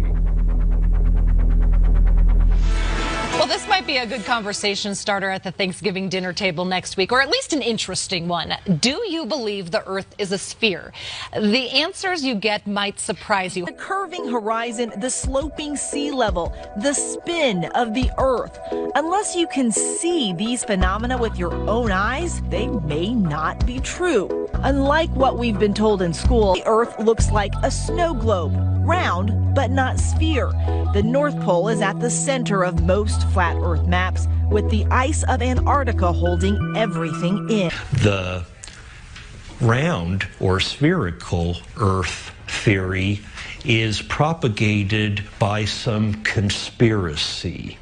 Well, this might be a good conversation starter at the Thanksgiving dinner table next week, or at least an interesting one. Do you believe the Earth is a sphere? The answers you get might surprise you. The curving horizon, the sloping sea level, the spin of the Earth. Unless you can see these phenomena with your own eyes, they may not be true. Unlike what we've been told in school, the Earth looks like a snow globe, round but not sphere. The North Pole is at the center of most flat Earth maps, with the ice of Antarctica holding everything in. The round or spherical Earth theory is propagated by some conspiracy.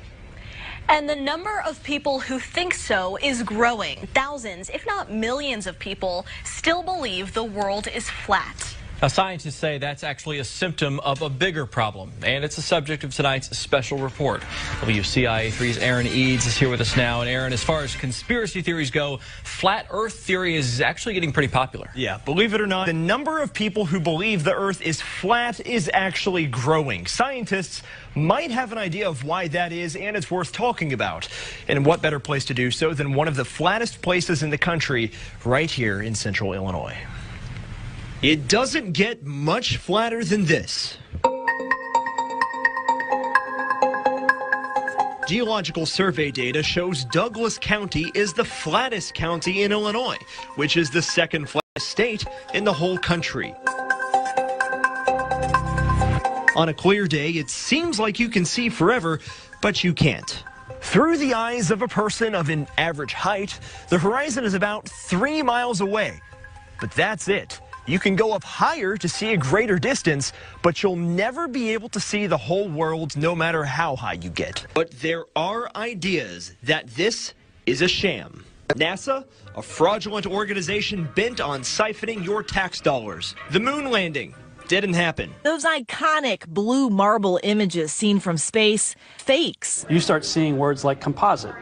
And the number of people who think so is growing. Thousands, if not millions of people still believe the world is flat. Now, scientists say that's actually a symptom of a bigger problem, and it's the subject of tonight's special report. WCIA3's Aaron Eads is here with us now. And Aaron, as far as conspiracy theories go, flat Earth theory is actually getting pretty popular. Yeah, believe it or not, the number of people who believe the Earth is flat is actually growing. Scientists might have an idea of why that is, and it's worth talking about. And what better place to do so than one of the flattest places in the country, right here in central Illinois. It doesn't get much flatter than this. Geological survey data shows Douglas County is the flattest county in Illinois, which is the second flattest state in the whole country. On a clear day, it seems like you can see forever, but you can't. Through the eyes of a person of an average height, the horizon is about 3 miles away. But that's it. You can go up higher to see a greater distance, but you'll never be able to see the whole world no matter how high you get. But there are ideas that this is a sham. NASA, a fraudulent organization bent on siphoning your tax dollars. The moon landing didn't happen. Those iconic blue marble images seen from space, fakes. You start seeing words like composite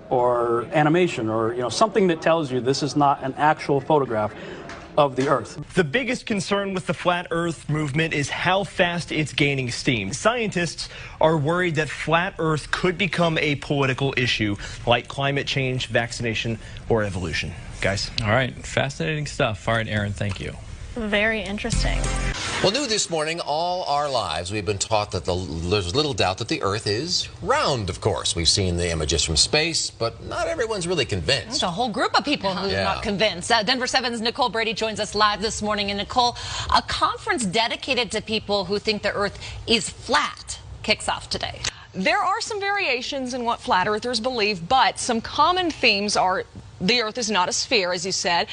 or animation or something that tells you this is not an actual photograph of the Earth. The biggest concern with the flat Earth movement is how fast it's gaining steam. Scientists are worried that flat Earth could become a political issue like climate change, vaccination, or evolution. Guys. All right, fascinating stuff. All right, Aaron, thank you. Very interesting. Well, new this morning, all our lives, we've been taught that there's little doubt that the Earth is round, of course. We've seen the images from space, but not everyone's really convinced. There's a whole group of people who are not convinced. Denver 7's Nicole Brady joins us live this morning. And Nicole, a conference dedicated to people who think the Earth is flat kicks off today. There are some variations in what flat earthers believe, but some common themes are the Earth is not a sphere, as you said.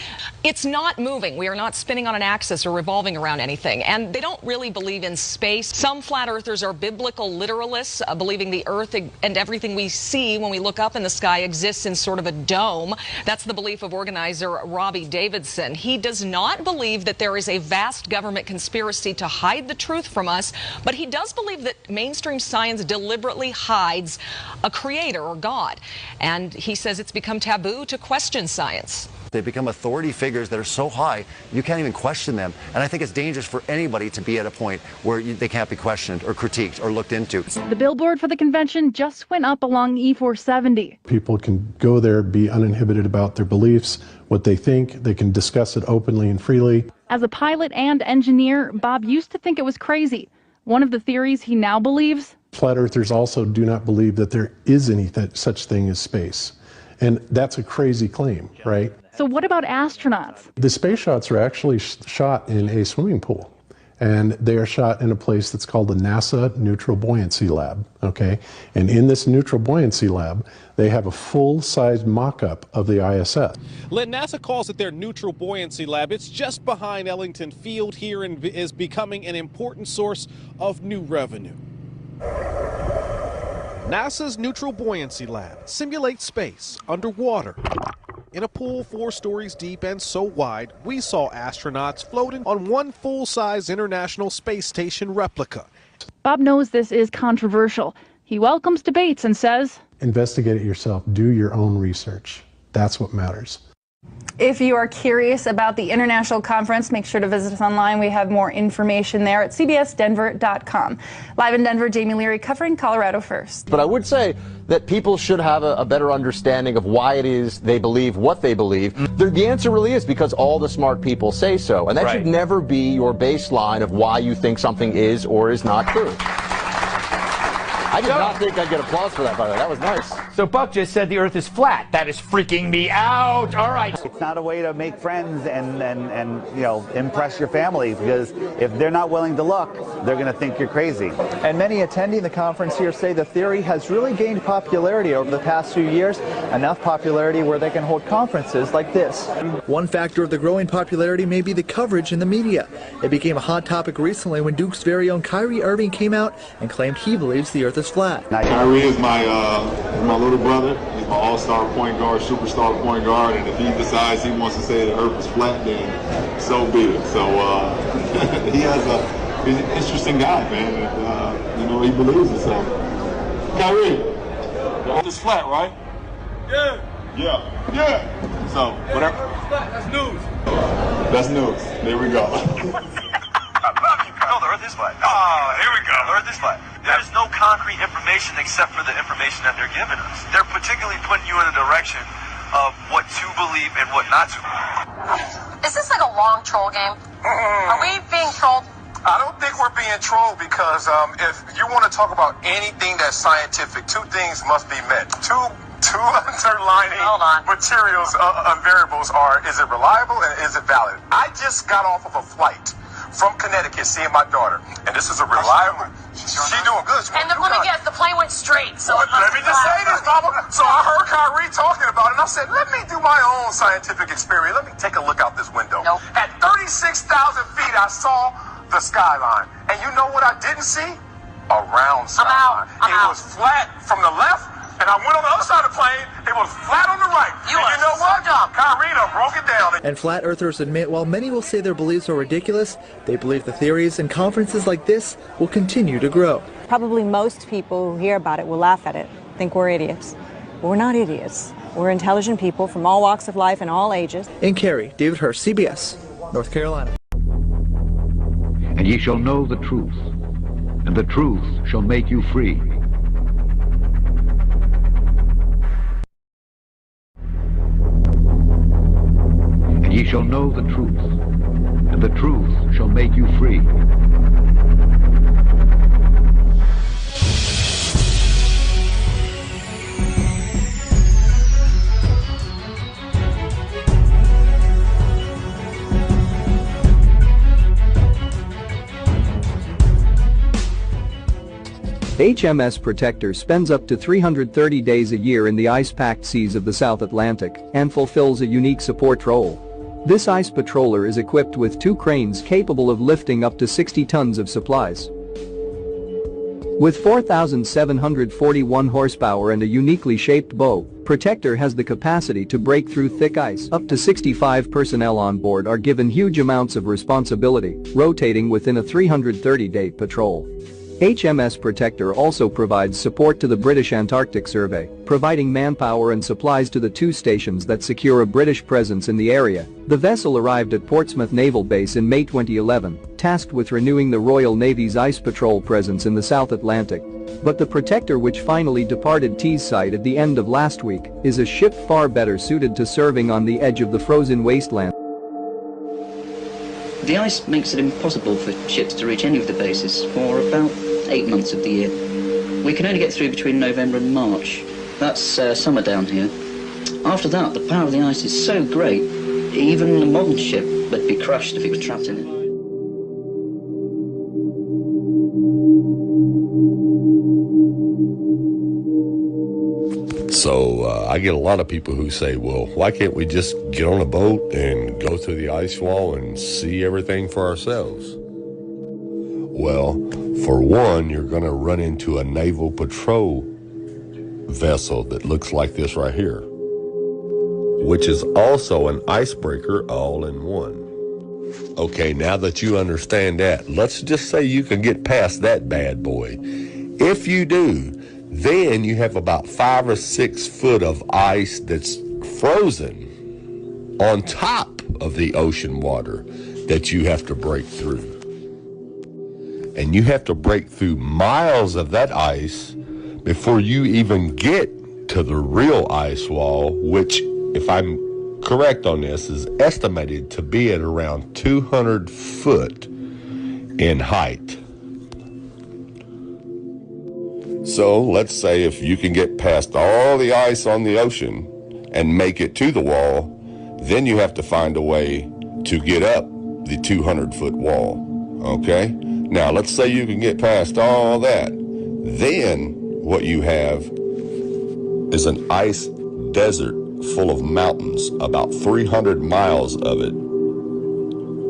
It's not moving. We are not spinning on an axis or revolving around anything. And they don't really believe in space. Some flat earthers are biblical literalists, believing the Earth and everything we see when we look up in the sky exists in sort of a dome. That's the belief of organizer Robbie Davidson. He does not believe that there is a vast government conspiracy to hide the truth from us, but he does believe that mainstream science deliberately hides a creator or God. And he says it's become taboo to question science. They've become authority figures that are so high, you can't even question them. And I think it's dangerous for anybody to be at a point where they can't be questioned or critiqued or looked into. The billboard for the convention just went up along E470. People can go there, be uninhibited about their beliefs, what they think. They can discuss it openly and freely. As a pilot and engineer, Bob used to think it was crazy. One of the theories he now believes: flat earthers also do not believe that there is any such thing as space. And that's a crazy claim, right? So what about astronauts? The space shots are actually shot in a swimming pool. And they are shot in a place that's called the NASA Neutral Buoyancy Lab, okay? And in this neutral buoyancy lab, they have a full-size mock-up of the ISS. Lynn, NASA calls it their Neutral Buoyancy Lab. It's just behind Ellington Field here and is becoming an important source of new revenue. NASA's Neutral Buoyancy Lab simulates space underwater. In a pool 4 stories deep and so wide, we saw astronauts floating on one full-size International Space Station replica. Bob knows this is controversial. He welcomes debates and says, investigate it yourself. Do your own research. That's what matters. If you are curious about the international conference, make sure to visit us online. We have more information there at cbsdenver.com. Live in Denver, Jamie Leary covering Colorado First. But I would say that people should have a better understanding of why it is they believe what they believe. The answer really is because all the smart people say so. And that should never be your baseline of why you think something is or is not true. I did not think I'd get applause for that, by the way. That was nice. So Buck just said the Earth is flat. That is freaking me out. All right. It's not a way to make friends and you know, impress your family, because if they're not willing to look, they're going to think you're crazy. And many attending the conference here say the theory has really gained popularity over the past few years, enough popularity where they can hold conferences like this. One factor of the growing popularity may be the coverage in the media. It became a hot topic recently when Duke's very own Kyrie Irving came out and claimed he believes the Earth is flat. Kyrie is my little brother. He's my all-star point guard, superstar point guard, and if he decides he wants to say the Earth is flat, then so be it. So he's an interesting guy, man. And, you know, he believes it. So Kyrie, the Earth is flat, right? Yeah. So whatever. That's news. That's news. There we go. No, the Earth is flat. Oh, here we go. The Earth is flat. There's no concrete information except for the information that they're giving us. They're particularly putting you in a direction of what to believe and what not to believe. Is this like a long troll game? Are we being trolled? I don't think we're being trolled because if you want to talk about anything that's scientific, two things must be met. Two underlining materials and variables are, is it reliable and is it valid? I just got off of a flight from Connecticut seeing my daughter, and this is a reliable. She's doing good. And then let me guess, the plane went straight. So let me just say this, Mama. So I heard Kyrie talking about it, and I said, let me do my own scientific experiment. Let me take a look out this window. Nope. At 36,000 feet, I saw the skyline, and you know what I didn't see? A round skyline. It was flat from the left. And I went on the other side of the plane, it was flat on the right. You know what? Kyrie broke it down. And flat earthers admit while many will say their beliefs are ridiculous, they believe the theories and conferences like this will continue to grow. Probably most people who hear about it will laugh at it, think we're idiots. But we're not idiots. We're intelligent people from all walks of life and all ages. In Cary, David Hirsch, CBS, North Carolina. And ye shall know the truth, and the truth shall make you free. Ye shall know the truth, and the truth shall make you free. HMS Protector spends up to 330 days a year in the ice-packed seas of the South Atlantic and fulfills a unique support role. This ice patroller is equipped with 2 cranes capable of lifting up to 60 tons of supplies. With 4,741 horsepower and a uniquely shaped bow, Protector has the capacity to break through thick ice. Up to 65 personnel on board are given huge amounts of responsibility, rotating within a 330-day patrol. HMS Protector also provides support to the British Antarctic Survey, providing manpower and supplies to the 2 stations that secure a British presence in the area. The vessel arrived at Portsmouth Naval Base in May 2011, tasked with renewing the Royal Navy's ice patrol presence in the South Atlantic. But the Protector, which finally departed Teesside at the end of last week, is a ship far better suited to serving on the edge of the frozen wasteland. The ice makes it impossible for ships to reach any of the bases for about 8 months of the year. We can only get through between November and March. That's summer down here. After that, the power of the ice is so great, even a modern ship would be crushed if it was trapped in it. So I get a lot of people who say, well, why can't we just get on a boat and go to the ice wall and see everything for ourselves? Well, for one, you're going to run into a naval patrol vessel that looks like this right here. which is also an icebreaker all in one. Okay, now that you understand that, let's just say you can get past that bad boy. If you do, then you have about 5 or 6 foot of ice that's frozen on top of the ocean water that you have to break through. And you have to break through miles of that ice before you even get to the real ice wall, which, if I'm correct on this, is estimated to be at around 200 foot in height. So let's say if you can get past all the ice on the ocean and make it to the wall, then you have to find a way to get up the 200 foot wall. Okay? Now let's say you can get past all that. Then what you have is an ice desert full of mountains, about 300 miles of it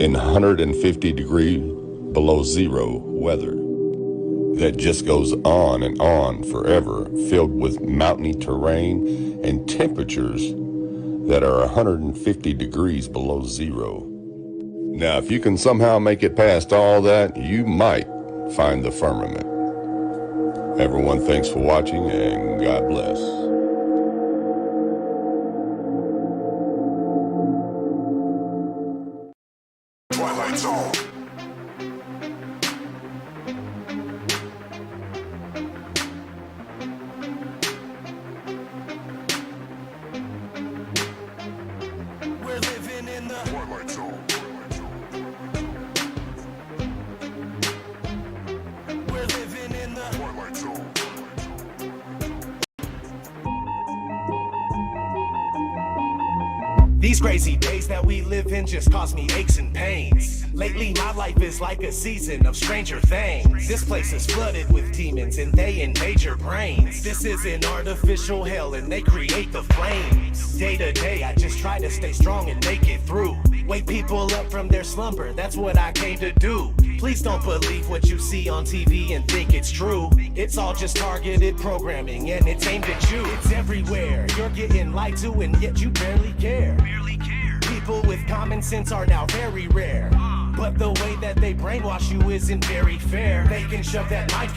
in 150 degree below zero weather that just goes on and on forever, filled with mountainy terrain and temperatures that are 150 degrees below zero. Now, if you can somehow make it past all that, you might find the firmament. Everyone, thanks for watching, and God bless. Twilight Zone. We're living in the Twilight Zone. We're living in the Twilight Zone. These crazy days that we live in just cause me aches and pains. Lately my life is like a season of Stranger Things. This place is flooded with demons and they invade your brains. This is an artificial hell and they create the flames. Day to day I just try to stay strong and make it through. Wake people up from their slumber, that's what I came to do. Please don't believe what you see on TV and think it's true. It's all just targeted programming and it's aimed at you. It's everywhere, you're getting lied to and yet you barely care. People with common sense are now very rare. But the way that they brainwash you isn't very fair. They can shove that mind.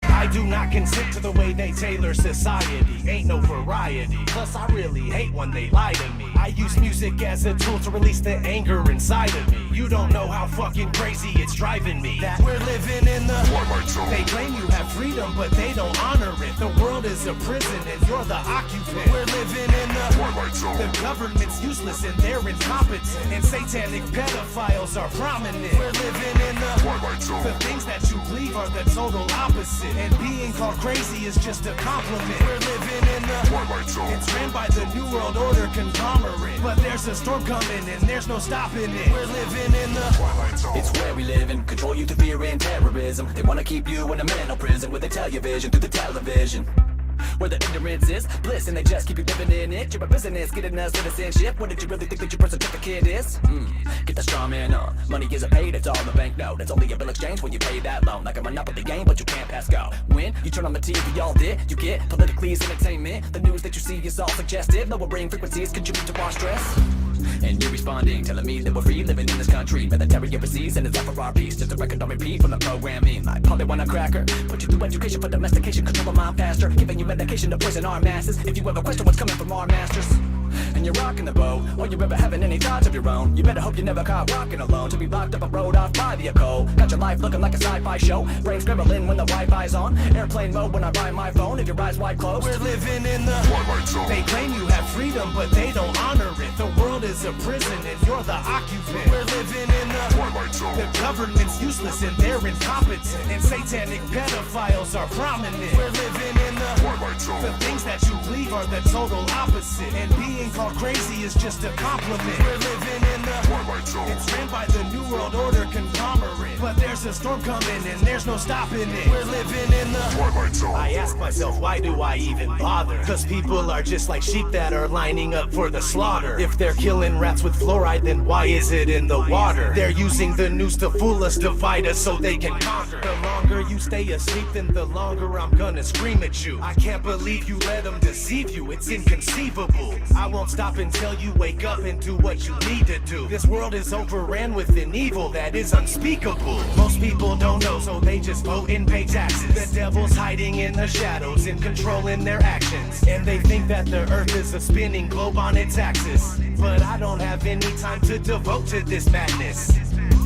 I do not consent to the way they tailor society. Ain't no variety. Plus I really hate when they lie to me. I use music as a tool to release the anger inside of me. You don't know how fucking crazy it's driving me. That we're living in the Twilight Zone. They claim you have freedom but they don't honor it. The world is a prison and you're the occupant. We're living in the Twilight Zone. The government's useless and they're incompetent. And satanic pedophiles are prominent. We're living in the Twilight Zone. The things that you believe are the total opposite. And being called crazy is just a compliment. We're living in the Twilight Zone. It's ran by the New World Order conglomerate. But there's a storm coming and there's no stopping it. We're living in the Twilight Zone. It's where we live and control you through fear and terrorism. They want to keep you in a mental prison where they tell your vision through the television. Where the ignorance is bliss and they just keep you living in it. You're a business, getting us citizenship. What did you really think that your birth certificate is? Get the straw man on. Money isn't paid, it's all a bank note. It's only a bill exchange when you pay that loan. Like a monopoly game, but you can't pass go. When you turn on the TV, all did you get politically as entertainment? The news that you see is all suggestive. Lowering frequencies contribute to our stress. And you're responding, telling me that we're free living in this country. Military overseas and it's up for our peace. Just a record on repeat from the programming. Like probably want a cracker. Put you through education for domestication, control the mind faster. Giving you medication to poison our masses. If you ever question what's coming from our masters and you're rocking the boat, or you're ever having any thoughts of your own, you better hope you never caught rocking alone. To be locked up and rode off by the echo. Got your life looking like a sci-fi show. Brain scribbling when the Wi-Fi's on. Airplane mode when I ride my phone. If your eyes wide closed. We're living in the Twilight Zone. They claim you have freedom but they don't honor it. The world is a prison and you're the occupant. We're living in the Twilight Zone. The government's useless and they're incompetent. And satanic pedophiles are prominent. We're living in the Twilight Zone. The things that you believe are the total opposite. And being called crazy is just a compliment. We're living in the Twilight Zone. It's ran by the New World Order conglomerate. But there's there's a storm coming and there's no stopping it. We're living in the Twilight Zone. I ask myself, why do I even bother? Cause people are just like sheep that are lining up for the slaughter. If they're killing rats with fluoride, then why is it in the water? They're using the news to fool us, divide us so they can conquer. The longer you stay asleep, then the longer I'm gonna scream at you. I can't believe you let them deceive you, it's inconceivable. I won't stop until you wake up and do what you need to do. This world is overran with an evil that is unspeakable. Most people don't know, so they just vote and pay taxes. The devil's hiding in the shadows and controlling their actions. And they think that the earth is a spinning globe on its axis. But I don't have any time to devote to this madness.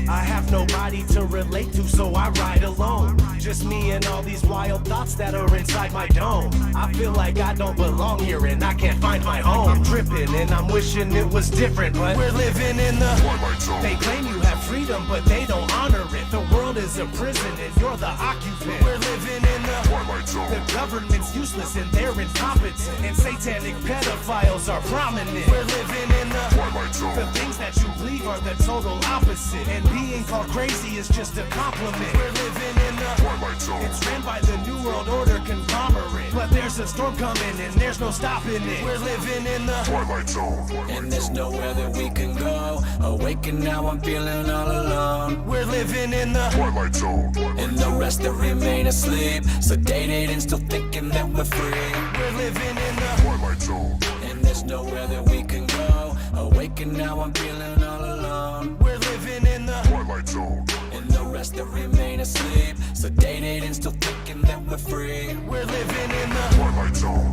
I have nobody to relate to, so I ride alone. Just me and all these wild thoughts that are inside my dome. I feel like I don't belong here and I can't find my home. I'm tripping and I'm wishing it was different, but we're living in the Twilight Zone. They claim you have freedom, but they don't honor it. The world is a prison and you're the occupant. We're living in the Twilight Zone. The government's useless and they're incompetent. And satanic pedophiles are prominent. We're living in the Twilight Zone. The things that you believe are the total opposite. And being called crazy is just a compliment. We're living in the Twilight Zone. It's ran by the New World Order conglomerate. But there's a storm coming and there's no stopping it. We're living in the Twilight Zone. And there's nowhere that we can go. Awake and now I'm feeling all alone. We're living in the Twilight Zone. And the rest that remain asleep, sedated and still thinking that we're free. We're living in the Twilight Zone. And there's nowhere that we can go. Awake and now I'm feeling all alone. We're living in the Twilight Zone. And the rest that remain asleep, sedated and still thinking that we're free. We're living in the Twilight Zone.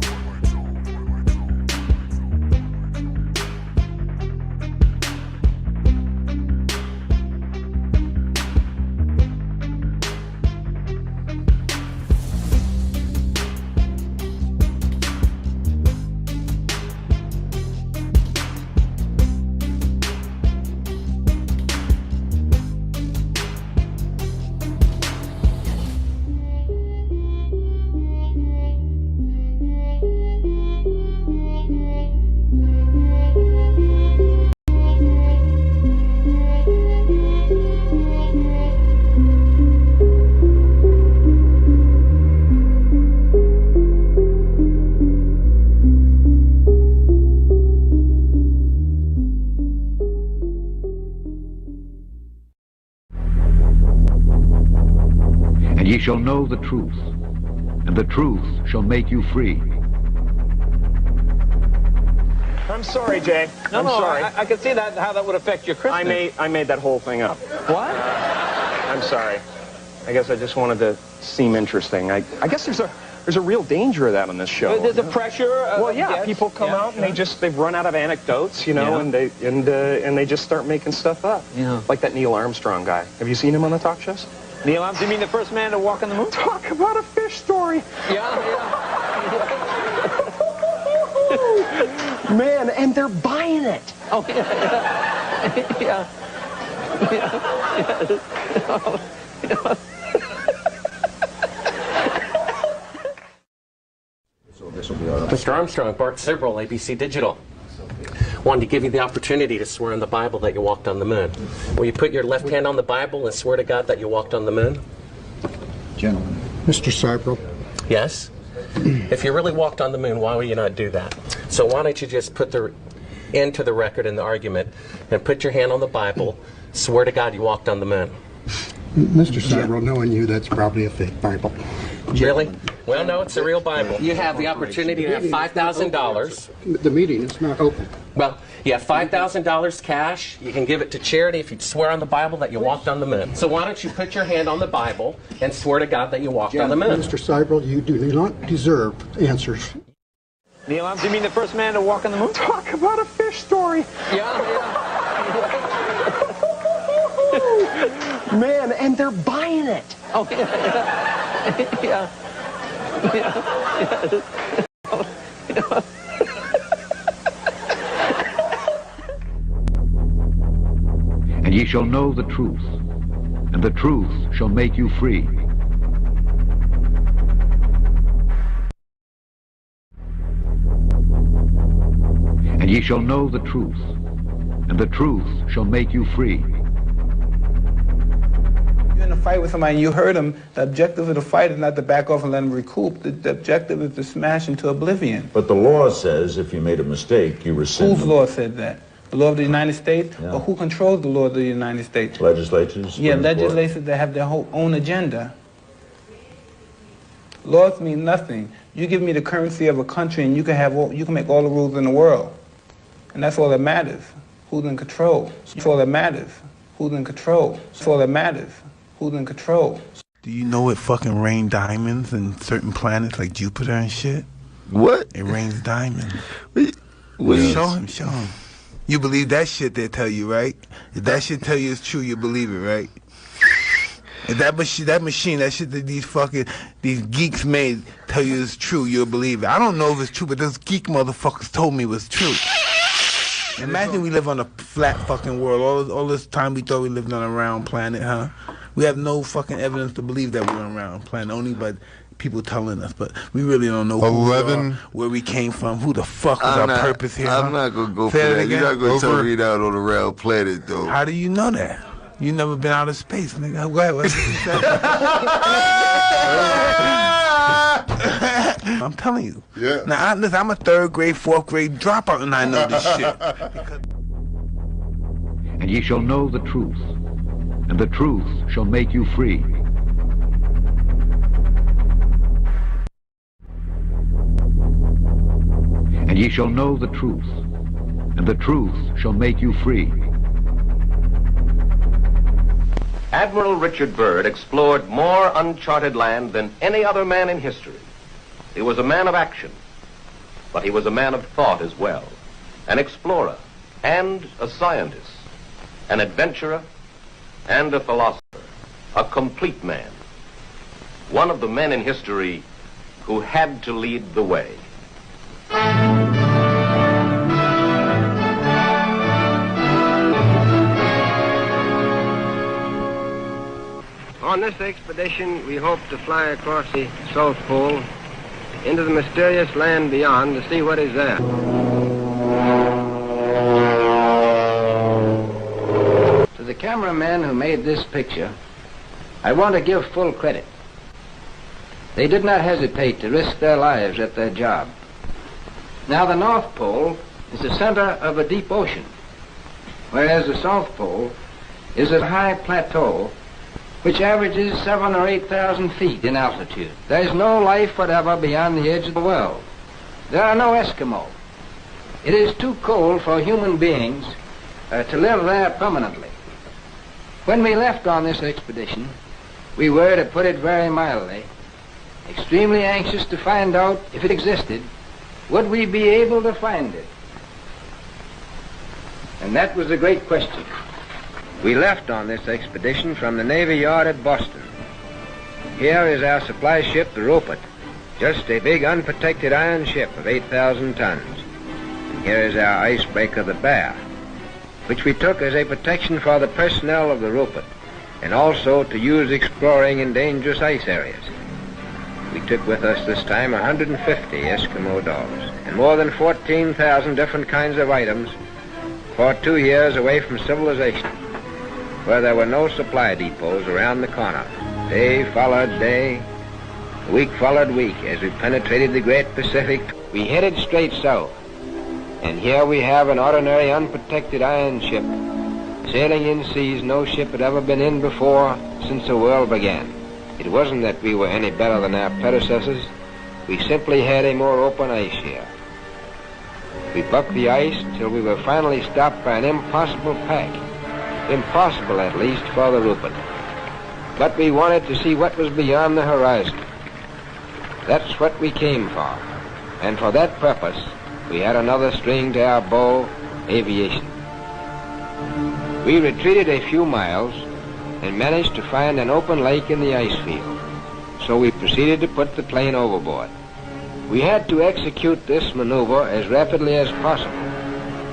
And ye shall know the truth, and the truth shall make you free. I'm sorry, Jay. I'm sorry. I can see that how that would affect your Christmas. I made that whole thing up. What? I'm sorry. I guess I just wanted to seem interesting. I guess there's a real danger of that on this show. There's a pressure. Well, yeah. People come out and they've run out of anecdotes, you know, and they just start making stuff up. Yeah. Like that Neil Armstrong guy. Have you seen him on the talk shows? Neil Armstrong? You mean the first man to walk on the moon? Talk about a fish story. Yeah. Man, and they're buying it. Oh, yeah. Mr. Armstrong, Bart Sibrel, ABC Digital. Wanted to give you the opportunity to swear on the Bible that you walked on the moon. Will you put your left hand on the Bible and swear to God that you walked on the moon? Gentlemen. Mr. Sibrel. Yes? If you really walked on the moon, why would you not do that? So why don't you just put the end to the record in the argument and put your hand on the Bible, swear to God you walked on the moon. Mr. Sibrel, knowing you, that's probably a fake Bible. Really? Well, no, it's a real Bible. You have the opportunity to have $5,000. The meeting is not open. Well, you have $5,000 cash. You can give it to charity if you swear on the Bible that you walked on the moon. So why don't you put your hand on the Bible and swear to God that you walked on the moon? Mr. Sibrel, you do not deserve answers. Neil Armstrong, you mean the first man to walk on the moon? Talk about a fish story. Yeah. Man, and they're buying it. Oh, yeah. And ye shall know the truth, and the truth shall make you free. And ye shall know the truth, and the truth shall make you free. In the fight with somebody and you hurt them, the objective of the fight is not to back off and let them recoup. The objective is to smash into oblivion. But the law says if you made a mistake, you rescind. Whose law said that? The law of the United States? Yeah. Or who controls the law of the United States? Legislatures? Yeah, legislators that have their whole own agenda. Laws mean nothing. You give me the currency of a country and you can make all the rules in the world. And that's all that matters. Who's in control? That's all that matters. Who's in control? That's all that matters. Who's in control? Do you know it fucking rains diamonds in certain planets like Jupiter and shit? What? It rains diamonds. What? Show him. You believe that shit they tell you, right? If that shit tell you it's true, you believe it, right? If that machine, that shit that these geeks made tell you it's true, you'll believe it. I don't know if it's true, but those geek motherfuckers told me it was true. Imagine we live on a flat fucking world. All this time we thought we lived on a round planet, huh? We have no fucking evidence to believe that we're on a round planet, only by people telling us. But we really don't know who we are, where we came from, who the fuck was our purpose here. I'm not going to go for that. You're not going to tell me that on a round planet, though. How do you know that? You never been out of space, nigga. Go ahead. What did you say? I'm telling you. Yeah. Now, listen, I'm a 3rd grade, 4th grade dropout, and I know this shit. And ye shall know the truth, and the truth shall make you free. And ye shall know the truth, and the truth shall make you free. Admiral Richard Byrd explored more uncharted land than any other man in history. He was a man of action, but he was a man of thought as well, an explorer and a scientist, an adventurer and a philosopher, a complete man, one of the men in history who had to lead the way. On this expedition, we hope to fly across the South Pole into the mysterious land beyond to see what is there. To the cameramen who made this picture, I want to give full credit. They did not hesitate to risk their lives at their job. Now, the North Pole is the center of a deep ocean, whereas the South Pole is a high plateau which averages 7,000 or 8,000 feet in altitude. There is no life whatever beyond the edge of the world. There are no Eskimo. It is too cold for human beings to live there permanently. When we left on this expedition, we were, to put it very mildly, extremely anxious to find out if it existed. Would we be able to find it? And that was the great question. We left on this expedition from the Navy Yard at Boston. Here is our supply ship, the Rupert, just a big unprotected iron ship of 8,000 tons. And here is our icebreaker, the Bear, which we took as a protection for the personnel of the Rupert, and also to use exploring in dangerous ice areas. We took with us this time 150 Eskimo dogs, and more than 14,000 different kinds of items for 2 years away from civilization, where there were no supply depots around the corner. Day followed day, week followed week, as we penetrated the great Pacific. We headed straight south, and here we have an ordinary unprotected iron ship, sailing in seas no ship had ever been in before since the world began. It wasn't that we were any better than our predecessors. We simply had a more open ice here. We bucked the ice until we were finally stopped by an impossible pack. Impossible, at least, for the Rupert. But we wanted to see what was beyond the horizon. That's what we came for. And for that purpose, we had another string to our bow, aviation. We retreated a few miles and managed to find an open lake in the ice field. So we proceeded to put the plane overboard. We had to execute this maneuver as rapidly as possible,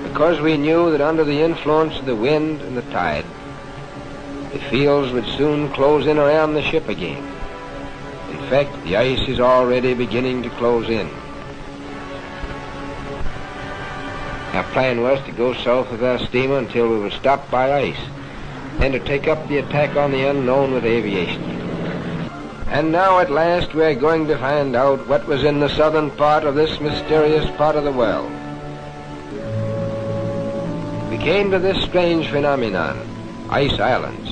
because we knew that under the influence of the wind and the tide, the fields would soon close in around the ship again. In fact, the ice is already beginning to close in. Our plan was to go south with our steamer until we were stopped by ice. and to take up the attack on the unknown with aviation. And now at last we're going to find out what was in the southern part of this mysterious part of the world. We came to this strange phenomenon, ice islands.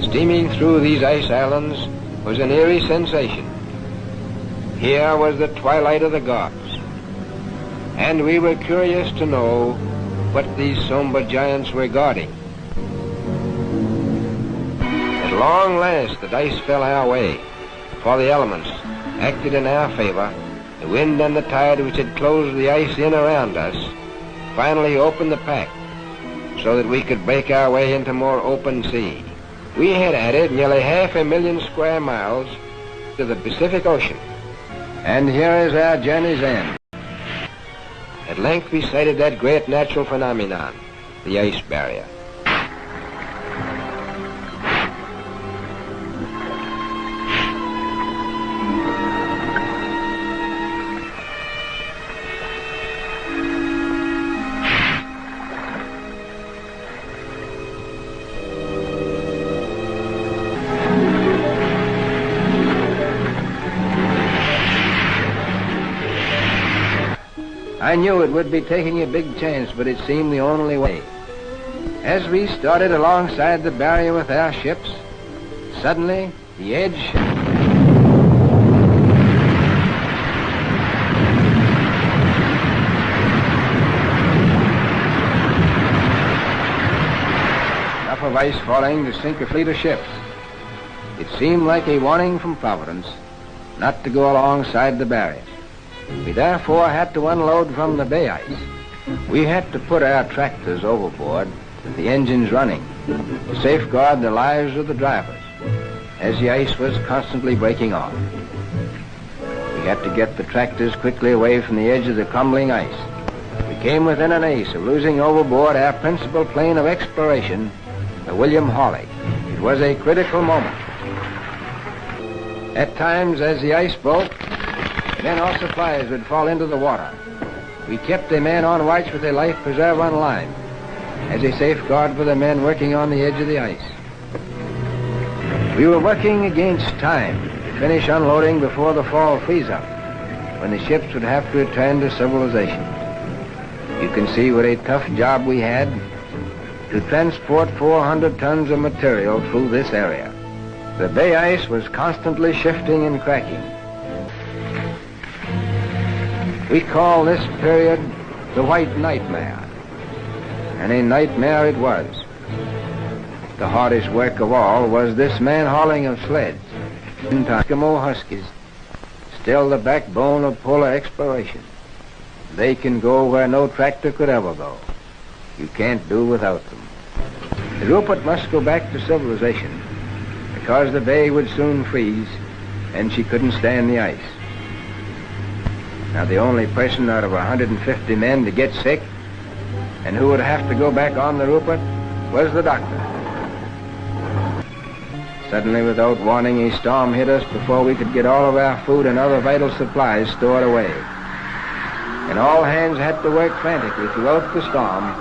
Steaming through these ice islands was an eerie sensation. Here was the twilight of the gods, and we were curious to know what these somber giants were guarding. At long last the dice fell our way, for the elements acted in our favor. The wind and the tide which had closed the ice in around us finally opened the pack so that we could break our way into more open sea. We had added nearly 500,000 square miles to the Pacific Ocean. And here is our journey's end. At length we sighted that great natural phenomenon, the ice barrier. I knew it would be taking a big chance, but it seemed the only way. As we started alongside the barrier with our ships, suddenly the edge enough of ice falling to sink a fleet of ships. It seemed like a warning from Providence not to go alongside the barrier. We therefore had to unload from the bay ice. We had to put our tractors overboard with the engines running to safeguard the lives of the drivers as the ice was constantly breaking off. We had to get the tractors quickly away from the edge of the crumbling ice. We came within an ace of losing overboard our principal plane of exploration, the William Hawley. It was a critical moment. At times, as the ice broke, then all supplies would fall into the water. We kept a man on watch with a life preserver on line as a safeguard for the men working on the edge of the ice. We were working against time to finish unloading before the fall freeze-up, when the ships would have to return to civilization. You can see what a tough job we had to transport 400 tons of material through this area. The bay ice was constantly shifting and cracking. We call this period the White Nightmare, and a nightmare it was. The hardest work of all was this man-hauling of sleds into Eskimo Huskies, still the backbone of polar exploration. They can go where no tractor could ever go. You can't do without them. The Rupert must go back to civilization because the bay would soon freeze and she couldn't stand the ice. Now, the only person out of 150 men to get sick and who would have to go back on the Rupert was the doctor. Suddenly, without warning, a storm hit us before we could get all of our food and other vital supplies stored away. And all hands had to work frantically throughout the storm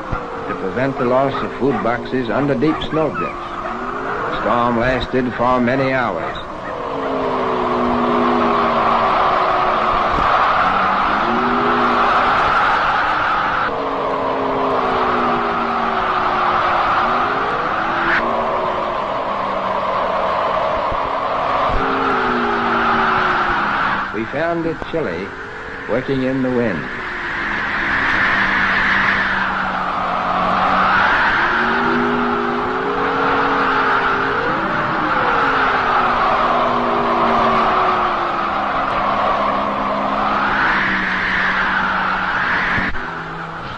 to prevent the loss of food boxes under deep snowdrifts. The storm lasted for many hours. We found it chilly, working in the wind.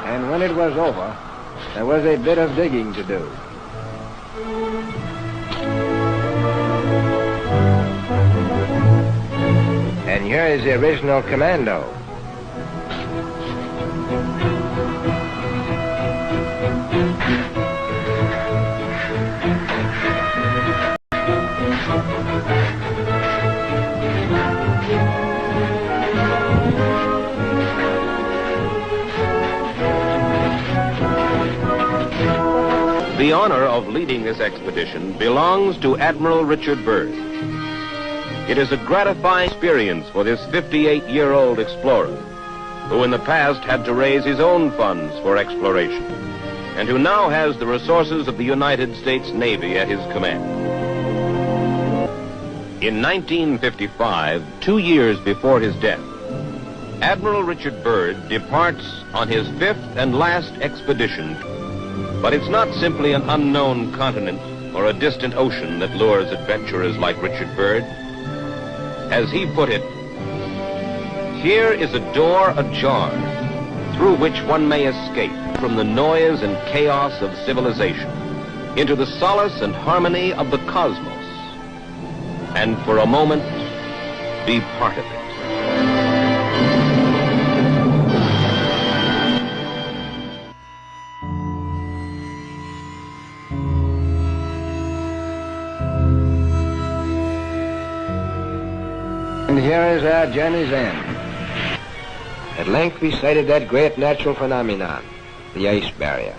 And when it was over, there was a bit of digging to do. And here is the original commando. the honor of leading this expedition belongs to Admiral Richard Byrd. It is a gratifying experience for this 58-year-old explorer, who in the past had to raise his own funds for exploration, and who now has the resources of the United States Navy at his command. In 1955, 2 years before his death, Admiral Richard Byrd departs on his 5th and last expedition. But it's not simply an unknown continent or a distant ocean that lures adventurers like Richard Byrd. As he put it, here is a door ajar through which one may escape from the noise and chaos of civilization into the solace and harmony of the cosmos, and for a moment be part of it. And here is our journey's end. At length we sighted that great natural phenomenon, the ice barrier.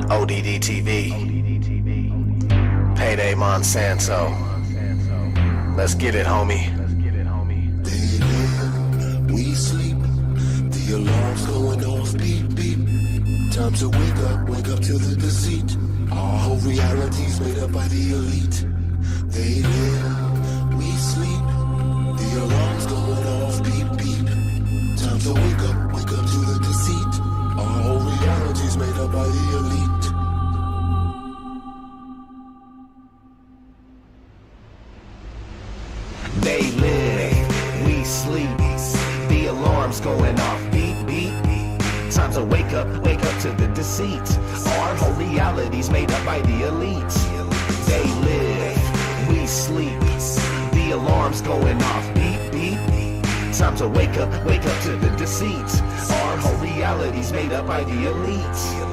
ODD TV, Payday Monsanto. Let's get it, homie. We sleep, the alarm's going off, beep, beep. Time to wake up to the deceit. Our whole reality's made up by the elite. They live, we sleep, the alarm's going off, beep, beep. Time to wake up to the deceit. Our whole reality's made up by the elite. They live, we sleep, the alarm's going off, beep, beep. Time to wake up to the deceit. Our whole reality's made up by the elite. They live, we sleep, the alarm's going off, beep, beep. Time to wake up to the deceit. Our whole reality's made up by the elite.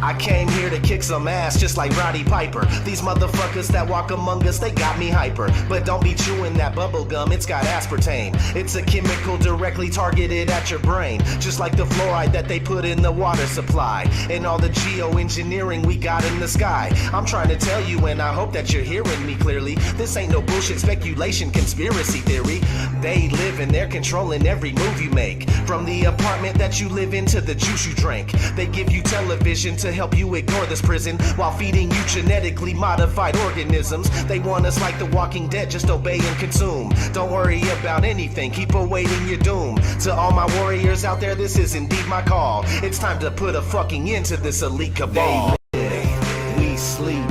I came here to kick some ass just like Roddy Piper. These motherfuckers that walk among us, they got me hyper. But don't be chewing that bubble gum, it's got aspartame. It's a chemical directly targeted at your brain, just like the fluoride that they put in the water supply and all the geoengineering we got in the sky. I'm trying to tell you, and I hope that you're hearing me clearly, this ain't no bullshit speculation conspiracy theory. They live and they're controlling every move you make, from the apartment that you live in to the juice you drink. They give you television to help you ignore this prison while feeding you genetically modified organisms. They want us like the Walking Dead, just obey and consume. Don't worry about anything, keep awaiting your doom. To all my warriors out there, this is indeed my call. It's time to put a fucking end to this elite cabal. They live, we sleep,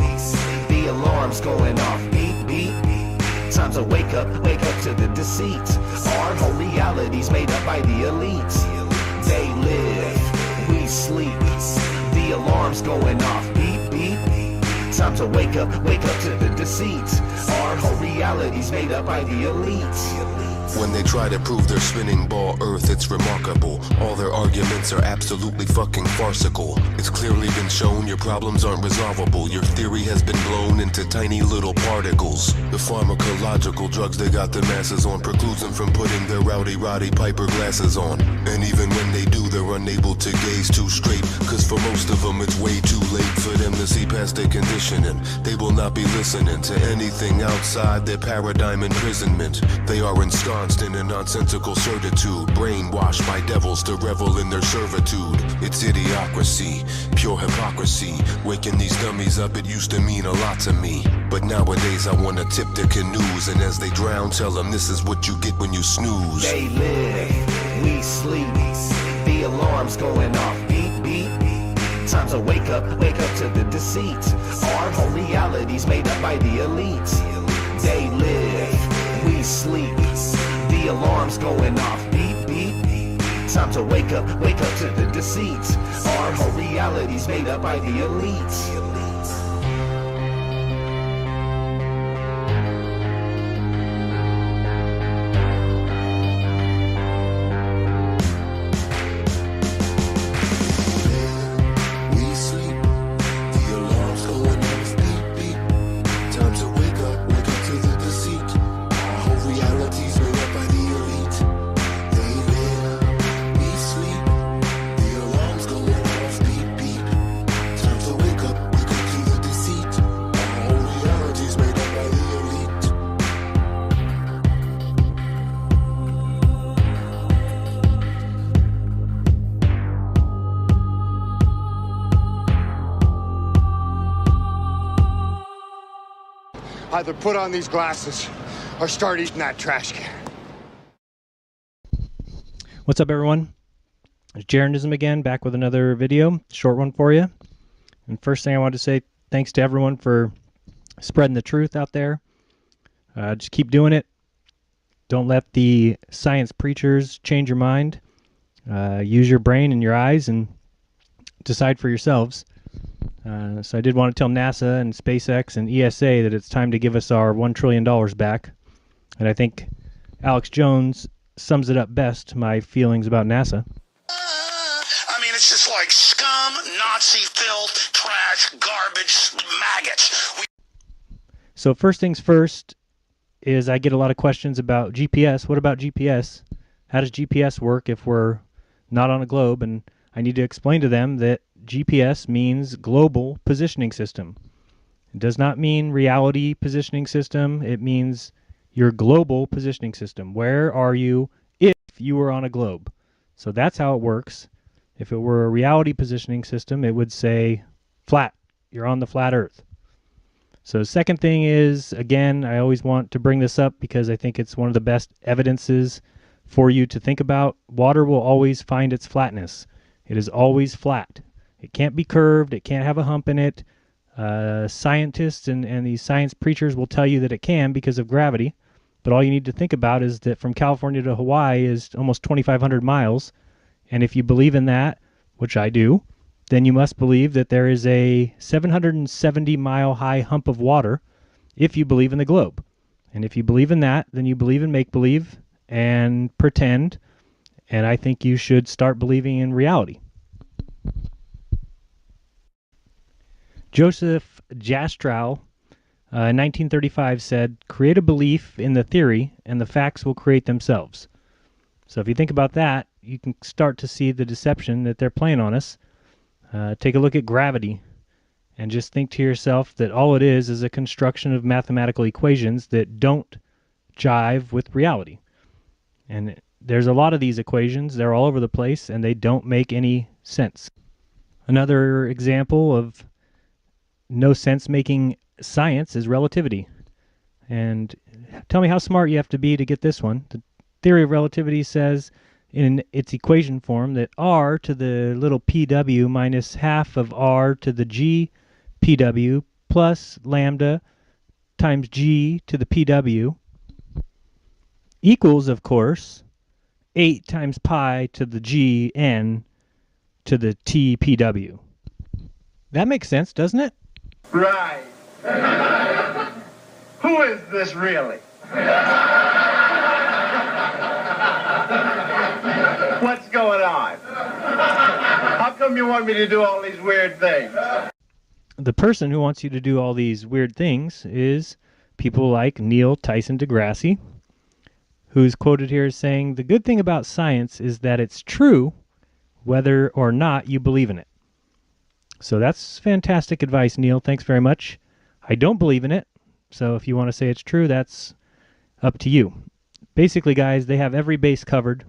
the alarm's going off, beep, beep. Time to wake up to the deceit. Our whole reality's made up by the elite. They live, we sleep, the alarm's going off, beep, beep. Time to wake up to the deceit. Our whole reality's made up by the elite. When they try to prove their spinning ball Earth, it's remarkable. All their arguments are absolutely fucking farcical. It's clearly been shown your problems aren't resolvable. Your theory has been blown into tiny little particles. The pharmacological drugs they got the masses on precludes them from putting their rowdy Roddy Piper glasses on. And even when they do, they're unable to gaze too straight, cause for most of them it's way too late for them to see past their conditioning. They will not be listening to anything outside their paradigm imprisonment. They are ensconced in a nonsensical certitude, brainwashed by devils to revel in their servitude. It's idiocracy, pure hypocrisy. Waking these dummies up, it used to mean a lot to me. But nowadays I wanna tip their canoes, and as they drown, tell them this is what you get when you snooze. They live, we sleep, the alarm's going off, beep, beep. Time to wake up to the deceit. Our whole reality's made up by the elite. They live, we sleep, the alarm's going off, beep, beep. Time to wake up to the deceit. Our whole reality's made up by the elite. either put on these glasses or start eating that trash can. What's up, everyone? It's Jaronism again, back with another video, short one for you. And first thing I want to say, thanks to everyone for spreading the truth out there. Just keep doing it. Don't let the science preachers change your mind. Use your brain and your eyes and decide for yourselves. So I did want to tell NASA and SpaceX and ESA that it's time to give us our $1 trillion back. And I think Alex Jones sums it up best, my feelings about NASA. I mean, it's just like scum, Nazi filth, trash, garbage, maggots. So first things first is I get a lot of questions about GPS. What about GPS? How does GPS work if we're not on a globe? And I need to explain to them that GPS means Global Positioning System. It does not mean Reality Positioning System. It means your Global Positioning System. Where are you if you were on a globe? So that's how it works. If it were a Reality Positioning System, it would say flat. You're on the flat Earth. So the second thing is, again, I always want to bring this up because I think it's one of the best evidences for you to think about. Water will always find its flatness. It is always flat. It can't be curved. It can't have a hump in it. Scientists and these science preachers will tell you that it can because of gravity. But all you need to think about is that from California to Hawaii is almost 2,500 miles. And if you believe in that, which I do, then you must believe that there is a 770-mile high hump of water if you believe in the globe. And if you believe in that, then you believe in make-believe and pretend. And I think you should start believing in reality. Joseph Jastrow, in 1935 said, "Create a belief in the theory and the facts will create themselves." So if you think about that, you can start to see the deception that they're playing on us. Take a look at gravity and just think to yourself that all it is a construction of mathematical equations that don't jive with reality. And there's a lot of these equations. They're all over the place and they don't make any sense. Another example of no sense making science is relativity. And tell me how smart you have to be to get this one. The theory of relativity says in its equation form that r to the little pw minus half of r to the g pw plus lambda times g to the pw equals, of course, 8 times pi to the g n to the t pw. That makes sense, doesn't it? Right. Who is this really? What's going on? How come you want me to do all these weird things? The person who wants you to do all these weird things is people like Neil Tyson deGrasse, who's quoted here as saying, "The good thing about science is that it's true whether or not you believe in it." So that's fantastic advice, Neil. Thanks very much. I don't believe in it, so if you want to say it's true, that's up to you. Basically, guys, they have every base covered.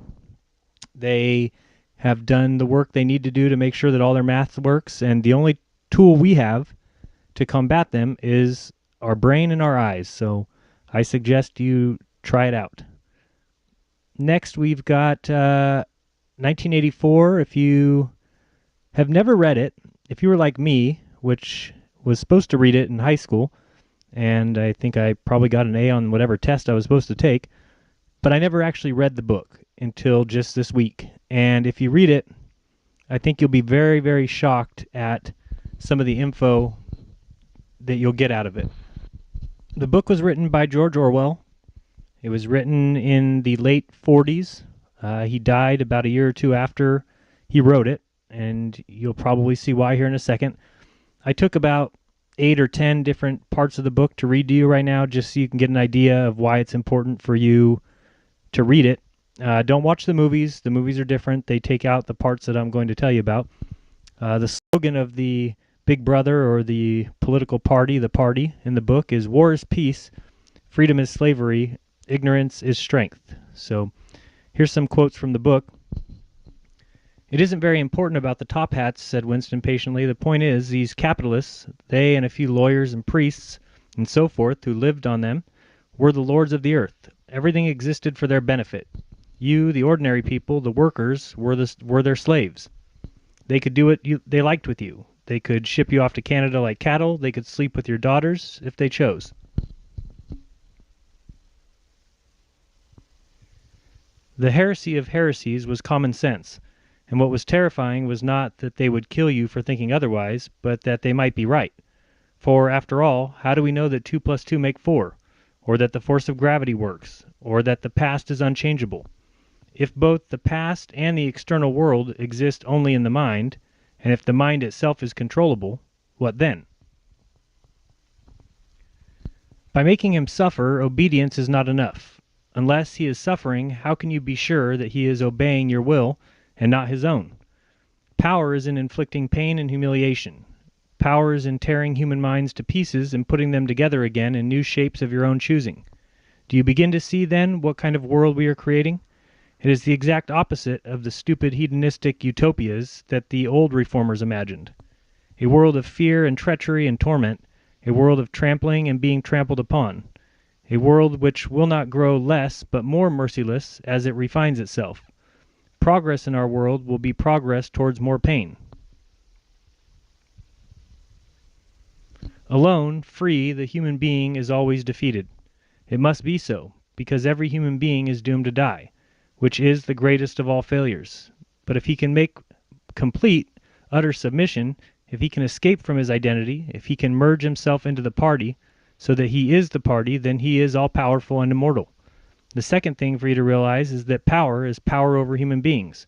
They have done the work they need to do to make sure that all their math works, and the only tool we have to combat them is our brain and our eyes. So I suggest you try it out. Next, we've got 1984. If you have never read it, if you were like me, which was supposed to read it in high school, and I think I probably got an A on whatever test I was supposed to take, but I never actually read the book until just this week. And if you read it, I think you'll be very, very shocked at some of the info that you'll get out of it. The book was written by George Orwell. It was written in the late 40s. He died about a year or two after he wrote it, and you'll probably see why here in a second. I took about 8 or 10 different parts of the book to read to you right now, just so you can get an idea of why it's important for you to read it. Don't watch the movies. The movies are different. They take out the parts that I'm going to tell you about. The slogan of the Big Brother, or the political party, the party in the book, is "War is peace, freedom is slavery, ignorance is strength." So here's some quotes from the book. "It isn't very important about the top hats," said Winston patiently. "The point is, these capitalists, they and a few lawyers and priests, and so forth, who lived on them, were the lords of the earth. Everything existed for their benefit. You, the ordinary people, the workers, were their slaves. They could do what they liked with you. They could ship you off to Canada like cattle. They could sleep with your daughters if they chose. The heresy of heresies was common sense, and what was terrifying was not that they would kill you for thinking otherwise, but that they might be right. For, after all, how do we know that 2 plus 2 make 4, or that the force of gravity works, or that the past is unchangeable? If both the past and the external world exist only in the mind, and if the mind itself is controllable, what then? By making him suffer, obedience is not enough. Unless he is suffering, how can you be sure that he is obeying your will and not his own? Power is in inflicting pain and humiliation. Power is in tearing human minds to pieces and putting them together again in new shapes of your own choosing. Do you begin to see, then, what kind of world we are creating? It is the exact opposite of the stupid hedonistic utopias that the old reformers imagined. A world of fear and treachery and torment, a world of trampling and being trampled upon, a world which will not grow less but more merciless as it refines itself. Progress in our world will be progress towards more pain. Alone, free, the human being is always defeated. It must be so, because every human being is doomed to die, which is the greatest of all failures. But if he can make complete, utter submission, if he can escape from his identity, if he can merge himself into the party, so that he is the party, then he is all-powerful and immortal. The second thing for you to realize is that power is power over human beings,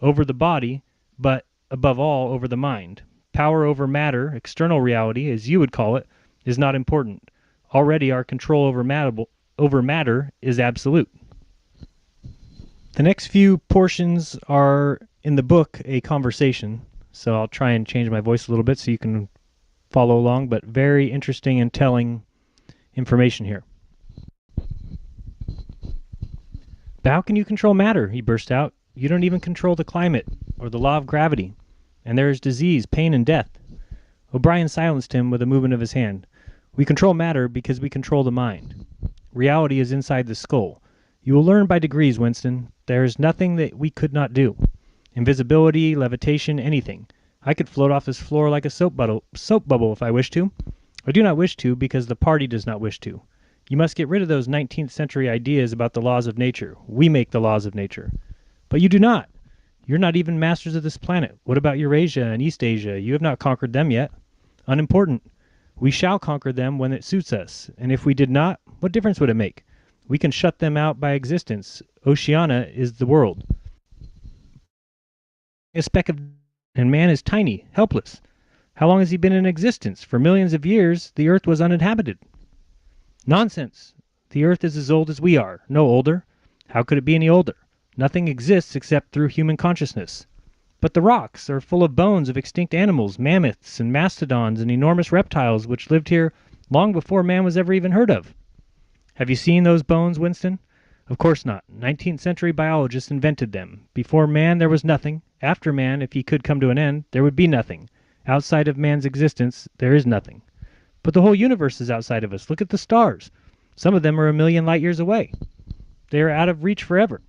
over the body, but above all over the mind. Power over matter, external reality, as you would call it, is not important. Already our control over matter is absolute. The next few portions are in the book a conversation, so I'll try and change my voice a little bit so you can follow along, but very interesting and telling information here. But how can you control matter? He burst out. You don't even control the climate or the law of gravity, and there is disease, pain, and death. O'Brien silenced him with a movement of his hand. We control matter because we control the mind. Reality is inside the skull. You will learn by degrees, Winston. There is nothing that we could not do. Invisibility, levitation, anything. I could float off this floor like a soap bubble if I wished to. I do not wish to because the party does not wish to. You must get rid of those 19th century ideas about the laws of nature. We make the laws of nature. But you do not. You're not even masters of this planet. What about Eurasia and East Asia? You have not conquered them yet. Unimportant. We shall conquer them when it suits us. And if we did not, what difference would it make? We can shut them out by existence. Oceania is the world. A speck of... and man is tiny, helpless. How long has he been in existence? For millions of years, the earth was uninhabited. Nonsense. The earth is as old as we are, no older. How could it be any older? Nothing exists except through human consciousness. But the rocks are full of bones of extinct animals, mammoths and mastodons and enormous reptiles which lived here long before man was ever even heard of. Have you seen those bones, Winston? Of course not. 19th century biologists invented them. Before man there was nothing. After man, if he could come to an end, there would be nothing. Outside of man's existence, there is nothing. But the whole universe is outside of us. Look at the stars. Some of them are 1,000,000 light years away. They are out of reach forever.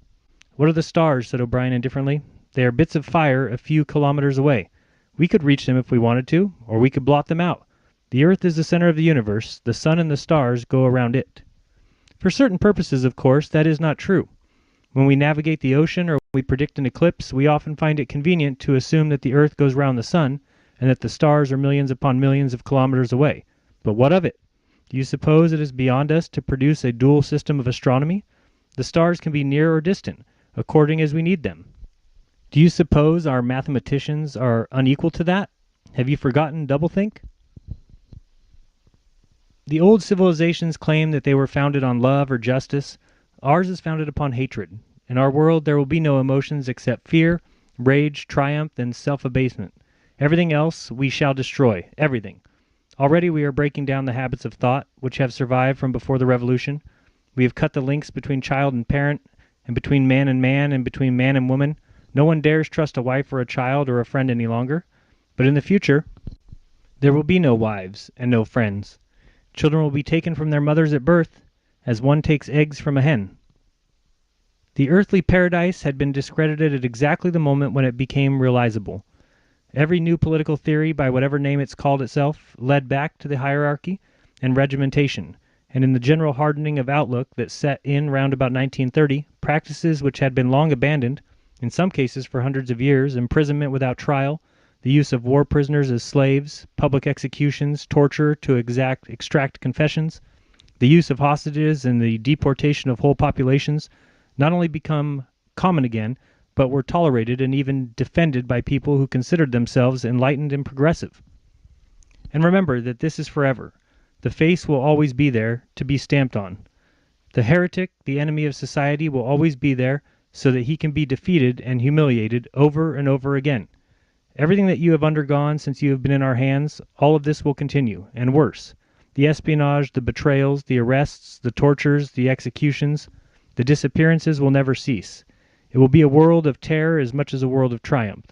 What are the stars? Said O'Brien indifferently. They are bits of fire a few kilometers away. We could reach them if we wanted to, or we could blot them out. The earth is the center of the universe. The sun and the stars go around it. For certain purposes, of course, that is not true. When we navigate the ocean or when we predict an eclipse, we often find it convenient to assume that the earth goes round the sun and that the stars are millions upon millions of kilometers away. But what of it? Do you suppose it is beyond us to produce a dual system of astronomy? The stars can be near or distant, according as we need them. Do you suppose our mathematicians are unequal to that? Have you forgotten doublethink? The old civilizations claim that they were founded on love or justice. Ours is founded upon hatred. In our world there will be no emotions except fear, rage, triumph, and self-abasement. Everything else we shall destroy. Everything. Already we are breaking down the habits of thought which have survived from before the revolution. We have cut the links between child and parent, and between man, and between man and woman. No one dares trust a wife or a child or a friend any longer. But in the future, there will be no wives and no friends. Children will be taken from their mothers at birth, as one takes eggs from a hen. The earthly paradise had been discredited at exactly the moment when it became realizable. Every new political theory, by whatever name it's called itself, led back to the hierarchy and regimentation, and in the general hardening of outlook that set in round about 1930, practices which had been long abandoned, in some cases for hundreds of years, imprisonment without trial, the use of war prisoners as slaves, public executions, torture to extract confessions, the use of hostages, and the deportation of whole populations, not only become common again, but were tolerated and even defended by people who considered themselves enlightened and progressive. And remember that this is forever. The face will always be there to be stamped on. The heretic, the enemy of society, will always be there so that he can be defeated and humiliated over and over again. Everything that you have undergone since you have been in our hands, all of this will continue, and worse. The espionage, the betrayals, the arrests, the tortures, the executions, the disappearances will never cease. It will be a world of terror as much as a world of triumph.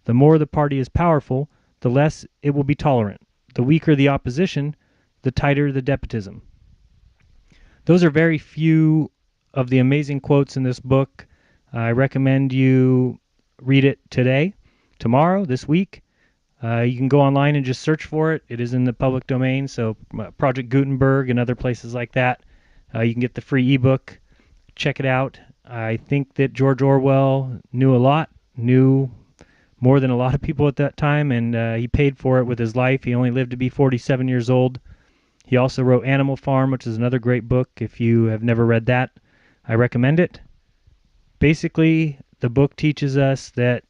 The more the party is powerful, the less it will be tolerant. The weaker the opposition, the tighter the despotism. Those are very few of the amazing quotes in this book. I recommend you read it today, tomorrow, this week. You can go online and just search for it. It is in the public domain, so Project Gutenberg and other places like that. You can get the free ebook. Check it out. I think that George Orwell knew a lot, knew more than a lot of people at that time, and he paid for it with his life. He only lived to be 47 years old. He also wrote Animal Farm, which is another great book. If you have never read that, I recommend it. Basically, the book teaches us that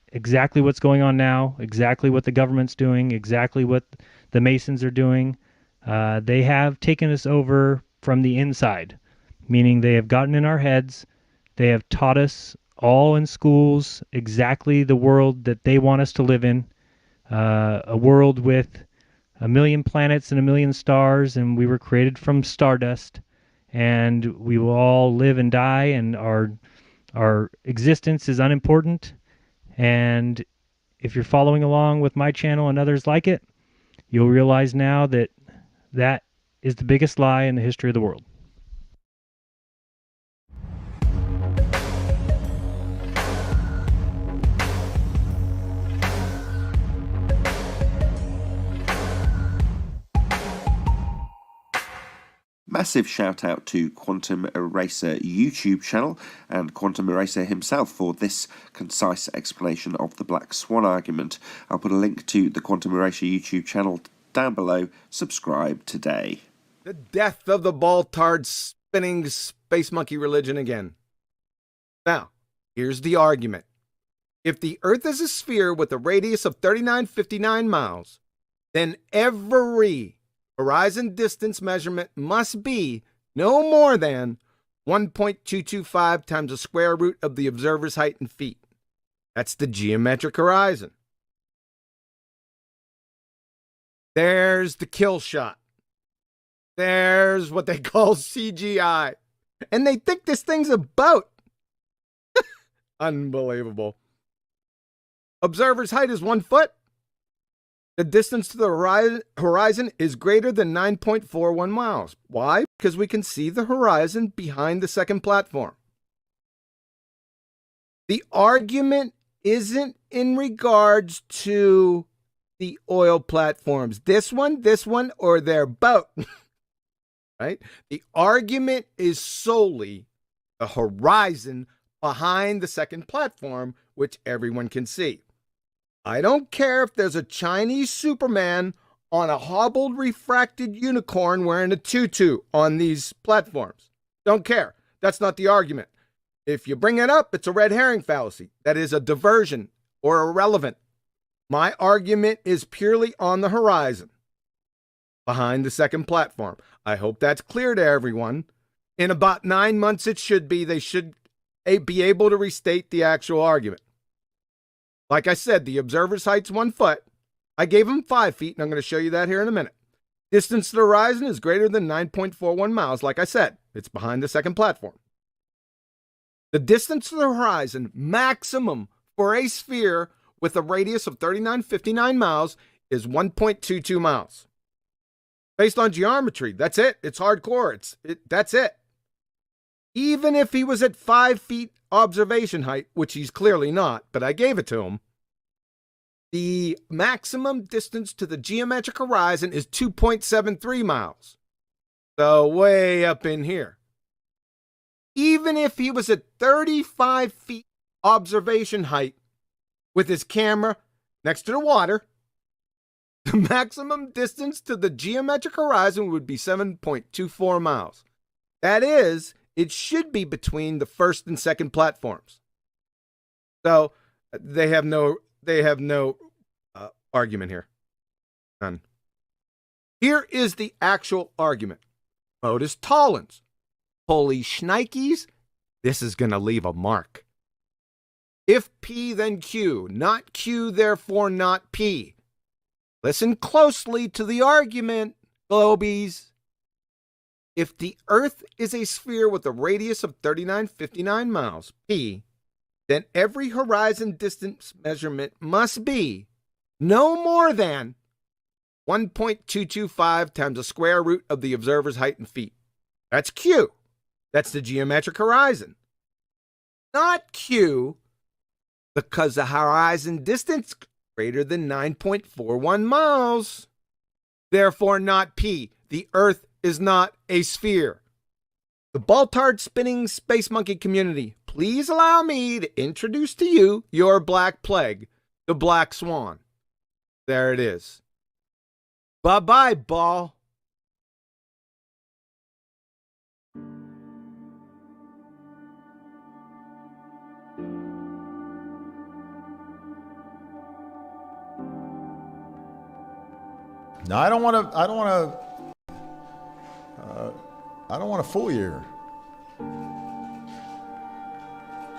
exactly what's going on now, exactly what the government's doing, exactly what the Masons are doing. They have taken us over from the inside, meaning they have gotten in our heads. They have taught us all in schools exactly the world that they want us to live in, a world with a million planets and a million stars, and we were created from stardust, and we will all live and die, and our existence is unimportant. And if you're following along with my channel and others like it, you'll realize now that that is the biggest lie in the history of the world. Massive shout out to Quantum Eraser YouTube channel and Quantum Eraser himself for this concise explanation of the Black Swan argument. I'll put a link to the Quantum Eraser YouTube channel down below. Subscribe today. The death of the ball-tard spinning space monkey religion again. Now, here's the argument. If the Earth is a sphere with a radius of 3959 miles, then every horizon distance measurement must be no more than 1.225 times the square root of the observer's height in feet. That's the geometric horizon. There's the kill shot. There's what they call CGI. And they think this thing's about. Unbelievable. Observer's height is 1 foot. The distance to the horizon is greater than 9.41 miles. Why? Because we can see the horizon behind the second platform. The argument isn't in regards to the oil platforms. This one, or their boat. Right? The argument is solely the horizon behind the second platform, which everyone can see. I don't care if there's a Chinese Superman on a hobbled refracted unicorn wearing a tutu on these platforms. Don't care. That's not the argument. If you bring it up, it's a red herring fallacy. That is a diversion or irrelevant. My argument is purely on the horizon behind the second platform. I hope that's clear to everyone. In about 9 months, it should be. They should be able to restate the actual argument. Like I said, the observer's height's 1 foot. I gave him 5 feet, and I'm going to show you that here in a minute. Distance to the horizon is greater than 9.41 miles. Like I said, it's behind the second platform. The distance to the horizon maximum for a sphere with a radius of 3959 miles is 1.22 miles. based on geometry. That's it. It's hardcore. That's it. Even if he was at 5 feet observation height, which he's clearly not, but I gave it to him, the maximum distance to the geometric horizon is 2.73 miles. So way up in here. Even if he was at 35 feet observation height with his camera next to the water, the maximum distance to the geometric horizon would be 7.24 miles. That is, it should be between the first and second platforms. So they have no argument here. None. Here is the actual argument. Modus tollens. Holy shnikes, this is going to leave a mark. If P, then Q, not Q, therefore not P. Listen closely to the argument, Globies. If the Earth is a sphere with a radius of 3959 miles, P, then every horizon distance measurement must be no more than 1.225 times the square root of the observer's height in feet. That's Q. That's the geometric horizon. Not Q, because the horizon distance is greater than 9.41 miles. Therefore not P. The Earth is not a sphere. The Baltard spinning space monkey community, please allow me to introduce to you your Black Plague, the Black Swan. There it is. Bye-bye, ball. Now, I don't want to fool you here.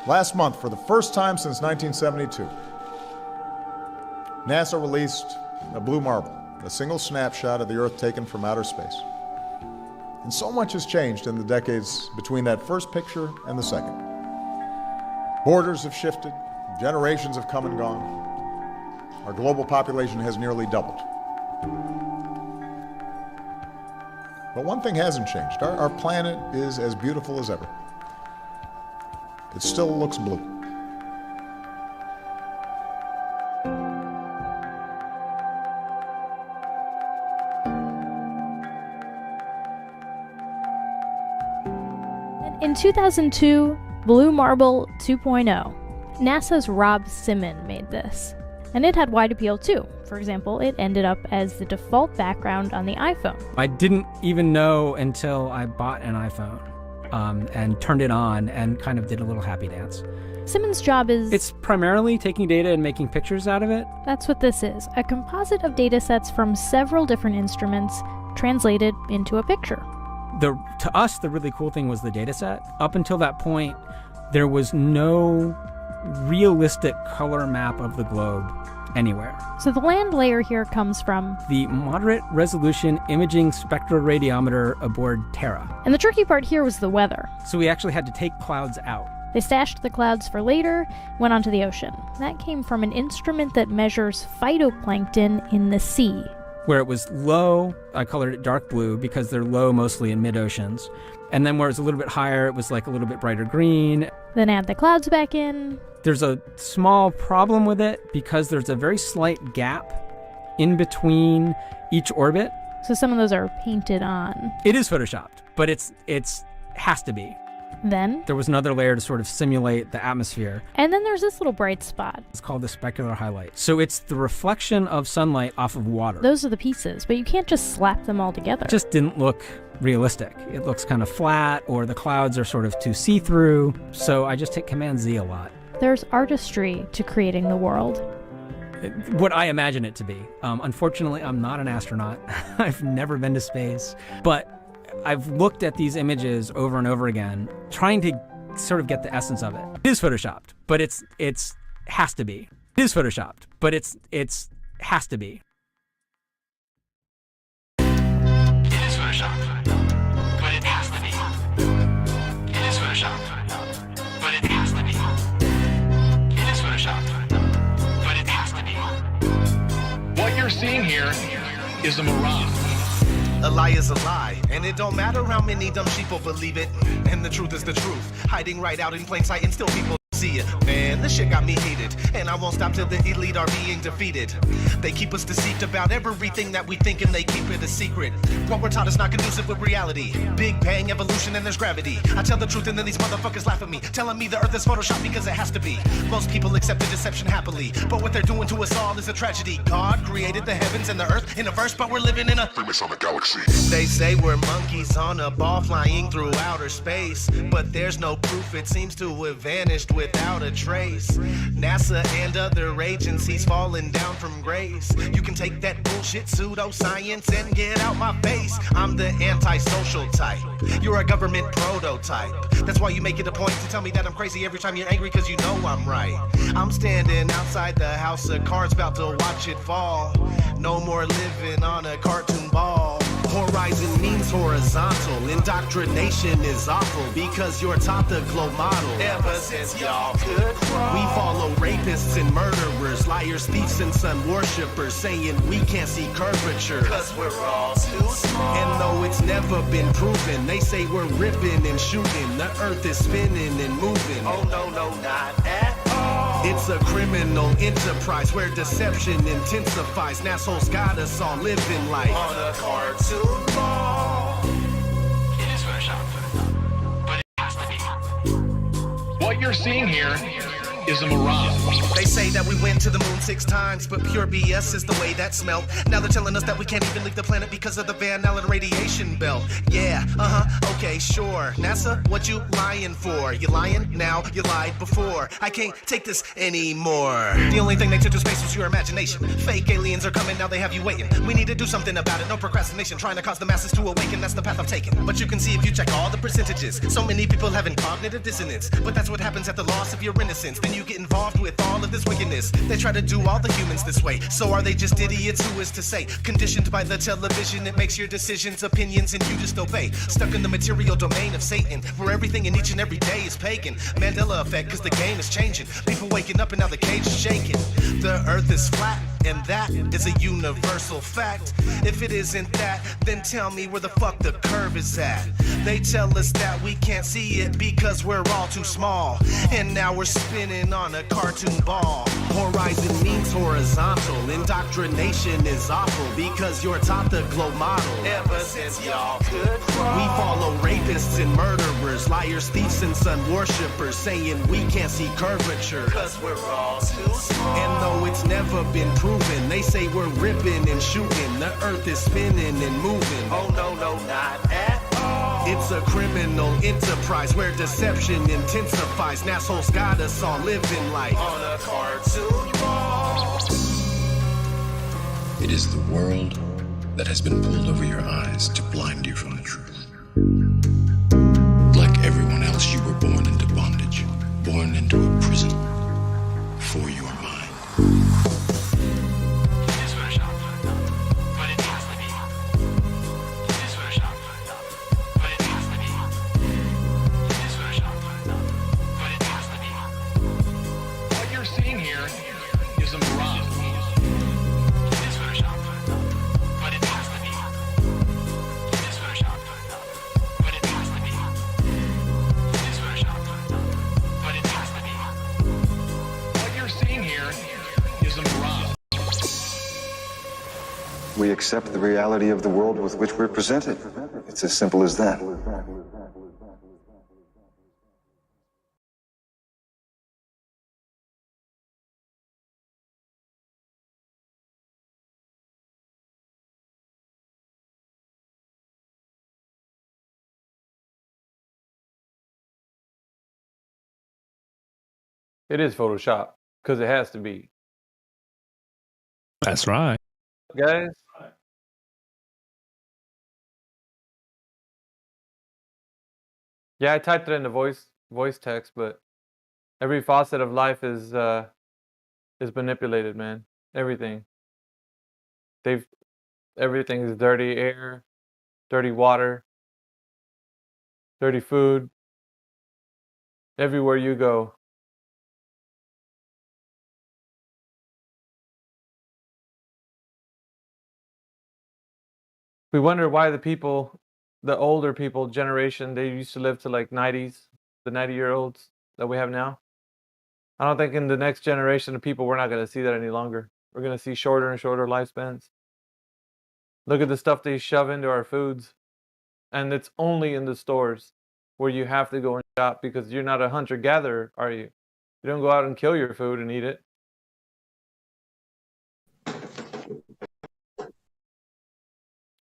Last month, for the first time since 1972, NASA released a blue marble, a single snapshot of the Earth taken from outer space. And so much has changed in the decades between that first picture and the second. Borders have shifted, generations have come and gone. Our global population has nearly doubled. But one thing hasn't changed. Our planet is as beautiful as ever. It still looks blue. In 2002, Blue Marble 2.0, NASA's Rob Simon made this. And it had wide appeal too. For example, it ended up as the default background on the iPhone. I didn't even know until I bought an iPhone and turned it on and kind of did a little happy dance. Simon's job is... It's primarily taking data and making pictures out of it. That's what this is, a composite of data sets from several different instruments translated into a picture. To us, the really cool thing was the data set. Up until that point, there was no realistic color map of the globe anywhere. So the land layer here comes from the moderate resolution imaging spectroradiometer aboard Terra. And the tricky part here was the weather. So we actually had to take clouds out. They stashed the clouds for later, went onto the ocean. That came from an instrument that measures phytoplankton in the sea. Where it was low, I colored it dark blue because they're low mostly in mid-oceans. And then where it was a little bit higher, it was like a little bit brighter green. Then add the clouds back in. There's a small problem with it because there's a very slight gap in between each orbit. So some of those are painted on. It is photoshopped, but it's has to be. Then there was another layer to sort of simulate the atmosphere. And then there's this little bright spot. It's called the specular highlight. So it's the reflection of sunlight off of water. Those are the pieces, but you can't just slap them all together. It just didn't look realistic. It looks kind of flat, or the clouds are sort of too see-through. So I just hit Command-Z a lot. There's artistry to creating the world. What I imagine it to be. Unfortunately, I'm not an astronaut. I've never been to space. But I've looked at these images over and over again, trying to sort of get the essence of it. It is photoshopped, but it's has to be. It is photoshopped, but it's has to be. It is photoshopped, but it has to be. It is photoshopped, but it has to be. It is photoshopped, but it has to be. What you're seeing here is a mirage. A lie is a lie, and it don't matter how many dumb sheeple believe it. And the truth is the truth, hiding right out in plain sight, and still people see it. Man, this shit got me heated, and I won't stop till the elite are being defeated. They keep us deceived about everything that we think, and they keep it a secret. What we're taught is not conducive with reality. Big bang, evolution, and there's gravity. I tell the truth and then these motherfuckers laugh at me, telling me the earth is photoshopped because it has to be. Most people accept the deception happily, but what they're doing to us all is a tragedy. God created the heavens and the earth in a verse, but we're living in a famous on the galaxy. They say we're monkeys on a ball flying through outer space, but there's no proof. It seems to have vanished without a trace. NASA and other agencies falling down from grace. You can take that bullshit pseudoscience and get out my face. I'm the antisocial type. You're a government prototype. That's why you make it a point to tell me that I'm crazy every time you're angry, cause you know I'm right. I'm standing outside the house of cards about to watch it fall. No more living on a cartoon ball. Horizon means horizontal. Indoctrination is awful because you're taught the globe model. Ever since y'all could crawl, we follow rapists and murderers, liars, thieves, and sun worshippers, saying we can't see curvature cause we're all too small. And though it's never been proven, they say we're ripping and shooting. The earth is spinning and moving. Oh no, no, not at all. It's a criminal enterprise where deception intensifies. And assholes got us all living life on a cartoon ball. It is photoshopped, but it has to be. What you're seeing here is a mirage. They say that we went to the moon 6 times, but pure BS is the way that smelled. Now they're telling us that we can't even leave the planet because of the Van Allen radiation belt. Yeah, okay, sure. NASA, what you lying for? You lying now, you lied before. I can't take this anymore. The only thing they took to space was your imagination. Fake aliens are coming, now they have you waiting. We need to do something about it, no procrastination. Trying to cause the masses to awaken, that's the path I've taken. But you can see if you check all the percentages, so many people having cognitive dissonance. But that's what happens at the loss of your innocence. Then you get involved with all of this wickedness. They try to do all the humans this way. So are they just idiots? Who is to say? Conditioned by the television, it makes your decisions, opinions, and you just obey. Stuck in the material domain of Satan, where everything in each and every day is pagan. Mandela effect, cause the game is changing. People waking up and now the cage is shaking. The earth is flat, and that is a universal fact. If it isn't that, then tell me where the fuck the curve is at. They tell us that we can't see it because we're all too small. And now we're spinning on a cartoon ball. Horizon means horizontal. Indoctrination is awful because you're taught the globe model. Ever since y'all could crawl, we follow rapists and murderers, liars, thieves, and sun worshippers, saying we can't see curvature cause we're all too small. And though it's never been proven, they say we're ripping and shooting. The earth is spinning and moving. Oh no, no, not at all. It's a criminal enterprise where deception intensifies. And assholes got us all living life on a cartoon ball. It is the world that has been pulled over your eyes to blind you from the truth. Like everyone else, you were born into bondage, born into a prison for your mind. We accept the reality of the world with which we're presented. It's as simple as that. It is Photoshop, because it has to be. That's right. Guys. Yeah, I typed it in the voice text, but every facet of life is manipulated, man. Everything. Everything is dirty air, dirty water, dirty food. Everywhere you go. We wonder why the older people generation, they used to live to like 90s, the 90-year-olds that we have now. I don't think in the next generation of people, we're not going to see that any longer. We're going to see shorter and shorter lifespans. Look at the stuff they shove into our foods. And it's only in the stores where you have to go and shop because you're not a hunter-gatherer, are you? You don't go out and kill your food and eat it.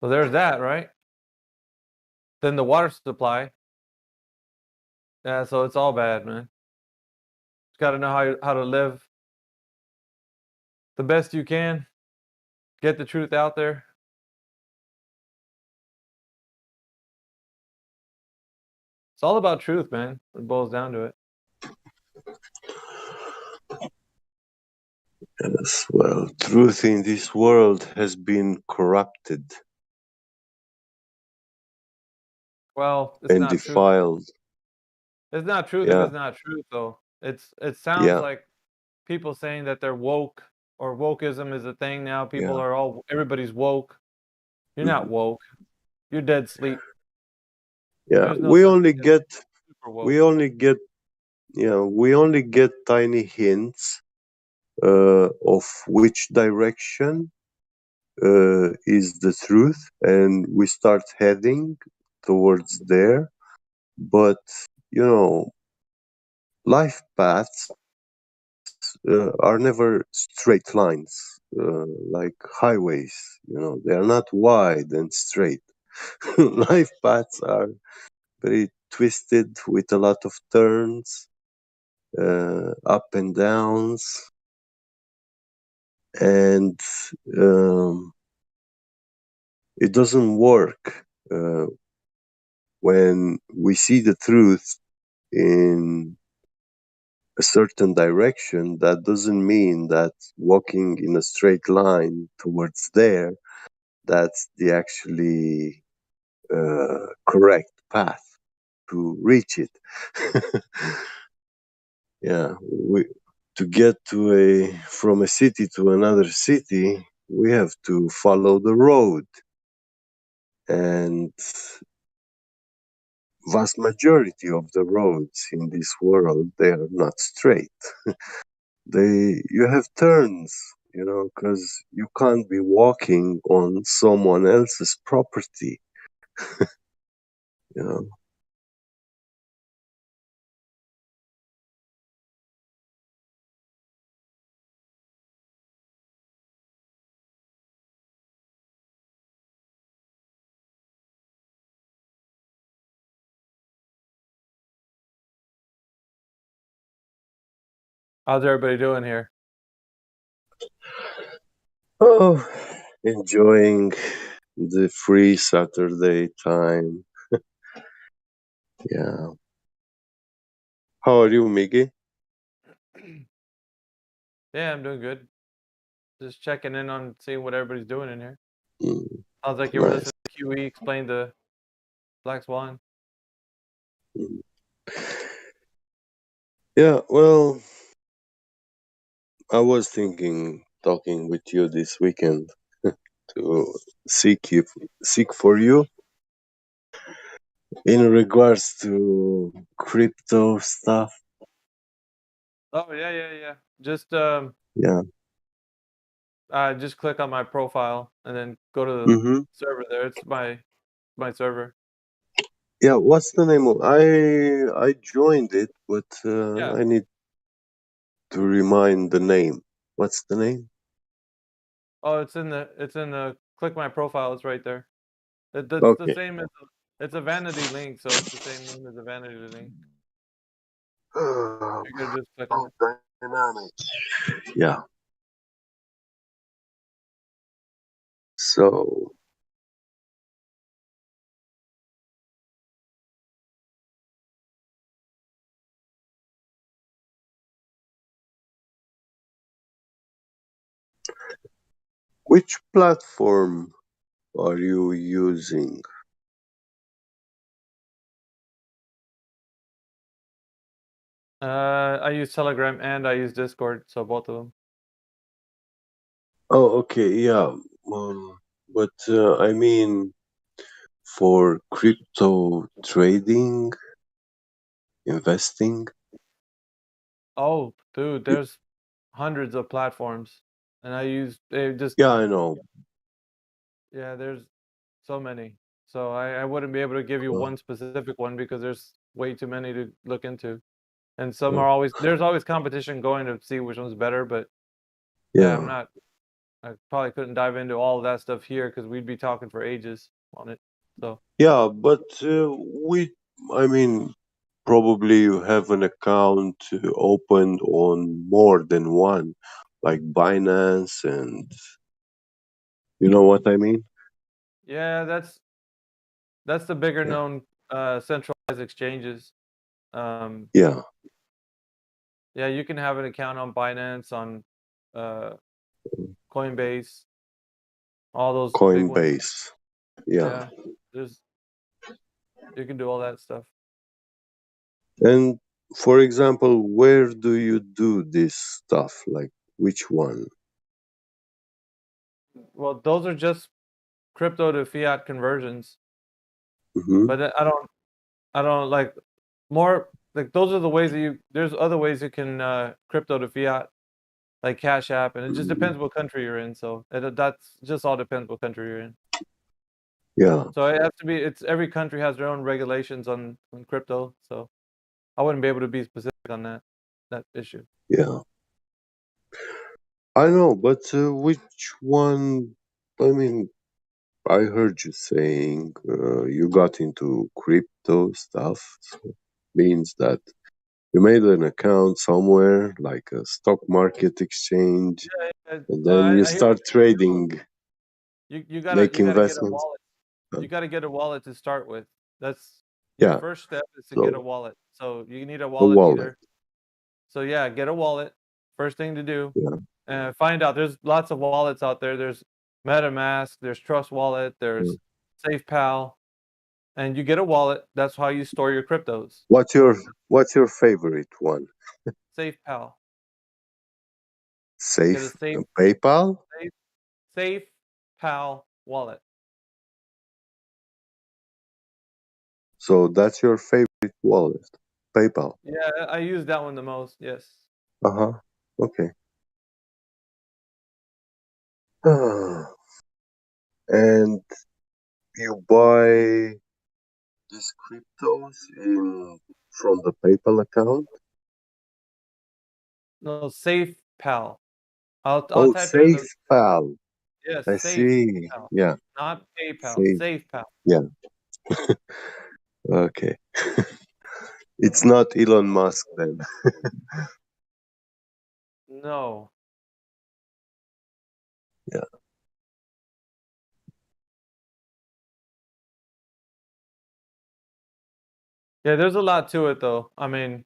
So there's that, right? Then the water supply. Yeah, so it's all bad, man. Just got to know how to live the best you can. Get the truth out there. It's all about truth, man. It boils down to it. Yes, well, truth in this world has been corrupted Well, it's and not truth. defiled. It's not truth if Yeah, it's not truth, though. It sounds yeah, like people saying that they're woke or wokeism is a thing now. People yeah. are everybody's woke. You're not Mhm. woke. You're dead sleep. Yeah, There's no such thing as super woke. we only get tiny hints of which direction is the truth, and we start heading towards there. But life paths are never straight lines, like highways. They are not wide and straight. Life paths are very twisted with a lot of turns, up and downs, and it doesn't work when we see the truth in a certain direction. That doesn't mean that walking in a straight line towards there, that's the actually correct path to reach it. Yeah, to get from a city to another city, we have to follow the road, and vast majority of the roads in this world, they are not straight. You have turns, because you can't be walking on someone else's property. you know How's everybody doing here? oh, enjoying the free Saturday time. Yeah. How are you, Miggy? Yeah, I'm doing good. Just checking in on seeing what everybody's doing in here. Sounds like you were Nice. listening to QE explain the Black Swan. Yeah, well, I was thinking talking with you this weekend to seek for you in regards to crypto stuff. Oh yeah. Yeah. Just click on my profile and then go to the Mm-hmm. server there. It's my server. Yeah, what's the name of I joined it, but Yeah. I need to remind the name. What's the name? Oh, it's in the click my profile. It's right there. That's the Okay. same as it's a vanity link, so it's the same name as a vanity link. You could just click on it. Dynamic. Yeah. So which platform are you using? I use Telegram and I use Discord, so both of them. Oh, okay, yeah. But I mean, for crypto trading, investing? Oh, dude, there's hundreds of platforms, and they just Yeah, I know. yeah, there's so many. So I wouldn't be able to give you one specific one because there's way too many to look into. And some are there's always competition going to see which one's better, but yeah, I probably couldn't dive into all of that stuff here because we'd be talking for ages on it. So Yeah, but I mean, probably you have an account opened on more than one, like Binance, and you know what I mean? yeah, that's the bigger known centralized exchanges. Yeah, Yeah, you can have an account on Binance, on Coinbase, all those big ones. Coinbase. Yeah. Yeah, there's you can do all that stuff. And for example, where do you do this stuff? Like which one? Well, those are just crypto to fiat conversions, Hmm. but I don't like more like those are the ways that there's other ways you can crypto to fiat like Cash App, and it just depends what country you're in. So that's just all depends what country you're in. Yeah, So it has to be. It's every country has their own regulations on crypto. So I wouldn't be able to be specific on that issue. yeah. I know, but which one? I mean, I heard you saying you got into crypto stuff. So means that you made an account somewhere, like a stock market exchange, Yeah, and then you I hear start trading, you make gotta get a investments. wallet. You gotta get a wallet to start with. That's your Yeah, first step is to get a so wallet. So you need a a wallet wallet. either. So yeah, get a wallet. First thing to do. Yeah, And find out there's lots of wallets out there. There's MetaMask, there's Trust Wallet, yeah. there's SafePal, and you get a wallet. That's how you store your cryptos. What's your favorite one? SafePal. Get a Safe PayPal? safe SafePal wallet. So that's your favorite wallet, PayPal. Yeah, I use that one the most. Yes. Uh-huh. Okay. And you buy these cryptos in from the PayPal account? No, SafePal. I'll Oh, type it in the SafePal. yes, I see. SafePal. Yeah. Not PayPal. Safe. SafePal. Yeah. Okay. It's not Elon Musk then. No. Yeah. Yeah, there's a lot to it though. I mean,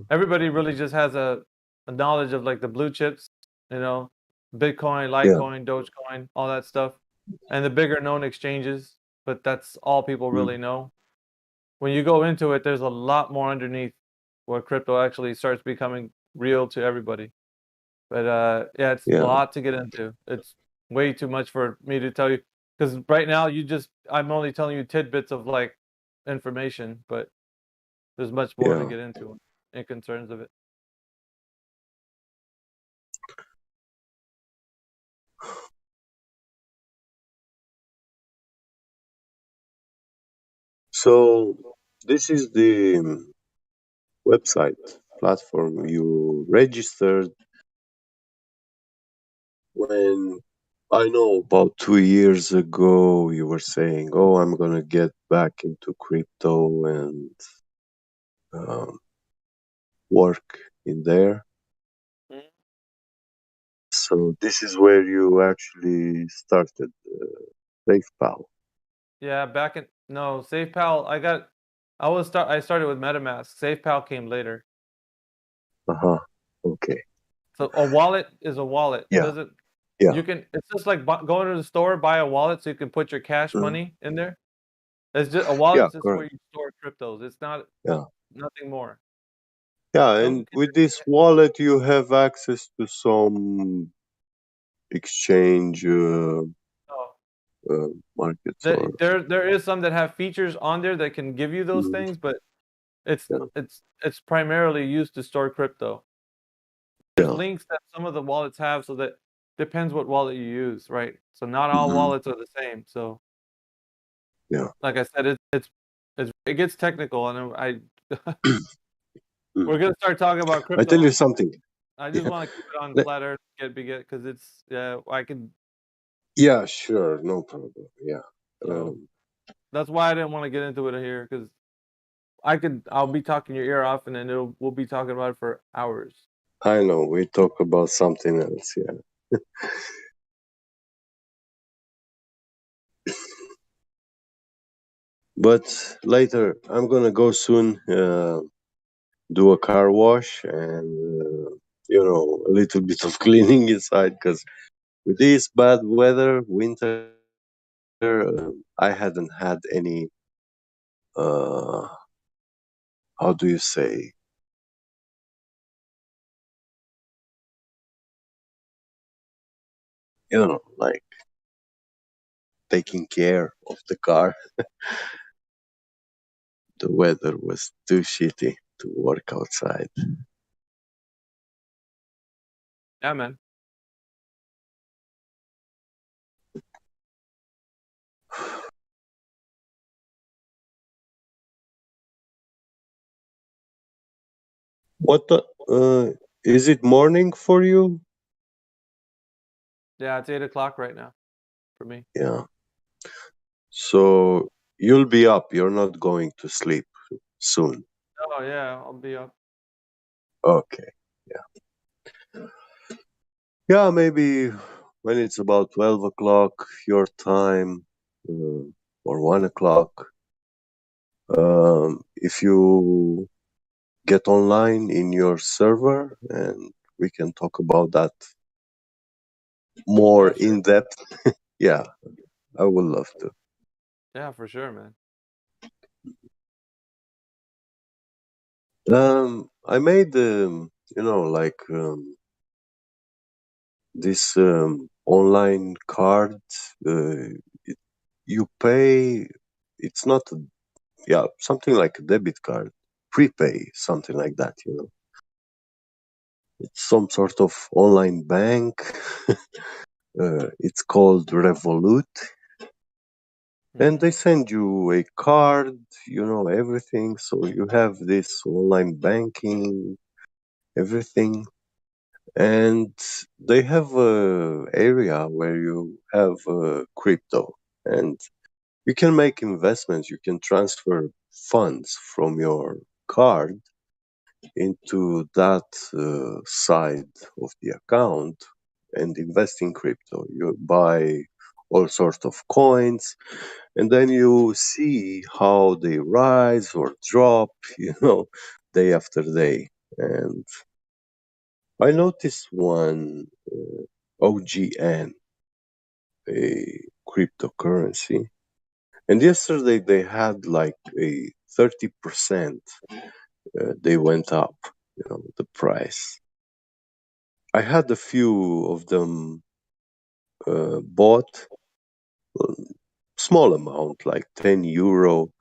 everybody really just has a knowledge of like the blue chips, you know, Bitcoin, Yeah. Litecoin, Dogecoin, all that stuff, and the bigger known exchanges. But that's all people really know. When you go into it, there's a lot more underneath where crypto actually starts becoming real to everybody. But yeah, it's a Yeah. lot to get into. It's way too much for me to tell you because right now I'm only telling you tidbits of like information, but there's much more to Yeah. get into in concerns of it. So this is the website platform you registered when I know about 2 years ago you were saying, "Oh, I'm gonna get back into crypto and um, work in there." So this is where you actually started SafePal. Yeah, no, SafePal, I started with MetaMask. SafePal came later. Uh-huh. Okay. So a wallet is a wallet. It Yeah. doesn't Yeah. you can it's just like going to the store, buy a wallet so you can put your cash money in there. It's just a wallet Yeah, is just where correct. you store cryptos. It's not Yeah. nothing more. Yeah, Some and with this wallet you have access to some exchange oh, markets or There is some that have features on there that can give you those things, but it's primarily used to store crypto. There's links that some of the wallets have, so that depends what wallet you use, right? So not all wallets are the same. So yeah, like I said, it gets technical, and we're gonna start talking about I tell crypto. you something. I just Yeah. want to keep it on Let- flat Earth, because it's I can. yeah, sure, no problem. Yeah. So Um, that's why I didn't want to get into it here, because I'll be talking your ear off, and then we'll be talking about it for hours. I know we talk about something else. Yeah. But later, I'm gonna go soon. Do a car wash and a little bit of cleaning inside because with this bad weather, winter, I hadn't had any. Uh, how do you say? Like taking care of the car. The weather was too shitty to work outside. Yeah, man. What is it morning for you? Yeah, it's 8 o'clock right now for me. Yeah. So you'll be up. You're not going to sleep soon. Oh yeah, I'll be up. Okay. Yeah. Yeah, maybe when it's about 12 o'clock your time, or 1 o'clock, if you get online in your server and we can talk about that more Yeah, sure. in depth. Yeah, I would love to. Yeah, for sure, man. I made, like this online card. It, you pay. It's not, something like a debit card, prepay, something like that. It's some sort of online bank. It's called Revolut, and they send you a card. Everything. So you have this online banking, everything. And they have a area where you have crypto, and you can make investments. You can transfer funds from your card into that side of the account and invest in crypto. You buy all sorts of coins, and then you see how they rise or drop, day after day. And I noticed one, OGN, a cryptocurrency, and yesterday they had like a 30%. They went up, the price. I had a few of them bought, uh, small amount, like €10,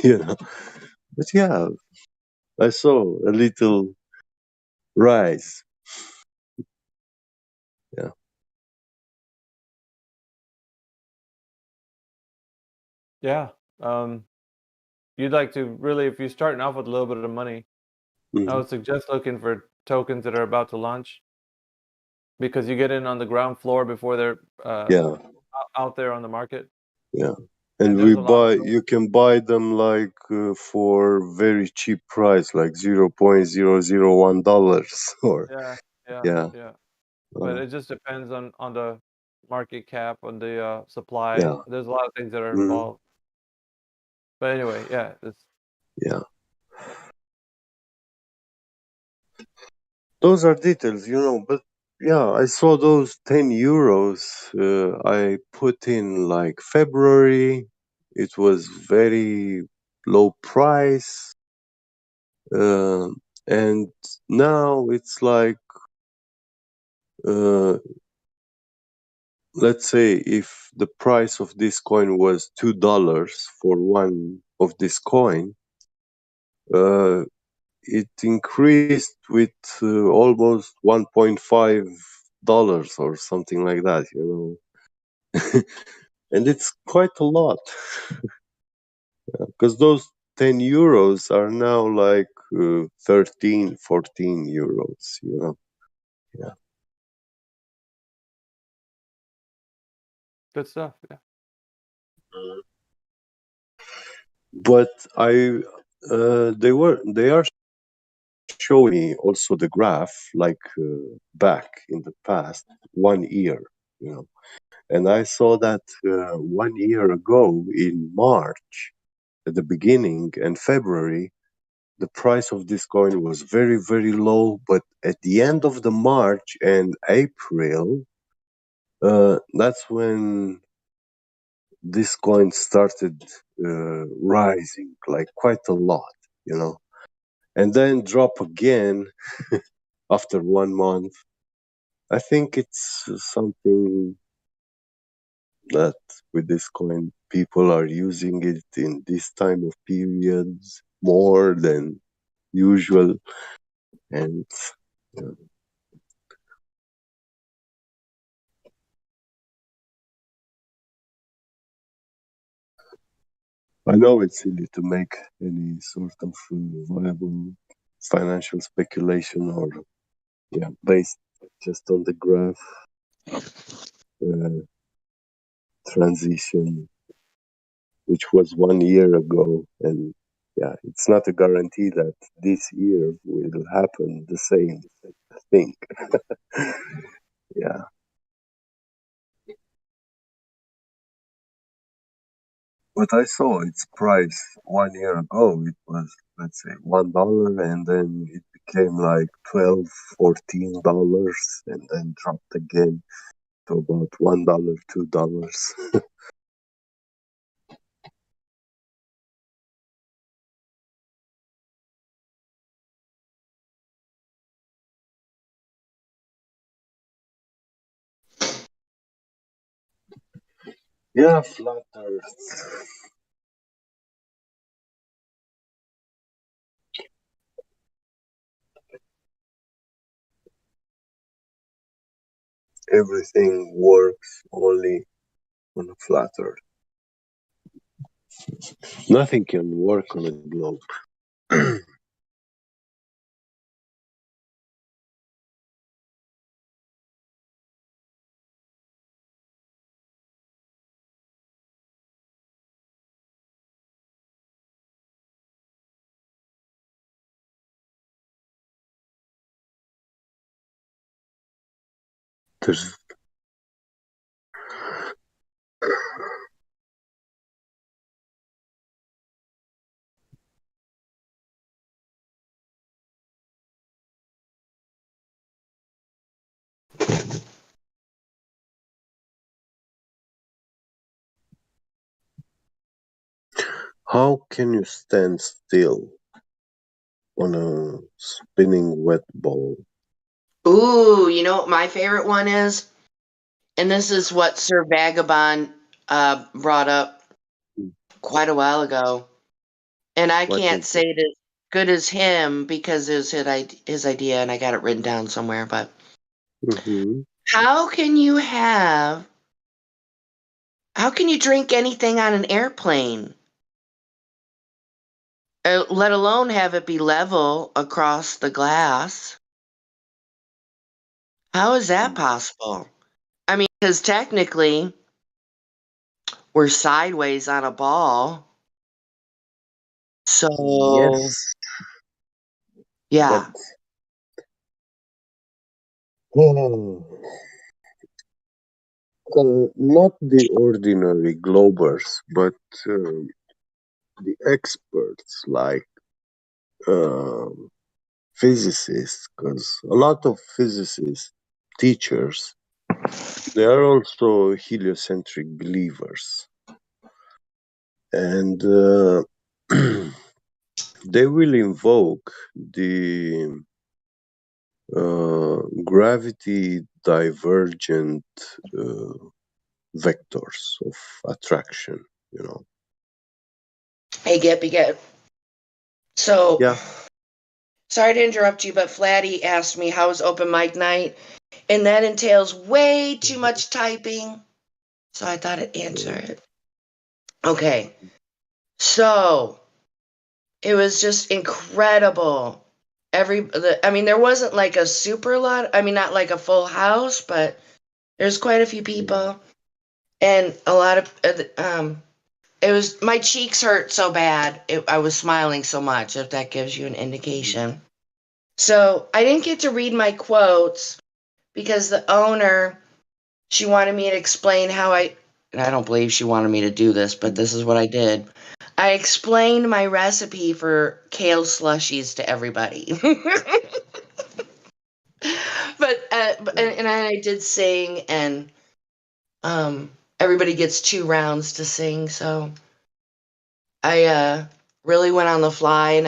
you know. But yeah, I saw a little rise. Yeah. Yeah. You'd like to really, if you're starting off with a little bit of money, I Mhm. would suggest looking for tokens that are about to launch, because you get in on the ground floor before they're Yeah. out there on the market. Yeah. And And there's a lot of those. you can buy them like for very cheap price, like $0.001 or, Yeah, yeah, yeah. yeah. But it just depends on the market cap, on the supply. Yeah. There's a lot of things that are Mhm. involved. But anyway, yeah, Yeah. Those are details, but yeah, I saw those €10. I put in like February. It was very low price. And now it's like, uh, let's say if the price of this coin was $2 for one of this coin, it increased with almost $1.5 or something like that, you know. And it's quite a lot, because those 10 euros are now like 13, 14 euros, you know. Yeah. Good stuff. Yeah. But they are showing me also the graph, like back in the past 1 year, you know. And I saw that 1 year ago in March, at the beginning, and February, the price of this coin was very, very low. But at the end of the March and April, that's when this coin started rising, like quite a lot, you know, and then drop again after 1 month. I think it's something that with this coin, people are using it in this time of periods more than usual. And I know it's silly to make any sort of viable financial speculation or, yeah, based just on the graph transition, which was 1 year ago. And yeah, it's not a guarantee that this year will happen the same thing. Yeah. But I saw its price 1 year ago. It was, let's say, $1, and then it became like $12, $14, and then dropped again to about $1, $2. Yeah, flat Earth. Everything works only on a flat Earth. Nothing can work on a globe. There's How can you stand still on a spinning wet ball? Ooh, you know what my favorite one is? And this is what Sir Vagabond brought up quite a while ago. And I What can't is say it? it as good as him because it was his idea and I got it written down somewhere. But how can you drink anything on an airplane? Let alone have it be level across the glass. How is that possible? I mean, because technically, we're sideways on a ball. So, Yes, but yeah. not the ordinary globers, but the experts like physicists, because a lot of physicists, teachers, they are also heliocentric believers. And they will invoke the gravity divergent vectors of attraction, you know. Hey, get. So, Yeah. sorry to interrupt you, but Flatty asked me how was open mic night, and that entails way too much typing. So I thought I'd answer it. Okay. So it was just incredible. There wasn't like a super lot. I mean, not like a full house, but there's quite a few people, and a lot of it was, my cheeks hurt so bad. I was smiling so much, if that gives you an indication. So I didn't get to read my quotes because the owner, she wanted me to explain and I don't believe she wanted me to do this, but this is what I did. I explained my recipe for kale slushies to everybody. And I did sing, and everybody gets 2 rounds to sing, so I really went on the fly, and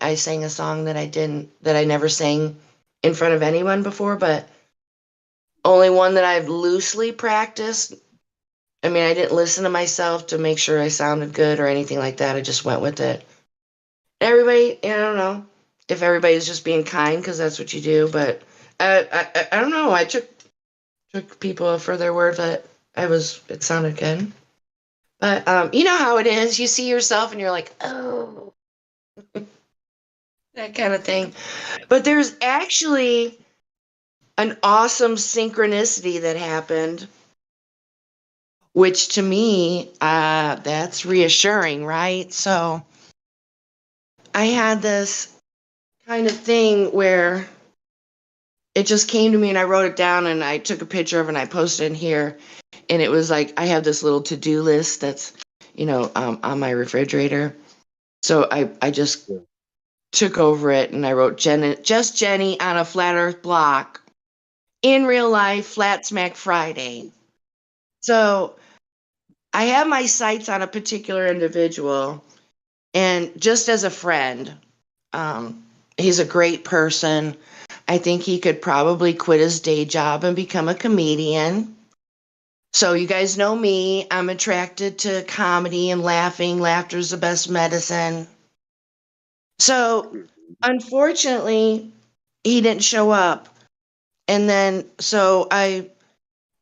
I sang a song that I never sang in front of anyone before, but only one that I've loosely practiced. I mean, I didn't listen to myself to make sure I sounded good or anything like that. I just went with it. Everybody, I don't know if everybody's just being kind because that's what you do, but I don't know. I took people for their word that it sounded good. But you know how it is. You see yourself and you're like, oh, that kind of thing. But there's actually an awesome synchronicity that happened, which to me, that's reassuring, right? So I had this kind of thing where it just came to me, and I wrote it down, and I took a picture of it and I posted it in here. And it was like, I have this little to-do list that's, on my refrigerator. So I just took over it, and I wrote just Jenny on a flat earth block. In real life, Flat Smack Friday. So I have my sights on a particular individual, and just as a friend, he's a great person. I think he could probably quit his day job and become a comedian. So you guys know me. I'm attracted to comedy and laughing. Laughter's the best medicine. So unfortunately, he didn't show up. And then, so I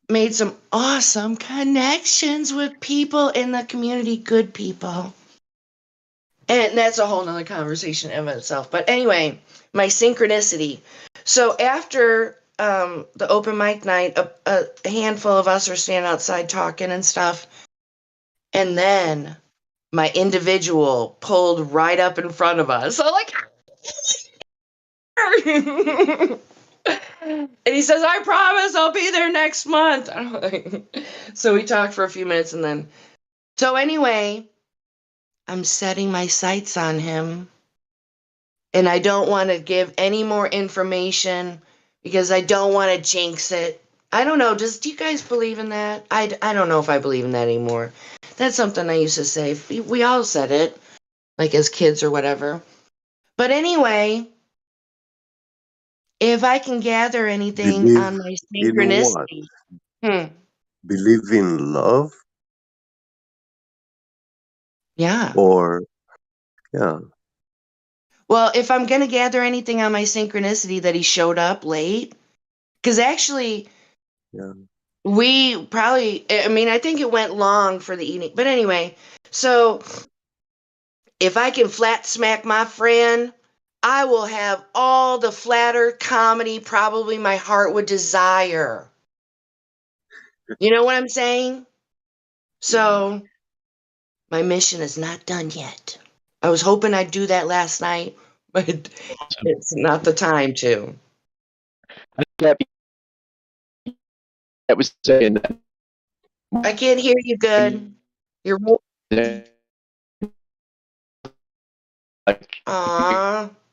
made some awesome connections with people in the community, good people. And that's a whole nother conversation in itself. But anyway, my synchronicity. So after the open mic night, a handful of us are standing outside talking and stuff. And then my individual pulled right up in front of us. So like, and he says, I promise I'll be there next month. So we talked for a few minutes, and then, so anyway, I'm setting my sights on him, and I don't want to give any more information because I don't want to jinx it. I don't know. Do you guys believe in that? I don't know if I believe in that anymore. That's something I used to say. We all said it, like as kids or whatever. But anyway, if I can gather anything Believe on my in what? synchronicity. Believe in love? Yeah. Or, yeah. Well, if I'm going to gather anything on my synchronicity that he showed up late, because actually, Yeah. we probably, I think it went long for the evening. But anyway, so if I can flat smack my friend, I will have all the flatter comedy probably my heart would desire. You know what I'm saying? So my mission is not done yet. I was hoping I'd do that last night, but it's not the time to. That was saying that. I can't hear you good. You're.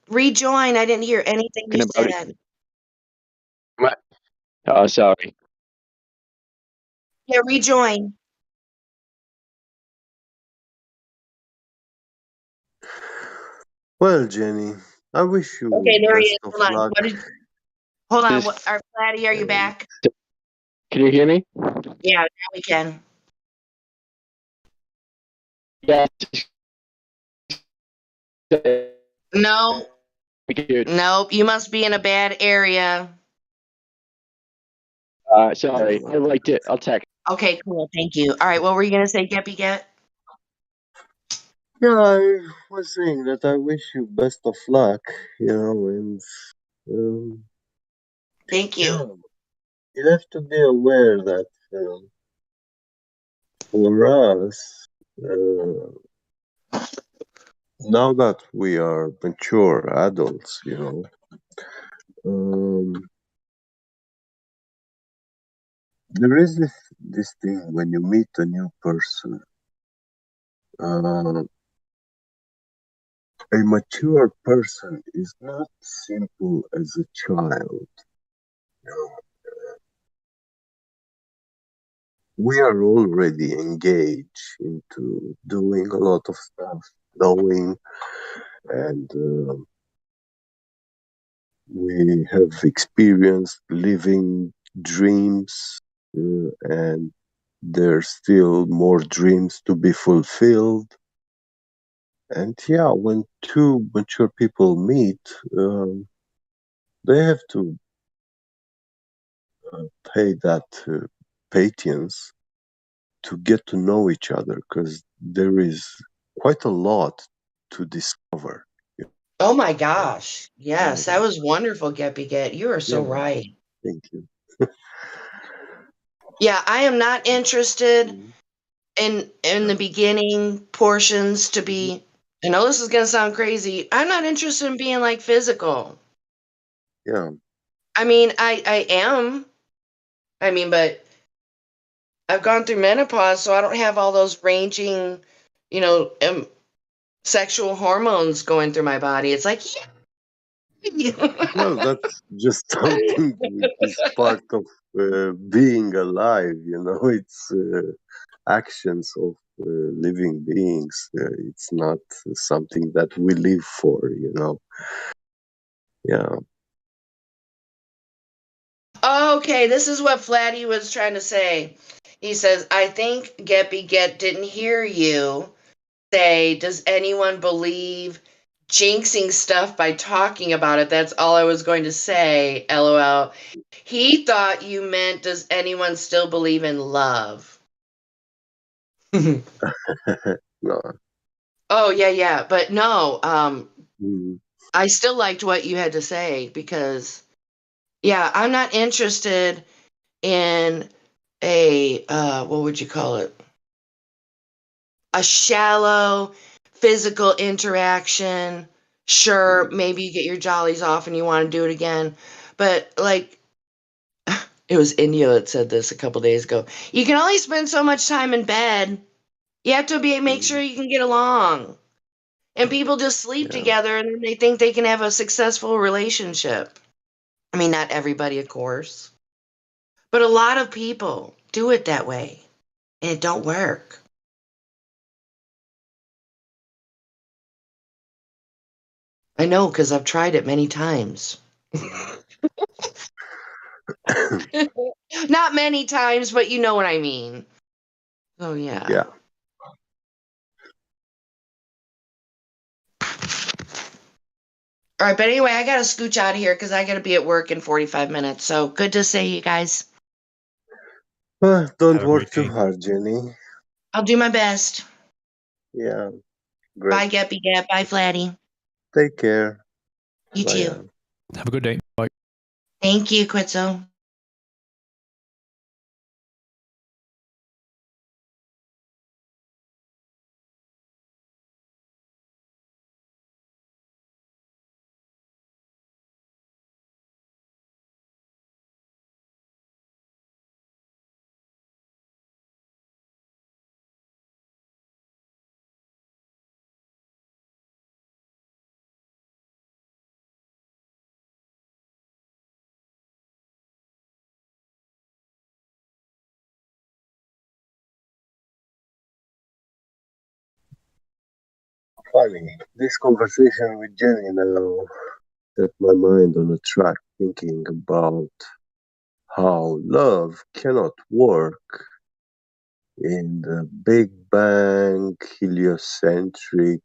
Rejoin. I didn't hear anything you said. Oh, sorry. Yeah, rejoin. Well, Jenny, I wish you Okay, there he best is. of Hold on. luck. Hold on. Flatty, are you back? Can you hear me? Yeah, now we can. Yes. No. Nope. You must be in a bad area. Sorry. I liked it. I'll text. Okay, cool. Thank you. All right, what were you gonna say, Geppy Get? Yeah, I was saying that I wish you best of luck, and um, Thank you. you have to be aware that for us, now that we are mature adults, there is this thing when you meet a new person. A mature person is not simple as a child. We are already engaged into doing a lot of stuff, knowing, and we have experienced living dreams, and there's still more dreams to be fulfilled. And yeah, when two mature people meet, they have to pay that patience to get to know each other, because there is quite a lot to discover. Oh my gosh. Yes, that was wonderful, Geppy Get. You are so Yeah, right. thank you. Yeah, I am not interested in the beginning portions to be. I know this is gonna sound crazy. I'm not interested in being like physical. Yeah. I mean, I am. I mean, but I've gone through menopause, so I don't have all those ranging, you know, sexual hormones going through my body. It's like, Well, that's just something which is part of being alive, it's actions of living beings. It's not something that we live for. Yeah. okay, this is what Flatty was trying to say. He says, I think Geppy Get didn't hear you say, does anyone believe jinxing stuff by talking about it? That's all I was going to say, LOL. He thought you meant, does anyone still believe in love? No. Oh, yeah. But no, Mhm. I still liked what you had to say because, yeah, I'm not interested in a, what would you call it? A shallow physical interaction. Sure, maybe you get your jollies off and you want to do it again. But like, it was India that said this a couple days ago. You can only spend so much time in bed. You have to make sure you can get along. And people just sleep together and then they think they can have a successful relationship. I mean, not everybody, of course. But a lot of people do it that way. And it don't work. I know because I've tried it many times. Not many times, but you know what I mean. Oh, yeah. Yeah. All right, but anyway, I got to scooch out of here because I got to be at work in 45 minutes. So good to see you guys. Don't work too hard, Jenny. I'll do my best. Yeah. Great. Bye, Geppy Gap. Bye, Flatty. Take care. You Bye, too. Ann. Have a good day. Bye. Thank you, Quitzo. Funny. This conversation with Jenny now set my mind on a track, thinking about how love cannot work in the Big Bang, heliocentric,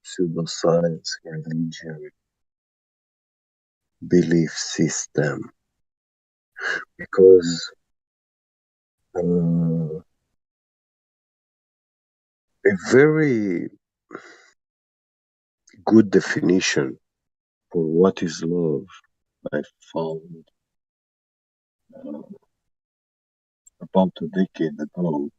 pseudoscience, religion, belief system. Because a very good definition for what is love I found about a decade ago.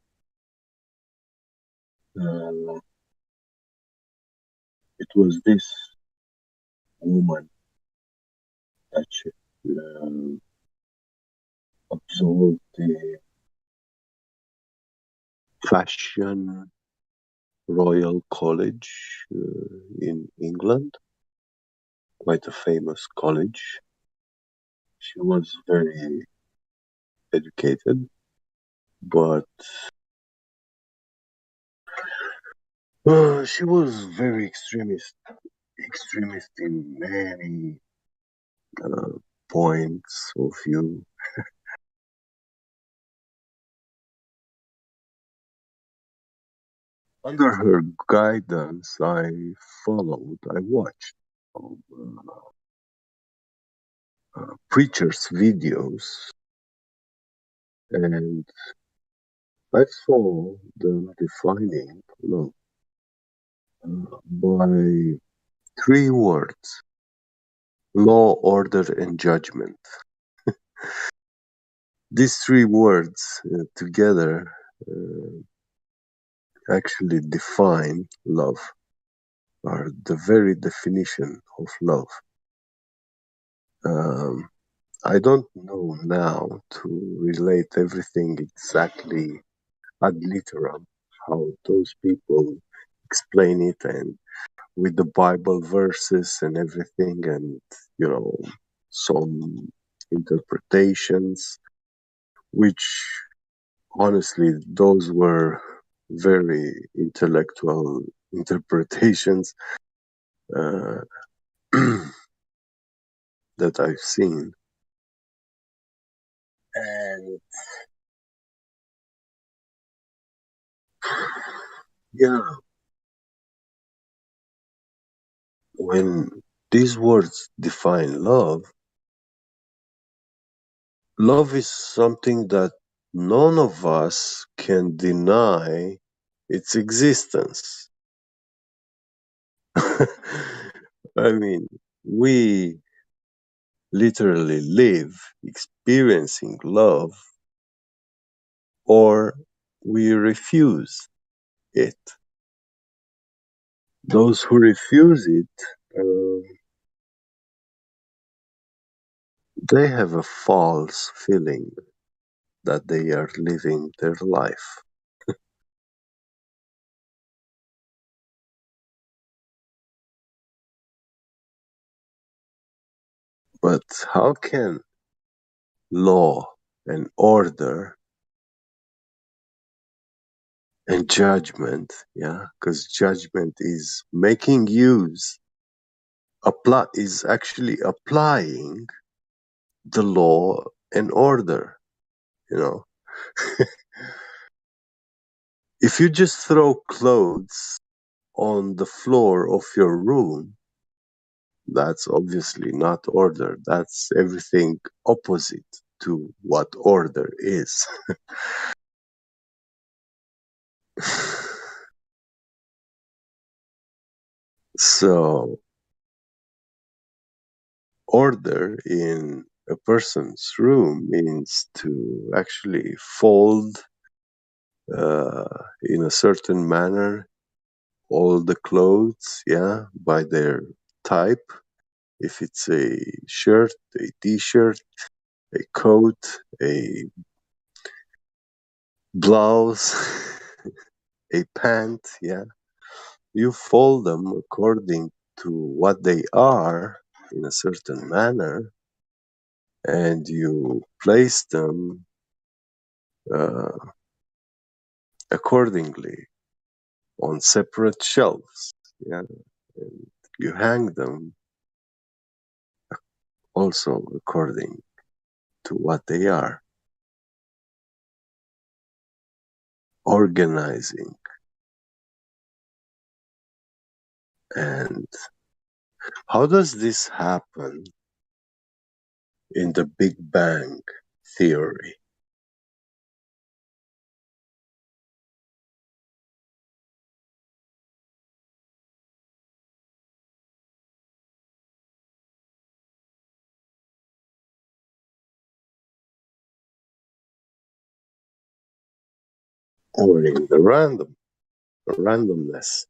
It was this woman that she absorbed the fashion Royal College in England, quite a famous college. She was very educated, but she was very extremist in many points of view. Under her guidance, I watched preachers' videos, and I saw them defining love by three words: law, order, and judgment. These three words together actually define love, are the very definition of love. I don't know now to relate everything exactly ad literam, how those people explain it, and with the Bible verses and everything, and some interpretations, which honestly, those were very intellectual interpretations that I've seen. And yeah, when these words define love, love is something that none of us can deny its existence. I mean, we literally live experiencing love, or we refuse it. Those who refuse it, they have a false feeling that they are living their life. But how can law and order and judgment, because judgment is making use, is actually applying the law and order, If you just throw clothes on the floor of your room, that's obviously not order. That's everything opposite to what order is. So, order in a person's room means to actually fold in a certain manner all the clothes, by their type. If it's a shirt, a t-shirt, a coat, a blouse, a pant, you fold them according to what they are in a certain manner, and you place them accordingly on separate shelves, and you hang them also according to what they are. Organizing. And how does this happen in the Big Bang theory? Or in the randomness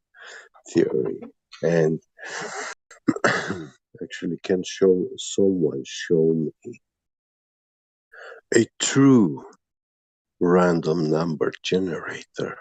theory. And actually, can someone show me a true random number generator?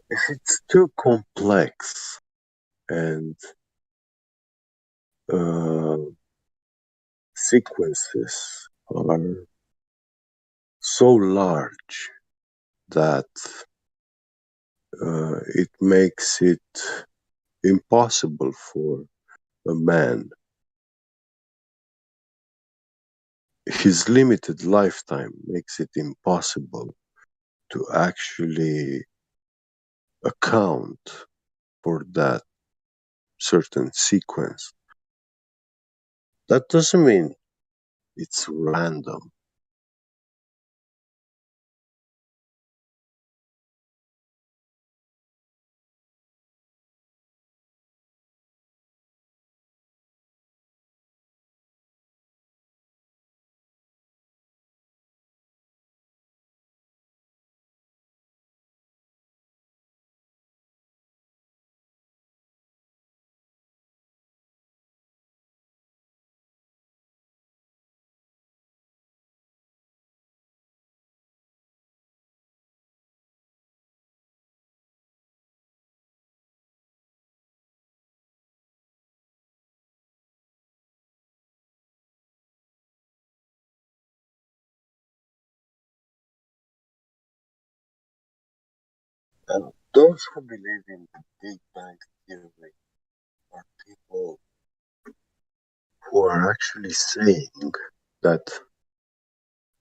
If it's too complex and uh, sequences are so large that it makes it impossible for a man. His limited lifetime makes it impossible to actually account for that certain sequence. That doesn't mean it's random. And those who believe in the Big Bang theory are people who are actually saying that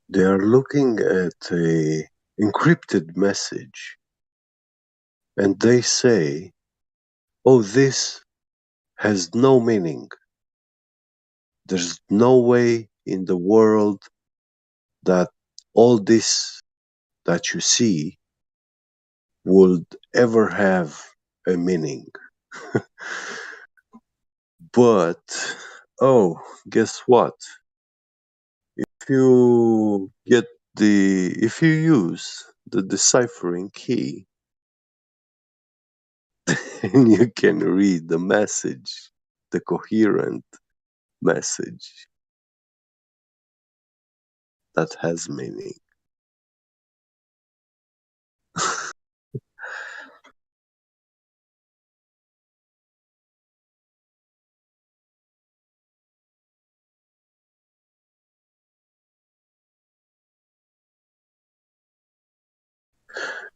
they are looking at a encrypted message and they say, oh, this has no meaning. There's no way in the world that all this that you see would ever have a meaning. But, oh, guess what? If you use the deciphering key, then you can read the message, the coherent message that has meaning.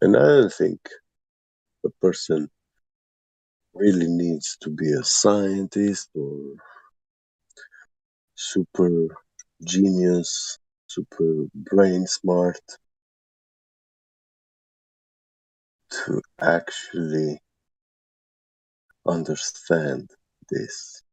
And I don't think a person really needs to be a scientist or super genius, super brain smart to actually understand this.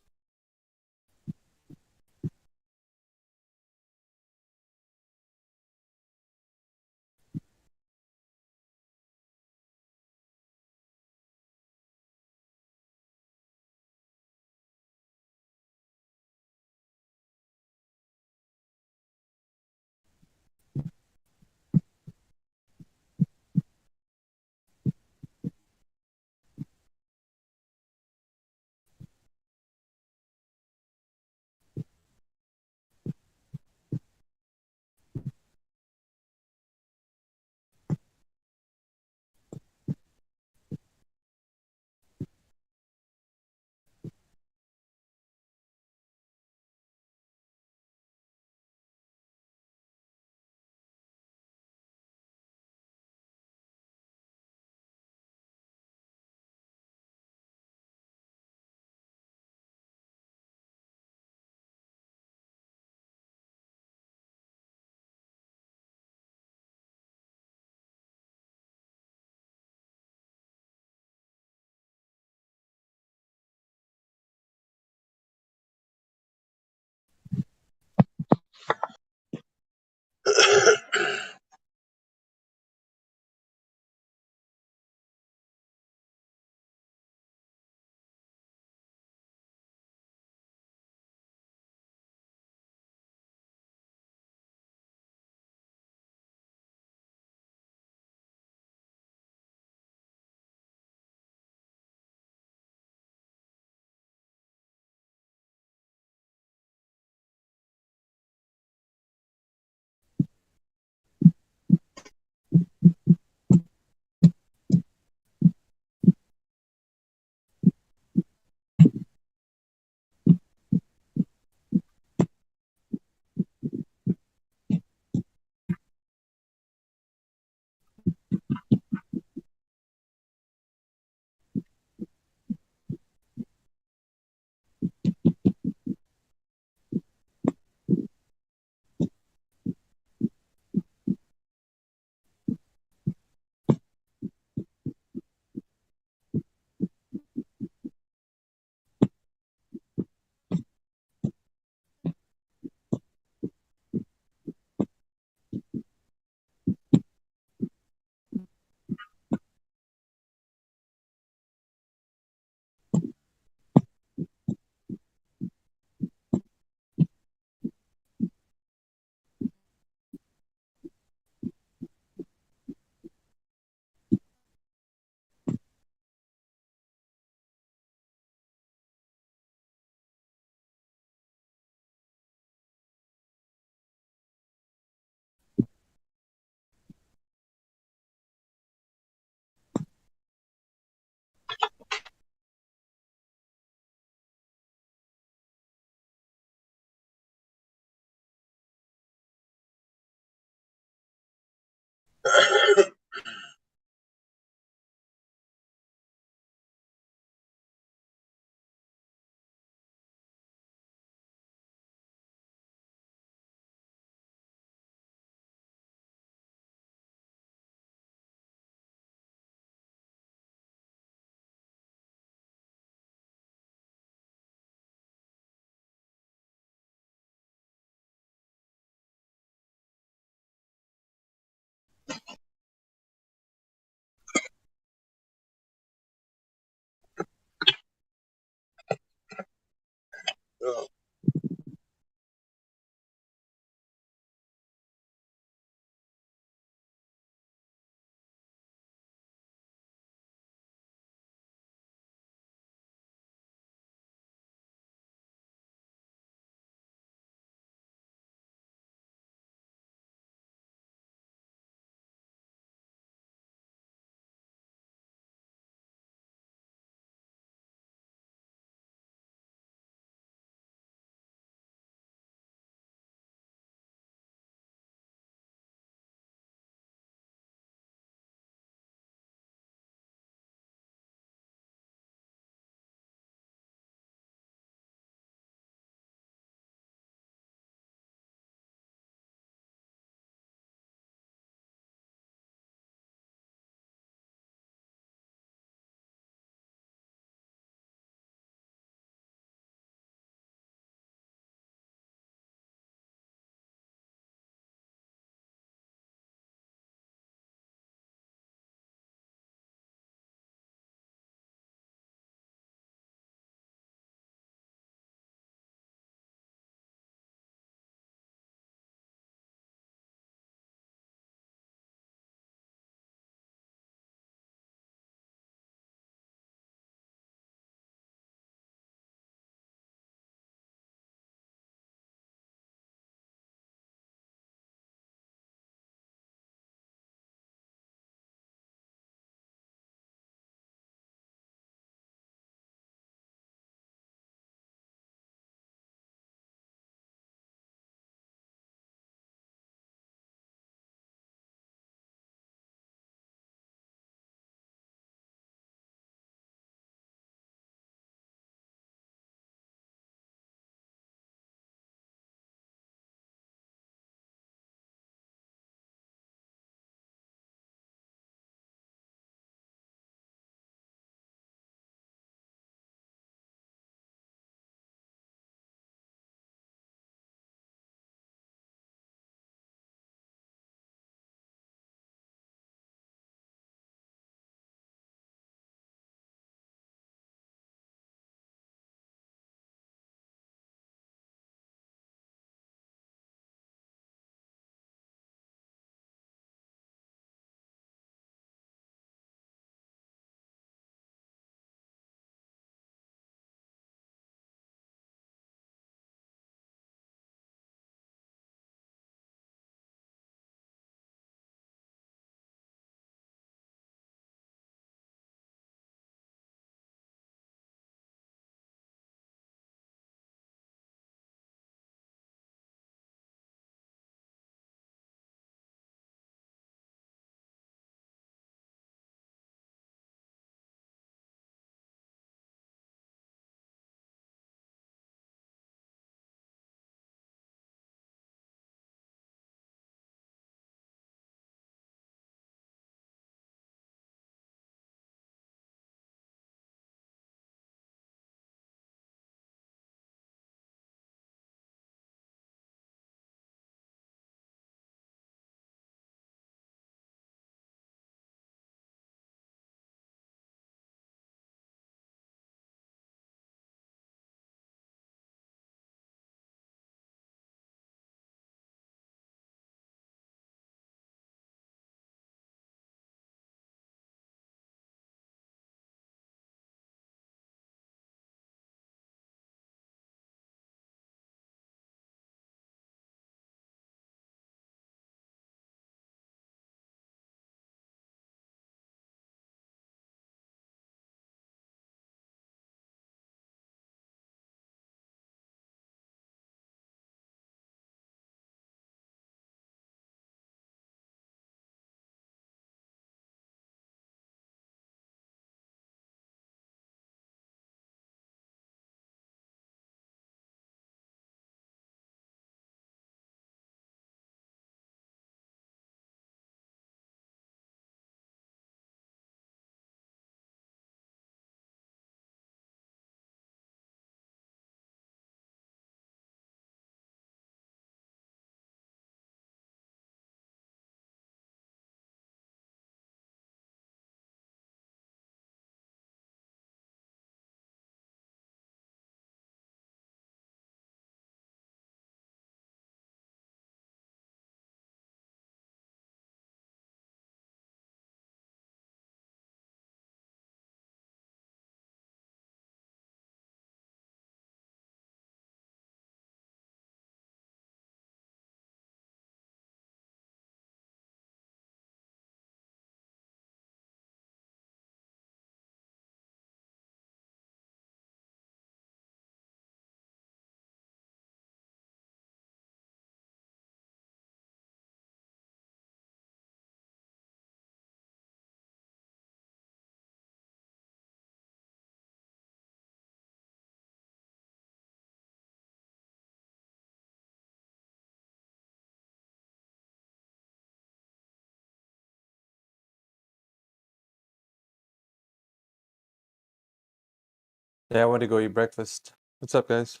Yeah, I went to go eat breakfast. What's up, guys?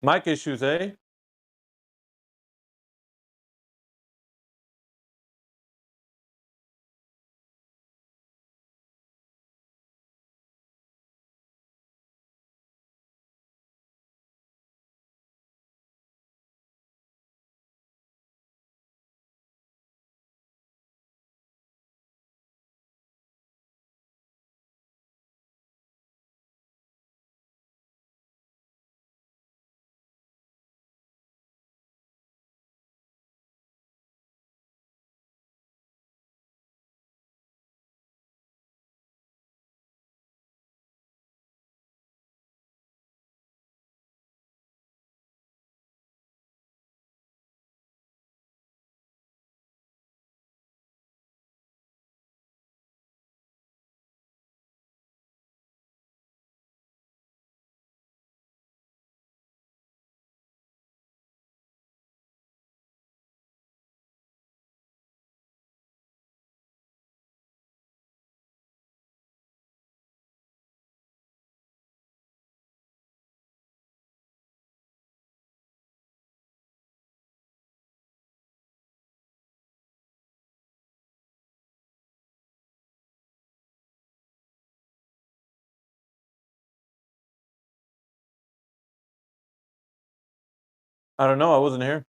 Mic issues, eh? I don't know. I wasn't here.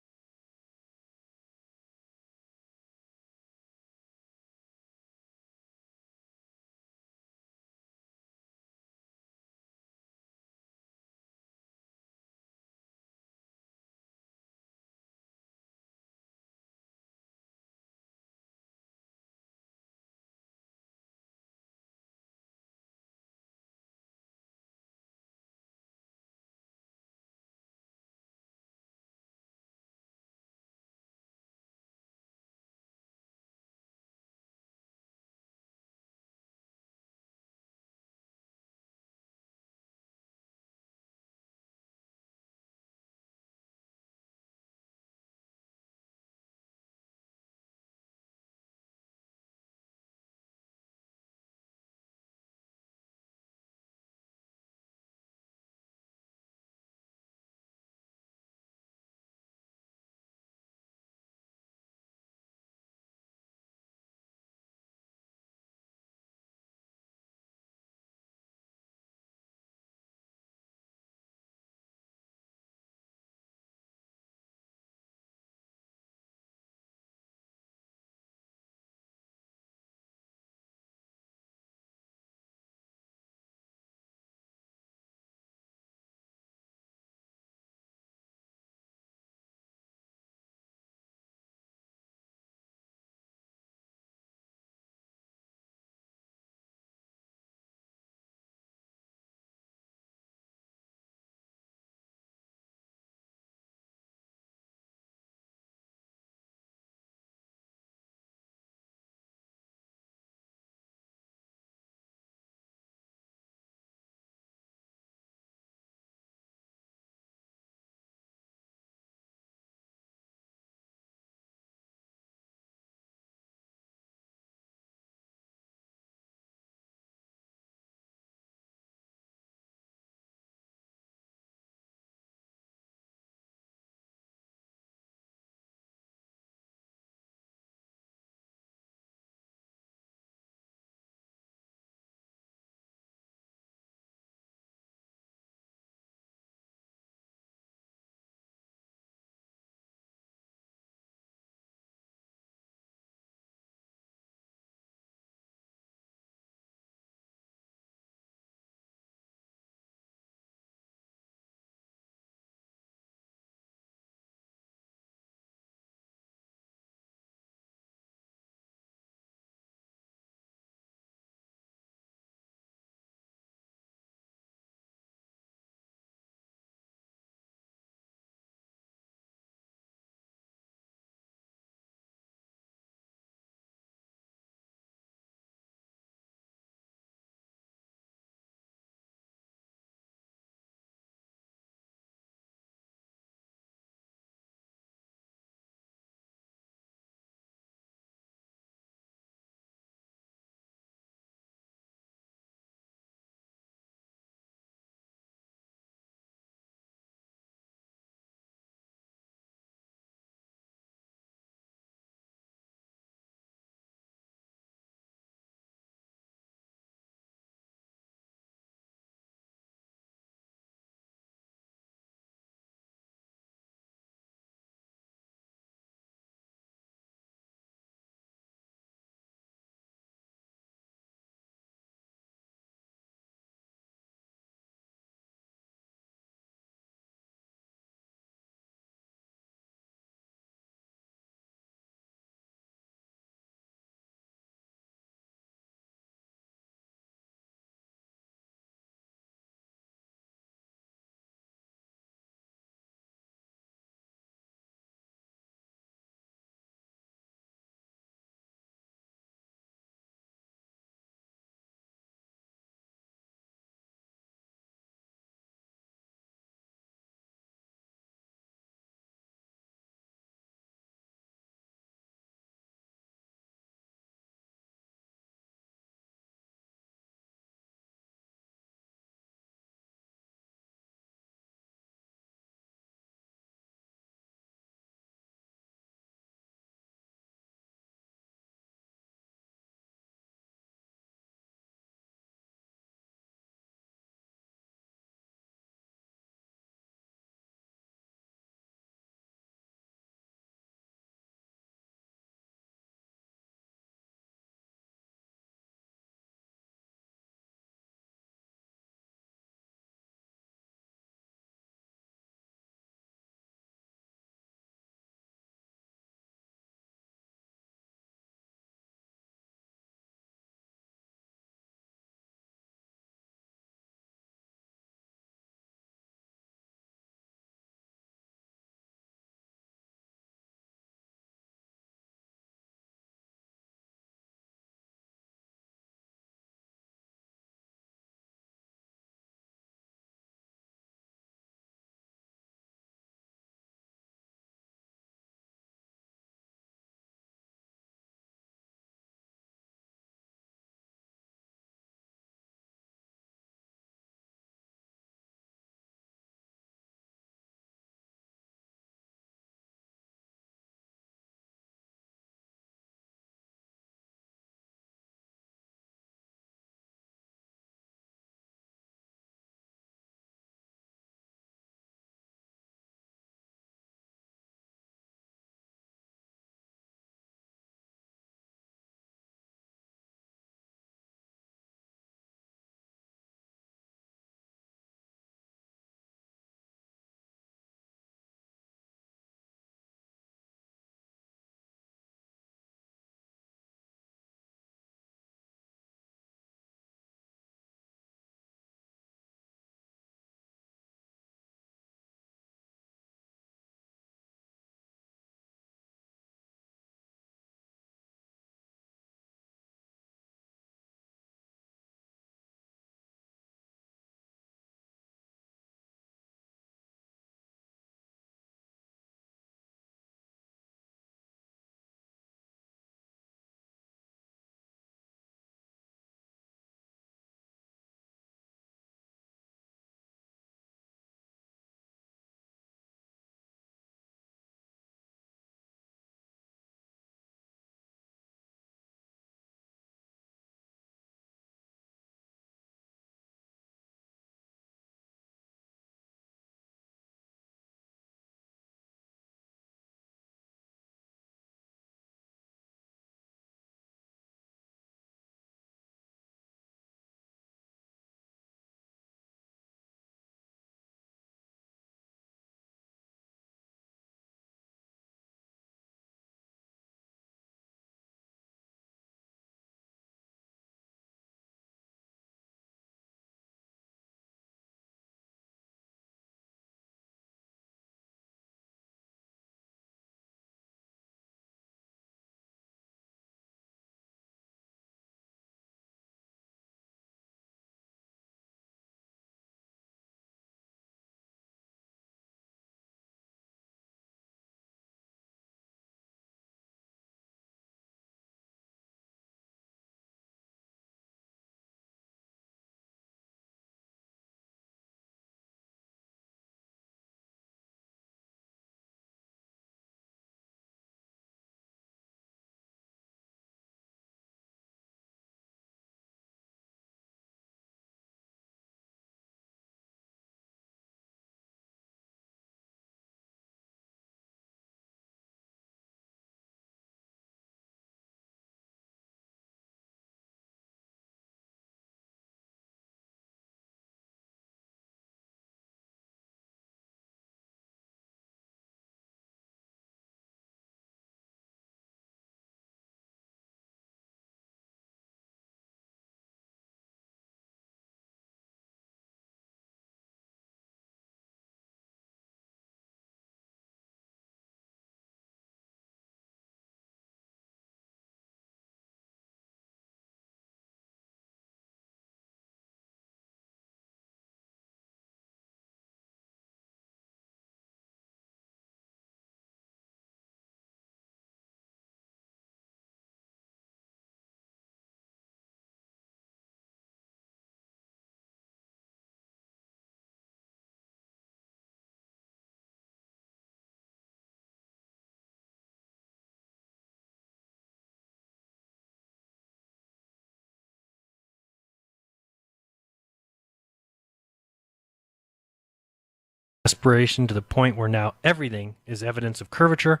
desperation to the point where now everything is evidence of curvature.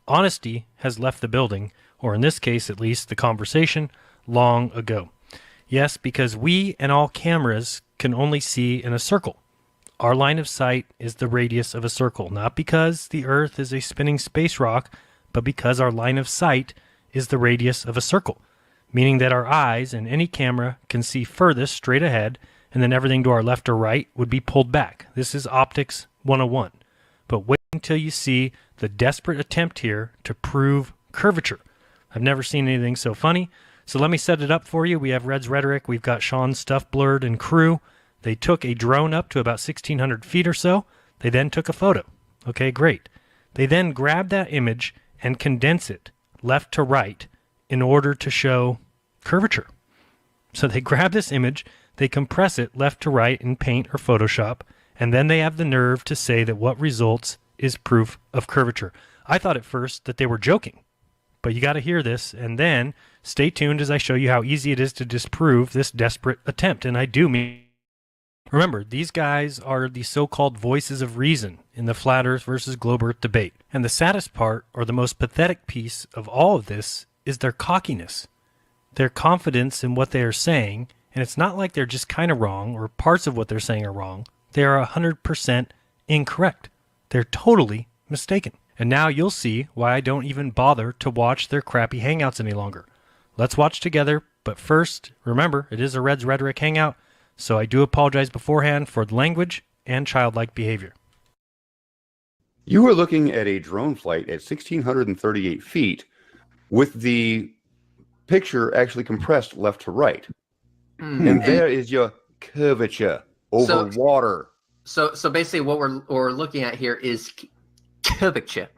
Honesty has left the building, or in this case at least the conversation, long ago. Yes, because we and all cameras can only see in a circle. Our line of sight is the radius of a circle, not because the Earth is a spinning space rock, but because our line of sight is the radius of a circle, meaning that our eyes in any camera can see furthest straight ahead, and then everything to our left or right would be pulled back. This is optics 101. But wait until you see the desperate attempt here to prove curvature. I've never seen anything so funny. So let me set it up for you. We have Red's Rhetoric. We've got Sean's Stuff Blurred and crew. They took a drone up to about 1,600 feet or so. They then took a photo. Okay, great. They then grabbed that image and condense it left to right in order to show curvature. So they grab this image, they compress it left to right in Paint or Photoshop, and then they have the nerve to say that what results is proof of curvature. I thought at first that they were joking, but you got to hear this, and then stay tuned as I show you how easy it is to disprove this desperate attempt, and I do mean. Remember, these guys are the so-called voices of reason in the flat earth versus globe earth debate. And the saddest part, or the most pathetic piece of all of this, is their cockiness. Their confidence in what they are saying, and it's not like they're just kind of wrong, or parts of what they're saying are wrong. They are 100% incorrect. They're totally mistaken. And now you'll see why I don't even bother to watch their crappy hangouts any longer. Let's watch together, but first, remember, it is a Red's Rhetoric hangout, so I do apologize beforehand for the language and childlike behavior. You are looking at a drone flight at 1,638 feet with the picture actually compressed left to right. And there is your curvature over water. So basically what we're looking at here is curvature.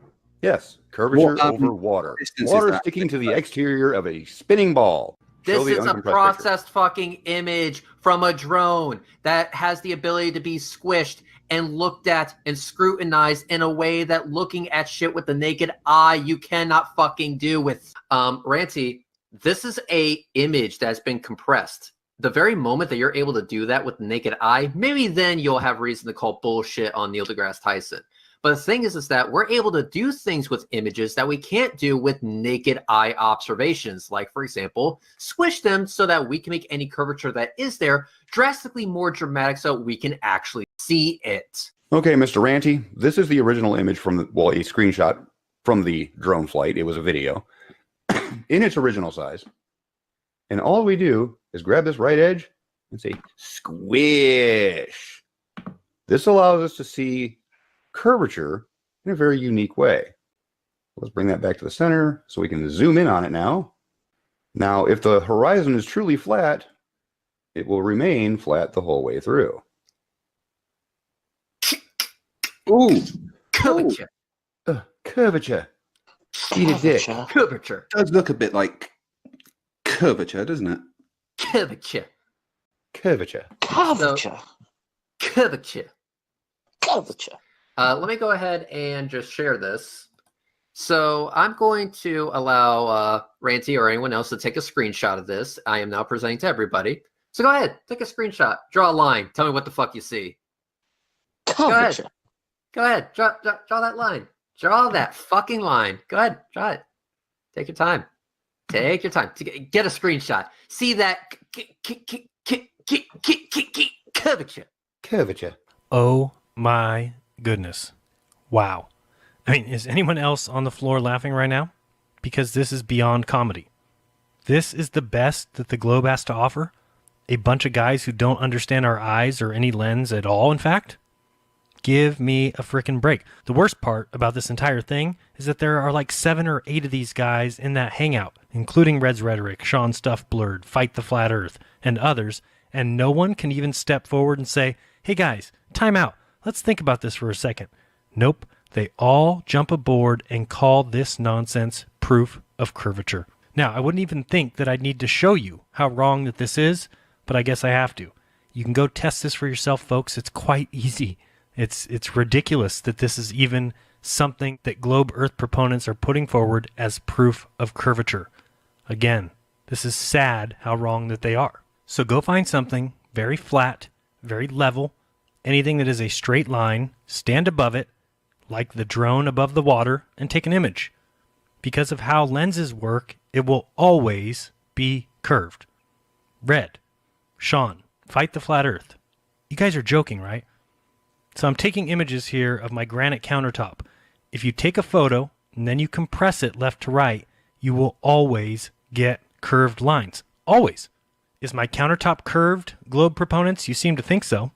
Yes, curvature over water. Water sticking to the exterior of a spinning ball. This is a processed fucking image from a drone that has the ability to be squished and looked at and scrutinized in a way that looking at shit with the naked eye you cannot fucking do with. Ranty, this is a image that's been compressed. The very moment that you're able to do that with the naked eye, maybe then you'll have reason to call bullshit on Neil deGrasse Tyson. But the thing is that we're able to do things with images that we can't do with naked eye observations. Like, for example, squish them so that we can make any curvature that is there drastically more dramatic so we can actually see it. Okay, Mr. Ranty, this is the original image from, a screenshot from the drone flight. It was a video in its original size. And all we do is grab this right edge and say, squish. This allows us to see curvature in a very unique way. Let's bring that back to the center so we can zoom in on it now. Now, if the horizon is truly flat, it will remain flat the whole way through. Ooh, curvature. Curvature. Eat a dick. Curvature. It does look a bit like curvature, doesn't it? Curvature. Curvature. Curvature. Curvature. Curvature. Let me go ahead and just share this. So I'm going to allow Ranty or anyone else to take a screenshot of this. I am now presenting to everybody. So go ahead, take a screenshot. Draw a line. Tell me what the fuck you see. Curvature. Go ahead. Draw that line. Draw that fucking line. Go ahead. Draw it. Take your time. Take your time. Get a screenshot. See that curvature. Curvature. Oh my goodness. Wow. I mean, is anyone else on the floor laughing right now? Because this is beyond comedy. This is the best that the globe has to offer? A bunch of guys who don't understand our eyes or any lens at all, in fact? Give me a frickin' break. The worst part about this entire thing is that there are like 7 or 8 of these guys in that hangout, including Red's Rhetoric, Sean's Stuff Blurred, Fight the Flat Earth, and others, and no one can even step forward and say, hey guys, time out. Let's think about this for a second. Nope. They all jump aboard and call this nonsense proof of curvature. Now, I wouldn't even think that I'd need to show you how wrong that this is, but I guess I have to. You can go test this for yourself, folks. It's quite easy. It's ridiculous that this is even something that globe Earth proponents are putting forward as proof of curvature. Again, this is sad how wrong that they are. So go find something very flat, very level, anything that is a straight line, stand above it, like the drone above the water, and take an image. Because of how lenses work, it will always be curved. Red, Sean, fight the flat earth. You guys are joking, right? So I'm taking images here of my granite countertop. If you take a photo and then you compress it left to right, you will always get curved lines. Always. Is my countertop curved, globe proponents? You seem to think so.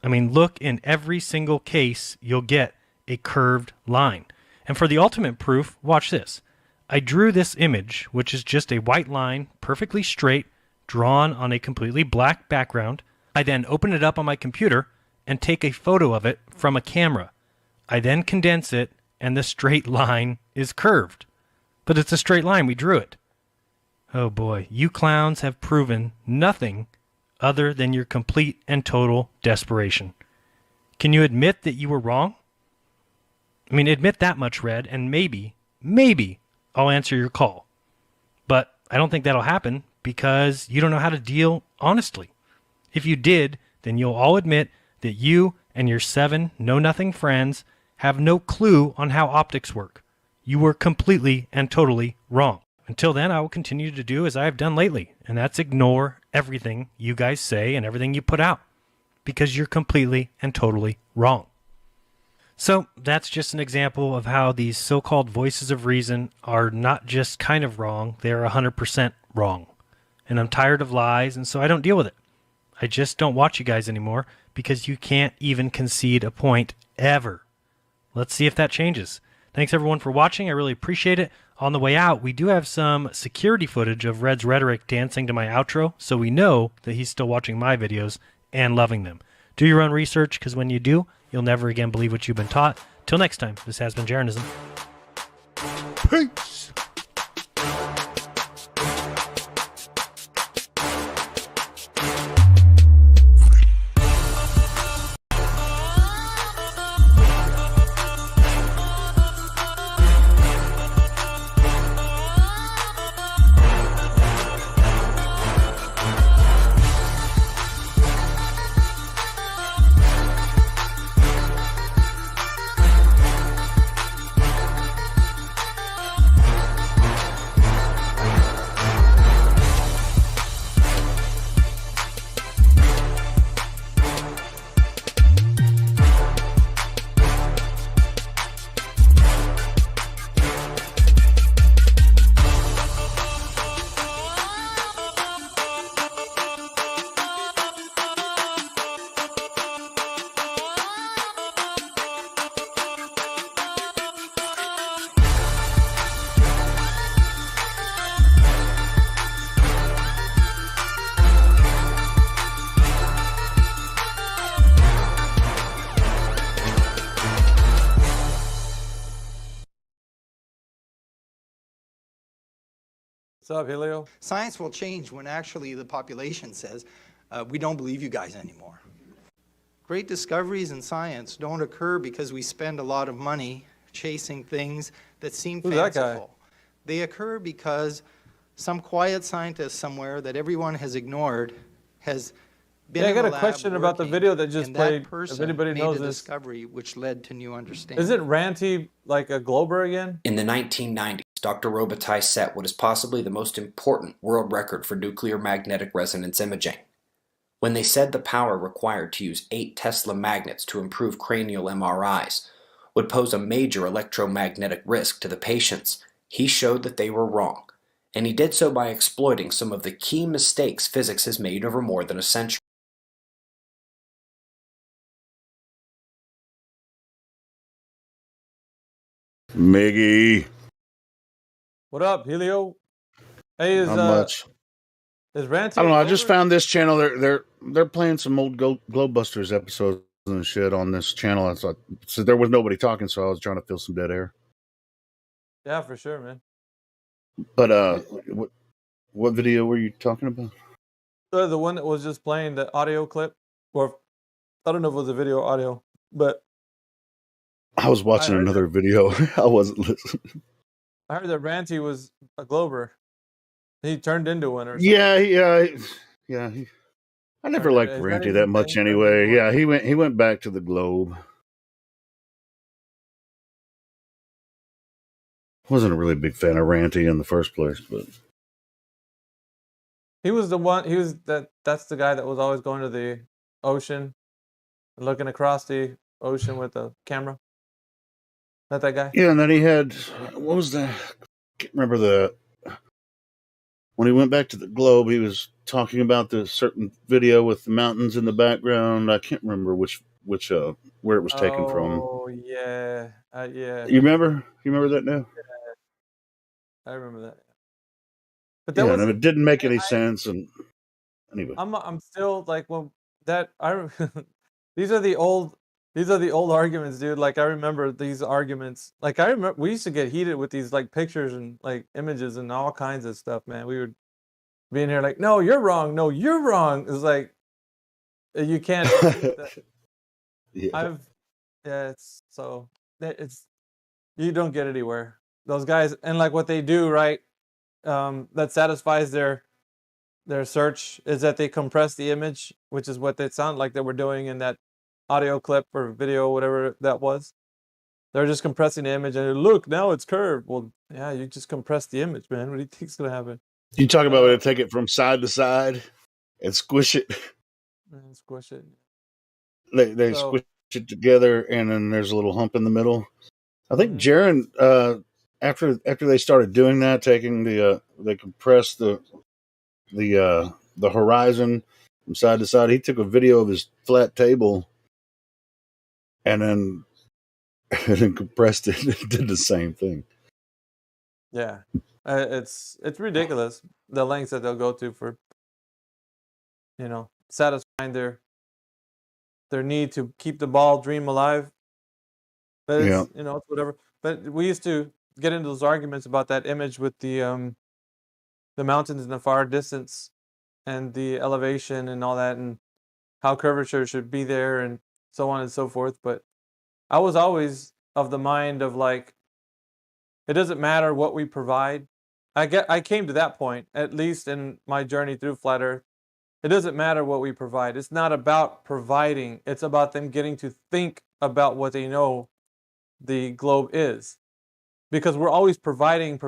I mean, look, in every single case, you'll get a curved line. And for the ultimate proof, watch this. I drew this image, which is just a white line, perfectly straight, drawn on a completely black background. I then open it up on my computer and take a photo of it from a camera. I then condense it, and the straight line is curved. But it's a straight line. We drew it. Oh boy, you clowns have proven nothing other than your complete and total desperation. Can you admit that you were wrong? I mean, admit that much, Red, and maybe I'll answer your call. But I don't think that'll happen because you don't know how to deal honestly. If you did, then you'll all admit that you and your 7 know-nothing friends have no clue on how optics work. You were completely and totally wrong. Until then, I will continue to do as I have done lately, and that's ignore everything you guys say and everything you put out, because you're completely and totally wrong. So that's just an example of how these so-called voices of reason are not just kind of wrong, they are 100% wrong. And I'm tired of lies, and so I don't deal with it. I just don't watch you guys anymore because you can't even concede a point ever. Let's see if that changes. Thanks everyone for watching. I really appreciate it. On the way out, we do have some security footage of Red's rhetoric dancing to my outro, so we know that he's still watching my videos and loving them. Do your own research, because when you do, you'll never again believe what you've been taught. Till next time, this has been Jeranism. Peace. What's up, Helio? Science will change when actually the population says, we don't believe you guys anymore. Great discoveries in science don't occur because we spend a lot of money chasing things that seem Who's that fanciful. guy? They occur because some quiet scientist somewhere that everyone has ignored has been Yeah, I in got the a lab question about the working, video that just and played. That person If anybody made knows a this, discovery which led to new understanding. isn't Ranty like a Glober again? In the 1990s, Dr. Robitaille set what is possibly the most important world record for nuclear magnetic resonance imaging. When they said the power required to use 8 Tesla magnets to improve cranial MRIs would pose a major electromagnetic risk to the patients, he showed that they were wrong. And he did so by exploiting some of the key mistakes physics has made over more than a century. Miggy. What up, Helio? Hey, is Not much. Is Ranty? I don't know. I just found this channel. They're playing some old Globebusters episodes and shit on this channel. I thought, so there was nobody talking, so I was trying to fill some dead air. Yeah, for sure, man. But what video were you talking about? The one that was just playing the audio clip, or I don't know if it was a video or audio, but I was watching another video. I wasn't listening. I heard that Ranty was a Glober. He turned into one or something. Yeah. I never liked Is that Ranty even that a much thing anyway. anymore? Yeah, he went back to the Globe. Wasn't a really big fan of Ranty in the first place, but He was the one. He was That's the guy that was always going to the ocean, looking across the ocean with a camera. Not that guy. yeah. And then he had what was that? Can't remember when he went back to the Globe. He was talking about the certain video with the mountains in the background. I can't remember which where it was taken from. Oh yeah, yeah. You remember? You remember that now? I remember that. But that Yeah, was and it didn't make any sense. And anyway, I'm still like, well, that I these are the old arguments, dude. Like I remember these arguments. Like I remember we used to get heated with these like pictures and like images and all kinds of stuff, man. We would be in here like, no, you're wrong. No, you're wrong. It's like you can't defeat that. yeah. Yeah, it's you don't get anywhere. Those guys and like what they do, right? That satisfies their search is that they compress the image, which is what they sound like they were doing in that audio clip or video, whatever that was. They're just compressing the image and look, now it's curved. Well, yeah, you just compress the image, man. What do you think's gonna happen? You talk about when they take it from side to side and squish it. And squish it. They So- squish it together, and then there's a little hump in the middle. I think Mm-hmm. Jaron, after they started doing that, taking they compressed the horizon from side to side. He took a video of his flat table, and then compressed it. It did the same thing. Yeah, it's ridiculous the lengths that they'll go to for satisfying their need to keep the ball dream alive. But it's Yeah. it's whatever. But we used to get into those arguments about that image with the mountains in the far distance and the elevation and all that and how curvature should be there and so on and so forth. But I was always of the mind of like, it doesn't matter what we provide. I came to that point, at least in my journey through Flat Earth. It doesn't matter what we provide. It's not about providing. It's about them getting to think about what they know the globe is. Because we're always providing.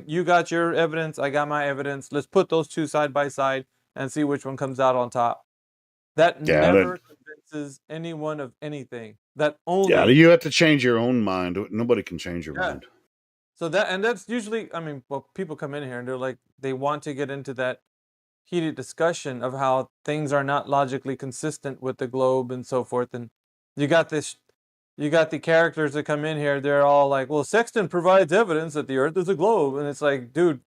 You got your evidence, I got my evidence. Let's put those two side by side and see which one comes out on top. That Yeah, never convinces anyone of anything. That only Yeah, you have to change your own mind. Nobody can change your mind. So that's usually, people come in here and they're like, they want to get into that heated discussion of how things are not logically consistent with the globe and so forth. And you got the characters that come in here, they're all like, well, Sexton provides evidence that the Earth is a globe. And it's like, dude,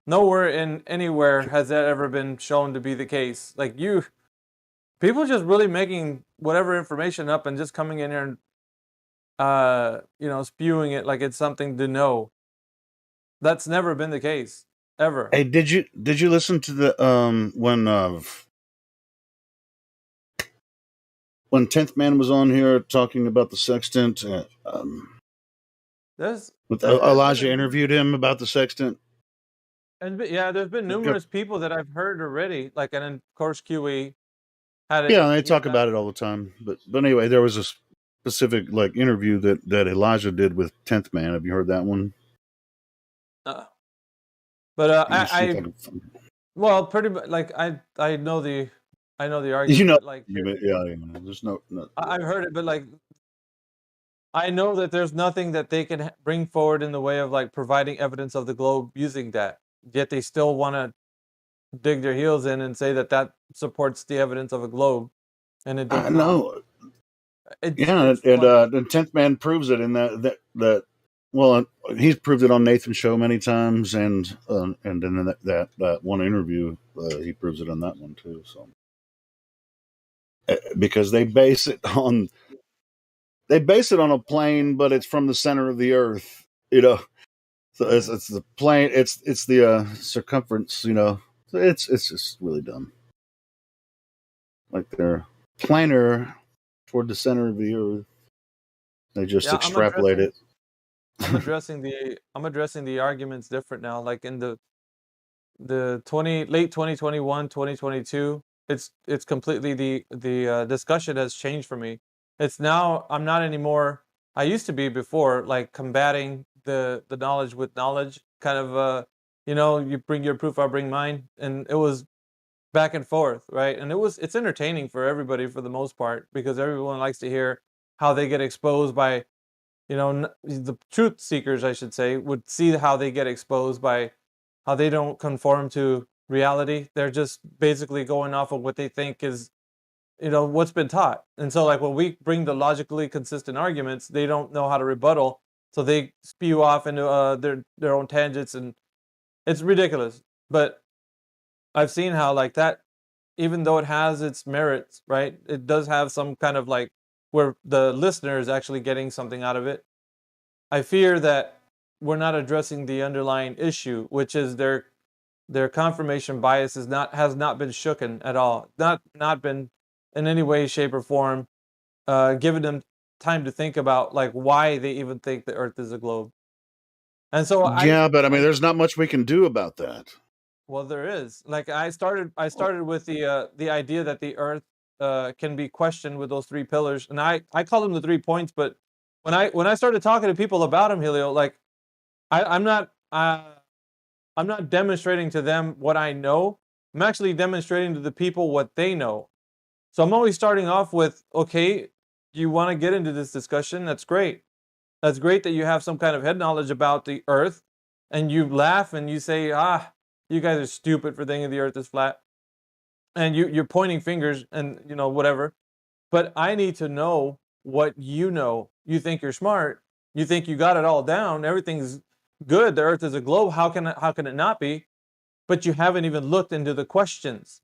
nowhere in anywhere has that ever been shown to be the case. Like people just really making whatever information up and just coming in here and spewing it like it's something to know. That's never been the case ever. Hey, did you listen to the when 10th Man was on here talking about the sextant? Elijah interviewed him about the sextant. And there's been numerous people that I've heard already, like, and then of course QE had it. Yeah, they talk about it all the time. But anyway, there was a specific like interview that Elijah did with 10th Man. Have you heard that one? But well, pretty much like I know the argument. But like, there's no. I've heard it, but like, I know that there's nothing that they can bring forward in the way of like providing evidence of the globe using that. Yet they still want to dig their heels in and say that supports the evidence of a globe, and it does. I know. And 10th Man proves it in that. Well, he's proved it on Nathan's show many times, and then that one interview, he proves it on that one too. So, because they base it on a plane, but it's from the center of the Earth, So it's the plane, it's the circumference, So it's just really dumb. Like they're planar toward the center of the Earth. They just extrapolate it. I'm addressing the arguments different now. Like in the late 2021, 2022, it's completely the discussion has changed for me. It's now I'm not anymore. I used to be before, like combating the knowledge with knowledge, kind of you bring your proof, I'll bring mine, and it was back and forth, right? And it's entertaining for everybody for the most part because everyone likes to hear how they get exposed by, the truth seekers, I should say, would see how they get exposed by how they don't conform to reality. They're just basically going off of what they think is, what's been taught. And so like when we bring the logically consistent arguments, they don't know how to rebuttal. So they spew off into their own tangents, and it's ridiculous. But I've seen how like that, even though it has its merits, right? It does have some kind of like where the listener is actually getting something out of it. I fear that we're not addressing the underlying issue, which is their confirmation bias has not been shooken at all. Not been in any way, shape, or form given them time to think about like why they even think the Earth is a globe. And so Yeah, but I mean, there's not much we can do about that. well, there is. Like I started with the idea that the Earth can be questioned with those three pillars, and I call them the 3 points. But when I started talking to people about them, Helio, like I'm not demonstrating to them what I know. I'm actually demonstrating to the people what they know. So I'm always starting off with, okay, you want to get into this discussion? That's great. That's great that you have some kind of head knowledge about the Earth, and you laugh and you say, you guys are stupid for thinking the Earth is flat, and you're pointing fingers and whatever. But I need to know what you know. You think you're smart. You think you got it all down. Everything's good. The Earth is a globe. How can it not be? But you haven't even looked into the questions.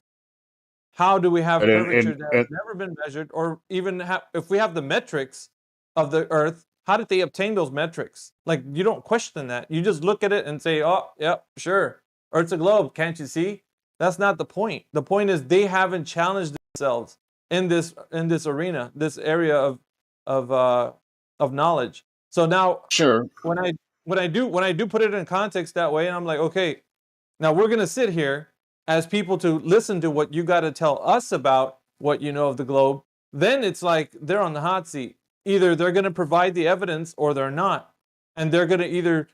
How do we have curvature that has never been measured, or even if we have the metrics of the Earth? How did they obtain those metrics? Like, you don't question that. You just look at it and say, oh, yep, sure. Earth's a globe. Can't you see? That's not the point. The point is they haven't challenged themselves in this arena, this area of knowledge. So now, sure, when I do put it in context that way, and I'm like, okay, now we're gonna sit here as people to listen to what you got to tell us about what you know of the globe. Then it's like they're on the hot seat. Either they're going to provide the evidence or they're not. And they're going to either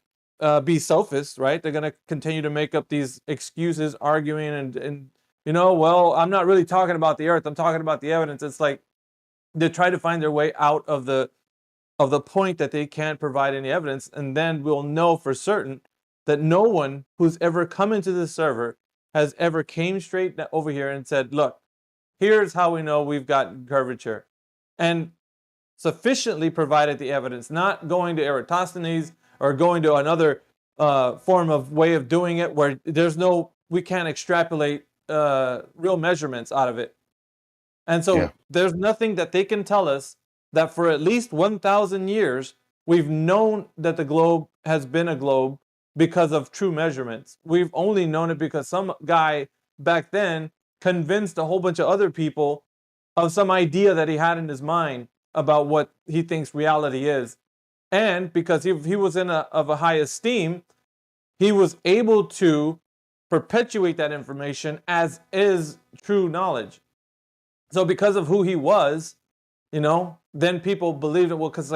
be sophists, right? They're going to continue to make up these excuses, arguing and well, I'm not really talking about the Earth. I'm talking about the evidence. It's like they try to find their way out of the point that they can't provide any evidence. And then we'll know for certain that no one who's ever come into the server has ever came straight over here and said, look, here's how we know we've got curvature. And sufficiently provided the evidence, not going to Eratosthenes or going to another form of way of doing it where we can't extrapolate real measurements out of it. And so there's nothing that they can tell us that for at least 1,000 years, we've known that the globe has been a globe because of true measurements. We've only known it because some guy back then convinced a whole bunch of other people of some idea that he had in his mind about what he thinks reality is. And because he was of a high esteem, he was able to perpetuate that information as is true knowledge. So because of who he was, then people believed it. Well, because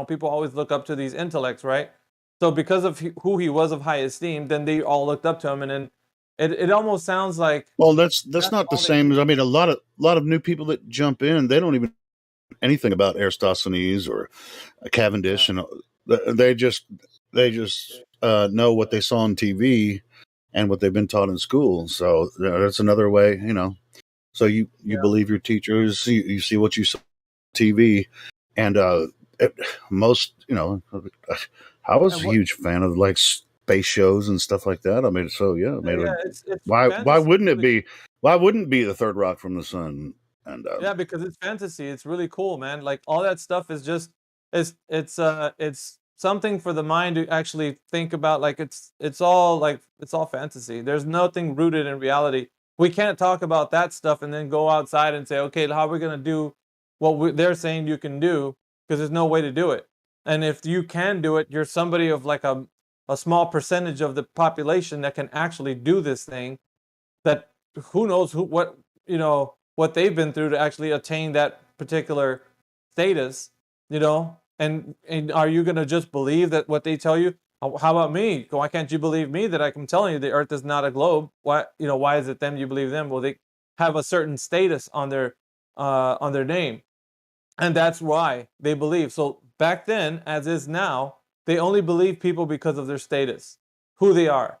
people always look up to these intellects, right? So because of who he was of high esteem, then they all looked up to him, and then it almost sounds like, well, that's not the same as, I mean, a lot of new people that jump in, they don't even know anything about Eratosthenes or Cavendish, and they just know what they saw on TV and what they've been taught in school. So that's another way, So you believe your teachers, you see what you saw on TV, and most, I was a huge fan of like space shows and stuff like that. I mean, so yeah, I mean, it's why wouldn't it be? Why wouldn't it be the third rock from the sun? And yeah, because it's fantasy. It's really cool, man. Like all that stuff is just it's something for the mind to actually think about. Like it's all fantasy. There's nothing rooted in reality. We can't talk about that stuff and then go outside and say, okay, how are we gonna do what they're saying you can do? Because there's no way to do it. And if you can do it, you're somebody of like a small percentage of the population that can actually do this thing. That who knows what what they've been through to actually attain that particular status, and are you going to just believe that what they tell you? How about me? Why can't you believe me that I'm telling you the earth is not a globe? Why is it them you believe them? Well, they have a certain status on their name, and that's why they believe. So back then, as is now, they only believe people because of their status, who they are.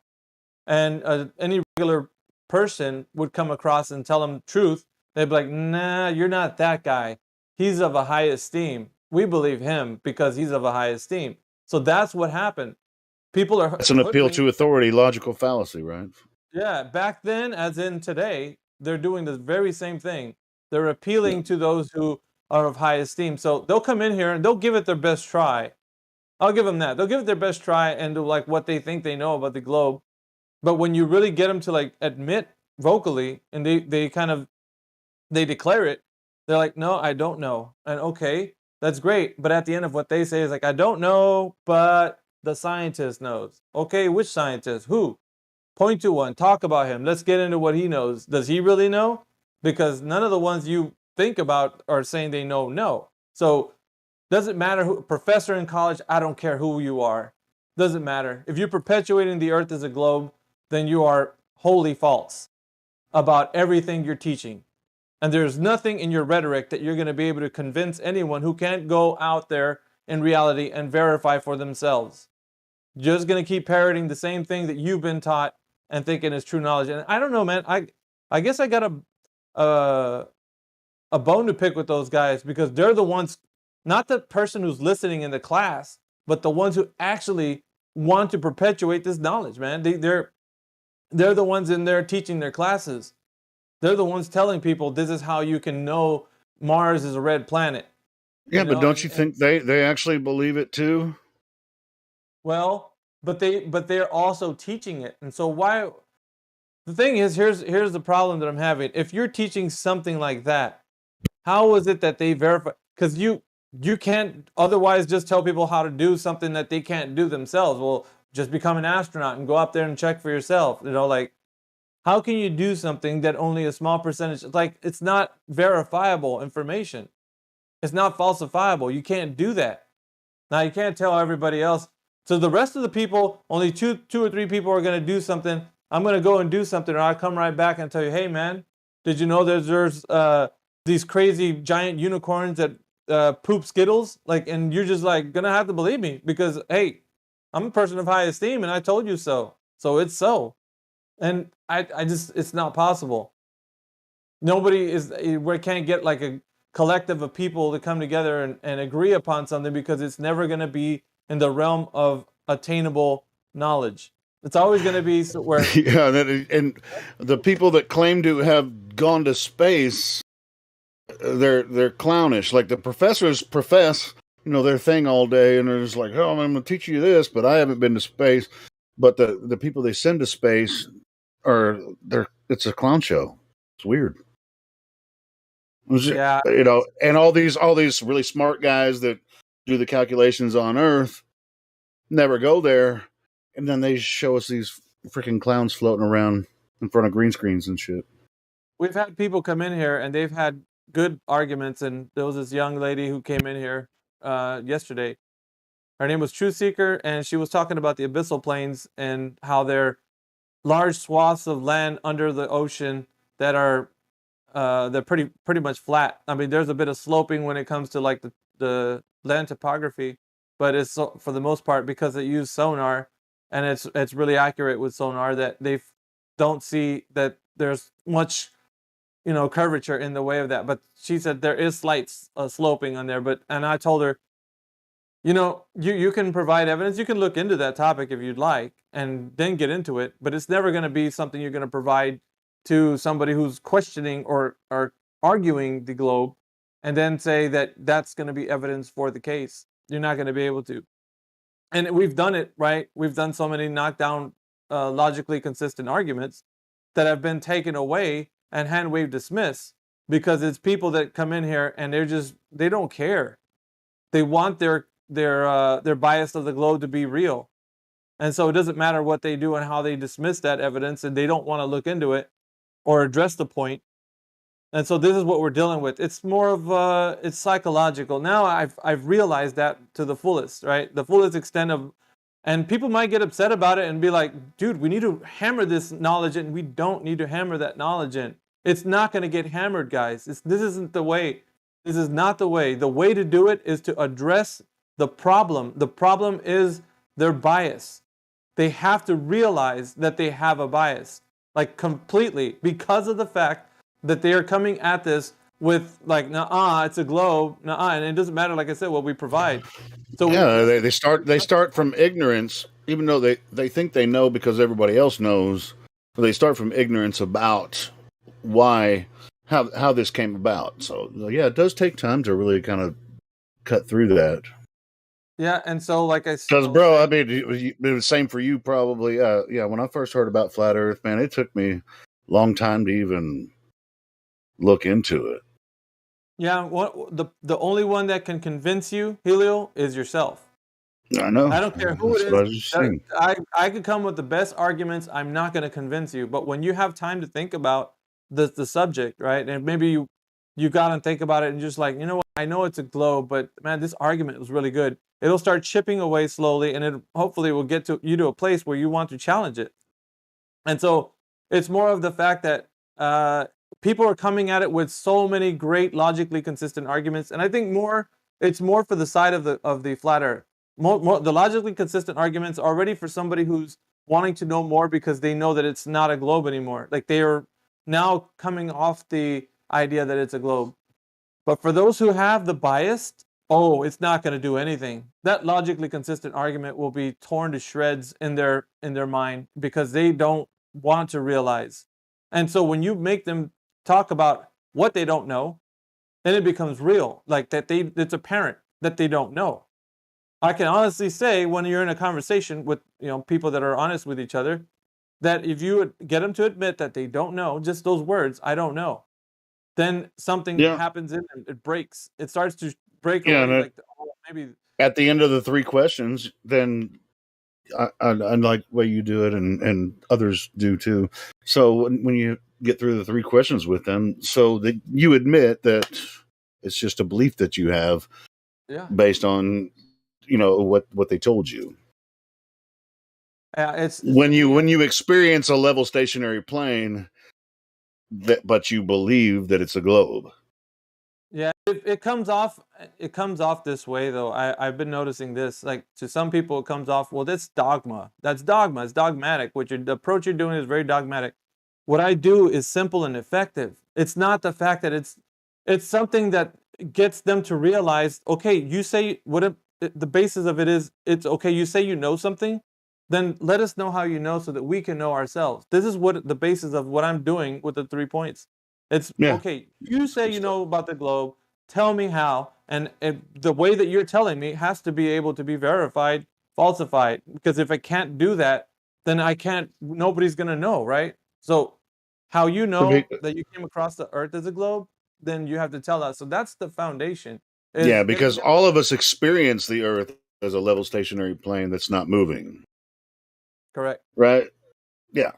And any regular person would come across and tell them truth. They'd be like, nah, you're not that guy. He's of a high esteem. We believe him because he's of a high esteem. So that's what happened. People are It's an appeal hoodwinked. to authority, logical fallacy, right? Yeah, back then, as in today, they're doing the very same thing. They're appealing to those who are of high esteem. So they'll come in here and they'll give it their best try. I'll give them that. They'll give it their best try and do like what they think they know about the globe. But when you really get them to like admit vocally, and they declare it, they're like, no, I don't know. And okay, that's great. But at the end of what they say is like, I don't know, but the scientist knows. Okay, which scientist? Who? Point to one. Talk about him. Let's get into what he knows. Does he really know? Because none of the ones you think about are saying they know. So doesn't matter who professor in college, I don't care who you are. Doesn't matter. If you're perpetuating the earth as a globe, then you are wholly false about everything you're teaching. And there's nothing in your rhetoric that you're going to be able to convince anyone who can't go out there in reality and verify for themselves. You're just going to keep parroting the same thing that you've been taught and thinking is true knowledge. And I don't know, man. I guess I got a bone to pick with those guys because they're the ones, not the person who's listening in the class, but the ones who actually want to perpetuate this knowledge, man. They're the ones in there teaching their classes. They're the ones telling people this is how you can know Mars is a red planet. Yeah, but don't you think they actually believe it too? Well, but they're also teaching it. And so why the thing is, here's the problem that I'm having. If you're teaching something like that, how is it that they verify? Because you can't otherwise just tell people how to do something that they can't do themselves. Well, just become an astronaut and go up there and check for yourself. Like, how can you do something that only a small percentage, like, it's not verifiable information. It's not falsifiable. You can't do that. Now, you can't tell everybody else. So the rest of the people, only two or three people are going to do something. I'm going to go and do something, or I'll come right back and tell you, hey, man, did you know there's these crazy giant unicorns that poop Skittles? Like, and you're just like going to have to believe me because, hey, I'm a person of high esteem and I told you so. So it's so. And I just, it's not possible. We can't get like a collective of people to come together and agree upon something because it's never going to be in the realm of attainable knowledge. It's always going to be where. Yeah, and the people that claim to have gone to space, they're clownish. Like the professors profess, their thing all day, and they're just like, oh, I'm going to teach you this, but I haven't been to space. But the people they send to space it's a clown show. It's weird. Yeah. And all these really smart guys that do the calculations on Earth never go there, and then they show us these freaking clowns floating around in front of green screens and shit. We've had people come in here and they've had good arguments, and there was this young lady who came in here yesterday. Her name was Truth Seeker, and she was talking about the abyssal plains and how they're large swaths of land under the ocean that are they're pretty much flat. I mean, there's a bit of sloping when it comes to like the land topography, but it's for the most part because they use sonar, and it's really accurate with sonar that they don't see that there's much curvature in the way of that. But she said there is slight sloping on there. And I told her, you can provide evidence. You can look into that topic if you'd like and then get into it, but it's never going to be something you're going to provide to somebody who's questioning or arguing the globe and then say that that's going to be evidence for the case. You're not going to be able to. And we've done it, right? We've done so many knockdown, logically consistent arguments that have been taken away and hand wave dismissed because it's people that come in here and they don't care. They want their bias of the globe to be real. And so it doesn't matter what they do and how they dismiss that evidence, and they don't want to look into it or address the point. And so this is what we're dealing with. It's more of it's psychological. Now I've realized that to the fullest, right? The fullest extent of, and people might get upset about it and be like, dude, we need to hammer this knowledge in. We don't need to hammer that knowledge in. It's not going to get hammered, guys. This isn't the way. This is not the way. The way to do it is to address the problem. The problem is their bias. They have to realize that they have a bias, like completely, because of the fact that they are coming at this with like, nah, it's a globe, nah, and it doesn't matter, like I said, what we provide. So yeah, they start from ignorance, even though they think they know because everybody else knows. But they start from ignorance about how this came about. So yeah, it does take time to really kind of cut through that. Yeah, and so like I said, Because, bro, I mean, it was the same for you probably. Yeah, when I first heard about flat Earth, man, it took me a long time to even look into it. yeah, the only one that can convince you, Helio, is yourself. I know. I don't care who That's it what I was is. just saying. I could come with the best arguments. I'm not going to convince you. But when you have time to think about the subject, right, and maybe you got to think about it and just like, you know what, I know it's a globe, but man, this argument was really good. It'll start chipping away slowly, and it hopefully will get to you to a place where you want to challenge it. And so it's more of the fact that people are coming at it with so many great logically consistent arguments, and I think it's more for the side of the flat Earth. More the logically consistent arguments are already for somebody who's wanting to know more because they know that it's not a globe anymore. Like they are now coming off the idea that it's a globe. But for those who have the bias, oh, it's not going to do anything. That logically consistent argument will be torn to shreds in their mind because they don't want to realize. And so when you make them talk about what they don't know, then it becomes real, like that it's apparent that they don't know. I can honestly say when you're in a conversation with people that are honest with each other, that if you would get them to admit that they don't know, just those words, I don't know, then something happens in them. It breaks. It starts to break away. And Like maybe at the end of the 3 questions, then I like the way you do it, and others do too. So when you get through the 3 questions with them, so that you admit that it's just a belief that you have, based on what they told you. It's when you experience a level stationary plane, but you believe that it's a globe. Yeah, it comes off this way though. I've been noticing this. Like to some people, it comes off, well, that's dogma. That's dogma. It's dogmatic. The approach you're doing is very dogmatic. What I do is simple and effective. It's not the fact that it's something that gets them to realize, okay, you say the basis of it is, it's okay. You say you know something, then let us know how you know so that we can know ourselves. This is what the basis of what I'm doing with the 3 points. It's okay. You say you know about the globe. Tell me how, and the way that you're telling me has to be able to be verified, falsified. Because if I can't do that, then I can't. Nobody's gonna know, right? So, how you know that you came across the Earth as a globe, then you have to tell us. So that's the foundation. Yeah, because all of us experience the Earth as a level stationary plane that's not moving. Correct. Right. Yeah,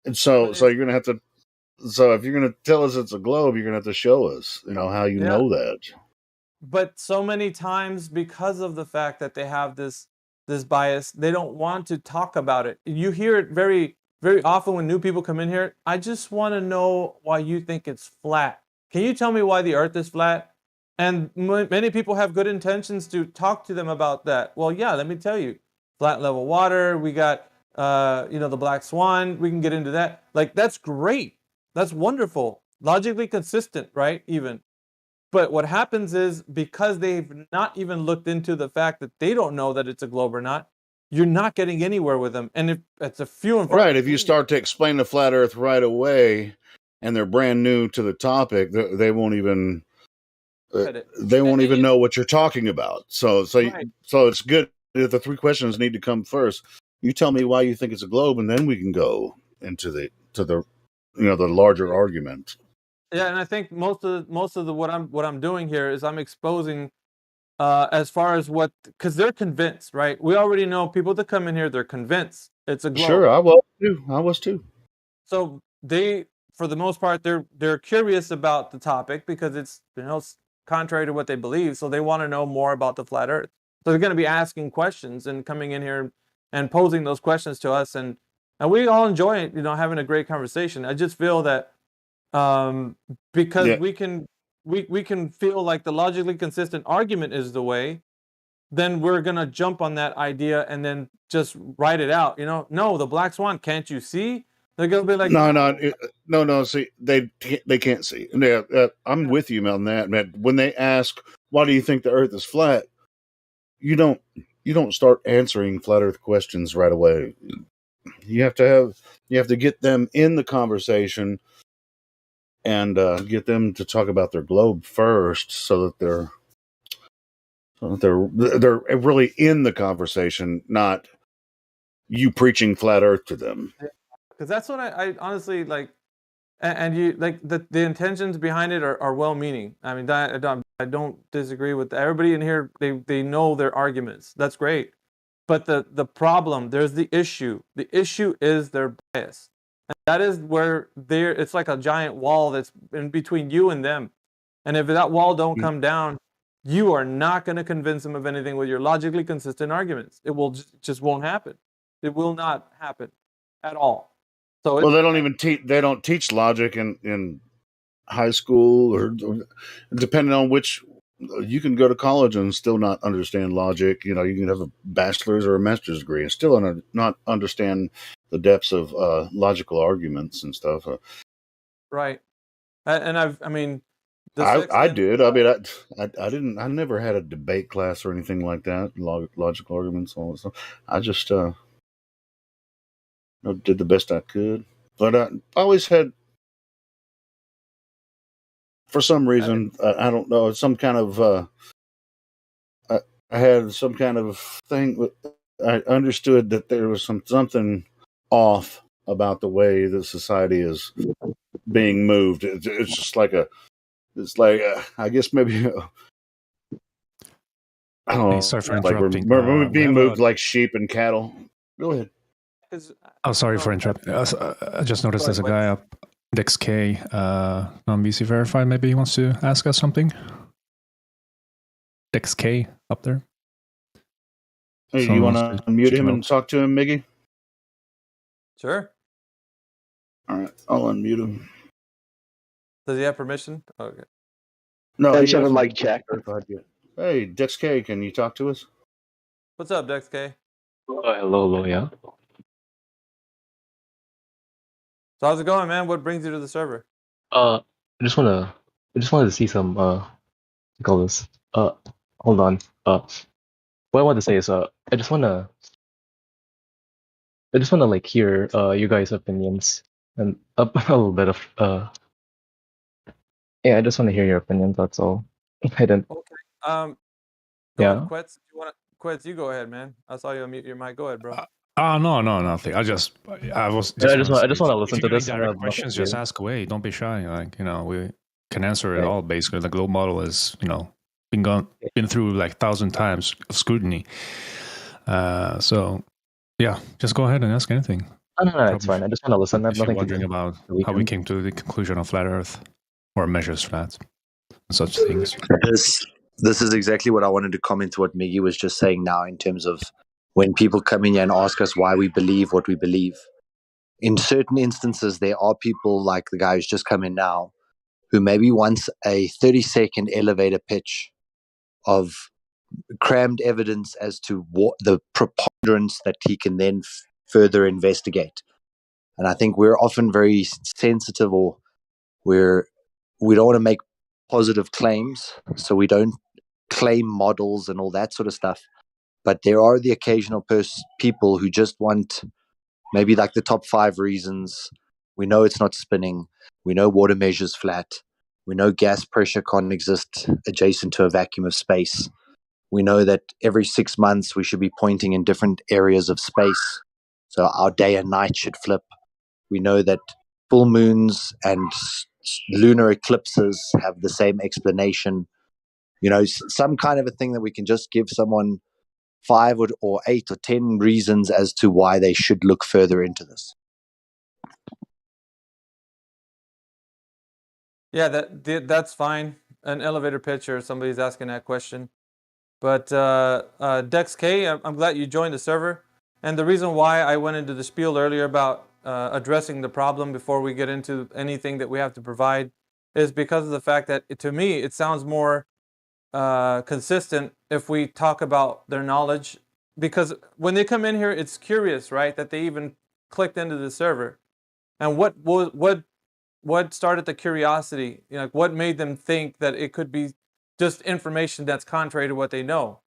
and so you're gonna have to. So if you're going to tell us it's a globe, you're going to have to show us, how you know that. But so many times, because of the fact that they have this bias, they don't want to talk about it. You hear it very, very often when new people come in here. I just want to know why you think it's flat. Can you tell me why the Earth is flat? And many people have good intentions to talk to them about that. Well, yeah, let me tell you. Flat level water. We got, the black swan. We can get into that. Like, that's great. That's wonderful. Logically consistent, right? Even. But what happens is, because they've not even looked into the fact that they don't know that it's a globe or not, you're not getting anywhere with them. And if it's a few and far right, if you start to explain the flat Earth right away, and they're brand new to the topic, they won't even know what you're talking about. So it's good if the 3 questions need to come first. You tell me why you think it's a globe, and then we can go into the the larger argument. Yeah, and I think most of what I'm doing here is I'm exposing as far as because they're convinced, right? We already know people that come in here, they're convinced it's a globe. Sure, I was too. So for the most part, they're curious about the topic because it's contrary to what they believe, so they want to know more about the flat Earth. So they're going to be asking questions and coming in here and posing those questions to us, and we all enjoy having a great conversation. I just feel that because we can feel like the logically consistent argument is the way, then we're gonna jump on that idea and then just write it out. No, the black swan. Can't you see? They're gonna be like, no. See, they can't see. Yeah, I'm with you on that, man. When they ask, "Why do you think the Earth is flat?" You don't start answering flat Earth questions right away. You have to get them in the conversation and get them to talk about their globe first, so that they're really in the conversation, not you preaching flat Earth to them. because that's what I honestly like. And you like the intentions behind it are well-meaning. I mean, I don't disagree with everybody in here. They know their arguments. That's great. But the problem, there's the issue. The issue is their bias. And that is where it's like a giant wall that's in between you and them. And if that wall don't come down, you are not going to convince them of anything with your logically consistent arguments. It will just won't happen. It will not happen at all. So Well, they don't teach logic in high school, or depending on which. You can go to college and still not understand logic. You can have a bachelor's or a master's degree and still not understand the depths of logical arguments and stuff. Right. And I mean, I did. I mean, I didn't. I never had a debate class or anything like that. Logical arguments, all that stuff. I just did the best I could, but I always had, for some reason, I don't know, some kind of. I had some kind of thing. I understood that there was something off about the way the society is being moved. It's just like I guess maybe. I don't know. Sorry for Like interrupting. we're being moved like sheep and cattle. Go ahead. Oh, sorry for interrupting. I just noticed there's a guy up, Dex K, non-BC verified. Maybe he wants to ask us something. Dex K up there. Hey, you want to unmute him and talk to him, Miggy? Sure. All right, I'll unmute him. Does he have permission? Okay. No, I he just have a hasn't mic check. verified yet. Hey, Dex K, can you talk to us? What's up, Dex K? Hello, yeah. So how's it going, man? What brings you to the server? I just wanted to see some call this. Hold on. What I want to say is I just wanna like hear you guys' opinions and a little bit of yeah, I just want to hear your opinions, that's all. I don't. Okay. Yeah. Quetz, you go ahead, man. I saw you unmute your mic. Go ahead, bro. No, nothing. I just I just want to listen to this. Direct questions, just ask away. Don't be shy. Like, we can answer it all. Basically, the globe model is, been through like 1,000 times of scrutiny. So yeah, just go ahead and ask anything. No, it's fine. I just want to listen. I have If you're nothing to wondering do. about how we came to the conclusion of flat Earth or measures flat and such things. This is exactly what I wanted to comment to what Miggy was just saying now, in terms of when people come in here and ask us why we believe what we believe. In certain instances, there are people like the guy who's just come in now who maybe wants a 30-second elevator pitch of crammed evidence as to what the preponderance that he can then further investigate. And I think we're often very sensitive, or we don't want to make positive claims, so we don't claim models and all that sort of stuff. But there are the occasional people who just want maybe like the top 5 reasons. We know it's not spinning. We know water measures flat. We know gas pressure can't exist adjacent to a vacuum of space. We know that every 6 months we should be pointing in different areas of space. So our day and night should flip. We know that full moons and lunar eclipses have the same explanation. Some kind of a thing that we can just give someone 5 or 8 or 10 reasons as to why they should look further into this. Yeah, that's fine. An elevator pitch or somebody's asking that question. But Dex K, I'm glad you joined the server. And the reason why I went into the spiel earlier about addressing the problem before we get into anything that we have to provide is because of the fact that to me it sounds more consistent if we talk about their knowledge. Because when they come in here, it's curious, right, that they even clicked into the server. And what started the curiosity? You know, what made them think that it could be just information that's contrary to what they know?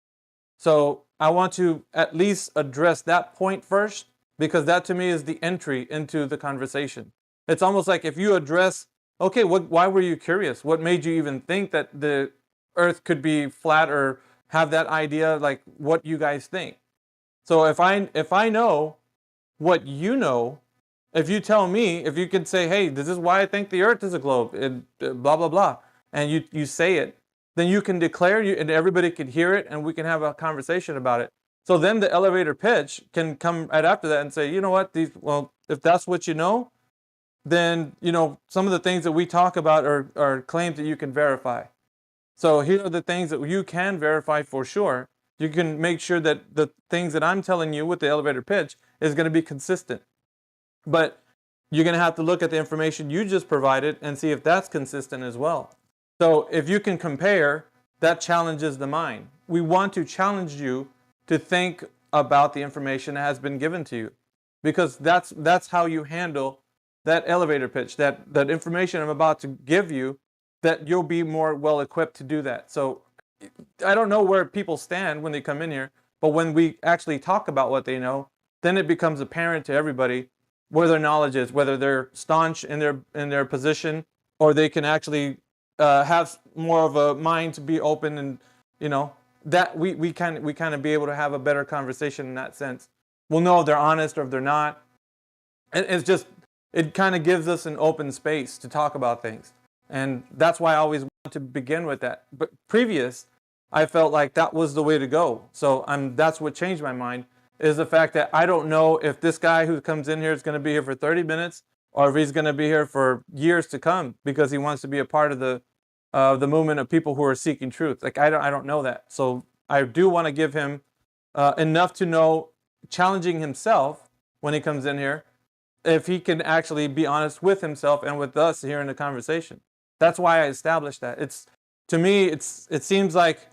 So I want to at least address that point first, because that to me is the entry into the conversation. It's almost like if you address, okay, why were you curious? What made you even think that the Earth could be flat or have that idea? Like, what you guys think? So if I know what you know, if you tell me, if you could say, hey, this is why I think the Earth is a globe, and blah, blah, blah, and you say it, then you can declare, and everybody can hear it, and we can have a conversation about it. So then the elevator pitch can come right after that and say, you know what, well, if that's what you know, then, you know, some of the things that we talk about are claims that you can verify. So here are the things that you can verify for sure. You can make sure that the things that I'm telling you with the elevator pitch is going to be consistent. But you're going to have to look at the information you just provided and see if that's consistent as well. So if you can compare, that challenges the mind. We want to challenge you to think about the information that has been given to you, because that's how you handle that elevator pitch, that information I'm about to give you, that you'll be more well equipped to do that. So I don't know where people stand when they come in here, but when we actually talk about what they know, then it becomes apparent to everybody where their knowledge is, whether they're staunch in their position, or they can actually have more of a mind to be open, and you know that we kind of be able to have a better conversation in that sense. We'll know if they're honest or if they're not. And it's just, it kind of gives us an open space to talk about things, and that's why I always want to begin with that. But previous, I felt like that was the way to go. So that's what changed my mind, is the fact that I don't know if this guy who comes in here is going to be here for 30 minutes or if he's going to be here for years to come because he wants to be a part of the movement of people who are seeking truth. Like I don't know that. So I do want to give him enough to know, challenging himself when he comes in here, if he can actually be honest with himself and with us here in the conversation. That's why I established that. To me, it seems like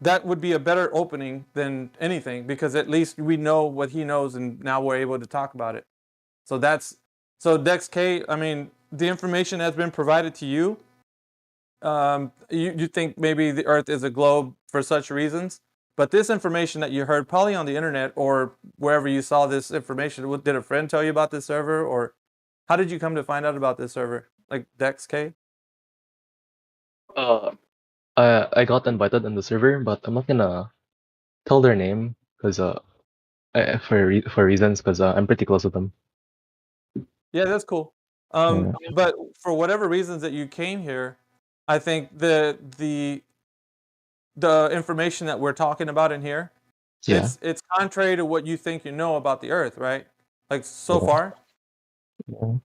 that would be a better opening than anything, because at least we know what he knows and now we're able to talk about it. So Dex K, I mean, the information has been provided to you. You think maybe the Earth is a globe for such reasons, but this information that you heard probably on the internet or wherever you saw this information, did a friend tell you about this server, or how did you come to find out about this server? Like Dex K? I got invited in the server, but I'm not gonna tell their name because for reasons, because I'm pretty close with them. Yeah, that's cool. Yeah. But for whatever reasons that you came here, I think the information that we're talking about in here, Yeah. it's contrary to what you think you know about the Earth, right? Like so Yeah. far, Yeah.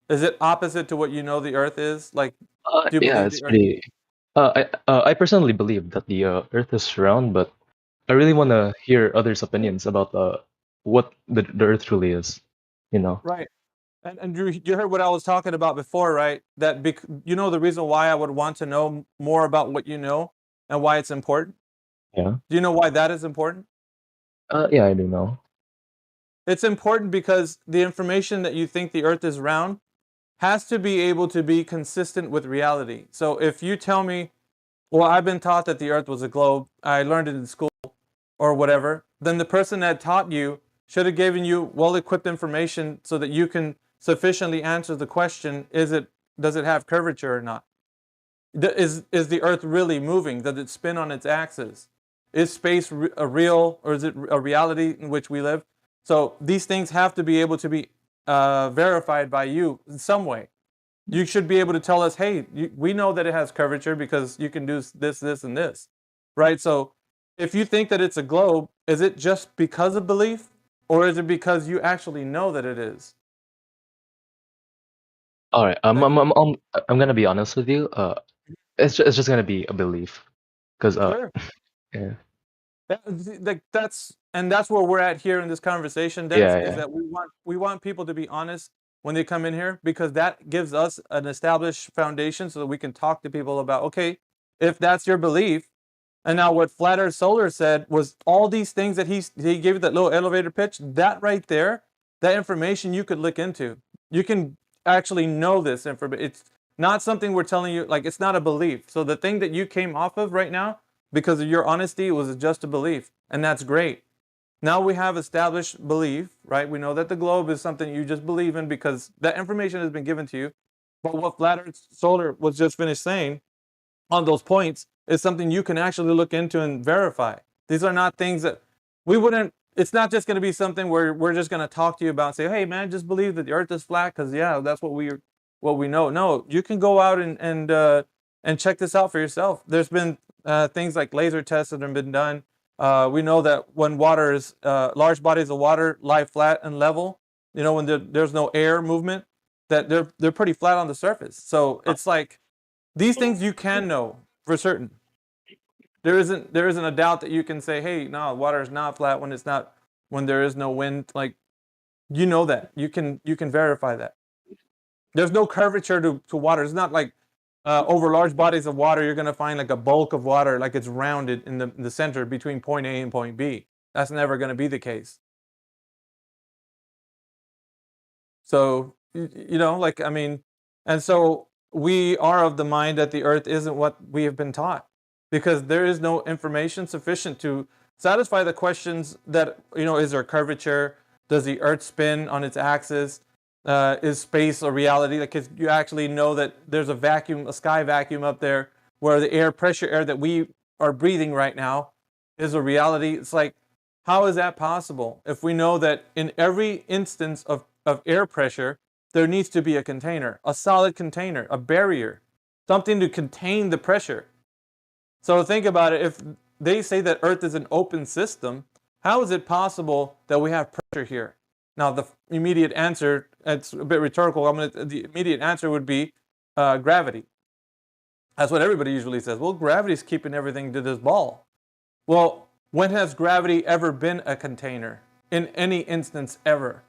is it opposite to what you know the Earth is? Like, do you Yeah, believe it's the Earth? pretty. I personally believe that the Earth is round, but I really want to hear others' opinions about what the Earth truly is. You know. Right. And you heard what I was talking about before, right? That you know the reason why I would want to know more about what you know and why it's important. Yeah. Do you know why that is important? Yeah, I do know. It's important because the information that you think the Earth is round has to be able to be consistent with reality. So if you tell me, well, I've been taught that the Earth was a globe, I learned it in school or whatever, then the person that taught you should have given you well-equipped information so that you can sufficiently answer the question, does it have curvature or not? Is the Earth really moving? Does it spin on its axis? Is space a real, or is it a reality in which we live? So these things have to be able to be verified by you in some way. You should be able to tell us, hey, we know that it has curvature because you can do this, this, and this, right? So if you think that it's a globe, is it just because of belief, or is it because you actually know that it is? All right. I'm gonna be honest with you. It's just gonna be a belief, because Sure. yeah. That's where we're at here in this conversation, Dex, Yeah, is yeah. that we want people to be honest when they come in here, because that gives us an established foundation so that we can talk to people about, okay, if that's your belief. And now what Flat Earth Solar said was all these things that he gave you that little elevator pitch, that right there, that information you could look into. You can actually know this information. It's not something we're telling you, like, it's not a belief. So the thing that you came off of right now, because of your honesty, was just a belief. And that's great. Now we have established belief, right? We know that the globe is something you just believe in because that information has been given to you. But what Flat Earth Solar was just finished saying on those points is something you can actually look into and verify. These are not things that we wouldn't, it's not just going to be something where we're just going to talk to you about and say, hey man, just believe that the earth is flat because yeah, that's what we know. No, you can go out and check this out for yourself. There's been things like laser tests that have been done. We know that when water is, large bodies of water lie flat and level, when there's no air movement, that they're pretty flat on the surface. So it's like, these things you can know for certain. There isn't a doubt that you can say, hey, no, water is not flat when there is no wind. Like, that. You can verify that. There's no curvature to water. It's not like over large bodies of water, you're gonna find like a bulk of water, like it's rounded in the center between point A and point B. That's never gonna be the case. So, and so we are of the mind that the earth isn't what we have been taught, because there is no information sufficient to satisfy the questions that, is there curvature? Does the earth spin on its axis? Is space a reality? Like, you actually know that there's a vacuum, a sky vacuum up there, where the pressure air that we are breathing right now is a reality. It's like, how is that possible? If we know that in every instance of air pressure, there needs to be a container, a solid container, a barrier, something to contain the pressure. So think about it. If they say that Earth is an open system, how is it possible that we have pressure here? Now, the immediate answer, it's a bit rhetorical. The immediate answer would be gravity. That's what everybody usually says. Well, gravity's keeping everything to this ball. Well, when has gravity ever been a container? In any instance ever?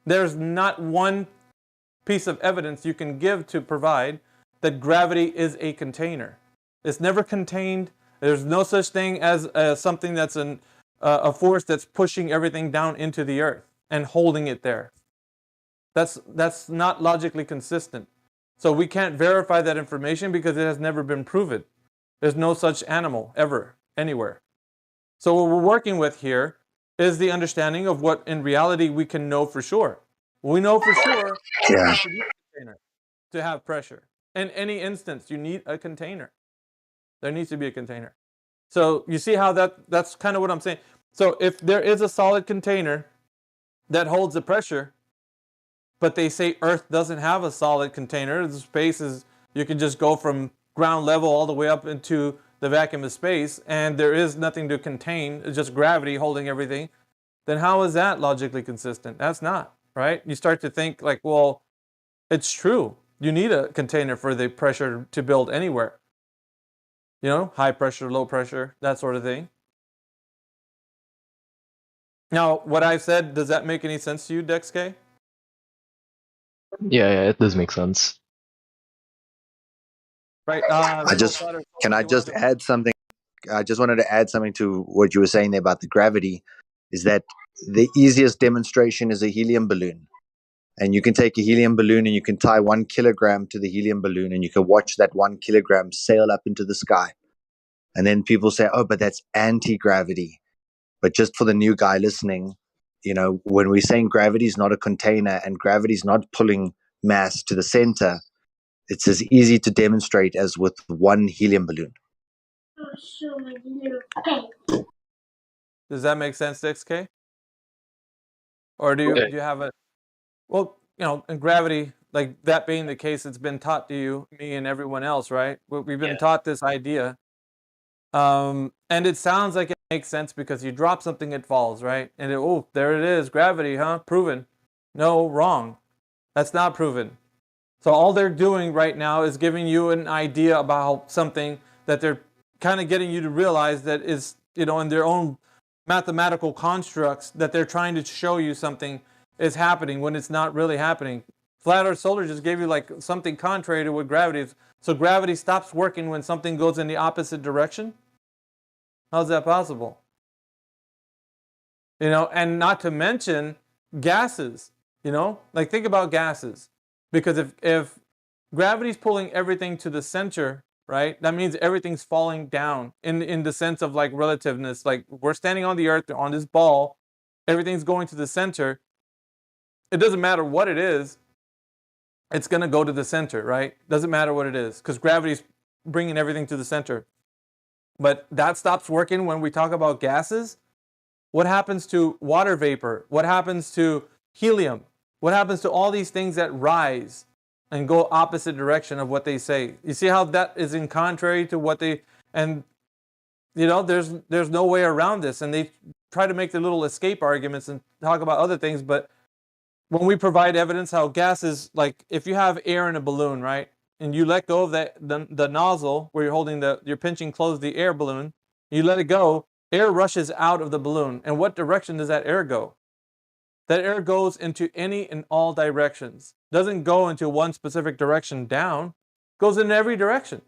There's not one piece of evidence you can give to provide that gravity is a container. It's never contained. There's no such thing as something that's a force that's pushing everything down into the earth and holding it there. That's not logically consistent. So we can't verify that information because it has never been proven. There's no such animal ever, anywhere. So what we're working with here is the understanding of what in reality we can know for sure. We know for sure you have to use a container to have pressure. In any instance, you need a container. There needs to be a container. So you see how that's kind of what I'm saying. So if there is a solid container that holds the pressure, but they say Earth doesn't have a solid container, the space is, you can just go from ground level all the way up into the vacuum of space, and there is nothing to contain, it's just gravity holding everything, then how is that logically consistent? That's not, right? You start to think like, well, it's true. You need a container for the pressure to build anywhere. High pressure, low pressure, that sort of thing. Now, what I've said, does that make any sense to you, Dex K? Yeah, it does make sense. Right. Can I just add something? I just wanted to add something to what you were saying there about the gravity. Is that the easiest demonstration is a helium balloon, and you can take a helium balloon and you can tie 1 kilogram to the helium balloon, and you can watch that 1 kilogram sail up into the sky. And then people say, "Oh, but that's anti-gravity." But just for the new guy listening, when we're saying gravity is not a container and gravity is not pulling mass to the center, it's as easy to demonstrate as with 1 helium balloon. Does that make sense, XK? Or do you have a... Well, in gravity, like that being the case, it's been taught to you, me and everyone else, right? We've been taught this idea. And it sounds like it makes sense because you drop something, it falls, right? And there it is, gravity, huh? Proven. No, wrong. That's not proven. So all they're doing right now is giving you an idea about something that they're kind of getting you to realize that is, in their own mathematical constructs, that they're trying to show you something is happening when it's not really happening. Flat Earth Solar just gave you like something contrary to what gravity is. So gravity stops working when something goes in the opposite direction? How's that possible? And not to mention gases, like think about gases. Because if gravity's pulling everything to the center, right, that means everything's falling down in the sense of like relativeness. Like we're standing on the earth on this ball, everything's going to the center. It doesn't matter what it is, it's going to go to the center, right? Doesn't matter what it is because gravity's bringing everything to the center. But that stops working when we talk about gases. What happens to water vapor? What happens to helium? What happens to all these things that rise and go opposite direction of what they say? You see how that is in contrary to what they, and there's no way around this. And they try to make the little escape arguments and talk about other things. But when we provide evidence how gases, like if you have air in a balloon, right? And you let go of the nozzle where you're pinching close the air balloon, you let it go, air rushes out of the balloon. And what direction does that air go? That air goes into any and all directions. Doesn't go into one specific direction down. Goes in every direction.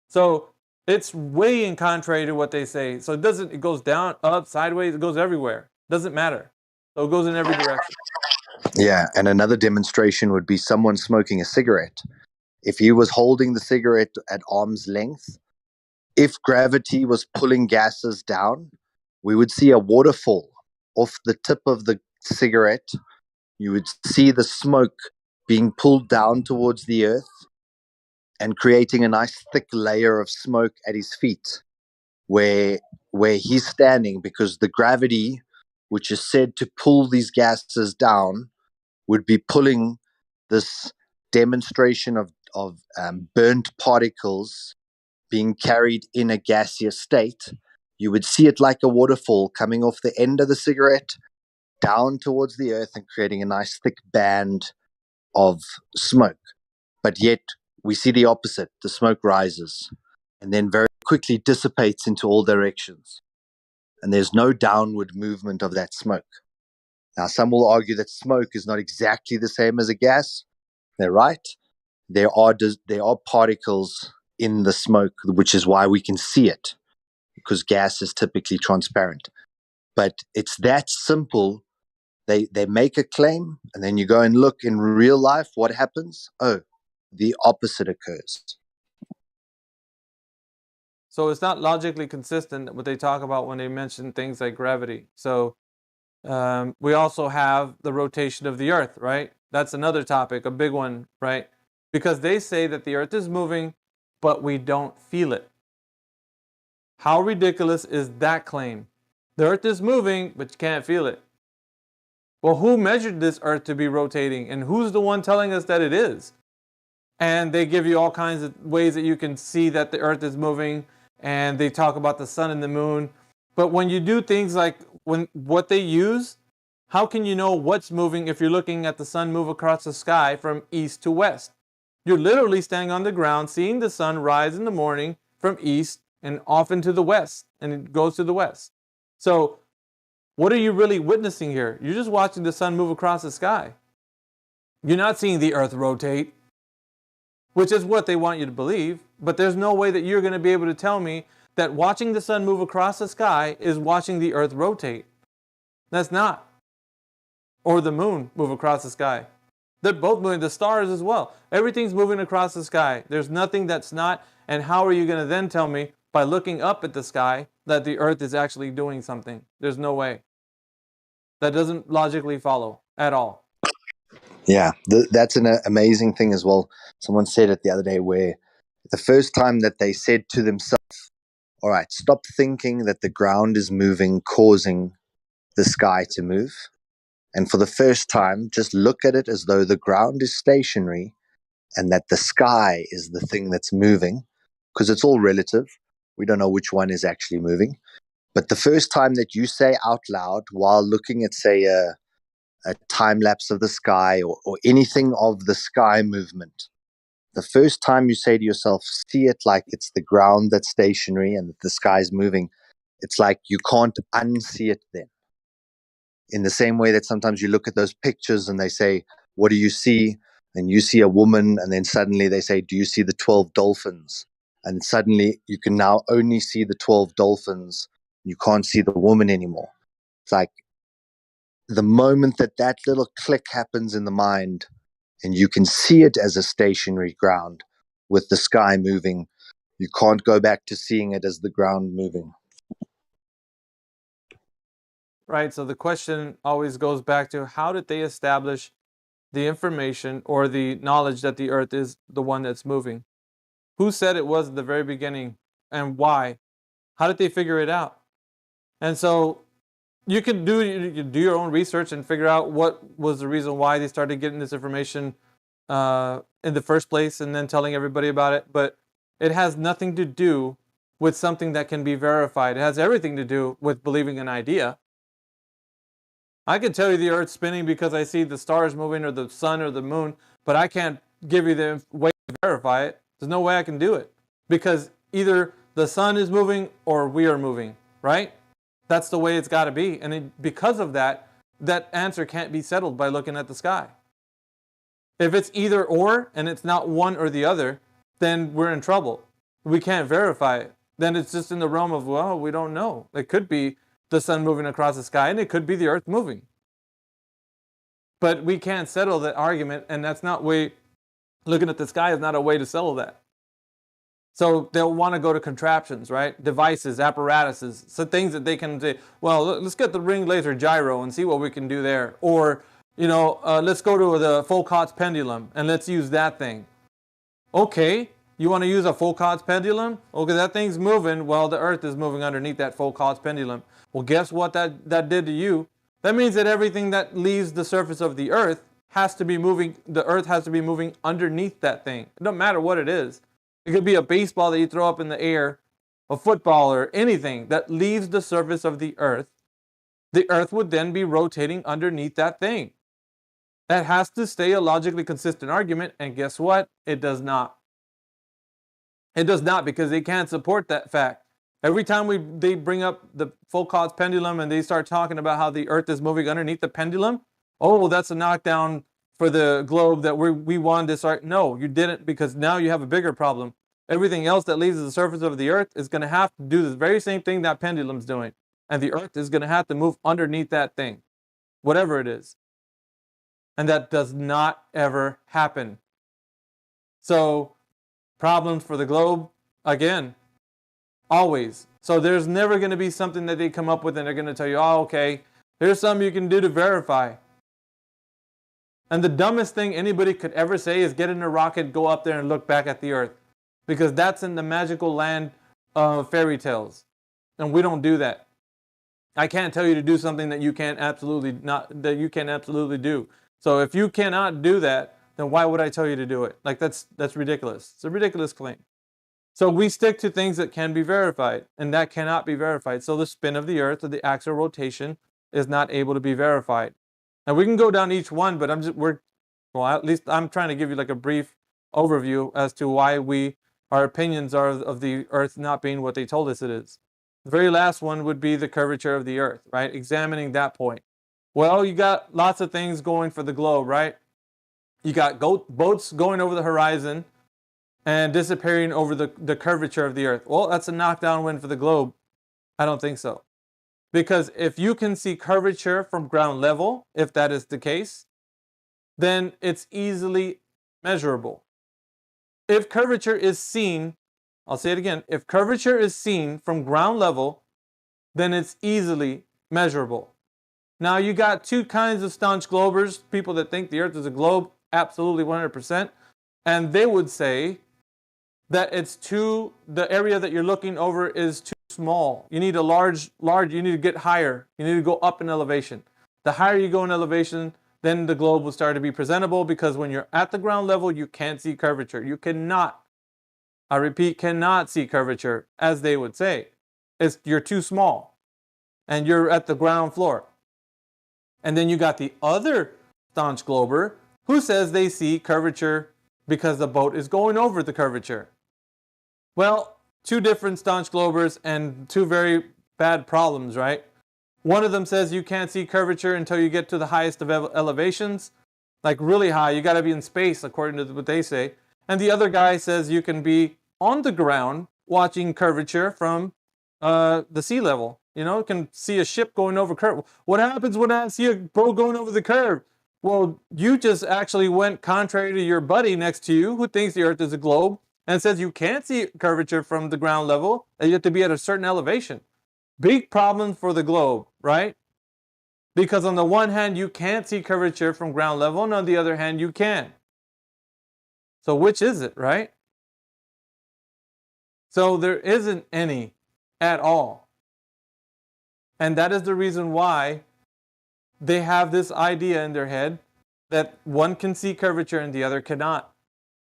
So it's way in contrary to what they say. So it goes down, up, sideways, it goes everywhere. Doesn't matter. So it goes in every direction. Yeah, and another demonstration would be someone smoking a cigarette. If he was holding the cigarette at arm's length, if gravity was pulling gases down, we would see a waterfall off the tip of the cigarette. You would see the smoke being pulled down towards the earth and creating a nice thick layer of smoke at his feet where he's standing, because the gravity, which is said to pull these gases down, would be pulling this demonstration of burnt particles being carried in a gaseous state. You would see it like a waterfall coming off the end of the cigarette down towards the earth and creating a nice thick band of smoke. But yet we see the opposite. The smoke rises and then very quickly dissipates into all directions. And there's no downward movement of that smoke. Now, some will argue that smoke is not exactly the same as a gas. They're right. There are particles in the smoke, which is why we can see it, because gas is typically transparent. But it's that simple. They make a claim, and then you go and look in real life, what happens? Oh, the opposite occurs. So it's not logically consistent what they talk about when they mention things like gravity. So we also have the rotation of the earth, right? That's another topic, a big one, right? Because they say that the earth is moving, but we don't feel it. How ridiculous is that claim? The earth is moving, but you can't feel it. Well, who measured this earth to be rotating? And who's the one telling us that it is? And they give you all kinds of ways that you can see that the earth is moving. And they talk about the sun and the moon. But when you do things like what they use, how can you know what's moving if you're looking at the sun move across the sky from east to west? You're literally standing on the ground, seeing the sun rise in the morning from east and off into the west, and it goes to the west. So what are you really witnessing here? You're just watching the sun move across the sky. You're not seeing the earth rotate, which is what they want you to believe. But there's no way that you're going to be able to tell me that watching the sun move across the sky is watching the earth rotate. That's not. Or the moon move across the sky. They're both moving, the stars as well. Everything's moving across the sky. There's nothing that's not. And how are you going to then tell me by looking up at the sky that the earth is actually doing something? There's no way. That doesn't logically follow at all. Yeah, that's an amazing thing as well. Someone said it the other day where the first time that they said to themselves, all right, stop thinking that the ground is moving, causing the sky to move. And for the first time, just look at it as though the ground is stationary and that the sky is the thing that's moving, because it's all relative. We don't know which one is actually moving. But the first time that you say out loud while looking at, say, a time lapse of the sky or anything of the sky movement, the first time you say to yourself, see it like it's the ground that's stationary and that the sky's moving, it's like you can't unsee it then. In the same way that sometimes you look at those pictures and they say, what do you see? And you see a woman, and then suddenly they say, do you see the 12 dolphins? And suddenly you can now only see the 12 dolphins. You can't see the woman anymore. It's like the moment that that little click happens in the mind, and you can see it as a stationary ground with the sky moving, you can't go back to seeing it as the ground moving. Right. So the question always goes back to, how did they establish the information or the knowledge that the earth is the one that's moving? Who said it was at the very beginning, and why? How did they figure it out? And so you can do your own research and figure out what was the reason why they started getting this information in the first place, and then telling everybody about it. But it has nothing to do with something that can be verified. It has everything to do with believing an idea. I can tell you the earth's spinning because I see the stars moving or the sun or the moon, but I can't give you the way to verify it. There's no way I can do it, because either the sun is moving or we are moving, right? That's the way it's got to be. And because of that, that answer can't be settled by looking at the sky. If it's either or and it's not one or the other, then we're in trouble. We can't verify it. Then it's just in the realm of, well, we don't know. It could be the sun moving across the sky, and it could be the earth moving. But we can't settle that argument, and that's not way. Looking at the sky is not a way to settle that. So they'll want to go to contraptions, right? Devices, apparatuses, so things that they can say, well, let's get the ring laser gyro and see what we can do there. Or, let's go to the Foucault's pendulum and let's use that thing. Okay, you want to use a Foucault's pendulum? Okay, that thing's moving. Well, the earth is moving underneath that Foucault's pendulum. Well, guess what that did to you? That means that everything that leaves the surface of the earth has to be moving. The earth has to be moving underneath that thing. It doesn't matter what it is. It could be a baseball that you throw up in the air, a football, or anything that leaves the surface of the earth. The earth would then be rotating underneath that thing. That has to stay a logically consistent argument, and guess what? It does not. It does not, because they can't support that fact. Every time they bring up the Foucault's pendulum and they start talking about how the earth is moving underneath the pendulum, oh, well, that's a knockdown for the globe that we won this. No, you didn't, because now you have a bigger problem. Everything else that leaves the surface of the earth is going to have to do the very same thing that pendulum's doing. And the earth is going to have to move underneath that thing, whatever it is. And that does not ever happen. So, problems for the globe, again, always. So there's never going to be something that they come up with and they're going to tell you, oh, okay, here's something you can do to verify. And the dumbest thing anybody could ever say is get in a rocket, go up there and look back at the earth. Because that's in the magical land of fairy tales. And we don't do that. I can't tell you to do something that you can't absolutely do. So if you cannot do that, then why would I tell you to do it? Like that's ridiculous. It's a ridiculous claim. So we stick to things that can be verified, and that cannot be verified. So the spin of the earth or the axial rotation is not able to be verified. Now we can go down each one, but at least I'm trying to give you like a brief overview as to why our opinions are of the earth not being what they told us it is. The very last one would be the curvature of the earth, right? Examining that point. Well, you got lots of things going for the globe, right? You got boats going over the horizon and disappearing over the curvature of the earth. Well, that's a knockdown win for the globe. I don't think so. Because if you can see curvature from ground level, if that is the case, then it's easily measurable. If curvature is seen, I'll say it again, if curvature is seen from ground level, then it's easily measurable. Now you got two kinds of staunch globers, people that think the earth is a globe, absolutely 100%, and they would say that the area that you're looking over is too small. You need you need to get higher. You need to go up in elevation. The higher you go in elevation, then the globe will start to be presentable, because when you're at the ground level, you can't see curvature. You cannot, I repeat, cannot see curvature, as they would say. You're too small, and you're at the ground floor. And then you got the other staunch glober who says they see curvature because the boat is going over the curvature. Well, two different staunch globers and two very bad problems, right? One of them says you can't see curvature until you get to the highest of elevations, like really high. You got to be in space, according to what they say. And the other guy says you can be on the ground watching curvature from the sea level. You know, you can see a ship going over curve. What happens when I see a boat going over the curve? Well, you just actually went contrary to your buddy next to you who thinks the Earth is a globe and says you can't see curvature from the ground level and you have to be at a certain elevation. Big problem for the globe, right? Because on the one hand, you can't see curvature from ground level, and on the other hand, you can. So which is it, right? So there isn't any at all. And that is the reason why they have this idea in their head that one can see curvature and the other cannot.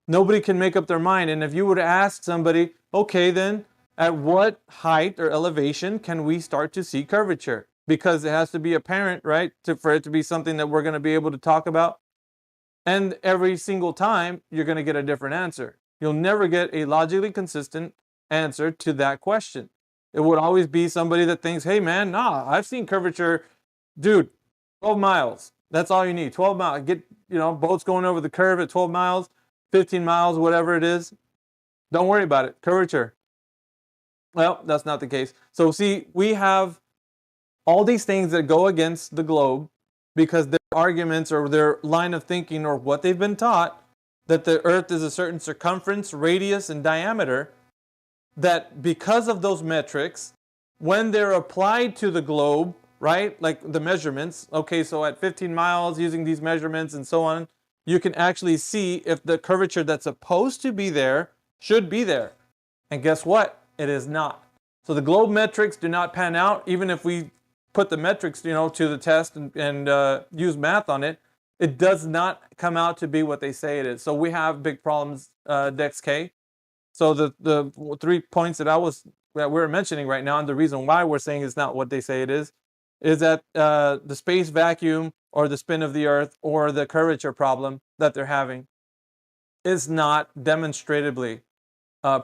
Nobody can make up their mind. And if you were to ask somebody, okay, then at what height or elevation can we start to see curvature? Because it has to be apparent, right, for it to be something that we're going to be able to talk about. And every single time, you're going to get a different answer. You'll never get a logically consistent answer to that question. It would always be somebody that thinks, hey, man, nah, I've seen curvature. Dude, 12 miles. That's all you need. 12 miles. Get, boats going over the curve at 12 miles, 15 miles, whatever it is. Don't worry about it. Curvature. Well, that's not the case. So see, we have all these things that go against the globe because their arguments or their line of thinking or what they've been taught that the Earth is a certain circumference, radius, and diameter, that because of those metrics, when they're applied to the globe, right, like the measurements, okay, so at 15 miles using these measurements and so on, you can actually see if the curvature that's supposed to be there should be there. And guess what? It is not. So the globe metrics do not pan out, even if we put the metrics, to the test and use math on it. It does not come out to be what they say it is. So we have big problems, Dex K. So the 3 points that we're mentioning right now, and the reason why we're saying it's not what they say it is that the space vacuum or the spin of the Earth or the curvature problem that they're having is not demonstratively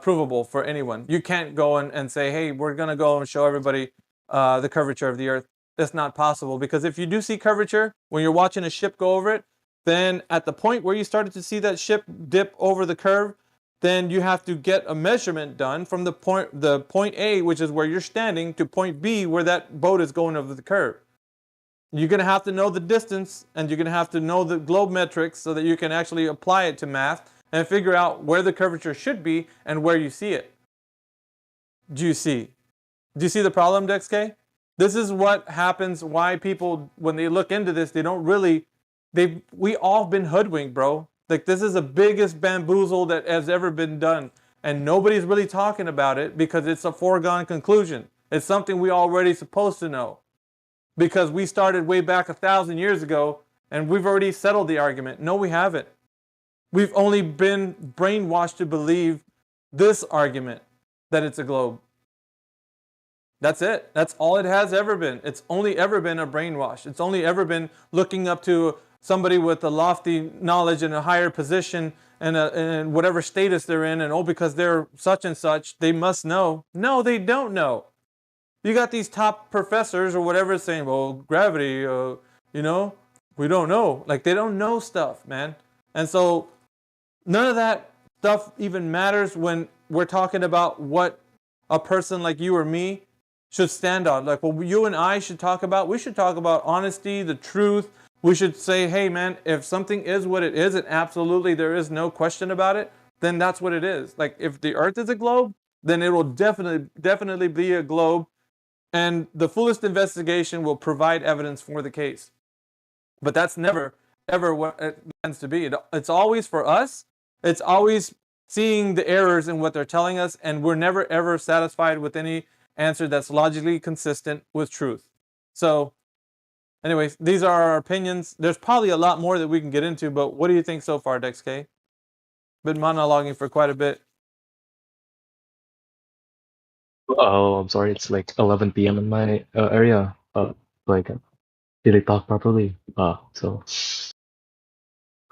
provable for anyone. You can't go and say, hey, we're going to go and show everybody the curvature of the Earth. That's not possible, because if you do see curvature when you're watching a ship go over it, then at the point where you started to see that ship dip over the curve, then you have to get a measurement done from the point A, which is where you're standing, to point B, where that boat is going over the curve. You're going to have to know the distance, and you're going to have to know the globe metrics so that you can actually apply it to math and figure out where the curvature should be and where you see it. Do you see the problem, Dex K? This is what happens, why people, when they look into this, we all been hoodwinked, bro. Like, this is the biggest bamboozle that has ever been done. And nobody's really talking about it because it's a foregone conclusion. It's something we already supposed to know. Because we started way back 1,000 years ago and we've already settled the argument. No, we haven't. We've only been brainwashed to believe this argument, that it's a globe. That's it. That's all it has ever been. It's only ever been a brainwash. It's only ever been looking up to somebody with a lofty knowledge and a higher position and whatever status they're in, and because they're such and such, they must know. No, they don't know. You got these top professors or whatever saying, well, gravity, we don't know. Like, they don't know stuff, man. And so none of that stuff even matters when we're talking about what a person like you or me should stand on. Like, what you and I should talk about, we should talk about honesty, the truth. We should say, hey, man, if something is what it is, and absolutely there is no question about it, then that's what it is. Like, if the Earth is a globe, then it will definitely be a globe, and the fullest investigation will provide evidence for the case. But that's never, ever what it tends to be. It's always for us. It's always seeing the errors in what they're telling us, and we're never, ever satisfied with any answer that's logically consistent with truth. So, anyways, these are our opinions. There's probably a lot more that we can get into, but what do you think so far, Dex K? Been monologuing for quite a bit. Oh, I'm sorry. It's like 11 p.m. in my area. Did I talk properly? What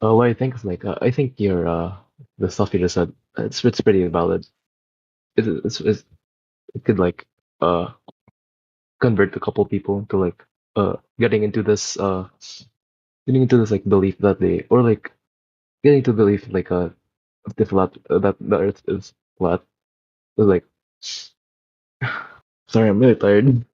I think is I think your the stuff you just said, it's pretty valid. It could like convert a couple people to like getting into this like belief that they or like getting to believe like the flat that the Earth is flat. It's like sorry, I'm really tired.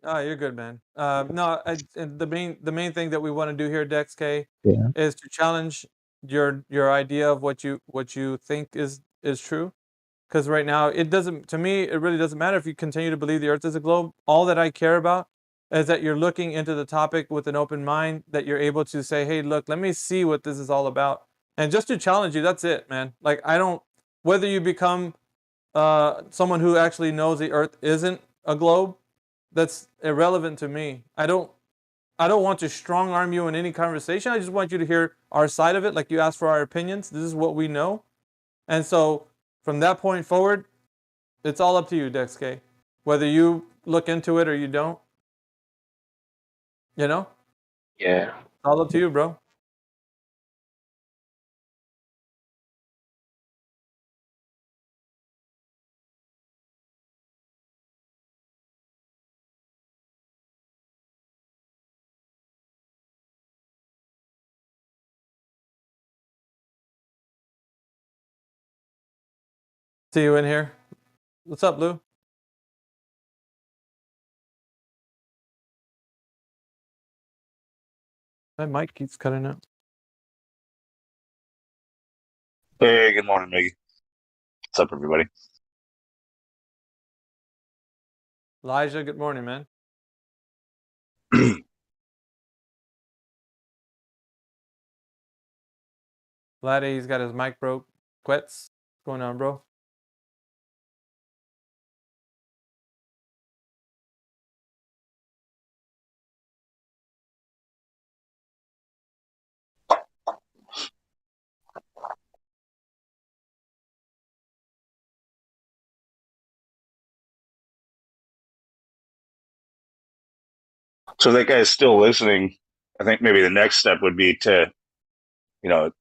Oh, you're good, man. No, and the main thing that we want to do here, Dex K, Yeah. is to challenge your idea of what you think is true. Because right now, it doesn't. To me, it really doesn't matter if you continue to believe the Earth is a globe. All that I care about is that you're looking into the topic with an open mind. That you're able to say, "Hey, look, let me see what this is all about," and just to challenge you. That's it, man. Like I don't. Whether you become someone who actually knows the Earth isn't a globe, that's irrelevant to me. I don't want to strong arm you in any conversation. I just want you to hear our side of it. Like you asked for our opinions. This is what we know. And so from that point forward, it's all up to you, Dex K. Whether you look into it or you don't. You know? Yeah. It's all up to you, bro. See you in here. What's up, Lou? That mic keeps cutting out. Hey, good morning, Miggy. What's up, everybody? Elijah, good morning, man. Vladdy, he's got his mic broke. Quets, what's going on, bro? So that guy's still listening. I think maybe the next step would be to, you know,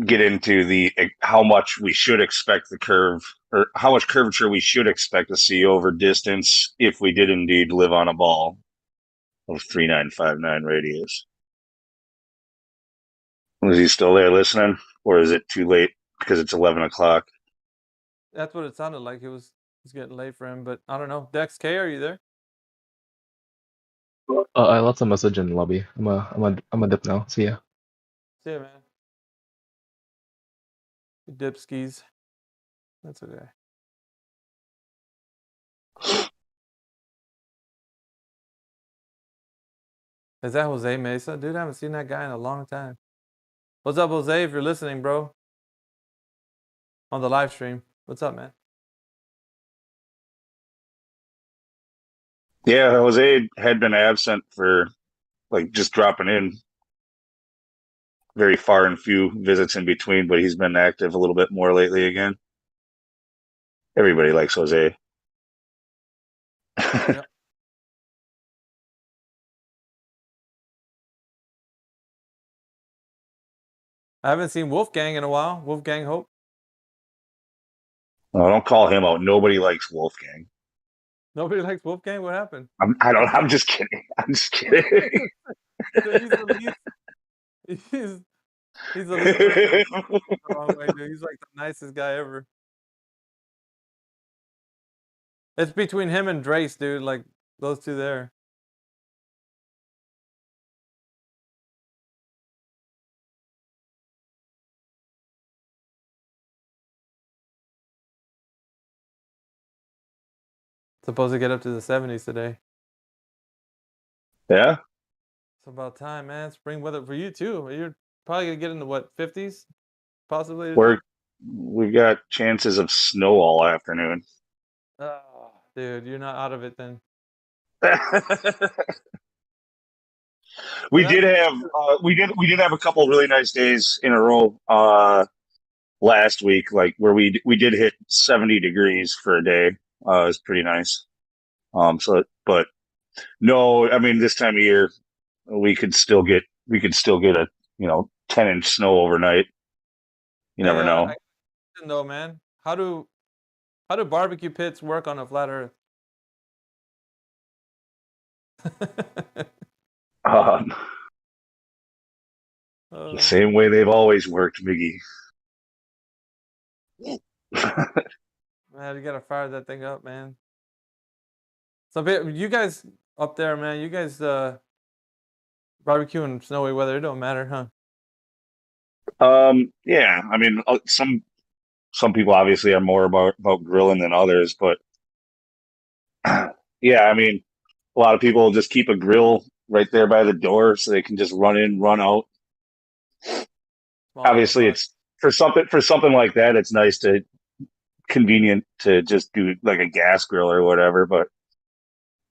get into the how much we should expect the curve or how much curvature we should expect to see over distance if we did indeed live on a ball of 3959 radius. Was he still there listening, or is it too late because it's 11 o'clock? That's what it sounded like. It's getting late for him, but I don't know. Dex K, are you there? I left a message in the lobby. I'm a dip now. See ya. See ya, man. Dipskis. That's okay. Is that Jose Mesa? Dude, I haven't seen that guy in a long time. What's up, Jose, if you're listening, bro? On the live stream. What's up, man? Yeah, Jose had been absent for like just dropping in very far and few visits in between, but he's been active a little bit more lately again. Everybody likes Jose. Yep. I haven't seen Wolfgang in a while. Wolfgang Hope. Oh, don't call him out. Nobody likes Wolfgang. Nobody likes Wolfgang? What happened? I'm just kidding. I'm just kidding. He's the least. He's the least person the wrong way, dude. He's like the nicest guy ever. It's between him and Drace, dude. Like those two there. Supposed to get up to the 70s today. Yeah. It's about time, man. Spring weather for you too. You're probably gonna get into what, 50s? Possibly. We got chances of snow all afternoon. Oh, dude, you're not out of it then. We did have a couple of really nice days in a row last week, like where we did hit 70 degrees for a day. It was pretty nice. But no, I mean this time of year we could still get a 10-inch snow overnight. You never know. Though, man, how do barbecue pits work on a flat Earth? Um, the same way they've always worked, Miggy. Man, you gotta fire that thing up, man. So, you guys up there, man, you guys barbecue in snowy weather, it don't matter, huh? Yeah, I mean, some people obviously are more about grilling than others, but yeah, I mean, a lot of people just keep a grill right there by the door so they can just run in, run out. Obviously, it's for something like that. It's convenient to just do like a gas grill or whatever. But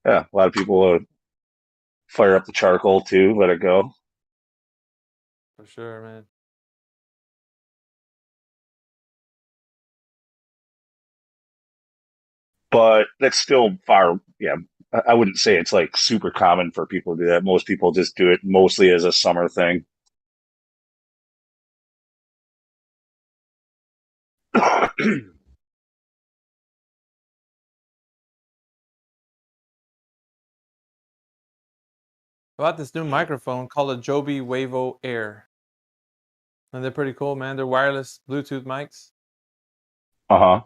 yeah, a lot of people fire up the charcoal too, let it go. For sure, man. But that's still far. Yeah, I wouldn't say it's like super common for people to do that. Most people just do it mostly as a summer thing. I bought this new microphone called a Joby Wavo Air. And they're pretty cool, man. They're wireless Bluetooth mics. Uh-huh.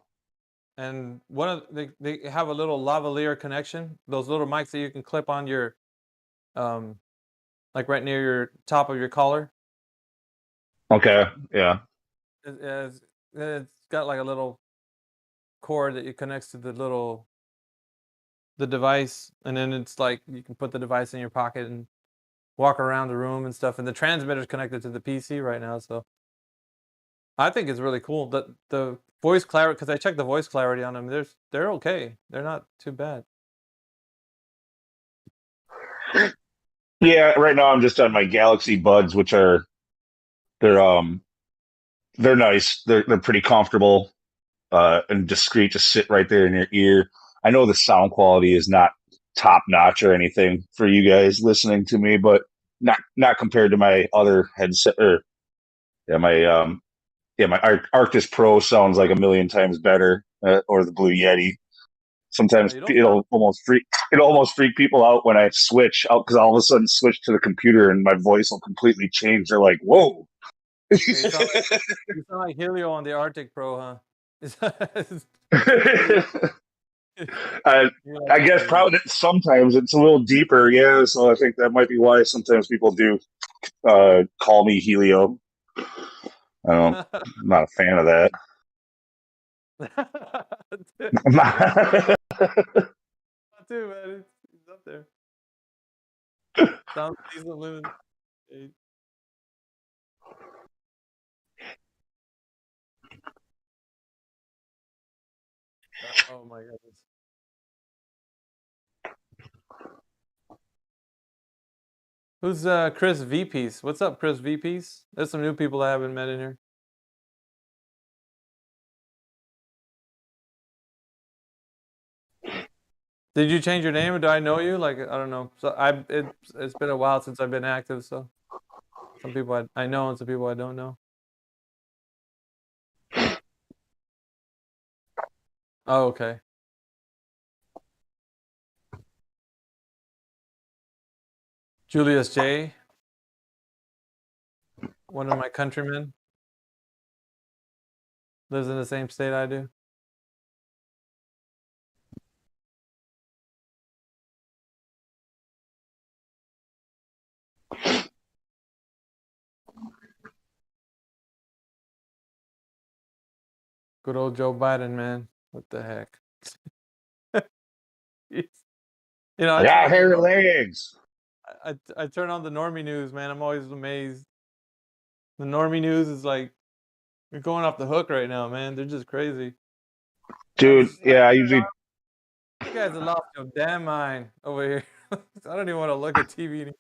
And they have a little lavalier connection. Those little mics that you can clip on your like right near your top of your collar. Okay, yeah. It's got like a little cord that you connects to the device, and then it's like you can put the device in your pocket and walk around the room and stuff. And the transmitter's connected to the PC right now, so I think it's really cool. The voice clarity, because I checked the voice clarity on them, they're okay. They're not too bad. Yeah, right now I'm just on my Galaxy Buds, which they're nice. They're pretty comfortable and discreet to sit right there in your ear. I know the sound quality is not top notch or anything for you guys listening to me, but not compared to my other headset or my Arctis Pro sounds like a million times better, or the Blue Yeti. Sometimes it'll almost freak people out when I switch out because all of a sudden switch to the computer and my voice will completely change. They're like, "Whoa!" You sound like Helio on the Arctic Pro, huh? I guess probably sometimes it's a little deeper, yeah. So I think that might be why sometimes people do call me Helio. I'm not a fan of that. Not too, man. It's up there. Sounds decent living. Oh my goodness. Who's Chris VPs? What's up, Chris VPs? There's some new people I haven't met in here. Did you change your name, or do I know you? Like, I don't know. So it's been a while since I've been active. So some people I know, and some people I don't know. Oh, okay. Julius J. One of my countrymen. Lives in the same state I do. Good old Joe Biden, man. What the heck? You know, I got hairy legs. I turn on the normie news, man. I'm always amazed. The normie news is like, you're going off the hook right now, man. They're just crazy. Dude, yeah, I usually. You guys have lost your damn mind over here. I don't even want to look at TV anymore.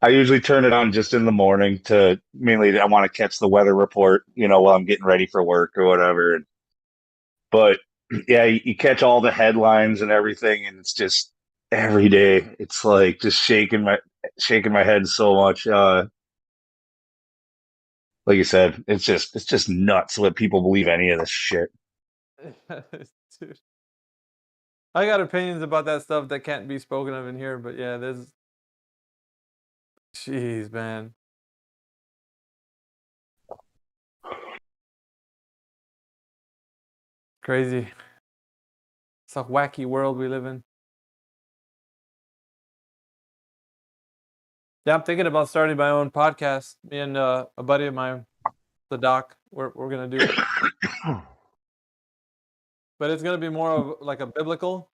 I usually turn it on just in the morning to mainly I want to catch the weather report, while I'm getting ready for work or whatever. But yeah, you catch all the headlines and everything, and it's just every day. It's like just shaking my head so much. like you said, it's just nuts what people believe any of this shit. Dude. I got opinions about that stuff that can't be spoken of in here, but yeah, there's. Jeez, man. Crazy. It's a wacky world we live in. Yeah, I'm thinking about starting my own podcast. Me and a buddy of mine, the Doc, we're gonna do it. But it's gonna be more of like a biblical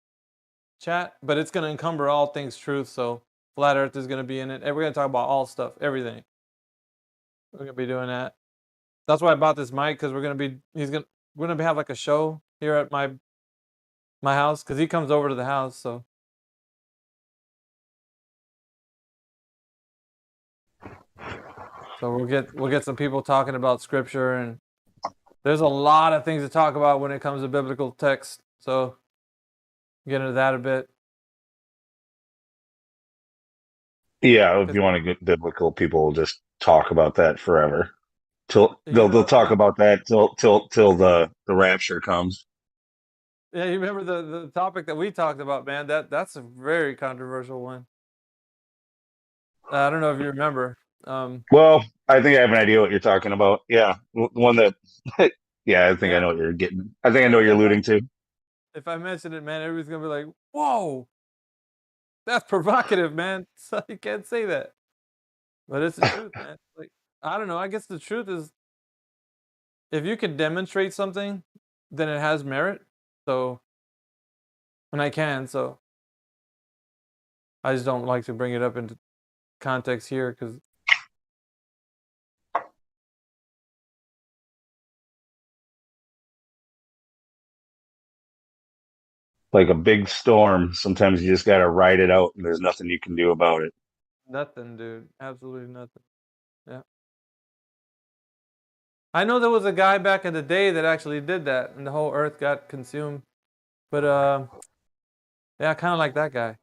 chat, but it's gonna encumber all things truth. So flat Earth is gonna be in it, and we're gonna talk about all stuff, everything. We're gonna be doing that. That's why I bought this mic, because we're gonna have like a show here at my house, because he comes over to the house. So we'll get some people talking about scripture, and there's a lot of things to talk about when it comes to biblical text. So get into that a bit. Yeah, if you want to get biblical, people will just talk about that forever. They'll talk about that till the rapture comes. Yeah, you remember the topic that we talked about, man? That's a very controversial one. I don't know if you remember. Well, I think I have an idea what you're talking about. Yeah, one that. Yeah, I think I know what you're getting. I think I know what you're alluding to. If I mention it, man, everybody's gonna be like, "Whoa, that's provocative, man." So you can't say that. But it's the truth, man. Like, I don't know. I guess the truth is, if you can demonstrate something, then it has merit. So, and I can. So, I just don't like to bring it up into context here, because Like a big storm, sometimes you just got to ride it out, and there's nothing you can do about it. nothing, dude. Absolutely nothing. Yeah. I know there was a guy back in the day that actually did that, and the whole earth got consumed. But yeah, I kind of like that guy.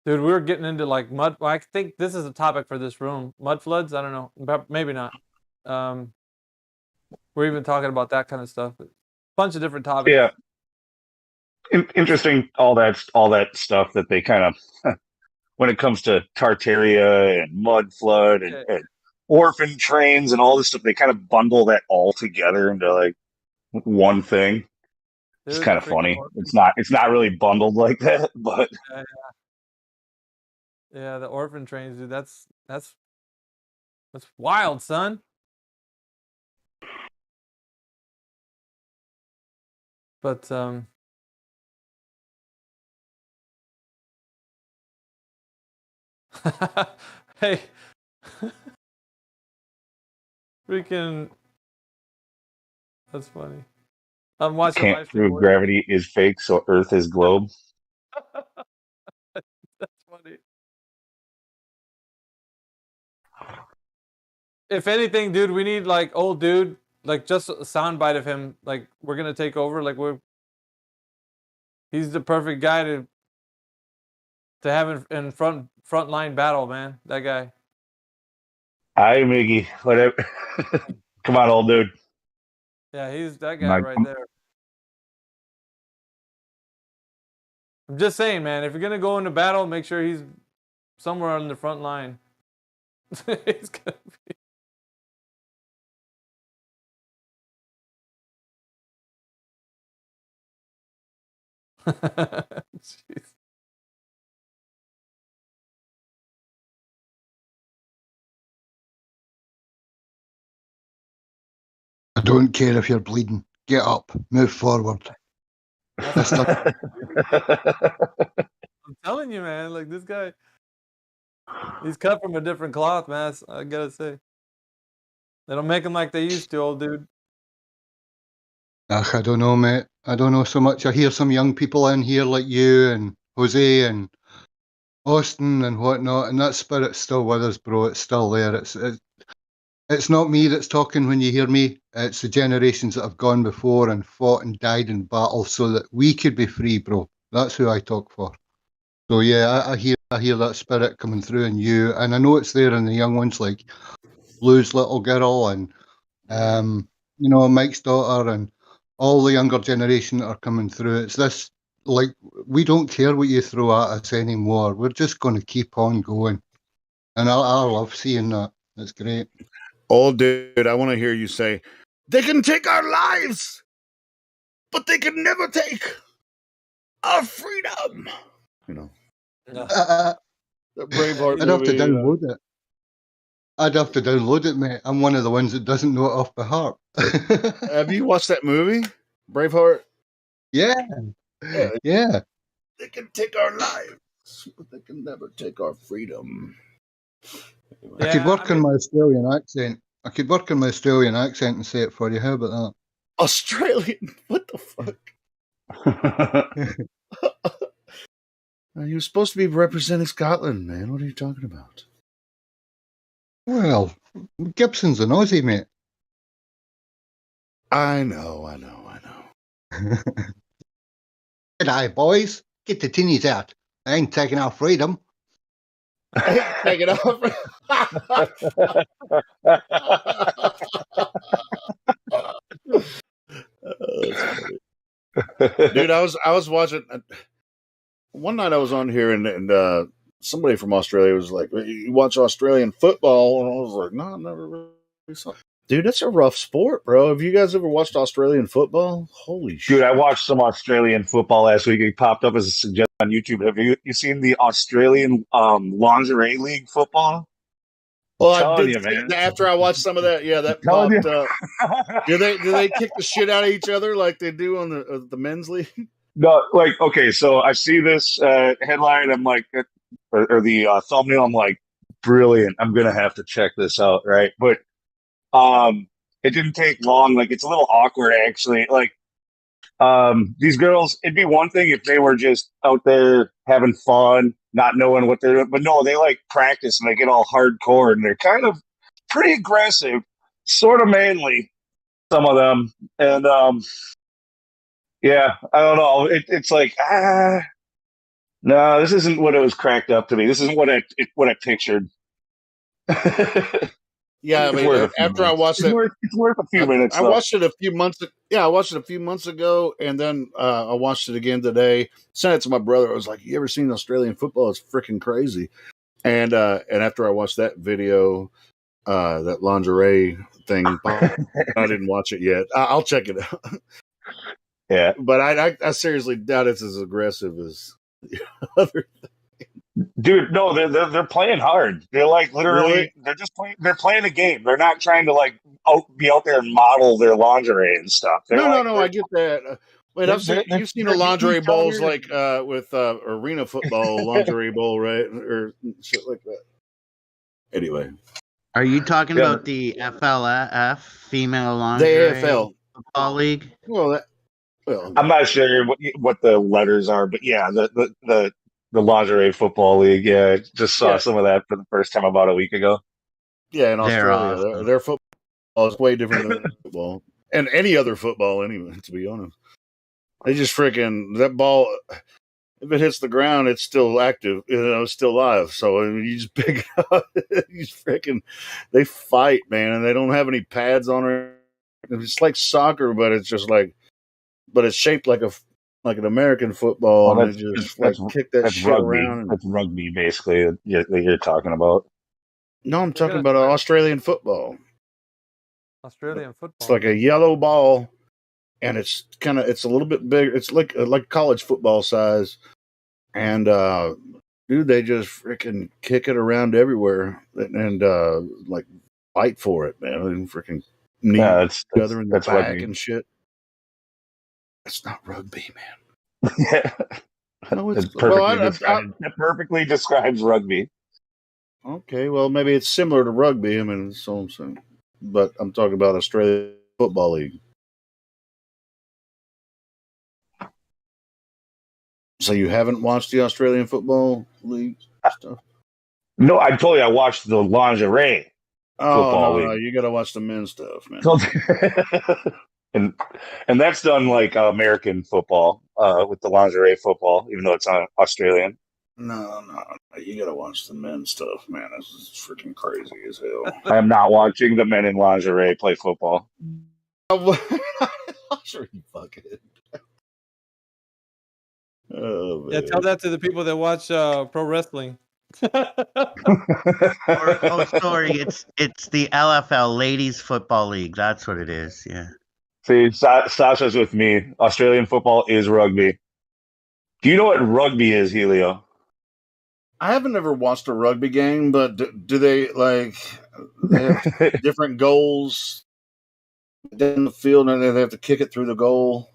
Dude, we were getting into like mud. I think this is a topic for this room. Mud floods. I don't know. Maybe not. We're even talking about that kind of stuff. A bunch of different topics. Yeah. Interesting. All that stuff that they kind of, when it comes to Tartaria and mud flood and orphan trains and all this stuff, they kind of bundle that all together into like one thing. It's kind of funny. It's not really bundled like that, but yeah, the orphan trains, dude. That's wild, son. But hey, freaking, that's funny. I'm watching. Can't prove gravity is fake, so Earth is globe. That's funny. If anything, dude, we need like old dude, like just a soundbite of him. Like, we're gonna take over. Like, he's the perfect guy to have in front line battle, man. That guy. Hi, Miggy. Whatever. Come on, old dude. Yeah, he's that guy right there. I'm just saying, man. If you're gonna go into battle, make sure he's somewhere on the front line. He's gonna be. Jeez. I don't care if you're bleeding. Get up. Move forward. I'm telling you, man. Like, this guy, he's cut from a different cloth, man. I gotta say. They don't make him like they used to, old dude. I don't know, mate. I don't know so much. I hear some young people in here like you and Jose and Austin and whatnot, and that spirit's still with us, bro. It's still there. It's not me that's talking when you hear me. It's the generations that have gone before and fought and died in battle so that we could be free, bro. That's who I talk for. So yeah, I hear that spirit coming through in you, and I know it's there in the young ones like Blue's little girl and Mike's daughter and all the younger generation that are coming through. It's this like we don't care what you throw at us anymore. We're just going to keep on going, and I love seeing that. It's great. Oh, dude, I want to hear you say, "They can take our lives, but they can never take our freedom." You know, that Braveheart I'd have to movie. download it. I'd have to download it, mate. I'm one of the ones that doesn't know it off by heart. Have you watched that movie, Braveheart? Yeah, Yeah. yeah. They can take our lives, but they can never take our freedom. I could work on my Australian accent. I could work on my Australian accent and say it for you. How about that? Australian? What the fuck? He was supposed to be representing Scotland, man. What are you talking about? Well, Gibson's an Aussie, mate. I know. G'day, boys. Get the tinnies out. I ain't taking our freedom. Take it off. Dude, I was watching one night. I was on here and somebody from Australia was like, "You watch Australian football?" And I was like, "No, I never really saw." Dude, that's a rough sport, bro. Have you guys ever watched Australian football? Holy shit! Dude, I watched some Australian football last week. It popped up as a suggestion on YouTube. Have you seen the Australian lingerie league football? Well, I'm I telling did you, see man. after I watched some of that. Yeah, that Telling popped you. up. Do they kick the shit out of each other like they do on the men's league? No, like, okay, so I see this headline. I'm like, or the thumbnail. I'm like, brilliant. I'm gonna have to check this out, right? But it didn't take long. Like, it's a little awkward actually. Like, these girls. It'd be one thing if they were just out there having fun, not knowing what they're doing. But no, they like practice and they get all hardcore and they're kind of pretty aggressive, sort of manly. Some of them, and yeah, I don't know. It's like no, this isn't what it was cracked up to be. This isn't what I pictured. Yeah, I It's mean, worth a few after I minutes. watched It's it, worth a few minutes. I Though. watched it a few months. Yeah, I watched it a few months ago, and then I watched it again today. Sent it to my brother. I was like, "You ever seen Australian football? It's freaking crazy." And after I watched that video, that lingerie thing, I didn't watch it yet. I'll check it out. Yeah, but I seriously doubt it's as aggressive as the other. Dude, no, they're playing hard. They're like literally, Really? they're just playing. They're playing a game. They're not trying to like be out there and model their lingerie and stuff. They're No. I get that. Wait, you've seen the lingerie bowls like with arena football lingerie bowl, right, or shit like that. Anyway, Are you talking Yeah, about the FLF, Female the Lingerie AFL. Football League? Well, I'm not sure what the letters are, but yeah, the lingerie football league. Yeah, I just saw Yeah. some of that for the first time about a week ago. Yeah, in They're Australia, awesome. their football is way different than football and any other football. Anyway, to be honest, they just freaking that ball. If it hits the ground, it's still active. It's still live. So I mean, you just pick it up. You just freaking. They fight, man, and they don't have any pads on it. It's like soccer, but it's just like, but it's shaped like an American football, Well, and they just like kick that that's shit rugby. around. And, That's rugby, basically. That you're talking about. no, I'm talking about Australian football. Australian football. It's like a yellow ball, and it's a little bit bigger. It's like college football size, and dude, they just freaking kick it around everywhere and like fight for it, man. And freaking knee that's each other in the back rugby. and shit. It's not rugby, man. Yeah, No, it's that perfectly describes rugby. Okay, well, maybe it's similar to rugby. I mean, that's all I'm saying. But I'm talking about Australia Football League. So you haven't watched the Australian Football League stuff? No, I told you I watched the lingerie Oh, football no, league. you got to watch the men's stuff, man. and that's done like American football with the lingerie football, even though it's Australian. No, you gotta watch the men's stuff, man. This is freaking crazy as hell. I am not watching the men in lingerie play football. Sure, you fucking. Oh, man. Yeah, tell that to the people that watch pro wrestling. Sorry, it's the LFL, Ladies Football League. That's what it is. Yeah. See, Sasha's with me. Australian football is rugby. Do you know what rugby is, Helio? I haven't ever watched a rugby game, but do they like they have different goals down the field, and they have to kick it through the goal?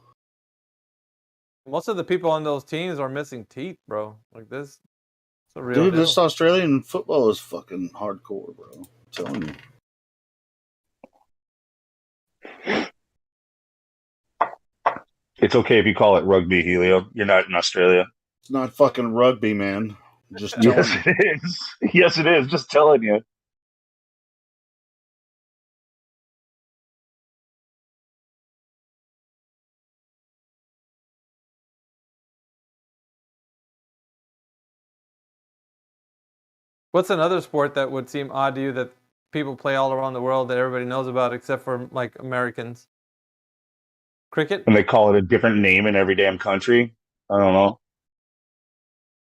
Most of the people on those teams are missing teeth, bro. Like this, it's a real Dude, deal. this Australian football is fucking hardcore, bro. I'm telling you. It's okay if you call it rugby, Helio. You're not in Australia. It's not fucking rugby, man. Just telling Yes, you. it is. Yes, it is. Just telling you. What's another sport that would seem odd to you that people play all around the world that everybody knows about except for like Americans? Cricket? And they call it a different name in every damn country. I don't know.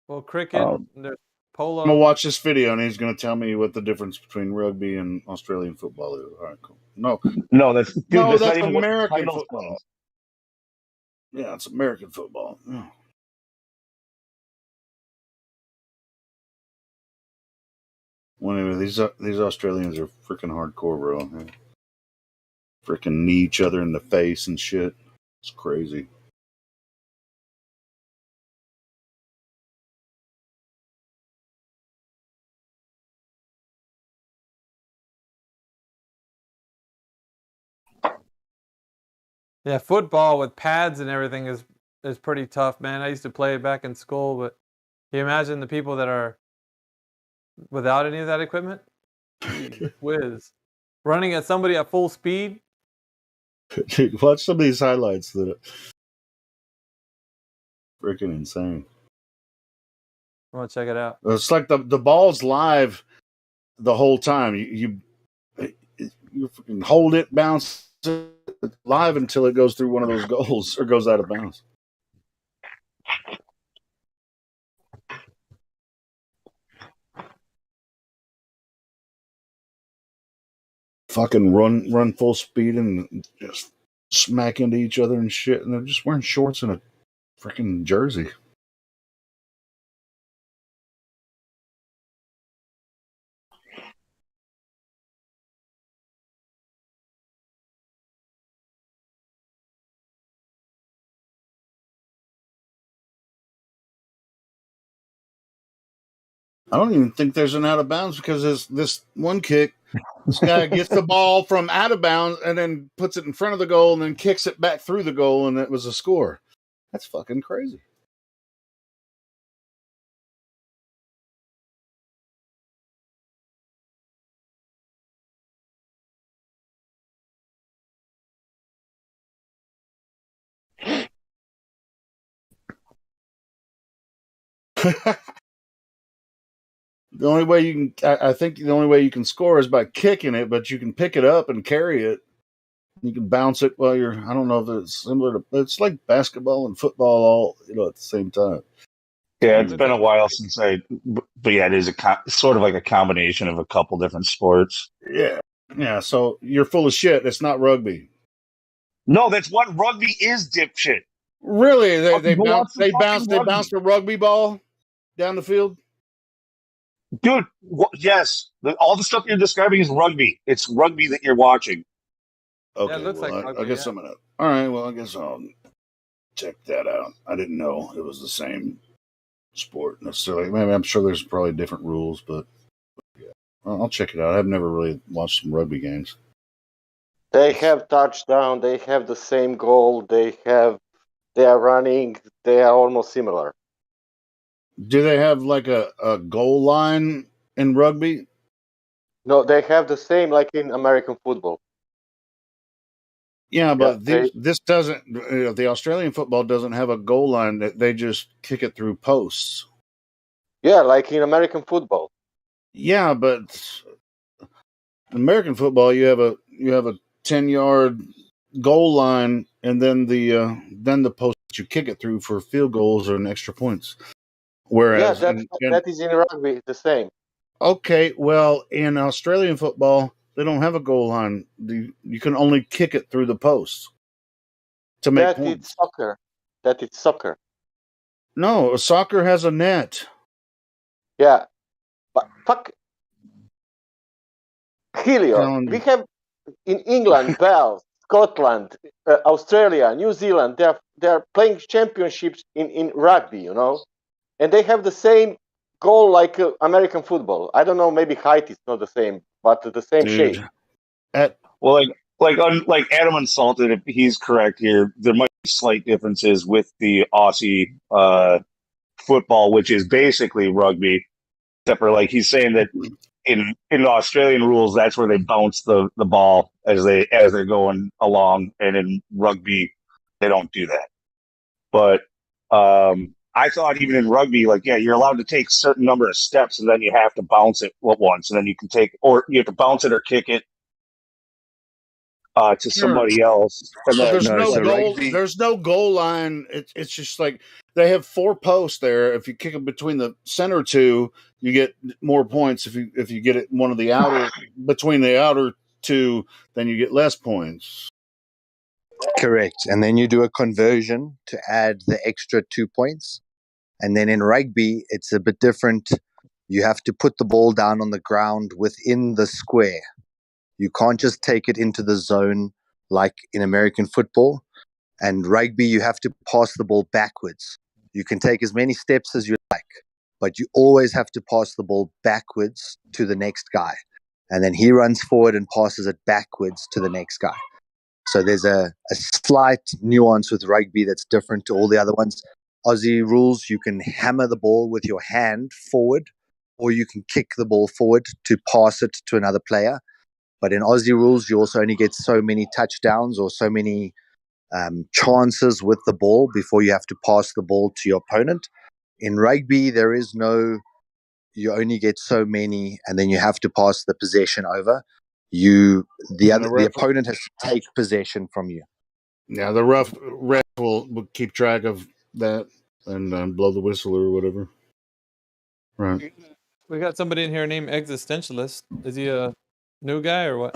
Well, cricket, there's polo. I'm gonna watch this video, and he's gonna tell me what the difference between rugby and Australian football is. All right, cool. No, that's that's not even what the American title football. says. Yeah, it's American football. Yeah. Well, anyway, these Australians are freaking hardcore, bro. They freaking knee each other in the face and shit. It's crazy. Yeah, football with pads and everything is pretty tough, man. I used to play it back in school, but can you imagine the people that are without any of that equipment? Whiz. Running at somebody at full speed? Dude, watch some of these highlights that are freaking insane. I want to check it out. It's like the ball's live the whole time. You freaking hold it, bounce it live until it goes through one of those goals or goes out of bounds. Fucking run full speed and just smack into each other and shit, and they're just wearing shorts and a freaking jersey. I don't even think there's an out of bounds because this one kick, this guy gets the ball from out of bounds and then puts it in front of the goal and then kicks it back through the goal, and it was a score. That's fucking crazy. The only way you can, I think the only way you can score is by kicking it, but you can pick it up and carry it. You can bounce it while you're, I don't know if it's similar to, it's like basketball and football all, at the same time. Yeah, it's been a while since but yeah, it is sort of like a combination of a couple different sports. Yeah. Yeah. So you're full of shit. It's not rugby. No, that's what rugby is, dipshit. Really? They bounce rugby. a rugby ball down the field? Dude, yes. All the stuff you're describing is rugby. It's rugby that you're watching. Okay, Yeah, it looks like rugby, I guess I'm gonna. All right, well, I guess I'll check that out. I didn't know it was the same sport necessarily. Maybe I'm sure there's probably different rules, but yeah, I'll check it out. I've never really watched some rugby games. They have touchdown. They have the same goal. They are running. They are almost similar. Do they have like a goal line in rugby? No, they have the same like in American football. Yeah, but they, this doesn't. The Australian football doesn't have a goal line. That they just kick it through posts. yeah, like in American football. Yeah, but American football, you have a 10-yard goal line, and then the post that you kick it through for field goals and extra points. Yeah, Whereas, that is in rugby the same. okay, well, in Australian football, they don't have a goal line. You can only kick it through the posts to make That is points. soccer. That is soccer. No, soccer has a net. Yeah, but fuck, Helio. Telling We you. have in England, Wales, Scotland, Australia, New Zealand. They're playing championships in rugby, you know, and they have the same goal like American football. I don't know, maybe height is not the same, but the same shape. Dude, at Well, like Adam Insulted, if he's correct here, there might be slight differences with the Aussie football, which is basically rugby, except for like he's saying that in the Australian rules, that's where they bounce the ball as they're going along, and in rugby, they don't do that. But I thought even in rugby, like yeah, you're allowed to take a certain number of steps, and then you have to bounce it once, and then you can take, or you have to bounce it or kick it to sure, somebody else, and but then there's No, no so goal. rugby. There's no goal line. It's just like they have 4 posts there. If you kick them between the center two, you get more points. If you get it one of the outer between the outer two, then you get less points. Correct. And then you do a conversion to add the extra 2 points. And then in rugby, it's a bit different. You have to put the ball down on the ground within the square. You can't just take it into the zone like in American football. And rugby, you have to pass the ball backwards. You can take as many steps as you like, but you always have to pass the ball backwards to the next guy. And then he runs forward and passes it backwards to the next guy. So there's a slight nuance with rugby that's different to all the other ones. Aussie rules, you can hammer the ball with your hand forward, or you can kick the ball forward to pass it to another player. But in Aussie rules, you also only get so many touchdowns or so many chances with the ball before you have to pass the ball to your opponent. In rugby, there is no, you only get so many, and then you have to pass the possession over. The opponent has to take possession from you. Yeah, the ref will keep track of that and blow the whistle or whatever. Right. We got somebody in here named Existentialist. Is he a new guy or what?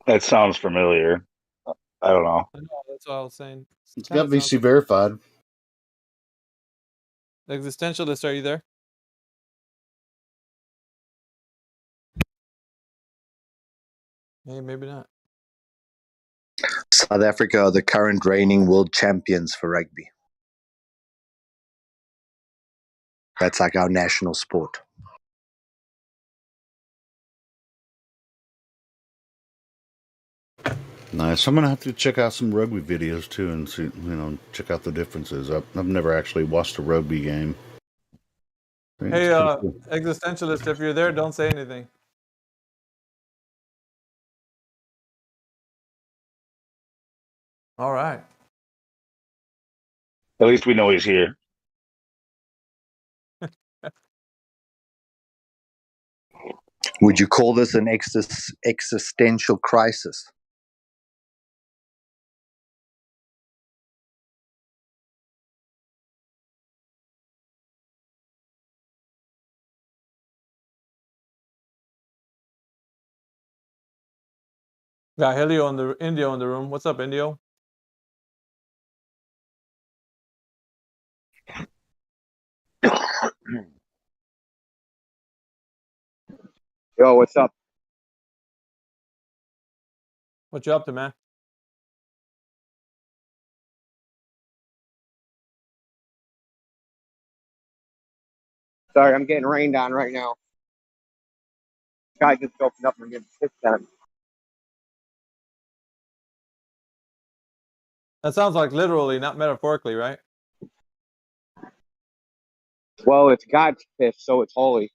that sounds familiar. I don't know. I know, that's what I was saying. It's got VC verified. Existentialist, are you there? Hey, maybe not. South Africa are the current reigning world champions for rugby. That's like our national sport. Nice. I'm gonna have to check out some rugby videos too and see, check out the differences. I've never actually watched a rugby game. Hey, Existentialist, if you're there, don't say anything. All right. At least we know he's here. Would you call this an existential crisis? Got Helio Indio in the room. What's up, Indio? Yo, what's up? What you up to, man? Sorry, I'm getting rained on right now. Guy just opened up and getting pissed on. That sounds like literally, not metaphorically, right? Well, it's God's piss, so it's holy.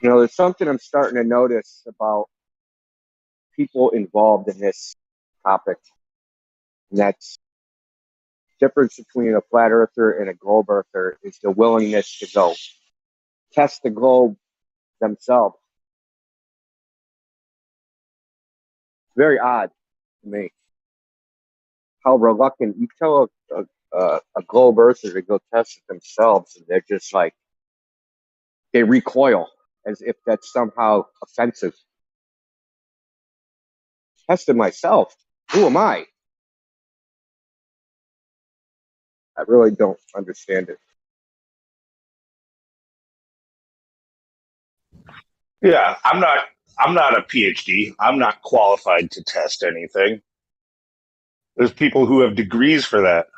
You know, there's something I'm starting to notice about people involved in this topic, and that's the difference between a flat earther and a globe earther is the willingness to go test the globe themselves. Very odd to me how reluctant you tell a globe earther to go test it themselves, and they're just like they recoil as if that's somehow offensive. Tested myself. Who am I? I really don't understand it. Yeah, I'm not a PhD. I'm not qualified to test anything. There's people who have degrees for that.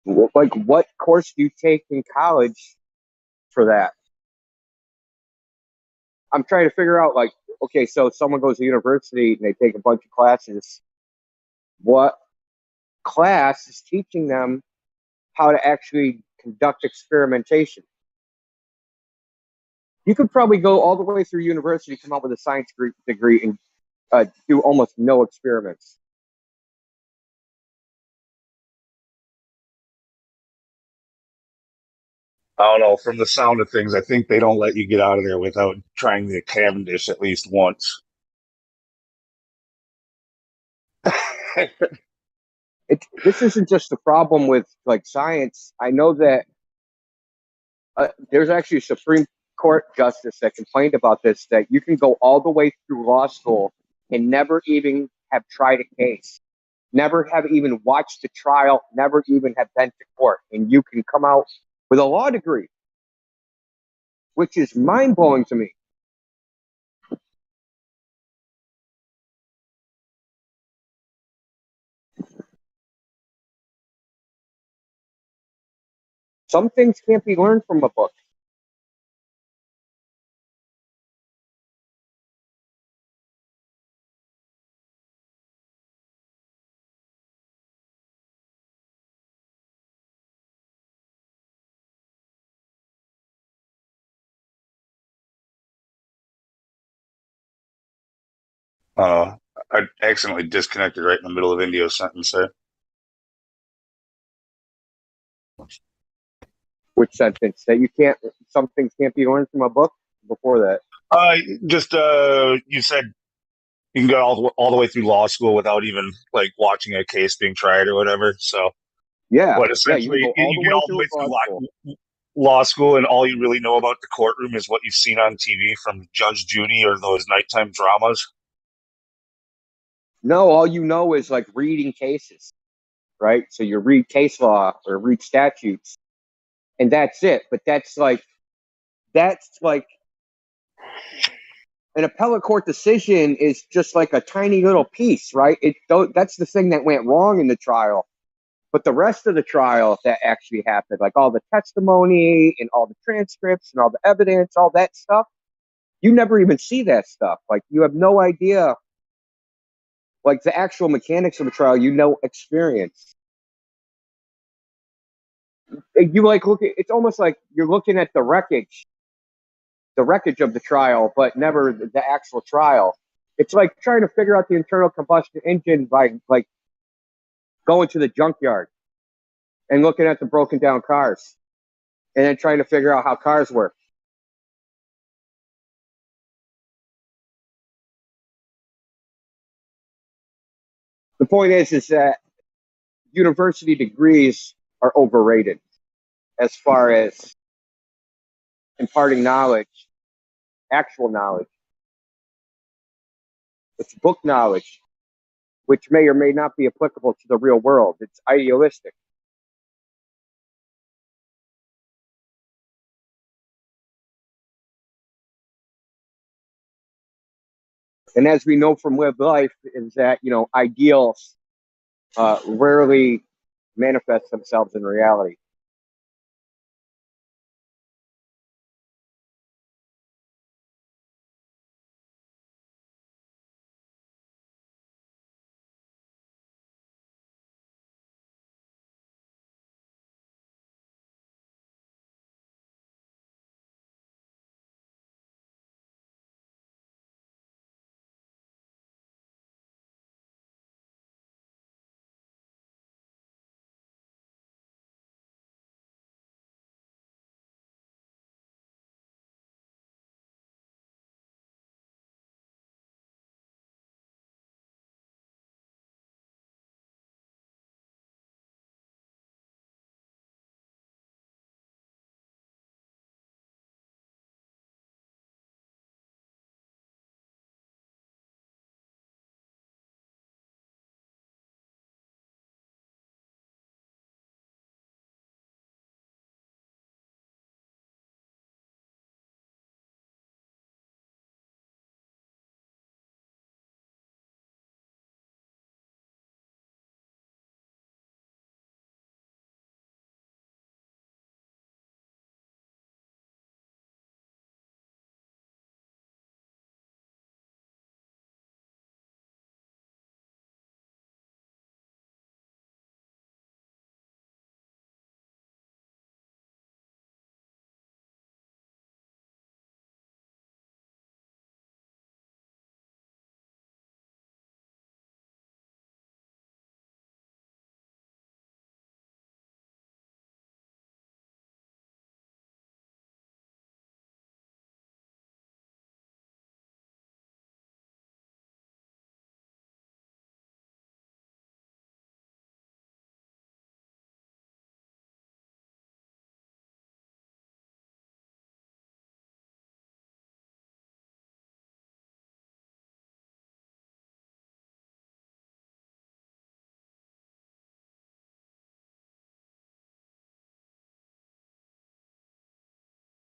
Like, what course do you take in college for that? I'm trying to figure out, like, okay, so someone goes to university and they take a bunch of classes. What class is teaching them how to actually conduct experimentation? You could probably go all the way through university, come out with a science degree, and do almost no experiments. I don't know. From the sound of things, I think they don't let you get out of there without trying the Cavendish at least once. This isn't just the problem with like science. I know that there's actually a Supreme Court justice that complained about this, that you can go all the way through law school and never even have tried a case, never have even watched a trial, never even have been to court, and you can come out with a law degree, which is mind blowing to me. Some things can't be learned from a book. Uh, I accidentally disconnected right in the middle of Indio's sentence there. Which sentence? That some things can't be learned from a book? Before that. Just you said you can go all the way through law school without even like watching a case being tried or whatever. So, Yeah, what yeah, you can essentially go all the you get way all the through way through law school. law school, and all you really know about the courtroom is what you've seen on TV from Judge Judy or those nighttime dramas. No, all you know is like reading cases, right? So you read case law or read statutes, and that's it. But that's like an appellate court decision is just like a tiny little piece, right? That's the thing that went wrong in the trial. But the rest of the trial that actually happened, like all the testimony and all the transcripts and all the evidence, all that stuff, you never even see that stuff. Like you have no idea, like the actual mechanics of a trial, experience. You like it's almost like you're looking at the wreckage of the trial, but never the actual trial. It's like trying to figure out the internal combustion engine by like going to the junkyard and looking at the broken down cars and then trying to figure out how cars work. The point is that university degrees are overrated as far as imparting knowledge, actual knowledge. It's book knowledge, which may or may not be applicable to the real world. It's idealistic. And as we know from lived life, is that, ideals rarely manifest themselves in reality.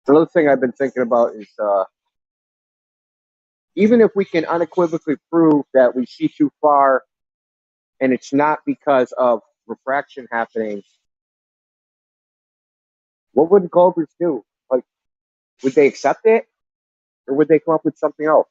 Another thing I've been thinking about is even if we can unequivocally prove that we see too far and it's not because of refraction happening, what would Gulbers do? Like, would they accept it or would they come up with something else?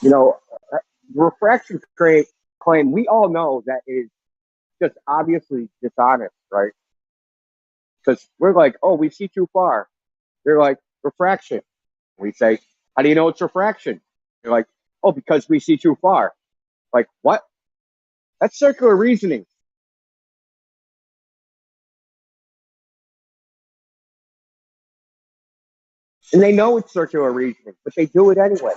You know, refraction claim, we all know that is just obviously dishonest, right? Because we're like, oh, we see too far. They're like, refraction. We say, how do you know it's refraction? They're like, oh, because we see too far. Like, what? That's circular reasoning. And they know it's circular reasoning, but they do it anyway.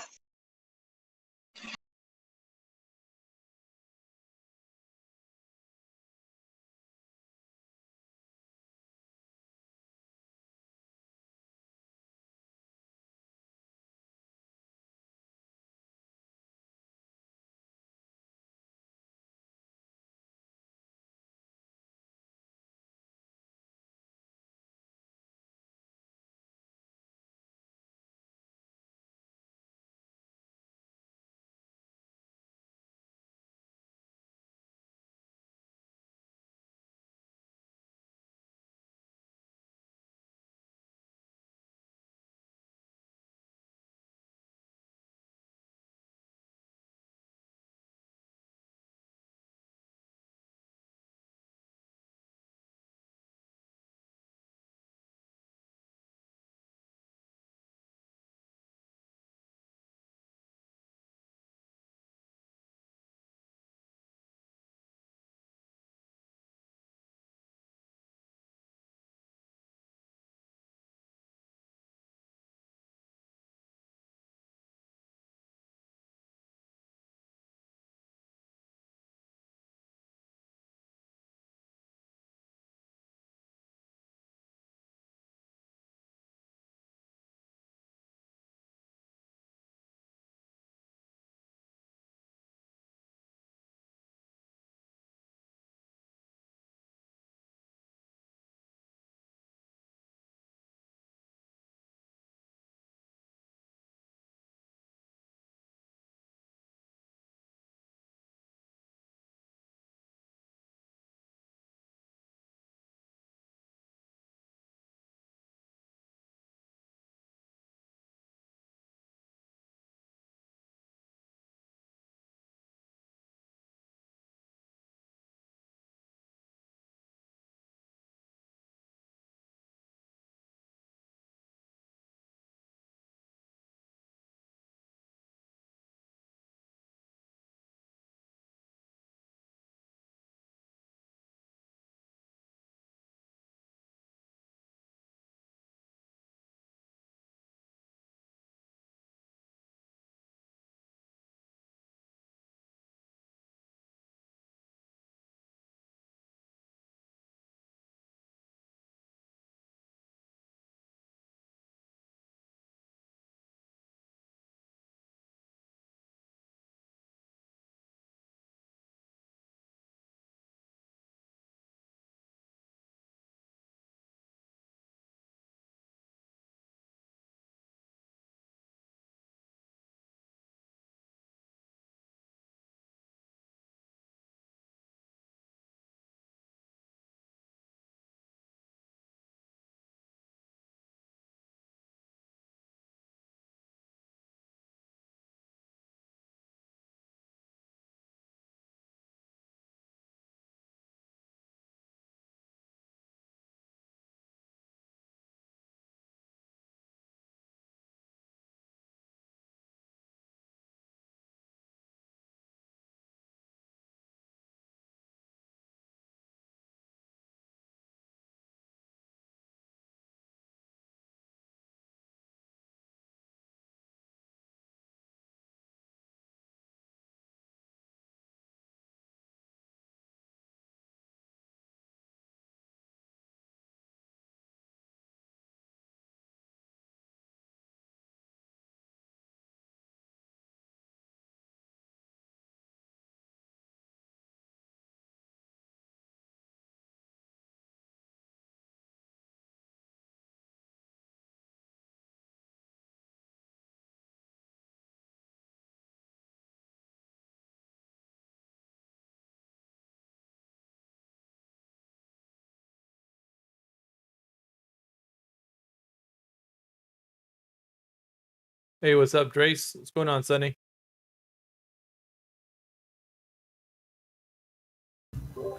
Hey, what's up, Drace? What's going on, Sonny?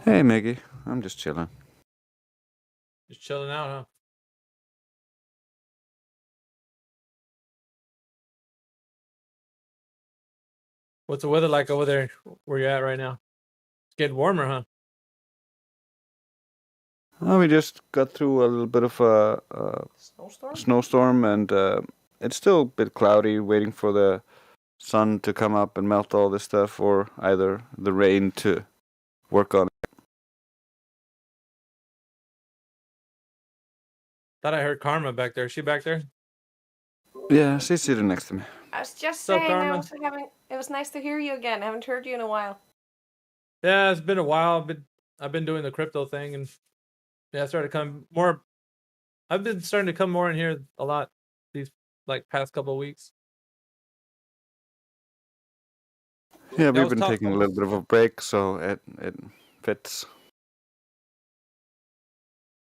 Hey, Miggy. I'm just chilling. Just chilling out, huh? What's the weather like over there where you're at right now? It's getting warmer, huh? We just got through a little bit of a snowstorm, and it's still a bit cloudy, waiting for the sun to come up and melt all this stuff, or either the rain to work on it. Thought I heard Karma back there. Is she back there? Yeah, she's sitting next to me. I was just What's up, saying, Carmen? it was nice to hear you again. I haven't heard you in a while. Yeah, it's been a while. I've been doing the crypto thing, and yeah, I started to come more. I've been starting to come more in here a lot these like past couple of weeks. Yeah, I we've was been taking a little bit of a break, so it fits.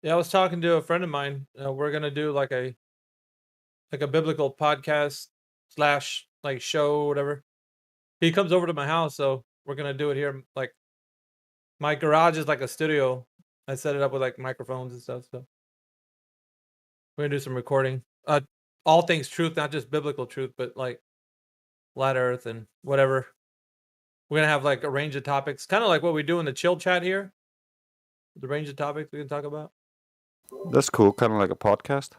Yeah, I was talking to a friend of mine. We're gonna do like a biblical podcast slash like show, whatever. He comes over to my house, so we're gonna do it here. Like my garage is like a studio. I set it up with like microphones and stuff. So we're gonna do some recording. All things truth, not just biblical truth, but like flat Earth and whatever. We're gonna have like a range of topics, kind of like what we do in the chill chat here. The range of topics we can talk about. That's cool, kind of like a podcast.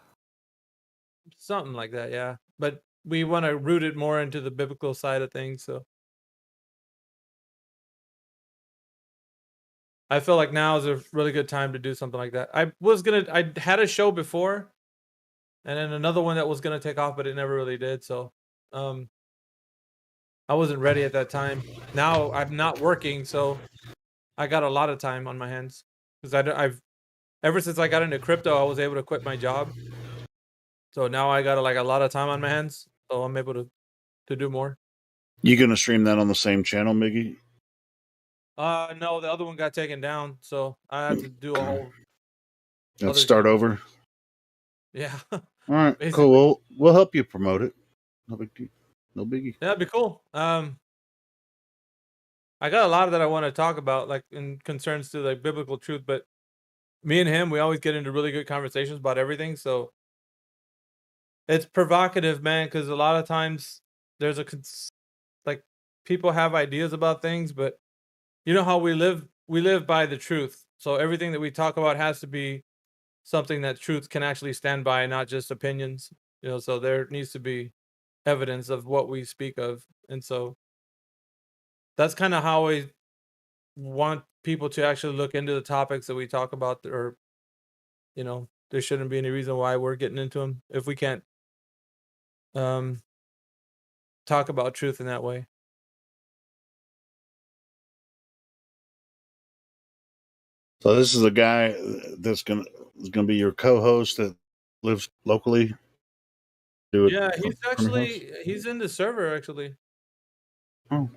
Something like that, yeah. But we want to root it more into the biblical side of things. So I feel like now is a really good time to do something like that. I had a show before, and then another one that was gonna take off, but it never really did. So, I wasn't ready at that time. Now I'm not working, so I got a lot of time on my hands because I've ever since I got into crypto, I was able to quit my job. So now I got like a lot of time on my hands, so I'm able to do more. You gonna stream that on the same channel, Miggy? No, the other one got taken down, so I had to do a whole. Let's start over. Yeah. All right, Basically. cool. We'll help you promote it. No big deal. No biggie. Yeah, that'd be cool. I got a lot that I want to talk about, like in concerns to like biblical truth, but me and him, we always get into really good conversations about everything. So it's provocative, man, because a lot of times there's like people have ideas about things, but you know how we live by the truth. So everything that we talk about has to be something that truth can actually stand by, not just opinions. You know, so there needs to be evidence of what we speak of. And so that's kind of how I want people to actually look into the topics that we talk about, or, you know, there shouldn't be any reason why we're getting into them if we can't talk about truth in that way. So this is a guy that's gonna be your co-host that lives locally. Do it. Yeah, he's in the server actually. Oh,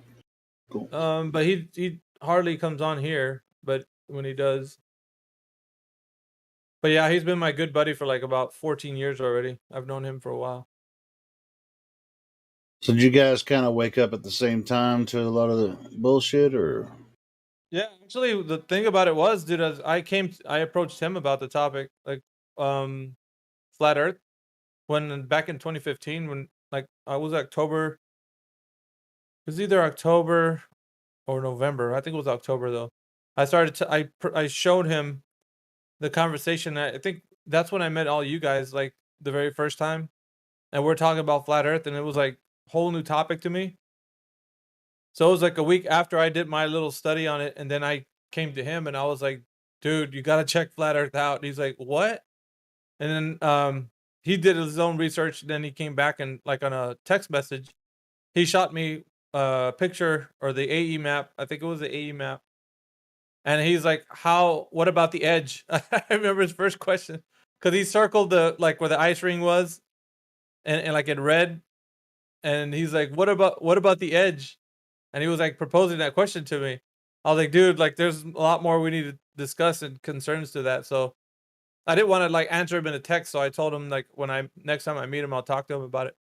cool. But he hardly comes on here, but when he does. But yeah, he's been my good buddy for like about 14 years already. I've known him for a while. So did you guys kind of wake up at the same time to a lot of the bullshit, or? Yeah, actually, the thing about it was, dude, as I approached him about the topic, like, flat Earth, when back in 2015, when like I was October, it was either October or November. I think it was October though. I showed him the conversation. I think that's when I met all you guys, like the very first time, and we're talking about flat Earth, and it was like whole new topic to me. So it was like a week after I did my little study on it, and then I came to him and I was like, dude, you gotta check flat Earth out. And he's like, what? And then he did his own research, then he came back and like on a text message, he shot me a picture or the AE map. I think it was the AE map. And he's like, what about the edge? I remember his first question. Cause he circled the like where the ice ring was and like in red. And he's like, what about the edge? And he was like proposing that question to me. I was like, dude, like there's a lot more we need to discuss and concerns to that. So I didn't want to like answer him in a text. So I told him like next time I meet him, I'll talk to him about it.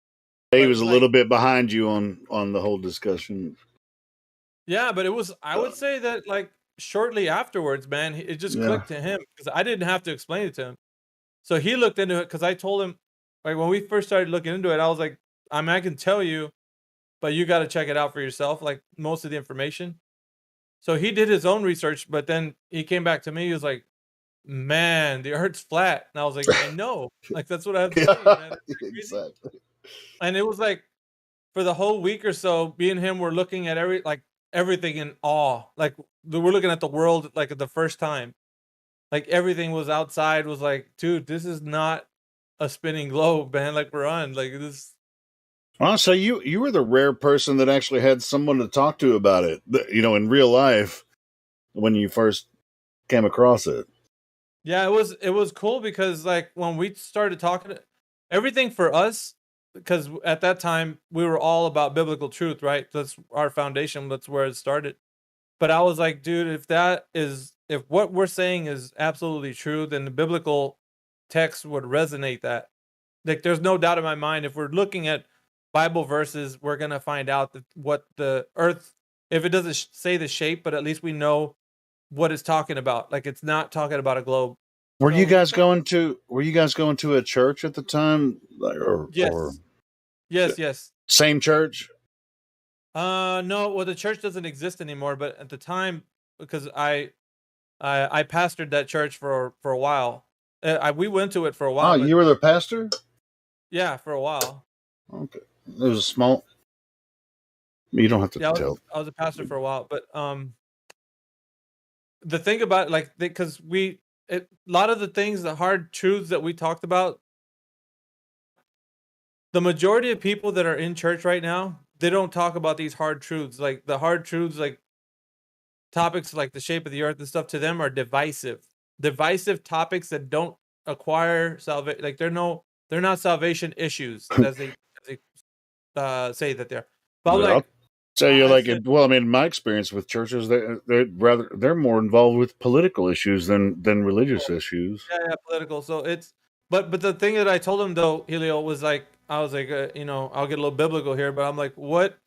He But, was a like- little bit behind you on the whole discussion. Yeah, but it was. I would say that like shortly afterwards, man, it just Yeah. clicked to him because I didn't have to explain it to him. So he looked into it because I told him, like when we first started looking into it, I was like, I can tell you, but you got to check it out for yourself. Like most of the information. So he did his own research, but then he came back to me. He was like, "Man, the Earth's flat," and I was like, "I know, like that's what I have to say, man." Exactly. And it was like for the whole week or so, me and him were looking at everything in awe. Like we're looking at the world like the first time. Like everything was outside was like, dude, this is not a spinning globe, man. Like we're on like this. Well, so you were the rare person that actually had someone to talk to about it, in real life when you first came across it. Yeah, it was cool because like when we started talking, everything for us, because at that time we were all about biblical truth, right? That's our foundation. That's where it started. But I was like, dude, if what we're saying is absolutely true, then the biblical text would resonate that. Like, there's no doubt in my mind, if we're looking at Bible verses, we're going to find out that what the earth, if it doesn't say the shape, but at least we know what it's talking about. Like, it's not talking about a globe. Were you guys going to a church at the time? Yes. Yes. Same church? No, well, the church doesn't exist anymore, but at the time, because I pastored that church for a while. We went to it for a while. Oh, but, you were the pastor? yeah, for a while. Okay. It was a small. You don't have to Yeah, tell. I was a pastor for a while, but the thing about it, like, because a lot of the things, the hard truths that we talked about, the majority of people that are in church right now, they don't talk about these hard truths. Like the hard truths, like topics like the shape of the earth and stuff, to them are divisive topics that don't acquire salvation. Like they're not salvation issues as they say that they're. But I'll like, tell you, in my experience with churches, they're more involved with political issues than religious issues. yeah, political. So it's, but the thing that I told him though, Helio, was like, I was like, I'll get a little biblical here, but I'm like, what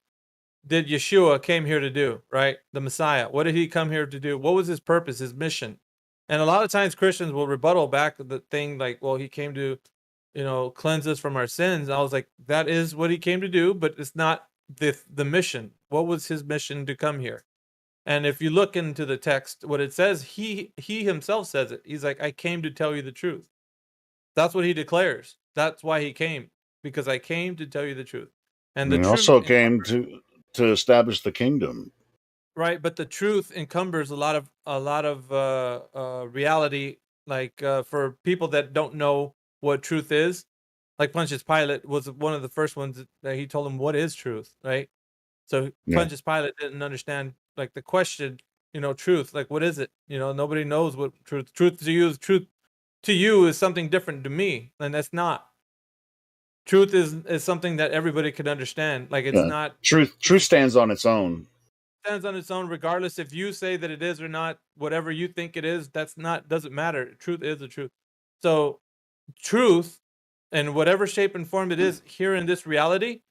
did Yeshua came here to do, right? The Messiah. What did he come here to do? What was his purpose, his mission? And a lot of times Christians will rebuttal back the thing like, well, he came to, cleanse us from our sins. I was like, that is what he came to do, but it's not the mission. What was his mission to come here? And if you look into the text, what it says, he himself says it. He's like, I came to tell you the truth. That's what he declares. That's why he came, because I came to tell you the truth. And the he truth also came to establish the kingdom. Right, but the truth encumbers a lot of reality. Like for people that don't know what truth is, like Pontius Pilate was one of the first ones that he told him what is truth, right? So Pontius Pilate didn't understand like the question, truth. Like what is it? Nobody knows what truth. Truth to you is something different to me, and that's not. Truth is something that everybody can understand. Like it's not truth. Truth stands on its own. Stands on its own, regardless if you say that it is or not. Whatever you think it is, doesn't matter. Truth is the truth. So, truth, in whatever shape and form it is here in this reality,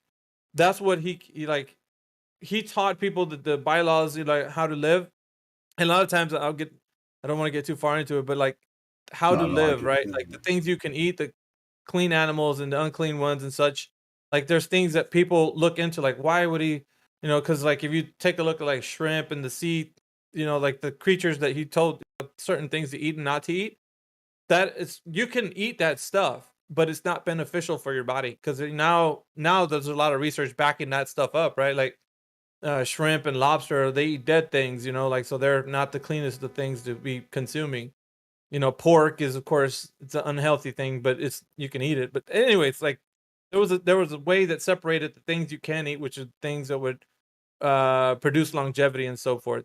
that's what he taught people the bylaws, like how to live. And a lot of times I don't want to get too far into it, but like how to live, right? Like the things you can eat, the clean animals and the unclean ones and such. Like there's things that people look into, like why would he, because like if you take a look at like shrimp and the sea, like the creatures that he told certain things to eat and not to eat, that is, you can eat that stuff, but it's not beneficial for your body, because now there's a lot of research backing that stuff up, right? Like shrimp and lobster, they eat dead things, like, so they're not the cleanest of things to be consuming. Pork is, of course, it's an unhealthy thing, but you can eat it. But anyway, it's like there was a way that separated the things you can eat, which are things that would produce longevity and so forth.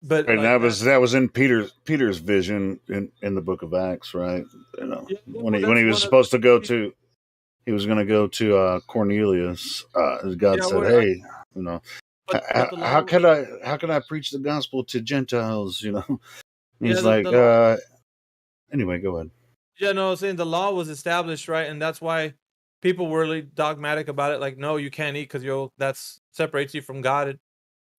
But and like that was in Peter's vision in the book of Acts, right? When he was supposed to go to, he was going to go to Cornelius. God said, "Hey, how can I preach the gospel to Gentiles?" He's anyway, go ahead. Yeah, no, I was saying the law was established, right? And that's why people were really dogmatic about it, like, no, you can't eat because that's separates you from God.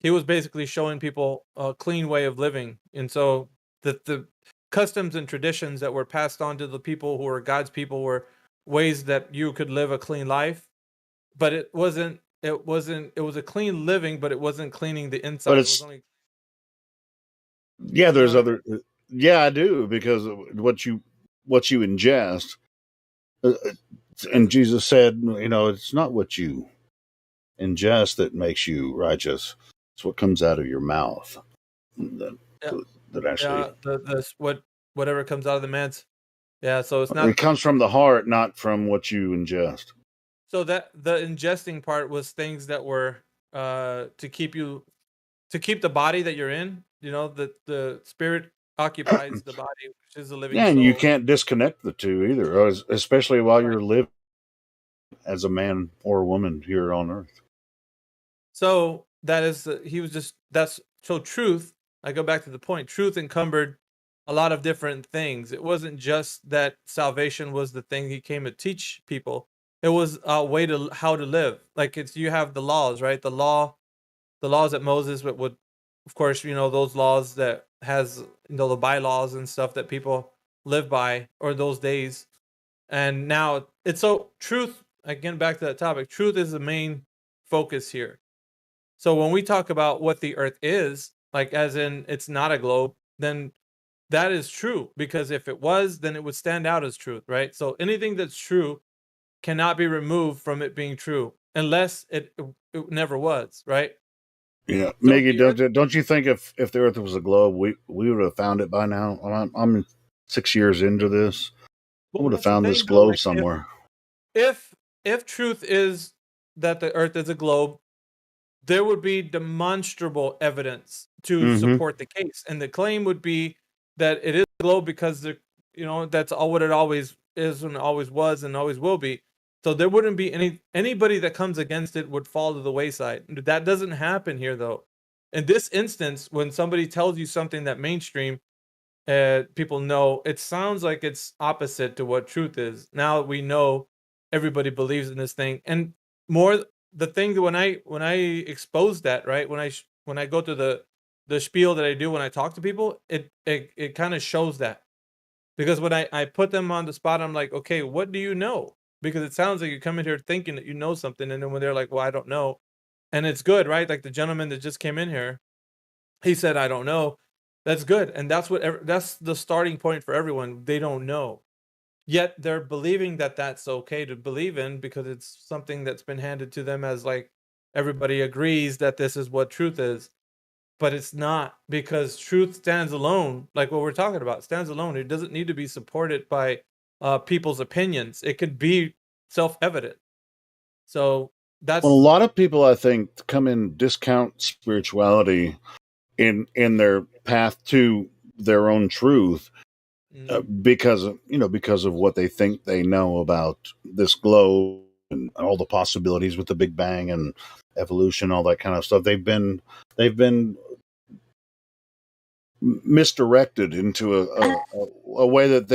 He was basically showing people a clean way of living, and so the customs and traditions that were passed on to the people who were God's people were ways that you could live a clean life, but it wasn't. It wasn't. It was a clean living, but it wasn't cleaning the inside. But It was it's only. yeah. There's Go ahead. other. Yeah, I do because of what you ingest. And Jesus said, it's not what you ingest that makes you righteous. It's what comes out of your mouth that Yeah, that actually yeah. Whatever comes out of the man's. Yeah, so it's it not. comes from the heart, not from what you ingest. So that the ingesting part was things that were to keep the body that you're in. The spirit occupies the body, which is a living Yeah, and you soul. can't disconnect the two either, especially while you're living as a man or a woman here on earth. So that is he was just that's so truth. I go back to the point. Truth encumbered a lot of different things. It wasn't just that salvation was the thing he came to teach people. It was a way to how to live. Like you have the laws, right? The laws that Moses would of course, those laws that has the bylaws and stuff that people live by or those days. And now it's so truth, again back to that topic, truth is the main focus here. So when we talk about what the earth is, like as in it's not a globe, then that is true, because if it was, then it would stand out as truth, right? So anything that's true cannot be removed from it being true unless it never was, right? Yeah, So Miggy, the earth, don't you think if the Earth was a globe, we would have found it by now? I'm 6 years into this. I well, would have that's the found this thing though, globe like somewhere. if truth is that the earth is a globe, there would be demonstrable evidence to Mm-hmm. support the case, and the claim would be that it is a globe because that's all what it always is and always was and always will be. So there wouldn't be anybody that comes against it would fall to the wayside. That doesn't happen here though. In this instance, when somebody tells you something that mainstream people know, it sounds like it's opposite to what truth is. Now we know everybody believes in this thing, and more the thing that when I expose that, right, when I go to the spiel that I do when I talk to people, it kind of shows that, because when I put them on the spot, I'm like, okay, what do you know? Because it sounds like you come in here thinking that you know something, and then when they're like, well, I don't know, and it's good, right? Like the gentleman that just came in here, he said, I don't know. That's good. And that's the starting point for everyone. They don't know. Yet they're believing that that's okay to believe in because it's something that's been handed to them as like everybody agrees that this is what truth is. But it's not, because truth stands alone, like what we're talking about, stands alone. It doesn't need to be supported by people's opinions. It could be self-evident. So Well, a that's lot of people, I think, come in discount spirituality in their path to their own truth because of what they think they know about this globe and all the possibilities with the Big Bang and evolution, all that kind of stuff. They've been misdirected into a way that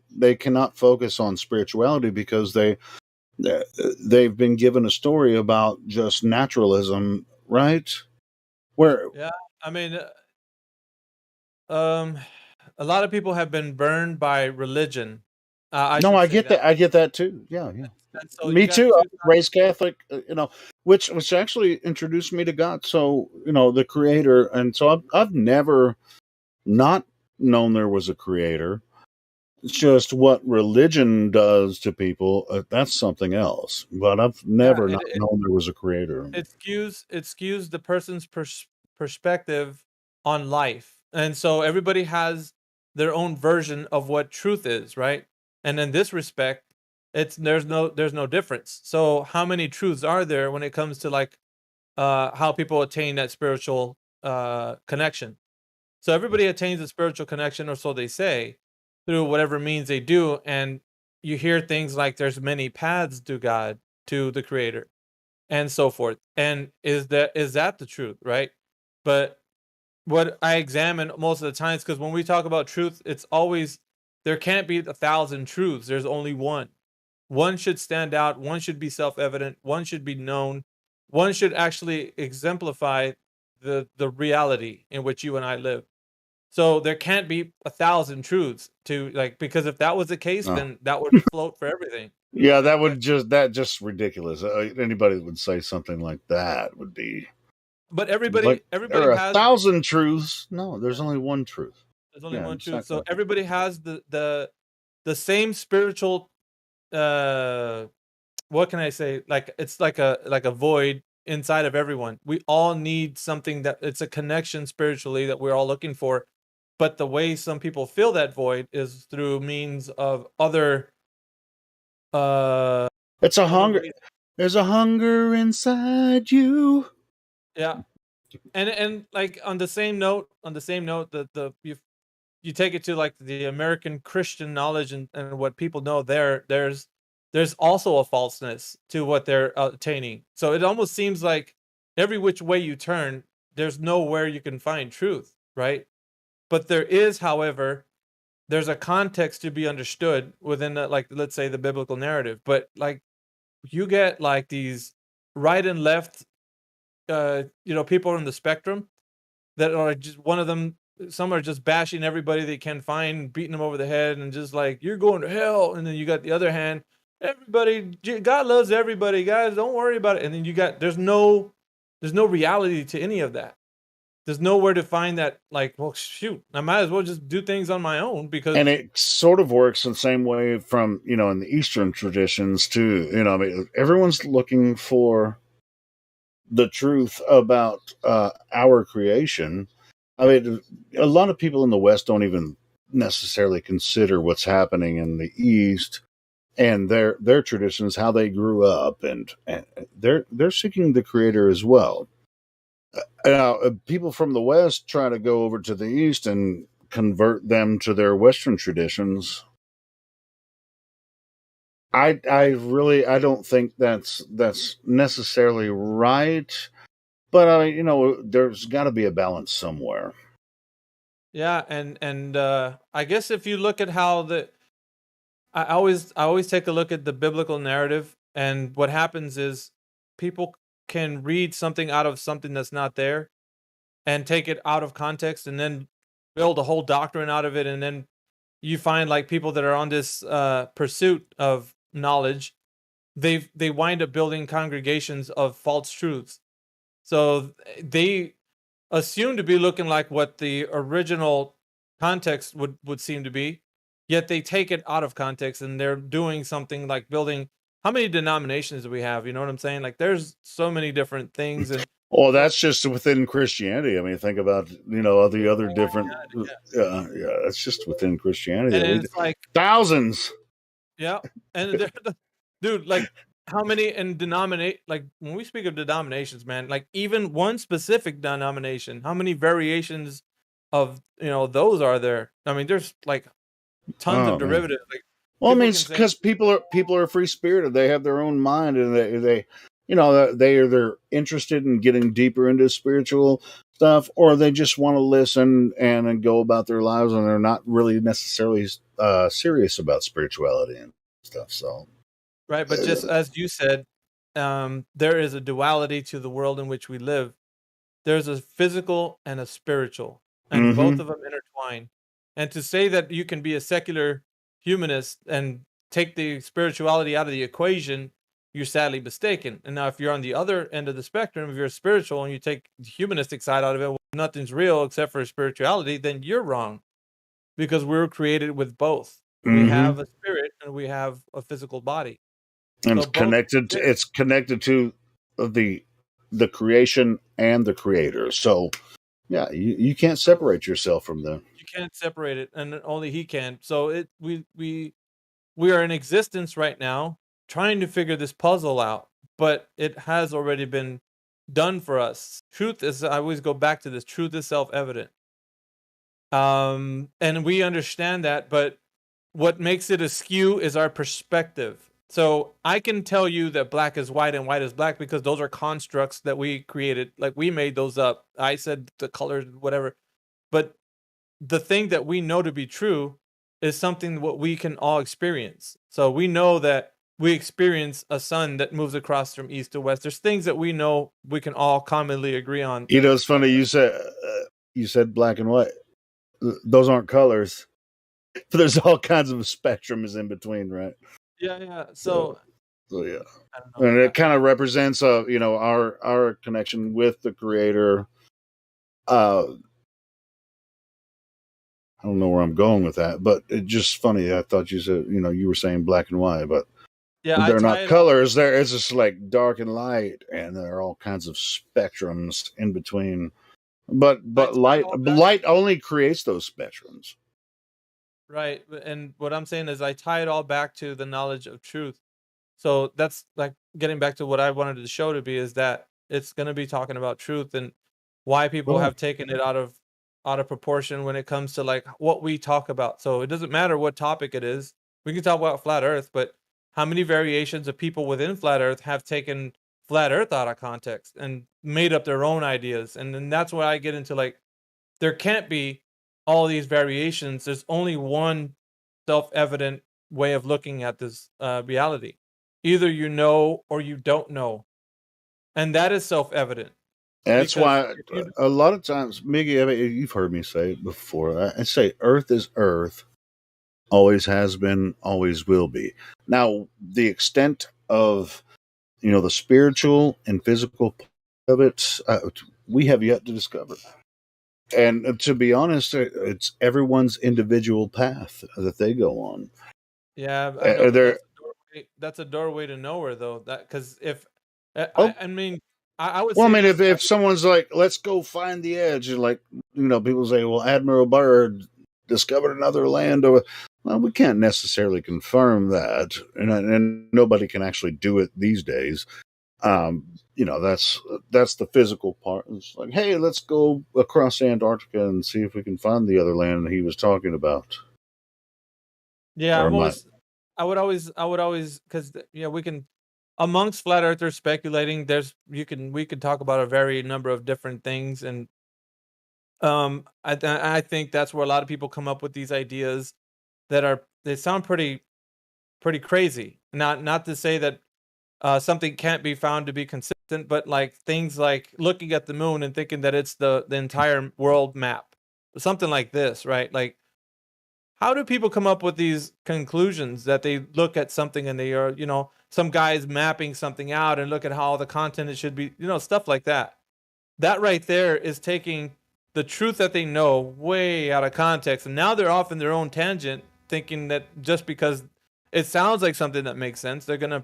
they cannot focus on spirituality because they've been given a story about just naturalism, right? Where yeah. I mean, um, a lot of people have been burned by religion. I no, should I say get that. that. I get that too. Yeah. And so you Me got too. I two was raised Catholic, which actually introduced me to God. So the Creator, and so I've never not known there was a Creator. It's just what religion does to people. That's something else. But I've yeah, never it not known there was a Creator. it skews the person's perspective on life, and so everybody has their own version of what truth is, right? And in this respect, there's no difference. So how many truths are there when it comes to like how people attain that spiritual connection? So everybody attains a spiritual connection, or so they say, through whatever means they do. And you hear things like there's many paths to God, to the Creator, and so forth. And is that the truth, right? But what I examine most of the times, because when we talk about truth, it's always there can't be 1,000 truths. There's only one. One should stand out. One should be self-evident. One should be known. One should actually exemplify the reality in which you and I live. So there can't be 1,000 truths to because if that was the case, No. then that would float for everything. Yeah, that just ridiculous. Anybody that would say something like that would be. But everybody Like, there are has 1,000 truths. No, there's only one truth. there's only Yeah, one truth. So exactly. everybody has the same spiritual what can I say? Like it's like a void inside of everyone. We all need something that it's a connection spiritually that we're all looking for. But the way some people fill that void is through means of other It's a hunger. ways. There's a hunger inside you. Yeah. And like on the same note, the you take it to like the American Christian knowledge and what people know there's also a falseness to what they're attaining. So it almost seems like every which way you turn, there's nowhere you can find truth, right? But there is, however, there's a context to be understood within the, like, let's say the biblical narrative. But like you get like these right and left, people on the spectrum that are just one of them. Some are just bashing everybody they can find, beating them over the head, and just like you're going to hell. And then you got the other hand, everybody, God loves everybody, guys. Don't worry about it. And then you got there's no reality to any of that. There's nowhere to find that. Like, well, shoot, I might as well just do things on my own because. And it sort of works the same way from in the Eastern traditions too. I mean, everyone's looking for the truth about our creation. I mean, a lot of people in the West don't even necessarily consider what's happening in the East and their traditions, how they grew up, and they're seeking the Creator as well. Now, people from the West try to go over to the East and convert them to their Western traditions. I don't think that's necessarily right, but there's got to be a balance somewhere. Yeah, and I guess if you look at how I always take a look at the biblical narrative, and what happens is people can read something out of something that's not there and take it out of context and then build a whole doctrine out of it, and then you find like people that are on this pursuit of knowledge, they wind up building congregations of false truths. So they assume to be looking like what the original context would seem to be, yet they take it out of context and they're doing something like building. How many denominations do we have? You know what I'm saying? Like there's so many different things. And well, that's just within Christianity. I mean, think about all the other different. Yeah, that's just within Christianity. And it's like thousands. Yeah, and dude, like how many in like when we speak of denominations, man, like even one specific denomination, how many variations of those are there? I mean, there's like tons of derivatives. Like, well, I mean, because people are free spirited. They have their own mind, and they're interested in getting deeper into spiritual stuff, or they just want to listen and go about their lives, and they're not really necessarily serious about spirituality and stuff. So, right, but just as you said, there is a duality to the world in which we live. There's a physical and a spiritual, and both of them intertwine. And to say that you can be a secular humanist and take the spirituality out of the equation, you're sadly mistaken. And now if you're on the other end of the spectrum, if you're spiritual and you take the humanistic side out of it, well, nothing's real except for spirituality, then you're wrong. Because we were created with both. We have a spirit and we have a physical body. And so it's connected to the creation and the creator. So yeah, you can't separate yourself from them. You can't separate it, and only he can. So we are in existence right now trying to figure this puzzle out, but it has already been done for us. Truth is, I always go back to this, truth is self-evident. And we understand that, but what makes it askew is our perspective. So I can tell you that black is white and white is black because those are constructs that we created. Like we made those up. I said the colors, whatever. But the thing that we know to be true is something what we can all experience. So we know that we experience a sun that moves across from east to west. There's things that we know we can all commonly agree on. You know, it's funny you said black and white. Those aren't colors. But there's all kinds of spectrums in between, right? Yeah. So yeah. I don't know. And it kind of represents our connection with the creator. I don't know where I'm going with that, but it's just funny. I thought you said, you were saying black and white, but Yeah, they're not colors. It's just like dark and light, and there are all kinds of spectrums in between. But light only creates those spectrums. Right. And what I'm saying is I tie it all back to the knowledge of truth. So that's like getting back to what I wanted the show to be, is that it's going to be talking about truth and why people Cool. have taken it out of proportion when it comes to like what we talk about. So it doesn't matter what topic it is. We can talk about flat earth, but how many variations of people within flat earth have taken flat earth out of context and made up their own ideas? And then that's why I get into like, there can't be all these variations. There's only one self-evident way of looking at this reality. Either you know or you don't know. And that is self-evident. That's Because why a lot of times, Miggy, I mean, you've heard me say it before. I say Earth is Earth, always has been, always will be. Now, the extent of the spiritual and physical part of it, we have yet to discover. And to be honest, it's everyone's individual path that they go on. Yeah, I know, but that's a doorway to nowhere, though. That because if I mean, I would. Well, I say mean, this, if someone's like, "Let's go find the edge," and like people say, "Well, Admiral Byrd discovered another land," or well, we can't necessarily confirm that, and nobody can actually do it these days. That's the physical part. It's like, hey, let's go across Antarctica and see if we can find the other land he was talking about. yeah, I would always, because we can, amongst flat earthers speculating, we could talk about a very number of different things, and I think that's where a lot of people come up with these ideas they sound pretty crazy. Not to say that something can't be found to be consistent, but like things like looking at the moon and thinking that it's the entire world map, something like this, right? Like, how do people come up with these conclusions that they look at something and they are, some guy's mapping something out and look at how the content it should be, stuff like that. That right there is taking the truth that they know way out of context. And now they're off in their own tangent, thinking that just because it sounds like something that makes sense, they're going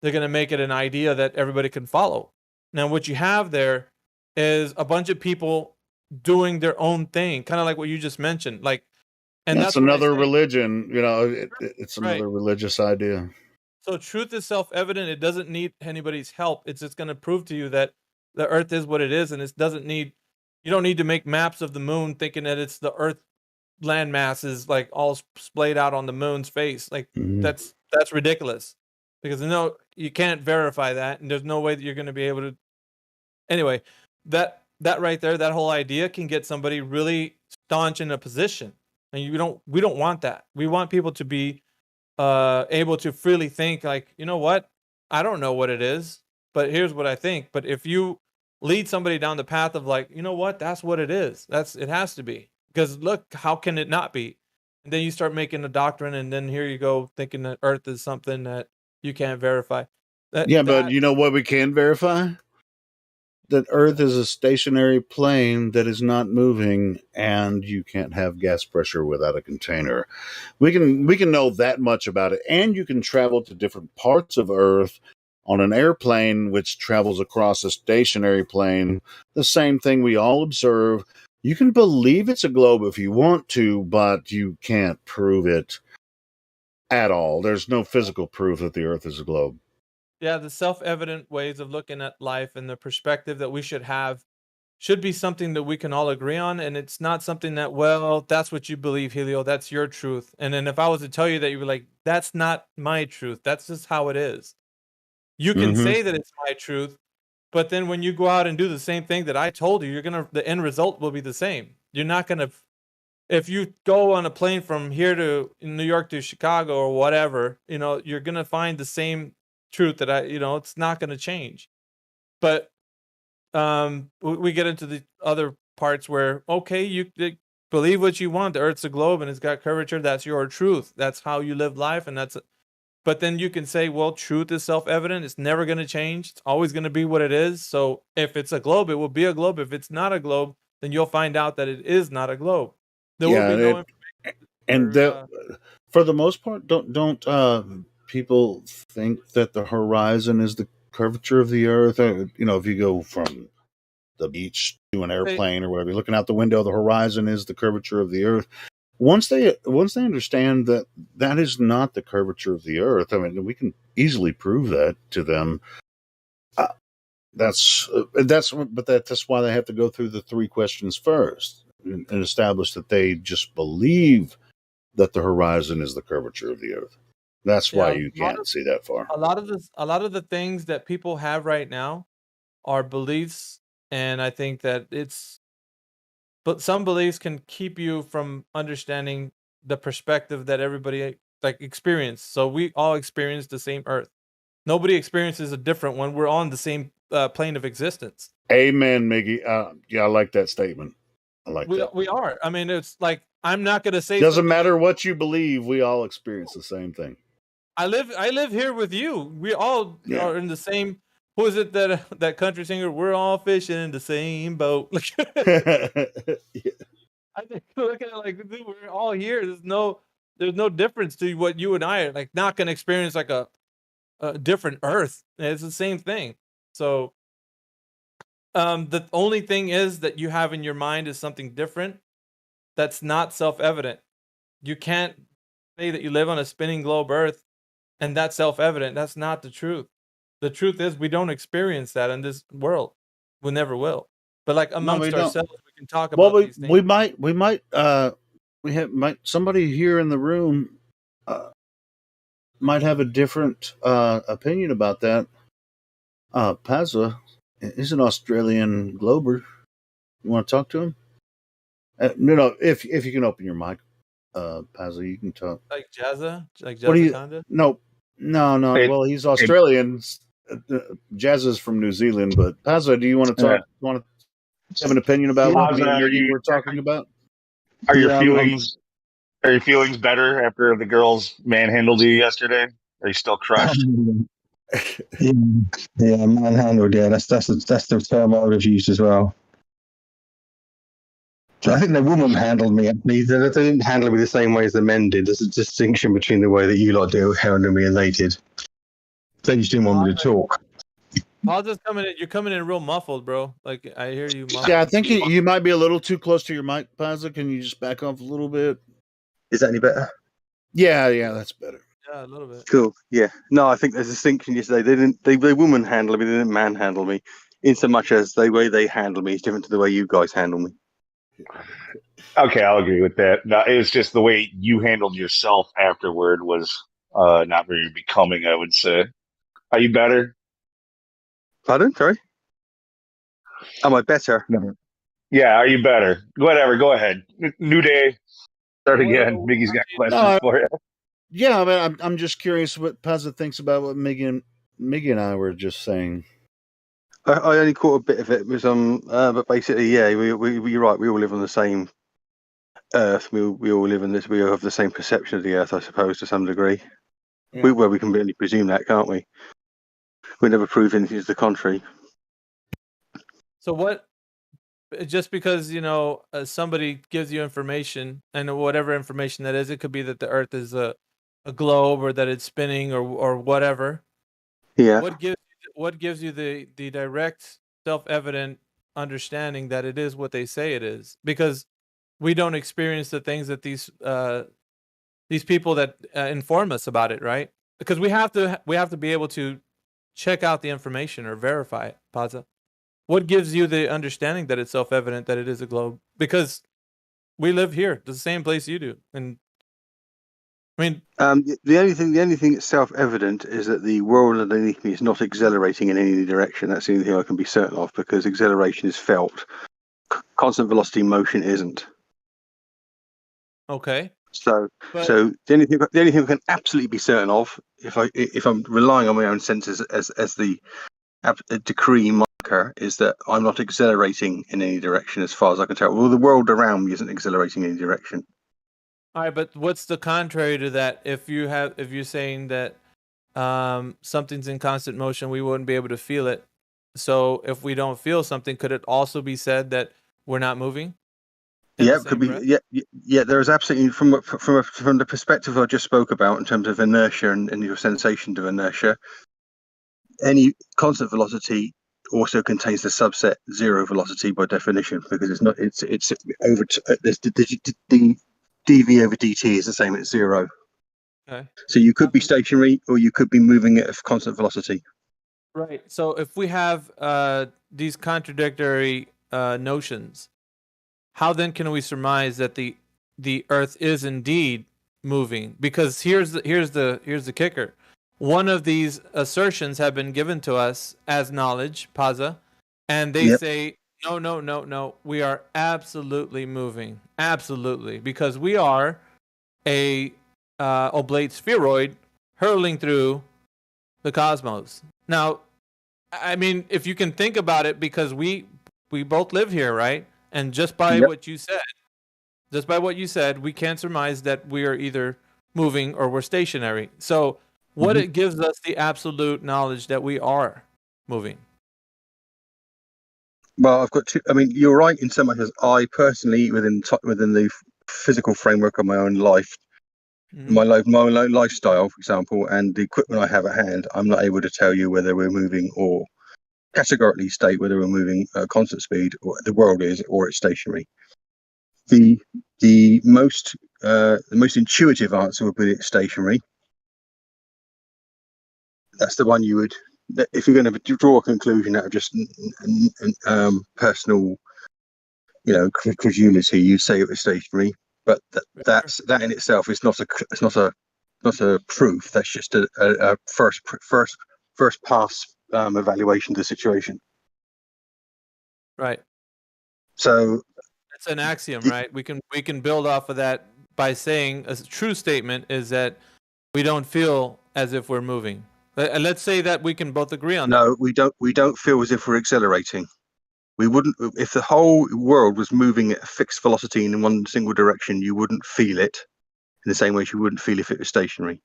to make it an idea that everybody can follow. Now, what you have there is a bunch of people doing their own thing, kind of like what you just mentioned. Like, and that's another religion. It's another religious idea. So truth is self-evident. It doesn't need anybody's help. It's just going to prove to you that the Earth is what it is, and you don't need to make maps of the moon thinking that it's the Earth land masses like all splayed out on the moon's face. Like that's ridiculous, because you can't verify that, and there's no way that you're going to be able to. Anyway, that right there, that whole idea can get somebody really staunch in a position, and we don't want that. We want people to be able to freely think, like, you know what, I don't know what it is, but here's what I think. But if you lead somebody down the path of like, you know what, that's what it is, it has to be, because look, how can it not be? And then you start making a doctrine, and then here you go thinking that Earth is something that you can't verify. But you know what we can verify? That Earth is a stationary plane that is not moving, and you can't have gas pressure without a container. We can know that much about it, and you can travel to different parts of Earth on an airplane which travels across a stationary plane. The same thing we all observe. You can believe it's a globe if you want to, but you can't prove it at all. There's no physical proof that the Earth is a globe. Yeah, the self-evident ways of looking at life and the perspective that we should have should be something that we can all agree on. And it's not something that, well, that's what you believe, Helio, that's your truth. And then if I was to tell you that, you were like, that's not my truth, that's just how it is. You can say that it's my truth, but then when you go out and do the same thing that I told you, the end result will be the same. You're not going to if you go on a plane from here to New York to Chicago or whatever, you're gonna find the same truth that it's not gonna change. But we get into the other parts where, okay, you believe what you want. The Earth's a globe and it's got curvature. That's your truth. That's how you live life, and but then you can say, well, truth is self-evident. It's never going to change. It's always going to be what it is. So if it's a globe, it will be a globe. If it's not a globe, then you'll find out that it is not a globe. There will be no and for the most part, don't people think that the horizon is the curvature of the Earth? If you go from the beach to an airplane or whatever, you're looking out the window, the horizon is the curvature of the Earth. Once they understand that that is not the curvature of the Earth, I mean, we can easily prove that to them. That's why they have to go through the 3 questions first and establish that they just believe that the horizon is the curvature of the Earth. That's why you can't see that far. A lot of the things that people have right now are beliefs, and I think that but some beliefs can keep you from understanding the perspective that everybody experienced. So we all experience the same Earth. Nobody experiences a different one. We're all on the same plane of existence. Amen, Miggy. Yeah, I like that statement. I like that. We are. I mean, it's like, I'm not going to say doesn't matter what you believe. We all experience the same thing. I live here with you. We all are in the same. Who is it that country singer? We're all fishing in the same boat. I think look at it like, dude, we're all here. There's no difference to what you and I are not going to experience a different Earth. It's the same thing. So the only thing is that you have in your mind is something different. That's not self-evident. You can't say that you live on a spinning globe Earth and that's self-evident. That's not the truth. The truth is we don't experience that in this world. We never will. But amongst ourselves, we can talk about these things. Somebody here in the room might have a different opinion about that. Pazza is an Australian glober. You want to talk to him? If you can open your mic, Pazza, you can talk. Like Jazza? Like Jazza? No. Well, he's Australian. Jazza's from New Zealand, but Pazza, do you want to talk? Want to have an opinion about what me and Miggy were talking about? Are your feelings better after the girls manhandled you yesterday? Are you still crushed? Yeah, manhandled. Yeah, that's the term I would have used as well. So I think the woman handled me. They didn't handle me the same way as the men did. There's a distinction between the way that you lot handled me and they did. They just didn't want me to talk. Paul's just coming in. You're coming in real muffled, bro. Like I hear you. Muffled. Yeah, I think you might be a little too close to your mic, Pazza. Can you just back off a little bit? Is that any better? Yeah, that's better. Yeah, a little bit. Cool. Yeah. No, I think there's a distinction yesterday. They woman handle me. They didn't manhandle me. In so much as the way they handle me is different to the way you guys handle me. Okay, I'll agree with that. No, it's just the way you handled yourself afterward was not very becoming, I would say. Are you better? Pardon? Sorry? Am I better? No. Yeah, are you better? Whatever, go ahead. New day. Start again. Miggy's got questions for you. Yeah, I mean, I'm just curious what Pazza thinks about what Miggy and I were just saying. I only caught a bit of it. But basically, yeah, you're right. We all live on the same Earth. We all live in this. We all have the same perception of the Earth, I suppose, to some degree. Yeah. We can really presume that, can't we? We never prove anything to the contrary. So what? Just because somebody gives you information, and whatever information that is, it could be that the Earth is a globe, or that it's spinning, or whatever. Yeah. What gives you the direct, self-evident understanding that it is what they say it is? Because we don't experience the things that these people that inform us about it, right? Because we have to be able to check out the information or verify it. Pazza, what gives you the understanding that it's self-evident that it is a globe? Because we live here, the same place you do, and I mean, the only thing that's self-evident is that the world underneath me is not accelerating in any direction. That's the only thing I can be certain of, because acceleration is felt. Constant velocity motion isn't. Okay. So, But so the only thing I can absolutely be certain of, if I'm relying on my own senses as the decree marker, is that I'm not accelerating in any direction as far as I can tell. Well, the world around me isn't accelerating in any direction. all right, but what's the contrary to that? If you're saying that something's in constant motion, we wouldn't be able to feel it. So if we don't feel something, could it also be said that we're not moving? Yeah, it could be. Yeah. There is absolutely from the perspective I just spoke about in terms of inertia and your sensation of inertia. Any constant velocity also contains the subset zero velocity by definition, because it's not. It's over. The dv over dt is the same at zero. Okay. So you could be stationary or you could be moving at a constant velocity. Right. So if we have these contradictory notions, how then can we surmise that the Earth is indeed moving? Because here's the kicker. One of these assertions have been given to us as knowledge, Paza, and they say no. We are absolutely moving, absolutely, because we are a oblate spheroid hurling through the cosmos. Now, I mean, if you can think about it, because we both live here, right? And just by what you said, we can surmise that we are either moving or we're stationary. So, what it gives us the absolute knowledge that we are moving. Well, I've got two. I mean, you're right in so much as I personally, within the physical framework of my own life, my lifestyle, for example, and the equipment I have at hand, I'm not able to tell you whether we're moving or categorically state whether we're moving at constant speed or the world is or it's stationary. The most intuitive answer would be it's stationary. That's the one you would, if you're going to draw a conclusion out of just personal, credulity, you'd say it was stationary. But that in itself is not a proof. That's just a first pass evaluation of the situation. Right. So it's an axiom, right? We can build off of that by saying a true statement is that we don't feel as if we're moving. Let's say that we can both agree on that. No, we don't feel as if we're accelerating. We wouldn't, if the whole world was moving at a fixed velocity in one single direction, you wouldn't feel it in the same way you wouldn't feel if it was stationary.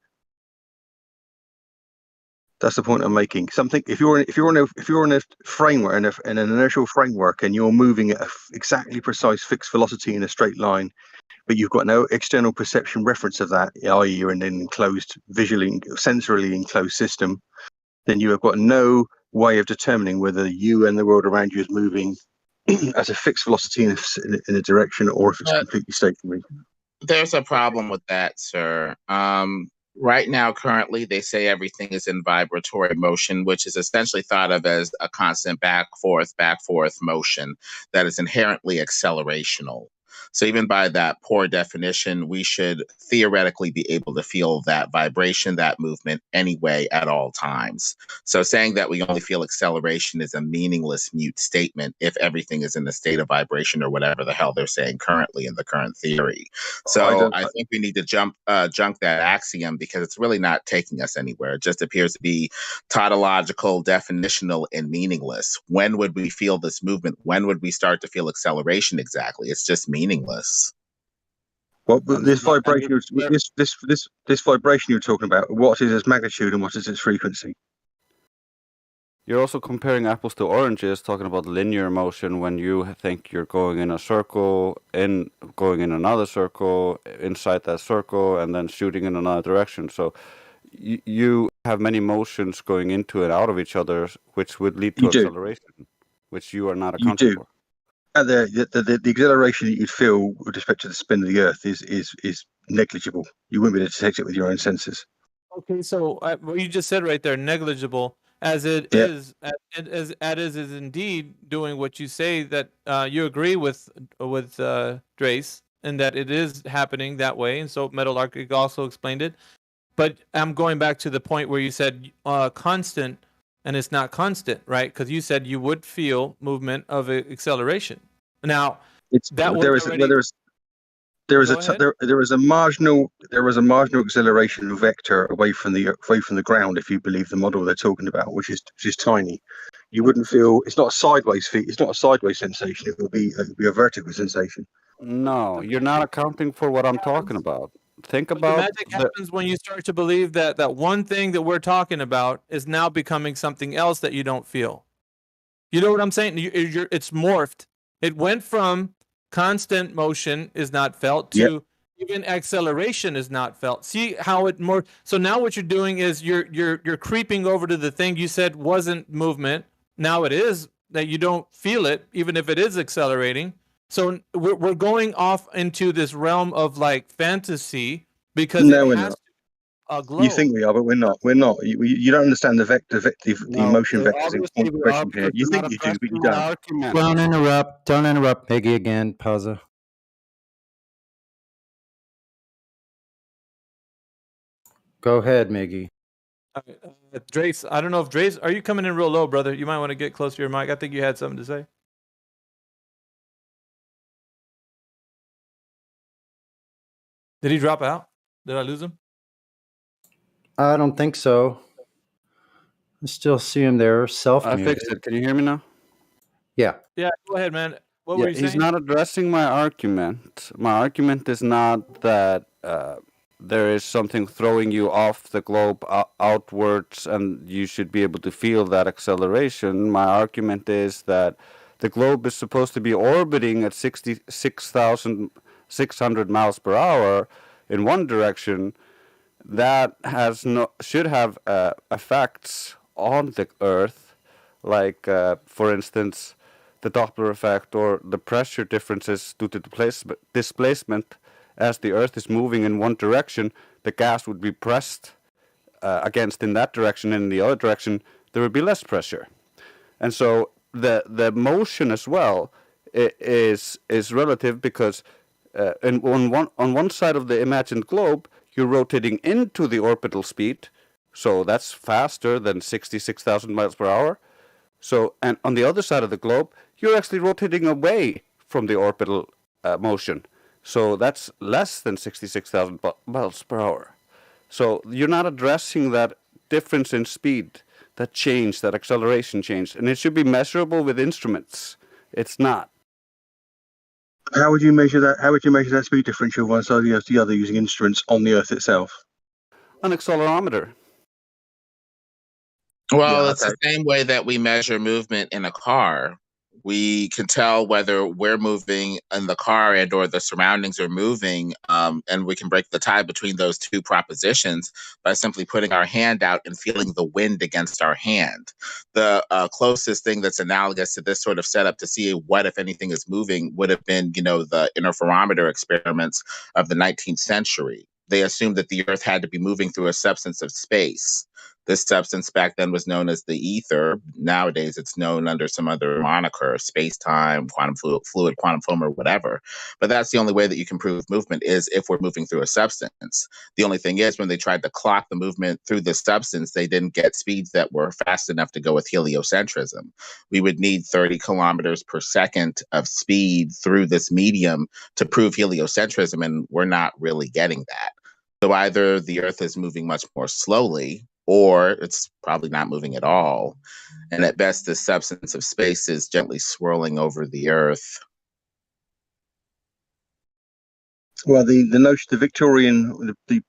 That's the point I'm making. Something, if you're in a framework, in an inertial framework, and you're moving at a exactly precise fixed velocity in a straight line, but you've got no external perception reference of that, i.e., you're in an enclosed, visually, sensorily enclosed system, then you have got no way of determining whether you and the world around you is moving at a fixed velocity in a direction or if it's completely stationary. There's a problem with that, sir. Right now, currently, they say everything is in vibratory motion, which is essentially thought of as a constant back forth motion that is inherently accelerational. So even by that poor definition, we should theoretically be able to feel that vibration, that movement anyway at all times. So saying that we only feel acceleration is a meaningless, mute statement if everything is in a state of vibration or whatever the hell they're saying currently in the current theory. So I think we need to junk that axiom because it's really not taking us anywhere. It just appears to be tautological, definitional, and meaningless. When would we feel this movement? When would we start to feel acceleration exactly? It's just meaningless. Well, this vibration, this vibration you're talking about, what is its magnitude and what is its frequency? You're also comparing apples to oranges, talking about linear motion when you think you're going in a circle, going in another circle, inside that circle, and then shooting in another direction. So you have many motions going into and out of each other, which would lead to acceleration, which you are not accounting for. And the acceleration that you'd feel with respect to the spin of the Earth is negligible. You wouldn't be able to detect it with your own senses. Okay, so what you just said right there, negligible, as it is, as is indeed doing what you say that you agree with Drace, and that it is happening that way, and so Metal Arctic also explained it. But I'm going back to the point where you said constant, and it's not constant, right? Because you said you would feel movement of acceleration. Now, There is Go a ahead. there is a marginal acceleration vector away from the ground, if you believe the model they're talking about, which is tiny. You wouldn't feel it's not a sideways it's not a sideways sensation. It would be a vertical sensation. No, you're not accounting for what I'm talking about. Think The about magic happens when you start to believe that that one thing that we're talking about is now becoming something else that you don't feel. You know what I'm saying? It's morphed. It went from constant motion is not felt Yep. to even acceleration is not felt. See how it more. So now what you're doing is you're creeping over to the thing you said wasn't movement. Now it is that you don't feel it, even if it is accelerating. So we're going off into this realm of like fantasy because No, it we're has not. a glow. You think we are, but we're not. We're not. You don't understand the no, motion vectors in obviously we are question here. because You you're think not you do, but you addressing my don't. argument. Don't interrupt. Don't interrupt Piggy again. Pause. Go ahead, Miggy. Drace, I don't know if Drace, are you coming in real low, brother? You might want to get close to your mic. I think you had something to say. Did he drop out? Did I lose him? I don't think so. I still see him there, I self-muted. fixed it. Can you hear me now? Yeah. Yeah, go ahead, man. What Yeah, were you he's saying? not addressing my argument. My argument is not that there is something throwing you off the globe outwards and you should be able to feel that acceleration. My argument is that the globe is supposed to be orbiting at 66,600 miles per hour in one direction. That should have effects on the Earth, like for instance, the Doppler effect or the pressure differences due to displacement. As the Earth is moving in one direction, the gas would be pressed against in that direction, and in the other direction there would be less pressure. And so the motion as well is relative because on one side of the imagined globe you're rotating into the orbital speed, so that's faster than 66,000 miles per hour. So, and on the other side of the globe, you're actually rotating away from the orbital motion. So that's less than 66,000 miles per hour. So you're not addressing that difference in speed, that change, that acceleration change. And it should be measurable with instruments. It's not. How would you measure that? How would you measure that speed differential one side to the other using instruments on the Earth itself? An accelerometer. Well, Yeah, it's the same way that we measure movement in a car. We can tell whether we're moving in the car and or the surroundings are moving, and we can break the tie between those two propositions by simply putting our hand out and feeling the wind against our hand. The closest thing that's analogous to this sort of setup to see what, if anything, is moving would have been, the interferometer experiments of the 19th century. They assumed that the Earth had to be moving through a substance of space. This substance back then was known as the ether. Nowadays, it's known under some other moniker, space-time, quantum fluid, quantum foam, or whatever. But that's the only way that you can prove movement is if we're moving through a substance. The only thing is when they tried to clock the movement through the substance, they didn't get speeds that were fast enough to go with heliocentrism. We would need 30 kilometers per second of speed through this medium to prove heliocentrism, and we're not really getting that. So either the Earth is moving much more slowly, or it's probably not moving at all. And at best, the substance of space is gently swirling over the Earth. Well, the notion, the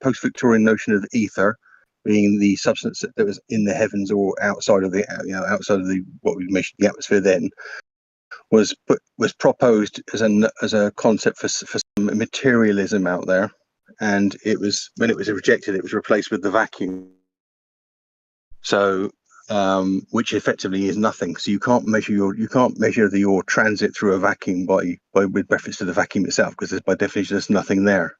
post-Victorian notion of ether being the substance that was in the heavens or outside of the what we measured the atmosphere then, was proposed as a concept for some materialism out there, and when it was rejected, it was replaced with the vacuum. So, which effectively is nothing. So you can't measure your transit through a vacuum with reference to the vacuum itself, because by definition there's nothing there.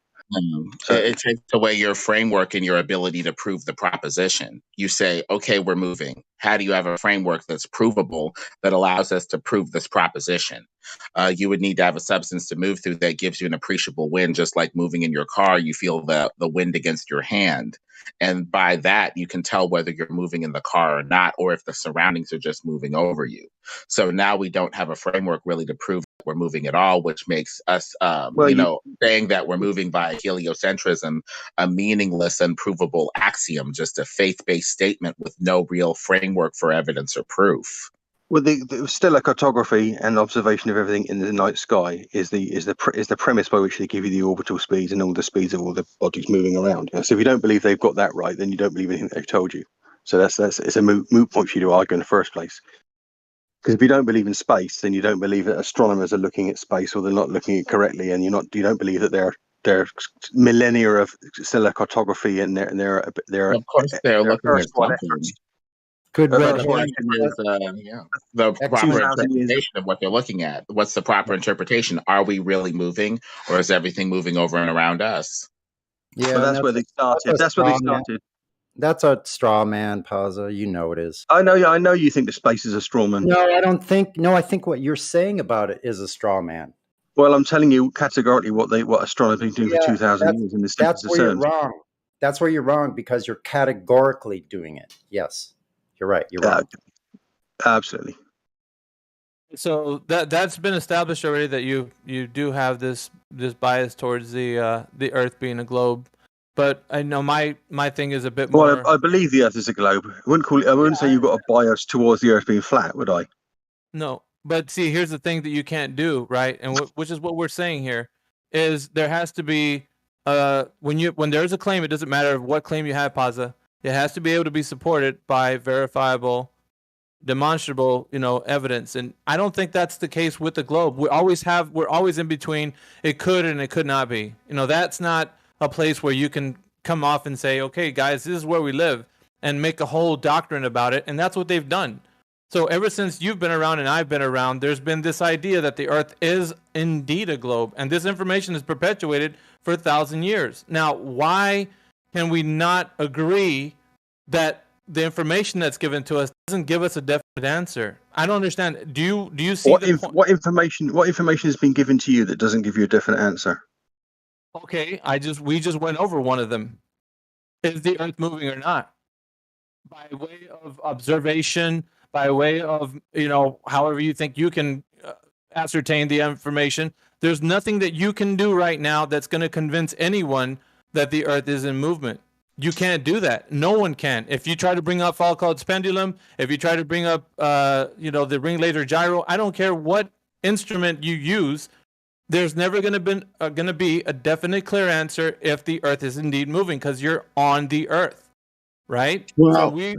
So it takes away your framework and your ability to prove the proposition. You say, okay, we're moving. How do you have a framework that's provable that allows us to prove this proposition? You would need to have a substance to move through that gives you an appreciable wind, just like moving in your car, you feel the wind against your hand. And by that, you can tell whether you're moving in the car or not, or if the surroundings are just moving over you. So now we don't have a framework really to prove we're moving at all, which makes us, saying that we're moving by heliocentrism a meaningless, unprovable axiom, just a faith-based statement with no real framework for evidence or proof. Well, the stellar cartography and observation of everything in the night sky is the premise by which they give you the orbital speeds and all the speeds of all the bodies moving around. So if you don't believe they've got that right, then you don't believe anything they've told you. So that's it's a moot point for you to argue in the first place. Because if you don't believe in space, then you don't believe that astronomers are looking at space or they're not looking at it correctly, and you don't believe that they're millennia of stellar cartography and they're of course they're looking at something. Good The red question is, the proper interpretation of what they're looking at. What's the proper interpretation? Are we really moving, or is everything moving over and around us? Yeah, well, that's where they started. That's where they started. That's a straw man, Pazza. You know it is. I know you think the space is a straw man. No, I don't think. No, I think what you're saying about it is a straw man. Well, I'm telling you categorically what astronomers have been doing for 2,000 years in the That's where terms. you're wrong. That's where you're wrong because you're categorically doing it. Yes, you're right. You're wrong. Absolutely. So that's been established already that you do have this bias towards the Earth being a globe. But I know my thing is a bit more. Well, I believe the Earth is a globe. I wouldn't say you've got a bias towards the Earth being flat, would I? No, but see, here's the thing that you can't do, right? And which is what we're saying here is there has to be when there's a claim, it doesn't matter what claim you have, Pazza. It has to be able to be supported by verifiable, demonstrable, evidence. And I don't think that's the case with the globe. We're always in between. It could and it could not be. That's not a place where you can come off and say, okay, guys, this is where we live, and make a whole doctrine about it. And that's what they've done. So ever since you've been around and I've been around, there's been this idea that the Earth is indeed a globe. And this information is perpetuated for 1,000 years. Now, why can we not agree that the information that's given to us doesn't give us a definite answer? I don't understand. Do you see what information has been given to you that doesn't give you a definite answer? Okay, we just went over one of them. Is the Earth moving or not? By way of observation, by way of, however you think you can ascertain the information, there's nothing that you can do right now that's going to convince anyone that the Earth is in movement. You can't do that. No one can. If you try to bring up Foucault's pendulum, if you try to bring up, the ring laser gyro, I don't care what instrument you use, there's never going to be a definite, clear answer if the Earth is indeed moving, because you're on the Earth, right? Well, so we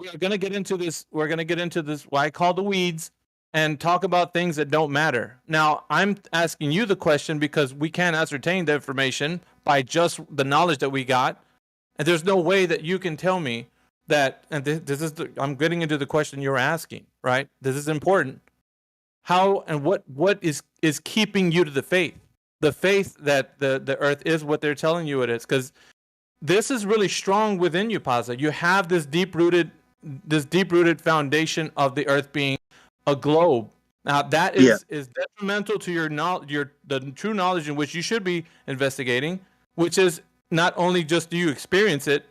are going to get into this. We're going to get into this, what I call the weeds, and talk about things that don't matter. Now, I'm asking you the question because we can't ascertain the information by just the knowledge that we got, and there's no way that you can tell me that. And I'm getting into the question you're asking, right? This is important. How and what is keeping you to the faith that the Earth is what they're telling you it is? Because this is really strong within you, Pazza. You have this deep rooted foundation of the Earth being a globe. Now that is detrimental to the true knowledge in which you should be investigating, which is not only just do you experience it,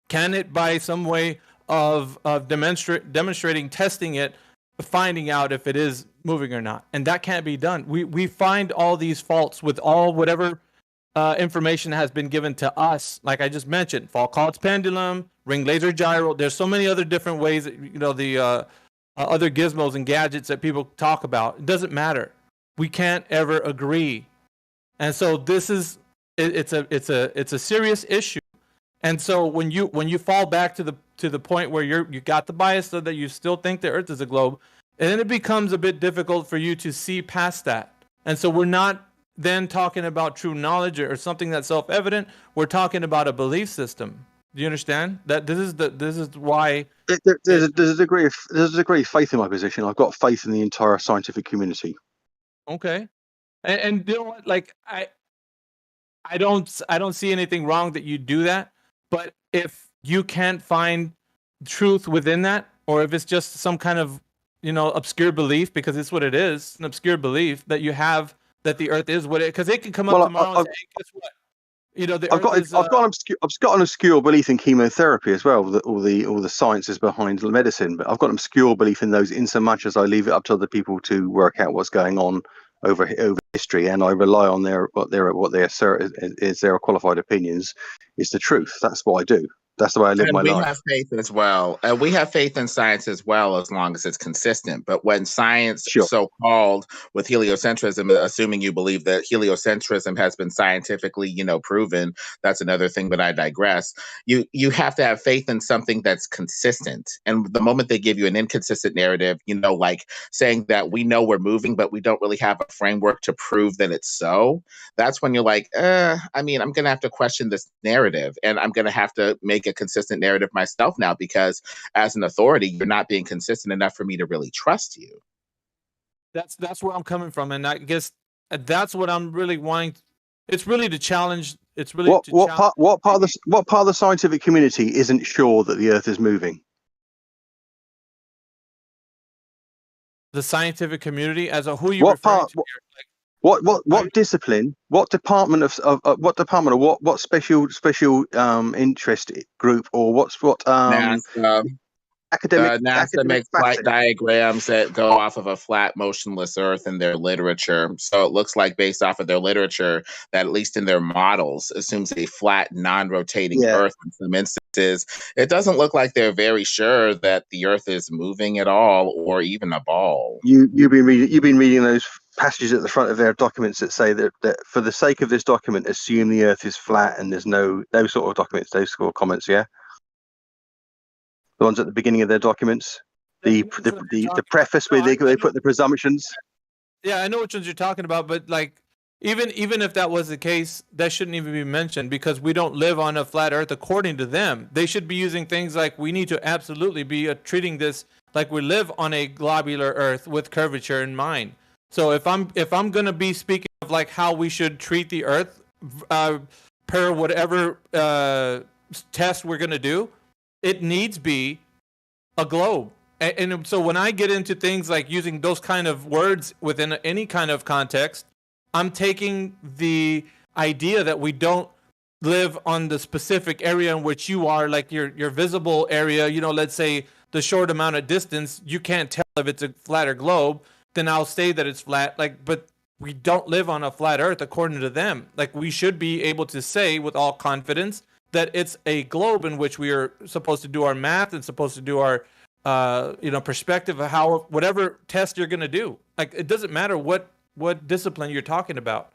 can it by some way of demonstrating, testing it, finding out if it is moving or not. And that can't be done. We find all these faults with whatever information has been given to us. Like I just mentioned, Foucault's pendulum, ring laser gyro. There's so many other different ways that, the other gizmos and gadgets that people talk about. It doesn't matter. We can't ever agree. And so this is it's a serious issue. And so when you fall back to the point where you got the bias so that you still think the Earth is a globe, and then it becomes a bit difficult for you to see past that. And so we're not then talking about true knowledge or something that's self-evident. We're talking about a belief system. Do you understand that this is why there's a degree of faith in my position. I've got faith in the entire scientific community. Okay, and you know what? Like I don't see anything wrong that you do that. But if you can't find truth within that, or if it's just some kind of obscure belief, because it's what it is, an obscure belief that you have that the Earth is what it, because it can come up tomorrow and say, hey, guess what? You know, the I've got Earth is. I've got an obscure belief in chemotherapy as well. That all the sciences behind medicine, but I've got an obscure belief in those in so much as I leave it up to other people to work out what's going on over history, and I rely on what they assert is their qualified opinions is the truth. That's what I do. That's the way I live And my we life. have faith as well. And we have faith in science as well, as long as it's consistent. But when science, Sure. so-called, with heliocentrism, assuming you believe that heliocentrism has been scientifically, proven, that's another thing. But I digress. You have to have faith in something that's consistent. And the moment they give you an inconsistent narrative, like saying that we know we're moving, but we don't really have a framework to prove that it's so, that's when you're like, I'm going to have to question this narrative, and I'm going to have to make a consistent narrative myself now, because as an authority, you're not being consistent enough for me to really trust you. That's where I'm coming from, and I guess that's what I'm really wanting. It's really to challenge. It's really what part of the scientific community isn't sure that the Earth is moving? The scientific community as a who you What referring part? to here? What discipline? What department what special interest group, or what NASA. academic NASA makes flight facet? diagrams that go off of a flat, motionless Earth in their literature. So it looks like, based off of their literature, that at least in their models, assumes a flat, non-rotating Yeah. Earth in some instances. It doesn't look like they're very sure that the Earth is moving at all, or even a ball. You've been reading those passages at the front of their documents that say that for the sake of this document, assume the Earth is flat, and there's those sort of documents, those sort of comments. Yeah. The ones at the beginning of their documents, the preface where they put the presumptions. Yeah, I know which ones you're talking about, but like even if that was the case, that shouldn't even be mentioned, because we don't live on a flat Earth according to them. They should be using things like, we need to absolutely be treating this like we live on a globular Earth with curvature in mind. So if I'm gonna be speaking of like how we should treat the Earth per whatever test we're gonna do, it needs be a globe. And so when I get into things like using those kind of words within any kind of context, I'm taking the idea that we don't live on the specific area in which you are, like your visible area. Let's say the short amount of distance, you can't tell if it's a flatter globe, then I'll say that it's flat. But we don't live on a flat Earth according to them. Like, we should be able to say with all confidence that it's a globe in which we are supposed to do our math and supposed to do our perspective of how, whatever test you're going to do. Like, it doesn't matter what discipline you're talking about.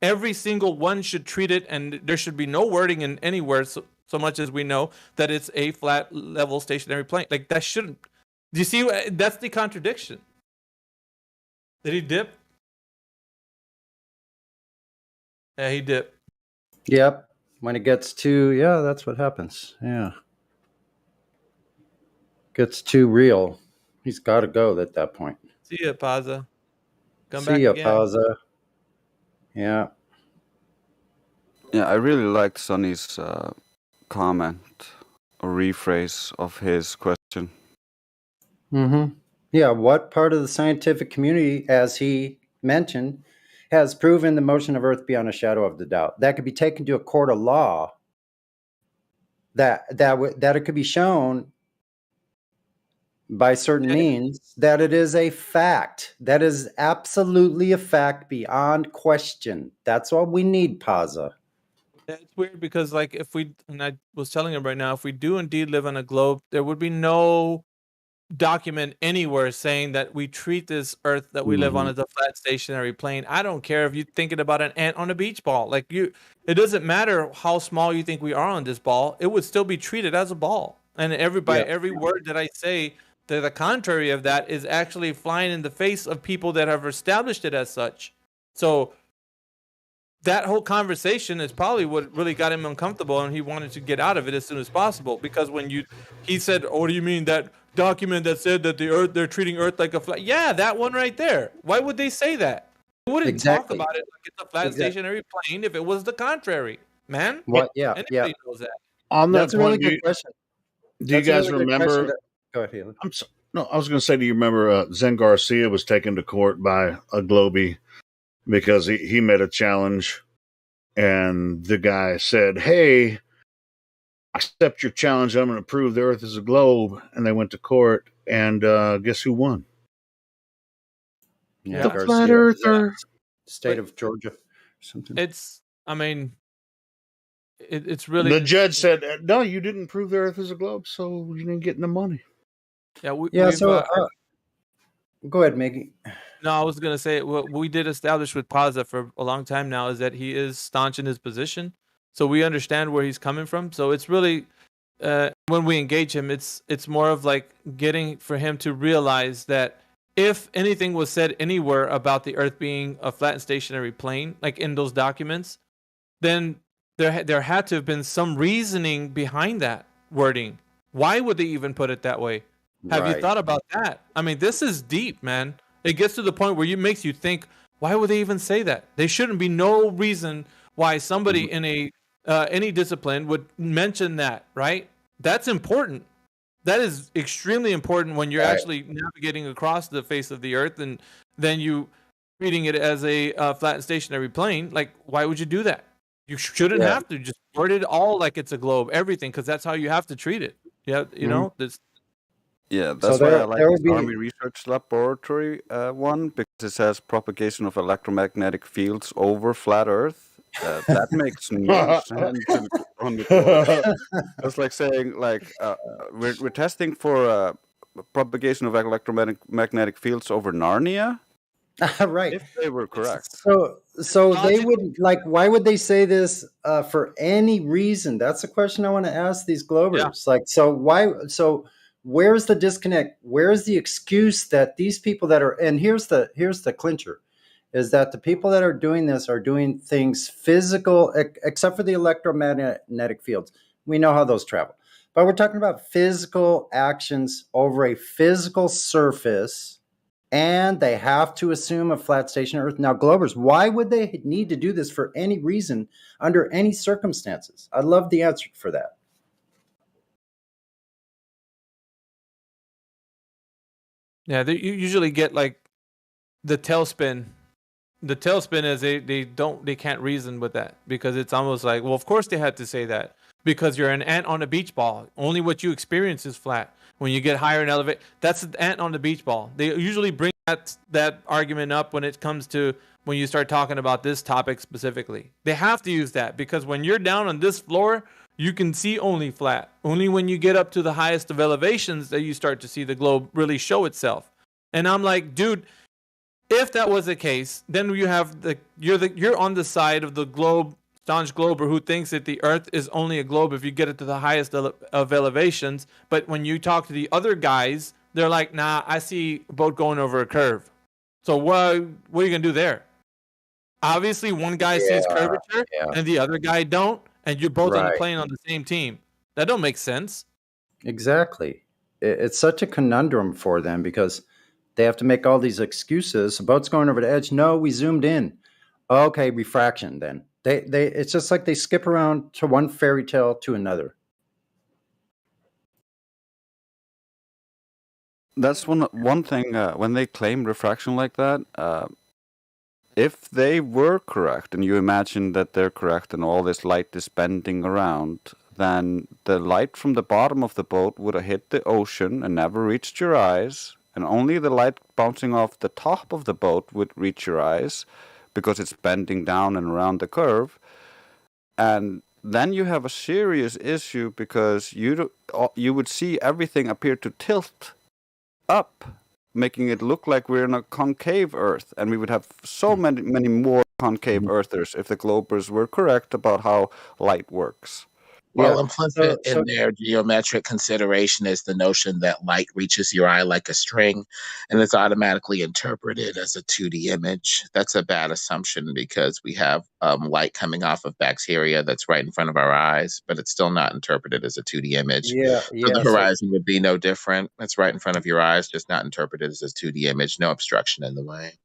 Every single one should treat it, and there should be no wording in anywhere so much as we know that it's a flat, level, stationary plane. Like, that shouldn't. Do you see? That's the contradiction. Did he dip? Yeah, he dipped. Yep. When it gets too, that's what happens. Yeah. Gets too real. He's got to go at that point. See ya, Paza. Come See back ya, again. Paza. Yeah. Yeah, I really liked Sonny's comment or rephrase of his question. Mm-hmm. Yeah, what part of the scientific community, as he mentioned, has proven the motion of Earth beyond a shadow of the doubt? That could be taken to a court of law. That it could be shown by certain means that it is a fact. That is absolutely a fact beyond question. That's all we need, Paza. It's weird because, like, and I was telling him right now, if we do indeed live on a globe, there would be no document anywhere saying that we treat this Earth that we live on as a flat, stationary plane. I don't care if you're thinking about an ant on a beach ball. Like, it doesn't matter how small you think we are on this ball. It would still be treated as a ball. And every word that I say to the contrary of that is actually flying in the face of people that have established it as such. So that whole conversation is probably what really got him uncomfortable, and he wanted to get out of it as soon as possible. Because when he said, "Oh, what do you mean that document that said that they're treating Earth like a flat?" Yeah, that one right there. Why would they say that? They wouldn't talk about it like it's a flat, stationary plane if it was the contrary, man. What? Anybody knows that. On that That's a point, really good question. Do you guys remember? Go ahead, Haley. No, I was going to say, do you remember Zen Garcia was taken to court by a Globie because he made a challenge, And the guy said, "Hey, I accept your challenge. I'm going to prove the Earth is a globe." And they went to court, and guess who won? Yeah, The Garcia. flat earther. State of Georgia, something. It's, I mean, it's really The judge said, "No, you didn't prove the Earth is a globe, so you didn't get the money." yeah. Yeah. We've So go ahead, Maggie. no, I was gonna say what we did establish with Paza for a long time now is that he is staunch in his position, so we understand where he's coming from. So it's really when we engage him, it's more of like getting for him to realize that if anything was said anywhere about the Earth being a flat and stationary plane, like in those documents, then there had to have been some reasoning behind that wording. Why would they even put it that way? Have you Right. thought about that? I mean, this is deep, man. It gets to the point where it makes you think, why would they even say that? There shouldn't be no reason why somebody in a any discipline would mention that, right? That's important. That is extremely important when you're Right. actually navigating across the face of the earth, and then you treating it as a flat and stationary plane. Like, why would you do that? You shouldn't Yeah. have to just word it all like it's a globe, everything, because that's how you have to treat it. Yeah, you know this. Yeah, So that's why I there like there this will be Army Research Laboratory one, because it says propagation of electromagnetic fields over flat Earth. That makes no sense on the globe. It's like saying, like, we're testing for propagation of electromagnetic fields over Narnia. right. If they were correct. So they would like. Why would they say this for any reason? That's the question I want to ask these Globers. Like, so why? So where's the disconnect? Where's the excuse that these people that are? And here's the clincher, is that the people that are doing this are doing things physical, except for the electromagnetic fields. We know how those travel, but we're talking about physical actions over a physical surface. And they have to assume a flat station Earth. Now, Globers, why would they need to do this for any reason under any circumstances? I'd love the answer for that. Yeah, you usually get like the tailspin. The tailspin is they can't reason with that, because it's almost like, well, of course they had to say that because you're an ant on a beach ball. Only what you experience is flat. When you get higher and elevate, that's the ant on the beach ball. They usually bring that argument up when it comes to when you start talking about this topic specifically. They have to use that because when you're down on this floor, you can see only flat. Only when you get up to the highest of elevations that you start to see the globe really show itself. And I'm like, dude, if that was the case, then you have you're on the side of the staunch glober who thinks that the Earth is only a globe if you get it to the highest of elevations. But when you talk to the other guys, they're like, nah, I see a boat going over a curve. So what are you gonna do there? Obviously, one guy sees curvature and the other guy don't, and you're both on the Right. plane on the same team. That don't make sense. Exactly. It's such a conundrum for them because they have to make all these excuses. The boat's going over the edge. No, we zoomed in. Okay, refraction then. They it's just like they skip around to one fairy tale to another. That's one thing when they claim refraction like that. If they were correct, and you imagine that they're correct, and all this light is bending around, then the light from the bottom of the boat would have hit the ocean and never reached your eyes, and only the light bouncing off the top of the boat would reach your eyes, because it's bending down and around the curve. And then you have a serious issue because you would see everything appear to tilt up, making it look like we're in a concave Earth, and we would have so many more concave Earthers if the Globers were correct about how light works. Well, implicit in their geometric consideration is the notion that light reaches your eye like a string and it's automatically interpreted as a 2D image. That's a bad assumption because we have light coming off of bacteria that's right in front of our eyes, but it's still not interpreted as a 2D image. Yeah, So the horizon would be no different. It's right in front of your eyes, just not interpreted as a 2D image, no obstruction in the way.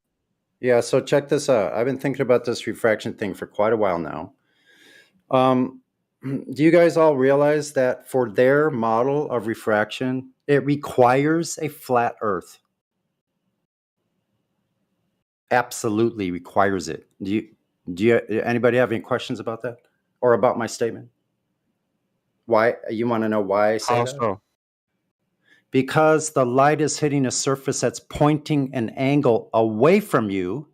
Yeah, so check this out. I've been thinking about this refraction thing for quite a while now. Do you guys all realize that for their model of refraction, it requires a flat Earth? Absolutely requires it. Anybody have any questions about that or about my statement? Why you want to know why I say How that? so? Because the light is hitting a surface that's pointing an angle away from you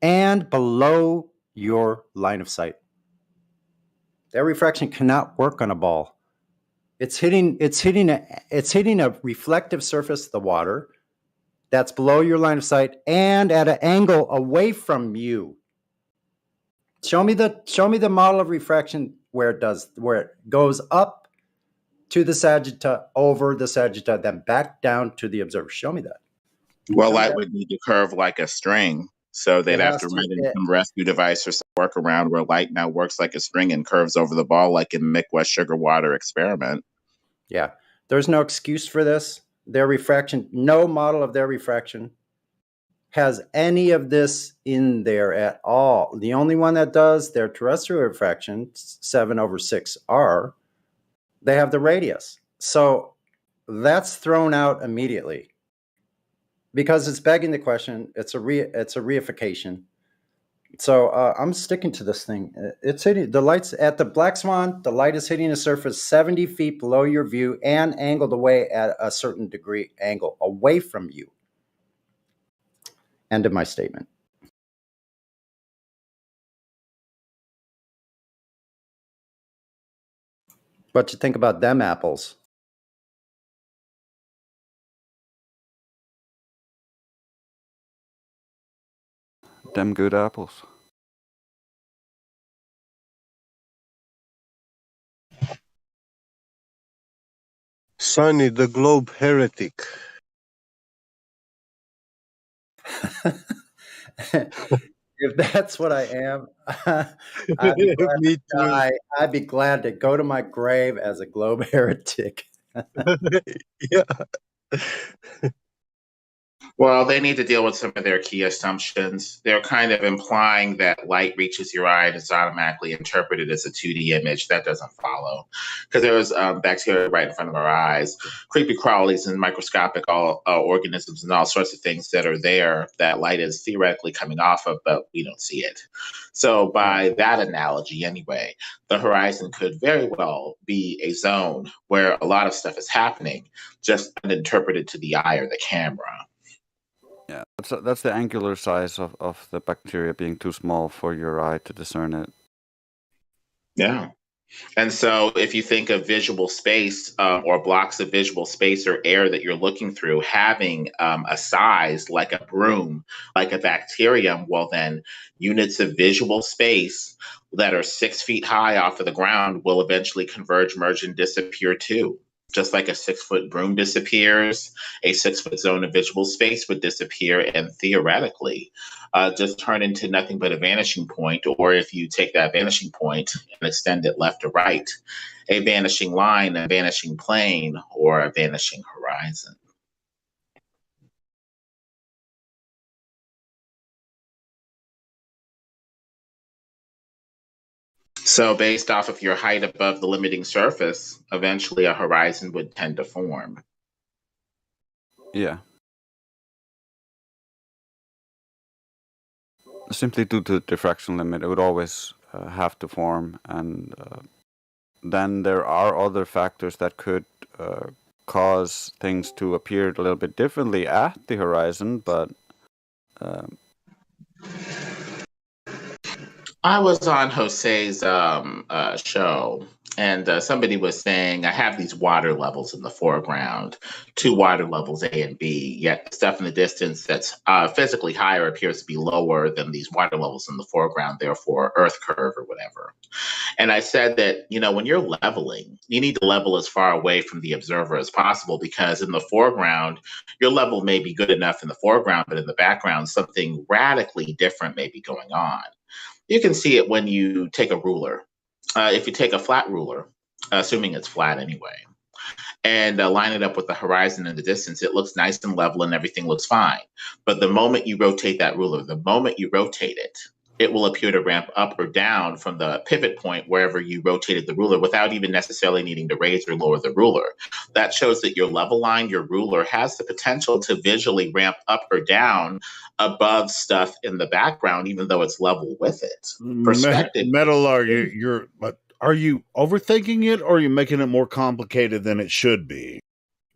and below your line of sight. That refraction cannot work on a ball. It's hitting a reflective surface, the water, that's below your line of sight and at an angle away from you. Show me the model of refraction where it goes up to the sagitta, over the sagitta, then back down to the observer. Show me that. Well, light would need to curve like a string. So they'd have to run in some rescue device or some workaround where light now works like a string and curves over the ball like in Mick Sugar Water experiment. Yeah. There's no excuse for this. Their refraction, no model of their refraction has any of this in there at all. The only one that does, their terrestrial refraction, 7/6R, they have the radius. So that's thrown out immediately because it's begging the question. It's a reification. So I'm sticking to this thing. It's hitting the lights at the Black Swan. The light is hitting a surface 70 feet below your view and angled away at a certain degree angle away from you. End of my statement. What you think about them apples? Them good apples. Sonny, the globe heretic. If that's what I am, I'd be glad to go to my grave as a globe heretic. Yeah. Well, they need to deal with some of their key assumptions. They're kind of implying that light reaches your eye and it's automatically interpreted as a 2D image. That doesn't follow because there's bacteria right in front of our eyes, creepy crawlies and microscopic organisms and all sorts of things that are there that light is theoretically coming off of, but we don't see it. So by that analogy, anyway, the horizon could very well be a zone where a lot of stuff is happening, just uninterpreted to the eye or the camera. Yeah, that's the angular size of the bacteria being too small for your eye to discern it. Yeah. And so if you think of visual space or blocks of visual space or air that you're looking through having a size like a broom, like a bacterium, well, then units of visual space that are 6 feet high off of the ground will eventually converge, merge, and disappear too. Just like a 6-foot broom disappears, a 6-foot zone of visual space would disappear and theoretically just turn into nothing but a vanishing point. Or if you take that vanishing point and extend it left to right, a vanishing line, a vanishing plane, or a vanishing horizon. So based off of your height above the limiting surface, eventually a horizon would tend to form. Yeah. Simply due to the diffraction limit, it would always have to form. And then there are other factors that could cause things to appear a little bit differently at the horizon, but I was on Jose's show, and somebody was saying, I have these water levels in the foreground, 2 water levels, A and B, yet stuff in the distance that's physically higher appears to be lower than these water levels in the foreground, therefore Earth curve or whatever. And I said that, when you're leveling, you need to level as far away from the observer as possible, because in the foreground, your level may be good enough in the foreground, but in the background, something radically different may be going on. You can see it when you take a ruler. If you take a flat ruler, assuming it's flat anyway, and line it up with the horizon in the distance, it looks nice and level and everything looks fine. But the moment you rotate that ruler, the moment you rotate it, it will appear to ramp up or down from the pivot point wherever you rotated the ruler without even necessarily needing to raise or lower the ruler. That shows that your level line, your ruler, has the potential to visually ramp up or down above stuff in the background, even though it's level with it. Perspective. Metal, are you overthinking it, or are you making it more complicated than it should be?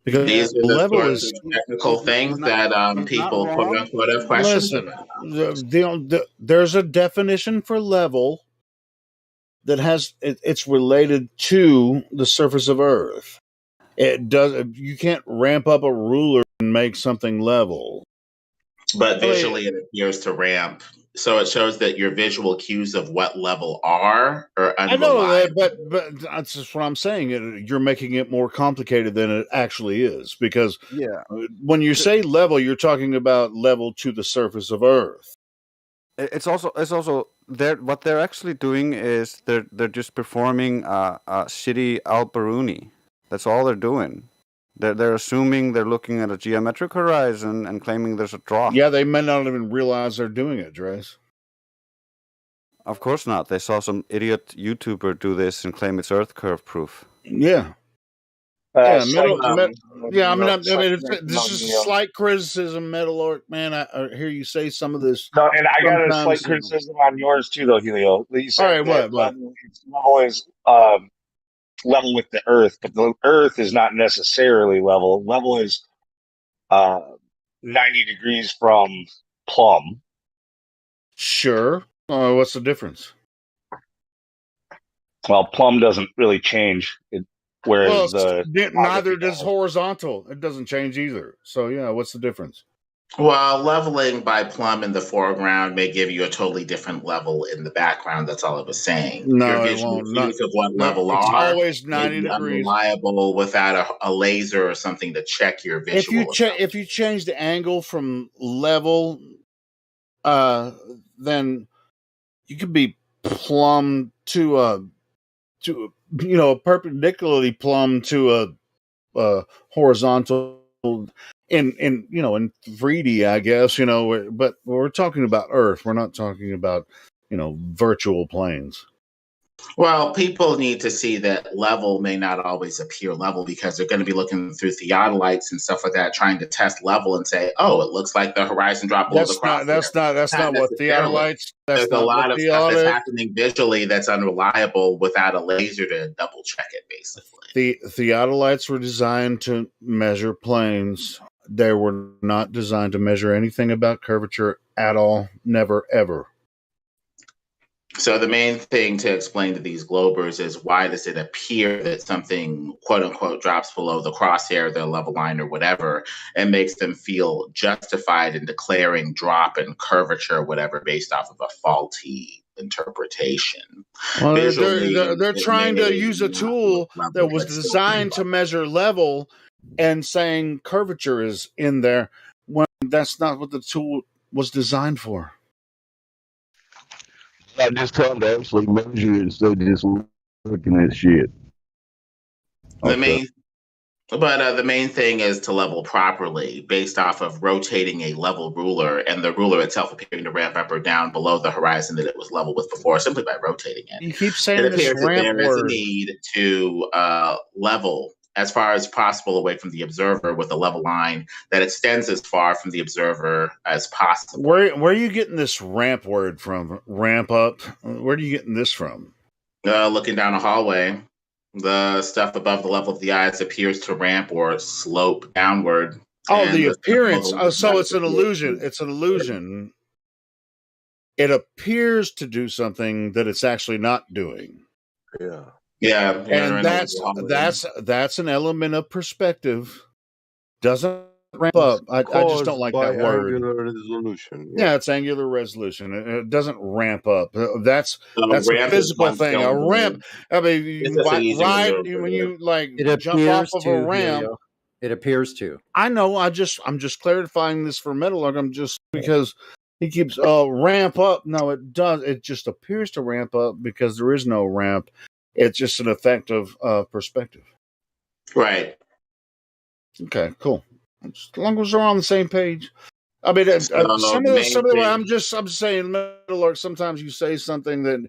Because These are the level sorts is of technical things that people quote unquote have questions listen. about. There's a definition for level that has it's related to the surface of Earth. It does. You can't ramp up a ruler and make something level. But visually, it appears to ramp. So it shows that your visual cues of what level are I know unreliable. that, but that's just what I'm saying. You're making it more complicated than it actually is, because Yeah. when you say level, you're talking about level to the surface of Earth. It's also what they're actually doing is they're just performing a shitty Alberuni. That's all they're doing. They're assuming they're looking at a geometric horizon and claiming there's a drop. Yeah, they may not even realize they're doing it, Dres. Of course not. They saw some idiot YouTuber do this and claim it's Earth curve proof. Yeah. I mean, this is slight criticism, Metalorc, man. I hear you say some of this. No, and I got a sometimes, slight criticism on yours too, though, Helio. You said all right, what? Level is level with the Earth, but the Earth is not necessarily level. Level is 90 degrees from plumb. Sure. What's the difference? Well, plumb doesn't really change, whereas neither does horizontal. It doesn't change either. So yeah, what's the difference? Well, leveling by plumb in the foreground may give you a totally different level in the background. That's all I was saying. No, your it visual won't. cues of what level it's are always may 90 be degrees. unreliable without a laser or something to check your visual. If you change the angle from level, then you could be plumb to perpendicularly plumb to a horizontal in 3D, I guess, but we're talking about Earth. We're not talking about virtual planes. Well, people need to see that level may not always appear level because they're going to be looking through theodolites and stuff like that, trying to test level and say, "Oh, it looks like the horizon drop below the crosshair." That's not what theodolites. There's a lot of stuff that's happening visually that's unreliable without a laser to double check it. Basically, the theodolites were designed to measure planes. They were not designed to measure anything about curvature at all. Never, ever. So the main thing to explain to these globers is why does it appear that something quote unquote drops below the crosshair, the level line or whatever, and makes them feel justified in declaring drop and curvature or whatever based off of a faulty interpretation. Well, they're trying to use a tool that was designed to measure level and saying curvature is in there when that's not what the tool was designed for. I just trying to actually measure it instead of just looking at shit. The main thing is to level properly based off of rotating a level ruler and the ruler itself appearing to ramp up or down below the horizon that it was level with before simply by rotating it. You keep saying it this appears that ramp there is a word. need to level as far as possible away from the observer with a level line that extends as far from the observer as possible. Where are you getting this ramp word from? Ramp up? Where are you getting this from? Looking down a hallway, the stuff above the level of the eyes appears to ramp or slope downward. Oh, the appearance. So it's an illusion. It's an illusion. It appears to do something that it's actually not doing. Yeah. Yeah, and that's an element of perspective. Doesn't ramp up. I just don't like that word. Angular resolution. Yeah, it's angular resolution. It doesn't ramp up. That's a ramp physical thing. A ramp. I mean, you ride when you jump off of a ramp. It appears to. I know. I'm just clarifying this for Metalorc. I'm just because he keeps ramp up. No, it does. It just appears to ramp up because there is no ramp. It's just an effect of perspective. Right. Okay, cool. As long as we're on the same page. I mean, So the main some of the thing, I'm saying, Metal Arc. Sometimes you say something that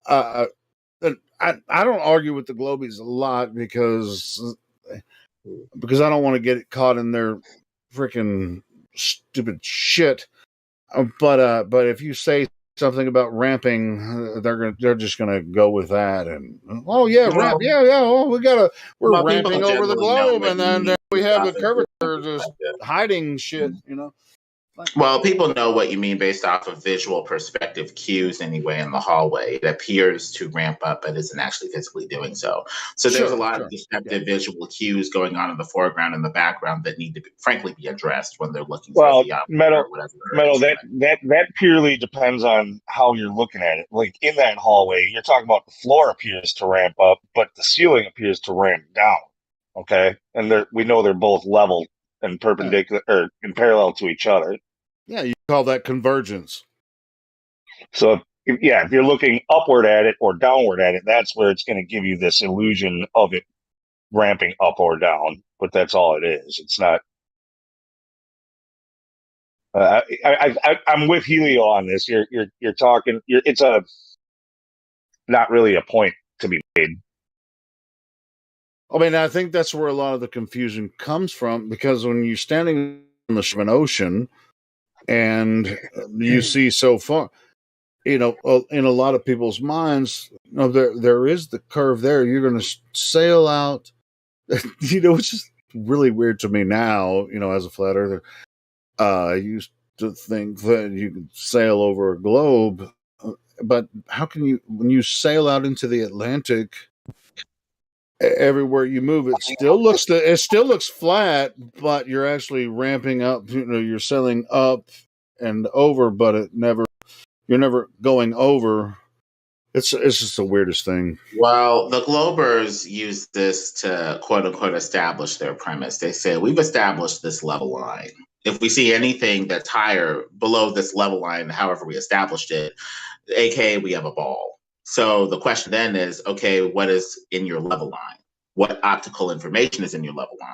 I don't argue with the Globies a lot because I don't want to get caught in their freaking stupid shit. But if you say something about ramping, they're just gonna go with that and oh yeah, ramp, well, yeah. Oh, we're people ramping over the generally know globe, what and you then mean we based have off the of visual curvature just perspective. hiding shit, you know. Well, people know what you mean based off of visual perspective cues anyway in the hallway. It appears to ramp up, but isn't actually physically doing so. So there's a lot of deceptive visual cues going on in the foreground and the background that need to, frankly, be addressed when they're looking for Well, the operator or whatever. that purely depends on how you're looking at it. Like in that hallway, you're talking about the floor appears to ramp up, but the ceiling appears to ramp down. Okay, and we know they're both level and perpendicular or in parallel to each other. Yeah, you call that convergence. So if you're looking upward at it or downward at it, that's where it's going to give you this illusion of it ramping up or down. But that's all it is. It's not. I'm with Helio on this. You're talking. It's not really a point to be made. I mean, I think that's where a lot of the confusion comes from because when you're standing on the shore of an ocean and you see so far, in a lot of people's minds, there is the curve there. You're going to sail out, which is really weird to me now, as a flat earther. I used to think that you could sail over a globe, but how can you, when you sail out into the Atlantic, everywhere you move, it still looks flat, but you're actually ramping up. You're sailing up and over, but you're never going over. It's just the weirdest thing. Well, the Globers use this to quote unquote establish their premise. They say, we've established this level line. If we see anything that's higher below this level line, however we established it, aka we have a ball. So the question then is, okay, what is in your level line? What optical information is in your level line?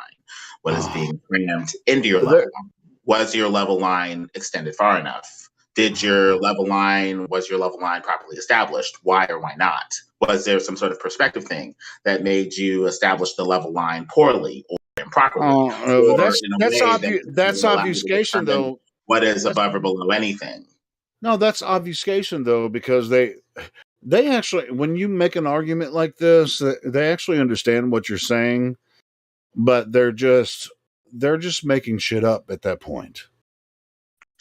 What is being crammed into your level line? Was your level line extended far enough? Was your level line properly established? Why or why not? Was there some sort of perspective thing that made you establish the level line poorly or improperly? Or That's obfuscation, though. What is above or below anything? No, that's obfuscation, though, because they actually, when you make an argument like this, they actually understand what you're saying, but they're just making shit up at that point.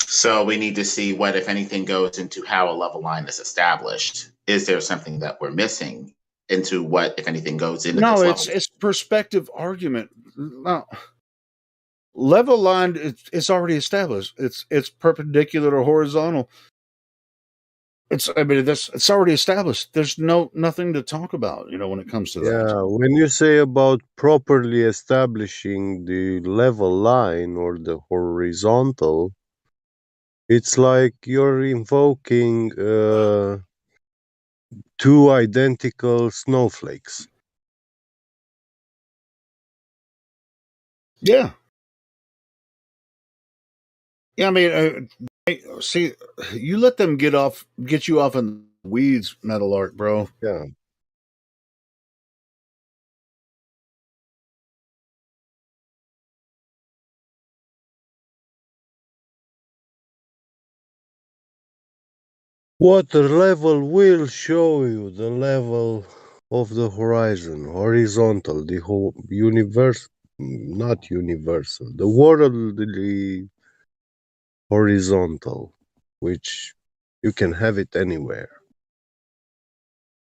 So we need to see what, if anything, goes into how a level line is established. Is there something that we're missing into what, if anything, goes into this level? No, it's perspective argument. No. Level line, it's already established. It's perpendicular or horizontal. It's already established. There's nothing to talk about, when it comes to that. Yeah, when you say about properly establishing the level line or the horizontal, it's like you're invoking two identical snowflakes. Yeah. Yeah, I mean, see, you let them get you off in the weeds, Metal Art, bro. Yeah. Water level will show you the level of the horizon, horizontal, the whole universe, not universal, the worldly horizontal, which you can have it anywhere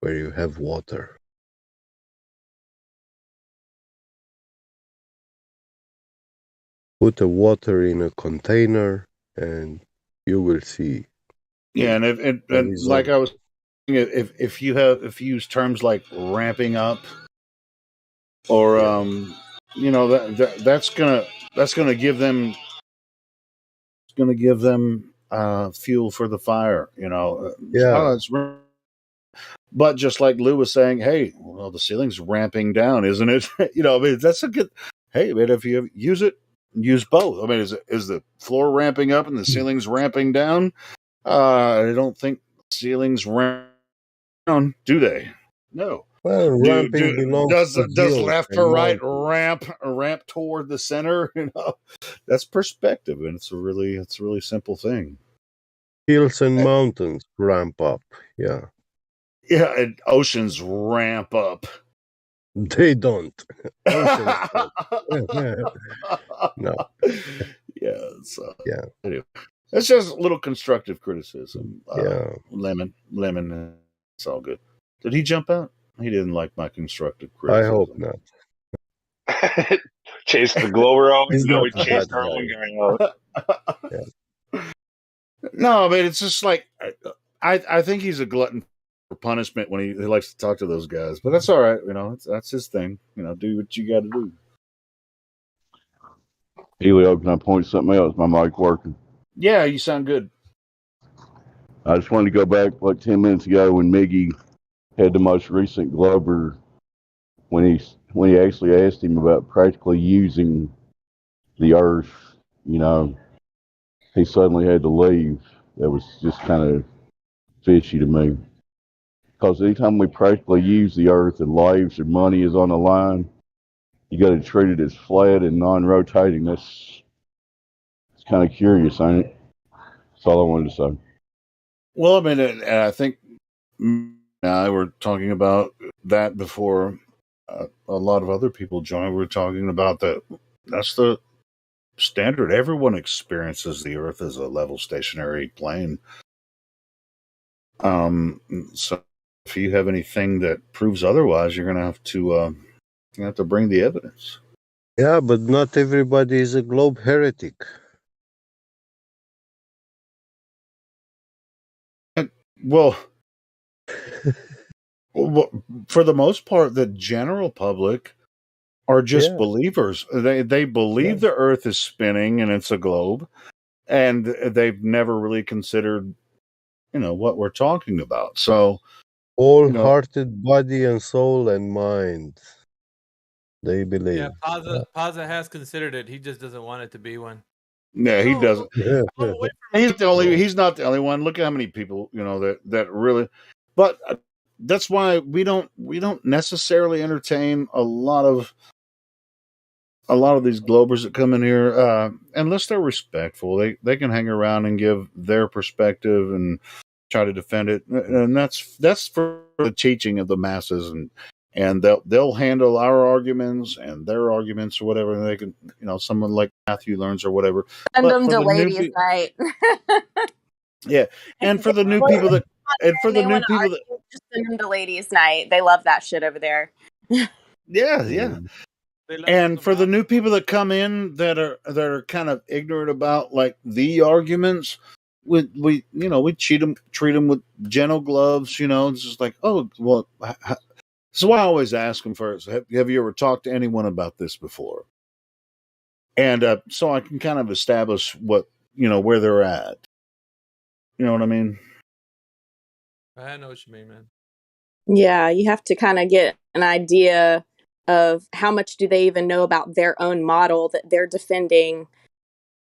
where you have water. Put the water in a container and you will see. Yeah, and like I was saying, if you use terms like ramping up or that's gonna give them fuel for the fire, Yeah. But just like Lou was saying, hey, well, the ceiling's ramping down, isn't it? That's a good. Hey, man, if you use it, use both. I mean, is the floor ramping up and the ceilings ramping down? I don't think ceilings ramp down, do they? No. Well, ramping belongs to Does hills left and or right mountains. ramp toward the center? That's perspective, and it's a really simple thing. Hills and mountains ramp up. Yeah. Yeah, and oceans ramp up. They don't. Oceans don't. No. Yeah. So Yeah. anyway, that's just a little constructive criticism. Yeah. Lemon. It's all good. Did he jump out? He didn't like my constructive I criticism. hope not. Chased the glower out. He's Now not we a chased bad our own guy. guy out. Yeah. No, but it's just like I think he's a glutton for punishment when he likes to talk to those guys. But that's all right. That's his thing. Do what you got to do. Helio, can I point something else? My mic working. Yeah, you sound good. I just wanted to go back like 10 minutes ago when Miggy had the most recent Glober when he actually asked him about practically using the earth. He suddenly had to leave. That was just kind of fishy to me. Because anytime we practically use the earth and lives and money is on the line, you got to treat it as flat and non-rotating. It's kind of curious, ain't it? That's all I wanted to say. Well, I mean, and I think I were talking about that before a lot of other people joined. We were talking about that. That's the standard. Everyone experiences the Earth as a level stationary plane. So if you have anything that proves otherwise, you're going to have to bring the evidence. Yeah, but not everybody is a globe heretic. Well, for the most part, the general public are just believers. They believe the Earth is spinning and it's a globe, and they've never really considered, what we're talking about. So, Wholehearted body and soul and mind. They believe. Yeah, Paza has considered it. He just doesn't want it to be one. Yeah, he doesn't. He's not the only one. Look at how many people that really. But that's why we don't necessarily entertain a lot of these globers that come in here unless they're respectful. They can hang around and give their perspective and try to defend it, and that's for the teaching of the masses, and they'll handle our arguments and their arguments or whatever, and they can, someone like Matthew learns or whatever. Send But them for to the ladies' night. yeah, and for the new people that, just send them to ladies' night. They love that shit over there. yeah. And for the new people that come in that are kind of ignorant about like the arguments, we treat them with gentle gloves. It's just like, oh well. So I always ask them first: Have you ever talked to anyone about this before? And so I can kind of establish what where they're at. You know what I mean? I know what you mean, man. Yeah, you have to kind of get an idea of how much do they even know about their own model that they're defending.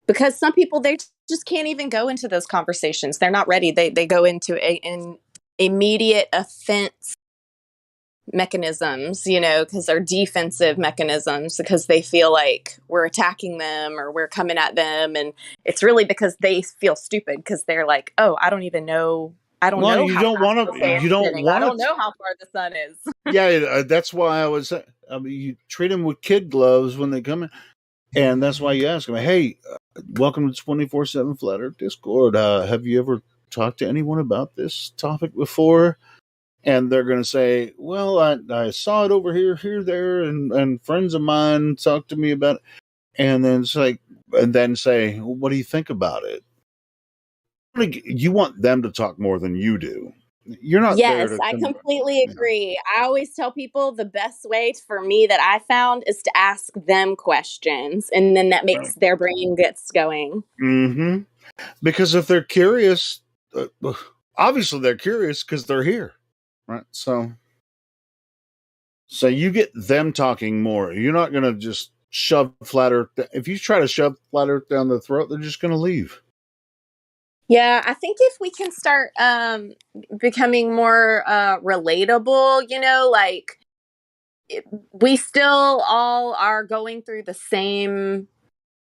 Because some people, they just can't even go into those conversations. They're not ready. They go into an immediate offense mechanisms, because they're defensive mechanisms, because they feel like we're attacking them or we're coming at them. And it's really because they feel stupid because they're like, oh, I don't even know. I don't know. You don't want to. You don't want I don't know how far the sun is. Yeah, that's why you treat them with kid gloves when they come in, and that's why you ask them, "Hey, welcome to 24/7 Flat Earth Discord. Have you ever talked to anyone about this topic before?" And they're going to say, "Well, I saw it over here, there, and friends of mine talked to me about it." And then say, well, "What do you think about it?" You want them to talk more than you do. You're not there to. I completely agree. I always tell people the best way for me that I found is to ask them questions, and then that makes their brain gets going. Mm-hmm. Because if they're curious, obviously they're curious because they're here, right? So you get them talking more. You're not going to just shove flat Earth. If you try to shove flat Earth down their throat, they're just going to leave. Yeah, I think if we can start becoming more relatable, like we still all are going through the same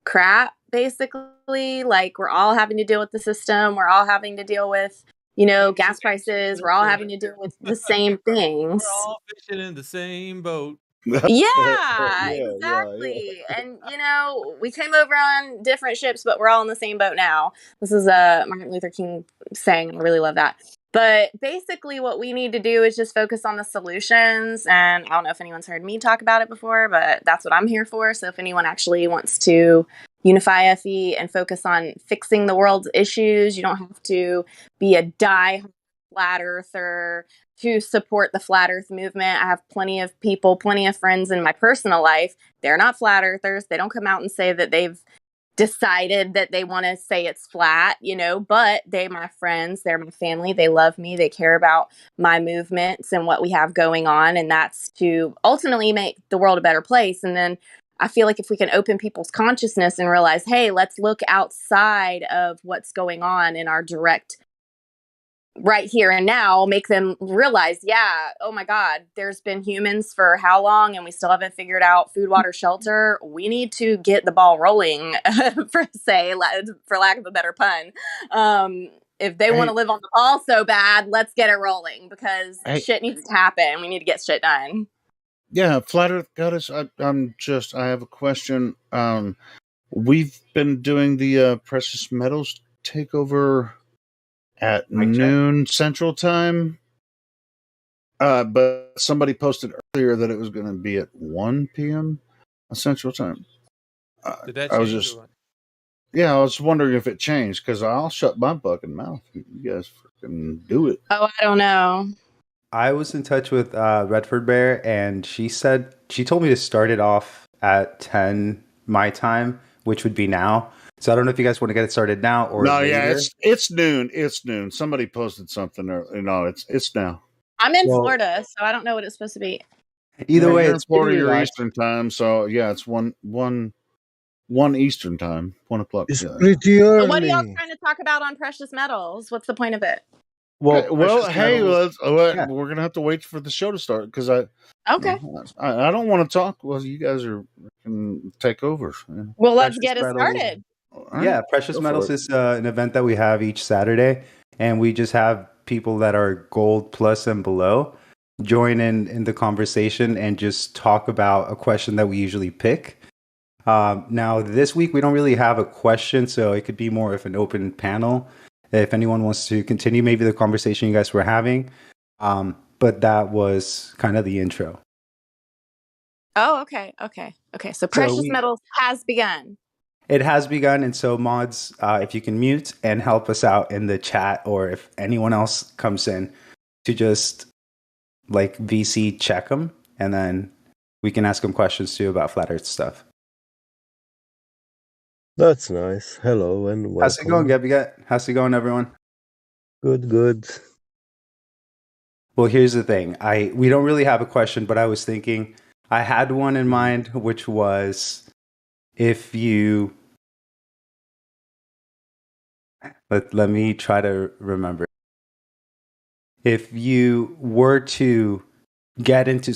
crap, basically. Like we're all having to deal with the system. We're all having to deal with, gas prices. We're all having to deal with the same things. We're all fishing in the same boat. Yeah, Yeah. exactly. And we came over on different ships, but we're all in the same boat now. This is a Martin Luther King saying, and I really love that. But basically what we need to do is just focus on the solutions. And I don't know if anyone's heard me talk about it before, but that's what I'm here for. So if anyone actually wants to unify FE and focus on fixing the world's issues, you don't have to be a die flat earther to support the flat earth movement. I have plenty of people, plenty of friends in my personal life. They're not flat earthers. They don't come out and say that they've decided that they want to say it's flat, but they're my friends, they're my family, they love me, they care about my movements and what we have going on, and that's to ultimately make the world a better place. And then I feel like if we can open people's consciousness and realize, hey, let's look outside of what's going on in our direct right here and now, make them realize, yeah, oh my God, there's been humans for how long and we still haven't figured out food, water, shelter. We need to get the ball rolling, for lack of a better pun. If they want to live on the ball so bad, let's get it rolling because shit needs to happen. We need to get shit done. Yeah, Flat Earth Goddess, I have a question. We've been doing the precious metals takeover at noon Central Time. But somebody posted earlier that it was going to be at 1 p.m. Central Time. Did that I was change? just, I was wondering if it changed because I'll shut my fucking mouth. You guys freaking do it. Oh, I don't know. I was in touch with Redford Bear, and she told me to start it off at 10 my time, which would be now. So I don't know if you guys want to get it started now or later. Yeah, it's noon. It's noon. Somebody posted something. It's now. I'm in Florida, so I don't know what it's supposed to be. Either way, you're in it's Florida. pretty You're relaxed. Eastern time, so yeah, it's one Eastern time, 1 o'clock. It's pretty So early. what are y'all trying to talk about on precious metals? What's the point of it? Well, hey, metals, we're gonna have to wait for the show to start because I don't want to talk while you guys can take over. Well, let's get it started. Yeah, Precious Metals is an event that we have each Saturday, and we just have people that are gold plus and below join in the conversation and just talk about a question that we usually pick. Now, this week we don't really have a question, so it could be more of an open panel. If anyone wants to continue maybe the conversation you guys were having, but that was kind of the intro. Oh, okay. So precious metals has begun. It has begun, and so mods, if you can mute and help us out in the chat, or if anyone else comes in, to just like VC check them, and then we can ask them questions too about flat Earth stuff. That's nice. Hello and welcome. How's it going, Gebigat? How's it going, everyone? Good. Well, here's the thing. We don't really have a question, but I was thinking I had one in mind, which was if you let me try to remember. If you were to get into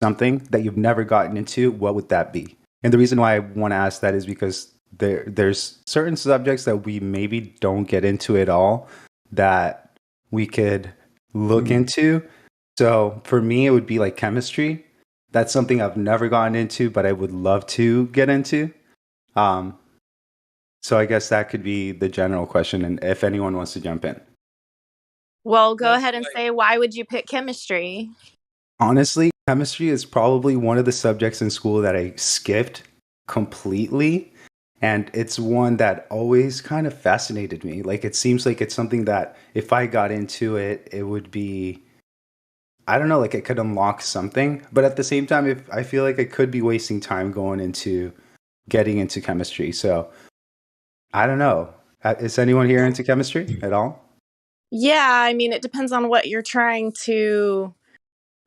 something that you've never gotten into, what would that be? And the reason why I want to ask that is because there's certain subjects that we maybe don't get into at all that we could look into. So for me, it would be like chemistry. That's something I've never gotten into, but I would love to get into. So I guess that could be the general question, and if anyone wants to jump in. Well, go ahead and say, why would you pick chemistry? Honestly, chemistry is probably one of the subjects in school that I skipped completely. And it's one that always kind of fascinated me. Like, it seems like it's something that if I got into it, it would be, I don't know, like it could unlock something. But at the same time, I feel like I could be wasting time going into getting into chemistry. So I don't know. Is anyone here into chemistry at all? Yeah, I mean, it depends on what you're trying to,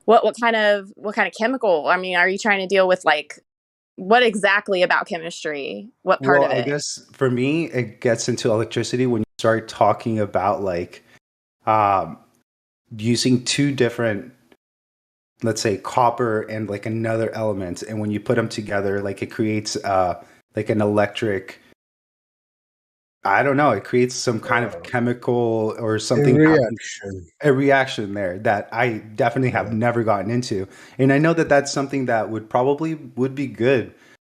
what kind of chemical. I mean, are you trying to deal with like What exactly about chemistry? What part Well, of I it? guess for me, it gets into electricity when you start talking about like um, using two different, let's say, copper and like another element, and when you put them together, like it creates like an electric. I don't know. It creates some kind of chemical or A something happens, reaction. a reaction there that I definitely have never gotten into, and I know that that's something that would be good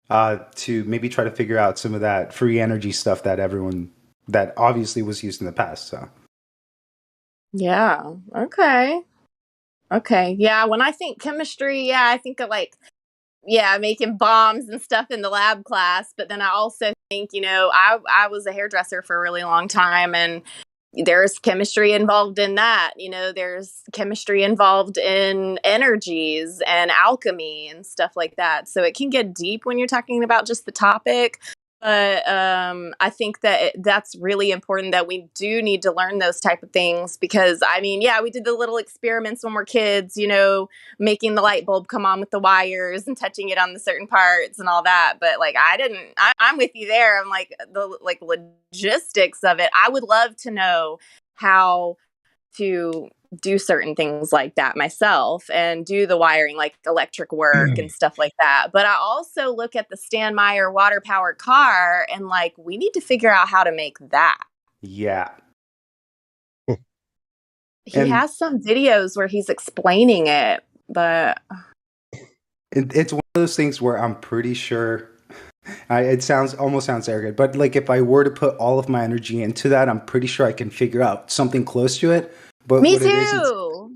to maybe try to figure out some of that free energy stuff that everyone that obviously was used in the past. So Yeah. Okay. Okay. Yeah. When I think chemistry, yeah, I think of like, yeah, making bombs and stuff in the lab class. But then I also think, I was a hairdresser for a really long time, and there's chemistry involved in that. There's chemistry involved in energies and alchemy and stuff like that. So it can get deep when you're talking about just the topic. But I think that that's really important, that we do need to learn those type of things, because I mean, yeah, we did the little experiments when we're kids, making the light bulb come on with the wires and touching it on the certain parts and all that. But like, I'm with you there. I'm like, the like logistics of it. I would love to know how to do certain things like that myself and do the wiring, like electric work and stuff like that. But I also look at the Stan Meyer water powered car and like, we need to figure out how to make that. yeah, He and has some videos where he's explaining it, but it's one of those things where I'm pretty sure. It almost sounds arrogant, but like if I were to put all of my energy into that, I'm pretty sure I can figure out something close to it. But me what it is, too.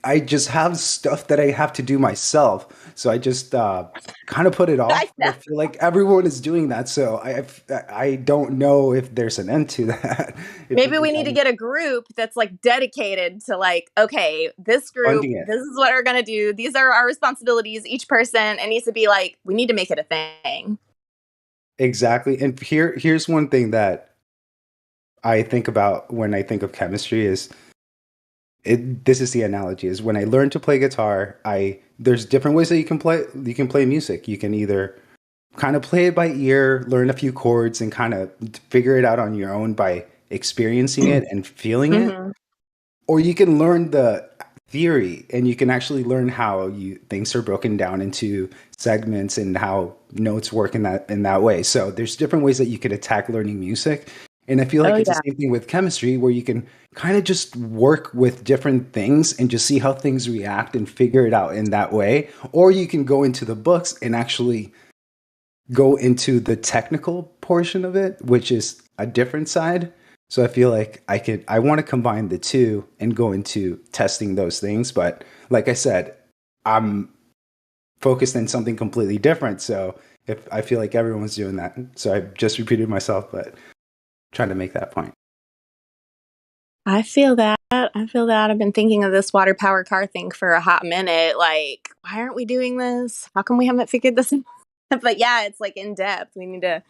I just have stuff that I have to do myself, so I just kind of put it off. But I feel like everyone is doing that, so I don't know if there's an end to that. Maybe we need to get a group that's like dedicated to like, okay, this group, Funding it. this is what we're gonna do. These are our responsibilities. Each person, it needs to be like, we need to make it a thing. Exactly. And here's one thing that I think about when I think of chemistry is this is the analogy is when I learned to play guitar, there's different ways that you can play music. You can either kind of play it by ear, learn a few chords and kind of figure it out on your own by experiencing it and feeling it. Or you can learn the theory and you can actually learn how things are broken down into segments and how notes work in that way. So there's different ways that you could attack learning music. And I feel like it's the same thing with chemistry, where you can kind of just work with different things and just see how things react and figure it out in that way. Or you can go into the books and actually go into the technical portion of it, which is a different side. So I feel like I want to combine the two and go into testing those things. But like I said, I'm focused on something completely different. So if I feel like everyone's doing that, so I just repeated myself, but trying to make that point. I feel that. I've been thinking of this water powered car thing for a hot minute. Like, why aren't we doing this? How come we haven't figured this out? But yeah, it's like in depth. We need to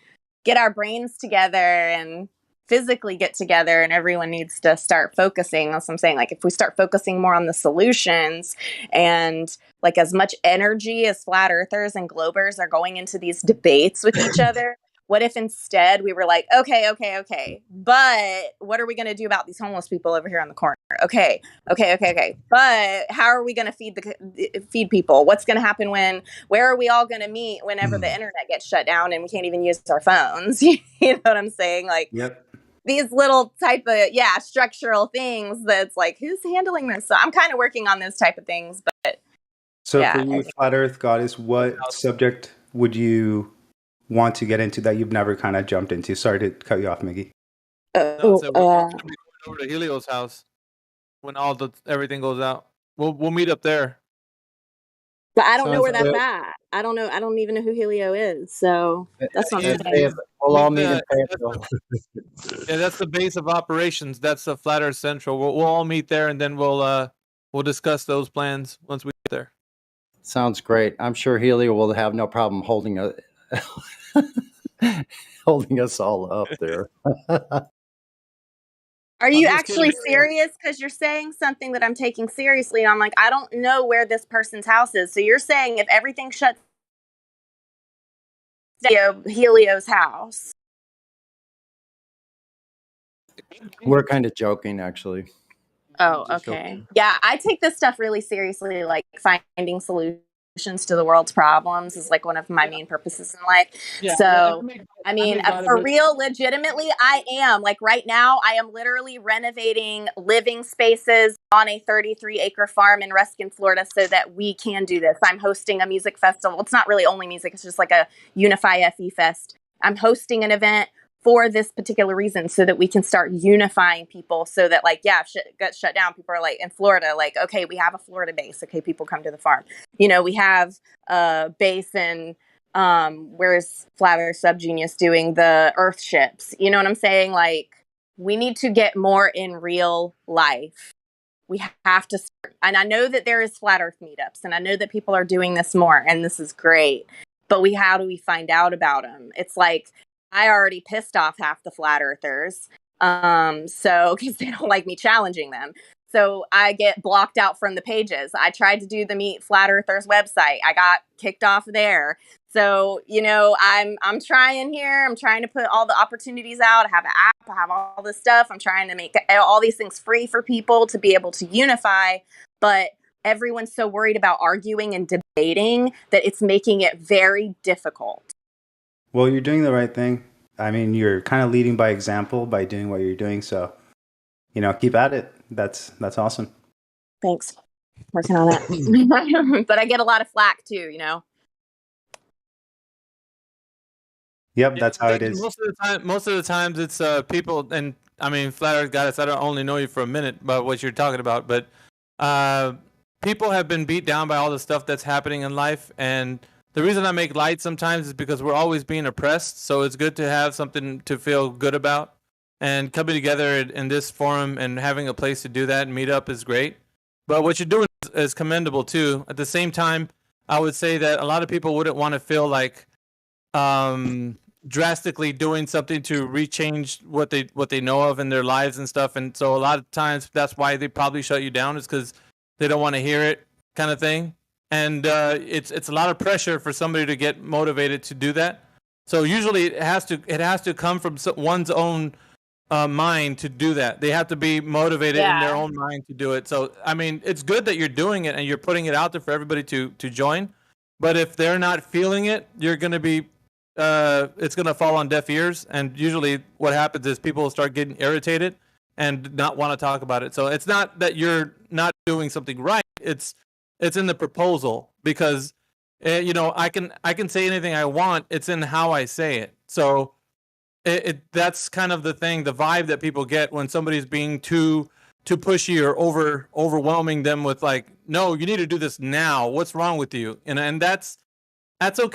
get our brains together and physically get together, and everyone needs to start focusing. That's what I'm saying. Like, if we start focusing more on the solutions and like as much energy as flat earthers and globers are going into these debates with each other, what if instead we were like, okay, but what are we going to do about these homeless people over here on the corner? Okay. But how are we going to feed people? What's going to happen where are we all going to meet whenever the internet gets shut down and we can't even use our phones? You know what I'm saying? Like, yep. These little type of, structural things that's like, who's handling this? So I'm kind of working on those type of things, but So for you, Flat Earth Goddess, what subject would you want to get into that you've never kind of jumped into? Sorry to cut you off, Miggy. We're gonna be going over to Helio's house when everything goes out. We'll meet up there. But I don't know where that's at. I don't know. I don't even know who Helio is. So that's not saying. We'll all meet in Fayetteville. Yeah, that's the base of operations. That's the Flat Earth Central. We'll all meet there, and then we'll discuss those plans once we get there. Sounds great. I'm sure Helio will have no problem holding us all up there. Are you actually serious? Because you're saying something that I'm taking seriously. I'm like, I don't know where this person's house is. So you're saying if everything shuts Helio's house. We're kind of joking, actually. Oh, okay. Yeah, I take this stuff really seriously. Like finding solutions to the world's problems is like one of my main purposes in life. Yeah, So, I I mean, make light of for it. real, legitimately, I am. Like right now, I am literally renovating living spaces on a 33-acre farm in Ruskin, Florida, so that we can do this. I'm hosting a music festival. It's not really only music, it's just like a Unify FE Fest. I'm hosting an event for this particular reason, so that we can start unifying people, so that like, yeah, if shit gets shut down, people are like in Florida, like, okay, we have a Florida base. Okay, people come to the farm. You know, we have a base in where's Flat Earth Subgenius doing the Earth ships. You know what I'm saying? Like, we need to get more in real life. We have to start. And I know that there is Flat Earth meetups, and I know that people are doing this more, and this is great. But how do we find out about them? It's like, I already pissed off half the flat earthers. So, because they don't like me challenging them. So I get blocked out from the pages. I tried to do the Meet Flat Earthers website. I got kicked off there. So, you know, I'm trying here. I'm trying to put all the opportunities out. I have an app. I have all this stuff. I'm trying to make all these things free for people to be able to unify. But everyone's so worried about arguing and debating that it's making it very difficult. Well, you're doing the right thing. I mean, you're kind of leading by example by doing what you're doing. So, you know, keep at it. That's awesome. Thanks. Working on it. But I get a lot of flack too, you know. Yep, that's how it is. Most of the times it's people, and I mean, Flat Earth Goddess, I don't only know you for a minute about what you're talking about, but people have been beat down by all the stuff that's happening in life, and the reason I make light sometimes is because we're always being oppressed, so it's good to have something to feel good about. And coming together in this forum and having a place to do that and meet up is great. But what you're doing is commendable too. At the same time, I would say that a lot of people wouldn't want to feel like drastically doing something to rechange what they know of in their lives and stuff. And so a lot of times that's why they probably shut you down, is because they don't want to hear it, kind of thing. And it's a lot of pressure for somebody to get motivated to do that. So usually it has to come from one's own mind to do that. They have to be motivated in their own mind to do it. So I mean, it's good that you're doing it and you're putting it out there for everybody to join. But if they're not feeling it, you're going to be it's going to fall on deaf ears. And usually what happens is people start getting irritated and not want to talk about it. So it's not that you're not doing something right. It's in the proposal, because you know, I can say anything I want. It's in how I say it. So that's kind of the thing, the vibe that people get when somebody's being too pushy or overwhelming them with like, no, you need to do this now. What's wrong with you? And that's okay.